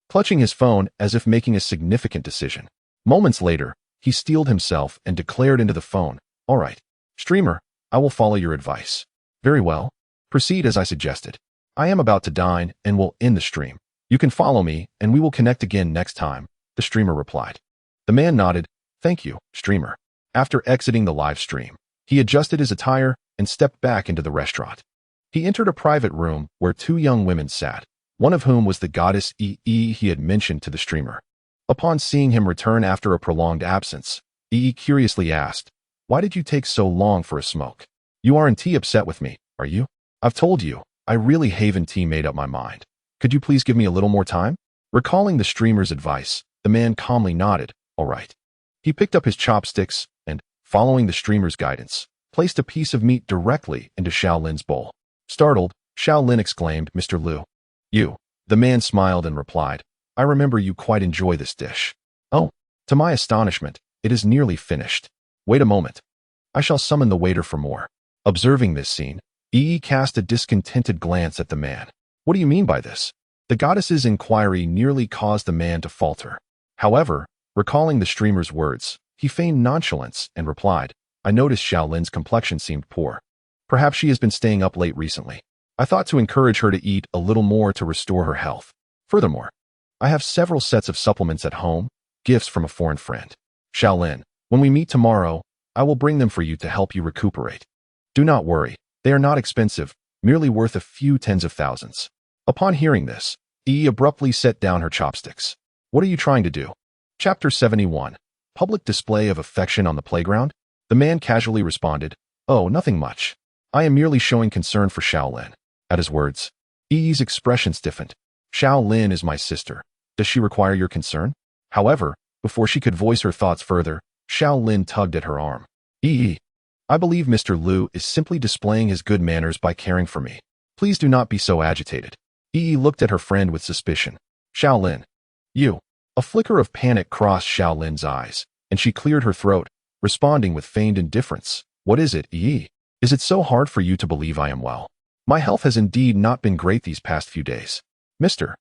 clutching his phone as if making a significant decision. Moments later, he steeled himself and declared into the phone, "All right, streamer, I will follow your advice." "Very well. Proceed as I suggested. I am about to dine and will end the stream. You can follow me and we will connect again next time," the streamer replied. The man nodded, "Thank you, streamer." After exiting the live stream, he adjusted his attire and stepped back into the restaurant. He entered a private room where two young women sat, one of whom was the goddess Yi he had mentioned to the streamer. Upon seeing him return after a prolonged absence, Yi curiously asked, "Why did you take so long for a smoke? You aren't upset with me, are you? I've told you, I really haven't made up my mind. Could you please give me a little more time?" Recalling the streamer's advice, the man calmly nodded, "All right." He picked up his chopsticks and, following the streamer's guidance, placed a piece of meat directly into Xiaolin's bowl. Startled, Xiaolin exclaimed, "Mr. Liu." "You." The man smiled and replied, "I remember you quite enjoy this dish." "Oh." To my astonishment, it is nearly finished. Wait a moment. I shall summon the waiter for more. Observing this scene, Yi cast a discontented glance at the man. "What do you mean by this?" The goddess's inquiry nearly caused the man to falter. However, recalling the streamer's words, he feigned nonchalance and replied, "I noticed Xiaolin's complexion seemed poor. Perhaps she has been staying up late recently. I thought to encourage her to eat a little more to restore her health. Furthermore, I have several sets of supplements at home, gifts from a foreign friend. Xiaolin, when we meet tomorrow, I will bring them for you to help you recuperate. Do not worry, they are not expensive, merely worth a few tens of thousands." Upon hearing this, Yi abruptly set down her chopsticks. "What are you trying to do?" Chapter 71. Public display of affection on the playground? The man casually responded, "Oh, nothing much. I am merely showing concern for Xiaolin." At his words, Yi's expression stiffened. "Xiaolin is my sister. Does she require your concern?" However, before she could voice her thoughts further, Xiaolin tugged at her arm. "Yi, I believe Mr. Liu is simply displaying his good manners by caring for me. Please do not be so agitated." Yi looked at her friend with suspicion. "Xiaolin, you." A flicker of panic crossed Xiaolin's eyes, and she cleared her throat, responding with feigned indifference. "What is it, Yi? Is it so hard for you to believe I am well? My health has indeed not been great these past few days. Mr.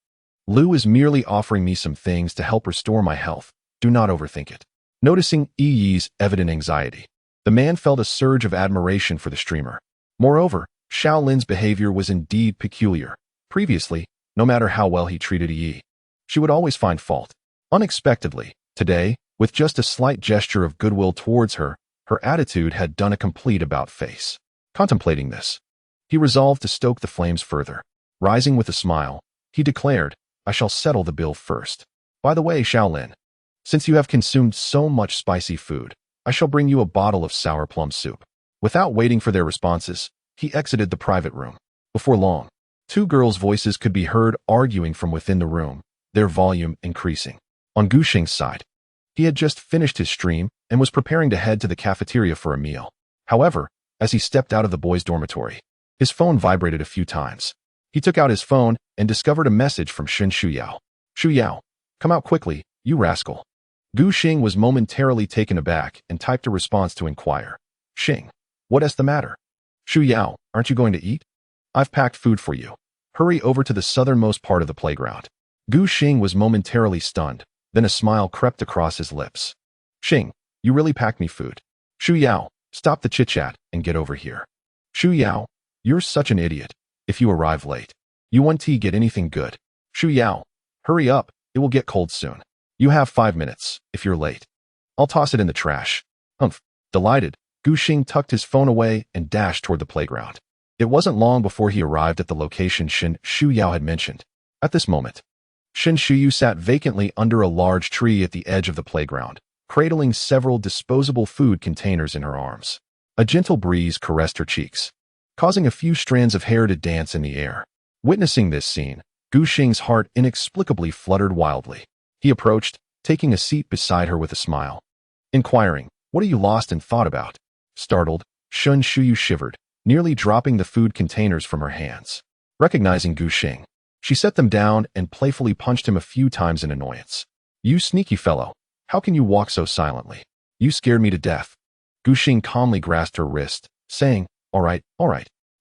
Liu is merely offering me some things to help restore my health. Do not overthink it." Noticing Yi's evident anxiety, the man felt a surge of admiration for the streamer. Moreover, Xiaolin's behavior was indeed peculiar. Previously, no matter how well he treated Yi, she would always find fault. Unexpectedly, today, with just a slight gesture of goodwill towards her, her attitude had done a complete about-face. Contemplating this, he resolved to stoke the flames further. Rising with a smile, he declared, "I shall settle the bill first." By the way, Shaolin, since you have consumed so much spicy food, I shall bring you a bottle of sour plum soup. Without waiting for their responses, he exited the private room. Before long, two girls' voices could be heard arguing from within the room, their volume increasing. On Gu Xing's side, he had just finished his stream and was preparing to head to the cafeteria for a meal. However, as he stepped out of the boys' dormitory, his phone vibrated a few times. He took out his phone and discovered a message from Shen Shuyao. Shuyao, come out quickly, you rascal. Gu Xing was momentarily taken aback and typed a response to inquire. Xing, what is the matter? Shuyao, aren't you going to eat? I've packed food for you. Hurry over to the southernmost part of the playground. Gu Xing was momentarily stunned, then a smile crept across his lips. Xing, you really packed me food. Shuyao, stop the chit-chat and get over here. Shuyao, you're such an idiot. If you arrive late, you won't get anything good. Shuyao, hurry up, it will get cold soon. You have 5 minutes. If you're late, I'll toss it in the trash. Humph. Delighted, Gu Xing tucked his phone away and dashed toward the playground. It wasn't long before he arrived at the location Shen Shuyao had mentioned. At this moment, Shen Shuyu sat vacantly under a large tree at the edge of the playground, cradling several disposable food containers in her arms. A gentle breeze caressed her cheeks, causing a few strands of hair to dance in the air. Witnessing this scene, Gu Xing's heart inexplicably fluttered wildly. He approached, taking a seat beside her with a smile. Inquiring, what are you lost in thought about? Startled, Shen Shuyu shivered, nearly dropping the food containers from her hands. Recognizing Gu Xing, she set them down and playfully punched him a few times in annoyance. You sneaky fellow, how can you walk so silently? You scared me to death. Gu Xing calmly grasped her wrist, saying, all right,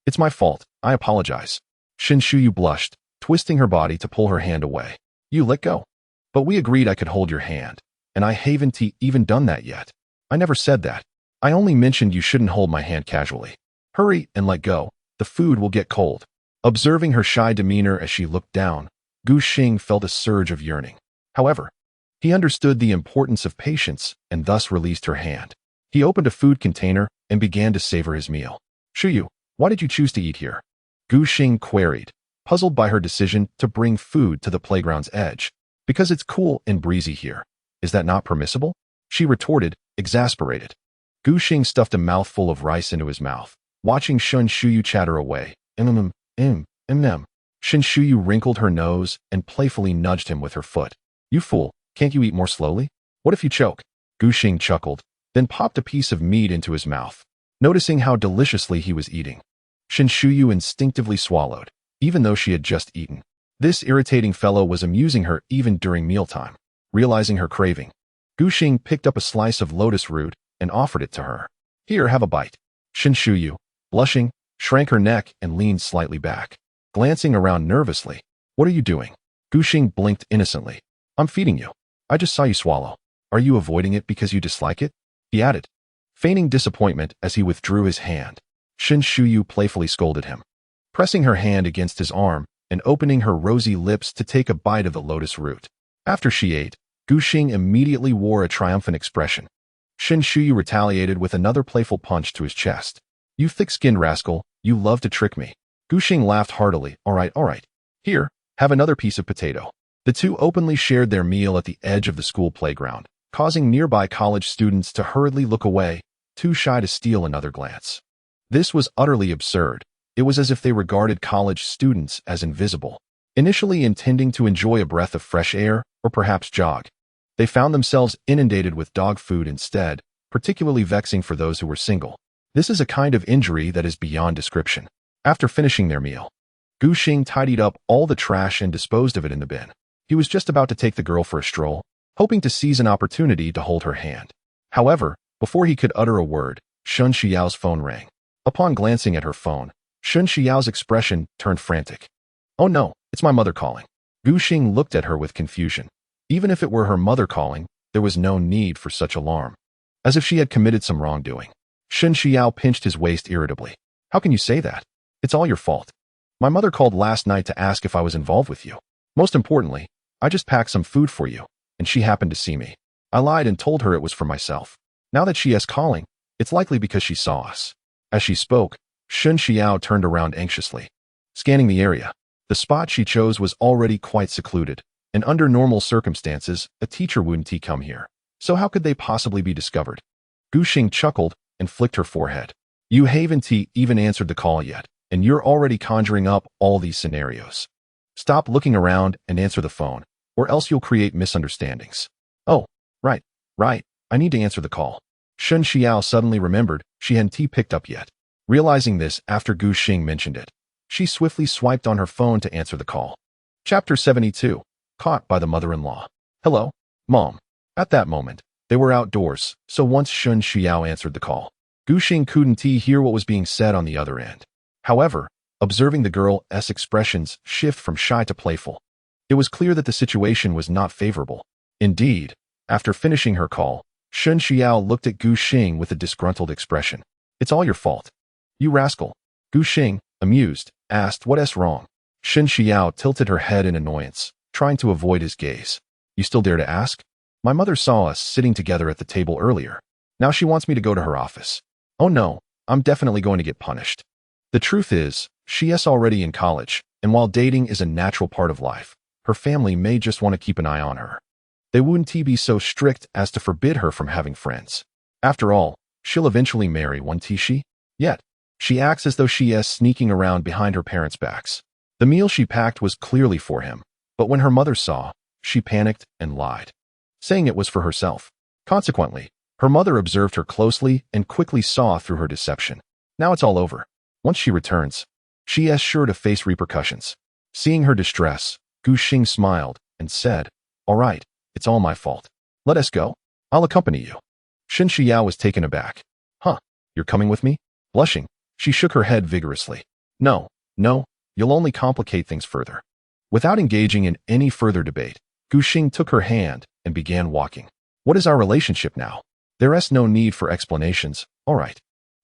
it's my fault, I apologize. Shen Shuyu blushed, twisting her body to pull her hand away. You let go. But we agreed I could hold your hand, and I haven't even done that yet. I never said that. I only mentioned you shouldn't hold my hand casually. Hurry and let go, the food will get cold. Observing her shy demeanor as she looked down, Gu Xing felt a surge of yearning. However, he understood the importance of patience and thus released her hand. He opened a food container and began to savor his meal. Shuyu, why did you choose to eat here? Gu Xing queried, puzzled by her decision to bring food to the playground's edge. Because it's cool and breezy here. Is that not permissible? She retorted, exasperated. Gu Xing stuffed a mouthful of rice into his mouth, watching Shen Shuyu chatter away. Shen Shuyu wrinkled her nose and playfully nudged him with her foot. You fool, can't you eat more slowly? What if you choke? Gu Xing chuckled, then popped a piece of meat into his mouth. Noticing how deliciously he was eating, Shen Shuyu instinctively swallowed, even though she had just eaten. This irritating fellow was amusing her even during mealtime. Realizing her craving, Gu Xing picked up a slice of lotus root and offered it to her. Here, have a bite. Shen Shuyu, blushing, shrank her neck and leaned slightly back, glancing around nervously. What are you doing? Gu Xing blinked innocently. I'm feeding you. I just saw you swallow. Are you avoiding it because you dislike it? He added, feigning disappointment as he withdrew his hand. Shen Shuyu playfully scolded him, pressing her hand against his arm and opening her rosy lips to take a bite of the lotus root. After she ate, Gu Xing immediately wore a triumphant expression. Shen Shuyu retaliated with another playful punch to his chest. You thick-skinned rascal, you love to trick me. Gu Xing laughed heartily. All right. Here, have another piece of potato. The two openly shared their meal at the edge of the school playground, causing nearby college students to hurriedly look away, too shy to steal another glance. This was utterly absurd. It was as if they regarded college students as invisible. Initially intending to enjoy a breath of fresh air, or perhaps jog, they found themselves inundated with dog food instead, particularly vexing for those who were single. This is a kind of injury that is beyond description. After finishing their meal, Gu Xing tidied up all the trash and disposed of it in the bin. He was just about to take the girl for a stroll, hoping to seize an opportunity to hold her hand. However, before he could utter a word, Shen Xiao's phone rang. Upon glancing at her phone, Shen Xiao's expression turned frantic. Oh no, it's my mother calling. Gu Xing looked at her with confusion. Even if it were her mother calling, there was no need for such alarm. As if she had committed some wrongdoing. Shen Xiao pinched his waist irritably. How can you say that? It's all your fault. My mother called last night to ask if I was involved with you. Most importantly, I just packed some food for you, and she happened to see me. I lied and told her it was for myself. Now that she is calling, it's likely because she saw us. As she spoke, Shen Xiao turned around anxiously. Scanning the area, the spot she chose was already quite secluded, and under normal circumstances, a teacher wouldn't come here. So how could they possibly be discovered? Gu Xing chuckled and flicked her forehead. You haven't even answered the call yet, and you're already conjuring up all these scenarios. Stop looking around and answer the phone, or else you'll create misunderstandings. Oh, right. I need to answer the call. Shun Xiao suddenly remembered she hadn't picked up yet. Realizing this after Gu Xing mentioned it, she swiftly swiped on her phone to answer the call. Chapter 72. Caught by the mother-in-law. Hello, Mom. At that moment, they were outdoors, so once Shun Xiao answered the call, Gu Xing couldn't hear what was being said on the other end. However, observing the girl's expressions shift from shy to playful, it was clear that the situation was not favorable. Indeed, after finishing her call, Shun Xiao looked at Gu Xing with a disgruntled expression. It's all your fault. You rascal. Gu Xing, amused, asked what's wrong. Shun Xiao tilted her head in annoyance, trying to avoid his gaze. You still dare to ask? My mother saw us sitting together at the table earlier. Now she wants me to go to her office. Oh no, I'm definitely going to get punished. The truth is, she's already in college, and while dating is a natural part of life, her family may just want to keep an eye on her. They wouldn't be so strict as to forbid her from having friends. After all, she'll eventually marry, won't she? Yet, she acts as though she is sneaking around behind her parents' backs. The meal she packed was clearly for him, but when her mother saw, she panicked and lied, saying it was for herself. Consequently, her mother observed her closely and quickly saw through her deception. Now it's all over. Once she returns, she is sure to face repercussions. Seeing her distress, Gu Xing smiled and said, All right, it's all my fault. Let us go. I'll accompany you. Shun Xiao was taken aback. Huh, you're coming with me? Blushing, she shook her head vigorously. No, you'll only complicate things further. Without engaging in any further debate, Gu Xing took her hand and began walking. What is our relationship now? There's no need for explanations, all right.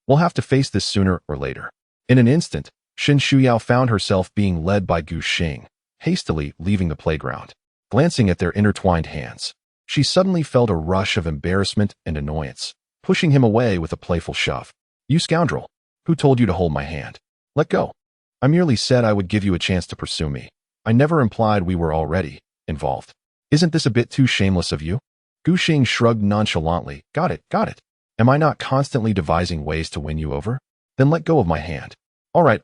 We'll have to face this sooner or later. In an instant, Shun Xiao found herself being led by Gu Xing, hastily leaving the playground. Glancing at their intertwined hands, she suddenly felt a rush of embarrassment and annoyance, pushing him away with a playful shove. You scoundrel! Who told you to hold my hand? Let go. I merely said I would give you a chance to pursue me. I never implied we were already involved. Isn't this a bit too shameless of you? Gu Xing shrugged nonchalantly. Got it. Am I not constantly devising ways to win you over? Then let go of my hand. All right.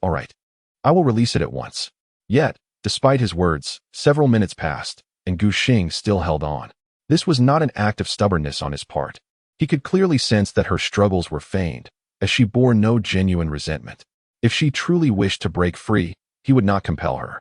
I will release it at once. Yet, despite his words, several minutes passed, and Gu Xing still held on. This was not an act of stubbornness on his part. He could clearly sense that her struggles were feigned, as she bore no genuine resentment. If she truly wished to break free, he would not compel her.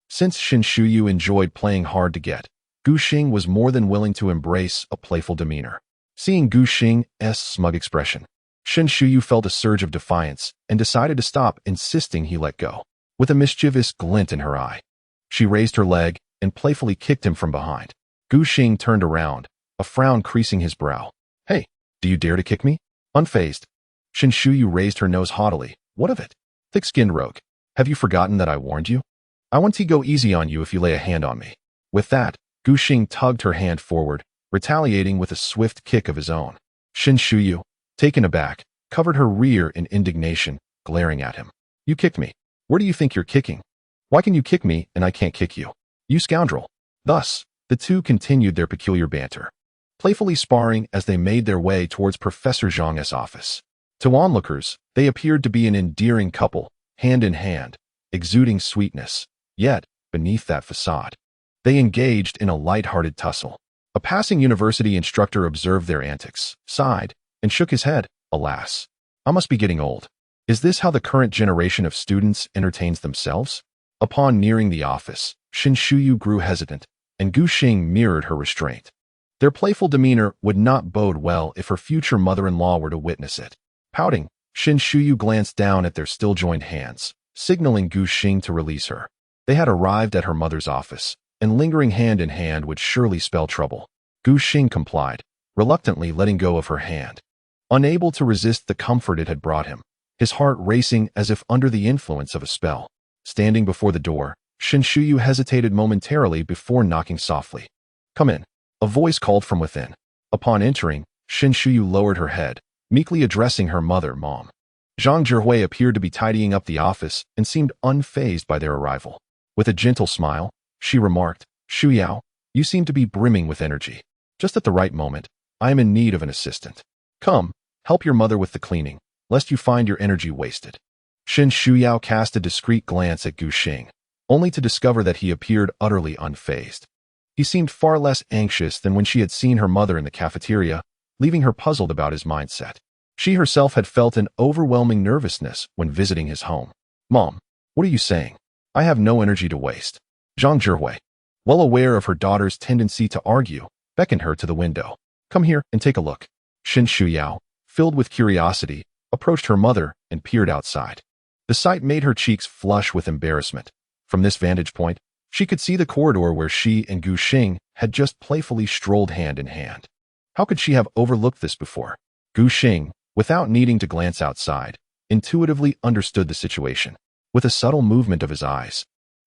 Since Shin Shuyu enjoyed playing hard to get, Gu Xing was more than willing to embrace a playful demeanor. Seeing Gu Xing's smug expression, Shin Shuyu felt a surge of defiance and decided to stop, insisting he let go. With a mischievous glint in her eye, she raised her leg and playfully kicked him from behind. Gu Xing turned around, a frown creasing his brow. Hey, do you dare to kick me? Unfazed, Shin Shuyu raised her nose haughtily. What of it? Thick-skinned rogue, have you forgotten that I warned you? I want to go easy on you if you lay a hand on me. With that, Gu Xing tugged her hand forward, retaliating with a swift kick of his own. Shin Shuyu, taken aback, covered her rear in indignation, glaring at him. You kicked me. Where do you think you're kicking? Why can you kick me and I can't kick you? You scoundrel. Thus, the two continued their peculiar banter, playfully sparring as they made their way towards Professor Zhang's office. To onlookers, they appeared to be an endearing couple, hand in hand, exuding sweetness. Yet, beneath that facade, they engaged in a light-hearted tussle. A passing university instructor observed their antics, sighed, and shook his head. Alas, I must be getting old. Is this how the current generation of students entertains themselves? Upon nearing the office, Shin Shuyu grew hesitant, and Gu Xing mirrored her restraint. Their playful demeanor would not bode well if her future mother-in-law were to witness it. Pouting, Shin Shuyu glanced down at their still joined hands, signaling Gu Xing to release her. They had arrived at her mother's office, and lingering hand in hand would surely spell trouble. Gu Xing complied, reluctantly letting go of her hand. Unable to resist the comfort it had brought him, his heart racing as if under the influence of a spell. Standing before the door, Shin Shuyu hesitated momentarily before knocking softly. Come in. A voice called from within. Upon entering, Shin Shuyu lowered her head, meekly addressing her mother, Mom. Zhang Zhihui appeared to be tidying up the office and seemed unfazed by their arrival. With a gentle smile, she remarked, Shu Yao, You seem to be brimming with energy. Just at the right moment, I am in need of an assistant. Come, help your mother with the cleaning, lest you find your energy wasted. Shen Shuyao cast a discreet glance at Gu Xing, only to discover that he appeared utterly unfazed. He seemed far less anxious than when she had seen her mother in the cafeteria, leaving her puzzled about his mindset. She herself had felt an overwhelming nervousness when visiting his home. Mom, what are you saying? I have no energy to waste. Zhang Zhihui, well aware of her daughter's tendency to argue, beckoned her to the window. Come here and take a look. Shen Shuyao, filled with curiosity, approached her mother and peered outside. The sight made her cheeks flush with embarrassment. From this vantage point, she could see the corridor where she and Gu Xing had just playfully strolled hand in hand. How could she have overlooked this before? Gu Xing, without needing to glance outside, intuitively understood the situation. With a subtle movement of his eyes,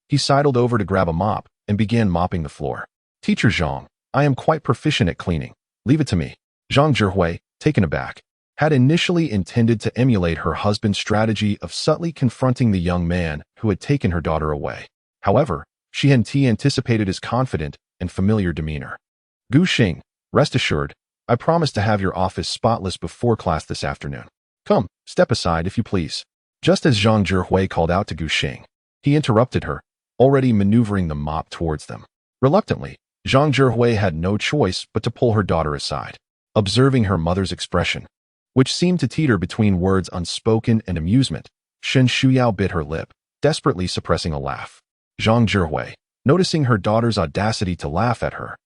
he sidled over to grab a mop and began mopping the floor. Teacher Zhang, I am quite proficient at cleaning. Leave it to me. Zhang Zhihui, taken aback, had initially intended to emulate her husband's strategy of subtly confronting the young man who had taken her daughter away. However, she had anticipated his confident and familiar demeanor. Gu Xing, rest assured, I promise to have your office spotless before class this afternoon. Come, step aside if you please. Just as Zhang Zhihui called out to Gu Xing, he interrupted her, already maneuvering the mop towards them. Reluctantly, Zhang Zhihui had no choice but to pull her daughter aside. Observing her mother's expression, which seemed to teeter between words unspoken and amusement, Shen Shuyao bit her lip, desperately suppressing a laugh. Zhang Zhihui, noticing her daughter's audacity to laugh at her,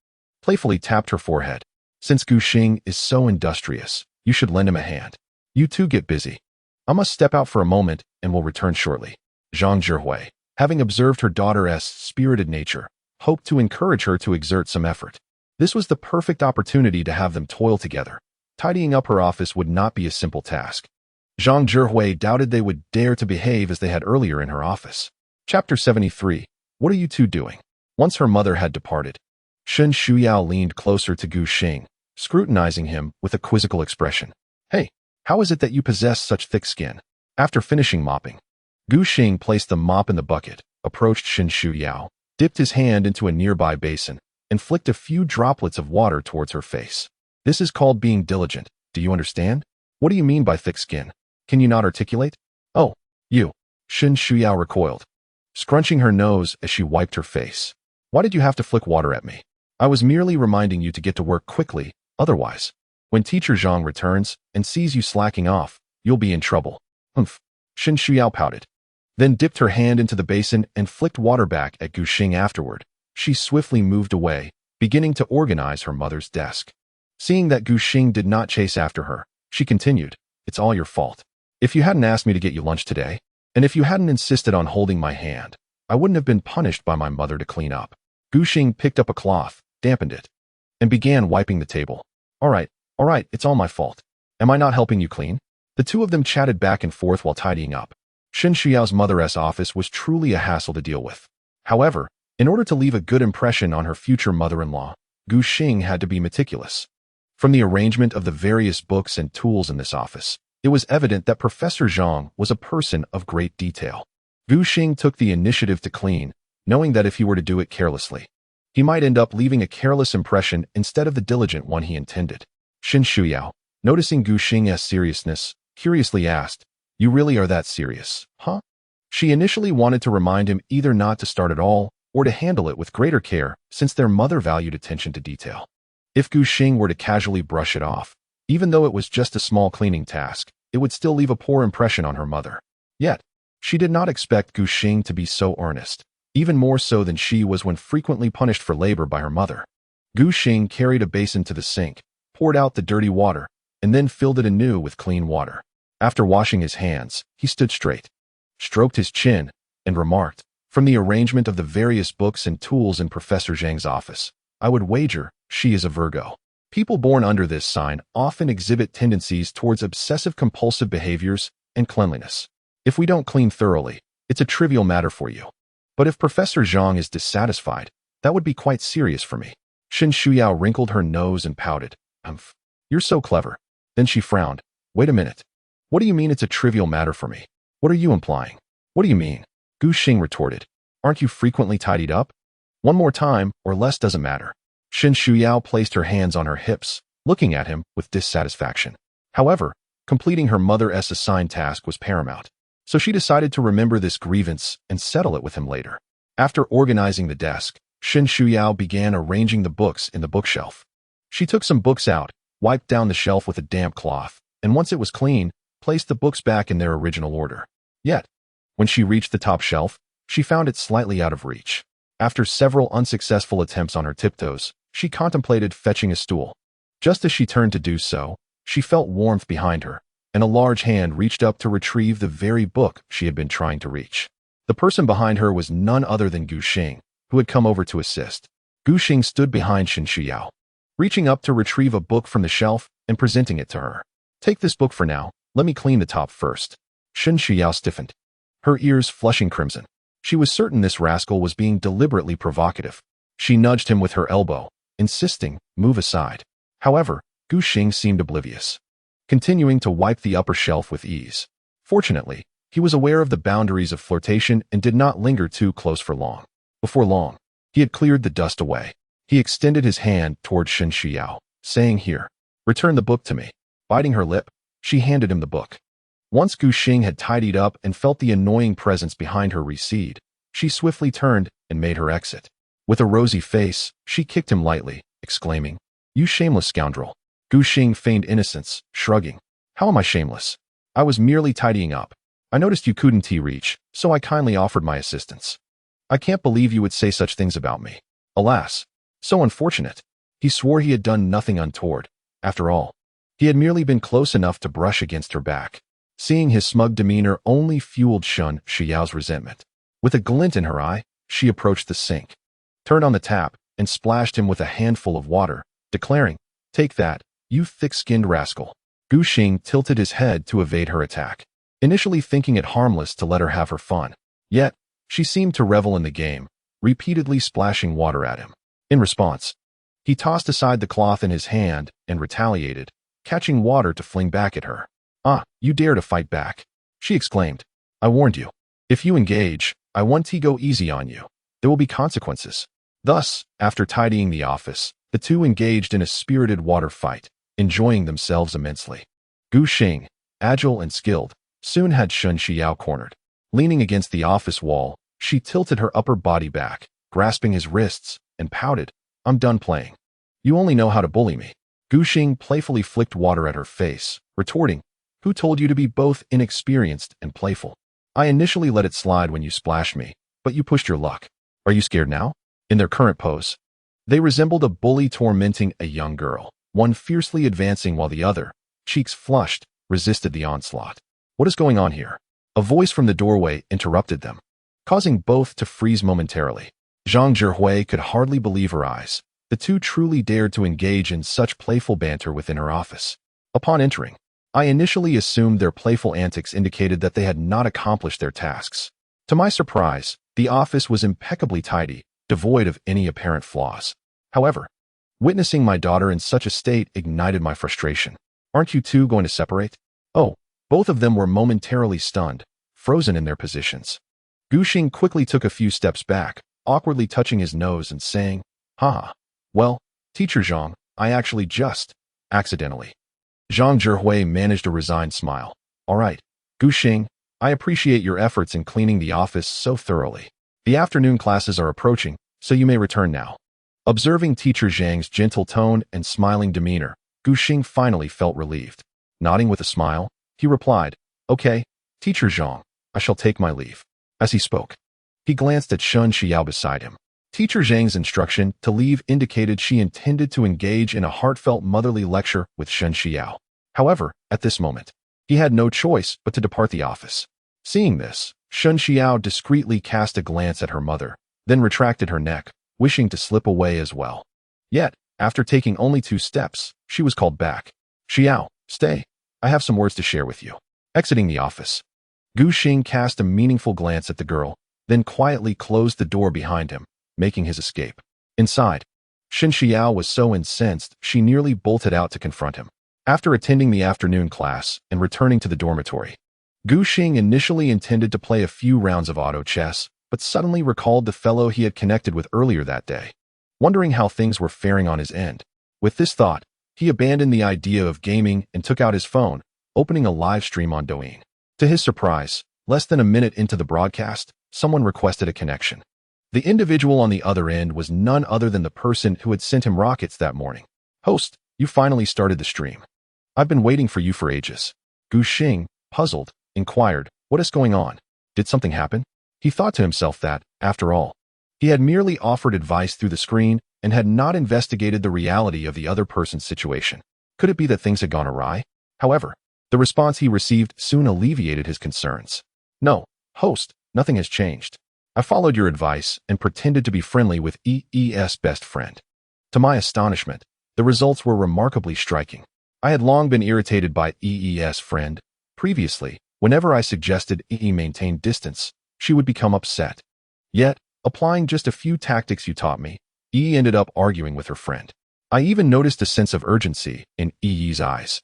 playfully tapped her forehead. Since Gu Xing is so industrious, you should lend him a hand. You two get busy. I must step out for a moment and will return shortly. Zhang Zhihui, having observed her daughter's spirited nature, hoped to encourage her to exert some effort. This was the perfect opportunity to have them toil together. Tidying up her office would not be a simple task. Zhang Zhihui doubted they would dare to behave as they had earlier in her office. Chapter 73. What are you two doing? Once her mother had departed, Shen Shuyao leaned closer to Gu Xing, scrutinizing him with a quizzical expression. Hey, how is it that you possess such thick skin? After finishing mopping, Gu Xing placed the mop in the bucket, approached Shen Shuyao, dipped his hand into a nearby basin, and flicked a few droplets of water towards her face. This is called being diligent. Do you understand? What do you mean by thick skin? Can you not articulate? Oh, you. Shen Shuyao recoiled, scrunching her nose as she wiped her face. Why did you have to flick water at me? I was merely reminding you to get to work quickly, otherwise, when Teacher Zhang returns and sees you slacking off, you'll be in trouble. Humph. Shen Shuyao pouted, then dipped her hand into the basin and flicked water back at Gu Xing afterward. She swiftly moved away, beginning to organize her mother's desk. Seeing that Gu Xing did not chase after her, she continued, It's all your fault. If you hadn't asked me to get you lunch today, and if you hadn't insisted on holding my hand, I wouldn't have been punished by my mother to clean up. Gu Xing picked up a cloth, dampened it, and began wiping the table. All right, it's all my fault. Am I not helping you clean? The two of them chatted back and forth while tidying up. Shen Xiao's mother's office was truly a hassle to deal with. However, in order to leave a good impression on her future mother-in-law, Gu Xing had to be meticulous. From the arrangement of the various books and tools in this office, it was evident that Professor Zhang was a person of great detail. Gu Xing took the initiative to clean, knowing that if he were to do it carelessly, he might end up leaving a careless impression instead of the diligent one he intended. Shen Shuyao, noticing Gu Xing's seriousness, curiously asked, You really are that serious, huh? She initially wanted to remind him either not to start at all or to handle it with greater care, since their mother valued attention to detail. If Gu Xing were to casually brush it off, even though it was just a small cleaning task, it would still leave a poor impression on her mother. Yet, she did not expect Gu Xing to be so earnest, even more so than she was when frequently punished for labor by her mother. Gu Xing carried a basin to the sink, poured out the dirty water, and then filled it anew with clean water. After washing his hands, he stood straight, stroked his chin, and remarked, From the arrangement of the various books and tools in Professor Zhang's office, I would wager she is a Virgo. People born under this sign often exhibit tendencies towards obsessive-compulsive behaviors and cleanliness. If we don't clean thoroughly, it's a trivial matter for you. But if Professor Zhang is dissatisfied, that would be quite serious for me. Shen Shuyao wrinkled her nose and pouted. Humph. You're so clever. Then she frowned. Wait a minute. What do you mean it's a trivial matter for me? What are you implying? What do you mean? Gu Xing retorted. Aren't you frequently tidied up? One more time, or less doesn't matter. Shen Shuyao placed her hands on her hips, looking at him with dissatisfaction. However, completing her mother's assigned task was paramount, so she decided to remember this grievance and settle it with him later. After organizing the desk, Shen Shuyao began arranging the books in the bookshelf. She took some books out, wiped down the shelf with a damp cloth, and once it was clean, placed the books back in their original order. Yet, when she reached the top shelf, she found it slightly out of reach. After several unsuccessful attempts on her tiptoes, she contemplated fetching a stool. Just as she turned to do so, she felt warmth behind her, and a large hand reached up to retrieve the very book she had been trying to reach. The person behind her was none other than Gu Xing, who had come over to assist. Gu Xing stood behind Shen Shuyao, reaching up to retrieve a book from the shelf and presenting it to her. Take this book for now, let me clean the top first. Shen Shuyao stiffened, her ears flushing crimson. She was certain this rascal was being deliberately provocative. She nudged him with her elbow, insisting, move aside. However, Gu Xing seemed oblivious, continuing to wipe the upper shelf with ease. Fortunately, he was aware of the boundaries of flirtation and did not linger too close for long. Before long, he had cleared the dust away. He extended his hand toward Shen Shuyao, saying, "Here, return the book to me." Biting her lip, she handed him the book. Once Gu Xing had tidied up and felt the annoying presence behind her recede, she swiftly turned and made her exit. With a rosy face, she kicked him lightly, exclaiming, "You shameless scoundrel." Gu Xing feigned innocence, shrugging. "How am I shameless? I was merely tidying up. I noticed you couldn't reach, so I kindly offered my assistance. I can't believe you would say such things about me. Alas, so unfortunate." He swore he had done nothing untoward. After all, he had merely been close enough to brush against her back. Seeing his smug demeanor only fueled Shen Shuyao's resentment. With a glint in her eye, she approached the sink, turned on the tap, and splashed him with a handful of water, declaring, "Take that, you thick-skinned rascal." Gu Xing tilted his head to evade her attack, initially thinking it harmless to let her have her fun. Yet, she seemed to revel in the game, repeatedly splashing water at him. In response, he tossed aside the cloth in his hand and retaliated, catching water to fling back at her. "Ah, you dare to fight back," she exclaimed. "I warned you. If you engage, I want to go easy on you. There will be consequences." Thus, after tidying the office, the two engaged in a spirited water fight, enjoying themselves immensely. Gu Xing, agile and skilled, soon had Shen Shuyao cornered. Leaning against the office wall, she tilted her upper body back, grasping his wrists, and pouted, "I'm done playing. You only know how to bully me." Gu Xing playfully flicked water at her face, retorting, "Who told you to be both inexperienced and playful? I initially let it slide when you splashed me, but you pushed your luck. Are you scared now?" In their current pose, they resembled a bully tormenting a young girl, one fiercely advancing while the other, cheeks flushed, resisted the onslaught. "What is going on here?" A voice from the doorway interrupted them, causing both to freeze momentarily. Zhang Zhihui could hardly believe her eyes. The two truly dared to engage in such playful banter within her office. Upon entering, I initially assumed their playful antics indicated that they had not accomplished their tasks. To my surprise, the office was impeccably tidy, devoid of any apparent flaws. However, witnessing my daughter in such a state ignited my frustration. "Aren't you two going to separate?" "Oh." Both of them were momentarily stunned, frozen in their positions. Gu Xing quickly took a few steps back, awkwardly touching his nose and saying, "Haha. Well, Teacher Zhang, I actually just accidentally." Zhang Zhihui managed a resigned smile. "All right, Gu Xing, I appreciate your efforts in cleaning the office so thoroughly. The afternoon classes are approaching, so you may return now." Observing Teacher Zhang's gentle tone and smiling demeanor, Gu Xing finally felt relieved. Nodding with a smile, he replied, "Okay, Teacher Zhang, I shall take my leave." As he spoke, he glanced at Shen Shuyao beside him. Teacher Zhang's instruction to leave indicated she intended to engage in a heartfelt motherly lecture with Shen Shuyao. However, at this moment, he had no choice but to depart the office. Seeing this, Shen Shuyao discreetly cast a glance at her mother, then retracted her neck, wishing to slip away as well. Yet, after taking only 2 steps, she was called back. "Xiao, stay. I have some words to share with you." Exiting the office, Gu Xing cast a meaningful glance at the girl, then quietly closed the door behind him, making his escape. Inside, Shen Shuyao was so incensed she nearly bolted out to confront him. After attending the afternoon class and returning to the dormitory, Gu Xing initially intended to play a few rounds of auto chess, but suddenly recalled the fellow he had connected with earlier that day, wondering how things were faring on his end. With this thought, he abandoned the idea of gaming and took out his phone, opening a live stream on Douyin. To his surprise, less than a minute into the broadcast, someone requested a connection. The individual on the other end was none other than the person who had sent him rockets that morning. "Host, you finally started the stream. I've been waiting for you for ages." Gu Xing, puzzled, inquired, "What is going on? Did something happen?" He thought to himself that, after all, he had merely offered advice through the screen and had not investigated the reality of the other person's situation. Could it be that things had gone awry? However, the response he received soon alleviated his concerns. "No, host, nothing has changed. I followed your advice and pretended to be friendly with EE's best friend. To my astonishment, the results were remarkably striking. I had long been irritated by EE's friend. Previously, whenever I suggested EE maintain distance, she would become upset. Yet, applying just a few tactics you taught me, EE ended up arguing with her friend. I even noticed a sense of urgency in EE's eyes,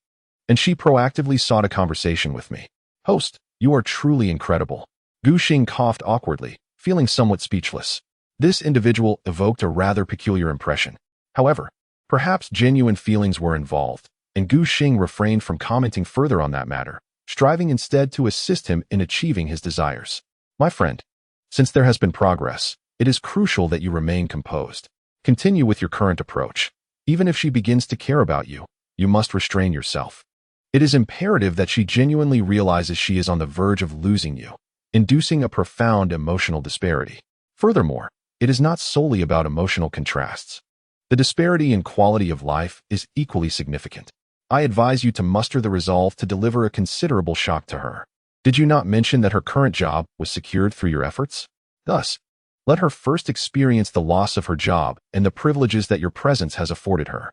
and she proactively sought a conversation with me. Host, you are truly incredible." Gu Xing coughed awkwardly, feeling somewhat speechless. This individual evoked a rather peculiar impression. However, perhaps genuine feelings were involved, and Gu Xing refrained from commenting further on that matter, striving instead to assist him in achieving his desires. "My friend, since there has been progress, it is crucial that you remain composed. Continue with your current approach. Even if she begins to care about you, you must restrain yourself. It is imperative that she genuinely realizes she is on the verge of losing you, inducing a profound emotional disparity. Furthermore, it is not solely about emotional contrasts. The disparity in quality of life is equally significant. I advise you to muster the resolve to deliver a considerable shock to her. Did you not mention that her current job was secured through your efforts? Thus, let her first experience the loss of her job and the privileges that your presence has afforded her.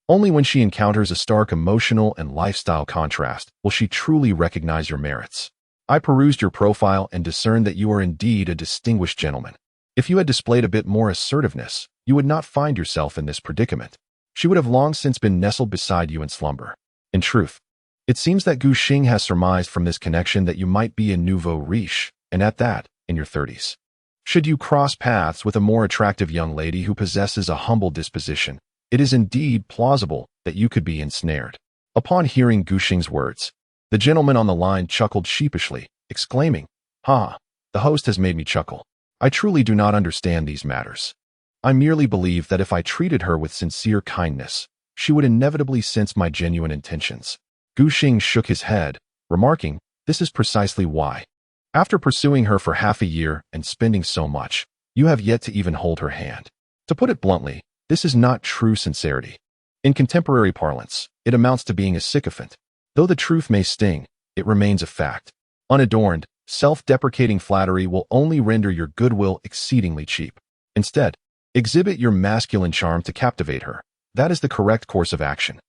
Only when she encounters a stark emotional and lifestyle contrast will she truly recognize your merits. I perused your profile and discerned that you are indeed a distinguished gentleman. If you had displayed a bit more assertiveness, you would not find yourself in this predicament. She would have long since been nestled beside you in slumber. In truth, it seems that Gu Xing has surmised from this connection that you might be a nouveau riche, and at that, in your 30s. Should you cross paths with a more attractive young lady who possesses a humble disposition, it is indeed plausible that you could be ensnared." Upon hearing Gu Xing's words, the gentleman on the line chuckled sheepishly, exclaiming, "Ha! The host has made me chuckle. I truly do not understand these matters. I merely believe that if I treated her with sincere kindness, she would inevitably sense my genuine intentions." Gu Xing shook his head, remarking, "This is precisely why. After pursuing her for half a year and spending so much, you have yet to even hold her hand. To put it bluntly, this is not true sincerity. In contemporary parlance, it amounts to being a sycophant. Though the truth may sting, it remains a fact. Unadorned, self-deprecating flattery will only render your goodwill exceedingly cheap. Instead, exhibit your masculine charm to captivate her. That is the correct course of action.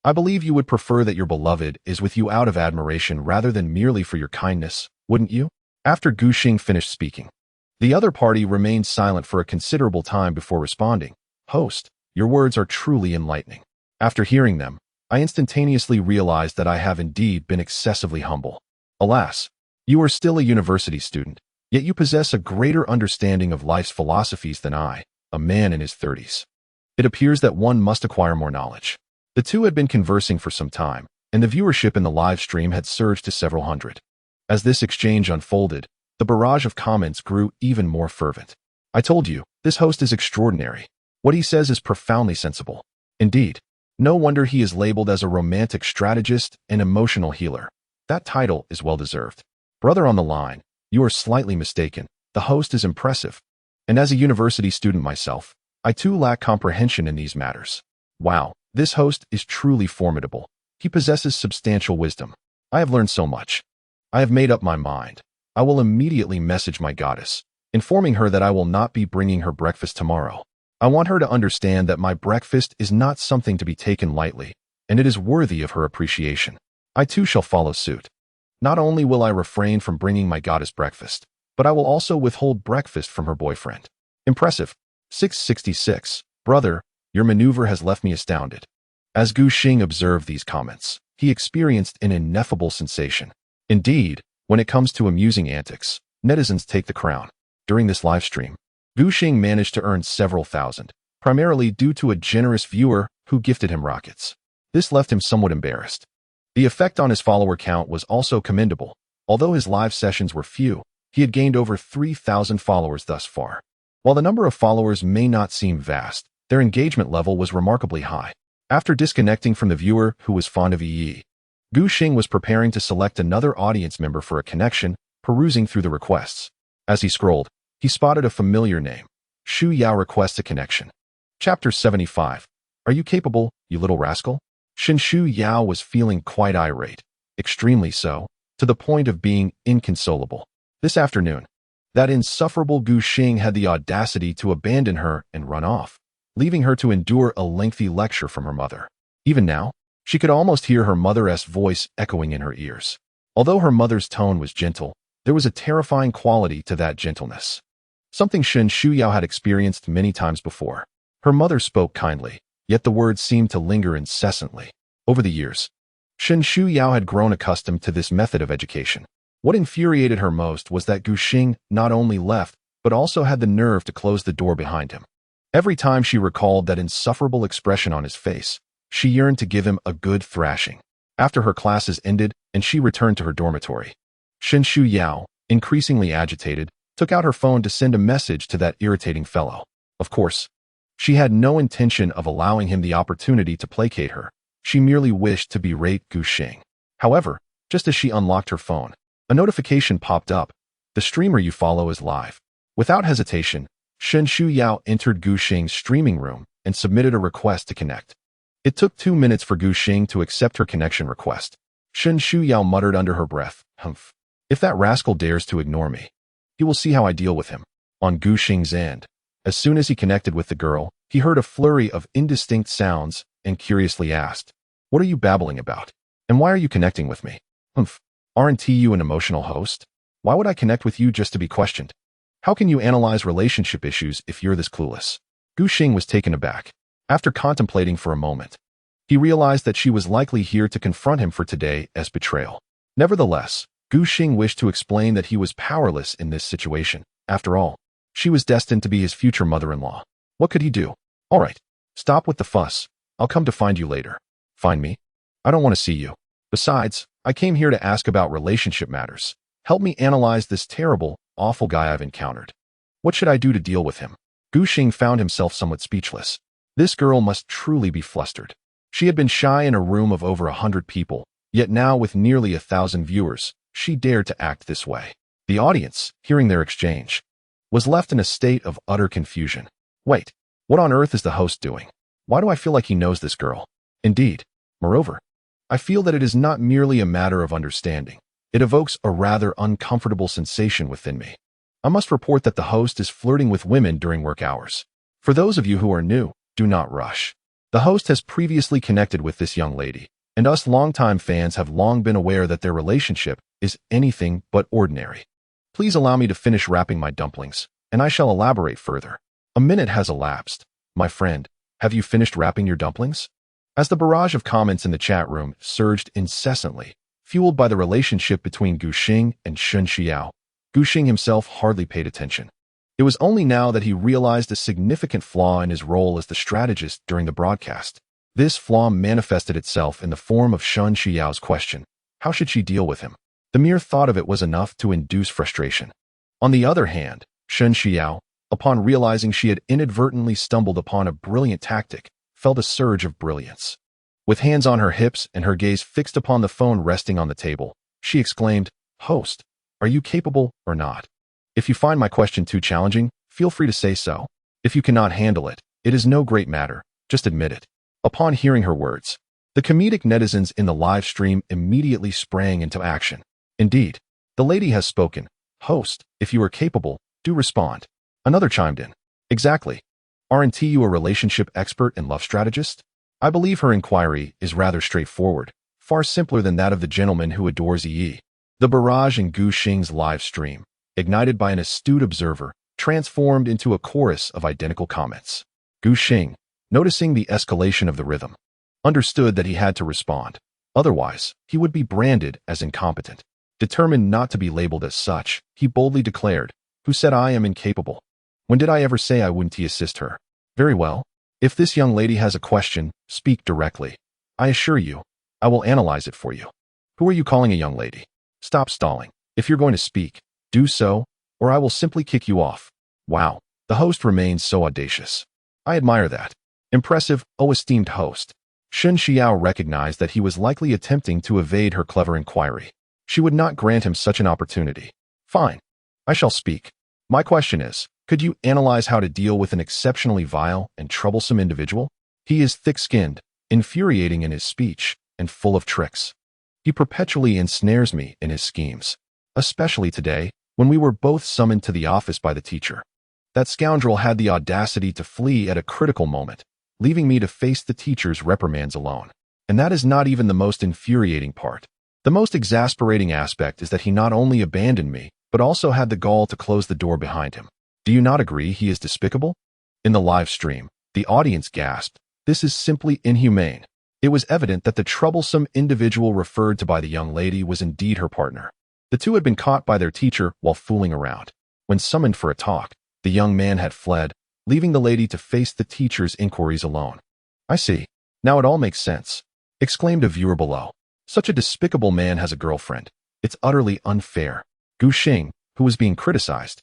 I believe you would prefer that your beloved is with you out of admiration rather than merely for your kindness, wouldn't you?" After Gu Xing finished speaking, the other party remained silent for a considerable time before responding. "Host, your words are truly enlightening. After hearing them, I instantaneously realized that I have indeed been excessively humble. Alas, you are still a university student, yet you possess a greater understanding of life's philosophies than I, a man in his 30s. It appears that one must acquire more knowledge." The two had been conversing for some time, and the viewership in the live stream had surged to several hundred. As this exchange unfolded, the barrage of comments grew even more fervent. "I told you, this host is extraordinary. What he says is profoundly sensible. Indeed, no wonder he is labeled as a romantic strategist and emotional healer. That title is well-deserved. Brother on the line, you are slightly mistaken. The host is impressive. And as a university student myself, I too lack comprehension in these matters. Wow, this host is truly formidable. He possesses substantial wisdom. I have learned so much. I have made up my mind. I will immediately message my goddess, informing her that I will not be bringing her breakfast tomorrow. I want her to understand that my breakfast is not something to be taken lightly, and it is worthy of her appreciation. I too shall follow suit. Not only will I refrain from bringing my goddess breakfast, but I will also withhold breakfast from her boyfriend. Impressive. 666. Brother, your maneuver has left me astounded." As Gu Xing observed these comments, he experienced an ineffable sensation. Indeed, when it comes to amusing antics, netizens take the crown. During this live stream, Gu Xing managed to earn several thousand, primarily due to a generous viewer who gifted him rockets. This left him somewhat embarrassed. The effect on his follower count was also commendable. Although his live sessions were few, he had gained over 3,000 followers thus far. While the number of followers may not seem vast, their engagement level was remarkably high. After disconnecting from the viewer who was fond of Yi, Gu Xing was preparing to select another audience member for a connection, perusing through the requests. As he scrolled, he spotted a familiar name. Shu Yao requests a connection. Chapter 75. Are you capable, you little rascal? Shu Yao was feeling quite irate, extremely so, to the point of being inconsolable. This afternoon, that insufferable Gu Xing had the audacity to abandon her and run off, leaving her to endure a lengthy lecture from her mother. Even now, she could almost hear her mother's voice echoing in her ears. Although her mother's tone was gentle, there was a terrifying quality to that gentleness. Something Shu Yao had experienced many times before. Her mother spoke kindly, yet the words seemed to linger incessantly. Over the years, Shu Yao had grown accustomed to this method of education. What infuriated her most was that Gu Xing not only left, but also had the nerve to close the door behind him. Every time she recalled that insufferable expression on his face, she yearned to give him a good thrashing. After her classes ended and she returned to her dormitory, Shu Yao, increasingly agitated, took out her phone to send a message to that irritating fellow. Of course, she had no intention of allowing him the opportunity to placate her. She merely wished to berate Gu Xing. However, just as she unlocked her phone, a notification popped up. The streamer you follow is live. Without hesitation, Shu Yao entered Gu Xing's streaming room and submitted a request to connect. It took 2 minutes for Gu Xing to accept her connection request. Shu Yao muttered under her breath, "Humph. If that rascal dares to ignore me, he will see how I deal with him." On Gu Xing's end, as soon as he connected with the girl, he heard a flurry of indistinct sounds and curiously asked, "What are you babbling about? And why are you connecting with me? Humph. Aren't you an emotional host? Why would I connect with you just to be questioned? How can you analyze relationship issues if you're this clueless?" Gu Xing was taken aback. After contemplating for a moment, he realized that she was likely here to confront him for today as betrayal. Nevertheless, Gu Xing wished to explain that he was powerless in this situation. After all, she was destined to be his future mother-in-law. What could he do? "All right, stop with the fuss. I'll come to find you later." "Find me? I don't want to see you. Besides, I came here to ask about relationship matters. Help me analyze this terrible, awful guy I've encountered. What should I do to deal with him?" Gu Xing found himself somewhat speechless. This girl must truly be flustered. She had been shy in a room of over 100 people, yet now with nearly 1,000 viewers, she dared to act this way. The audience, hearing their exchange, was left in a state of utter confusion. Wait, what on earth is the host doing? Why do I feel like he knows this girl? Indeed, moreover, I feel that it is not merely a matter of understanding. It evokes a rather uncomfortable sensation within me. I must report that the host is flirting with women during work hours. For those of you who are new, do not rush. The host has previously connected with this young lady, and us longtime fans have long been aware that their relationship is anything but ordinary. Please allow me to finish wrapping my dumplings, and I shall elaborate further. A minute has elapsed. My friend, have you finished wrapping your dumplings? As the barrage of comments in the chat room surged incessantly, fueled by the relationship between Gu Xing and Shu Yao, Gu Xing himself hardly paid attention. It was only now that he realized a significant flaw in his role as the strategist during the broadcast. This flaw manifested itself in the form of Shu Yao's question. How should she deal with him? The mere thought of it was enough to induce frustration. On the other hand, Shu Yao, upon realizing she had inadvertently stumbled upon a brilliant tactic, felt a surge of brilliance. With hands on her hips and her gaze fixed upon the phone resting on the table, she exclaimed, "Host, are you capable or not? If you find my question too challenging, feel free to say so. If you cannot handle it, it is no great matter, just admit it." Upon hearing her words, the comedic netizens in the live stream immediately sprang into action. Indeed, the lady has spoken. Host, if you are capable, do respond. Another chimed in. Exactly. Aren't you a relationship expert and love strategist? I believe her inquiry is rather straightforward, far simpler than that of the gentleman who adores Yi. The barrage in Gu Xing's live stream, ignited by an astute observer, transformed into a chorus of identical comments. Gu Xing, noticing the escalation of the rhythm, understood that he had to respond. Otherwise, he would be branded as incompetent. Determined not to be labeled as such, he boldly declared, Who said I am incapable? When did I ever say I wouldn't assist her? Very well. If this young lady has a question, speak directly. I assure you, I will analyze it for you. Who are you calling a young lady? Stop stalling. If you're going to speak, do so, or I will simply kick you off. Wow, the host remains so audacious. I admire that. Impressive, oh esteemed host. Shen Xiao recognized that he was likely attempting to evade her clever inquiry. She would not grant him such an opportunity. Fine. I shall speak. My question is, could you analyze how to deal with an exceptionally vile and troublesome individual? He is thick-skinned, infuriating in his speech, and full of tricks. He perpetually ensnares me in his schemes. Especially today, when we were both summoned to the office by the teacher. That scoundrel had the audacity to flee at a critical moment, leaving me to face the teacher's reprimands alone. And that is not even the most infuriating part. The most exasperating aspect is that he not only abandoned me, but also had the gall to close the door behind him. Do you not agree he is despicable? In the live stream, the audience gasped, "This is simply inhumane." It was evident that the troublesome individual referred to by the young lady was indeed her partner. The two had been caught by their teacher while fooling around. When summoned for a talk, the young man had fled, leaving the lady to face the teacher's inquiries alone. I see. Now it all makes sense, exclaimed a viewer below. Such a despicable man has a girlfriend. It's utterly unfair. Gu Xing, who was being criticized,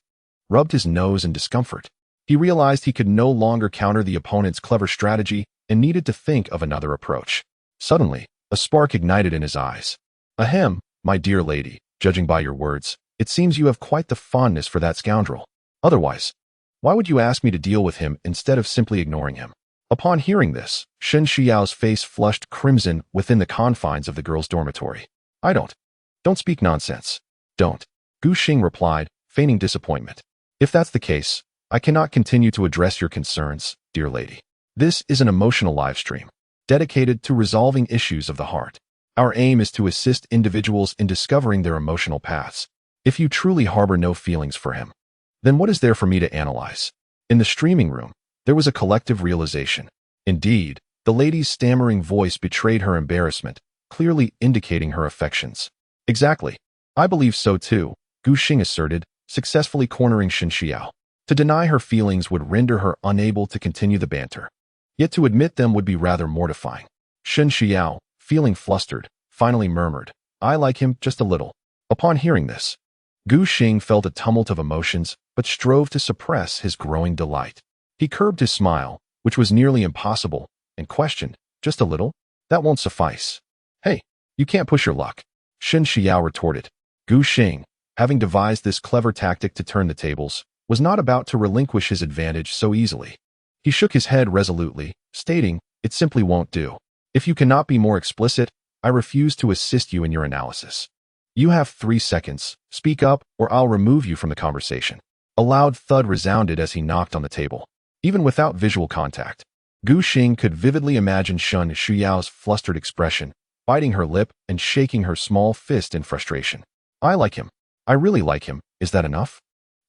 rubbed his nose in discomfort. He realized he could no longer counter the opponent's clever strategy and needed to think of another approach. Suddenly, a spark ignited in his eyes. Ahem, my dear lady, judging by your words, it seems you have quite the fondness for that scoundrel. Otherwise, why would you ask me to deal with him instead of simply ignoring him? Upon hearing this, Shen Xiao's face flushed crimson within the confines of the girls' dormitory. Don't speak nonsense. Don't. Gu Xing replied, feigning disappointment. If that's the case, I cannot continue to address your concerns, dear lady. This is an emotional live stream, dedicated to resolving issues of the heart. Our aim is to assist individuals in discovering their emotional paths. If you truly harbor no feelings for him, then what is there for me to analyze? In the streaming room, there was a collective realization. Indeed, the lady's stammering voice betrayed her embarrassment, clearly indicating her affections. Exactly. I believe so too, Gu Xing asserted, successfully cornering Shen Xiao. To deny her feelings would render her unable to continue the banter. Yet to admit them would be rather mortifying. Shen Xiao, feeling flustered, finally murmured, I like him just a little. Upon hearing this, Gu Xing felt a tumult of emotions, but strove to suppress his growing delight. He curbed his smile, which was nearly impossible, and questioned, just a little? That won't suffice. Hey, you can't push your luck. Shen Xiao retorted. Gu Xing, having devised this clever tactic to turn the tables, was not about to relinquish his advantage so easily. He shook his head resolutely, stating, it simply won't do. If you cannot be more explicit, I refuse to assist you in your analysis. You have 3 seconds. Speak up, or I'll remove you from the conversation. A loud thud resounded as he knocked on the table. Even without visual contact, Gu Xing could vividly imagine Shen Xiao's flustered expression, biting her lip and shaking her small fist in frustration. I like him. I really like him. Is that enough?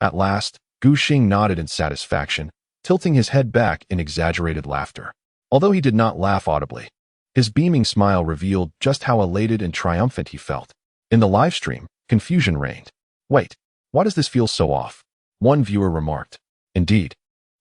At last, Gu Xing nodded in satisfaction, tilting his head back in exaggerated laughter. Although he did not laugh audibly, his beaming smile revealed just how elated and triumphant he felt. In the live stream, confusion reigned. Wait, why does this feel so off? One viewer remarked. Indeed,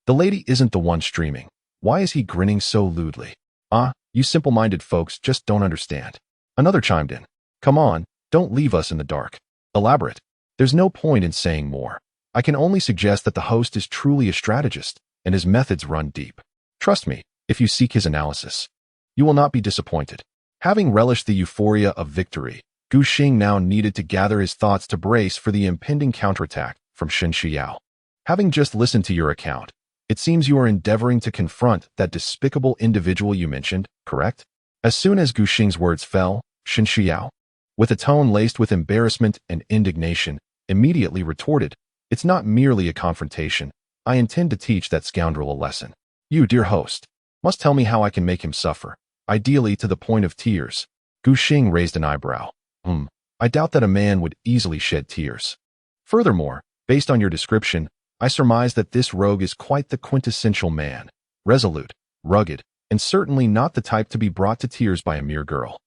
the lady isn't the one streaming. Why is he grinning so lewdly? Ah, you simple-minded folks just don't understand. Another chimed in. Come on, don't leave us in the dark. Elaborate. There's no point in saying more. I can only suggest that the host is truly a strategist, and his methods run deep. Trust me, if you seek his analysis, you will not be disappointed. Having relished the euphoria of victory, Gu Xing now needed to gather his thoughts to brace for the impending counterattack from Shen Xiao. Having just listened to your account, it seems you are endeavoring to confront that despicable individual you mentioned, correct? As soon as Gu Xing's words fell, Shen Xiao, with a tone laced with embarrassment and indignation, immediately retorted, It's not merely a confrontation. I intend to teach that scoundrel a lesson. You, dear host, must tell me how I can make him suffer, ideally to the point of tears. Gu Xing raised an eyebrow. I doubt that a man would easily shed tears. Furthermore, based on your description, I surmise that this rogue is quite the quintessential man, resolute, rugged, and certainly not the type to be brought to tears by a mere girl.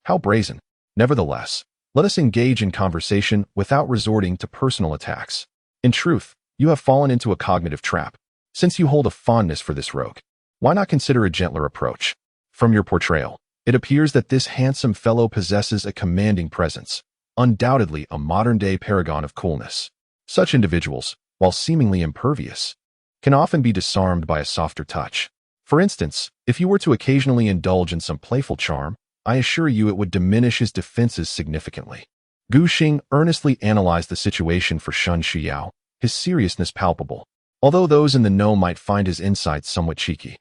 How brazen. Nevertheless, let us engage in conversation without resorting to personal attacks. In truth, you have fallen into a cognitive trap. Since you hold a fondness for this rogue, why not consider a gentler approach? From your portrayal, it appears that this handsome fellow possesses a commanding presence, undoubtedly a modern-day paragon of coolness. Such individuals, while seemingly impervious, can often be disarmed by a softer touch. For instance, if you were to occasionally indulge in some playful charm, I assure you it would diminish his defenses significantly. Gu Xing earnestly analyzed the situation for Shen Shuyao, his seriousness palpable, although those in the know might find his insights somewhat cheeky.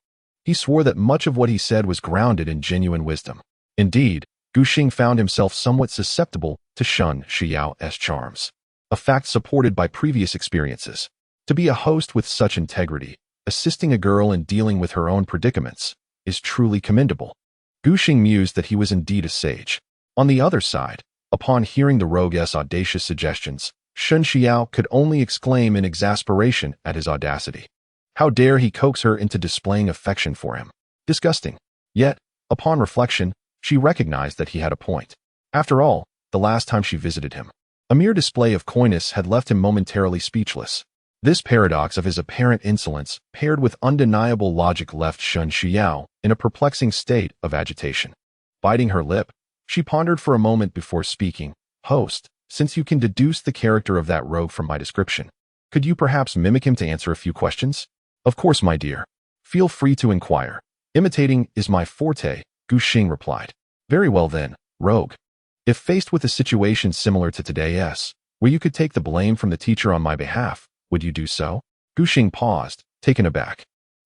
He swore that much of what he said was grounded in genuine wisdom. Indeed, Gu Xing found himself somewhat susceptible to Shen Shuyao's charms, a fact supported by previous experiences. To be a host with such integrity, assisting a girl in dealing with her own predicaments, is truly commendable. Gu Xing mused that he was indeed a sage. On the other side, upon hearing the rogue's audacious suggestions, Shen Xiao could only exclaim in exasperation at his audacity. How dare he coax her into displaying affection for him? Disgusting. Yet, upon reflection, she recognized that he had a point. After all, the last time she visited him, a mere display of coyness had left him momentarily speechless. This paradox of his apparent insolence, paired with undeniable logic, left Shen Xiao in a perplexing state of agitation. Biting her lip, she pondered for a moment before speaking. Host, since you can deduce the character of that rogue from my description, could you perhaps mimic him to answer a few questions? Of course, my dear. Feel free to inquire. Imitating is my forte, Gu Xing replied. Very well then, rogue. If faced with a situation similar to today's, where you could take the blame from the teacher on my behalf, would you do so? Gu Xing paused, taken aback.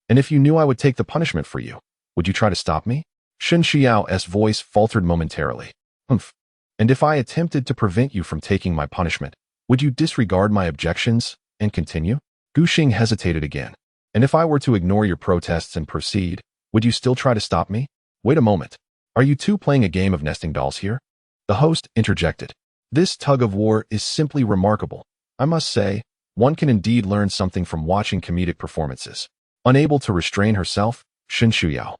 And if you knew I would take the punishment for you, would you try to stop me? Shen Xiao's voice faltered momentarily. Humph. And if I attempted to prevent you from taking my punishment, would you disregard my objections and continue? Gu Xing hesitated again. And if I were to ignore your protests and proceed, would you still try to stop me? Wait a moment. Are you two playing a game of nesting dolls here? The host interjected. This tug of war is simply remarkable. I must say, one can indeed learn something from watching comedic performances. Unable to restrain herself, Shen Shuyao,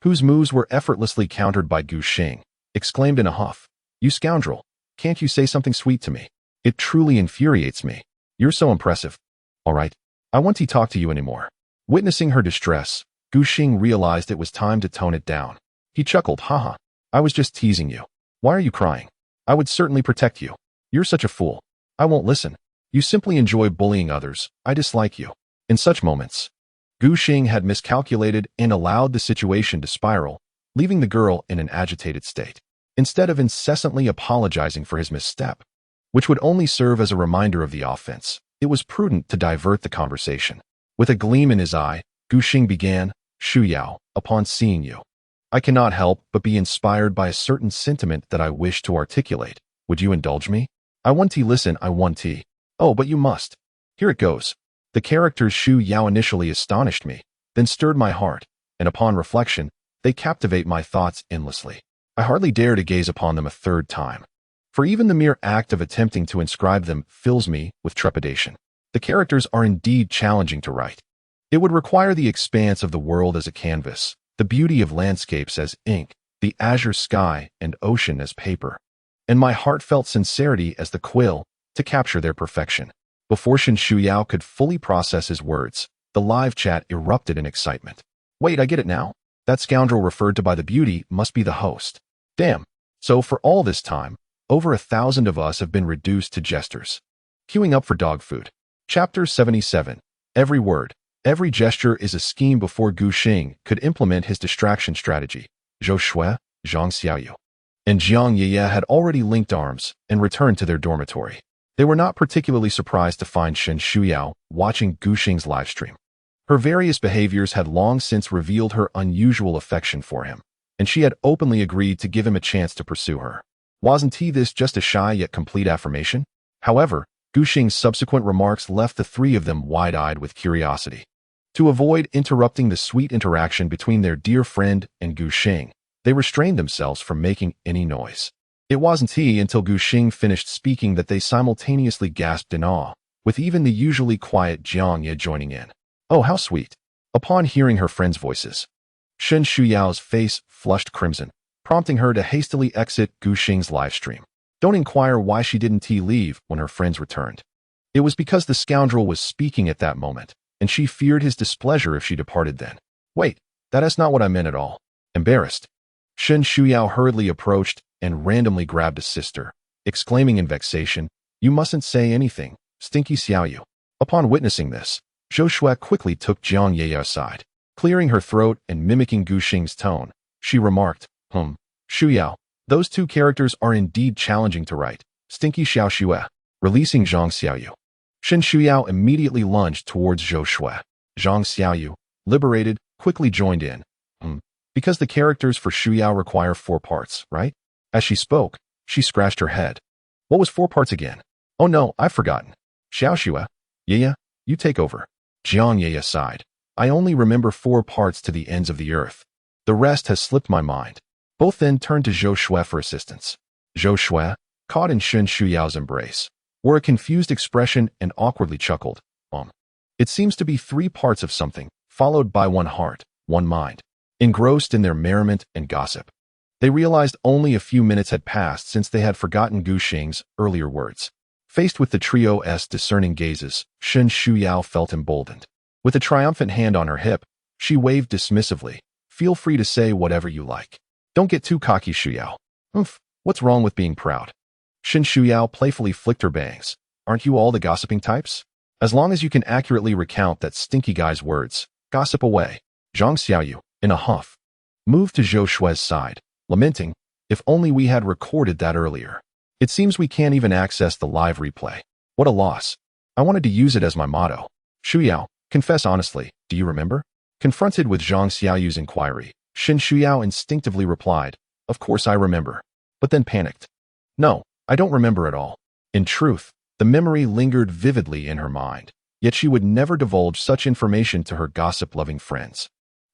whose moves were effortlessly countered by Gu Xing, exclaimed in a huff, "You scoundrel, can't you say something sweet to me? It truly infuriates me. You're so impressive. All right, I won't talk to you anymore." Witnessing her distress, Gu Xing realized it was time to tone it down. He chuckled, "Haha, I was just teasing you. Why are you crying? I would certainly protect you. You're such a fool. I won't listen. You simply enjoy bullying others. I dislike you." In such moments, Gu Xing had miscalculated and allowed the situation to spiral, leaving the girl in an agitated state. Instead of incessantly apologizing for his misstep, which would only serve as a reminder of the offense, it was prudent to divert the conversation. With a gleam in his eye, Gu Xing began, "Shu Yao, upon seeing you, I cannot help but be inspired by a certain sentiment that I wish to articulate. Would you indulge me? I want to listen, I want to. Oh, but you must. Here it goes." The characters Shu Yao initially astonished me, then stirred my heart, and upon reflection, they captivate my thoughts endlessly. I hardly dare to gaze upon them a third time, for even the mere act of attempting to inscribe them fills me with trepidation. The characters are indeed challenging to write. It would require the expanse of the world as a canvas, the beauty of landscapes as ink, the azure sky and ocean as paper, and my heartfelt sincerity as the quill to capture their perfection. Before Shen Shuyao could fully process his words, the live chat erupted in excitement. Wait, I get it now. That scoundrel referred to by the beauty must be the host. Damn. So for all this time, over 1,000 of us have been reduced to jesters. Queuing up for dog food. Chapter 77. Every word, every gesture is a scheme before Gu Xing could implement his distraction strategy. Zhou Shui, Zhang Xiaoyu, and Jiang Ye had already linked arms and returned to their dormitory. They were not particularly surprised to find Shen Shuyao watching Gu Xing's livestream. Her various behaviors had long since revealed her unusual affection for him, and she had openly agreed to give him a chance to pursue her. Wasn't this just a shy yet complete affirmation? However, Gu Xing's subsequent remarks left the three of them wide-eyed with curiosity. To avoid interrupting the sweet interaction between their dear friend and Gu Xing, they restrained themselves from making any noise. It wasn't until Gu Xing finished speaking that they simultaneously gasped in awe, with even the usually quiet Jiang Ye joining in. Oh, how sweet. Upon hearing her friends' voices, Shen Shuyao's face flushed crimson, prompting her to hastily exit Gu Xing's livestream. Don't inquire why she didn't leave when her friends returned. It was because the scoundrel was speaking at that moment, and she feared his displeasure if she departed then. Wait, that is not what I meant at all. Embarrassed, Shen Shuyao hurriedly approached and randomly grabbed his sister, exclaiming in vexation, "You mustn't say anything, stinky Xiaoyu." Upon witnessing this, Zhou Shui quickly took Jiang Ye aside. Clearing her throat and mimicking Gu Xing's tone, she remarked, Shuyao, those two characters are indeed challenging to write. Stinky Xiao Xue. Releasing Zhang Xiaoyu. Shen Shuyao immediately lunged towards Zhou Shui. Zhang Xiaoyu, liberated, quickly joined in. Because the characters for Shuyao require 4 parts, right? As she spoke, she scratched her head. What was 4 parts again? Oh no, I've forgotten. Xiao Xue. Ye, you take over. Jiang Ye sighed. I only remember 4 parts to the ends of the earth. The rest has slipped my mind. Both then turned to Zhou Shui for assistance. Zhou Shui, caught in Shen Shuyao's embrace, wore a confused expression and awkwardly chuckled. It seems to be 3 parts of something, followed by 1 heart, 1 mind. Engrossed in their merriment and gossip, they realized only a few minutes had passed since they had forgotten Gu Xing's earlier words. Faced with the trio's discerning gazes, Shen Shuyao felt emboldened. With a triumphant hand on her hip, she waved dismissively. Feel free to say whatever you like. Don't get too cocky, Shuyao. What's wrong with being proud? Shen Shuyao playfully flicked her bangs. Aren't you all the gossiping types? As long as you can accurately recount that stinky guy's words, gossip away. Zhang Xiaoyu, in a huff, moved to Zhou Shui's side, lamenting, if only we had recorded that earlier. It seems we can't even access the live replay. What a loss. I wanted to use it as my motto. Shuyao, confess honestly, do you remember? Confronted with Zhang Xiaoyu's inquiry, Shen Shuyao instinctively replied, of course I remember, but then panicked. No, I don't remember at all. In truth, the memory lingered vividly in her mind, yet she would never divulge such information to her gossip-loving friends.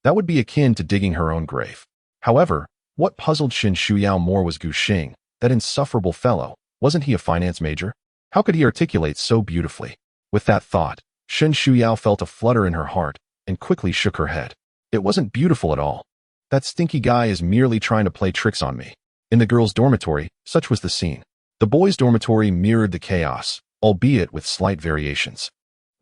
That would be akin to digging her own grave. However, what puzzled Shen Shuyao more was Gu Xing, that insufferable fellow. Wasn't he a finance major? How could he articulate so beautifully? With that thought, Shen Shuyao felt a flutter in her heart and quickly shook her head. It wasn't beautiful at all. That stinky guy is merely trying to play tricks on me. In the girls' dormitory, such was the scene. The boys' dormitory mirrored the chaos, albeit with slight variations.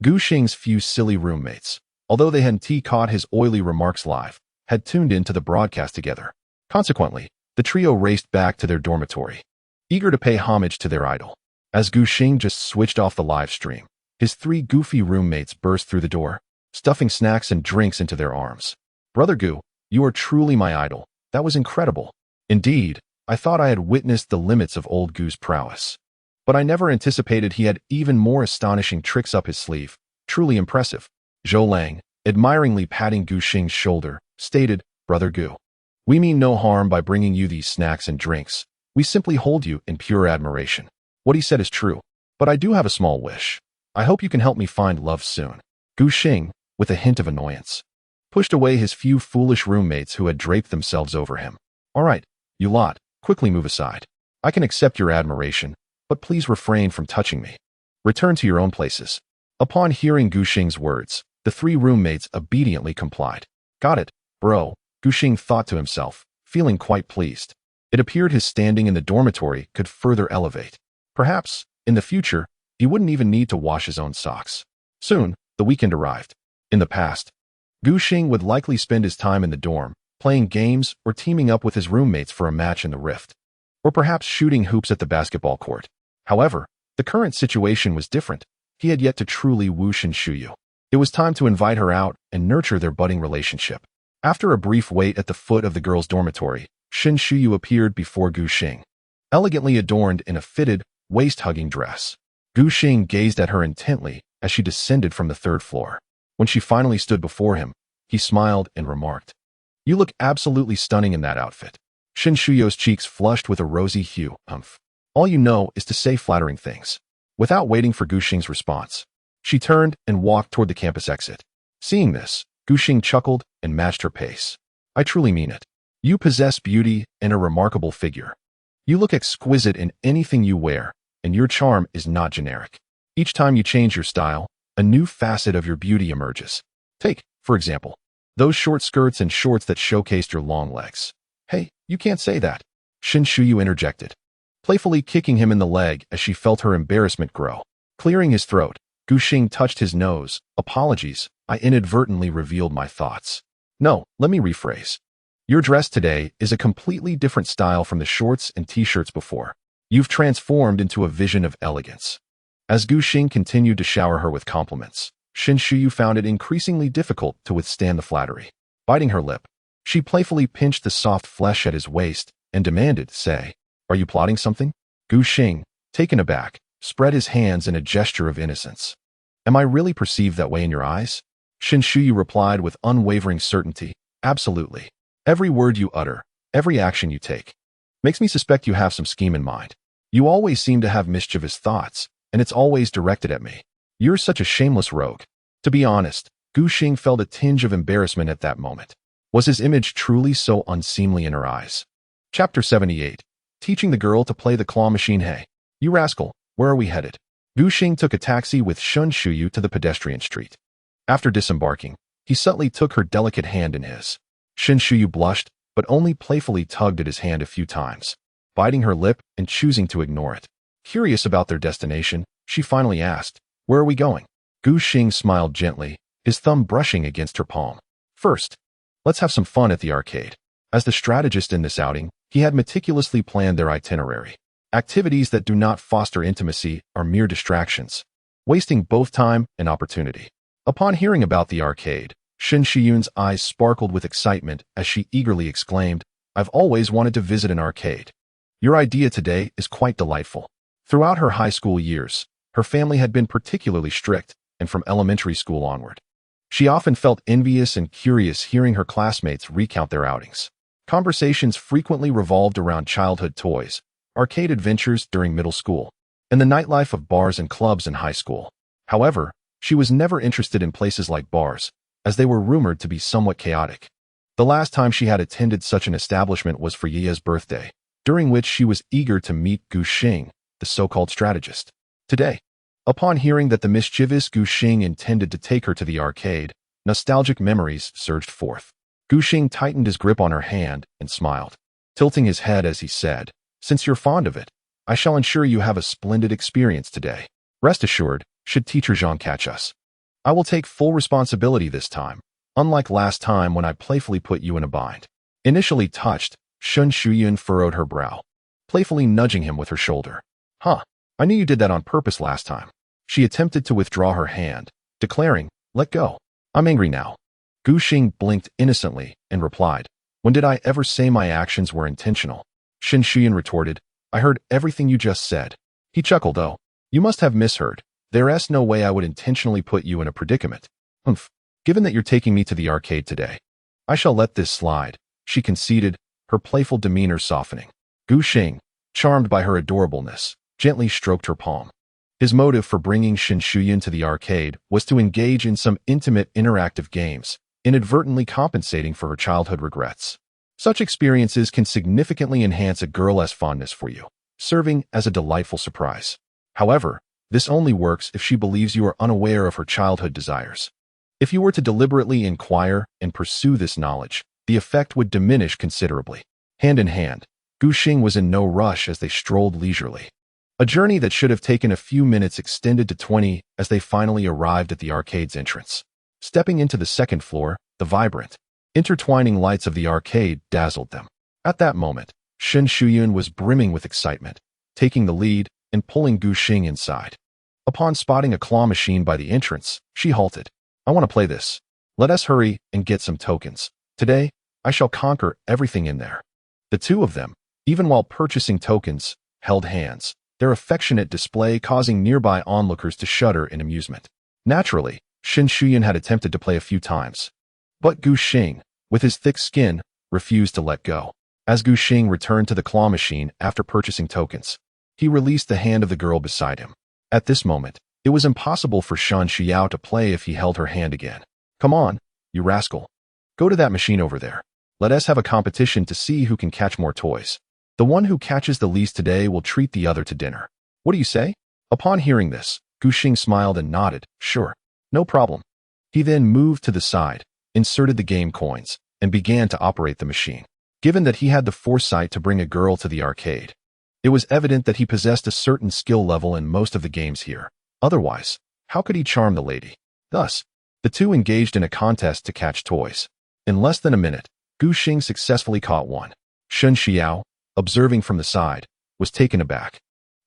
Gu Xing's few silly roommates, although they hadn't caught his oily remarks live, had tuned into the broadcast together. Consequently, the trio raced back to their dormitory, eager to pay homage to their idol. As Gu Xing just switched off the live stream, his 3 goofy roommates burst through the door, stuffing snacks and drinks into their arms. Brother Gu, you are truly my idol. That was incredible. Indeed, I thought I had witnessed the limits of old Gu's prowess. But I never anticipated he had even more astonishing tricks up his sleeve. Truly impressive. Zhou Lang, admiringly patting Gu Xing's shoulder, stated, Brother Gu, we mean no harm by bringing you these snacks and drinks. We simply hold you in pure admiration. What he said is true. But I do have a small wish. I hope you can help me find love soon. Gu Xing, with a hint of annoyance, pushed away his few foolish roommates who had draped themselves over him. All right, you lot, quickly move aside. I can accept your admiration, but please refrain from touching me. Return to your own places. Upon hearing Gu Xing's words, the 3 roommates obediently complied. Got it, bro, Gu Xing thought to himself, feeling quite pleased. It appeared his standing in the dormitory could further elevate. Perhaps, in the future, he wouldn't even need to wash his own socks. Soon, the weekend arrived. In the past, Gu Xing would likely spend his time in the dorm, playing games or teaming up with his roommates for a match in the Rift, or perhaps shooting hoops at the basketball court. However, the current situation was different. He had yet to truly woo Shen Shuyu. It was time to invite her out and nurture their budding relationship. After a brief wait at the foot of the girls' dormitory, Shen Shuyu appeared before Gu Xing, elegantly adorned in a fitted, waist-hugging dress. Gu Xing gazed at her intently as she descended from the 3rd floor. When she finally stood before him, he smiled and remarked, You look absolutely stunning in that outfit. Shen Shuyu's cheeks flushed with a rosy hue. All you know is to say flattering things. Without waiting for Gu Xing's response, she turned and walked toward the campus exit. Seeing this, Gu Xing chuckled and matched her pace. I truly mean it. You possess beauty and a remarkable figure. You look exquisite in anything you wear, and your charm is not generic. Each time you change your style, a new facet of your beauty emerges. Take, for example, those short skirts and shorts that showcased your long legs. Hey, you can't say that. Shen Shuyu interjected, playfully kicking him in the leg as she felt her embarrassment grow. Clearing his throat, Gu Xing touched his nose. Apologies, I inadvertently revealed my thoughts. No, let me rephrase. Your dress today is a completely different style from the shorts and t-shirts before. You've transformed into a vision of elegance. As Gu Xing continued to shower her with compliments, Shin Shuyu found it increasingly difficult to withstand the flattery. Biting her lip, she playfully pinched the soft flesh at his waist and demanded, "Say, are you plotting something?" Gu Xing, taken aback, spread his hands in a gesture of innocence. Am I really perceived that way in your eyes? Shin Shuyu replied with unwavering certainty, absolutely. Every word you utter, every action you take, makes me suspect you have some scheme in mind. You always seem to have mischievous thoughts, and it's always directed at me. You're such a shameless rogue. To be honest, Gu Xing felt a tinge of embarrassment at that moment. Was his image truly so unseemly in her eyes? Chapter 78. Teaching the girl to play the claw machine. Hey, you rascal, where are we headed? Gu Xing took a taxi with Shin Shuyu to the pedestrian street. After disembarking, he subtly took her delicate hand in his. Shin Shuyu blushed, but only playfully tugged at his hand a few times, biting her lip and choosing to ignore it. Curious about their destination, she finally asked, "Where are we going?" Gu Xing smiled gently, his thumb brushing against her palm. "First, let's have some fun at the arcade." As the strategist in this outing, he had meticulously planned their itinerary. Activities that do not foster intimacy are mere distractions, wasting both time and opportunity. Upon hearing about the arcade, Shin Shiyun's eyes sparkled with excitement as she eagerly exclaimed, "I've always wanted to visit an arcade. Your idea today is quite delightful." Throughout her high school years, her family had been particularly strict, and from elementary school onward, she often felt envious and curious hearing her classmates recount their outings. Conversations frequently revolved around childhood toys, arcade adventures during middle school, and the nightlife of bars and clubs in high school. However, she was never interested in places like bars, as they were rumored to be somewhat chaotic. The last time she had attended such an establishment was for Ye's birthday, during which she was eager to meet Gu Xing, the so-called strategist. Today, upon hearing that the mischievous Gu Xing intended to take her to the arcade, nostalgic memories surged forth. Gu Xing tightened his grip on her hand and smiled, tilting his head as he said, "Since you're fond of it, I shall ensure you have a splendid experience today. Rest assured, should Teacher Zhang catch us, I will take full responsibility this time, unlike last time when I playfully put you in a bind." Initially touched, Shin Shuyun furrowed her brow, playfully nudging him with her shoulder. "Huh, I knew you did that on purpose last time." She attempted to withdraw her hand, declaring, "Let go. I'm angry now." Gu Xing blinked innocently and replied, "When did I ever say my actions were intentional?" Shin Shuyun retorted, "I heard everything you just said." He chuckled, "Oh, you must have misheard. There's no way I would intentionally put you in a predicament." "Humph, given that you're taking me to the arcade today, I shall let this slide," she conceded, her playful demeanor softening. Gu Xing, charmed by her adorableness, gently stroked her palm. His motive for bringing Shin Shuyun to the arcade was to engage in some intimate interactive games, inadvertently compensating for her childhood regrets. Such experiences can significantly enhance a girl's fondness for you, serving as a delightful surprise. However, this only works if she believes you are unaware of her childhood desires. If you were to deliberately inquire and pursue this knowledge, the effect would diminish considerably. Hand in hand, Gu Xing was in no rush as they strolled leisurely. A journey that should have taken a few minutes extended to 20 as they finally arrived at the arcade's entrance. Stepping into the second floor, the vibrant, intertwining lights of the arcade dazzled them. At that moment, Shin Shuyun was brimming with excitement, taking the lead and pulling Gu Xing inside. Upon spotting a claw machine by the entrance, she halted. "I want to play this. Let us hurry and get some tokens. Today, I shall conquer everything in there." The two of them, even while purchasing tokens, held hands, their affectionate display causing nearby onlookers to shudder in amusement. Naturally, Shin Shuyun had attempted to play a few times, but Gu Xing, with his thick skin, refused to let go. As Gu Xing returned to the claw machine after purchasing tokens, he released the hand of the girl beside him. At this moment, it was impossible for Shan Xiao to play if he held her hand again. "Come on, you rascal. Go to that machine over there. Let us have a competition to see who can catch more toys. The one who catches the least today will treat the other to dinner. What do you say?" Upon hearing this, Gu Xing smiled and nodded, "Sure, no problem." He then moved to the side, inserted the game coins, and began to operate the machine. Given that he had the foresight to bring a girl to the arcade, it was evident that he possessed a certain skill level in most of the games here. Otherwise, how could he charm the lady? Thus, the two engaged in a contest to catch toys. In less than a minute, Gu Xing successfully caught one. Shen Xiao, observing from the side, was taken aback.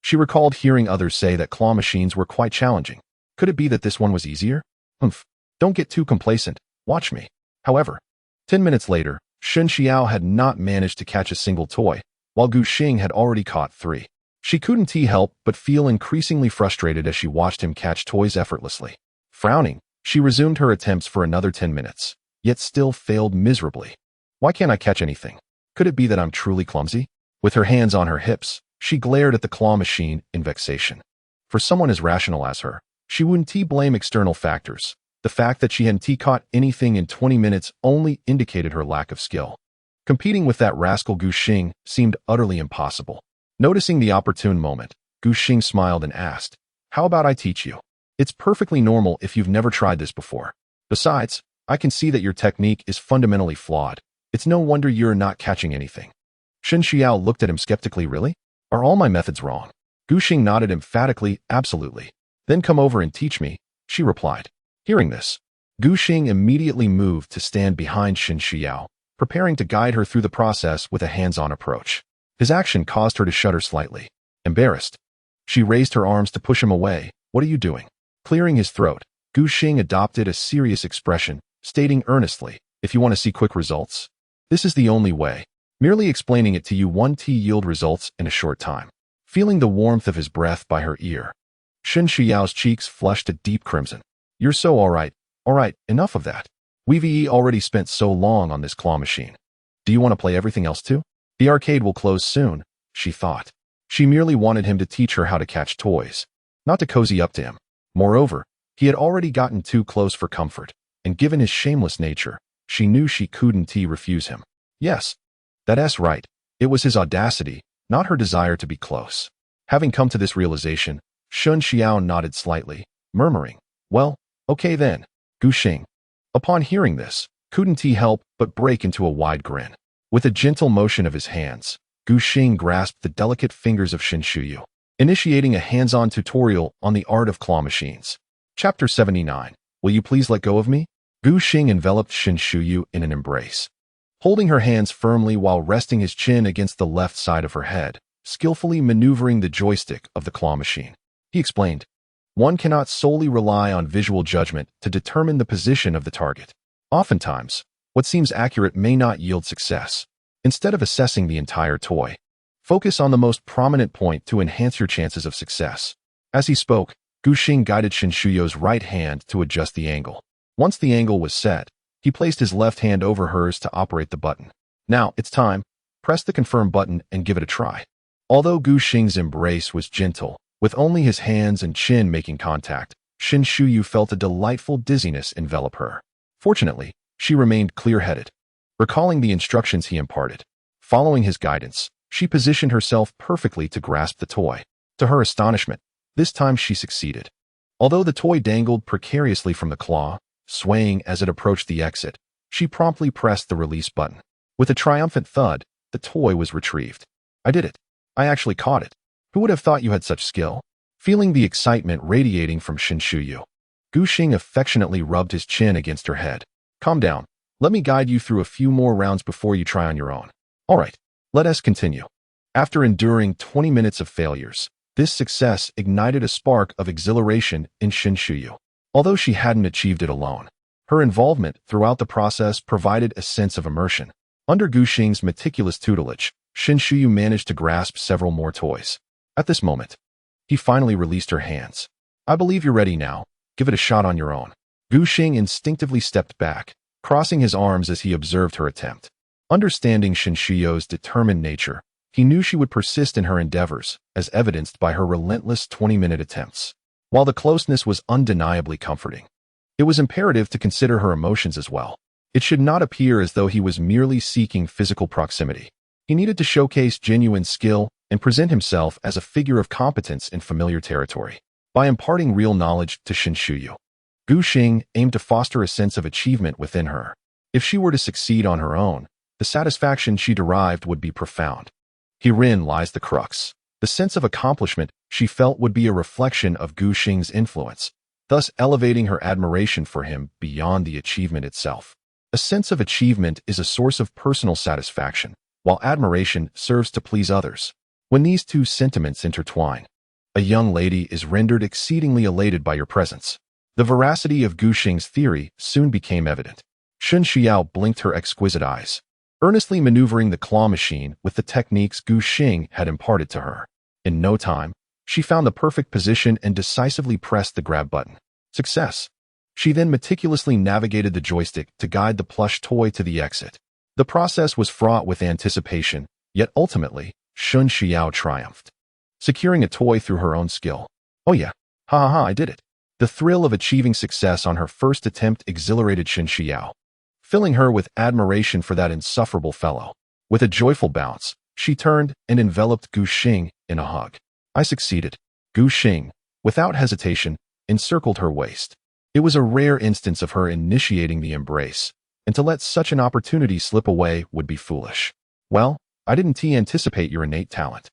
She recalled hearing others say that claw machines were quite challenging. Could it be that this one was easier? Humph. Don't get too complacent. Watch me. However, 10 minutes later, Shen Xiao had not managed to catch a single toy, while Gu Xing had already caught 3. She couldn't help but feel increasingly frustrated as she watched him catch toys effortlessly. Frowning, she resumed her attempts for another 10 minutes, yet still failed miserably. Why can't I catch anything? Could it be that I'm truly clumsy? With her hands on her hips, she glared at the claw machine in vexation. For someone as rational as her, she wouldn't blame external factors. The fact that she hadn't caught anything in 20 minutes only indicated her lack of skill. Competing with that rascal Gu Xing seemed utterly impossible. Noticing the opportune moment, Gu Xing smiled and asked, "How about I teach you? It's perfectly normal if you've never tried this before. Besides, I can see that your technique is fundamentally flawed. It's no wonder you're not catching anything." Shen Xiao looked at him skeptically. Really? Are all my methods wrong? Gu Xing nodded emphatically. Absolutely. Then come over and teach me, she replied. Hearing this, Gu Xing immediately moved to stand behind Shen Xiao, preparing to guide her through the process with a hands-on approach. His action caused her to shudder slightly. Embarrassed, she raised her arms to push him away. What are you doing? Clearing his throat, Gu Xing adopted a serious expression, stating earnestly, if you want to see quick results, this is the only way. Merely explaining it to you won't yield results in a short time. Feeling the warmth of his breath by her ear, Shen Xiao's cheeks flushed a deep crimson. You're so all right, enough of that. We've already spent so long on this claw machine. Do you want to play everything else too? The arcade will close soon, she thought. She merely wanted him to teach her how to catch toys, not to cozy up to him. Moreover, he had already gotten too close for comfort, and given his shameless nature, she knew she couldn't refuse him. Yes, that's right. It was his audacity, not her desire to be close. Having come to this realization, Shen Xiao nodded slightly, murmuring, well, okay then, Gu Xing. Upon hearing this, couldn't he help but break into a wide grin. With a gentle motion of his hands, Gu Xing grasped the delicate fingers of Shen Xiao, initiating a hands-on tutorial on the art of claw machines. Chapter 79. Will you please let go of me? Gu Xing enveloped Shen Xiao in an embrace, holding her hands firmly while resting his chin against the left side of her head, skillfully maneuvering the joystick of the claw machine. He explained, one cannot solely rely on visual judgment to determine the position of the target. Oftentimes, what seems accurate may not yield success. Instead of assessing the entire toy, focus on the most prominent point to enhance your chances of success. As he spoke, Gu Xing guided Shen Xiao's right hand to adjust the angle. Once the angle was set, he placed his left hand over hers to operate the button. Now, it's time. Press the confirm button and give it a try. Although Gu Xing's embrace was gentle, with only his hands and chin making contact, Shen Xiao felt a delightful dizziness envelop her. Fortunately, she remained clear-headed. Recalling the instructions he imparted, following his guidance, she positioned herself perfectly to grasp the toy. To her astonishment, this time she succeeded. Although the toy dangled precariously from the claw, swaying as it approached the exit, she promptly pressed the release button. With a triumphant thud, the toy was retrieved. I did it. I actually caught it. Who would have thought you had such skill? Feeling the excitement radiating from Shen Xiao, Gu Xing affectionately rubbed his chin against her head. Calm down. Let me guide you through a few more rounds before you try on your own. All right, let us continue. After enduring 20 minutes of failures, this success ignited a spark of exhilaration in Shen Xiao. Although she hadn't achieved it alone, her involvement throughout the process provided a sense of immersion. Under Gu Xing's meticulous tutelage, Shen Xiao managed to grasp several more toys. At this moment, he finally released her hands. I believe you're ready now. Give it a shot on your own. Gu Xing instinctively stepped back, crossing his arms as he observed her attempt. Understanding Shen Xiao's determined nature, he knew she would persist in her endeavors, as evidenced by her relentless 20-minute attempts. While the closeness was undeniably comforting, it was imperative to consider her emotions as well. It should not appear as though he was merely seeking physical proximity. He needed to showcase genuine skill and present himself as a figure of competence in familiar territory. By imparting real knowledge to Shen Xiao, Gu Xing aimed to foster a sense of achievement within her. If she were to succeed on her own, the satisfaction she derived would be profound. Herein lies the crux. The sense of accomplishment she felt would be a reflection of Gu Xing's influence, thus elevating her admiration for him beyond the achievement itself. A sense of achievement is a source of personal satisfaction, while admiration serves to please others. When these two sentiments intertwine, a young lady is rendered exceedingly elated by your presence. The veracity of Gu Xing's theory soon became evident. Shun Xiao blinked her exquisite eyes, earnestly maneuvering the claw machine with the techniques Gu Xing had imparted to her. In no time, she found the perfect position and decisively pressed the grab button. Success! She then meticulously navigated the joystick to guide the plush toy to the exit. The process was fraught with anticipation, yet ultimately, Shun Xiao triumphed, securing a toy through her own skill. Oh yeah, ha ha ha, I did it. The thrill of achieving success on her first attempt exhilarated Shun Xiao, filling her with admiration for that insufferable fellow. With a joyful bounce, she turned and enveloped Gu Xing in a hug. I succeeded. Gu Xing, without hesitation, encircled her waist. It was a rare instance of her initiating the embrace, and to let such an opportunity slip away would be foolish. Well, I didn't anticipate your innate talent.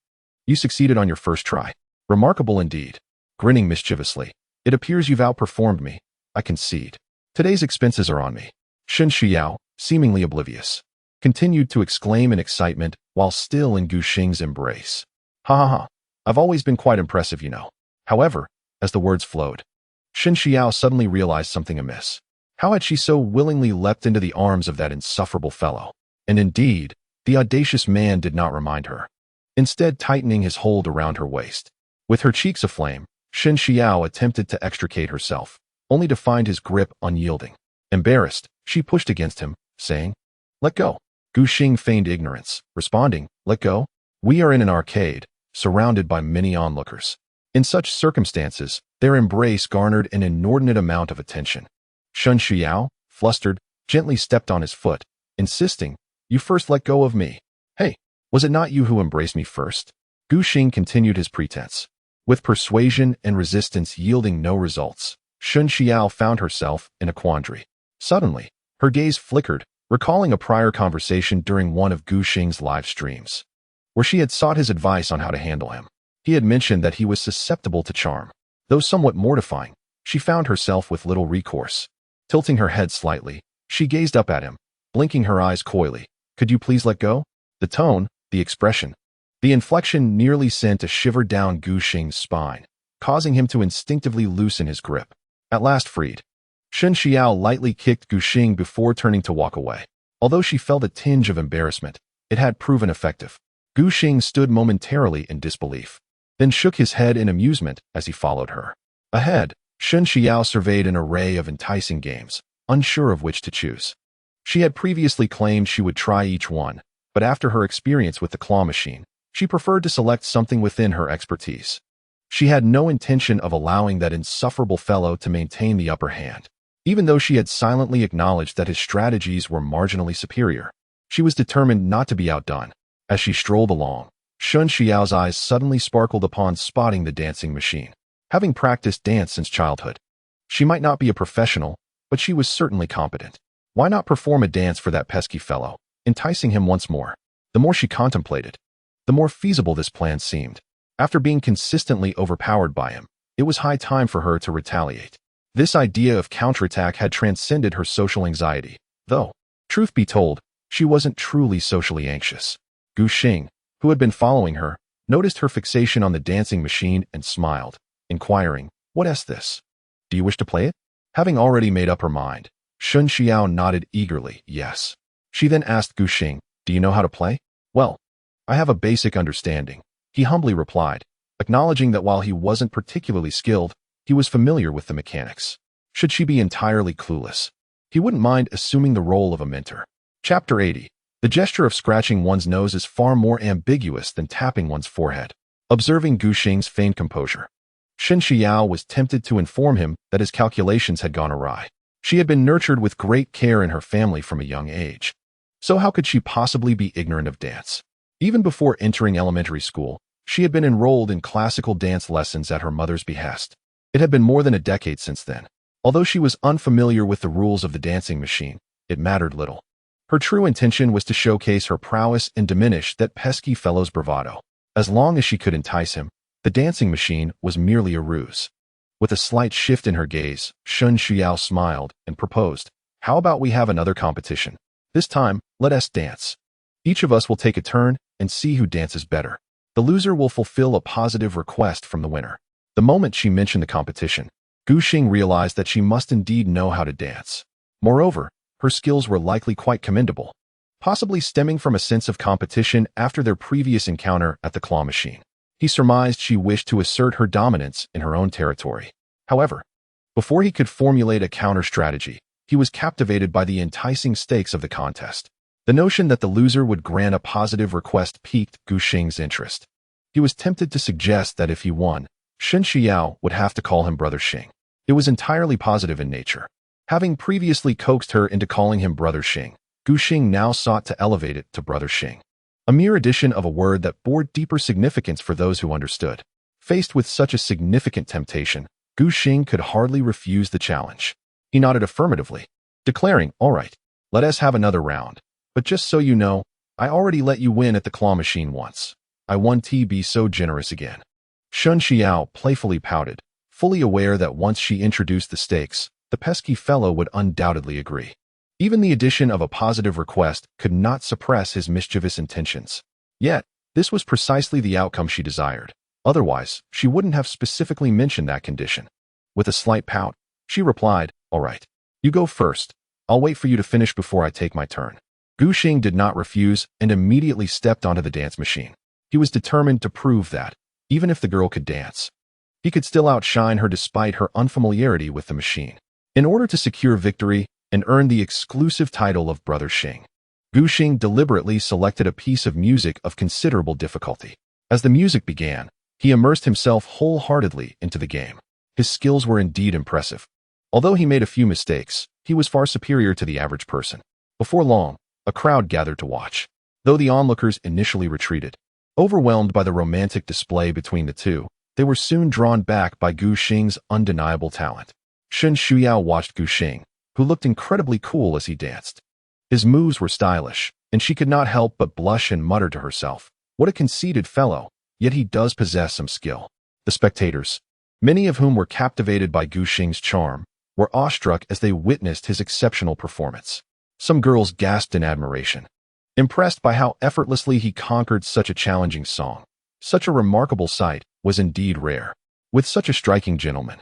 You succeeded on your first try. Remarkable indeed. Grinning mischievously, it appears you've outperformed me. I concede. Today's expenses are on me. Shun Xiao, seemingly oblivious, continued to exclaim in excitement while still in Gu Xing's embrace. Ha ha ha. I've always been quite impressive, you know. However, as the words flowed, Shun Xiao suddenly realized something amiss. How had she so willingly leapt into the arms of that insufferable fellow? And indeed, the audacious man did not remind her, instead tightening his hold around her waist. With her cheeks aflame, Shun Xiao attempted to extricate herself, only to find his grip unyielding. Embarrassed, she pushed against him, saying, "Let go." Gu Xing feigned ignorance, responding, "Let go? We are in an arcade, surrounded by many onlookers." In such circumstances, their embrace garnered an inordinate amount of attention. Shun Xiao, flustered, gently stepped on his foot, insisting, "You first let go of me. Hey, was it not you who embraced me first?" Gu Xing continued his pretense. With persuasion and resistance yielding no results, Shun Xiao found herself in a quandary. Suddenly, her gaze flickered, recalling a prior conversation during one of Gu Xing's live streams, where she had sought his advice on how to handle him. He had mentioned that he was susceptible to charm. Though somewhat mortifying, she found herself with little recourse. Tilting her head slightly, she gazed up at him, blinking her eyes coyly. "Could you please let go?" The tone, the expression, the inflection nearly sent a shiver down Gu Xing's spine, causing him to instinctively loosen his grip. At last freed, Shun Xiao lightly kicked Gu Xing before turning to walk away. Although she felt a tinge of embarrassment, it had proven effective. Gu Xing stood momentarily in disbelief, then shook his head in amusement as he followed her. Ahead, Shun Xiao surveyed an array of enticing games, unsure of which to choose. She had previously claimed she would try each one, but after her experience with the claw machine, she preferred to select something within her expertise. She had no intention of allowing that insufferable fellow to maintain the upper hand. Even though she had silently acknowledged that his strategies were marginally superior, she was determined not to be outdone. As she strolled along, Shun Xiao's eyes suddenly sparkled upon spotting the dancing machine. Having practiced dance since childhood, she might not be a professional, but she was certainly competent. Why not perform a dance for that pesky fellow, enticing him once more? The more she contemplated, the more feasible this plan seemed. After being consistently overpowered by him, it was high time for her to retaliate. This idea of counterattack had transcended her social anxiety, though, truth be told, she wasn't truly socially anxious. Gu Xing, who had been following her, noticed her fixation on the dancing machine and smiled, inquiring, "What is this? Do you wish to play it?" Having already made up her mind, Shun Xiao nodded eagerly, yes. She then asked Gu Xing, "Do you know how to play?" "Well, I have a basic understanding," he humbly replied, acknowledging that while he wasn't particularly skilled, he was familiar with the mechanics. Should she be entirely clueless, he wouldn't mind assuming the role of a mentor. Chapter 80. The gesture of scratching one's nose is far more ambiguous than tapping one's forehead. Observing Gu Xing's feigned composure, Shun Xiao was tempted to inform him that his calculations had gone awry. She had been nurtured with great care in her family from a young age, so how could she possibly be ignorant of dance? Even before entering elementary school, she had been enrolled in classical dance lessons at her mother's behest. It had been more than a decade since then. Although she was unfamiliar with the rules of the dancing machine, it mattered little. Her true intention was to showcase her prowess and diminish that pesky fellow's bravado. As long as she could entice him, the dancing machine was merely a ruse. With a slight shift in her gaze, Shun Shuyao smiled and proposed, "How about we have another competition? This time, let us dance. Each of us will take a turn and see who dances better. The loser will fulfill a positive request from the winner." The moment she mentioned the competition, Gu Xing realized that she must indeed know how to dance. Moreover, her skills were likely quite commendable, possibly stemming from a sense of competition after their previous encounter at the claw machine. He surmised she wished to assert her dominance in her own territory. However, before he could formulate a counter-strategy, he was captivated by the enticing stakes of the contest. The notion that the loser would grant a positive request piqued Gu Xing's interest. He was tempted to suggest that if he won, Shen Xiao would have to call him Brother Xing. It was entirely positive in nature. Having previously coaxed her into calling him Brother Xing, Gu Xing now sought to elevate it to Brother Xing, a mere addition of a word that bore deeper significance for those who understood. Faced with such a significant temptation, Gu Xing could hardly refuse the challenge. He nodded affirmatively, declaring, "All right, let us have another round. But just so you know, I already let you win at the claw machine once. I won't be so generous again." Shun Xiao playfully pouted, fully aware that once she introduced the stakes, the pesky fellow would undoubtedly agree. Even the addition of a positive request could not suppress his mischievous intentions. Yet, this was precisely the outcome she desired. Otherwise, she wouldn't have specifically mentioned that condition. With a slight pout, she replied, "All right, you go first. I'll wait for you to finish before I take my turn." Gu Xing did not refuse and immediately stepped onto the dance machine. He was determined to prove that, even if the girl could dance, he could still outshine her despite her unfamiliarity with the machine. In order to secure victory and earn the exclusive title of Brother Xing, Gu Xing deliberately selected a piece of music of considerable difficulty. As the music began, he immersed himself wholeheartedly into the game. His skills were indeed impressive. Although he made a few mistakes, he was far superior to the average person. Before long, a crowd gathered to watch. Though the onlookers initially retreated, overwhelmed by the romantic display between the two, they were soon drawn back by Gu Xing's undeniable talent. Shen Shuyao watched Gu Xing, who looked incredibly cool as he danced. His moves were stylish, and she could not help but blush and mutter to herself, "What a conceited fellow, yet he does possess some skill." The spectators, many of whom were captivated by Gu Xing's charm, were awestruck as they witnessed his exceptional performance. Some girls gasped in admiration, impressed by how effortlessly he conquered such a challenging song. Such a remarkable sight was indeed rare, with such a striking gentleman.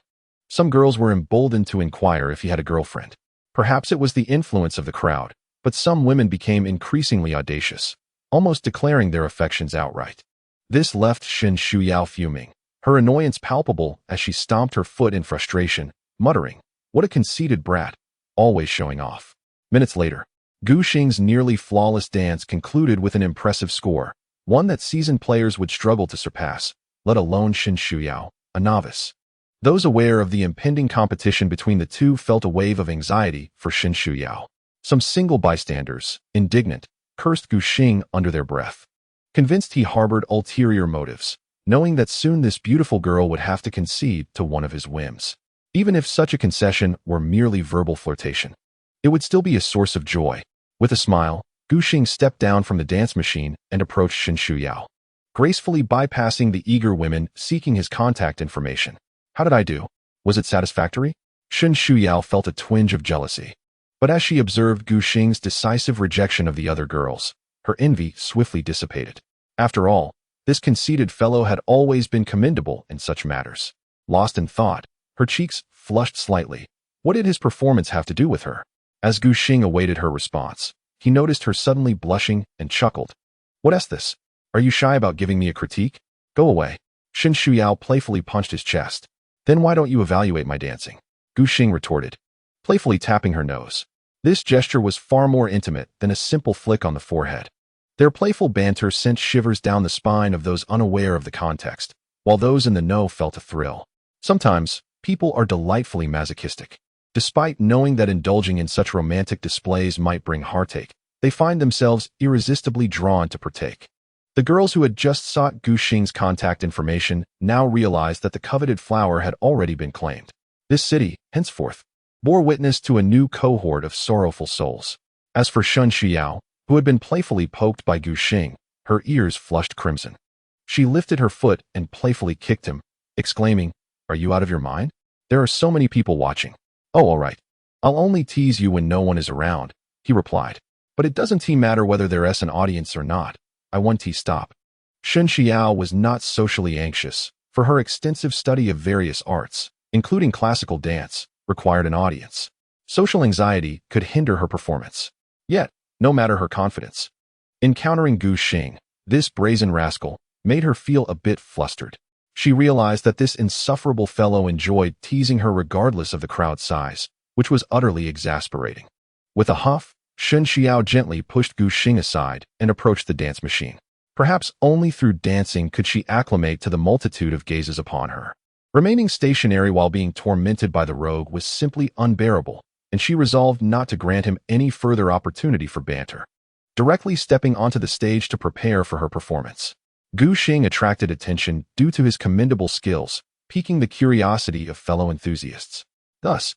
Some girls were emboldened to inquire if he had a girlfriend. Perhaps it was the influence of the crowd, but some women became increasingly audacious, almost declaring their affections outright. This left Shen Shuyao fuming, her annoyance palpable as she stomped her foot in frustration, muttering, "What a conceited brat, always showing off." Minutes later, Gu Xing's nearly flawless dance concluded with an impressive score, one that seasoned players would struggle to surpass, let alone Shen Shuyao, a novice. Those aware of the impending competition between the two felt a wave of anxiety for Shen Shuyao. Some single bystanders, indignant, cursed Gu Xing under their breath, convinced he harbored ulterior motives, knowing that soon this beautiful girl would have to concede to one of his whims. Even if such a concession were merely verbal flirtation, it would still be a source of joy. With a smile, Gu Xing stepped down from the dance machine and approached Shen Shuyao, gracefully bypassing the eager women seeking his contact information. "How did I do? Was it satisfactory?" Shen Shuyao felt a twinge of jealousy. But as she observed Gu Xing's decisive rejection of the other girls, her envy swiftly dissipated. After all, this conceited fellow had always been commendable in such matters. Lost in thought, her cheeks flushed slightly. What did his performance have to do with her? As Gu Xing awaited her response, he noticed her suddenly blushing and chuckled. "What is this? Are you shy about giving me a critique? Go away." Shen Shuyao playfully punched his chest. "Then why don't you evaluate my dancing?" Gu Xing retorted, playfully tapping her nose. This gesture was far more intimate than a simple flick on the forehead. Their playful banter sent shivers down the spine of those unaware of the context, while those in the know felt a thrill. Sometimes, people are delightfully masochistic. Despite knowing that indulging in such romantic displays might bring heartache, they find themselves irresistibly drawn to partake. The girls who had just sought Gu Xing's contact information now realized that the coveted flower had already been claimed. This city, henceforth, bore witness to a new cohort of sorrowful souls. As for Shen Shuyao, who had been playfully poked by Gu Xing, her ears flushed crimson. She lifted her foot and playfully kicked him, exclaiming, "Are you out of your mind? There are so many people watching." "Oh, all right. I'll only tease you when no one is around," he replied. "But it doesn't matter whether there's an audience or not. I want to stop." Shun Xiao was not socially anxious, for her extensive study of various arts, including classical dance, required an audience. Social anxiety could hinder her performance. Yet, no matter her confidence, encountering Gu Xing, this brazen rascal, made her feel a bit flustered. She realized that this insufferable fellow enjoyed teasing her regardless of the crowd size, which was utterly exasperating. With a huff, Shun Xiao gently pushed Gu Xing aside and approached the dance machine. Perhaps only through dancing could she acclimate to the multitude of gazes upon her. Remaining stationary while being tormented by the rogue was simply unbearable, and she resolved not to grant him any further opportunity for banter. Directly stepping onto the stage to prepare for her performance, Gu Xing attracted attention due to his commendable skills, piquing the curiosity of fellow enthusiasts. Thus,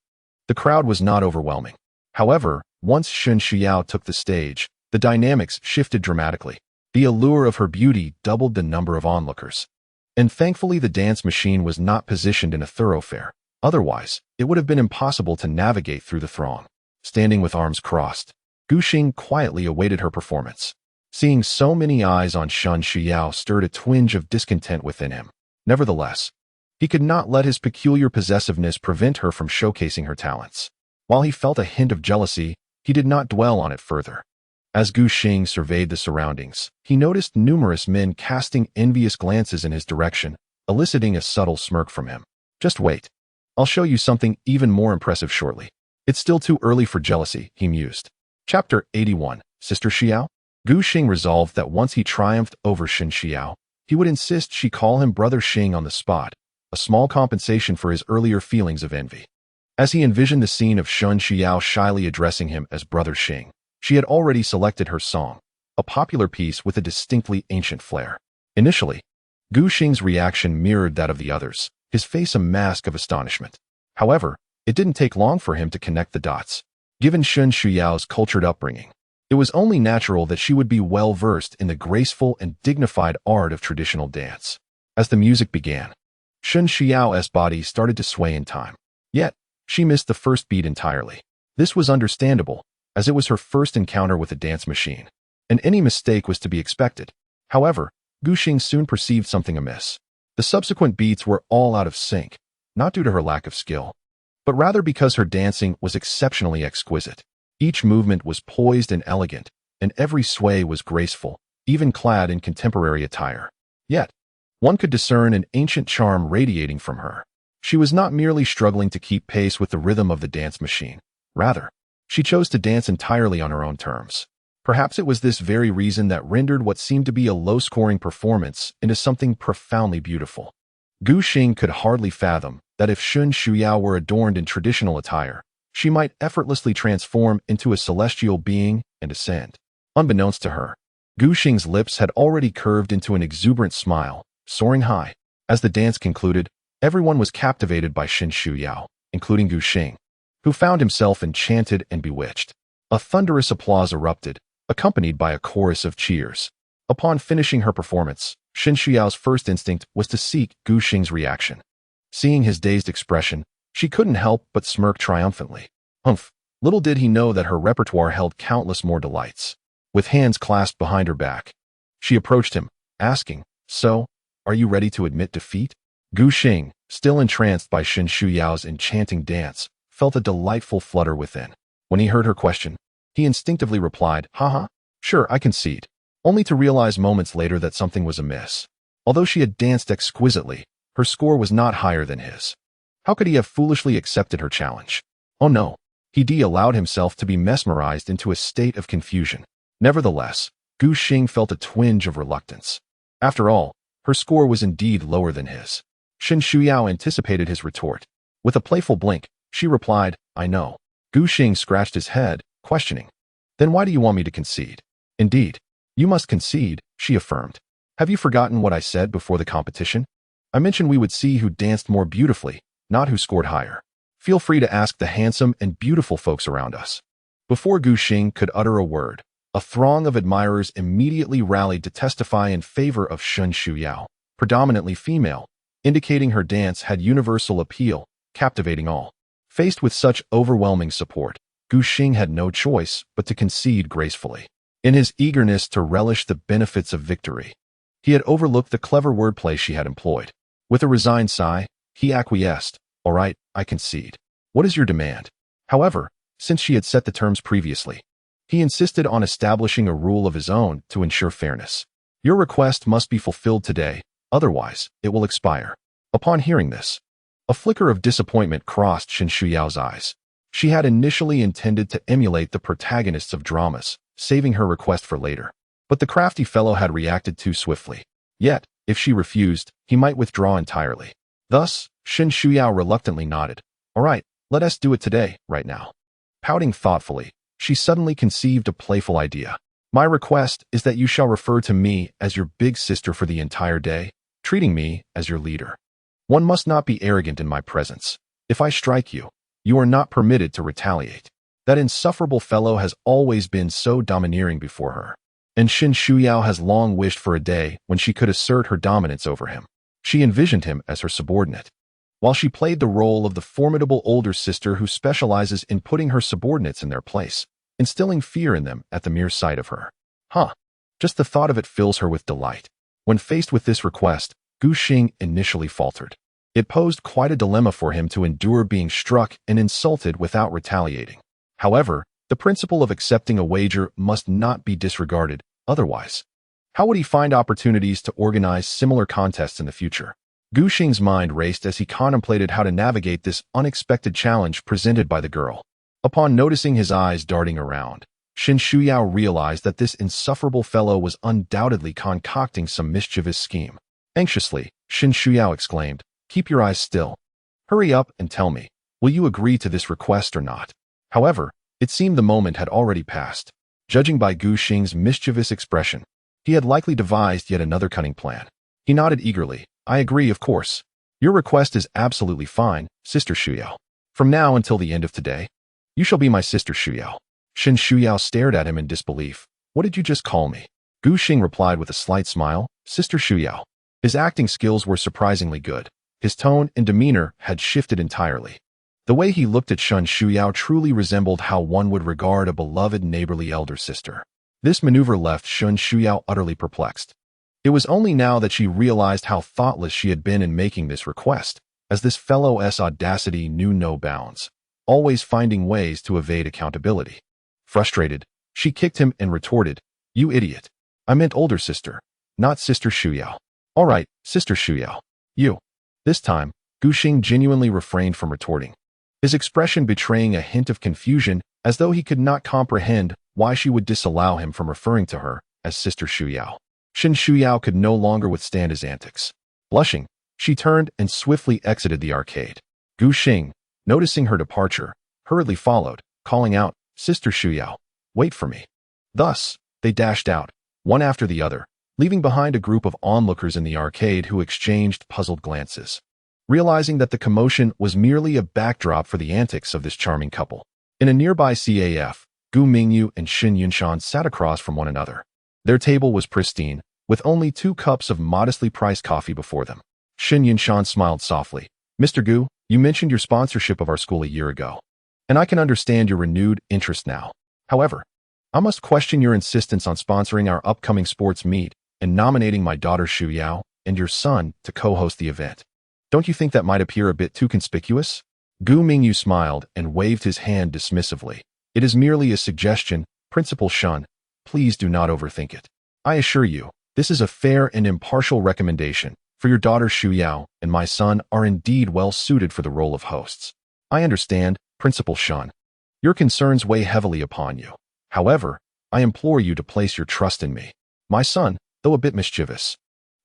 the crowd was not overwhelming. However, once Shun Xiao took the stage, the dynamics shifted dramatically. The allure of her beauty doubled the number of onlookers. And thankfully the dance machine was not positioned in a thoroughfare. Otherwise, it would have been impossible to navigate through the throng. Standing with arms crossed, Gu Xing quietly awaited her performance. Seeing so many eyes on Shun Xiao stirred a twinge of discontent within him. Nevertheless, he could not let his peculiar possessiveness prevent her from showcasing her talents. While he felt a hint of jealousy, he did not dwell on it further. As Gu Xing surveyed the surroundings, he noticed numerous men casting envious glances in his direction, eliciting a subtle smirk from him. "Just wait. I'll show you something even more impressive shortly. It's still too early for jealousy," he mused. Chapter 81. Sister Xiao? Gu Xing resolved that once he triumphed over Shun Xiao, he would insist she call him Brother Xing on the spot, a small compensation for his earlier feelings of envy. As he envisioned the scene of Shun Xiao shyly addressing him as Brother Xing, she had already selected her song, a popular piece with a distinctly ancient flair. Initially, Gu Xing's reaction mirrored that of the others, his face a mask of astonishment. However, it didn't take long for him to connect the dots. Given Shun Xiao's cultured upbringing, it was only natural that she would be well-versed in the graceful and dignified art of traditional dance. As the music began, Shun Xiao's body started to sway in time. Yet, she missed the first beat entirely. This was understandable, as it was her first encounter with a dance machine, and any mistake was to be expected. However, Gu Xing soon perceived something amiss. The subsequent beats were all out of sync, not due to her lack of skill, but rather because her dancing was exceptionally exquisite. Each movement was poised and elegant, and every sway was graceful, even clad in contemporary attire. Yet, one could discern an ancient charm radiating from her. She was not merely struggling to keep pace with the rhythm of the dance machine. Rather, she chose to dance entirely on her own terms. Perhaps it was this very reason that rendered what seemed to be a low-scoring performance into something profoundly beautiful. Gu Xing could hardly fathom that if Shun Xiao were adorned in traditional attire, she might effortlessly transform into a celestial being and ascend. Unbeknownst to her, Gu Xing's lips had already curved into an exuberant smile, soaring high. As the dance concluded, everyone was captivated by Shun Xiao, including Gu Xing, who found himself enchanted and bewitched. A thunderous applause erupted, accompanied by a chorus of cheers. Upon finishing her performance, Shun Xiao's first instinct was to seek Gu Xing's reaction. Seeing his dazed expression, she couldn't help but smirk triumphantly. Humph! Little did he know that her repertoire held countless more delights. With hands clasped behind her back, she approached him, asking, "So, are you ready to admit defeat?" Gu Xing, still entranced by Shun Xiao's enchanting dance, felt a delightful flutter within. When he heard her question, he instinctively replied, "Haha, sure, I concede," only to realize moments later that something was amiss. Although she had danced exquisitely, her score was not higher than his. How could he have foolishly accepted her challenge? Oh no, he allowed himself to be mesmerized into a state of confusion. Nevertheless, Gu Xing felt a twinge of reluctance. After all, her score was indeed lower than his. Shun Xiao anticipated his retort. With a playful blink, she replied, "I know." Gu Xing scratched his head, questioning. "Then why do you want me to concede?" "Indeed, you must concede," she affirmed. "Have you forgotten what I said before the competition? I mentioned we would see who danced more beautifully, not who scored higher. Feel free to ask the handsome and beautiful folks around us." Before Gu Xing could utter a word, A throng of admirers immediately rallied to testify in favor of Shen Shuyao, predominantly female, indicating her dance had universal appeal, captivating all. Faced with such overwhelming support, Gu Xing had no choice but to concede gracefully. In his eagerness to relish the benefits of victory, he had overlooked the clever wordplay she had employed. With a resigned sigh, he acquiesced. All right, I concede. What is your demand? However, since she had set the terms previously, he insisted on establishing a rule of his own to ensure fairness. Your request must be fulfilled today, otherwise it will expire. Upon hearing this, a flicker of disappointment crossed Shen Shuyao's eyes. She had initially intended to emulate the protagonists of dramas, saving her request for later. But the crafty fellow had reacted too swiftly. Yet, if she refused, he might withdraw entirely. Thus, Shen Shuyao reluctantly nodded. All right, let us do it today, right now. Pouting thoughtfully, she suddenly conceived a playful idea. My request is that you shall refer to me as your big sister for the entire day, treating me as your leader. One must not be arrogant in my presence. If I strike you, you are not permitted to retaliate. That insufferable fellow has always been so domineering before her. And Shen Shuyao has long wished for a day when she could assert her dominance over him. She envisioned him as her subordinate, while she played the role of the formidable older sister who specializes in putting her subordinates in their place, instilling fear in them at the mere sight of her. Just the thought of it fills her with delight. When faced with this request, Gu Xing initially faltered. It posed quite a dilemma for him to endure being struck and insulted without retaliating. However, the principle of accepting a wager must not be disregarded, otherwise, how would he find opportunities to organize similar contests in the future? Gu Xing's mind raced as he contemplated how to navigate this unexpected challenge presented by the girl. Upon noticing his eyes darting around, Shen Shuyao realized that this insufferable fellow was undoubtedly concocting some mischievous scheme. Anxiously, Shen Shuyao exclaimed, "Keep your eyes still. Hurry up and tell me, will you agree to this request or not?" However, it seemed the moment had already passed. Judging by Gu Xing's mischievous expression, he had likely devised yet another cunning plan. He nodded eagerly. I agree, of course. Your request is absolutely fine, Sister Shuyao. From now until the end of today, you shall be my Sister Shuyao. Shen Shuyao stared at him in disbelief. What did you just call me? Gu Xing replied with a slight smile, Sister Shuyao. His acting skills were surprisingly good. His tone and demeanor had shifted entirely. The way he looked at Shen Shuyao truly resembled how one would regard a beloved neighborly elder sister. This maneuver left Shen Shuyao utterly perplexed. It was only now that she realized how thoughtless she had been in making this request, as this fellow's audacity knew no bounds, always finding ways to evade accountability. Frustrated, she kicked him and retorted, You idiot. I meant older sister, not Sister Shuyao. All right, Sister Shuyao. You. This time, Gu Xing genuinely refrained from retorting, his expression betraying a hint of confusion as though he could not comprehend why she would disallow him from referring to her as Sister Shuyao. Shen Shuyao could no longer withstand his antics. Blushing, she turned and swiftly exited the arcade. Gu Xing, noticing her departure, hurriedly followed, calling out, Sister Shuyao, wait for me. Thus, they dashed out, one after the other, leaving behind a group of onlookers in the arcade who exchanged puzzled glances. Realizing that the commotion was merely a backdrop for the antics of this charming couple, in a nearby CAF, Gu Mingyu and Xin Yunshan sat across from one another. Their table was pristine, with only 2 cups of modestly priced coffee before them. Xin Yunshan smiled softly. Mr. Gu, you mentioned your sponsorship of our school a year ago, and I can understand your renewed interest now. However, I must question your insistence on sponsoring our upcoming sports meet and nominating my daughter Shu Yao and your son to co-host the event. Don't you think that might appear a bit too conspicuous? Gu Mingyu smiled and waved his hand dismissively. It is merely a suggestion, Principal Shun. Please do not overthink it. I assure you, this is a fair and impartial recommendation, for your daughter Shu Yao and my son are indeed well suited for the role of hosts. I understand, Principal Shun. Your concerns weigh heavily upon you. However, I implore you to place your trust in me. My son, though a bit mischievous,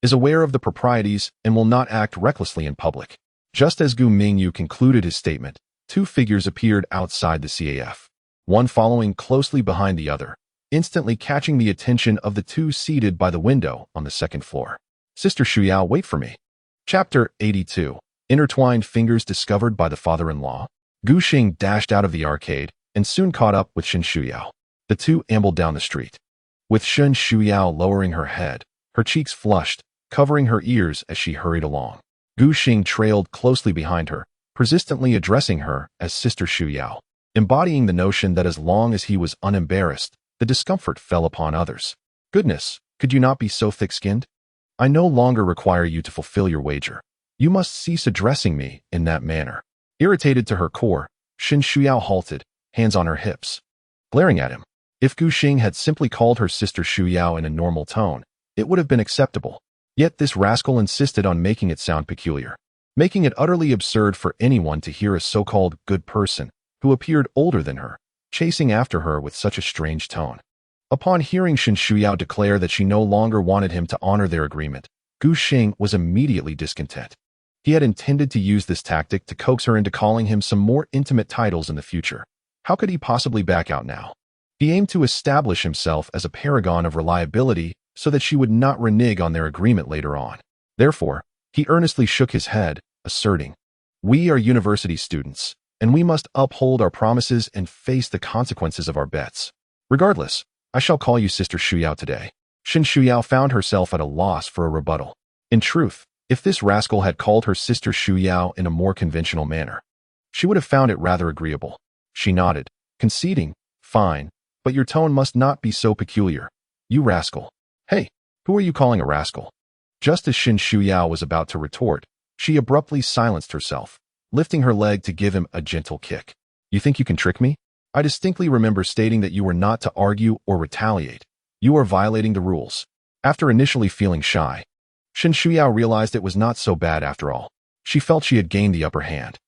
is aware of the proprieties and will not act recklessly in public. Just as Gu Mingyu concluded his statement, 2 figures appeared outside the CAF, one following closely behind the other, instantly catching the attention of the 2 seated by the window on the 2nd floor. Sister Shu Yao, wait for me. Chapter 82. Intertwined fingers discovered by the father-in-law. Gu Xing dashed out of the arcade and soon caught up with Shen Shuyao. The two ambled down the street, with Shen Shuyao lowering her head, her cheeks flushed, covering her ears as she hurried along. Gu Xing trailed closely behind her, persistently addressing her as Sister Shuyao, embodying the notion that as long as he was unembarrassed, the discomfort fell upon others. Goodness, could you not be so thick-skinned? I no longer require you to fulfill your wager. You must cease addressing me in that manner. Irritated to her core, Shen Shuyao halted, hands on her hips, glaring at him. If Gu Xing had simply called her Sister Shuyao in a normal tone, it would have been acceptable. Yet this rascal insisted on making it sound peculiar, making it utterly absurd for anyone to hear a so-called good person, who appeared older than her, chasing after her with such a strange tone. Upon hearing Shen Shuyao declare that she no longer wanted him to honor their agreement, Gu Xing was immediately discontent. He had intended to use this tactic to coax her into calling him some more intimate titles in the future. How could he possibly back out now? He aimed to establish himself as a paragon of reliability so that she would not renege on their agreement later on. Therefore, he earnestly shook his head, asserting, "We are university students, and we must uphold our promises and face the consequences of our bets. Regardless, I shall call you Sister Shuyao today." Shen Shuyao found herself at a loss for a rebuttal. In truth, if this rascal had called her Sister Shuyao in a more conventional manner, she would have found it rather agreeable. She nodded, conceding, "Fine, but your tone must not be so peculiar. You rascal." "Hey, who are you calling a rascal?" Just as Shen Shuyao was about to retort, she abruptly silenced herself, lifting her leg to give him a gentle kick. "You think you can trick me? I distinctly remember stating that you were not to argue or retaliate. You are violating the rules." After initially feeling shy, Shen Shuyao realized it was not so bad after all. She felt she had gained the upper hand.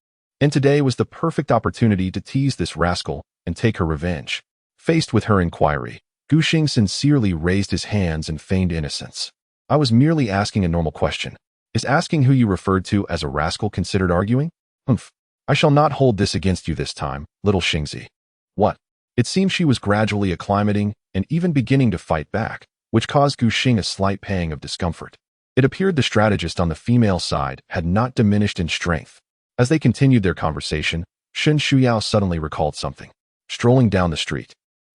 And today was the perfect opportunity to tease this rascal and take her revenge. Faced with her inquiry, Gu Xing sincerely raised his hands and feigned innocence. "I was merely asking a normal question. Is asking who you referred to as a rascal considered arguing? Humph. I shall not hold this against you this time, little Xingzi." What? It seemed she was gradually acclimating and even beginning to fight back, which caused Gu Xing a slight pang of discomfort. It appeared the strategist on the female side had not diminished in strength. As they continued their conversation, Shen Shuyao suddenly recalled something. Strolling down the street,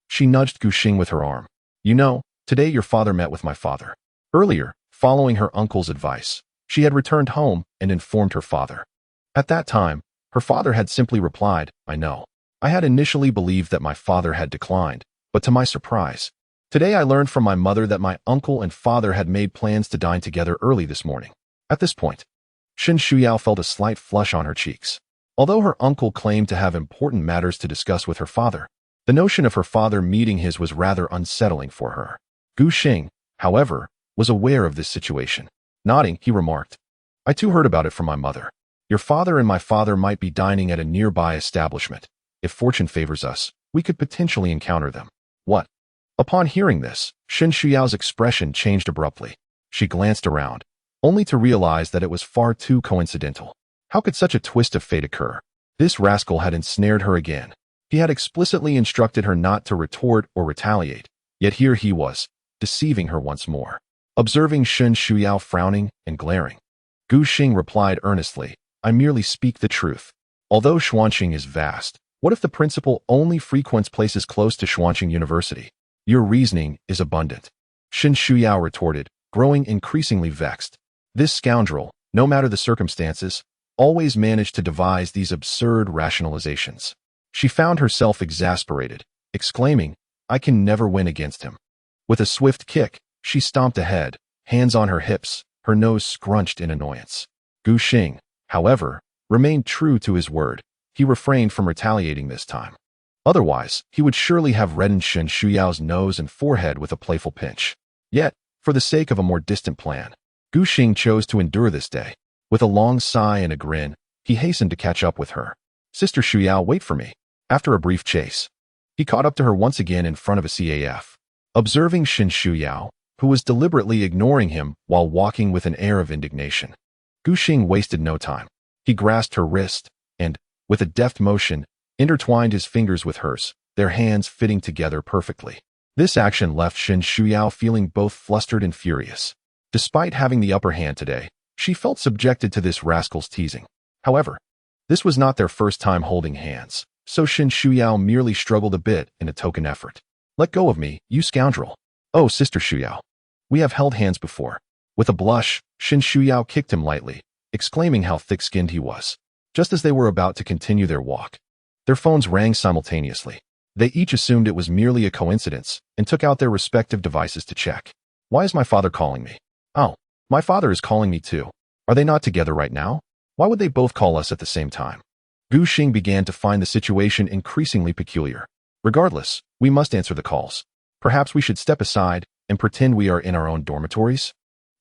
she nudged Gu Xing with her arm. "You know, today your father met with my father." Earlier, following her uncle's advice, she had returned home and informed her father. At that time, her father had simply replied, "I know." I had initially believed that my father had declined, but to my surprise, today I learned from my mother that my uncle and father had made plans to dine together early this morning. At this point, Shen Shuyao felt a slight flush on her cheeks. Although her uncle claimed to have important matters to discuss with her father, the notion of her father meeting his was rather unsettling for her. Gu Xing, however, was aware of this situation. Nodding, he remarked, "I too heard about it from my mother. Your father and my father might be dining at a nearby establishment. If fortune favors us, we could potentially encounter them." "What?" Upon hearing this, Shen Shuyao's expression changed abruptly. She glanced around, only to realize that it was far too coincidental. How could such a twist of fate occur? This rascal had ensnared her again. He had explicitly instructed her not to retort or retaliate, yet here he was, deceiving her once more. Observing Shen Shuyao frowning and glaring, Gu Xing replied earnestly, "I merely speak the truth. Although Xuanqing is vast, what if the principal only frequents places close to Xuanqing University? Your reasoning is abundant." Shen Shuyao retorted, growing increasingly vexed. This scoundrel, no matter the circumstances, always managed to devise these absurd rationalizations. She found herself exasperated, exclaiming, "I can never win against him." With a swift kick, she stomped ahead, hands on her hips, her nose scrunched in annoyance. Gu Xing, however, remained true to his word. He refrained from retaliating this time. Otherwise, he would surely have reddened Shen Shuyao's nose and forehead with a playful pinch. Yet, for the sake of a more distant plan, Gu Xing chose to endure this day. With a long sigh and a grin, he hastened to catch up with her. "Sister Shuyao, wait for me." After a brief chase, he caught up to her once again in front of a CAF. Observing Shen Shuyao, who was deliberately ignoring him while walking with an air of indignation, Gu Xing wasted no time. He grasped her wrist and, with a deft motion, intertwined his fingers with hers, their hands fitting together perfectly. This action left Shen Shuyao feeling both flustered and furious. Despite having the upper hand today, she felt subjected to this rascal's teasing. However, this was not their first time holding hands, so Shen Shuyao merely struggled a bit in a token effort. Let go of me, you scoundrel. Oh, Sister Shuyao. We have held hands before. With a blush, Shin Shuyao kicked him lightly, exclaiming how thick-skinned he was. Just as they were about to continue their walk, their phones rang simultaneously. They each assumed it was merely a coincidence and took out their respective devices to check. Why is my father calling me? Oh, my father is calling me too. Are they not together right now? Why would they both call us at the same time? Gu Xing began to find the situation increasingly peculiar. Regardless, we must answer the calls. Perhaps we should step aside and pretend we are in our own dormitories?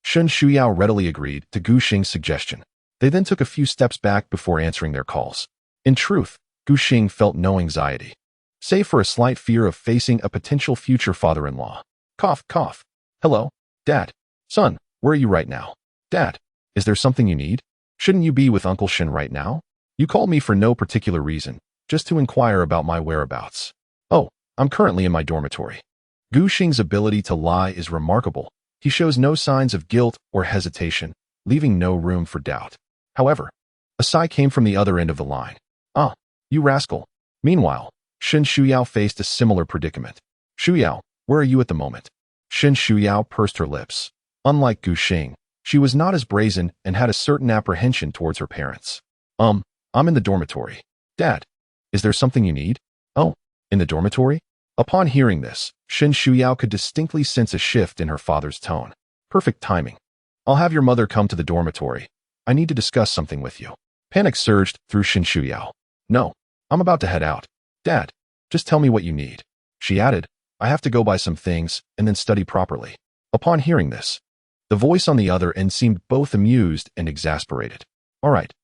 Shen Shuyao readily agreed to Gu Xing's suggestion. They then took a few steps back before answering their calls. In truth, Gu Xing felt no anxiety, save for a slight fear of facing a potential future father-in-law. Cough, cough. Hello, Dad. Son, where are you right now? Dad, is there something you need? Shouldn't you be with Uncle Shin right now? You called me for no particular reason, just to inquire about my whereabouts. Oh, I'm currently in my dormitory. Gu Xing's ability to lie is remarkable. He shows no signs of guilt or hesitation, leaving no room for doubt. However, a sigh came from the other end of the line. Ah, you rascal. Meanwhile, Shin Shuyao faced a similar predicament. Shuyao, where are you at the moment? Shin Shuyao pursed her lips. Unlike Gu Xing, she was not as brazen and had a certain apprehension towards her parents. I'm in the dormitory. Dad, is there something you need? Oh, in the dormitory? Upon hearing this, Shin Shuyao could distinctly sense a shift in her father's tone. Perfect timing. I'll have your mother come to the dormitory. I need to discuss something with you. Panic surged through Shin Shuyao. No, I'm about to head out. Dad, just tell me what you need. She added, I have to go buy some things and then study properly. Upon hearing this, the voice on the other end seemed both amused and exasperated. All right,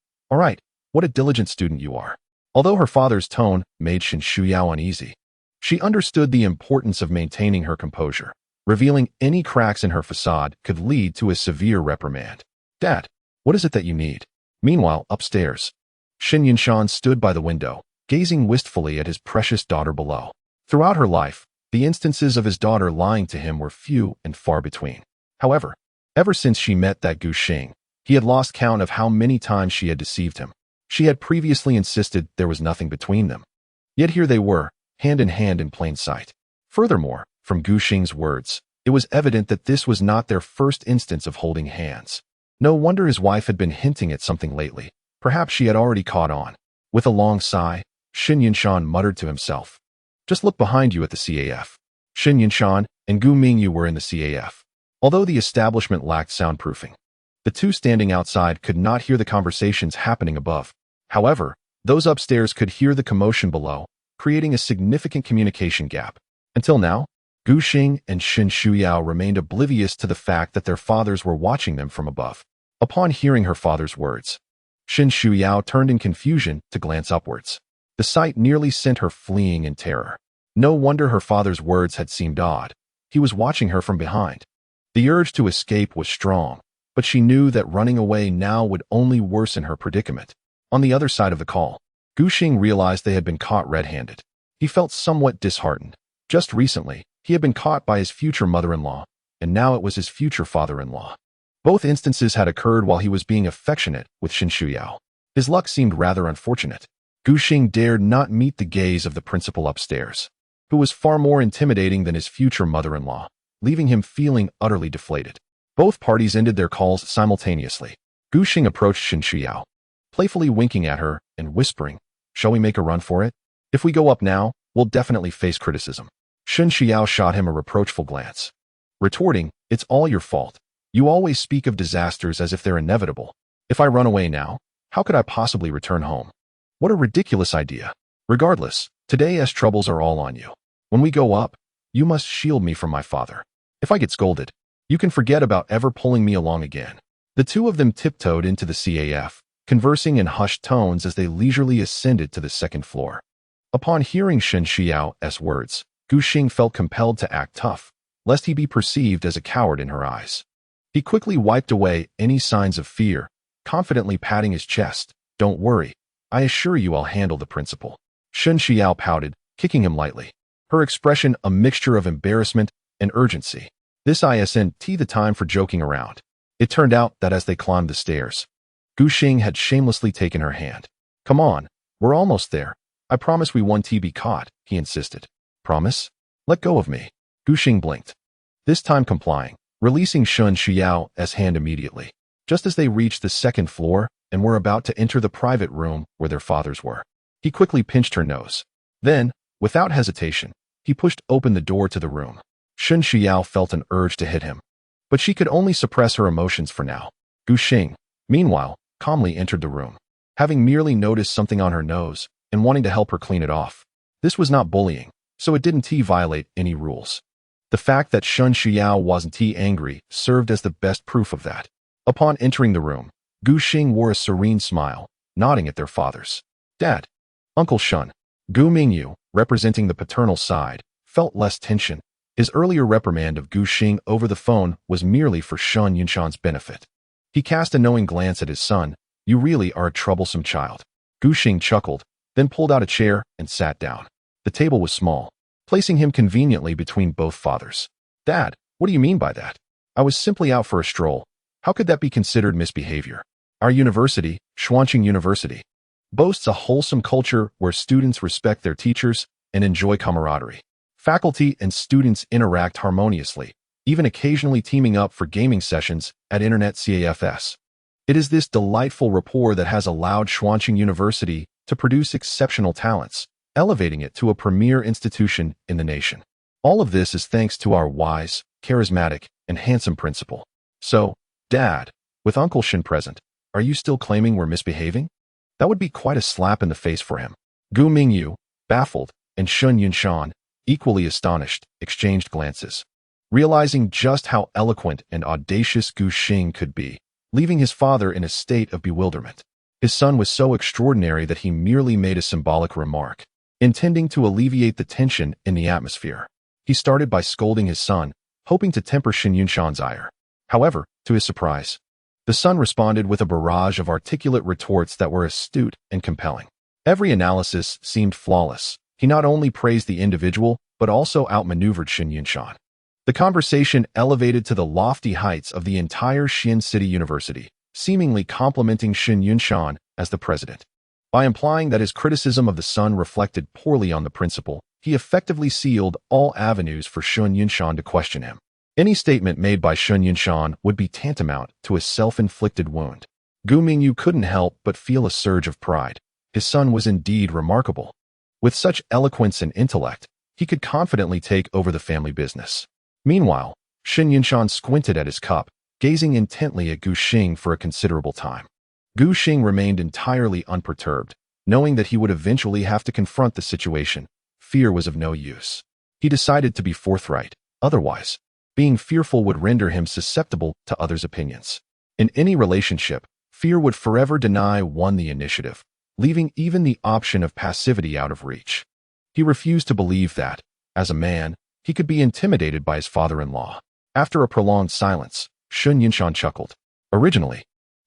what a diligent student you are. Although her father's tone made Shin Shuyao uneasy, she understood the importance of maintaining her composure. Revealing any cracks in her facade could lead to a severe reprimand. Dad, what is it that you need? Meanwhile, upstairs, Shin Yinshan stood by the window, gazing wistfully at his precious daughter below. Throughout her life, the instances of his daughter lying to him were few and far between. However, ever since she met that Gu Xing, he had lost count of how many times she had deceived him. She had previously insisted there was nothing between them. Yet here they were, hand in plain sight. Furthermore, from Gu Xing's words, it was evident that this was not their first instance of holding hands. No wonder his wife had been hinting at something lately. Perhaps she had already caught on. With a long sigh, Shin Yinshan muttered to himself. Just look behind you at the CAF. Shin Yinshan and Gu Mingyu were in the CAF. Although the establishment lacked soundproofing, the two standing outside could not hear the conversations happening above. However, those upstairs could hear the commotion below, creating a significant communication gap. Until now, Gu Xing and Shin Shuyao remained oblivious to the fact that their fathers were watching them from above. Upon hearing her father's words, Shin Shuyao turned in confusion to glance upwards. The sight nearly sent her fleeing in terror. No wonder her father's words had seemed odd. He was watching her from behind. The urge to escape was strong, but she knew that running away now would only worsen her predicament. On the other side of the call, Gu Xing realized they had been caught red-handed. He felt somewhat disheartened. Just recently, he had been caught by his future mother-in-law, and now it was his future father-in-law. Both instances had occurred while he was being affectionate with Shin Shuyao. His luck seemed rather unfortunate. Gu Xing dared not meet the gaze of the principal upstairs, who was far more intimidating than his future mother-in-law, leaving him feeling utterly deflated. Both parties ended their calls simultaneously. Gu Xing approached Shin Shuyao, playfully winking at her and whispering, "Shall we make a run for it? If we go up now, we'll definitely face criticism." Shin Shuyao shot him a reproachful glance, retorting, "It's all your fault. You always speak of disasters as if they're inevitable. If I run away now, how could I possibly return home? What a ridiculous idea. Regardless, today's troubles are all on you. When we go up, you must shield me from my father. If I get scolded, you can forget about ever pulling me along again." The two of them tiptoed into the CAF, conversing in hushed tones as they leisurely ascended to the second floor. Upon hearing Shin Xiao's words, Gu Xing felt compelled to act tough, lest he be perceived as a coward in her eyes. He quickly wiped away any signs of fear, confidently patting his chest. "Don't worry. I assure you I'll handle the principal." Shin Xiao pouted, kicking him lightly, her expression a mixture of embarrassment and urgency. This isn't the time for joking around. It turned out that as they climbed the stairs, Gu Xing had shamelessly taken her hand. "Come on, we're almost there. I promise we won't be caught," he insisted. "Promise?" Let go of me. Gu Xing blinked, this time complying, releasing Shun Xiao's hand immediately. Just as they reached the second floor and were about to enter the private room where their fathers were, he quickly pinched her nose. Then, without hesitation, he pushed open the door to the room. Shun Xiao felt an urge to hit him, but she could only suppress her emotions for now. Gu Xing, meanwhile, calmly entered the room, having merely noticed something on her nose and wanting to help her clean it off. This was not bullying, so it didn't violate any rules. The fact that Shun Xiao wasn't angry served as the best proof of that. Upon entering the room, Gu Xing wore a serene smile, nodding at their fathers. Dad. Uncle Shun. Gu Mingyu, representing the paternal side, felt less tension. His earlier reprimand of Gu Xing over the phone was merely for Shun Yunshan's benefit. He cast a knowing glance at his son. You really are a troublesome child. Gu Xing chuckled, then pulled out a chair and sat down. The table was small, placing him conveniently between both fathers. Dad, what do you mean by that? I was simply out for a stroll. How could that be considered misbehavior? Our university, Xuanqing University, boasts a wholesome culture where students respect their teachers and enjoy camaraderie. Faculty and students interact harmoniously, even occasionally teaming up for gaming sessions at Internet CAFS. It is this delightful rapport that has allowed Xuanqing University to produce exceptional talents, elevating it to a premier institution in the nation. All of this is thanks to our wise, charismatic, and handsome principal. So, Dad, with Uncle Shin present, are you still claiming we're misbehaving? That would be quite a slap in the face for him. Gu Mingyu, baffled, and Shun Yunshan, equally astonished, exchanged glances. Realizing just how eloquent and audacious Gu Xing could be, leaving his father in a state of bewilderment. His son was so extraordinary that he merely made a symbolic remark, intending to alleviate the tension in the atmosphere. He started by scolding his son, hoping to temper Shin Yunshan's ire. However, to his surprise, the son responded with a barrage of articulate retorts that were astute and compelling. Every analysis seemed flawless. He not only praised the individual, but also outmaneuvered Shin Yunshan. The conversation elevated to the lofty heights of the entire Xian City University, seemingly complimenting Shin Yunshan as the president. By implying that his criticism of the son reflected poorly on the principal, he effectively sealed all avenues for Shun Yunshan to question him. Any statement made by Shun Yunshan would be tantamount to a self-inflicted wound. Gu Mingyu couldn't help but feel a surge of pride. His son was indeed remarkable. With such eloquence and intellect, he could confidently take over the family business. Meanwhile, Shin Yunshan squinted at his cup, gazing intently at Gu Xing for a considerable time. Gu Xing remained entirely unperturbed, knowing that he would eventually have to confront the situation. Fear was of no use. He decided to be forthright. Otherwise, being fearful would render him susceptible to others' opinions. In any relationship, fear would forever deny one the initiative, leaving even the option of passivity out of reach. He refused to believe that, as a man, he could be intimidated by his father-in-law. After a prolonged silence, Shun Yunshan chuckled. Originally,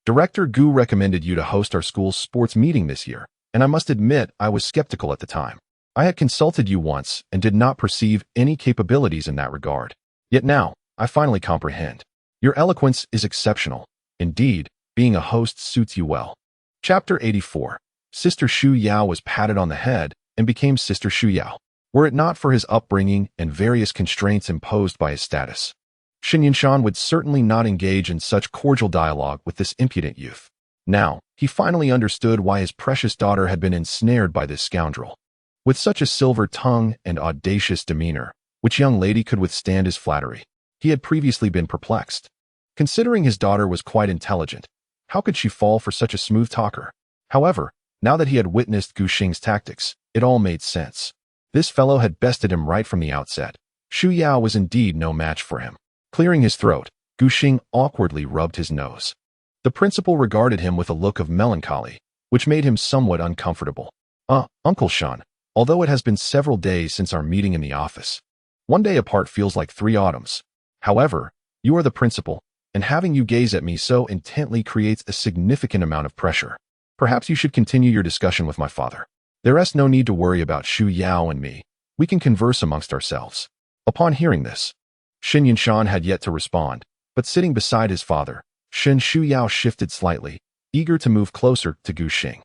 Director Gu recommended you to host our school's sports meeting this year, and I must admit I was skeptical at the time. I had consulted you once and did not perceive any capabilities in that regard. Yet now, I finally comprehend. Your eloquence is exceptional. Indeed, being a host suits you well. Chapter 84. Sister Shu Yao was patted on the head and became Sister Shu Yao, were it not for his upbringing and various constraints imposed by his status. Shin Yunshan would certainly not engage in such cordial dialogue with this impudent youth. Now, he finally understood why his precious daughter had been ensnared by this scoundrel. With such a silver tongue and audacious demeanor, which young lady could withstand his flattery? He had previously been perplexed. Considering his daughter was quite intelligent, how could she fall for such a smooth talker? However, now that he had witnessed Gu Xing's tactics, it all made sense. This fellow had bested him right from the outset. Shu Yao was indeed no match for him. Clearing his throat, Gu Xing awkwardly rubbed his nose. The principal regarded him with a look of melancholy, which made him somewhat uncomfortable. Uncle Shun, although it has been several days since our meeting in the office, one day apart feels like 3 autumns. However, you are the principal, and having you gaze at me so intently creates a significant amount of pressure. Perhaps you should continue your discussion with my father. There is no need to worry about Shu Yao and me. We can converse amongst ourselves. Upon hearing this, Shin Yunshan had yet to respond, but sitting beside his father, Shin Shu Yao shifted slightly, eager to move closer to Gu Xing.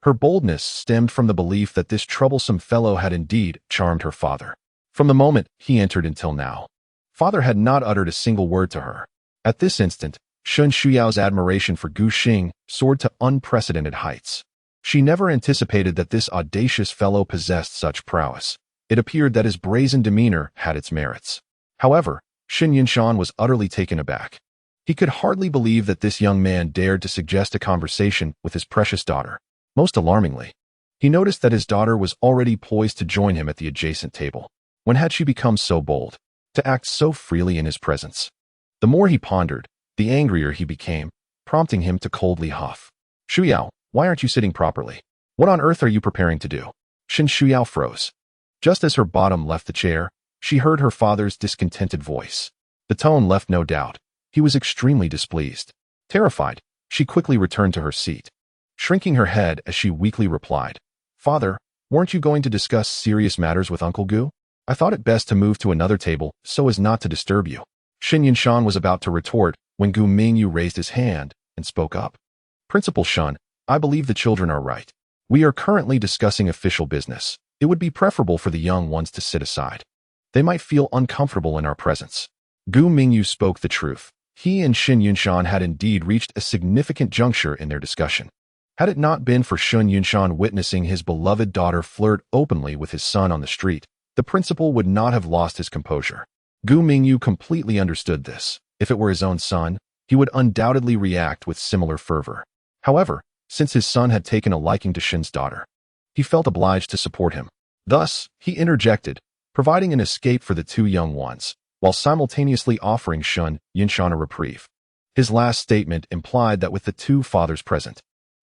Her boldness stemmed from the belief that this troublesome fellow had indeed charmed her father. from the moment he entered until now. Father had not uttered a single word to her. At this instant, Shun Shuyao's admiration for Gu Xing soared to unprecedented heights. She never anticipated that this audacious fellow possessed such prowess. It appeared that his brazen demeanor had its merits. However, Xin Yunshan was utterly taken aback. He could hardly believe that this young man dared to suggest a conversation with his precious daughter. Most alarmingly, he noticed that his daughter was already poised to join him at the adjacent table. When had she become so bold, to act so freely in his presence? The more he pondered, the angrier he became, prompting him to coldly huff. "Shuyao, why aren't you sitting properly? What on earth are you preparing to do?" Xin Shuyao froze. Just as her bottom left the chair, she heard her father's discontented voice. The tone left no doubt. He was extremely displeased. Terrified, she quickly returned to her seat, shrinking her head as she weakly replied, "Father, weren't you going to discuss serious matters with Uncle Gu? I thought it best to move to another table so as not to disturb you." Xin Yunshan was about to retort when Gu Mingyu raised his hand and spoke up. "Principal Shun, I believe the children are right. We are currently discussing official business. It would be preferable for the young ones to sit aside. They might feel uncomfortable in our presence." Gu Mingyu spoke the truth. He and Xin Yunshan had indeed reached a significant juncture in their discussion. Had it not been for Xin Yunshan witnessing his beloved daughter flirt openly with his son on the street, the principal would not have lost his composure. Gu Mingyu completely understood this. If it were his own son, he would undoubtedly react with similar fervor. However, since his son had taken a liking to Xin's daughter, he felt obliged to support him. Thus, he interjected, providing an escape for the two young ones, while simultaneously offering Shun Yunshan a reprieve. His last statement implied that with the two fathers present,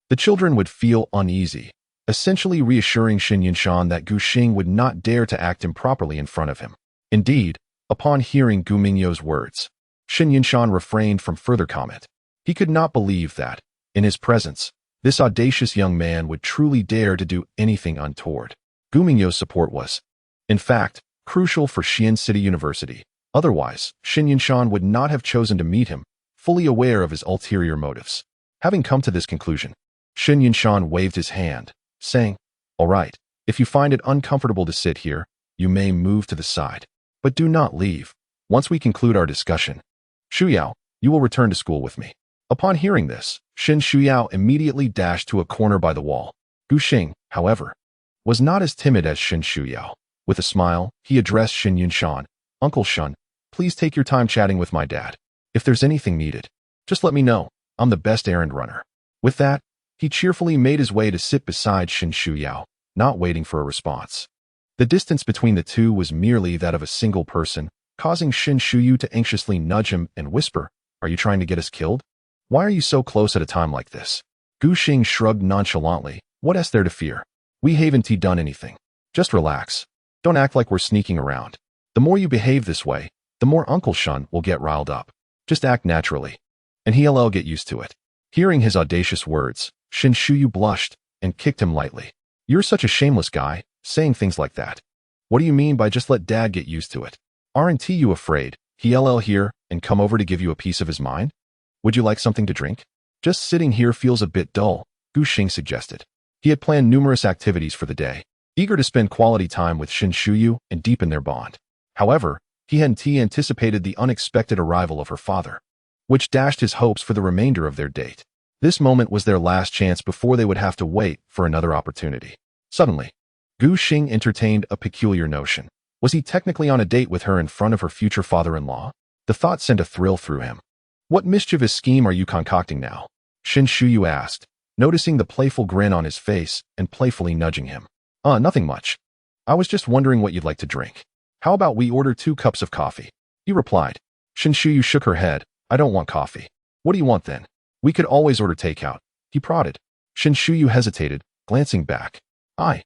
the children would feel uneasy, essentially reassuring Xin Yunshan that Gu Xing would not dare to act improperly in front of him. Indeed, upon hearing Gu Mingyu's words, Xin Yunshan refrained from further comment. He could not believe that, in his presence, this audacious young man would truly dare to do anything untoward. Gu Mingyu's support was, in fact, crucial for Xian City University. Otherwise, Xin Yunshan would not have chosen to meet him, fully aware of his ulterior motives. Having come to this conclusion, Xin Yunshan waved his hand, saying, "All right, if you find it uncomfortable to sit here, you may move to the side. But do not leave. Once we conclude our discussion, Shuyao, you will return to school with me." Upon hearing this, Xin Shuyao immediately dashed to a corner by the wall. Gu Xing, however, was not as timid as Xin Shuyao. With a smile, he addressed Xin Yunshan, "Uncle Shun, please take your time chatting with my dad. If there's anything needed, just let me know. I'm the best errand runner." With that, he cheerfully made his way to sit beside Xin Shuyao, not waiting for a response. The distance between the two was merely that of a single person, causing Xin Shuyu to anxiously nudge him and whisper, "Are you trying to get us killed? Why are you so close at a time like this?" Gu Xing shrugged nonchalantly. "What is there to fear? We haven't done anything. Just relax. Don't act like we're sneaking around. The more you behave this way, the more Uncle Shun will get riled up. Just act naturally, and he'll get used to it." Hearing his audacious words, Xin Shuyu blushed and kicked him lightly. "You're such a shameless guy, saying things like that. What do you mean by just let Dad get used to it? Aren't you afraid he'll hear and come over to give you a piece of his mind? Would you like something to drink?" "Just sitting here feels a bit dull," Gu Xing suggested. He had planned numerous activities for the day, eager to spend quality time with Xin Shuyu and deepen their bond. However, he hadn't anticipated the unexpected arrival of her father, which dashed his hopes for the remainder of their date. This moment was their last chance before they would have to wait for another opportunity. Suddenly, Gu Xing entertained a peculiar notion. Was he technically on a date with her in front of her future father-in-law? The thought sent a thrill through him. "What mischievous scheme are you concocting now?" Xin Shuyu asked, noticing the playful grin on his face and playfully nudging him. Nothing much. I was just wondering what you'd like to drink. How about we order 2 cups of coffee?" he replied. Xin Shuyu shook her head. "I don't want coffee." "What do you want then?" "We could always order takeout," he prodded. Xin Shuyu hesitated, glancing back. I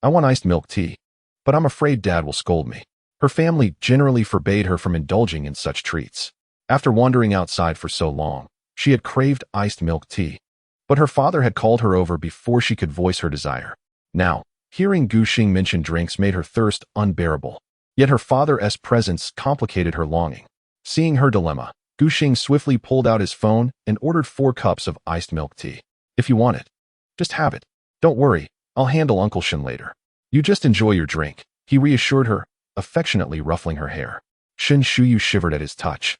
want iced milk tea, but I'm afraid Dad will scold me." Her family generally forbade her from indulging in such treats. After wandering outside for so long, she had craved iced milk tea. But her father had called her over before she could voice her desire. Now, hearing Gu Xing mention drinks made her thirst unbearable. Yet her father's presence complicated her longing. Seeing her dilemma, Gu Xing swiftly pulled out his phone and ordered 4 cups of iced milk tea. "If you want it, just have it. Don't worry, I'll handle Uncle Shin later. You just enjoy your drink," he reassured her, affectionately ruffling her hair. Shin Shuyu shivered at his touch.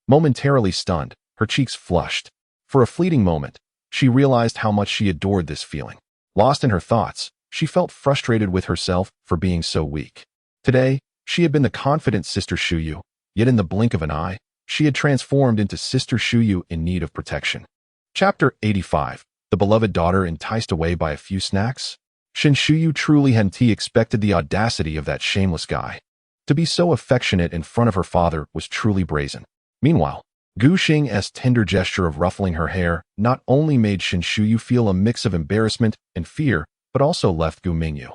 Momentarily stunned, her cheeks flushed. For a fleeting moment, she realized how much she adored this feeling. Lost in her thoughts, she felt frustrated with herself for being so weak. Today, she had been the confident Sister Shuyu, yet in the blink of an eye, she had transformed into Sister Shuyu in need of protection. Chapter 85. The beloved daughter enticed away by a few snacks? Shin Shuyu truly hadn't expected the audacity of that shameless guy. To be so affectionate in front of her father was truly brazen. Meanwhile, Gu Xing's tender gesture of ruffling her hair not only made Shin Shuyu feel a mix of embarrassment and fear, but also left Gu Mingyu,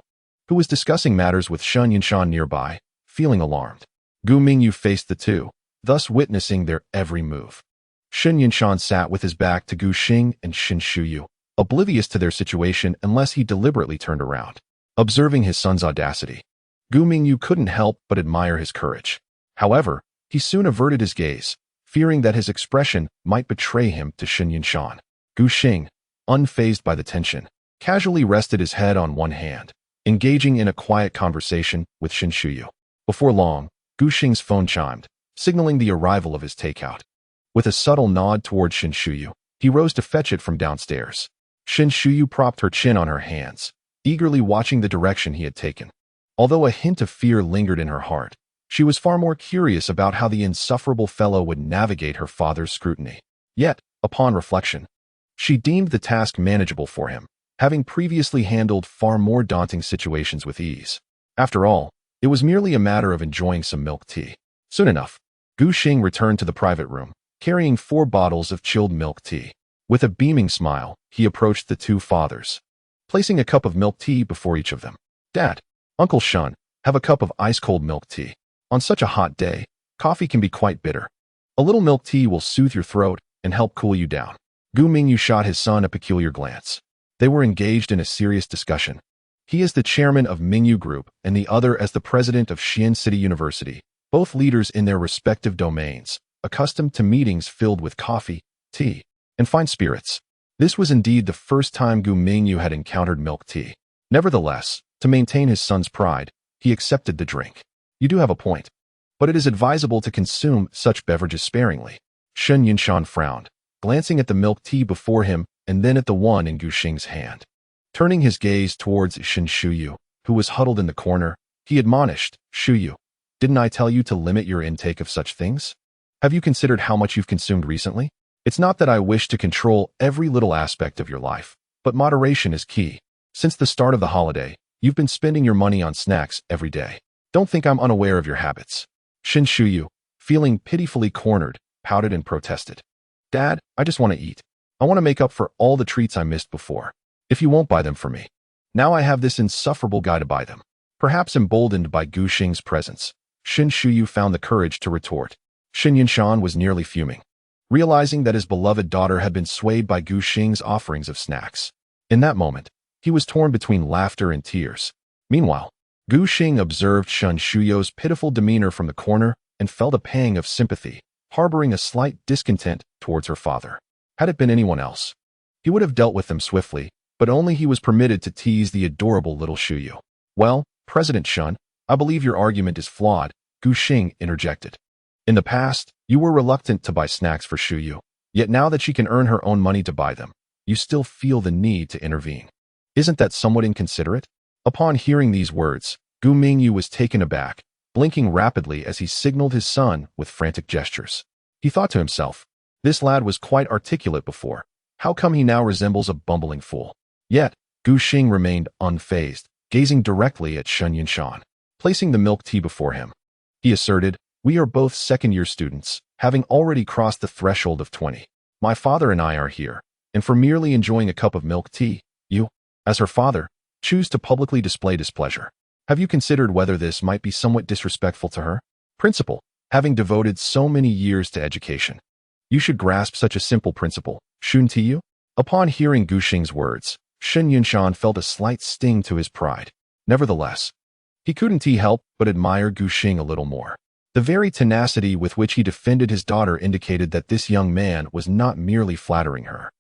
who was discussing matters with Shun Yinshan nearby, feeling alarmed. Gu Mingyu faced the two, thus witnessing their every move. Shun Yinshan sat with his back to Gu Xing and Shin Shuyu, oblivious to their situation unless he deliberately turned around. Observing his son's audacity, Gu Mingyu couldn't help but admire his courage. However, he soon averted his gaze, fearing that his expression might betray him to Shun Yinshan. Gu Xing, unfazed by the tension, casually rested his head on one hand, engaging in a quiet conversation with Shin Shuyu. Before long, Gu Xing's phone chimed, signaling the arrival of his takeout. With a subtle nod toward Shin Shuyu, he rose to fetch it from downstairs. Shin Shuyu propped her chin on her hands, eagerly watching the direction he had taken. Although a hint of fear lingered in her heart, she was far more curious about how the insufferable fellow would navigate her father's scrutiny. Yet, upon reflection, she deemed the task manageable for him, having previously handled far more daunting situations with ease. After all, it was merely a matter of enjoying some milk tea. Soon enough, Gu Xing returned to the private room, carrying 4 bottles of chilled milk tea. With a beaming smile, he approached the two fathers, placing a cup of milk tea before each of them. "Dad, Uncle Shun, have a cup of ice-cold milk tea. On such a hot day, coffee can be quite bitter. A little milk tea will soothe your throat and help cool you down." Gu Mingyu shot his son a peculiar glance. They were engaged in a serious discussion. He as the chairman of Mingyu Group and the other as the president of Xi'an City University, both leaders in their respective domains, accustomed to meetings filled with coffee, tea, and fine spirits. This was indeed the first time Gu Mingyu had encountered milk tea. Nevertheless, to maintain his son's pride, he accepted the drink. "You do have a point, but it is advisable to consume such beverages sparingly." Shun Yinshan frowned, glancing at the milk tea before him and then at the one in Gu Xing's hand. Turning his gaze towards Shin Shuyu, who was huddled in the corner, he admonished, "Shuyu, didn't I tell you to limit your intake of such things? Have you considered how much you've consumed recently? It's not that I wish to control every little aspect of your life, but moderation is key. Since the start of the holiday, you've been spending your money on snacks every day. Don't think I'm unaware of your habits." Shin Shuyu, feeling pitifully cornered, pouted and protested. "Dad, I just want to eat. I want to make up for all the treats I missed before. If you won't buy them for me, now I have this insufferable guy to buy them." Perhaps emboldened by Gu Xing's presence, Shin Shuyu found the courage to retort. Shin Yinshan was nearly fuming, realizing that his beloved daughter had been swayed by Gu Xing's offerings of snacks. In that moment, he was torn between laughter and tears. Meanwhile, Gu Xing observed Shin Shuyu's pitiful demeanor from the corner and felt a pang of sympathy, harboring a slight discontent towards her father. Had it been anyone else, he would have dealt with them swiftly, but only he was permitted to tease the adorable little Shuyu. "Well, President Shun, I believe your argument is flawed," Gu Xing interjected. "In the past, you were reluctant to buy snacks for Shuyu, yet now that she can earn her own money to buy them, you still feel the need to intervene. Isn't that somewhat inconsiderate?" Upon hearing these words, Gu Mingyu was taken aback, blinking rapidly as he signaled his son with frantic gestures. He thought to himself, this lad was quite articulate before. How come he now resembles a bumbling fool? Yet, Gu Xing remained unfazed, gazing directly at Shun Yinshan. Placing the milk tea before him, he asserted, "We are both second-year students, having already crossed the threshold of 20. My father and I are here, and for merely enjoying a cup of milk tea, you, as her father, choose to publicly display displeasure. Have you considered whether this might be somewhat disrespectful to her? Principal, having devoted so many years to education, you should grasp such a simple principle, shouldn't you?" Upon hearing Gu Xing's words, Shin Yinshan felt a slight sting to his pride. Nevertheless, he couldn't help but admire Gu Xing a little more. The very tenacity with which he defended his daughter indicated that this young man was not merely flattering her.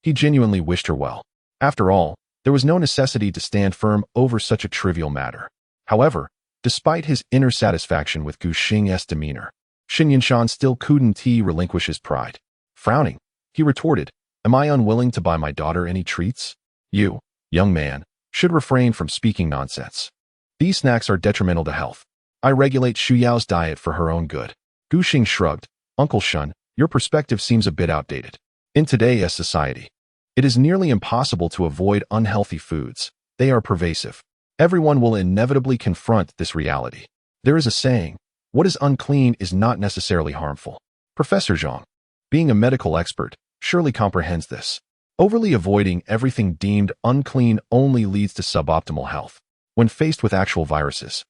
He genuinely wished her well. After all, there was no necessity to stand firm over such a trivial matter. However, Despite his inner satisfaction with Gu Xing's demeanor, Xin Yunshan still couldn't relinquish his pride. Frowning, he retorted, "Am I unwilling to buy my daughter any treats? You, young man, should refrain from speaking nonsense. These snacks are detrimental to health. I regulate Xu Yao's diet for her own good." Gu Xing shrugged. "Uncle Shun, your perspective seems a bit outdated. In today's society, it is nearly impossible to avoid unhealthy foods. They are pervasive. Everyone will inevitably confront this reality. There is a saying, what is unclean is not necessarily harmful. Professor Zhang, being a medical expert, surely comprehends this. Overly avoiding everything deemed unclean only leads to suboptimal health. When faced with actual viruses,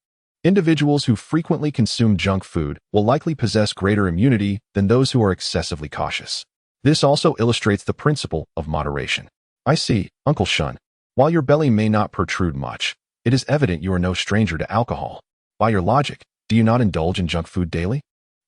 individuals who frequently consume junk food will likely possess greater immunity than those who are excessively cautious. This also illustrates the principle of moderation. I see, Uncle Shun. While your belly may not protrude much, it is evident you are no stranger to alcohol. By your logic, do you not indulge in junk food daily?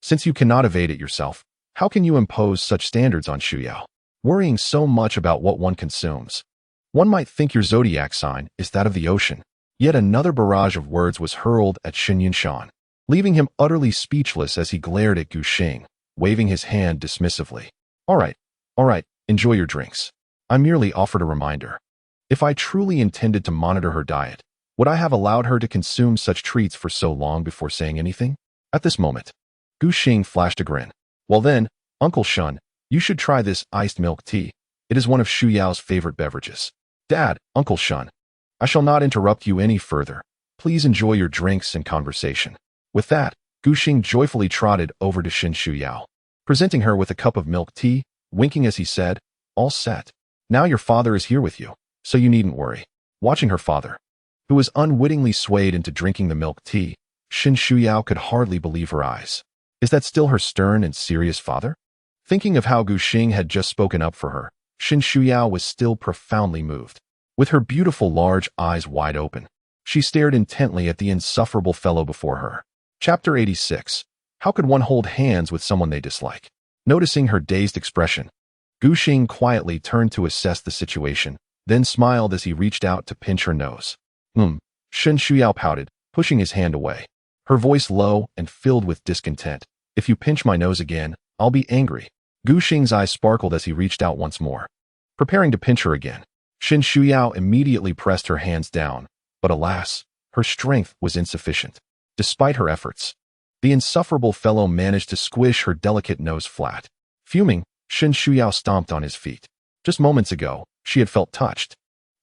Since you cannot evade it yourself, how can you impose such standards on Xu Yao, worrying so much about what one consumes? One might think your zodiac sign is that of the ocean. Yet another barrage of words was hurled at Xin Yunshan, leaving him utterly speechless as he glared at Gu Xing, waving his hand dismissively. All right, enjoy your drinks. I merely offered a reminder. If I truly intended to monitor her diet, would I have allowed her to consume such treats for so long before saying anything? At this moment, Gu Xing flashed a grin. Well then, Uncle Shun, you should try this iced milk tea. It is one of Xu Yao's favorite beverages. Dad, Uncle Shun, I shall not interrupt you any further. Please enjoy your drinks and conversation. With that, Gu Xing joyfully trotted over to Xu Yao, presenting her with a cup of milk tea, winking as he said, all set. Now your father is here with you, so you needn't worry. Watching her father, who was unwittingly swayed into drinking the milk tea, Xu Yao could hardly believe her eyes. Is that still her stern and serious father? Thinking of how Gu Xing had just spoken up for her, Xu Yao was still profoundly moved. With her beautiful large eyes wide open, she stared intently at the insufferable fellow before her. Chapter 86. How could one hold hands with someone they dislike? Noticing her dazed expression, Gu Xing quietly turned to assess the situation, then smiled as he reached out to pinch her nose. Xu Yao pouted, pushing his hand away, her voice low and filled with discontent. If you pinch my nose again, I'll be angry. Gu Xing's eyes sparkled as he reached out once more, preparing to pinch her again. Xu Yao immediately pressed her hands down, but alas, her strength was insufficient. Despite her efforts, the insufferable fellow managed to squish her delicate nose flat. Fuming, Xu Yao stomped on his feet. Just moments ago, she had felt touched.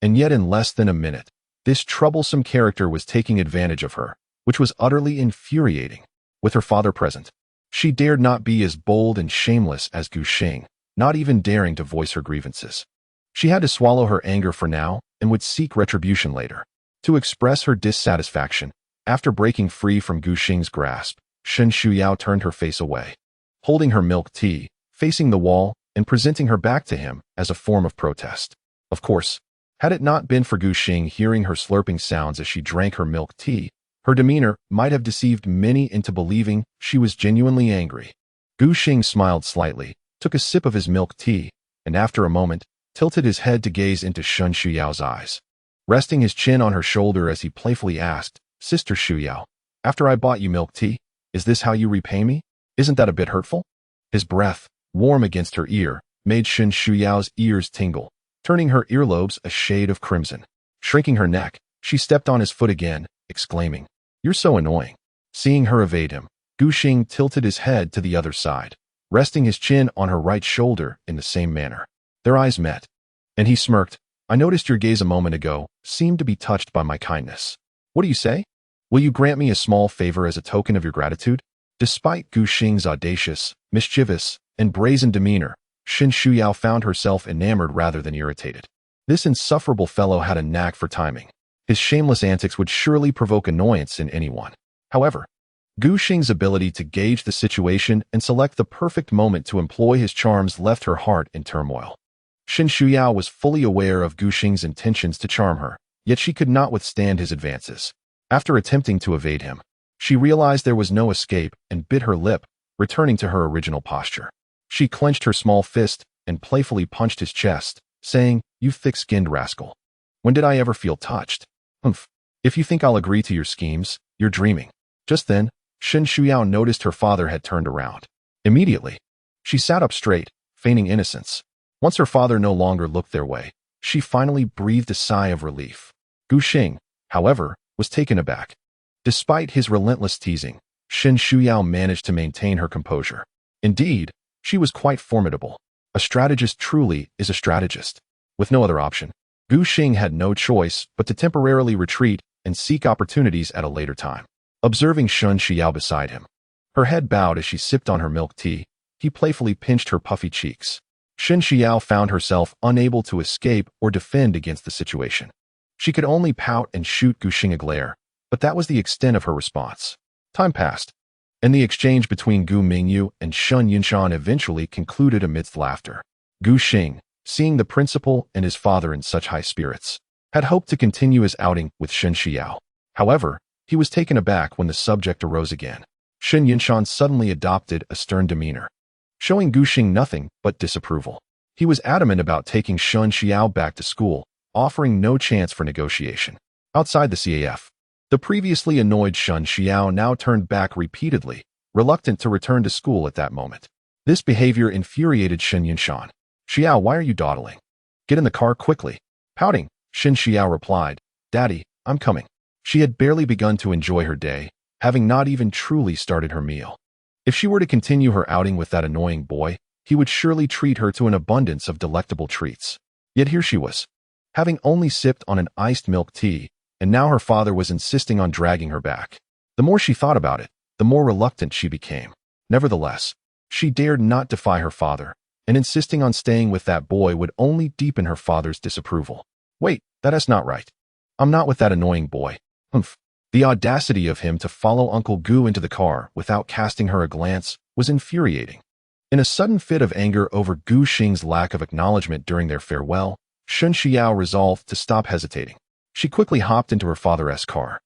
And yet in less than a minute, this troublesome character was taking advantage of her, which was utterly infuriating. With her father present, she dared not be as bold and shameless as Gu Xing, not even daring to voice her grievances. She had to swallow her anger for now and would seek retribution later. To express her dissatisfaction, after breaking free from Gu Xing's grasp, Xu Yao turned her face away, holding her milk tea, facing the wall, and presenting her back to him as a form of protest. Of course, had it not been for Gu Xing hearing her slurping sounds as she drank her milk tea, her demeanor might have deceived many into believing she was genuinely angry. Gu Xing smiled slightly, took a sip of his milk tea, and after a moment, tilted his head to gaze into Xu Yao's eyes. Resting his chin on her shoulder as he playfully asked, Sister Xu Yao, after I bought you milk tea, is this how you repay me? Isn't that a bit hurtful? His breath, warm against her ear, made Xu Yao's ears tingle, turning her earlobes a shade of crimson. Shrinking her neck, she stepped on his foot again, exclaiming, You're so annoying. Seeing her evade him, Gu Xing tilted his head to the other side, resting his chin on her right shoulder in the same manner. Their eyes met, and he smirked. I noticed your gaze a moment ago seemed to be touched by my kindness. What do you say? Will you grant me a small favor as a token of your gratitude? Despite Gu Xing's audacious, mischievous, and brazen demeanor, Xu Yao found herself enamored rather than irritated. This insufferable fellow had a knack for timing. His shameless antics would surely provoke annoyance in anyone. However, Gu Xing's ability to gauge the situation and select the perfect moment to employ his charms left her heart in turmoil. Xu Yao was fully aware of Gu Xing's intentions to charm her, yet she could not withstand his advances. After attempting to evade him, she realized there was no escape and bit her lip, returning to her original posture. She clenched her small fist and playfully punched his chest, saying, You thick-skinned rascal. When did I ever feel touched? Humph. If you think I'll agree to your schemes, you're dreaming. Just then, Shen Shuyao noticed her father had turned around. Immediately, she sat up straight, feigning innocence. Once her father no longer looked their way, she finally breathed a sigh of relief. Gu Xing, however, was taken aback. Despite his relentless teasing, Shen Shuyao managed to maintain her composure. Indeed, she was quite formidable. A strategist truly is a strategist. With no other option, Gu Xing had no choice but to temporarily retreat and seek opportunities at a later time. Observing Shen Shuyao beside him, her head bowed as she sipped on her milk tea, he playfully pinched her puffy cheeks. Shen Shuyao found herself unable to escape or defend against the situation. She could only pout and shoot Gu Xing a glare, but that was the extent of her response. Time passed, and the exchange between Gu Mingyu and Shen Yinshan eventually concluded amidst laughter. Gu Xing, seeing the principal and his father in such high spirits, had hoped to continue his outing with Shen Shuyao. However, he was taken aback when the subject arose again. Shen Yinshan suddenly adopted a stern demeanor, showing Gu Xing nothing but disapproval. He was adamant about taking Shen Shuyao back to school, offering no chance for negotiation. Outside the CAF, the previously annoyed Shen Shuyao now turned back repeatedly, reluctant to return to school at that moment. This behavior infuriated Shen Yinshan. "Xiao, why are you dawdling? Get in the car quickly." Pouting, Shen Xiao replied, "Daddy, I'm coming." She had barely begun to enjoy her day, having not even truly started her meal. If she were to continue her outing with that annoying boy, he would surely treat her to an abundance of delectable treats. Yet here she was, having only sipped on an iced milk tea, and now her father was insisting on dragging her back. The more she thought about it, the more reluctant she became. Nevertheless, she dared not defy her father, and insisting on staying with that boy would only deepen her father's disapproval. "Wait, that's not right. I'm not with that annoying boy." Humph. The audacity of him to follow Uncle Gu into the car without casting her a glance was infuriating. In a sudden fit of anger over Gu Xing's lack of acknowledgement during their farewell, Shen Xiao resolved to stop hesitating. She quickly hopped into her father's car.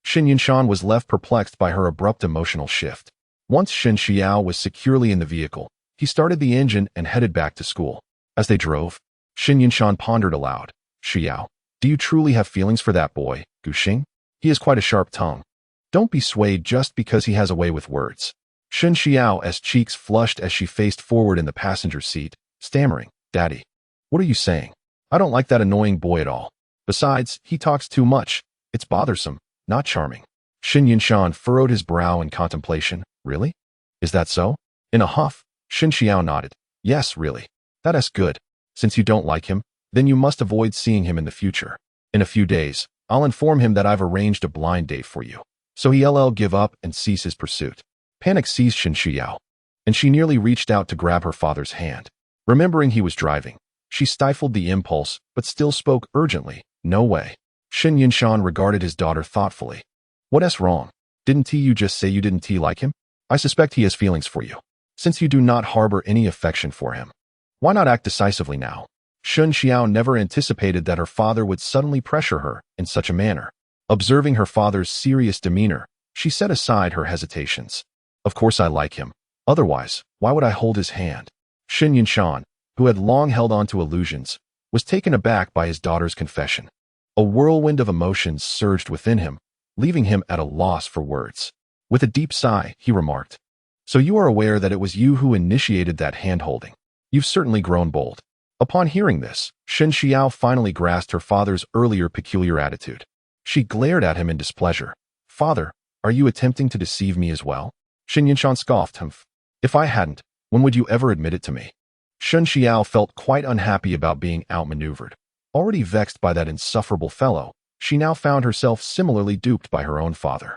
Shen Yinshan was left perplexed by her abrupt emotional shift. Once Shen Xiao was securely in the vehicle, he started the engine and headed back to school. As they drove, Shen Yinshan pondered aloud. "Xiao, do you truly have feelings for that boy, Gu Xing? He has quite a sharp tongue. Don't be swayed just because he has a way with words." Shen Xiao's cheeks flushed as she faced forward in the passenger seat, stammering, "Daddy, what are you saying? I don't like that annoying boy at all. Besides, he talks too much. It's bothersome, not charming." Shen Yinshan furrowed his brow in contemplation. "Really? Is that so?" In a huff, Shen Xiao nodded. "Yes, really. That's good. Since you don't like him, then you must avoid seeing him in the future. In a few days, I'll inform him that I've arranged a blind date for you, so he'll give up and cease his pursuit." Panic seized Shen Xiao, and she nearly reached out to grab her father's hand. Remembering he was driving, she stifled the impulse but still spoke urgently. "No way." Shen Yinshan regarded his daughter thoughtfully. "What's wrong? Didn't you just say you didn't like him? I suspect he has feelings for you. Since you do not harbor any affection for him, why not act decisively now?" Shen Xiao never anticipated that her father would suddenly pressure her in such a manner. Observing her father's serious demeanor, she set aside her hesitations. "Of course I like him. Otherwise, why would I hold his hand?" Shen Yinshan, who had long held on to illusions, was taken aback by his daughter's confession. A whirlwind of emotions surged within him, leaving him at a loss for words. With a deep sigh, he remarked, "So you are aware that it was you who initiated that hand-holding. You've certainly grown bold." Upon hearing this, Shen Xiao finally grasped her father's earlier peculiar attitude. She glared at him in displeasure. "Father, are you attempting to deceive me as well?" Shen Yinshan scoffed. "Humph. If I hadn't, when would you ever admit it to me?" Shen Xiao felt quite unhappy about being outmaneuvered. Already vexed by that insufferable fellow, she now found herself similarly duped by her own father.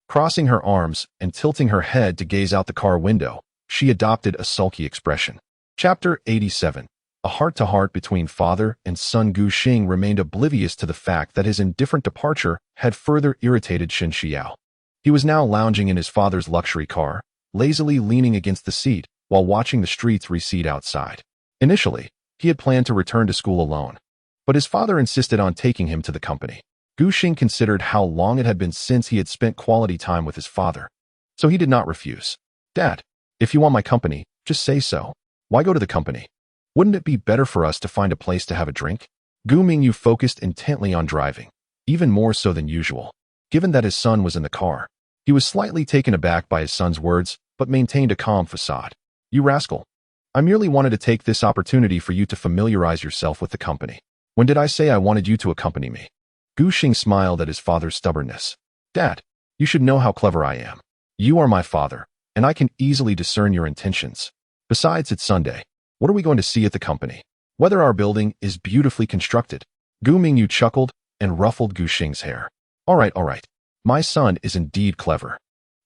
Crossing her arms and tilting her head to gaze out the car window, she adopted a sulky expression. Chapter 87. A heart-to-heart between father and son. Gu Xing remained oblivious to the fact that his indifferent departure had further irritated Shen Xiao. He was now lounging in his father's luxury car, lazily leaning against the seat while watching the streets recede outside. Initially, he had planned to return to school alone, but his father insisted on taking him to the company. Gu Xing considered how long it had been since he had spent quality time with his father, so he did not refuse. "Dad, if you want my company, just say so. Why go to the company? Wouldn't it be better for us to find a place to have a drink?" Gu Mingyu focused intently on driving, even more so than usual. Given that his son was in the car, he was slightly taken aback by his son's words, but maintained a calm facade. "You rascal. I merely wanted to take this opportunity for you to familiarize yourself with the company. When did I say I wanted you to accompany me?" Gu Xing smiled at his father's stubbornness. "Dad, you should know how clever I am. You are my father, and I can easily discern your intentions. Besides, it's Sunday. What are we going to see at the company? Whether our building is beautifully constructed." Gu Mingyu chuckled and ruffled Gu Xing's hair. All right. My son is indeed clever.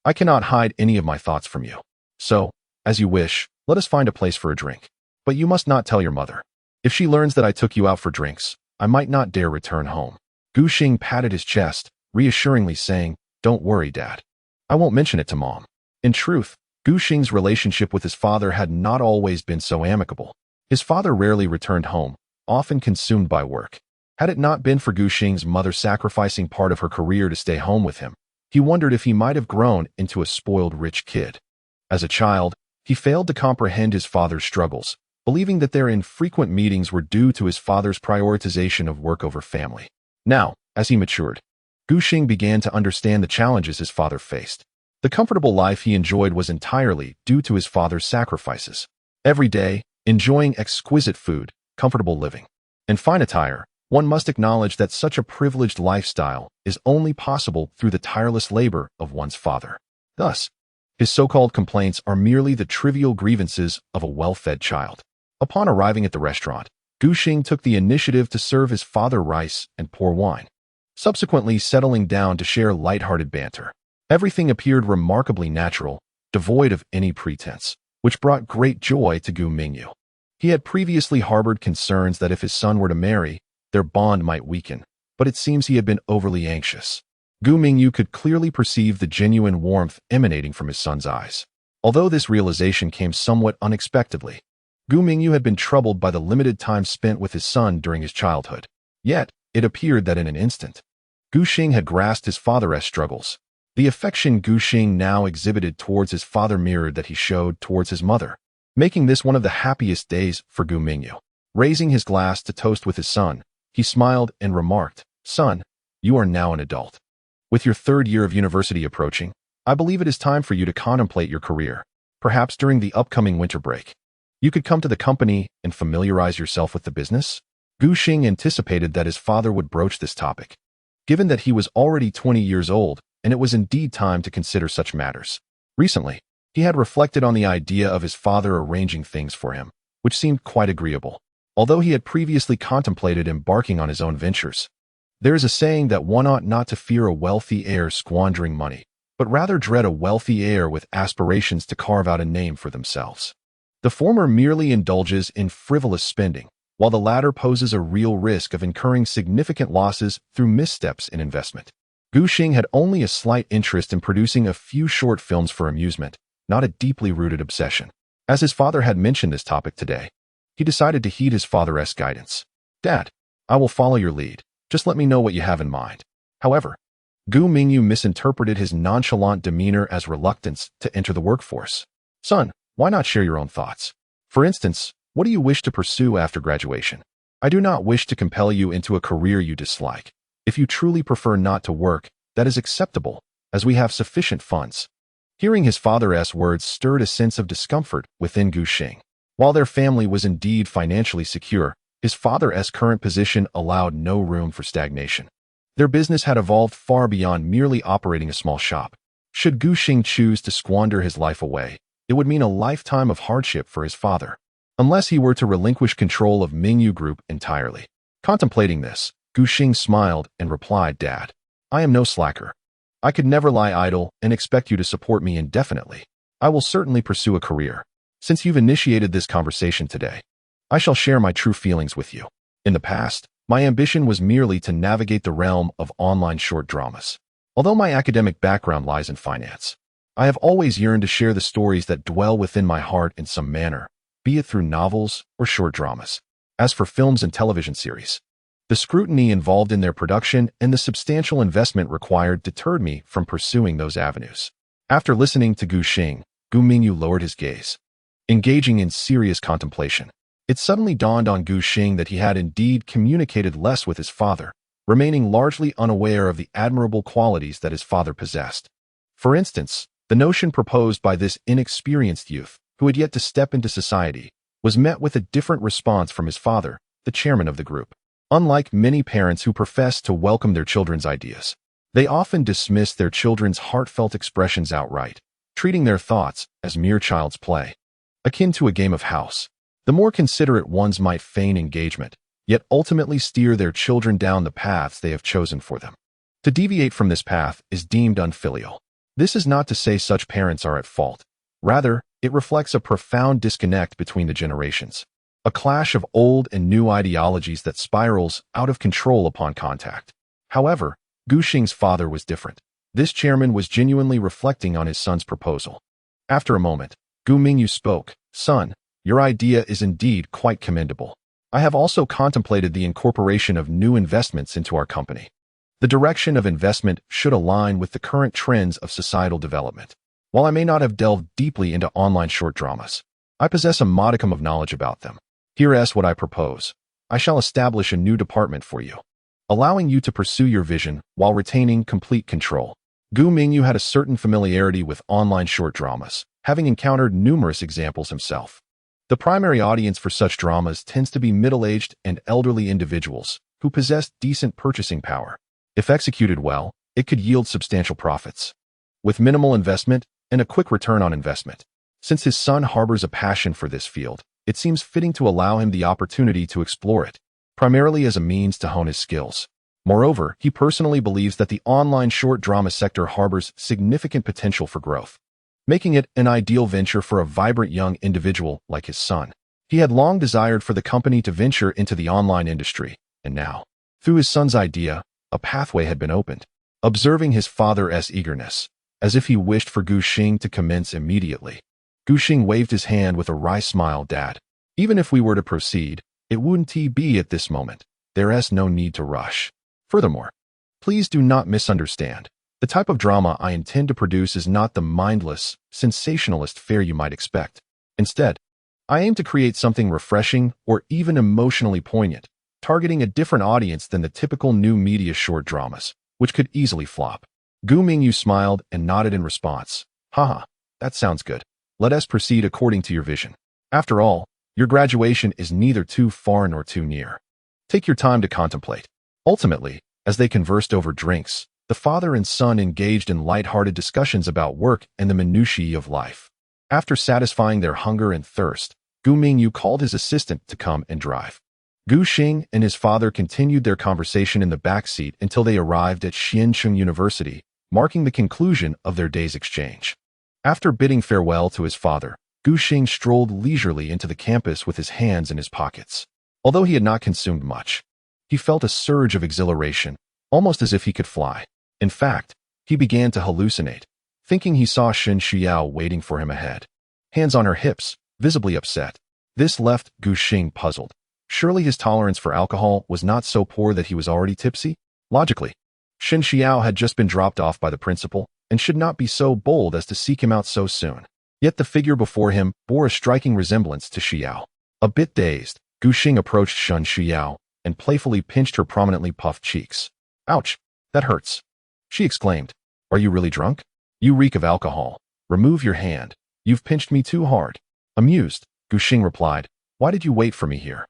I cannot hide any of my thoughts from you. So, as you wish, let us find a place for a drink. But you must not tell your mother. If she learns that I took you out for drinks, I might not dare return home." Gu Xing patted his chest, reassuringly saying, "Don't worry, Dad. I won't mention it to Mom." In truth, Gu Xing's relationship with his father had not always been so amicable. His father rarely returned home, often consumed by work. Had it not been for Gu Xing's mother sacrificing part of her career to stay home with him, he wondered if he might have grown into a spoiled rich kid. As a child, he failed to comprehend his father's struggles, believing that their infrequent meetings were due to his father's prioritization of work over family. Now, as he matured, Gu Xing began to understand the challenges his father faced. The comfortable life he enjoyed was entirely due to his father's sacrifices. Every day, enjoying exquisite food, comfortable living, and fine attire, one must acknowledge that such a privileged lifestyle is only possible through the tireless labor of one's father. Thus, his so-called complaints are merely the trivial grievances of a well-fed child. Upon arriving at the restaurant, Gu Xing took the initiative to serve his father rice and pour wine, subsequently settling down to share light-hearted banter. Everything appeared remarkably natural, devoid of any pretense, which brought great joy to Gu Mingyu. He had previously harbored concerns that if his son were to marry, their bond might weaken, but it seems he had been overly anxious. Gu Mingyu could clearly perceive the genuine warmth emanating from his son's eyes. Although this realization came somewhat unexpectedly, Gu Mingyu had been troubled by the limited time spent with his son during his childhood. Yet, it appeared that in an instant, Gu Xing had grasped his father's struggles. The affection Gu Xing now exhibited towards his father mirrored that he showed towards his mother, making this one of the happiest days for Gu Mingyu. Raising his glass to toast with his son, he smiled and remarked, "Son, you are now an adult. With your third year of university approaching, I believe it is time for you to contemplate your career, perhaps during the upcoming winter break. You could come to the company and familiarize yourself with the business." Gu Xing anticipated that his father would broach this topic, given that he was already 20 years old, and it was indeed time to consider such matters. Recently, he had reflected on the idea of his father arranging things for him, which seemed quite agreeable. Although he had previously contemplated embarking on his own ventures, there is a saying that one ought not to fear a wealthy heir squandering money, but rather dread a wealthy heir with aspirations to carve out a name for themselves. The former merely indulges in frivolous spending, while the latter poses a real risk of incurring significant losses through missteps in investment. Gu Xing had only a slight interest in producing a few short films for amusement, not a deeply rooted obsession. As his father had mentioned this topic today, he decided to heed his father's guidance. "Dad, I will follow your lead. Just let me know what you have in mind." However, Gu Mingyu misinterpreted his nonchalant demeanor as reluctance to enter the workforce. "Son, why not share your own thoughts? For instance, what do you wish to pursue after graduation? I do not wish to compel you into a career you dislike. If you truly prefer not to work, that is acceptable, as we have sufficient funds." Hearing his father's words stirred a sense of discomfort within Gu Xing. While their family was indeed financially secure, his father's current position allowed no room for stagnation. Their business had evolved far beyond merely operating a small shop. Should Gu Xing choose to squander his life away, it would mean a lifetime of hardship for his father, unless he were to relinquish control of Mingyu Group entirely. Contemplating this, Gu Xing smiled and replied, "Dad, I am no slacker. I could never lie idle and expect you to support me indefinitely. I will certainly pursue a career. Since you've initiated this conversation today, I shall share my true feelings with you. In the past, my ambition was merely to navigate the realm of online short dramas. Although my academic background lies in finance, I have always yearned to share the stories that dwell within my heart in some manner, be it through novels or short dramas. As for films and television series, the scrutiny involved in their production and the substantial investment required deterred me from pursuing those avenues." After listening to Gu Xing, Gu Mingyu lowered his gaze, engaging in serious contemplation. It suddenly dawned on Gu Xing that he had indeed communicated less with his father, remaining largely unaware of the admirable qualities that his father possessed. For instance, the notion proposed by this inexperienced youth, who had yet to step into society, was met with a different response from his father, the chairman of the group. Unlike many parents who profess to welcome their children's ideas, they often dismiss their children's heartfelt expressions outright, treating their thoughts as mere child's play, akin to a game of house. The more considerate ones might feign engagement, yet ultimately steer their children down the paths they have chosen for them. To deviate from this path is deemed unfilial. This is not to say such parents are at fault. Rather, it reflects a profound disconnect between the generations, a clash of old and new ideologies that spirals out of control upon contact. However, Gu Xing's father was different. This chairman was genuinely reflecting on his son's proposal. After a moment, Gu Mingyu spoke, "Son, your idea is indeed quite commendable. I have also contemplated the incorporation of new investments into our company. The direction of investment should align with the current trends of societal development. While I may not have delved deeply into online short dramas, I possess a modicum of knowledge about them. Here's what I propose. I shall establish a new department for you, allowing you to pursue your vision while retaining complete control." Gu Mingyu had a certain familiarity with online short dramas, having encountered numerous examples himself. The primary audience for such dramas tends to be middle-aged and elderly individuals who possess decent purchasing power. If executed well, it could yield substantial profits, with minimal investment and a quick return on investment. Since his son harbors a passion for this field, it seems fitting to allow him the opportunity to explore it, primarily as a means to hone his skills. Moreover, he personally believes that the online short drama sector harbors significant potential for growth, making it an ideal venture for a vibrant young individual like his son. He had long desired for the company to venture into the online industry, and now, through his son's idea, a pathway had been opened. Observing his father's eagerness, as if he wished for Gu Xing to commence immediately, Gu Xing waved his hand with a wry smile. "Dad, even if we were to proceed, it wouldn't be at this moment. There's no need to rush. Furthermore, please do not misunderstand. The type of drama I intend to produce is not the mindless, sensationalist fare you might expect. Instead, I aim to create something refreshing or even emotionally poignant, targeting a different audience than the typical new media short dramas, which could easily flop." Gu Mingyu smiled and nodded in response. "Haha, that sounds good. Let us proceed according to your vision. After all, your graduation is neither too far nor too near. Take your time to contemplate." Ultimately, as they conversed over drinks, the father and son engaged in light-hearted discussions about work and the minutiae of life. After satisfying their hunger and thirst, Gu Mingyu called his assistant to come and drive. Gu Xing and his father continued their conversation in the back seat until they arrived at Xiancheng University, marking the conclusion of their day's exchange. After bidding farewell to his father, Gu Xing strolled leisurely into the campus with his hands in his pockets. Although he had not consumed much, he felt a surge of exhilaration, almost as if he could fly. In fact, he began to hallucinate, thinking he saw Shen Xiao waiting for him ahead, hands on her hips, visibly upset. This left Gu Xing puzzled. Surely his tolerance for alcohol was not so poor that he was already tipsy? Logically, Shen Xiao had just been dropped off by the principal and should not be so bold as to seek him out so soon. Yet the figure before him bore a striking resemblance to Xiao. A bit dazed, Gu Xing approached Shen Xiao and playfully pinched her prominently puffed cheeks. "Ouch, that hurts," she exclaimed. "Are you really drunk? You reek of alcohol. Remove your hand. You've pinched me too hard." Amused, Gu Xing replied, "Why did you wait for me here?"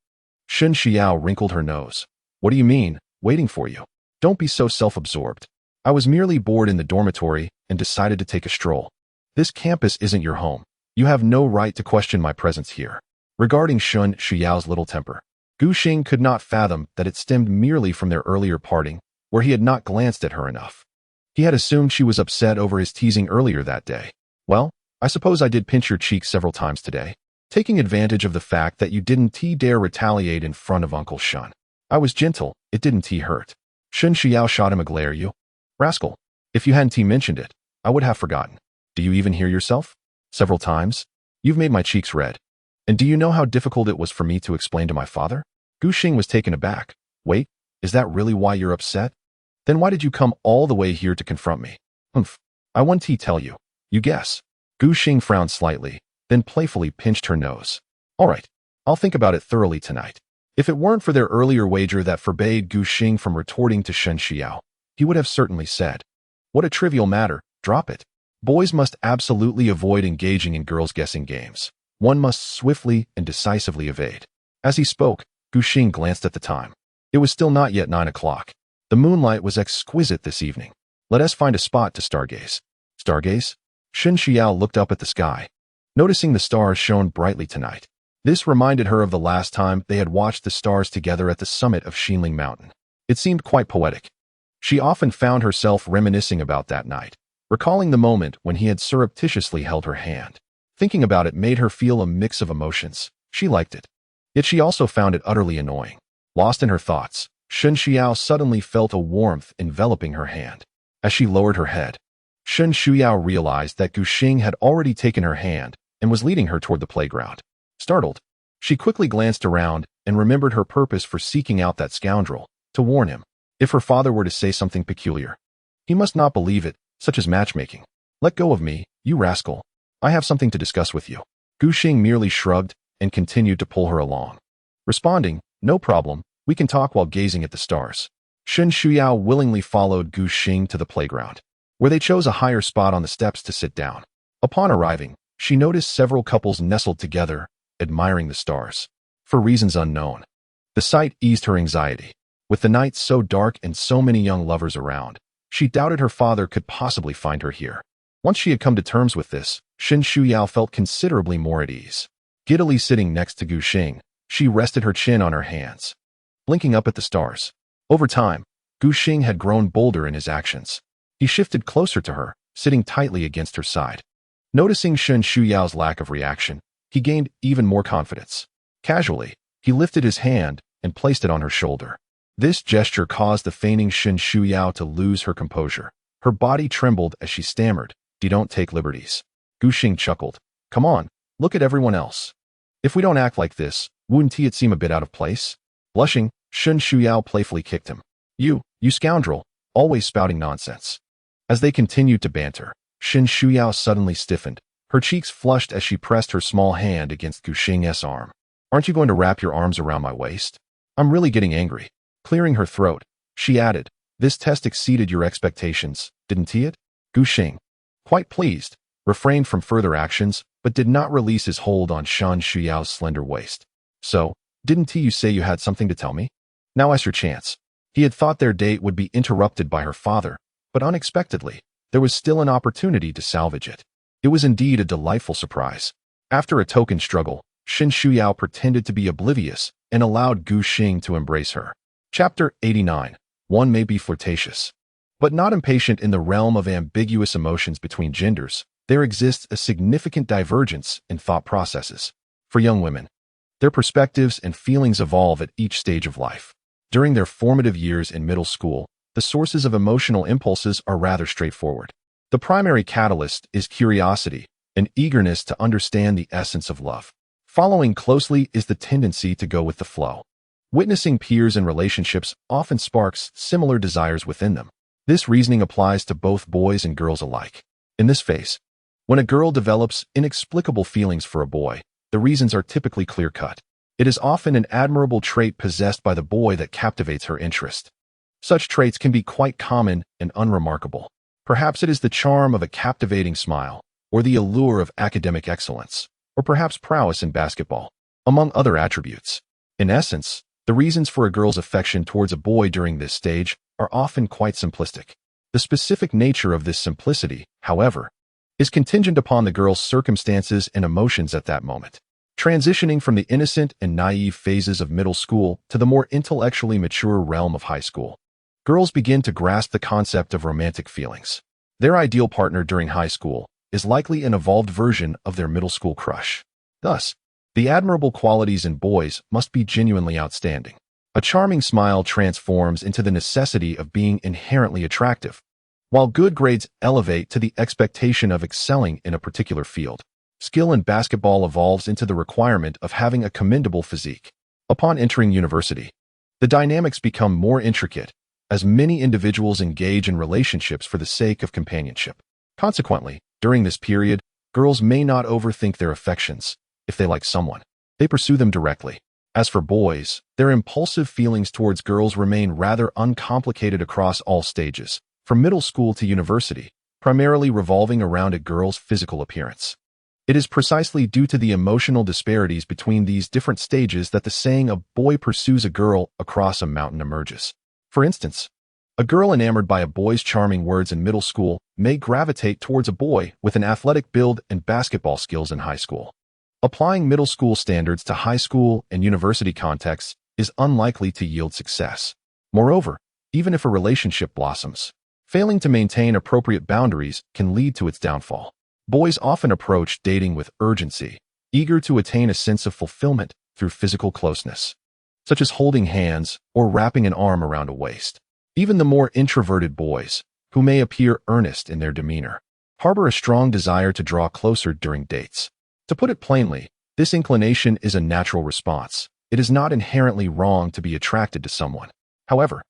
Shen Xiao wrinkled her nose. "What do you mean, waiting for you? Don't be so self-absorbed. I was merely bored in the dormitory and decided to take a stroll. This campus isn't your home. You have no right to question my presence here." Regarding Shen Xiao's little temper, Gu Xing could not fathom that it stemmed merely from their earlier parting, where he had not glanced at her enough. He had assumed she was upset over his teasing earlier that day. "Well, I suppose I did pinch your cheek several times today, taking advantage of the fact that you didn't dare retaliate in front of Uncle Shen. I was gentle, it didn't hurt." Shen Xiao shot him a glare. "You rascal. If you hadn't mentioned it, I would have forgotten. Do you even hear yourself? Several times? You've made my cheeks red. And do you know how difficult it was for me to explain to my father?" Gu Xing was taken aback. "Wait, is that really why you're upset? Then why did you come all the way here to confront me?" "Humph. I want to tell you. You guess." Gu Xing frowned slightly, then playfully pinched her nose. "All right, I'll think about it thoroughly tonight. If it weren't for their earlier wager that forbade Gu Xing from retorting to Shen Xiao, he would have certainly said, "What a trivial matter, drop it." Boys must absolutely avoid engaging in girls' guessing games. One must swiftly and decisively evade. As he spoke, Gu Xing glanced at the time. It was still not yet 9 o'clock. The moonlight was exquisite this evening. Let us find a spot to stargaze. Stargaze? Shen Xiao looked up at the sky, noticing the stars shone brightly tonight. This reminded her of the last time they had watched the stars together at the summit of Xinling Mountain. It seemed quite poetic. She often found herself reminiscing about that night, recalling the moment when he had surreptitiously held her hand. Thinking about it made her feel a mix of emotions. She liked it. Yet she also found it utterly annoying. Lost in her thoughts, Shen Xiao suddenly felt a warmth enveloping her hand. As she lowered her head, Shen Xiao realized that Gu Xing had already taken her hand and was leading her toward the playground. Startled, she quickly glanced around and remembered her purpose for seeking out that scoundrel, to warn him. If her father were to say something peculiar, he must not believe it, such as matchmaking. "Let go of me, you rascal. I have something to discuss with you." Gu Xing merely shrugged and continued to pull her along, responding, "No problem, we can talk while gazing at the stars." Shen Xiao willingly followed Gu Xing to the playground, where they chose a higher spot on the steps to sit down. Upon arriving, she noticed several couples nestled together, admiring the stars. For reasons unknown, the sight eased her anxiety. With the night so dark and so many young lovers around, she doubted her father could possibly find her here. Once she had come to terms with this, Shen Xiao felt considerably more at ease. Giddily sitting next to Gu Xing, she rested her chin on her hands, blinking up at the stars. Over time, Gu Xing had grown bolder in his actions. He shifted closer to her, sitting tightly against her side. Noticing Shen Xiao's lack of reaction, he gained even more confidence. Casually, he lifted his hand and placed it on her shoulder. This gesture caused the feigning Shen Xiao to lose her composure. Her body trembled as she stammered, "Don't take liberties." Gu Xing chuckled. "Come on, look at everyone else. If we don't act like this, wouldn't it seem a bit out of place?" Blushing, Shen Xiao playfully kicked him. You scoundrel, always spouting nonsense." As they continued to banter, Shen Xiao suddenly stiffened. Her cheeks flushed as she pressed her small hand against Gu Xing's arm. "Aren't you going to wrap your arms around my waist? I'm really getting angry." Clearing her throat, she added, "This test exceeded your expectations, didn't it?" Gu Xing, quite pleased, refrained from further actions, but did not release his hold on Shen Xiao's slender waist. "So, didn't you say you had something to tell me? Now is your chance." He had thought their date would be interrupted by her father, but unexpectedly, there was still an opportunity to salvage it. It was indeed a delightful surprise. After a token struggle, Shen Xiao pretended to be oblivious and allowed Gu Xing to embrace her. Chapter 89. One may be flirtatious, but not impatient. In the realm of ambiguous emotions between genders, there exists a significant divergence in thought processes. For young women, their perspectives and feelings evolve at each stage of life. During their formative years in middle school, the sources of emotional impulses are rather straightforward. The primary catalyst is curiosity, an eagerness to understand the essence of love. Following closely is the tendency to go with the flow. Witnessing peers and relationships often sparks similar desires within them. This reasoning applies to both boys and girls alike. In this phase, when a girl develops inexplicable feelings for a boy, the reasons are typically clear-cut. It is often an admirable trait possessed by the boy that captivates her interest. Such traits can be quite common and unremarkable. Perhaps it is the charm of a captivating smile, or the allure of academic excellence, or perhaps prowess in basketball, among other attributes. In essence, the reasons for a girl's affection towards a boy during this stage are often quite simplistic. The specific nature of this simplicity, however, is contingent upon the girl's circumstances and emotions at that moment. Transitioning from the innocent and naive phases of middle school to the more intellectually mature realm of high school, girls begin to grasp the concept of romantic feelings. Their ideal partner during high school is likely an evolved version of their middle school crush. Thus, the admirable qualities in boys must be genuinely outstanding. A charming smile transforms into the necessity of being inherently attractive, while good grades elevate to the expectation of excelling in a particular field. Skill in basketball evolves into the requirement of having a commendable physique. Upon entering university, the dynamics become more intricate, as many individuals engage in relationships for the sake of companionship. Consequently, during this period, girls may not overthink their affections. If they like someone, they pursue them directly. As for boys, their impulsive feelings towards girls remain rather uncomplicated across all stages, from middle school to university, primarily revolving around a girl's physical appearance. It is precisely due to the emotional disparities between these different stages that the saying "a boy pursues a girl across a mountain" emerges. For instance, a girl enamored by a boy's charming words in middle school may gravitate towards a boy with an athletic build and basketball skills in high school. Applying middle school standards to high school and university contexts is unlikely to yield success. Moreover, even if a relationship blossoms, failing to maintain appropriate boundaries can lead to its downfall. Boys often approach dating with urgency, eager to attain a sense of fulfillment through physical closeness, such as holding hands or wrapping an arm around a waist. Even the more introverted boys, who may appear earnest in their demeanor, harbor a strong desire to draw closer during dates. To put it plainly, this inclination is a natural response. It is not inherently wrong to be attracted to someone. However,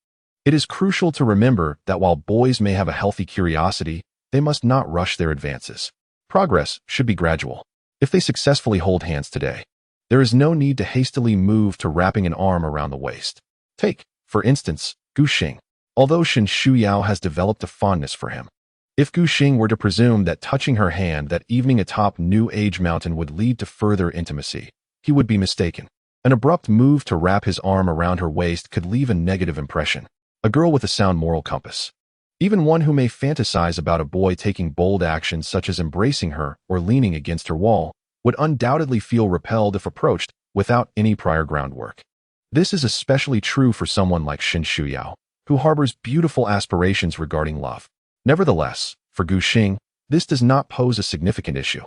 it is crucial to remember that while boys may have a healthy curiosity, they must not rush their advances. Progress should be gradual. If they successfully hold hands today, there is no need to hastily move to wrapping an arm around the waist. Take, for instance, Gu Xing. Although Shen Shuyao has developed a fondness for him, if Gu Xing were to presume that touching her hand that evening atop New Age Mountain would lead to further intimacy, he would be mistaken. An abrupt move to wrap his arm around her waist could leave a negative impression. A girl with a sound moral compass, even one who may fantasize about a boy taking bold actions such as embracing her or leaning against her wall, would undoubtedly feel repelled if approached without any prior groundwork. This is especially true for someone like Shen Shuyao, who harbors beautiful aspirations regarding love. Nevertheless, for Gu Xing, this does not pose a significant issue.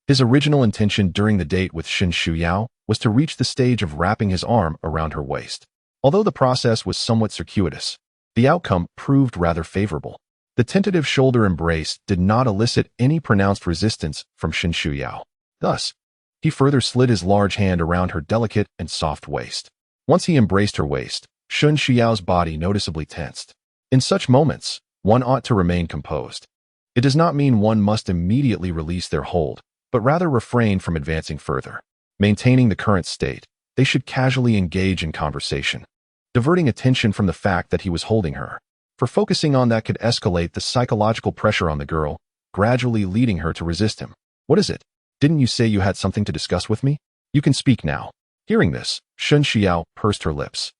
His original intention during the date with Shen Shuyao was to reach the stage of wrapping his arm around her waist. Although the process was somewhat circuitous, the outcome proved rather favorable. The tentative shoulder embrace did not elicit any pronounced resistance from Shen Shuyao. Thus, he further slid his large hand around her delicate and soft waist. Once he embraced her waist, Shen Xuyao's body noticeably tensed. In such moments, one ought to remain composed. It does not mean one must immediately release their hold, but rather refrain from advancing further. Maintaining the current state, they should casually engage in conversation, diverting attention from the fact that he was holding her. For focusing on that could escalate the psychological pressure on the girl, gradually leading her to resist him. What is it? Didn't you say you had something to discuss with me? You can speak now. Hearing this, Shen Xiao pursed her lips.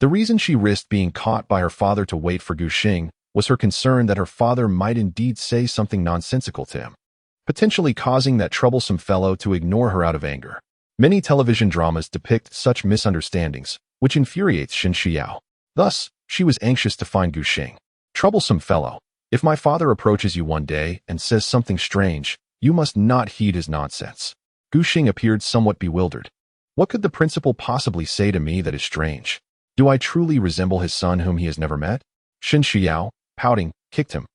The reason she risked being caught by her father to wait for Gu Xing was her concern that her father might indeed say something nonsensical to him, potentially causing that troublesome fellow to ignore her out of anger. Many television dramas depict such misunderstandings, which infuriates Shen Xiao. Thus, she was anxious to find Gu Xing. Troublesome fellow, if my father approaches you one day and says something strange, you must not heed his nonsense. Gu Xing appeared somewhat bewildered. What could the principal possibly say to me that is strange? Do I truly resemble his son whom he has never met? Shen Xiao, pouting, kicked him.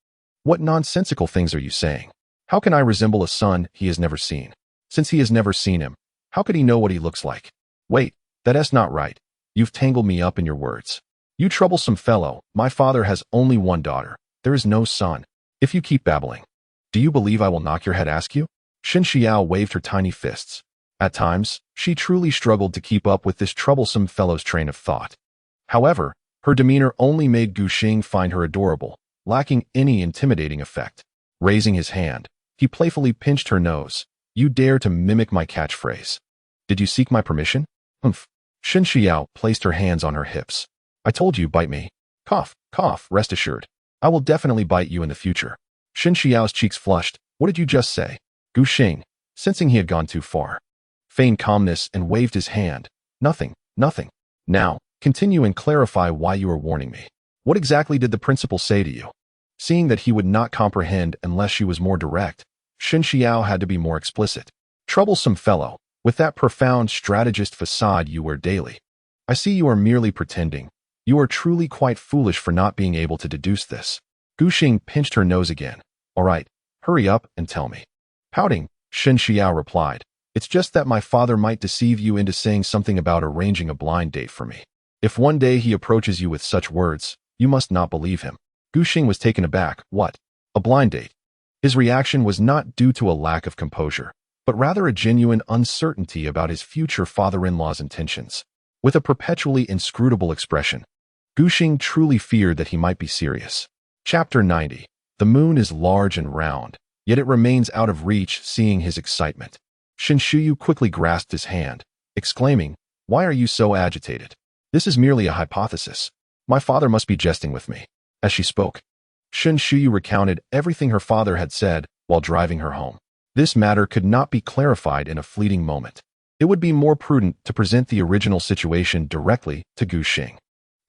What nonsensical things are you saying? How can I resemble a son he has never seen? Since he has never seen him, how could he know what he looks like? Wait, that's not right. You've tangled me up in your words. You troublesome fellow, my father has only one daughter. There is no son. If you keep babbling, do you believe I will knock your head askew? Shen Xiao waved her tiny fists. At times, she truly struggled to keep up with this troublesome fellow's train of thought. However, her demeanor only made Gu Xing find her adorable, lacking any intimidating effect. Raising his hand, he playfully pinched her nose. You dare to mimic my catchphrase. Did you seek my permission? Humph. Shen Xiao placed her hands on her hips. I told you, bite me. Cough, cough, rest assured. I will definitely bite you in the future. Shen Xiao's cheeks flushed. What did you just say? Gu Xing, sensing he had gone too far, feigned calmness and waved his hand. Nothing, nothing. Now, continue and clarify why you are warning me. What exactly did the principal say to you? Seeing that he would not comprehend unless she was more direct, Shen Xiao had to be more explicit. Troublesome fellow, with that profound strategist facade you wear daily. I see you are merely pretending. You are truly quite foolish for not being able to deduce this. Gu Xing pinched her nose again. All right, hurry up and tell me. Pouting, Shen Xiao replied. It's just that my father might deceive you into saying something about arranging a blind date for me. If one day he approaches you with such words, you must not believe him. Gu Xing was taken aback. What? A blind date? His reaction was not due to a lack of composure, but rather a genuine uncertainty about his future father-in-law's intentions. With a perpetually inscrutable expression, Gu Xing truly feared that he might be serious. Chapter 90. The moon is large and round, yet it remains out of reach. Seeing his excitement, Shin Shuyu quickly grasped his hand, exclaiming, "Why are you so agitated? This is merely a hypothesis. My father must be jesting with me." As she spoke, Shin Shuyu recounted everything her father had said while driving her home. This matter could not be clarified in a fleeting moment. It would be more prudent to present the original situation directly to Gu Xing.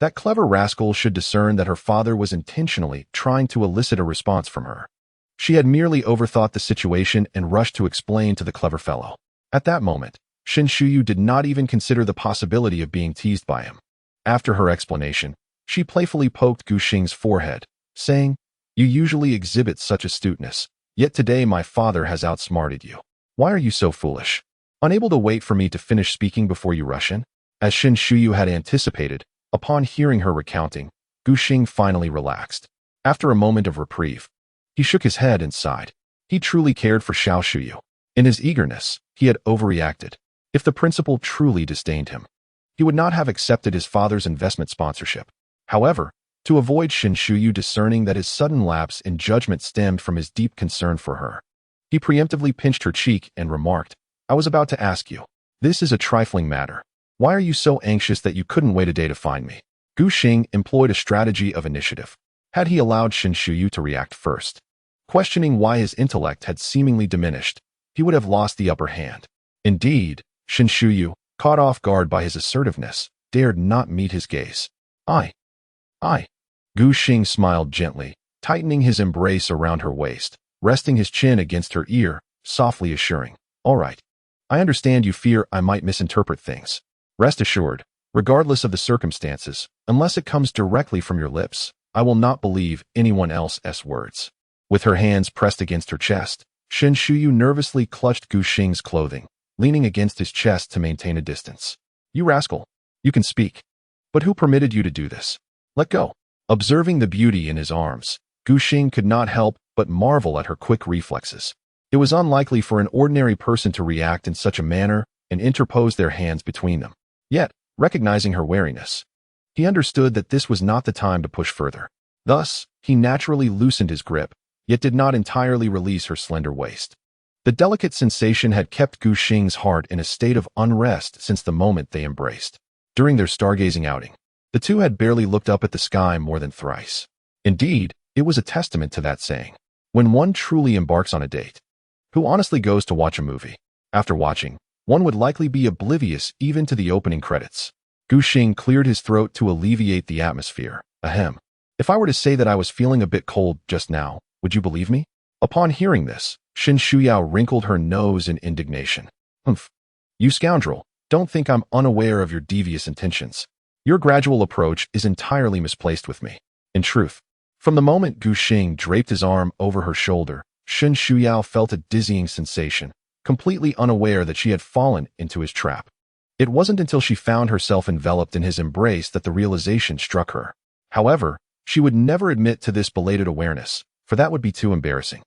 That clever rascal should discern that her father was intentionally trying to elicit a response from her. She had merely overthought the situation and rushed to explain to the clever fellow. At that moment, Shin Shuyu did not even consider the possibility of being teased by him. After her explanation, she playfully poked Gu Xing's forehead, saying, "You usually exhibit such astuteness, yet today my father has outsmarted you. Why are you so foolish? Unable to wait for me to finish speaking before you rush in?" As Shin Shuyu had anticipated, upon hearing her recounting, Gu Xing finally relaxed. After a moment of reprieve, he shook his head and sighed. He truly cared for Xiao Shuyu. In his eagerness, he had overreacted. If the principal truly disdained him, he would not have accepted his father's investment sponsorship. However, to avoid Shin Shuyu discerning that his sudden lapse in judgment stemmed from his deep concern for her, he preemptively pinched her cheek and remarked, "I was about to ask you. This is a trifling matter. Why are you so anxious that you couldn't wait a day to find me?" Gu Xing employed a strategy of initiative. Had he allowed Shin Shuyu to react first, questioning why his intellect had seemingly diminished, he would have lost the upper hand. Indeed, Shin Shuyu, caught off guard by his assertiveness, dared not meet his gaze. I. Gu Xing smiled gently, tightening his embrace around her waist, resting his chin against her ear, softly assuring, "All right. I understand you fear I might misinterpret things. Rest assured, regardless of the circumstances, unless it comes directly from your lips, I will not believe anyone else's words." With her hands pressed against her chest, Shin Shuyu nervously clutched Gu Xing's clothing, leaning against his chest to maintain a distance. "You rascal! You can speak. But who permitted you to do this? Let go." Observing the beauty in his arms, Gu Xing could not help but marvel at her quick reflexes. It was unlikely for an ordinary person to react in such a manner and interpose their hands between them. Yet, recognizing her wariness, he understood that this was not the time to push further. Thus, he naturally loosened his grip, yet did not entirely release her slender waist. The delicate sensation had kept Gu Xing's heart in a state of unrest since the moment they embraced. During their stargazing outing, the two had barely looked up at the sky more than thrice. Indeed, it was a testament to that saying, when one truly embarks on a date, who honestly goes to watch a movie? After watching, one would likely be oblivious even to the opening credits. Gu Xing cleared his throat to alleviate the atmosphere. Ahem. "If I were to say that I was feeling a bit cold just now, would you believe me?" Upon hearing this, Shin Shuyao wrinkled her nose in indignation. "Humph. You scoundrel, don't think I'm unaware of your devious intentions. Your gradual approach is entirely misplaced with me. In truth, from the moment Gu Xing draped his arm over her shoulder, Shin Shuyao felt a dizzying sensation, completely unaware that she had fallen into his trap. It wasn't until she found herself enveloped in his embrace that the realization struck her. However, she would never admit to this belated awareness, for that would be too embarrassing.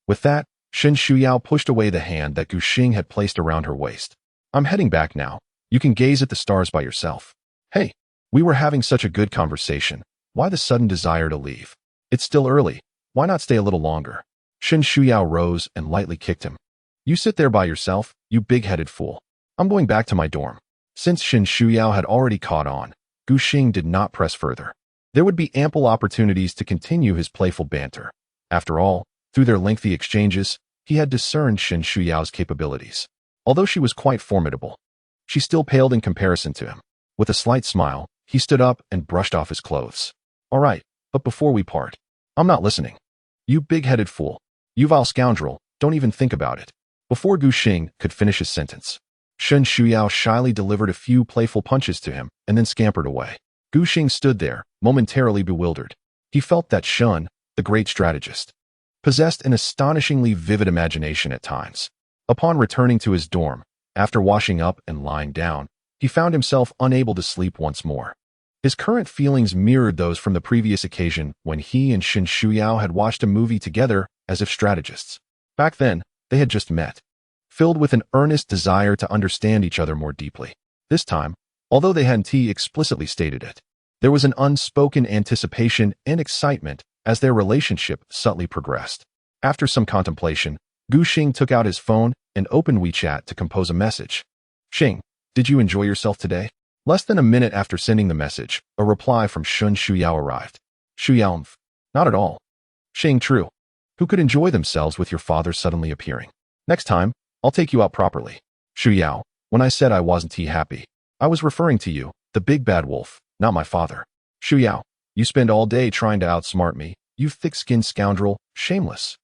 With that, Shin Shuyao pushed away the hand that Gu Xing had placed around her waist. "I'm heading back now. You can gaze at the stars by yourself." "Hey, we were having such a good conversation. Why the sudden desire to leave? It's still early. Why not stay a little longer?" Shin Shuyao rose and lightly kicked him. "You sit there by yourself, you big-headed fool. I'm going back to my dorm." Since Shin Shuyao had already caught on, Gu Xing did not press further. There would be ample opportunities to continue his playful banter. After all, through their lengthy exchanges, he had discerned Shin Shuyao's capabilities. Although she was quite formidable, she still paled in comparison to him. With a slight smile, he stood up and brushed off his clothes. "All right, but before we part, I'm not listening. You big-headed fool. You vile scoundrel, don't even think about it." Before Gu Xing could finish his sentence, Shin Shuyao shyly delivered a few playful punches to him and then scampered away. Gu Xing stood there, momentarily bewildered. He felt that Shun, the great strategist, possessed an astonishingly vivid imagination at times. Upon returning to his dorm, after washing up and lying down, he found himself unable to sleep once more. His current feelings mirrored those from the previous occasion when he and Shin Shuyao had watched a movie together as if strategists. Back then, they had just met, filled with an earnest desire to understand each other more deeply. This time, Although they hadn't explicitly stated it, there was an unspoken anticipation and excitement as their relationship subtly progressed. After some contemplation, Gu Xing took out his phone and opened WeChat to compose a message. Xing, did you enjoy yourself today? Less than a minute after sending the message, a reply from Shun Shuyao arrived. Shuyao, not at all. Xing, true. Who could enjoy themselves with your father suddenly appearing? Next time, I'll take you out properly. Shuyao, when I said I wasn't happy, I was referring to you, the big bad wolf, not my father. Shuyao, you spend all day trying to outsmart me, you thick-skinned scoundrel, shameless.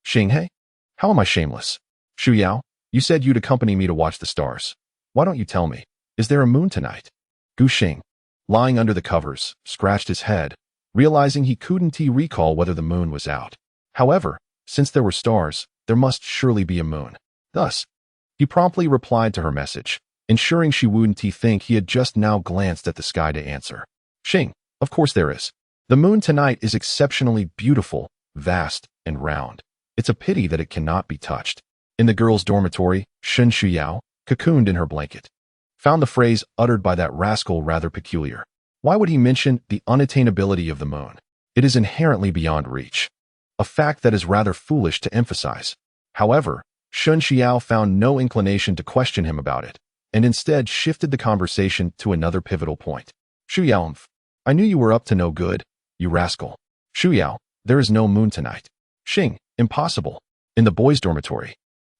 Xing, hey? How am I shameless? Shuyao, you said you'd accompany me to watch the stars. Why don't you tell me? Is there a moon tonight? Gu Xing, lying under the covers, scratched his head, realizing he couldn't recall whether the moon was out. However, since there were stars, there must surely be a moon. Thus, he promptly replied to her message, ensuring she wouldn't think he had just now glanced at the sky to answer. Xing, of course there is. The moon tonight is exceptionally beautiful, vast, and round. It's a pity that it cannot be touched. In the girls' dormitory, Shun Shuyao, cocooned in her blanket, found the phrase uttered by that rascal rather peculiar. Why would he mention the unattainability of the moon? It is inherently beyond reach. A fact that is rather foolish to emphasize. However, Shun Xiao found no inclination to question him about it, and instead shifted the conversation to another pivotal point. Shuyao, I knew you were up to no good, you rascal. Shuyao, there is no moon tonight. Xing, impossible. In the boys' dormitory,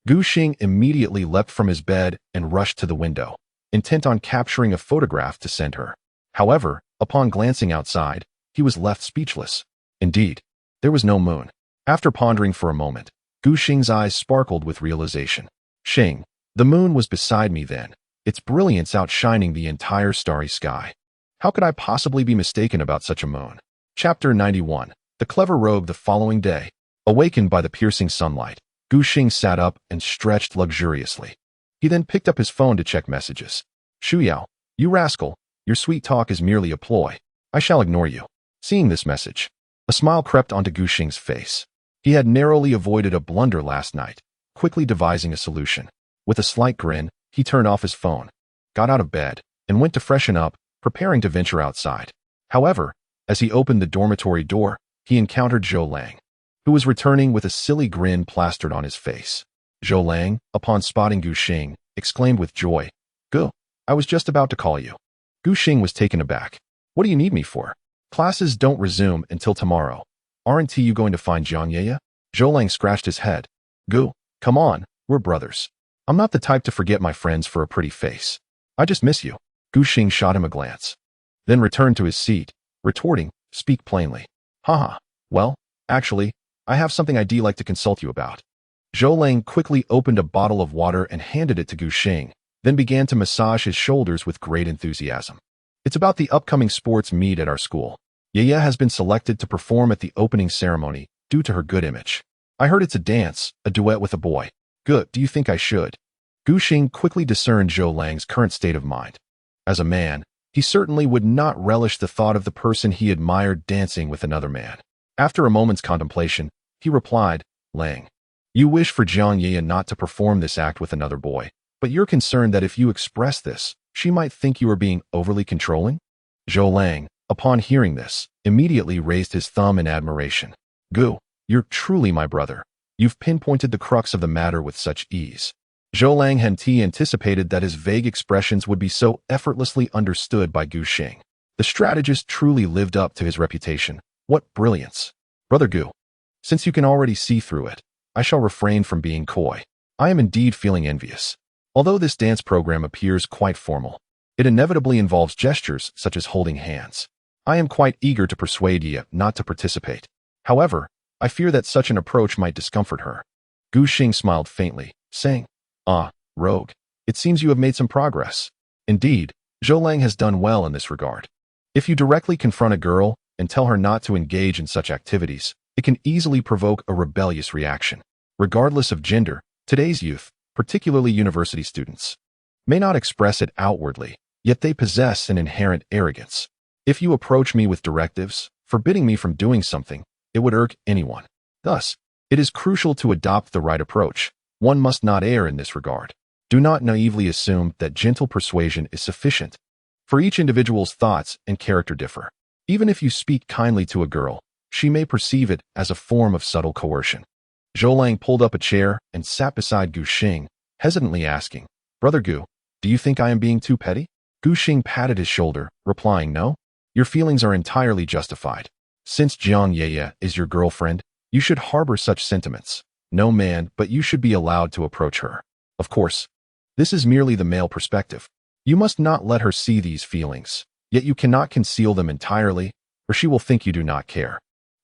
Gu Xing immediately leapt from his bed and rushed to the window, intent on capturing a photograph to send her. However, upon glancing outside, he was left speechless. Indeed, there was no moon. After pondering for a moment, Gu Xing's eyes sparkled with realization. Xing, the moon was beside me then, its brilliance outshining the entire starry sky. How could I possibly be mistaken about such a moon? Chapter 91. The clever rogue. The following day, awakened by the piercing sunlight, Gu Xing sat up and stretched luxuriously. He then picked up his phone to check messages. Shuyao, you rascal, your sweet talk is merely a ploy. I shall ignore you. Seeing this message, a smile crept onto Gu Xing's face. He had narrowly avoided a blunder last night, quickly devising a solution. With a slight grin, he turned off his phone, got out of bed, and went to freshen up, preparing to venture outside. However, as he opened the dormitory door, he encountered Zhou Lang, who was returning with a silly grin plastered on his face. Zhou Lang, upon spotting Gu Xing, exclaimed with joy, Gu, I was just about to call you. Gu Xing was taken aback. What do you need me for? Classes don't resume until tomorrow. Aren't you going to find Jiang Yeye? Zhou Lang scratched his head. Gu, come on, we're brothers. I'm not the type to forget my friends for a pretty face. I just miss you. Gu Xing shot him a glance, then returned to his seat, retorting, speak plainly. Haha, well, actually, I have something I'd like to consult you about. Zhou Lang quickly opened a bottle of water and handed it to Gu Xing, then began to massage his shoulders with great enthusiasm. It's about the upcoming sports meet at our school. Yeye has been selected to perform at the opening ceremony due to her good image. I heard it's a dance, a duet with a boy. Good, do you think I should? Gu Xing quickly discerned Zhou Lang's current state of mind. As a man, he certainly would not relish the thought of the person he admired dancing with another man. After a moment's contemplation, he replied, Lang, you wish for Jiang Yeye not to perform this act with another boy, but you're concerned that if you express this, she might think you are being overly controlling? Zhou Lang, upon hearing this, immediately raised his thumb in admiration. Gu, you're truly my brother. You've pinpointed the crux of the matter with such ease. Zhou Lang had anticipated that his vague expressions would be so effortlessly understood by Gu Xing. The strategist truly lived up to his reputation. What brilliance! Brother Gu, since you can already see through it, I shall refrain from being coy. I am indeed feeling envious. Although this dance program appears quite formal, it inevitably involves gestures such as holding hands. I am quite eager to persuade Ye not to participate. However, I fear that such an approach might discomfort her. Gu Xing smiled faintly, saying, Ah, rogue, it seems you have made some progress. Indeed, Zhou Lang has done well in this regard. If you directly confront a girl and tell her not to engage in such activities, it can easily provoke a rebellious reaction. Regardless of gender, today's youth, particularly university students, may not express it outwardly, yet they possess an inherent arrogance. If you approach me with directives, forbidding me from doing something, it would irk anyone. Thus, it is crucial to adopt the right approach. One must not err in this regard. Do not naively assume that gentle persuasion is sufficient. For each individual's thoughts and character differ. Even if you speak kindly to a girl, she may perceive it as a form of subtle coercion. Zhou Lang pulled up a chair and sat beside Gu Xing, hesitantly asking, "Brother Gu, do you think I am being too petty?" Gu Xing patted his shoulder, replying, "No. Your feelings are entirely justified. Since Jiang Yeye is your girlfriend, you should harbor such sentiments. No man, but you should be allowed to approach her. Of course, this is merely the male perspective. You must not let her see these feelings, yet you cannot conceal them entirely, or she will think you do not care."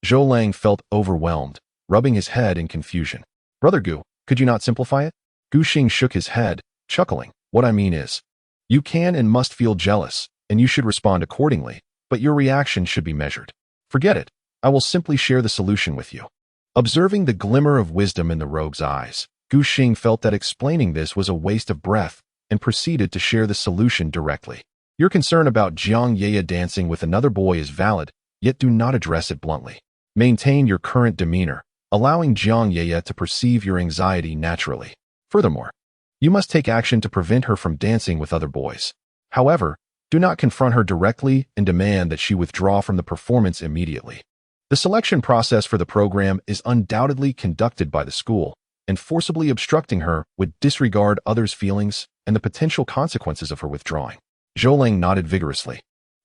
Zhou Lang felt overwhelmed, rubbing his head in confusion. "Brother Gu, could you not simplify it?" Gu Xing shook his head, chuckling. "What I mean is, you can and must feel jealous, and you should respond accordingly, but your reaction should be measured. Forget it. I will simply share the solution with you." Observing the glimmer of wisdom in the rogue's eyes, Gu Xing felt that explaining this was a waste of breath and proceeded to share the solution directly. "Your concern about Jiang Yeye dancing with another boy is valid, yet do not address it bluntly. Maintain your current demeanor, allowing Jiang Yeye to perceive your anxiety naturally. Furthermore, you must take action to prevent her from dancing with other boys. However, do not confront her directly and demand that she withdraw from the performance immediately. The selection process for the program is undoubtedly conducted by the school, and forcibly obstructing her would disregard others' feelings and the potential consequences of her withdrawing." Zhou Lang nodded vigorously.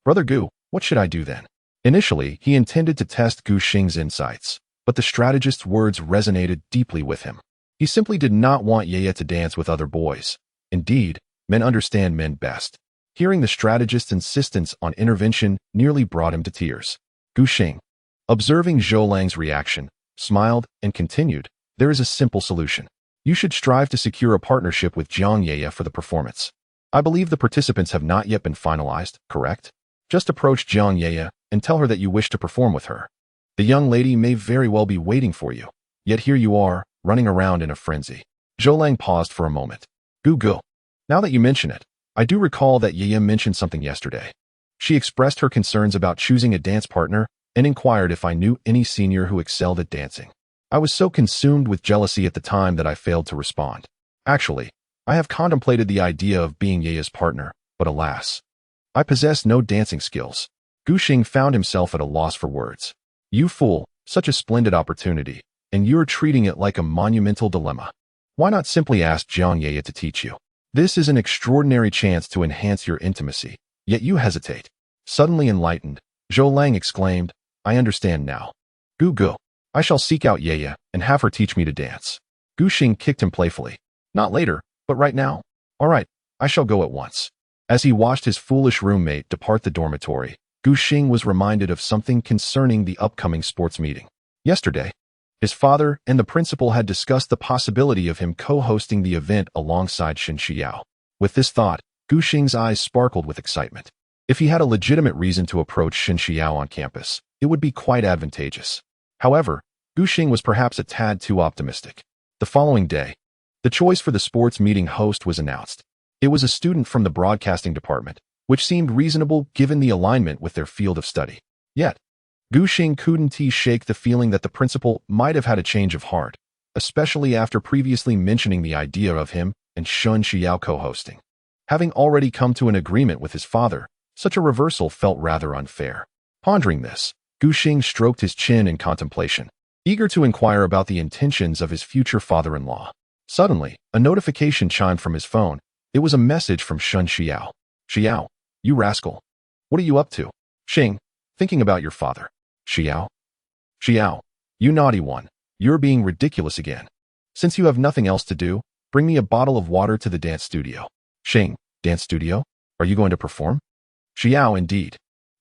"Brother Gu, what should I do then?" Initially, he intended to test Gu Xing's insights, but the strategist's words resonated deeply with him. He simply did not want Yeye to dance with other boys. Indeed, men understand men best. Hearing the strategist's insistence on intervention nearly brought him to tears. Gu Xing, observing Zhou Lang's reaction, smiled and continued, "There is a simple solution. You should strive to secure a partnership with Jiang Yeye for the performance. I believe the participants have not yet been finalized, correct? Just approach Jiang Yeye and tell her that you wish to perform with her. The young lady may very well be waiting for you, yet here you are, running around in a frenzy." Zhou Lang paused for a moment. "Gu Gu, now that you mention it, I do recall that Yeye mentioned something yesterday. She expressed her concerns about choosing a dance partner and inquired if I knew any senior who excelled at dancing. I was so consumed with jealousy at the time that I failed to respond. Actually, I have contemplated the idea of being Yeye's partner, but alas, I possess no dancing skills." Gu Xing found himself at a loss for words. "You fool, such a splendid opportunity, and you're treating it like a monumental dilemma. Why not simply ask Jiang Yeye to teach you? This is an extraordinary chance to enhance your intimacy, yet you hesitate." Suddenly enlightened, Zhou Lang exclaimed, "I understand now. Gu Gu, I shall seek out Yeye and have her teach me to dance." Gu Xing kicked him playfully. "Not later, but right now. All right, I shall go at once." As he watched his foolish roommate depart the dormitory, Gu Xing was reminded of something concerning the upcoming sports meeting. Yesterday, his father and the principal had discussed the possibility of him co-hosting the event alongside Shen Xiao. With this thought, Gu Xing's eyes sparkled with excitement. If he had a legitimate reason to approach Shen Xiao on campus, it would be quite advantageous. However, Gu Xing was perhaps a tad too optimistic. The following day, the choice for the sports meeting host was announced. It was a student from the broadcasting department, which seemed reasonable given the alignment with their field of study. Yet, Gu Xing couldn't shake the feeling that the principal might have had a change of heart, especially after previously mentioning the idea of him and Shen Xiao co-hosting. Having already come to an agreement with his father, such a reversal felt rather unfair. Pondering this, Gu Xing stroked his chin in contemplation, eager to inquire about the intentions of his future father-in-law. Suddenly, a notification chimed from his phone. It was a message from Shen Xiao. "Xiao, you rascal. What are you up to?" "Xing, thinking about your father." "Xiao? Xiao, you naughty one. You're being ridiculous again. Since you have nothing else to do, bring me a bottle of water to the dance studio." "Xing, dance studio? Are you going to perform?" "Xiao, indeed.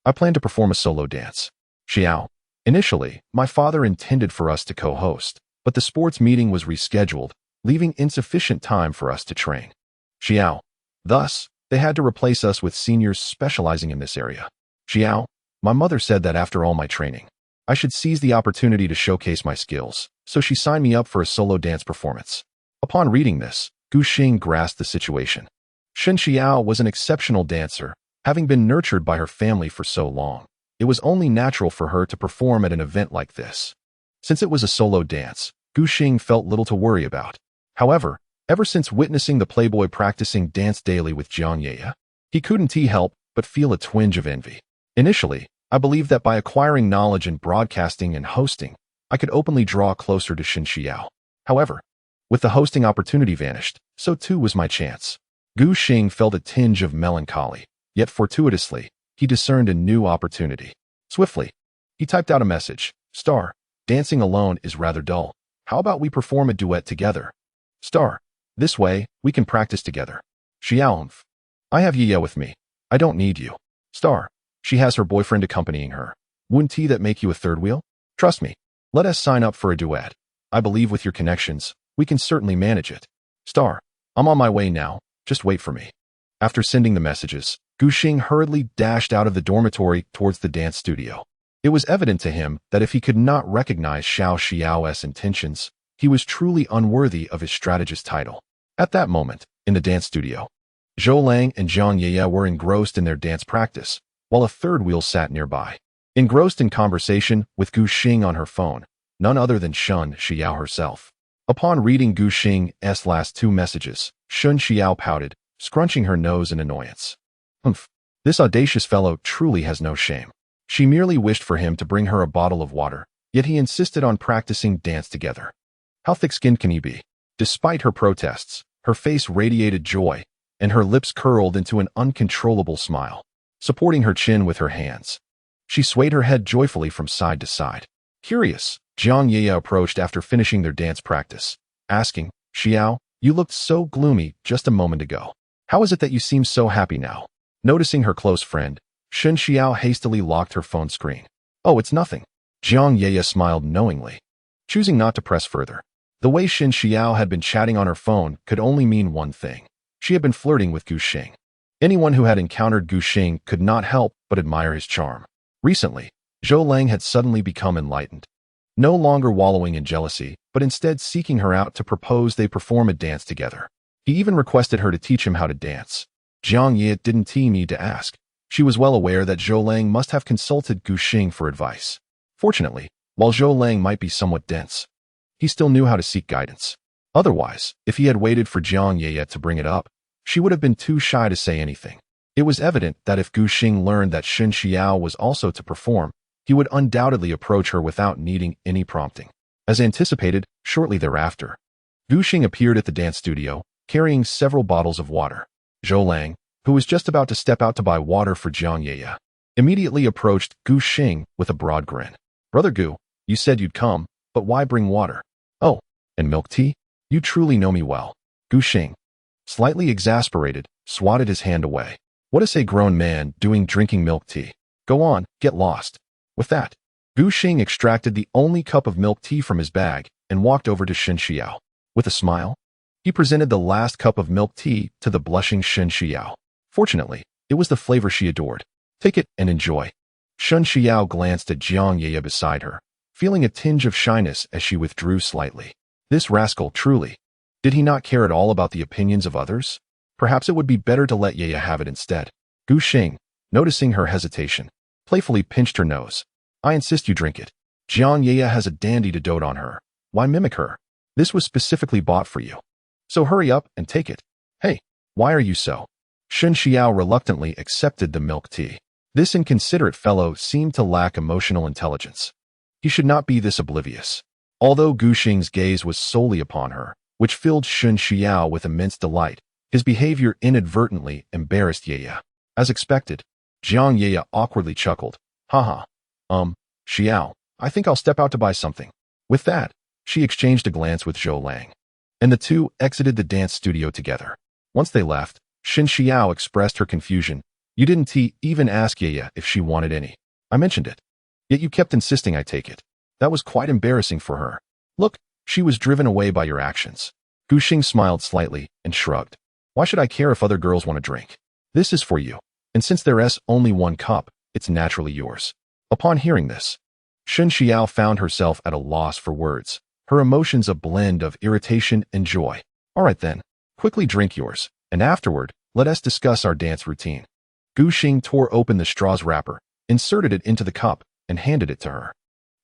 I plan to perform a solo dance." "Xiao, initially, my father intended for us to co-host, but the sports meeting was rescheduled, leaving insufficient time for us to train. Xiao, thus, they had to replace us with seniors specializing in this area. Xiao, my mother said that after all my training, I should seize the opportunity to showcase my skills, so she signed me up for a solo dance performance." Upon reading this, Gu Xing grasped the situation. Shen Xiao was an exceptional dancer, having been nurtured by her family for so long. It was only natural for her to perform at an event like this. Since it was a solo dance, Gu Xing felt little to worry about. However, ever since witnessing the playboy practicing dance daily with Jiang Yeye, he couldn't help but feel a twinge of envy. Initially, I believed that by acquiring knowledge in broadcasting and hosting, I could openly draw closer to Shen Xiao. However, with the hosting opportunity vanished, so too was my chance. Gu Xing felt a tinge of melancholy, yet fortuitously, he discerned a new opportunity. Swiftly, he typed out a message. Star, dancing alone is rather dull. How about we perform a duet together? Star, this way, we can practice together. Xiaohumph, I have Yiya with me. I don't need you. Star, she has her boyfriend accompanying her. Wouldn't that make you a third wheel? Trust me. Let us sign up for a duet. I believe with your connections, we can certainly manage it. Star, I'm on my way now. Just wait for me. After sending the messages, Gu Xing hurriedly dashed out of the dormitory towards the dance studio. It was evident to him that if he could not recognize Xiao Xiao's intentions, he was truly unworthy of his strategist title. At that moment, in the dance studio, Zhou Lang and Jiang Ye were engrossed in their dance practice, while a third wheel sat nearby. Engrossed in conversation with Gu Xing on her phone, none other than Shen Xiao herself. Upon reading Gu Xing's last two messages, Shen Xiao pouted, scrunching her nose in annoyance. Humph, this audacious fellow truly has no shame. She merely wished for him to bring her a bottle of water, yet he insisted on practicing dance together. How thick-skinned can he be? Despite her protests, her face radiated joy, and her lips curled into an uncontrollable smile. Supporting her chin with her hands, she swayed her head joyfully from side to side. Curious, Jiang Ye approached after finishing their dance practice, asking, Xiao, you looked so gloomy just a moment ago. How is it that you seem so happy now? Noticing her close friend, Shen Xiao hastily locked her phone screen. Oh, it's nothing. Jiang Ye smiled knowingly, choosing not to press further. The way Shen Xiao had been chatting on her phone could only mean one thing. She had been flirting with Gu Xing. Anyone who had encountered Gu Xing could not help but admire his charm. Recently, Zhou Lang had suddenly become enlightened. No longer wallowing in jealousy, but instead seeking her out to propose they perform a dance together. He even requested her to teach him how to dance. Jiang Ye didn't need to ask. She was well aware that Zhou Lang must have consulted Gu Xing for advice. Fortunately, while Zhou Lang might be somewhat dense, he still knew how to seek guidance. Otherwise, if he had waited for Jiang Ye to bring it up, she would have been too shy to say anything. It was evident that if Gu Xing learned that Shen Xiao was also to perform, he would undoubtedly approach her without needing any prompting. As anticipated, shortly thereafter, Gu Xing appeared at the dance studio, carrying several bottles of water. Zhou Lang, who was just about to step out to buy water for Jiang Ye, immediately approached Gu Xing with a broad grin. Brother Gu, you said you'd come, but why bring water? Oh, and milk tea? You truly know me well. Gu Xing, slightly exasperated, swatted his hand away. What is a grown man doing drinking milk tea? Go on, get lost. With that, Gu Xing extracted the only cup of milk tea from his bag and walked over to Shen Xiao. With a smile, he presented the last cup of milk tea to the blushing Shen Xiao. Fortunately, it was the flavor she adored. Take it and enjoy. Shen Xiao glanced at Jiang Ye beside her, feeling a tinge of shyness as she withdrew slightly. This rascal truly. Did he not care at all about the opinions of others? Perhaps it would be better to let Ye have it instead. Gu Xing, noticing her hesitation, playfully pinched her nose. I insist you drink it. Jiang Ye has a dandy to dote on her. Why mimic her? This was specifically bought for you. So hurry up and take it. Hey, why are you so? Shen Xiao reluctantly accepted the milk tea. This inconsiderate fellow seemed to lack emotional intelligence. He should not be this oblivious. Although Gu Xing's gaze was solely upon her, which filled Shen Xiao with immense delight, his behavior inadvertently embarrassed Ye. As expected, Jiang Ye awkwardly chuckled. Haha. Xiao, I think I'll step out to buy something. With that, she exchanged a glance with Zhou Lang, and the two exited the dance studio together. Once they left, Shen Xiao expressed her confusion. You didn't even ask Ye if she wanted any. I mentioned it. Yet you kept insisting I take it. That was quite embarrassing for her. Look, she was driven away by your actions. Gu Xing smiled slightly and shrugged. Why should I care if other girls want a drink? This is for you, and since there's only one cup, it's naturally yours. Upon hearing this, Shen Xiao found herself at a loss for words, her emotions a blend of irritation and joy. All right then, quickly drink yours, and afterward, let us discuss our dance routine. Gu Xing tore open the straw's wrapper, inserted it into the cup, and handed it to her.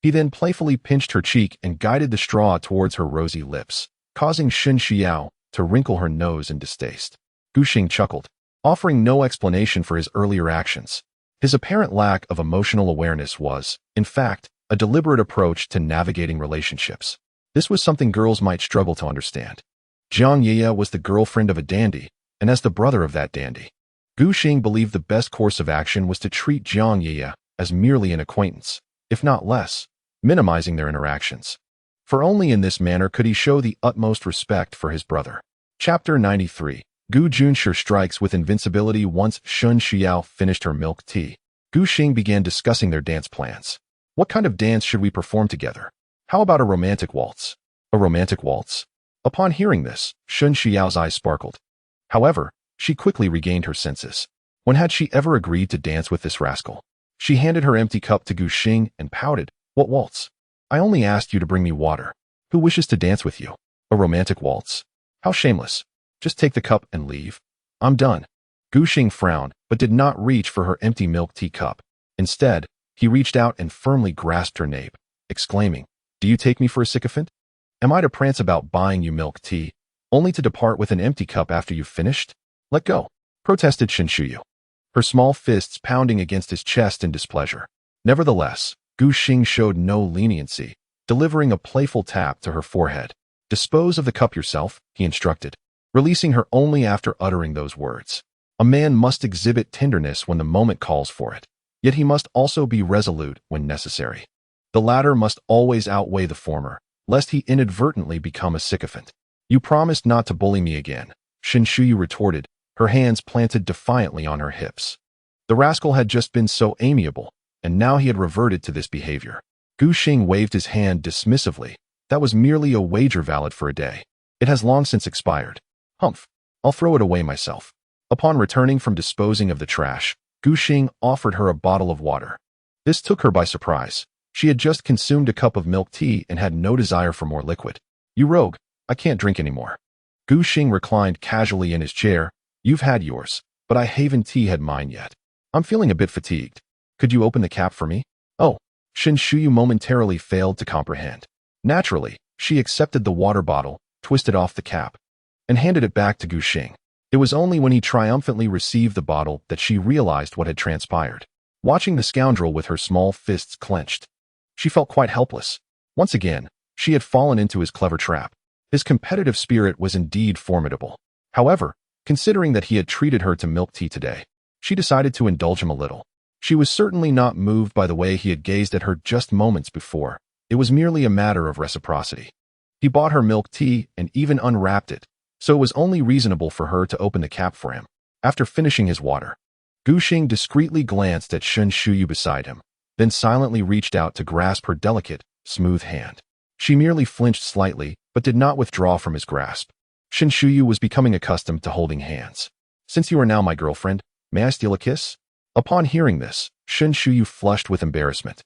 He then playfully pinched her cheek and guided the straw towards her rosy lips, causing Shen Xiao to wrinkle her nose in distaste. Gu Xing chuckled. offering no explanation for his earlier actions. His apparent lack of emotional awareness was, in fact, a deliberate approach to navigating relationships. This was something girls might struggle to understand. Jiang Ye was the girlfriend of a dandy, and as the brother of that dandy, Gu Xing believed the best course of action was to treat Jiang Ye as merely an acquaintance, if not less, minimizing their interactions. For only in this manner could he show the utmost respect for his brother. Chapter 93. Gu Junshi strikes with invincibility. Once Shun Xiao finished her milk tea, Gu Xing began discussing their dance plans. What kind of dance should we perform together? How about a romantic waltz? A romantic waltz? Upon hearing this, Shun Xiao's eyes sparkled. However, she quickly regained her senses. When had she ever agreed to dance with this rascal? She handed her empty cup to Gu Xing and pouted. What waltz? I only asked you to bring me water. Who wishes to dance with you? A romantic waltz? How shameless. Just take the cup and leave. I'm done. Gu Xing frowned, but did not reach for her empty milk tea cup. Instead, he reached out and firmly grasped her nape, exclaiming, Do you take me for a sycophant? Am I to prance about buying you milk tea, only to depart with an empty cup after you've finished? Let go, protested Shinshuyu, her small fists pounding against his chest in displeasure. Nevertheless, Gu Xing showed no leniency, delivering a playful tap to her forehead. Dispose of the cup yourself, he instructed, releasing her only after uttering those words. A man must exhibit tenderness when the moment calls for it, yet he must also be resolute when necessary. The latter must always outweigh the former, lest he inadvertently become a sycophant. You promised not to bully me again, Shinshuyu retorted, her hands planted defiantly on her hips. The rascal had just been so amiable, and now he had reverted to this behavior. Gu Xing waved his hand dismissively. That was merely a wager valid for a day. It has long since expired. Humph, I'll throw it away myself. Upon returning from disposing of the trash, Gu Xing offered her a bottle of water. This took her by surprise. She had just consumed a cup of milk tea and had no desire for more liquid. You rogue, I can't drink anymore. Gu Xing reclined casually in his chair. You've had yours, but I haven't had mine yet. I'm feeling a bit fatigued. Could you open the cap for me? Oh, Shinshuyu momentarily failed to comprehend. Naturally, she accepted the water bottle, twisted off the cap, and handed it back to Gu Xing. It was only when he triumphantly received the bottle that she realized what had transpired. Watching the scoundrel with her small fists clenched, she felt quite helpless. Once again, she had fallen into his clever trap. His competitive spirit was indeed formidable. However, considering that he had treated her to milk tea today, she decided to indulge him a little. She was certainly not moved by the way he had gazed at her just moments before. It was merely a matter of reciprocity. He bought her milk tea and even unwrapped it, so it was only reasonable for her to open the cap for him. After finishing his water, Gu Xing discreetly glanced at Shinshuyu beside him, then silently reached out to grasp her delicate, smooth hand. She merely flinched slightly, but did not withdraw from his grasp. Shinshuyu was becoming accustomed to holding hands. Since you are now my girlfriend, may I steal a kiss? Upon hearing this, Shinshuyu flushed with embarrassment.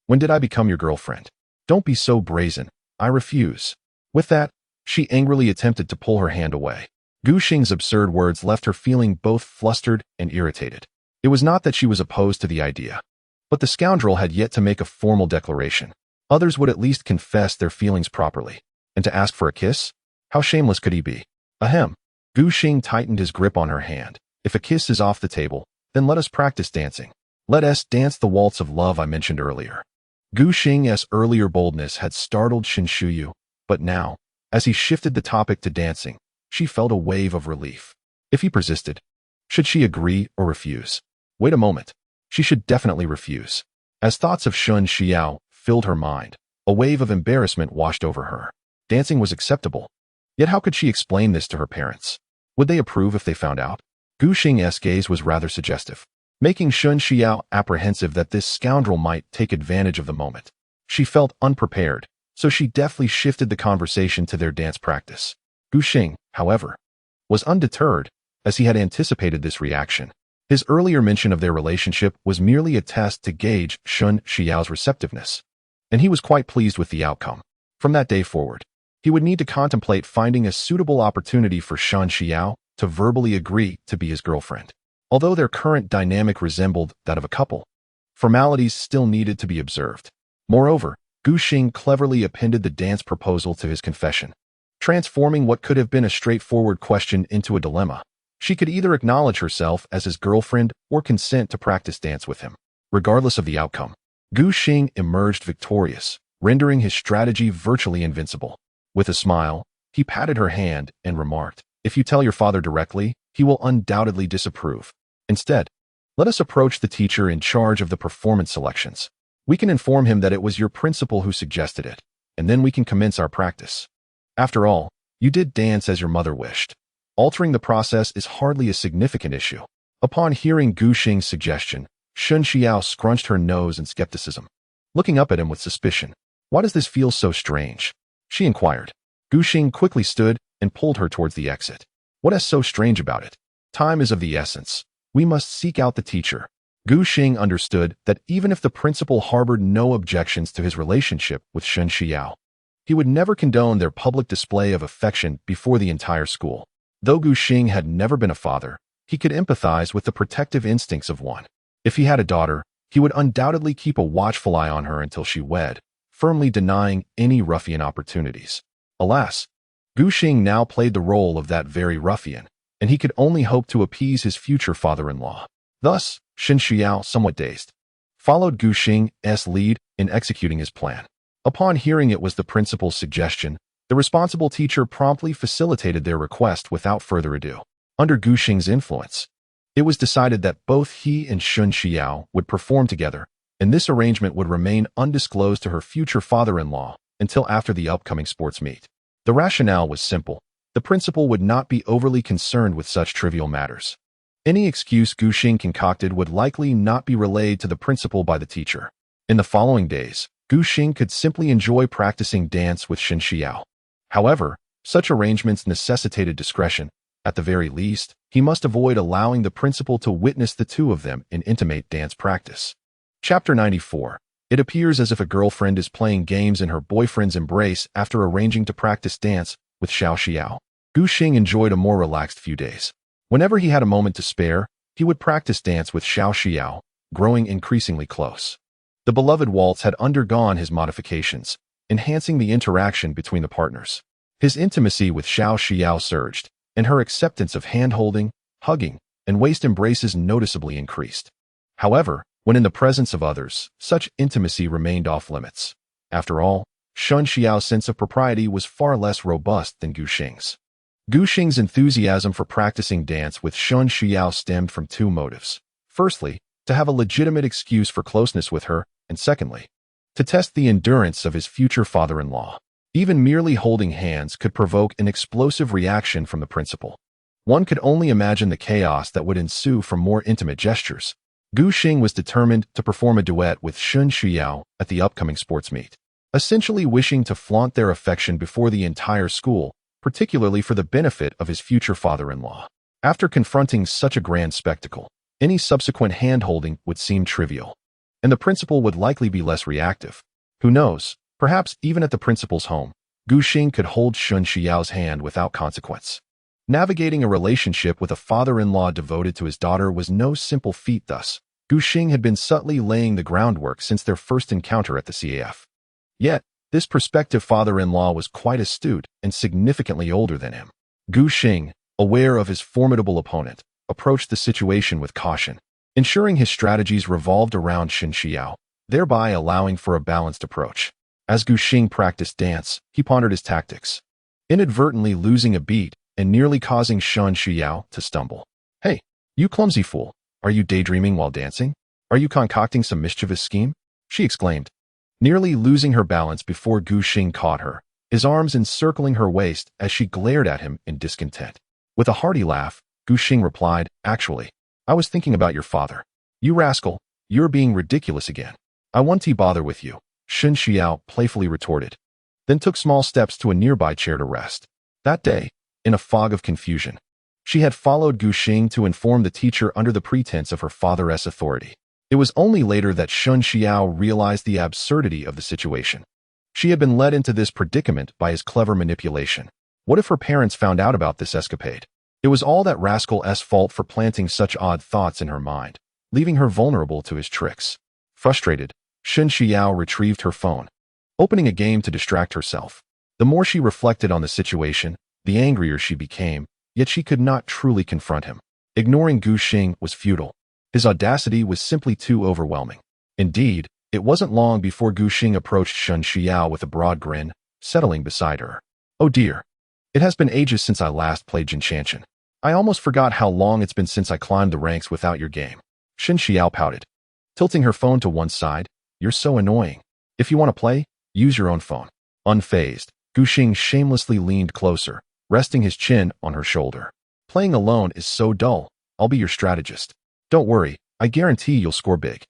When did I become your girlfriend? Don't be so brazen. I refuse. With that, she angrily attempted to pull her hand away. Gu Xing's absurd words left her feeling both flustered and irritated. It was not that she was opposed to the idea, but the scoundrel had yet to make a formal declaration. Others would at least confess their feelings properly. And to ask for a kiss? How shameless could he be? Ahem. Gu Xing tightened his grip on her hand. If a kiss is off the table, then let us practice dancing. Let us dance the waltz of love I mentioned earlier. Gu Xing's earlier boldness had startled Shinshuyu, but now, as he shifted the topic to dancing, she felt a wave of relief. If he persisted, should she agree or refuse? Wait a moment. She should definitely refuse. As thoughts of Shun Xiao filled her mind, a wave of embarrassment washed over her. Dancing was acceptable. Yet how could she explain this to her parents? Would they approve if they found out? Gu Xing's gaze was rather suggestive, making Shun Xiao apprehensive that this scoundrel might take advantage of the moment. She felt unprepared, so she deftly shifted the conversation to their dance practice. Gu Xing, however, was undeterred, as he had anticipated this reaction. His earlier mention of their relationship was merely a test to gauge Shun Xiao's receptiveness, and he was quite pleased with the outcome. From that day forward, he would need to contemplate finding a suitable opportunity for Shun Xiao to verbally agree to be his girlfriend. Although their current dynamic resembled that of a couple, formalities still needed to be observed. Moreover, Gu Xing cleverly appended the dance proposal to his confession, transforming what could have been a straightforward question into a dilemma. She could either acknowledge herself as his girlfriend or consent to practice dance with him. Regardless of the outcome, Gu Xing emerged victorious, rendering his strategy virtually invincible. With a smile, he patted her hand and remarked, "If you tell your father directly, he will undoubtedly disapprove. Instead, let us approach the teacher in charge of the performance selections. We can inform him that it was your principal who suggested it, and then we can commence our practice. After all, you did dance as your mother wished. Altering the process is hardly a significant issue." Upon hearing Gu Xing's suggestion, Shun Xiao scrunched her nose in skepticism, looking up at him with suspicion. "Why does this feel so strange?" she inquired. Gu Xing quickly stood and pulled her towards the exit. "What is so strange about it? Time is of the essence. We must seek out the teacher." Gu Xing understood that even if the principal harbored no objections to his relationship with Shun Xiao, he would never condone their public display of affection before the entire school. Though Gu Xing had never been a father, he could empathize with the protective instincts of one. If he had a daughter, he would undoubtedly keep a watchful eye on her until she wed, firmly denying any ruffian opportunities. Alas, Gu Xing now played the role of that very ruffian, and he could only hope to appease his future father-in-law. Thus, Shun Xiao, somewhat dazed, followed Gu Xing's lead in executing his plan. Upon hearing it was the principal's suggestion, the responsible teacher promptly facilitated their request without further ado. Under Gu Xing's influence, it was decided that both he and Shun Xiao would perform together, and this arrangement would remain undisclosed to her future father-in-law until after the upcoming sports meet. The rationale was simple. The principal would not be overly concerned with such trivial matters. Any excuse Gu Xing concocted would likely not be relayed to the principal by the teacher. In the following days, Gu Xing could simply enjoy practicing dance with Shun Xiao. However, such arrangements necessitated discretion. At the very least, he must avoid allowing the principal to witness the two of them in intimate dance practice. Chapter 94. It appears as if a girlfriend is playing games in her boyfriend's embrace after arranging to practice dance with Xiao Xiao. Gu Xing enjoyed a more relaxed few days. Whenever he had a moment to spare, he would practice dance with Xiao Xiao, growing increasingly close. The beloved waltz had undergone his modifications, enhancing the interaction between the partners. His intimacy with Xiao Xiao surged, and her acceptance of hand-holding, hugging, and waist embraces noticeably increased. However, when in the presence of others, such intimacy remained off-limits. After all, Shun Xiao's sense of propriety was far less robust than Gu Xing's. Gu Xing's enthusiasm for practicing dance with Shun Xiao stemmed from two motives. Firstly, to have a legitimate excuse for closeness with her, and secondly, to test the endurance of his future father-in-law. Even merely holding hands could provoke an explosive reaction from the principal. One could only imagine the chaos that would ensue from more intimate gestures. Gu Xing was determined to perform a duet with Shun Xiao at the upcoming sports meet, essentially wishing to flaunt their affection before the entire school, particularly for the benefit of his future father-in-law. After confronting such a grand spectacle, any subsequent hand-holding would seem trivial, and the principal would likely be less reactive. Who knows? Perhaps even at the principal's home, Gu Xing could hold Shun Xiao's hand without consequence. Navigating a relationship with a father-in-law devoted to his daughter was no simple feat thus. Gu Xing had been subtly laying the groundwork since their first encounter at the CAF. Yet, this prospective father-in-law was quite astute and significantly older than him. Gu Xing, aware of his formidable opponent, approached the situation with caution, ensuring his strategies revolved around Shun Xiao, thereby allowing for a balanced approach. As Gu Xing practiced dance, he pondered his tactics, inadvertently losing a beat and nearly causing Shun Xiao to stumble. "Hey, you clumsy fool, are you daydreaming while dancing? Are you concocting some mischievous scheme?" she exclaimed, nearly losing her balance before Gu Xing caught her, his arms encircling her waist as she glared at him in discontent. With a hearty laugh, Gu Xing replied, "Actually, I was thinking about your father. You rascal, you're being ridiculous again. I won't bother with you," Shun Xiao playfully retorted, then took small steps to a nearby chair to rest. That day, in a fog of confusion, she had followed Gu Xing to inform the teacher under the pretense of her father's authority. It was only later that Shun Xiao realized the absurdity of the situation. She had been led into this predicament by his clever manipulation. What if her parents found out about this escapade? It was all that rascal's fault for planting such odd thoughts in her mind, leaving her vulnerable to his tricks. Frustrated, Shun Xiao retrieved her phone, opening a game to distract herself. The more she reflected on the situation, the angrier she became, yet she could not truly confront him. Ignoring Gu Xing was futile. His audacity was simply too overwhelming. Indeed, it wasn't long before Gu Xing approached Shen Xiao with a broad grin, settling beside her. Oh dear. It has been ages since I last played Jinshanchen. I almost forgot how long it's been since I climbed the ranks without your game. Shen Xiao pouted, tilting her phone to one side. You're so annoying. If you want to play, use your own phone. Unfazed, Gu Xing shamelessly leaned closer, resting his chin on her shoulder. Playing alone is so dull. I'll be your strategist. Don't worry, I guarantee you'll score big.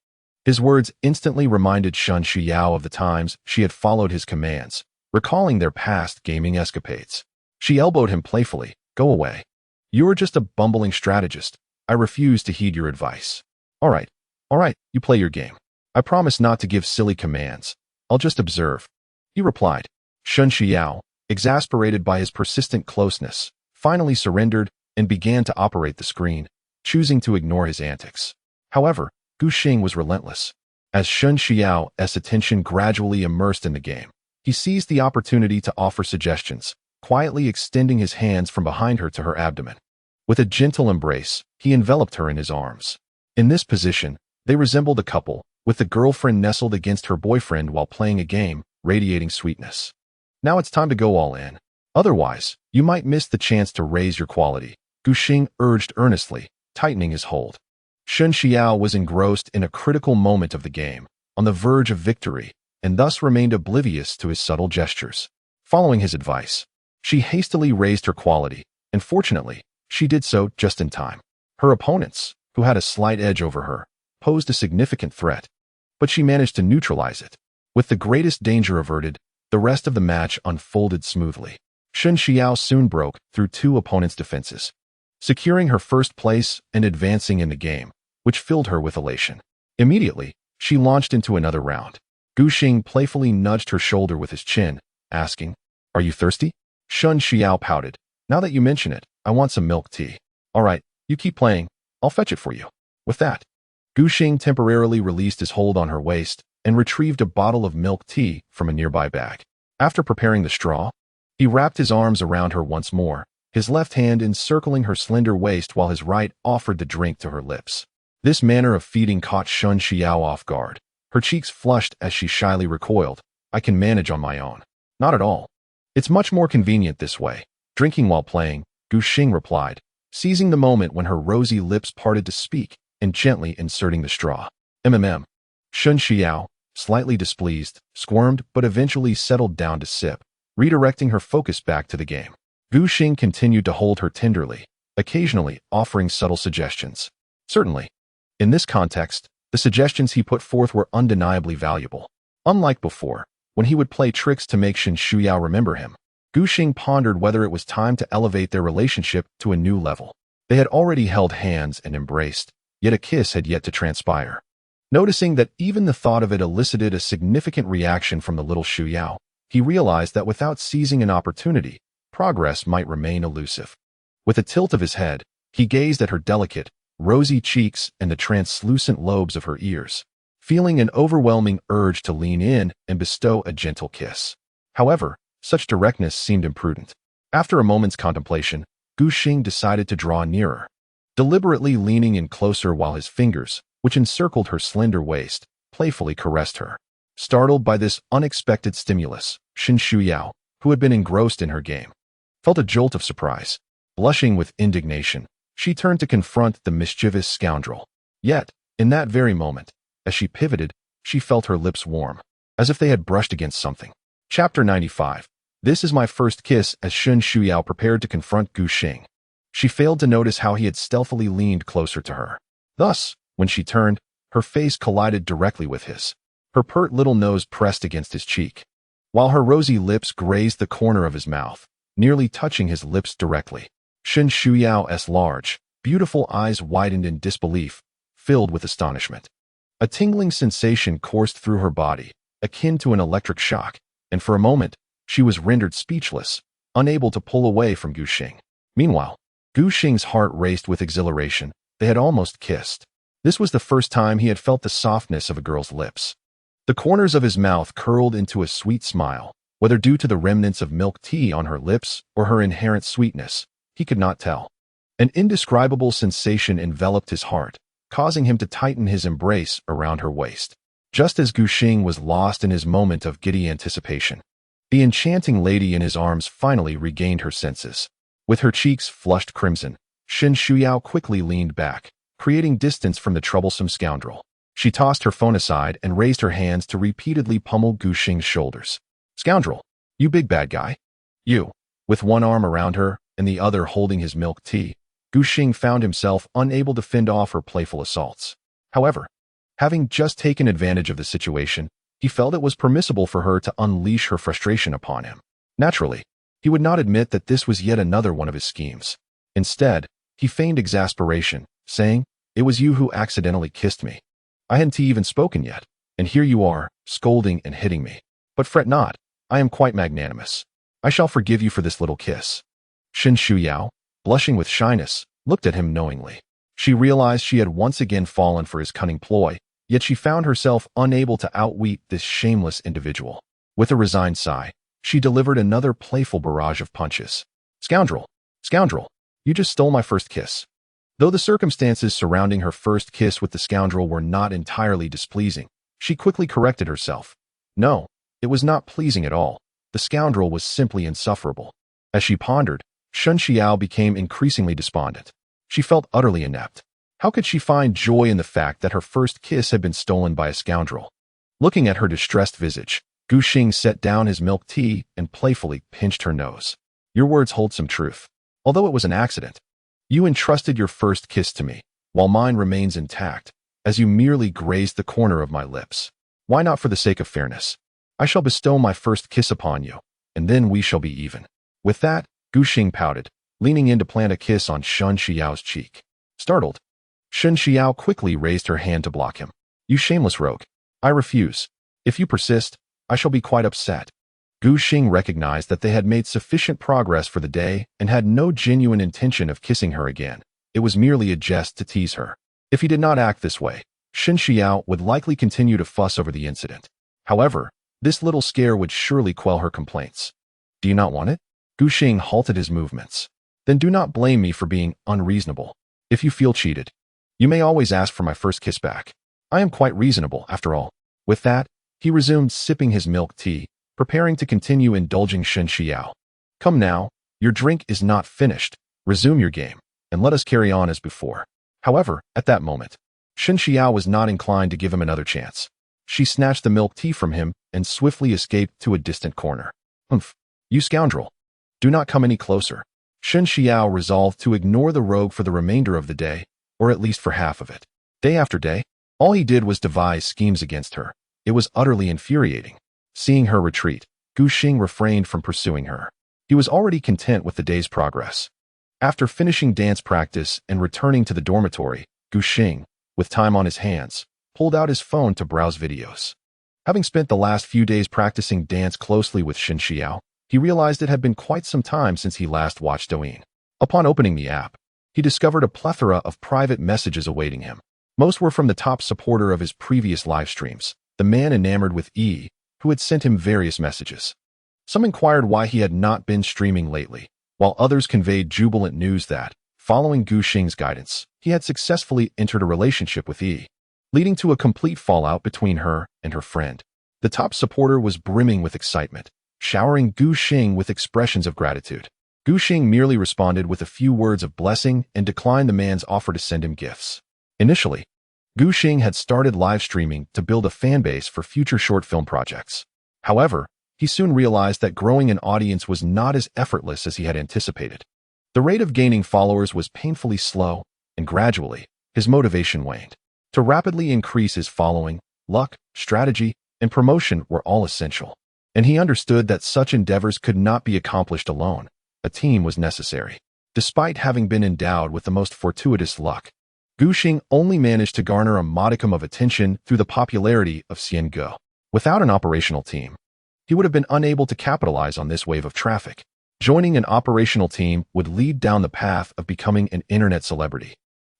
His words instantly reminded Shen Xiao of the times she had followed his commands, recalling their past gaming escapades. She elbowed him playfully. Go away. You're just a bumbling strategist. I refuse to heed your advice. All right, you play your game. I promise not to give silly commands. I'll just observe. He replied. Shen Xiao, exasperated by his persistent closeness, finally surrendered and began to operate the screen, choosing to ignore his antics. However, Gu Xing was relentless. As Shen Xiao's attention gradually immersed in the game, he seized the opportunity to offer suggestions, quietly extending his hands from behind her to her abdomen. With a gentle embrace, he enveloped her in his arms. In this position, they resembled a couple, with the girlfriend nestled against her boyfriend while playing a game, radiating sweetness. Now it's time to go all in. Otherwise, you might miss the chance to raise your quality, Gu Xing urged earnestly, tightening his hold. Shen Xiao was engrossed in a critical moment of the game, on the verge of victory, and thus remained oblivious to his subtle gestures. Following his advice, she hastily raised her quality, and fortunately, she did so just in time. Her opponents, who had a slight edge over her, posed a significant threat, but she managed to neutralize it. With the greatest danger averted, the rest of the match unfolded smoothly. Shen Xiao soon broke through two opponents' defenses, securing her first place and advancing in the game, which filled her with elation. Immediately, she launched into another round. Gu Xing playfully nudged her shoulder with his chin, asking, Are you thirsty? Shen Xiao pouted. Now that you mention it, I want some milk tea. All right, you keep playing. I'll fetch it for you. With that, Gu Xing temporarily released his hold on her waist and retrieved a bottle of milk tea from a nearby bag. After preparing the straw, he wrapped his arms around her once more, his left hand encircling her slender waist while his right offered the drink to her lips. This manner of feeding caught Shen Xiao off guard. Her cheeks flushed as she shyly recoiled. I can manage on my own. Not at all. It's much more convenient this way. Drinking while playing, Gu Xing replied, seizing the moment when her rosy lips parted to speak and gently inserting the straw. Shen Xiao, slightly displeased, squirmed but eventually settled down to sip, redirecting her focus back to the game. Gu Xing continued to hold her tenderly, occasionally offering subtle suggestions. Certainly, in this context, the suggestions he put forth were undeniably valuable. Unlike before, when he would play tricks to make Shen Xiao remember him, Gu Xing pondered whether it was time to elevate their relationship to a new level. They had already held hands and embraced, yet a kiss had yet to transpire. Noticing that even the thought of it elicited a significant reaction from the little Xiao, he realized that without seizing an opportunity, progress might remain elusive. With a tilt of his head, he gazed at her delicate, rosy cheeks and the translucent lobes of her ears, feeling an overwhelming urge to lean in and bestow a gentle kiss. However, such directness seemed imprudent. After a moment's contemplation, Gu Xing decided to draw nearer, deliberately leaning in closer while his fingers, which encircled her slender waist, playfully caressed her. Startled by this unexpected stimulus, Shen Xiao, who had been engrossed in her game, felt a jolt of surprise. Blushing with indignation, she turned to confront the mischievous scoundrel. Yet, in that very moment, as she pivoted, she felt her lips warm, as if they had brushed against something. Chapter 95. This is my first kiss. As Shen Xiao prepared to confront Gu Xing, she failed to notice how he had stealthily leaned closer to her. Thus, when she turned, her face collided directly with his. Her pert little nose pressed against his cheek, while her rosy lips grazed the corner of his mouth, nearly touching his lips directly. Shen Xiao's large, beautiful eyes widened in disbelief, filled with astonishment. A tingling sensation coursed through her body, akin to an electric shock, and for a moment, she was rendered speechless, unable to pull away from Gu Xing. Meanwhile, Gu Xing's heart raced with exhilaration. They had almost kissed. This was the first time he had felt the softness of a girl's lips. The corners of his mouth curled into a sweet smile, whether due to the remnants of milk tea on her lips or her inherent sweetness. He could not tell. An indescribable sensation enveloped his heart, causing him to tighten his embrace around her waist. Just as Guxing was lost in his moment of giddy anticipation, the enchanting lady in his arms finally regained her senses. With her cheeks flushed crimson, Shen Shuyao quickly leaned back, creating distance from the troublesome scoundrel. She tossed her phone aside and raised her hands to repeatedly pummel Guxing's shoulders. "Scoundrel! You big bad guy! You!" With one arm around her and the other holding his milk tea, Guxing found himself unable to fend off her playful assaults. However, having just taken advantage of the situation, he felt it was permissible for her to unleash her frustration upon him. Naturally, he would not admit that this was yet another one of his schemes. Instead, he feigned exasperation, saying, "It was you who accidentally kissed me. I hadn't even spoken yet, and here you are, scolding and hitting me. But fret not, I am quite magnanimous. I shall forgive you for this little kiss." Shen Shuyao, blushing with shyness, looked at him knowingly. She realized she had once again fallen for his cunning ploy, yet she found herself unable to outwit this shameless individual. With a resigned sigh, she delivered another playful barrage of punches. "Scoundrel! Scoundrel! You just stole my first kiss." Though the circumstances surrounding her first kiss with the scoundrel were not entirely displeasing, she quickly corrected herself. No, it was not pleasing at all. The scoundrel was simply insufferable. As she pondered, Shen Xiao became increasingly despondent. She felt utterly inept. How could she find joy in the fact that her first kiss had been stolen by a scoundrel? Looking at her distressed visage, Guxing set down his milk tea and playfully pinched her nose. "Your words hold some truth. Although it was an accident, you entrusted your first kiss to me, while mine remains intact, as you merely grazed the corner of my lips. Why not for the sake of fairness? I shall bestow my first kiss upon you, and then we shall be even." With that, Guxing pouted, leaning in to plant a kiss on Shen Xiao's cheek. Startled, Shen Xiao quickly raised her hand to block him. "You shameless rogue. I refuse. If you persist, I shall be quite upset." Guxing recognized that they had made sufficient progress for the day and had no genuine intention of kissing her again. It was merely a jest to tease her. If he did not act this way, Shen Xiao would likely continue to fuss over the incident. However, this little scare would surely quell her complaints. "Do you not want it?" Guxing halted his movements. "Then do not blame me for being unreasonable. If you feel cheated, you may always ask for my first kiss back. I am quite reasonable, after all." With that, he resumed sipping his milk tea, preparing to continue indulging Shen Xiao. "Come now, your drink is not finished. Resume your game, and let us carry on as before." However, at that moment, Shen Xiao was not inclined to give him another chance. She snatched the milk tea from him and swiftly escaped to a distant corner. "Humph! You scoundrel! Do not come any closer." Shen Xiao resolved to ignore the rogue for the remainder of the day, or at least for half of it. Day after day, all he did was devise schemes against her. It was utterly infuriating. Seeing her retreat, Guxing refrained from pursuing her. He was already content with the day's progress. After finishing dance practice and returning to the dormitory, Guxing, with time on his hands, pulled out his phone to browse videos. Having spent the last few days practicing dance closely with Shen Xiao, he realized it had been quite some time since he last watched Douyin. Upon opening the app, he discovered a plethora of private messages awaiting him. Most were from the top supporter of his previous live streams, the man enamored with E, who had sent him various messages. Some inquired why he had not been streaming lately, while others conveyed jubilant news that, following Guxing's guidance, he had successfully entered a relationship with E, leading to a complete fallout between her and her friend. The top supporter was brimming with excitement, showering Guxing with expressions of gratitude. Guxing merely responded with a few words of blessing and declined the man's offer to send him gifts. Initially, Guxing had started live streaming to build a fanbase for future short film projects. However, he soon realized that growing an audience was not as effortless as he had anticipated. The rate of gaining followers was painfully slow, and gradually, his motivation waned. To rapidly increase his following, luck, strategy, and promotion were all essential. And he understood that such endeavors could not be accomplished alone. A team was necessary. Despite having been endowed with the most fortuitous luck, Guxing only managed to garner a modicum of attention through the popularity of Xiange. Without an operational team, he would have been unable to capitalize on this wave of traffic. Joining an operational team would lead down the path of becoming an internet celebrity,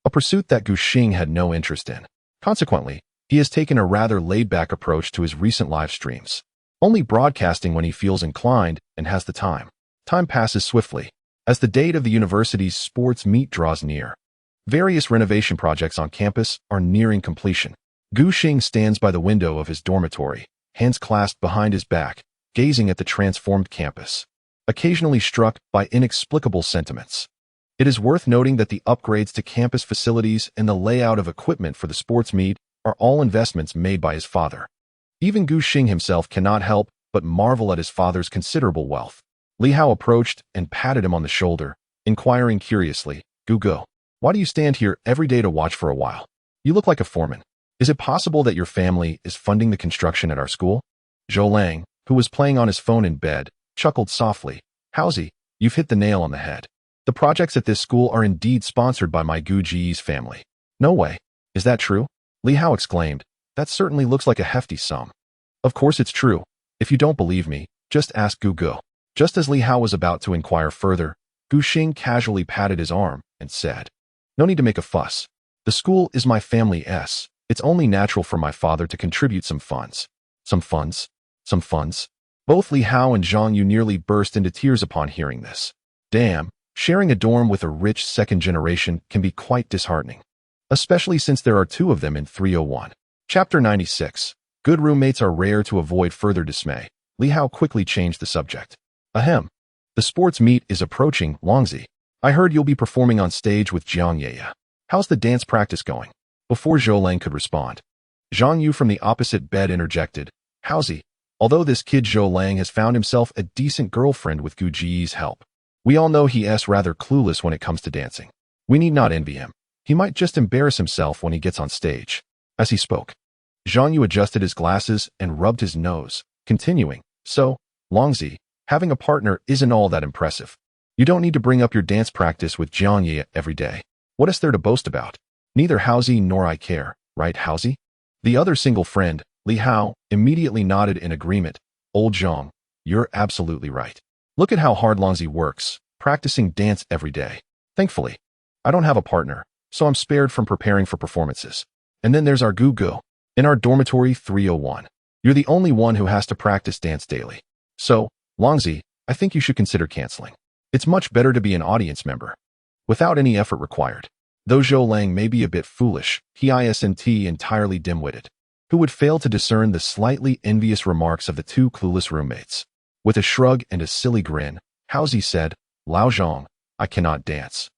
a pursuit that Guxing had no interest in. Consequently, he has taken a rather laid-back approach to his recent live streams, only broadcasting when he feels inclined and has the time. Time passes swiftly, As the date of the university's sports meet draws near, various renovation projects on campus are nearing completion. Gu Xing stands by the window of his dormitory, hands clasped behind his back, gazing at the transformed campus, occasionally struck by inexplicable sentiments. It is worth noting that the upgrades to campus facilities and the layout of equipment for the sports meet are all investments made by his father. Even Gu Xing himself cannot help but marvel at his father's considerable wealth. Li Hao approached and patted him on the shoulder, inquiring curiously, "Gu, why do you stand here every day to watch for a while? You look like a foreman. Is it possible that your family is funding the construction at our school?" Zhou Lang, who was playing on his phone in bed, chuckled softly. "Howsy, you've hit the nail on the head. The projects at this school are indeed sponsored by my Gu Ji's family." "No way. Is that true?" Li Hao exclaimed. "That certainly looks like a hefty sum." "Of course it's true. If you don't believe me, just ask Gu." Just as Li Hao was about to inquire further, Gu Xing casually patted his arm and said, "No need to make a fuss. The school is my family's. It's only natural for my father to contribute some funds." Some funds? Some funds? Both Li Hao and Zhang Yu nearly burst into tears upon hearing this. Damn, sharing a dorm with a rich second generation can be quite disheartening, especially since there are two of them in 301. Chapter 96. Good roommates are rare. To avoid further dismay, Li Hao quickly changed the subject. "Ahem. The sports meet is approaching, Longzi. I heard you'll be performing on stage with Jiang Ye. How's the dance practice going?" Before Zhou Lang could respond, Zhang Yu from the opposite bed interjected, "Howsy, although this kid Zhou Lang has found himself a decent girlfriend with Gu Ji's help, we all know he's rather clueless when it comes to dancing. We need not envy him. He might just embarrass himself when he gets on stage." As he spoke, Zhang Yu adjusted his glasses and rubbed his nose, continuing, "So, Longzi, having a partner isn't all that impressive. You don't need to bring up your dance practice with Jiang Ye every day. What is there to boast about? Neither Howsy nor I care, right, Howsy?" The other single friend, Li Hao, immediately nodded in agreement. "Old Zhang, you're absolutely right. Look at how hard Longzi works, practicing dance every day. Thankfully, I don't have a partner, so I'm spared from preparing for performances. And then there's our Gu in our dormitory 301. You're the only one who has to practice dance daily. So, Longzi, I think you should consider canceling. It's much better to be an audience member, without any effort required." Though Zhou Lang may be a bit foolish, he isn't entirely dim-witted, who would fail to discern the slightly envious remarks of the two clueless roommates. With a shrug and a silly grin, Howsy said, "Lao Zhang, I cannot dance.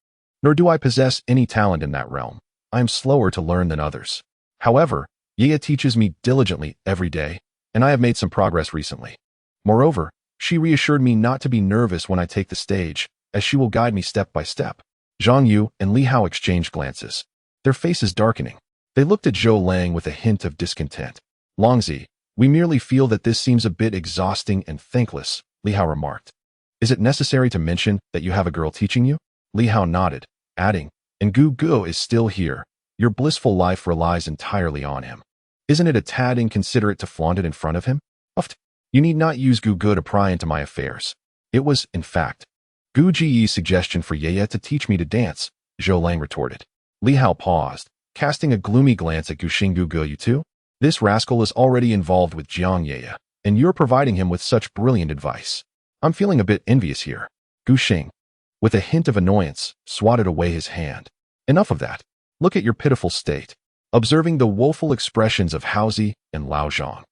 Nor do I possess any talent in that realm. I am slower to learn than others. However, Ye teaches me diligently every day, and I have made some progress recently. Moreover, she reassured me not to be nervous when I take the stage, as she will guide me step by step." Zhang Yu and Li Hao exchanged glances, their faces darkening. They looked at Zhou Lang with a hint of discontent. "Longzi, we merely feel that this seems a bit exhausting and thankless," Li Hao remarked. "Is it necessary to mention that you have a girl teaching you?" Li Hao nodded, adding, "And Gu is still here. Your blissful life relies entirely on him. Isn't it a tad inconsiderate to flaunt it in front of him? Uft. You need not use Gu to pry into my affairs. It was, in fact, Gu Ji's suggestion for Ye to teach me to dance," Zhou Lang retorted. Li Hao paused, casting a gloomy glance at Gu Xing. "Gu, you too? This rascal is already involved with Jiang Ye, and you're providing him with such brilliant advice. I'm feeling a bit envious here." Gu Xing, with a hint of annoyance, swatted away his hand. "Enough of that. Look at your pitiful state." Observing the woeful expressions of Howsy and Lao Zhang,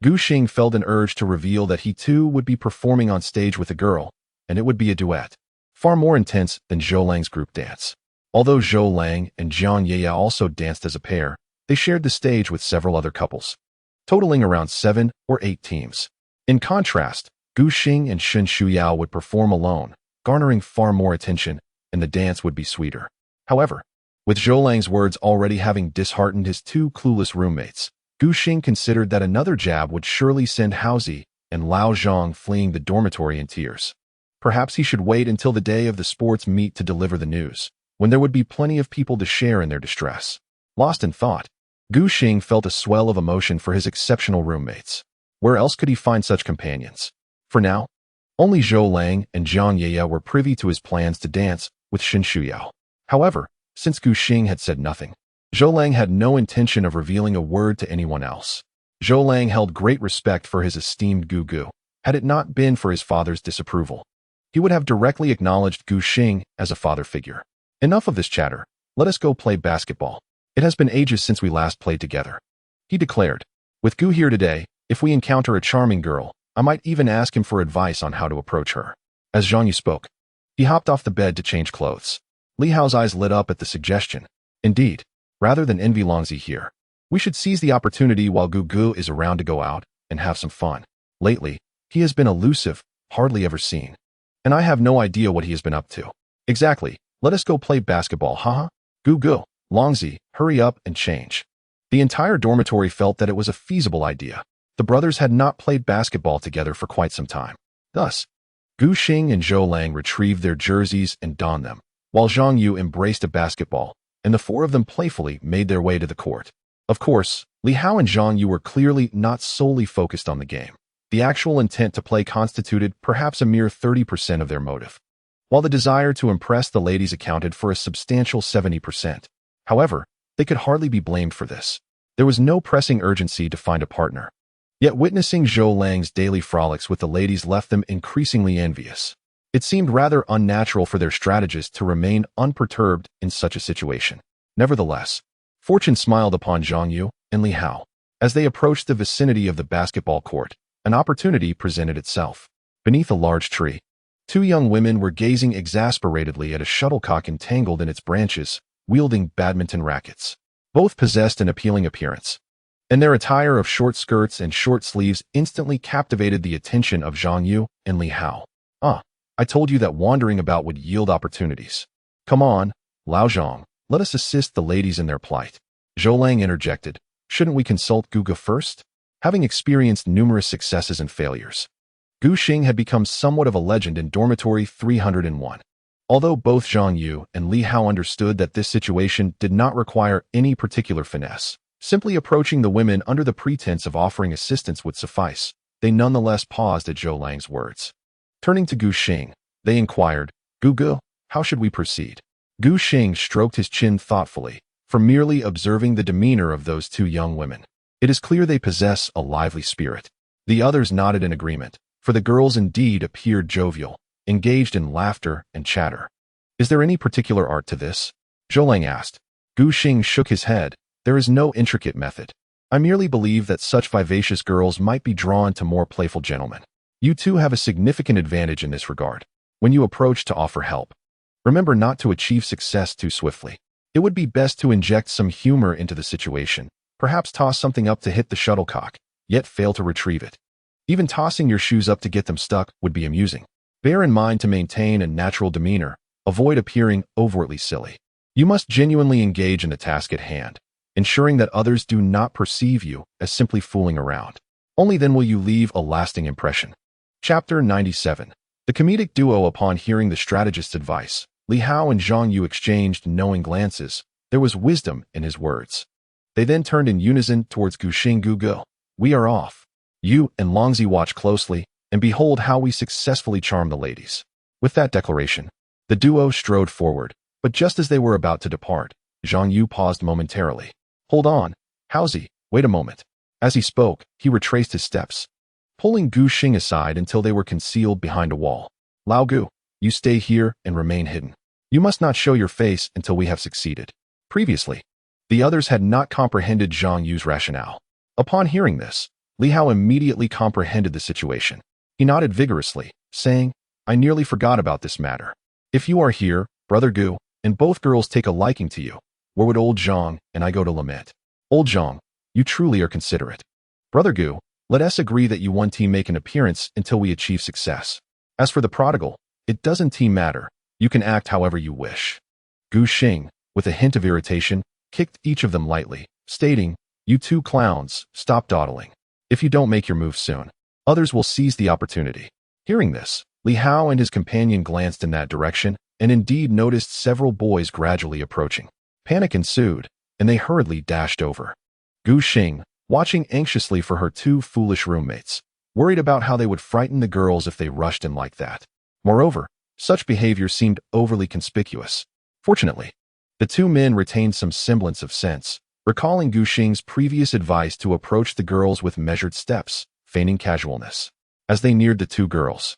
Gu Xing felt an urge to reveal that he too would be performing on stage with a girl, and it would be a duet, far more intense than Zhou Lang's group dance. Although Zhou Lang and Jiang Ye also danced as a pair, they shared the stage with several other couples, totaling around 7 or 8 teams. In contrast, Gu Xing and Shen Shuyao would perform alone, garnering far more attention, and the dance would be sweeter. However, with Zhou Lang's words already having disheartened his two clueless roommates, Gu Xing considered that another jab would surely send Howsy and Lao Zhang fleeing the dormitory in tears. Perhaps he should wait until the day of the sports meet to deliver the news, when there would be plenty of people to share in their distress. Lost in thought, Gu Xing felt a swell of emotion for his exceptional roommates. Where else could he find such companions? For now, only Zhou Lang and Jiang Ye were privy to his plans to dance with Shen Shuyao. However, since Gu Xing had said nothing, Zhou Lang had no intention of revealing a word to anyone else. Zhou Lang held great respect for his esteemed Gu, had it not been for his father's disapproval. he would have directly acknowledged Gu Xing as a father figure. Enough of this chatter. Let us go play basketball. It has been ages since we last played together, he declared. With Gu here today, if we encounter a charming girl, I might even ask him for advice on how to approach her. As Zhang Yu spoke, he hopped off the bed to change clothes. Li Hao's eyes lit up at the suggestion. Indeed, rather than envy Longzi here, we should seize the opportunity while Gu is around to go out and have some fun. Lately, he has been elusive, hardly ever seen. And I have no idea what he has been up to. Exactly, let us go play basketball, haha. Gu, Longzi, hurry up and change. The entire dormitory felt that it was a feasible idea. The brothers had not played basketball together for quite some time. Thus, Gu Xing and Zhou Lang retrieved their jerseys and donned them, while Zhang Yu embraced a basketball, and the four of them playfully made their way to the court. Of course, Li Hao and Zhang Yu were clearly not solely focused on the game. The actual intent to play constituted perhaps a mere 30% of their motive, while the desire to impress the ladies accounted for a substantial 70%. However, they could hardly be blamed for this. There was no pressing urgency to find a partner. Yet witnessing Zhou Lang's daily frolics with the ladies left them increasingly envious. It seemed rather unnatural for their strategist to remain unperturbed in such a situation. Nevertheless, fortune smiled upon Zhang Yu and Li Hao. As they approached the vicinity of the basketball court, an opportunity presented itself. Beneath a large tree, two young women were gazing exasperatedly at a shuttlecock entangled in its branches, wielding badminton rackets. Both possessed an appealing appearance, and their attire of short skirts and short sleeves instantly captivated the attention of Zhang Yu and Li Hao. I told you that wandering about would yield opportunities. Come on, Lao Zhang, let us assist the ladies in their plight. Zhou Lang interjected. Shouldn't we consult Gu first? Having experienced numerous successes and failures, Gu Xing had become somewhat of a legend in dormitory 301. Although both Zhang Yu and Li Hao understood that this situation did not require any particular finesse, simply approaching the women under the pretense of offering assistance would suffice, they nonetheless paused at Zhou Lang's words. Turning to Gu Xing, they inquired, Gu, how should we proceed? Gu Xing stroked his chin thoughtfully, from merely observing the demeanor of those two young women. It is clear they possess a lively spirit. The others nodded in agreement, for the girls indeed appeared jovial, engaged in laughter and chatter. Is there any particular art to this? Zhou Lang asked. Gu Xing shook his head. There is no intricate method. I merely believe that such vivacious girls might be drawn to more playful gentlemen. You two have a significant advantage in this regard. When you approach to offer help, remember not to achieve success too swiftly. It would be best to inject some humor into the situation, perhaps toss something up to hit the shuttlecock, yet fail to retrieve it. Even tossing your shoes up to get them stuck would be amusing. Bear in mind to maintain a natural demeanor, avoid appearing overtly silly. You must genuinely engage in the task at hand, ensuring that others do not perceive you as simply fooling around. Only then will you leave a lasting impression. Chapter 97. The comedic duo. Upon hearing the strategist's advice, Li Hao and Zhang Yu exchanged knowing glances. There was wisdom in his words. They then turned in unison towards Gu Xing. Gu, we are off. You and Longzi watch closely, and behold how we successfully charm the ladies. With that declaration, the duo strode forward, but just as they were about to depart, Zhang Yu paused momentarily. Hold on, Haozi, wait a moment. As he spoke, he retraced his steps, pulling Gu Xing aside until they were concealed behind a wall. Lao Gu, you stay here and remain hidden. You must not show your face until we have succeeded. Previously, the others had not comprehended Zhang Yu's rationale. Upon hearing this, Li Hao immediately comprehended the situation. He nodded vigorously, saying, I nearly forgot about this matter. If you are here, Brother Gu, and both girls take a liking to you, where would old Zhang and I go to lament? Old Zhang, you truly are considerate. Brother Gu, let us agree that you one team make an appearance until we achieve success. As for the prodigal, it doesn't team matter. You can act however you wish. Gu Xing, with a hint of irritation, kicked each of them lightly, stating, You two clowns, stop dawdling. If you don't make your move soon, others will seize the opportunity. Hearing this, Li Hao and his companion glanced in that direction, and indeed noticed several boys gradually approaching. Panic ensued, and they hurriedly dashed over. Gu Xing, watching anxiously for her two foolish roommates, worried about how they would frighten the girls if they rushed in like that. Moreover, such behavior seemed overly conspicuous. Fortunately, the two men retained some semblance of sense, recalling Gu Xing's previous advice to approach the girls with measured steps, feigning casualness. As they neared the two girls,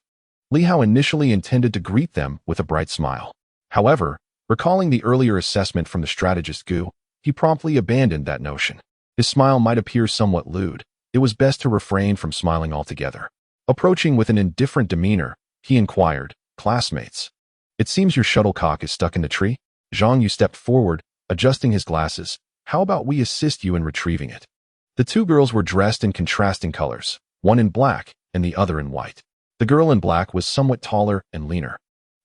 Li Hao initially intended to greet them with a bright smile. However, recalling the earlier assessment from the strategist Gu, he promptly abandoned that notion. His smile might appear somewhat lewd. It was best to refrain from smiling altogether. Approaching with an indifferent demeanor, he inquired, "Classmates, it seems your shuttlecock is stuck in the tree?" Zhang Yu stepped forward, adjusting his glasses. "How about we assist you in retrieving it?" The two girls were dressed in contrasting colors, one in black and the other in white. The girl in black was somewhat taller and leaner,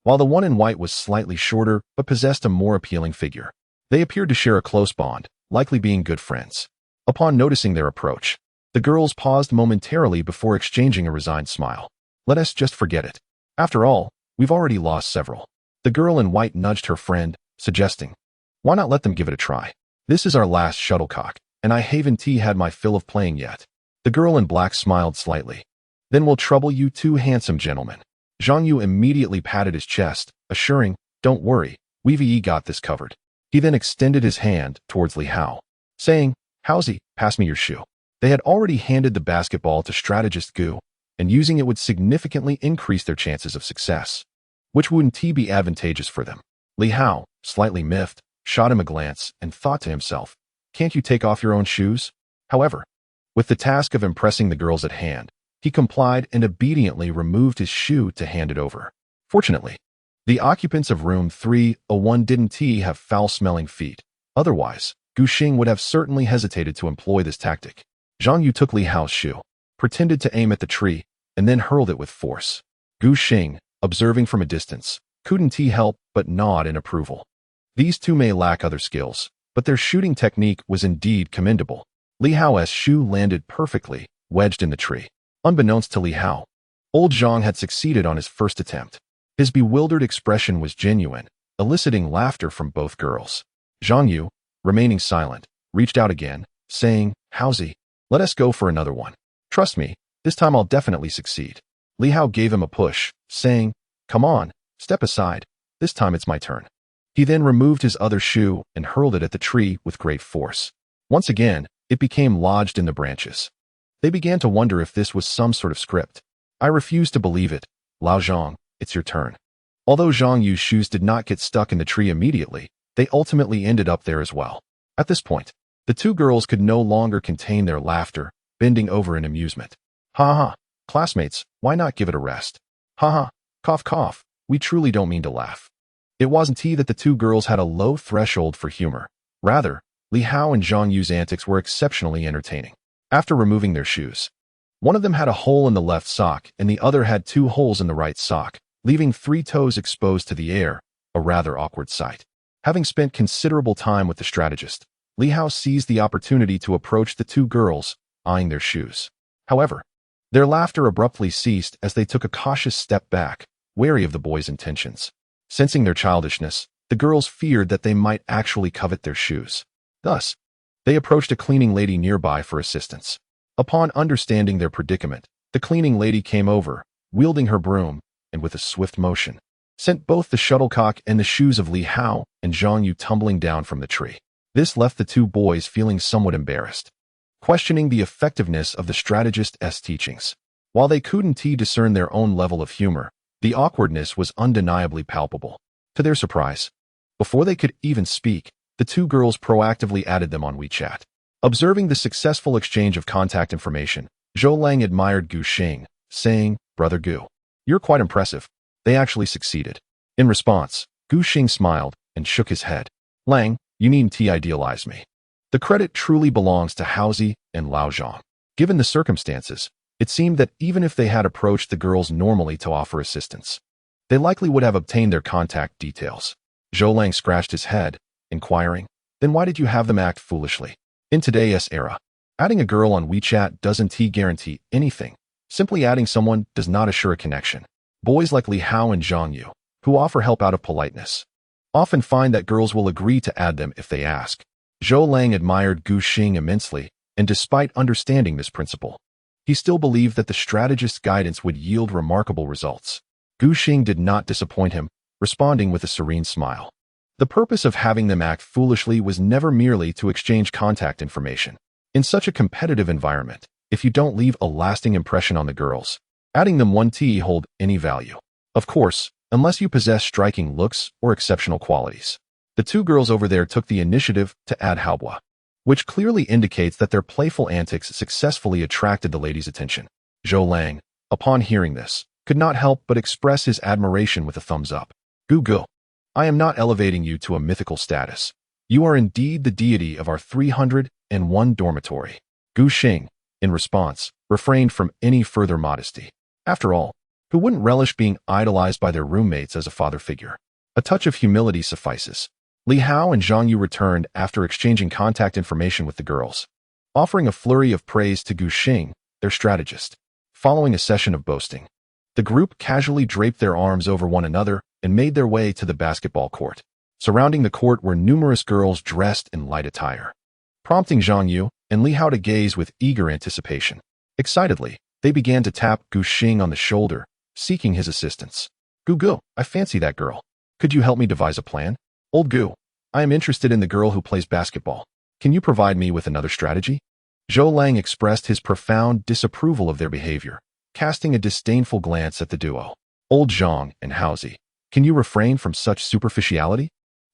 while the one in white was slightly shorter but possessed a more appealing figure. They appeared to share a close bond, likely being good friends. Upon noticing their approach, the girls paused momentarily before exchanging a resigned smile. "Let us just forget it. After all, we've already lost several." The girl in white nudged her friend, suggesting, "Why not let them give it a try? This is our last shuttlecock, and I haven't had my fill of playing yet." The girl in black smiled slightly. "Then we'll trouble you two handsome gentlemen." Zhang Yu immediately patted his chest, assuring, "Don't worry, we've got this covered." He then extended his hand towards Li Hao, saying, "Haozi, pass me your shoe." They had already handed the basketball to strategist Gu, and using it would significantly increase their chances of success, which wouldn't be advantageous for them. Li Hao, slightly miffed, shot him a glance and thought to himself, "Can't you take off your own shoes?" However, with the task of impressing the girls at hand, he complied and obediently removed his shoe to hand it over. Fortunately, the occupants of room 301 didn't have foul-smelling feet. Otherwise, Gu Xing would have certainly hesitated to employ this tactic. Zhang Yu took Li Hao's shoe, pretended to aim at the tree, and then hurled it with force. Gu Xing, observing from a distance, couldn't help but nod in approval. These two may lack other skills, but their shooting technique was indeed commendable. Li Hao's shoe landed perfectly, wedged in the tree. Unbeknownst to Li Hao, old Zhang had succeeded on his first attempt. His bewildered expression was genuine, eliciting laughter from both girls. Zhang Yu, remaining silent, reached out again, saying, "Haozi, let us go for another one. Trust me, this time I'll definitely succeed." Li Hao gave him a push, saying, "Come on, step aside. This time it's my turn." He then removed his other shoe and hurled it at the tree with great force. Once again, it became lodged in the branches. They began to wonder if this was some sort of script. "I refuse to believe it. Lao Zhang, it's your turn." Although Zhang Yu's shoes did not get stuck in the tree immediately, they ultimately ended up there as well. At this point, the two girls could no longer contain their laughter, bending over in amusement. "Ha ha, classmates, why not give it a rest? Ha ha, cough cough, we truly don't mean to laugh." It wasn't that the two girls had a low threshold for humor. Rather, Li Hao and Zhang Yu's antics were exceptionally entertaining. After removing their shoes, one of them had a hole in the left sock and the other had 2 holes in the right sock, leaving 3 toes exposed to the air, a rather awkward sight. Having spent considerable time with the strategist, Li Hao seized the opportunity to approach the two girls, eyeing their shoes. However, their laughter abruptly ceased as they took a cautious step back, wary of the boys' intentions. Sensing their childishness, the girls feared that they might actually covet their shoes. Thus, they approached a cleaning lady nearby for assistance. Upon understanding their predicament, the cleaning lady came over, wielding her broom, and with a swift motion, sent both the shuttlecock and the shoes of Li Hao and Zhang Yu tumbling down from the tree. This left the two boys feeling somewhat embarrassed, questioning the effectiveness of the strategist's teachings. While they couldn't discern their own level of humor, the awkwardness was undeniably palpable. To their surprise, before they could even speak, the two girls proactively added them on WeChat. Observing the successful exchange of contact information, Zhou Lang admired Gu Xing, saying, "Brother Gu, you're quite impressive." They actually succeeded. In response, Gu Xing smiled and shook his head. "Lang, you needn't idealize me. The credit truly belongs to Haozi and Lao Zhang." Given the circumstances, it seemed that even if they had approached the girls normally to offer assistance, they likely would have obtained their contact details. Zhou Lang scratched his head, inquiring, "Then why did you have them act foolishly?" In today's era, adding a girl on WeChat doesn't guarantee anything. Simply adding someone does not assure a connection. Boys like Li Hao and Zhang Yu, who offer help out of politeness, often find that girls will agree to add them if they ask. Zhou Lang admired Gu Xing immensely, and despite understanding this principle, he still believed that the strategist's guidance would yield remarkable results. Gu Xing did not disappoint him, responding with a serene smile. The purpose of having them act foolishly was never merely to exchange contact information. In such a competitive environment, if you don't leave a lasting impression on the girls, adding them 1T hold any value. Of course, unless you possess striking looks or exceptional qualities. The two girls over there took the initiative to add Haobua, which clearly indicates that their playful antics successfully attracted the lady's attention. Zhou Lang, upon hearing this, could not help but express his admiration with a thumbs up. Gu Gu, I am not elevating you to a mythical status. You are indeed the deity of our 301 dormitory. Gu Xing, in response, refrained from any further modesty. After all, who wouldn't relish being idolized by their roommates as a father figure? A touch of humility suffices. Li Hao and Zhang Yu returned after exchanging contact information with the girls, offering a flurry of praise to Gu Xing, their strategist. Following a session of boasting, the group casually draped their arms over one another and made their way to the basketball court. Surrounding the court were numerous girls dressed in light attire, prompting Zhang Yu and Li Hao to gaze with eager anticipation. Excitedly, they began to tap Gu Xing on the shoulder, seeking his assistance. Gu Gu, I fancy that girl. Could you help me devise a plan? Old Gu, I am interested in the girl who plays basketball. Can you provide me with another strategy? Zhou Lang expressed his profound disapproval of their behavior, casting a disdainful glance at the duo. Old Zhang and Haozi, can you refrain from such superficiality?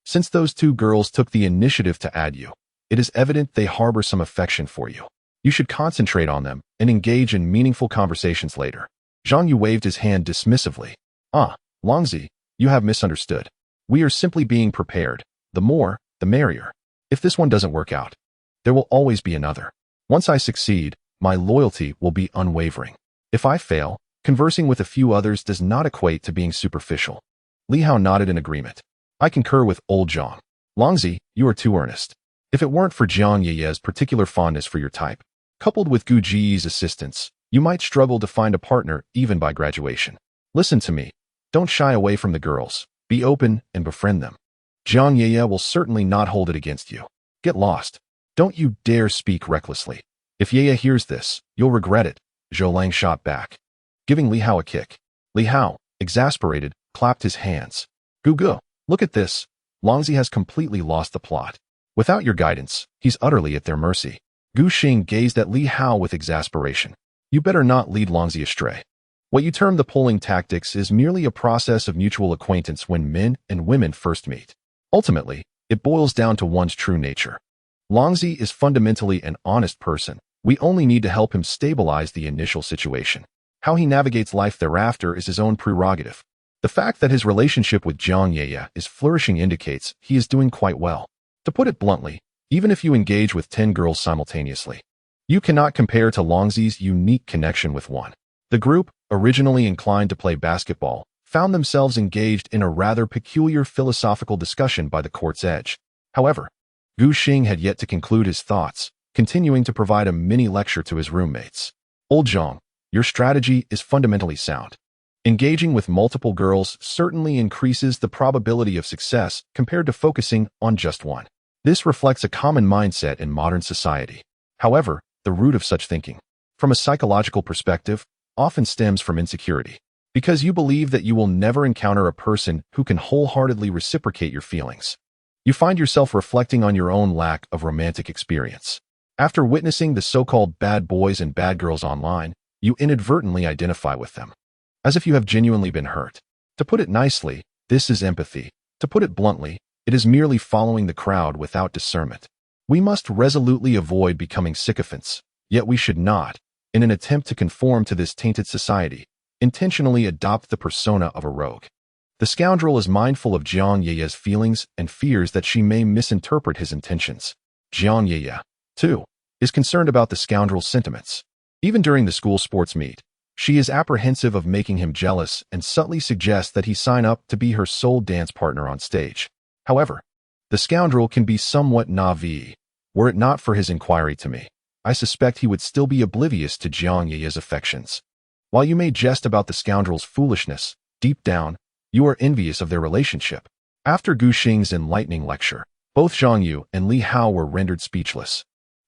Since those two girls took the initiative to add you, it is evident they harbor some affection for you. You should concentrate on them and engage in meaningful conversations later. Zhang Yu waved his hand dismissively. Ah, Longzi, you have misunderstood. We are simply being prepared. The more, the merrier. If this one doesn't work out, there will always be another. Once I succeed, my loyalty will be unwavering. If I fail, conversing with a few others does not equate to being superficial. Li Hao nodded in agreement. I concur with old Zhang. Longzi, you are too earnest. If it weren't for Jiang Yeye's particular fondness for your type, coupled with Gu Ji's assistance, you might struggle to find a partner even by graduation. Listen to me. Don't shy away from the girls. Be open and befriend them. Jiang Yeye will certainly not hold it against you. Get lost. Don't you dare speak recklessly. If Yeye hears this, you'll regret it. Zhou Lang shot back, giving Li Hao a kick. Li Hao, exasperated, clapped his hands. Gu Gu, look at this. Longzi has completely lost the plot. Without your guidance, he's utterly at their mercy. Gu Xing gazed at Li Hao with exasperation. You better not lead Longzi astray. What you term the pulling tactics is merely a process of mutual acquaintance when men and women first meet. Ultimately, it boils down to one's true nature. Longzi is fundamentally an honest person. We only need to help him stabilize the initial situation. How he navigates life thereafter is his own prerogative. The fact that his relationship with Jiang Yeye is flourishing indicates he is doing quite well. To put it bluntly, even if you engage with 10 girls simultaneously, you cannot compare to Longzi's unique connection with one. The group, originally inclined to play basketball, found themselves engaged in a rather peculiar philosophical discussion by the court's edge. However, Gu Xing had yet to conclude his thoughts, continuing to provide a mini-lecture to his roommates. Old Zhang, your strategy is fundamentally sound. Engaging with multiple girls certainly increases the probability of success compared to focusing on just one. This reflects a common mindset in modern society. However, the root of such thinking, from a psychological perspective, often stems from insecurity. Because you believe that you will never encounter a person who can wholeheartedly reciprocate your feelings. You find yourself reflecting on your own lack of romantic experience. After witnessing the so-called bad boys and bad girls online, you inadvertently identify with them, as if you have genuinely been hurt. To put it nicely, this is empathy. To put it bluntly, it is merely following the crowd without discernment. We must resolutely avoid becoming sycophants, yet we should not, in an attempt to conform to this tainted society, intentionally adopt the persona of a rogue. The scoundrel is mindful of Jiang Yeye's feelings and fears that she may misinterpret his intentions. Jiang Yeye, too, is concerned about the scoundrel's sentiments. Even during the school sports meet, she is apprehensive of making him jealous and subtly suggests that he sign up to be her sole dance partner on stage. However, the scoundrel can be somewhat naive. Were it not for his inquiry to me, I suspect he would still be oblivious to Jiang Yeye's affections. While you may jest about the scoundrel's foolishness, deep down, you are envious of their relationship. After Gu Xing's enlightening lecture, both Zhang Yu and Li Hao were rendered speechless.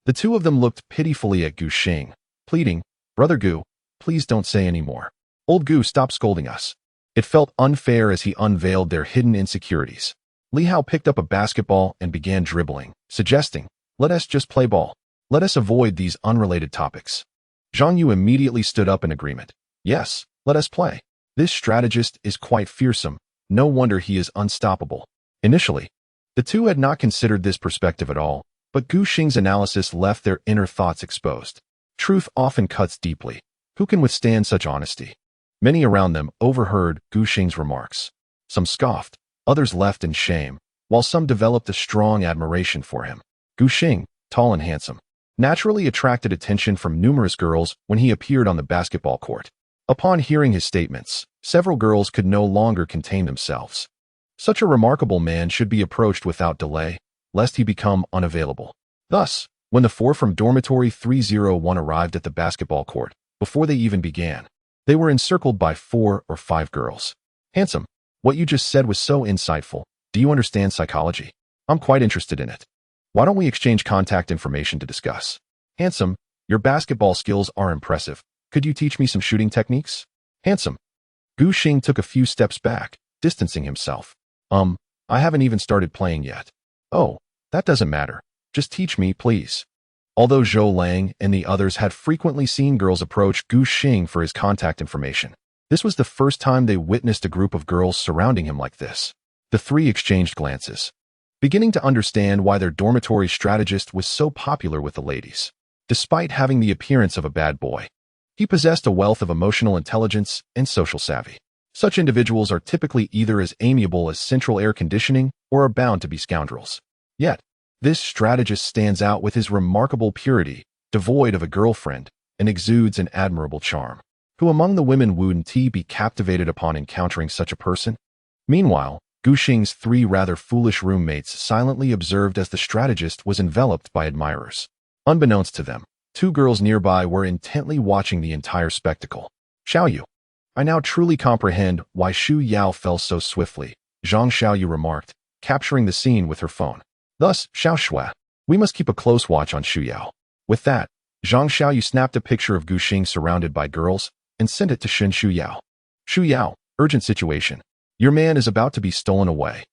The two of them looked pitifully at Gu Xing, pleading, Brother Gu, please don't say any more. Old Gu, stop scolding us. It felt unfair as he unveiled their hidden insecurities. Li Hao picked up a basketball and began dribbling, suggesting, let us just play ball. Let us avoid these unrelated topics. Zhang Yu immediately stood up in agreement. Yes, let us play. This strategist is quite fearsome. No wonder he is unstoppable. Initially, the two had not considered this perspective at all, but Gu Xing's analysis left their inner thoughts exposed. Truth often cuts deeply. Who can withstand such honesty? Many around them overheard Gu Xing's remarks. Some scoffed, others left in shame, while some developed a strong admiration for him. Gu Xing, tall and handsome, naturally attracted attention from numerous girls when he appeared on the basketball court. Upon hearing his statements, several girls could no longer contain themselves. Such a remarkable man should be approached without delay, lest he become unavailable. Thus, when the four from dormitory 301 arrived at the basketball court, before they even began, they were encircled by 4 or 5 girls. Handsome, what you just said was so insightful. Do you understand psychology? I'm quite interested in it. Why don't we exchange contact information to discuss? Handsome, your basketball skills are impressive. Could you teach me some shooting techniques? Handsome. Gu Xing took a few steps back, distancing himself. I haven't even started playing yet. Oh, that doesn't matter. Just teach me, please. Although Zhou Lang and the others had frequently seen girls approach Gu Xing for his contact information, this was the first time they witnessed a group of girls surrounding him like this. The three exchanged glances, beginning to understand why their dormitory strategist was so popular with the ladies. Despite having the appearance of a bad boy, he possessed a wealth of emotional intelligence and social savvy. Such individuals are typically either as amiable as central air conditioning or are bound to be scoundrels. Yet, this strategist stands out with his remarkable purity, devoid of a girlfriend, and exudes an admirable charm. Who among the women wouldn't he be captivated upon encountering such a person? Meanwhile, Gu Xing's 3 rather foolish roommates silently observed as the strategist was enveloped by admirers. Unbeknownst to them, 2 girls nearby were intently watching the entire spectacle. Xiaoyu. I now truly comprehend why Xu Yao fell so swiftly, Zhang Xiaoyu remarked, capturing the scene with her phone. Thus, Xiao Shui, we must keep a close watch on Xu Yao. With that, Zhang Xiaoyu snapped a picture of Gu Xing surrounded by girls and sent it to Xu Yao. Xu Yao, urgent situation. Your man is about to be stolen away.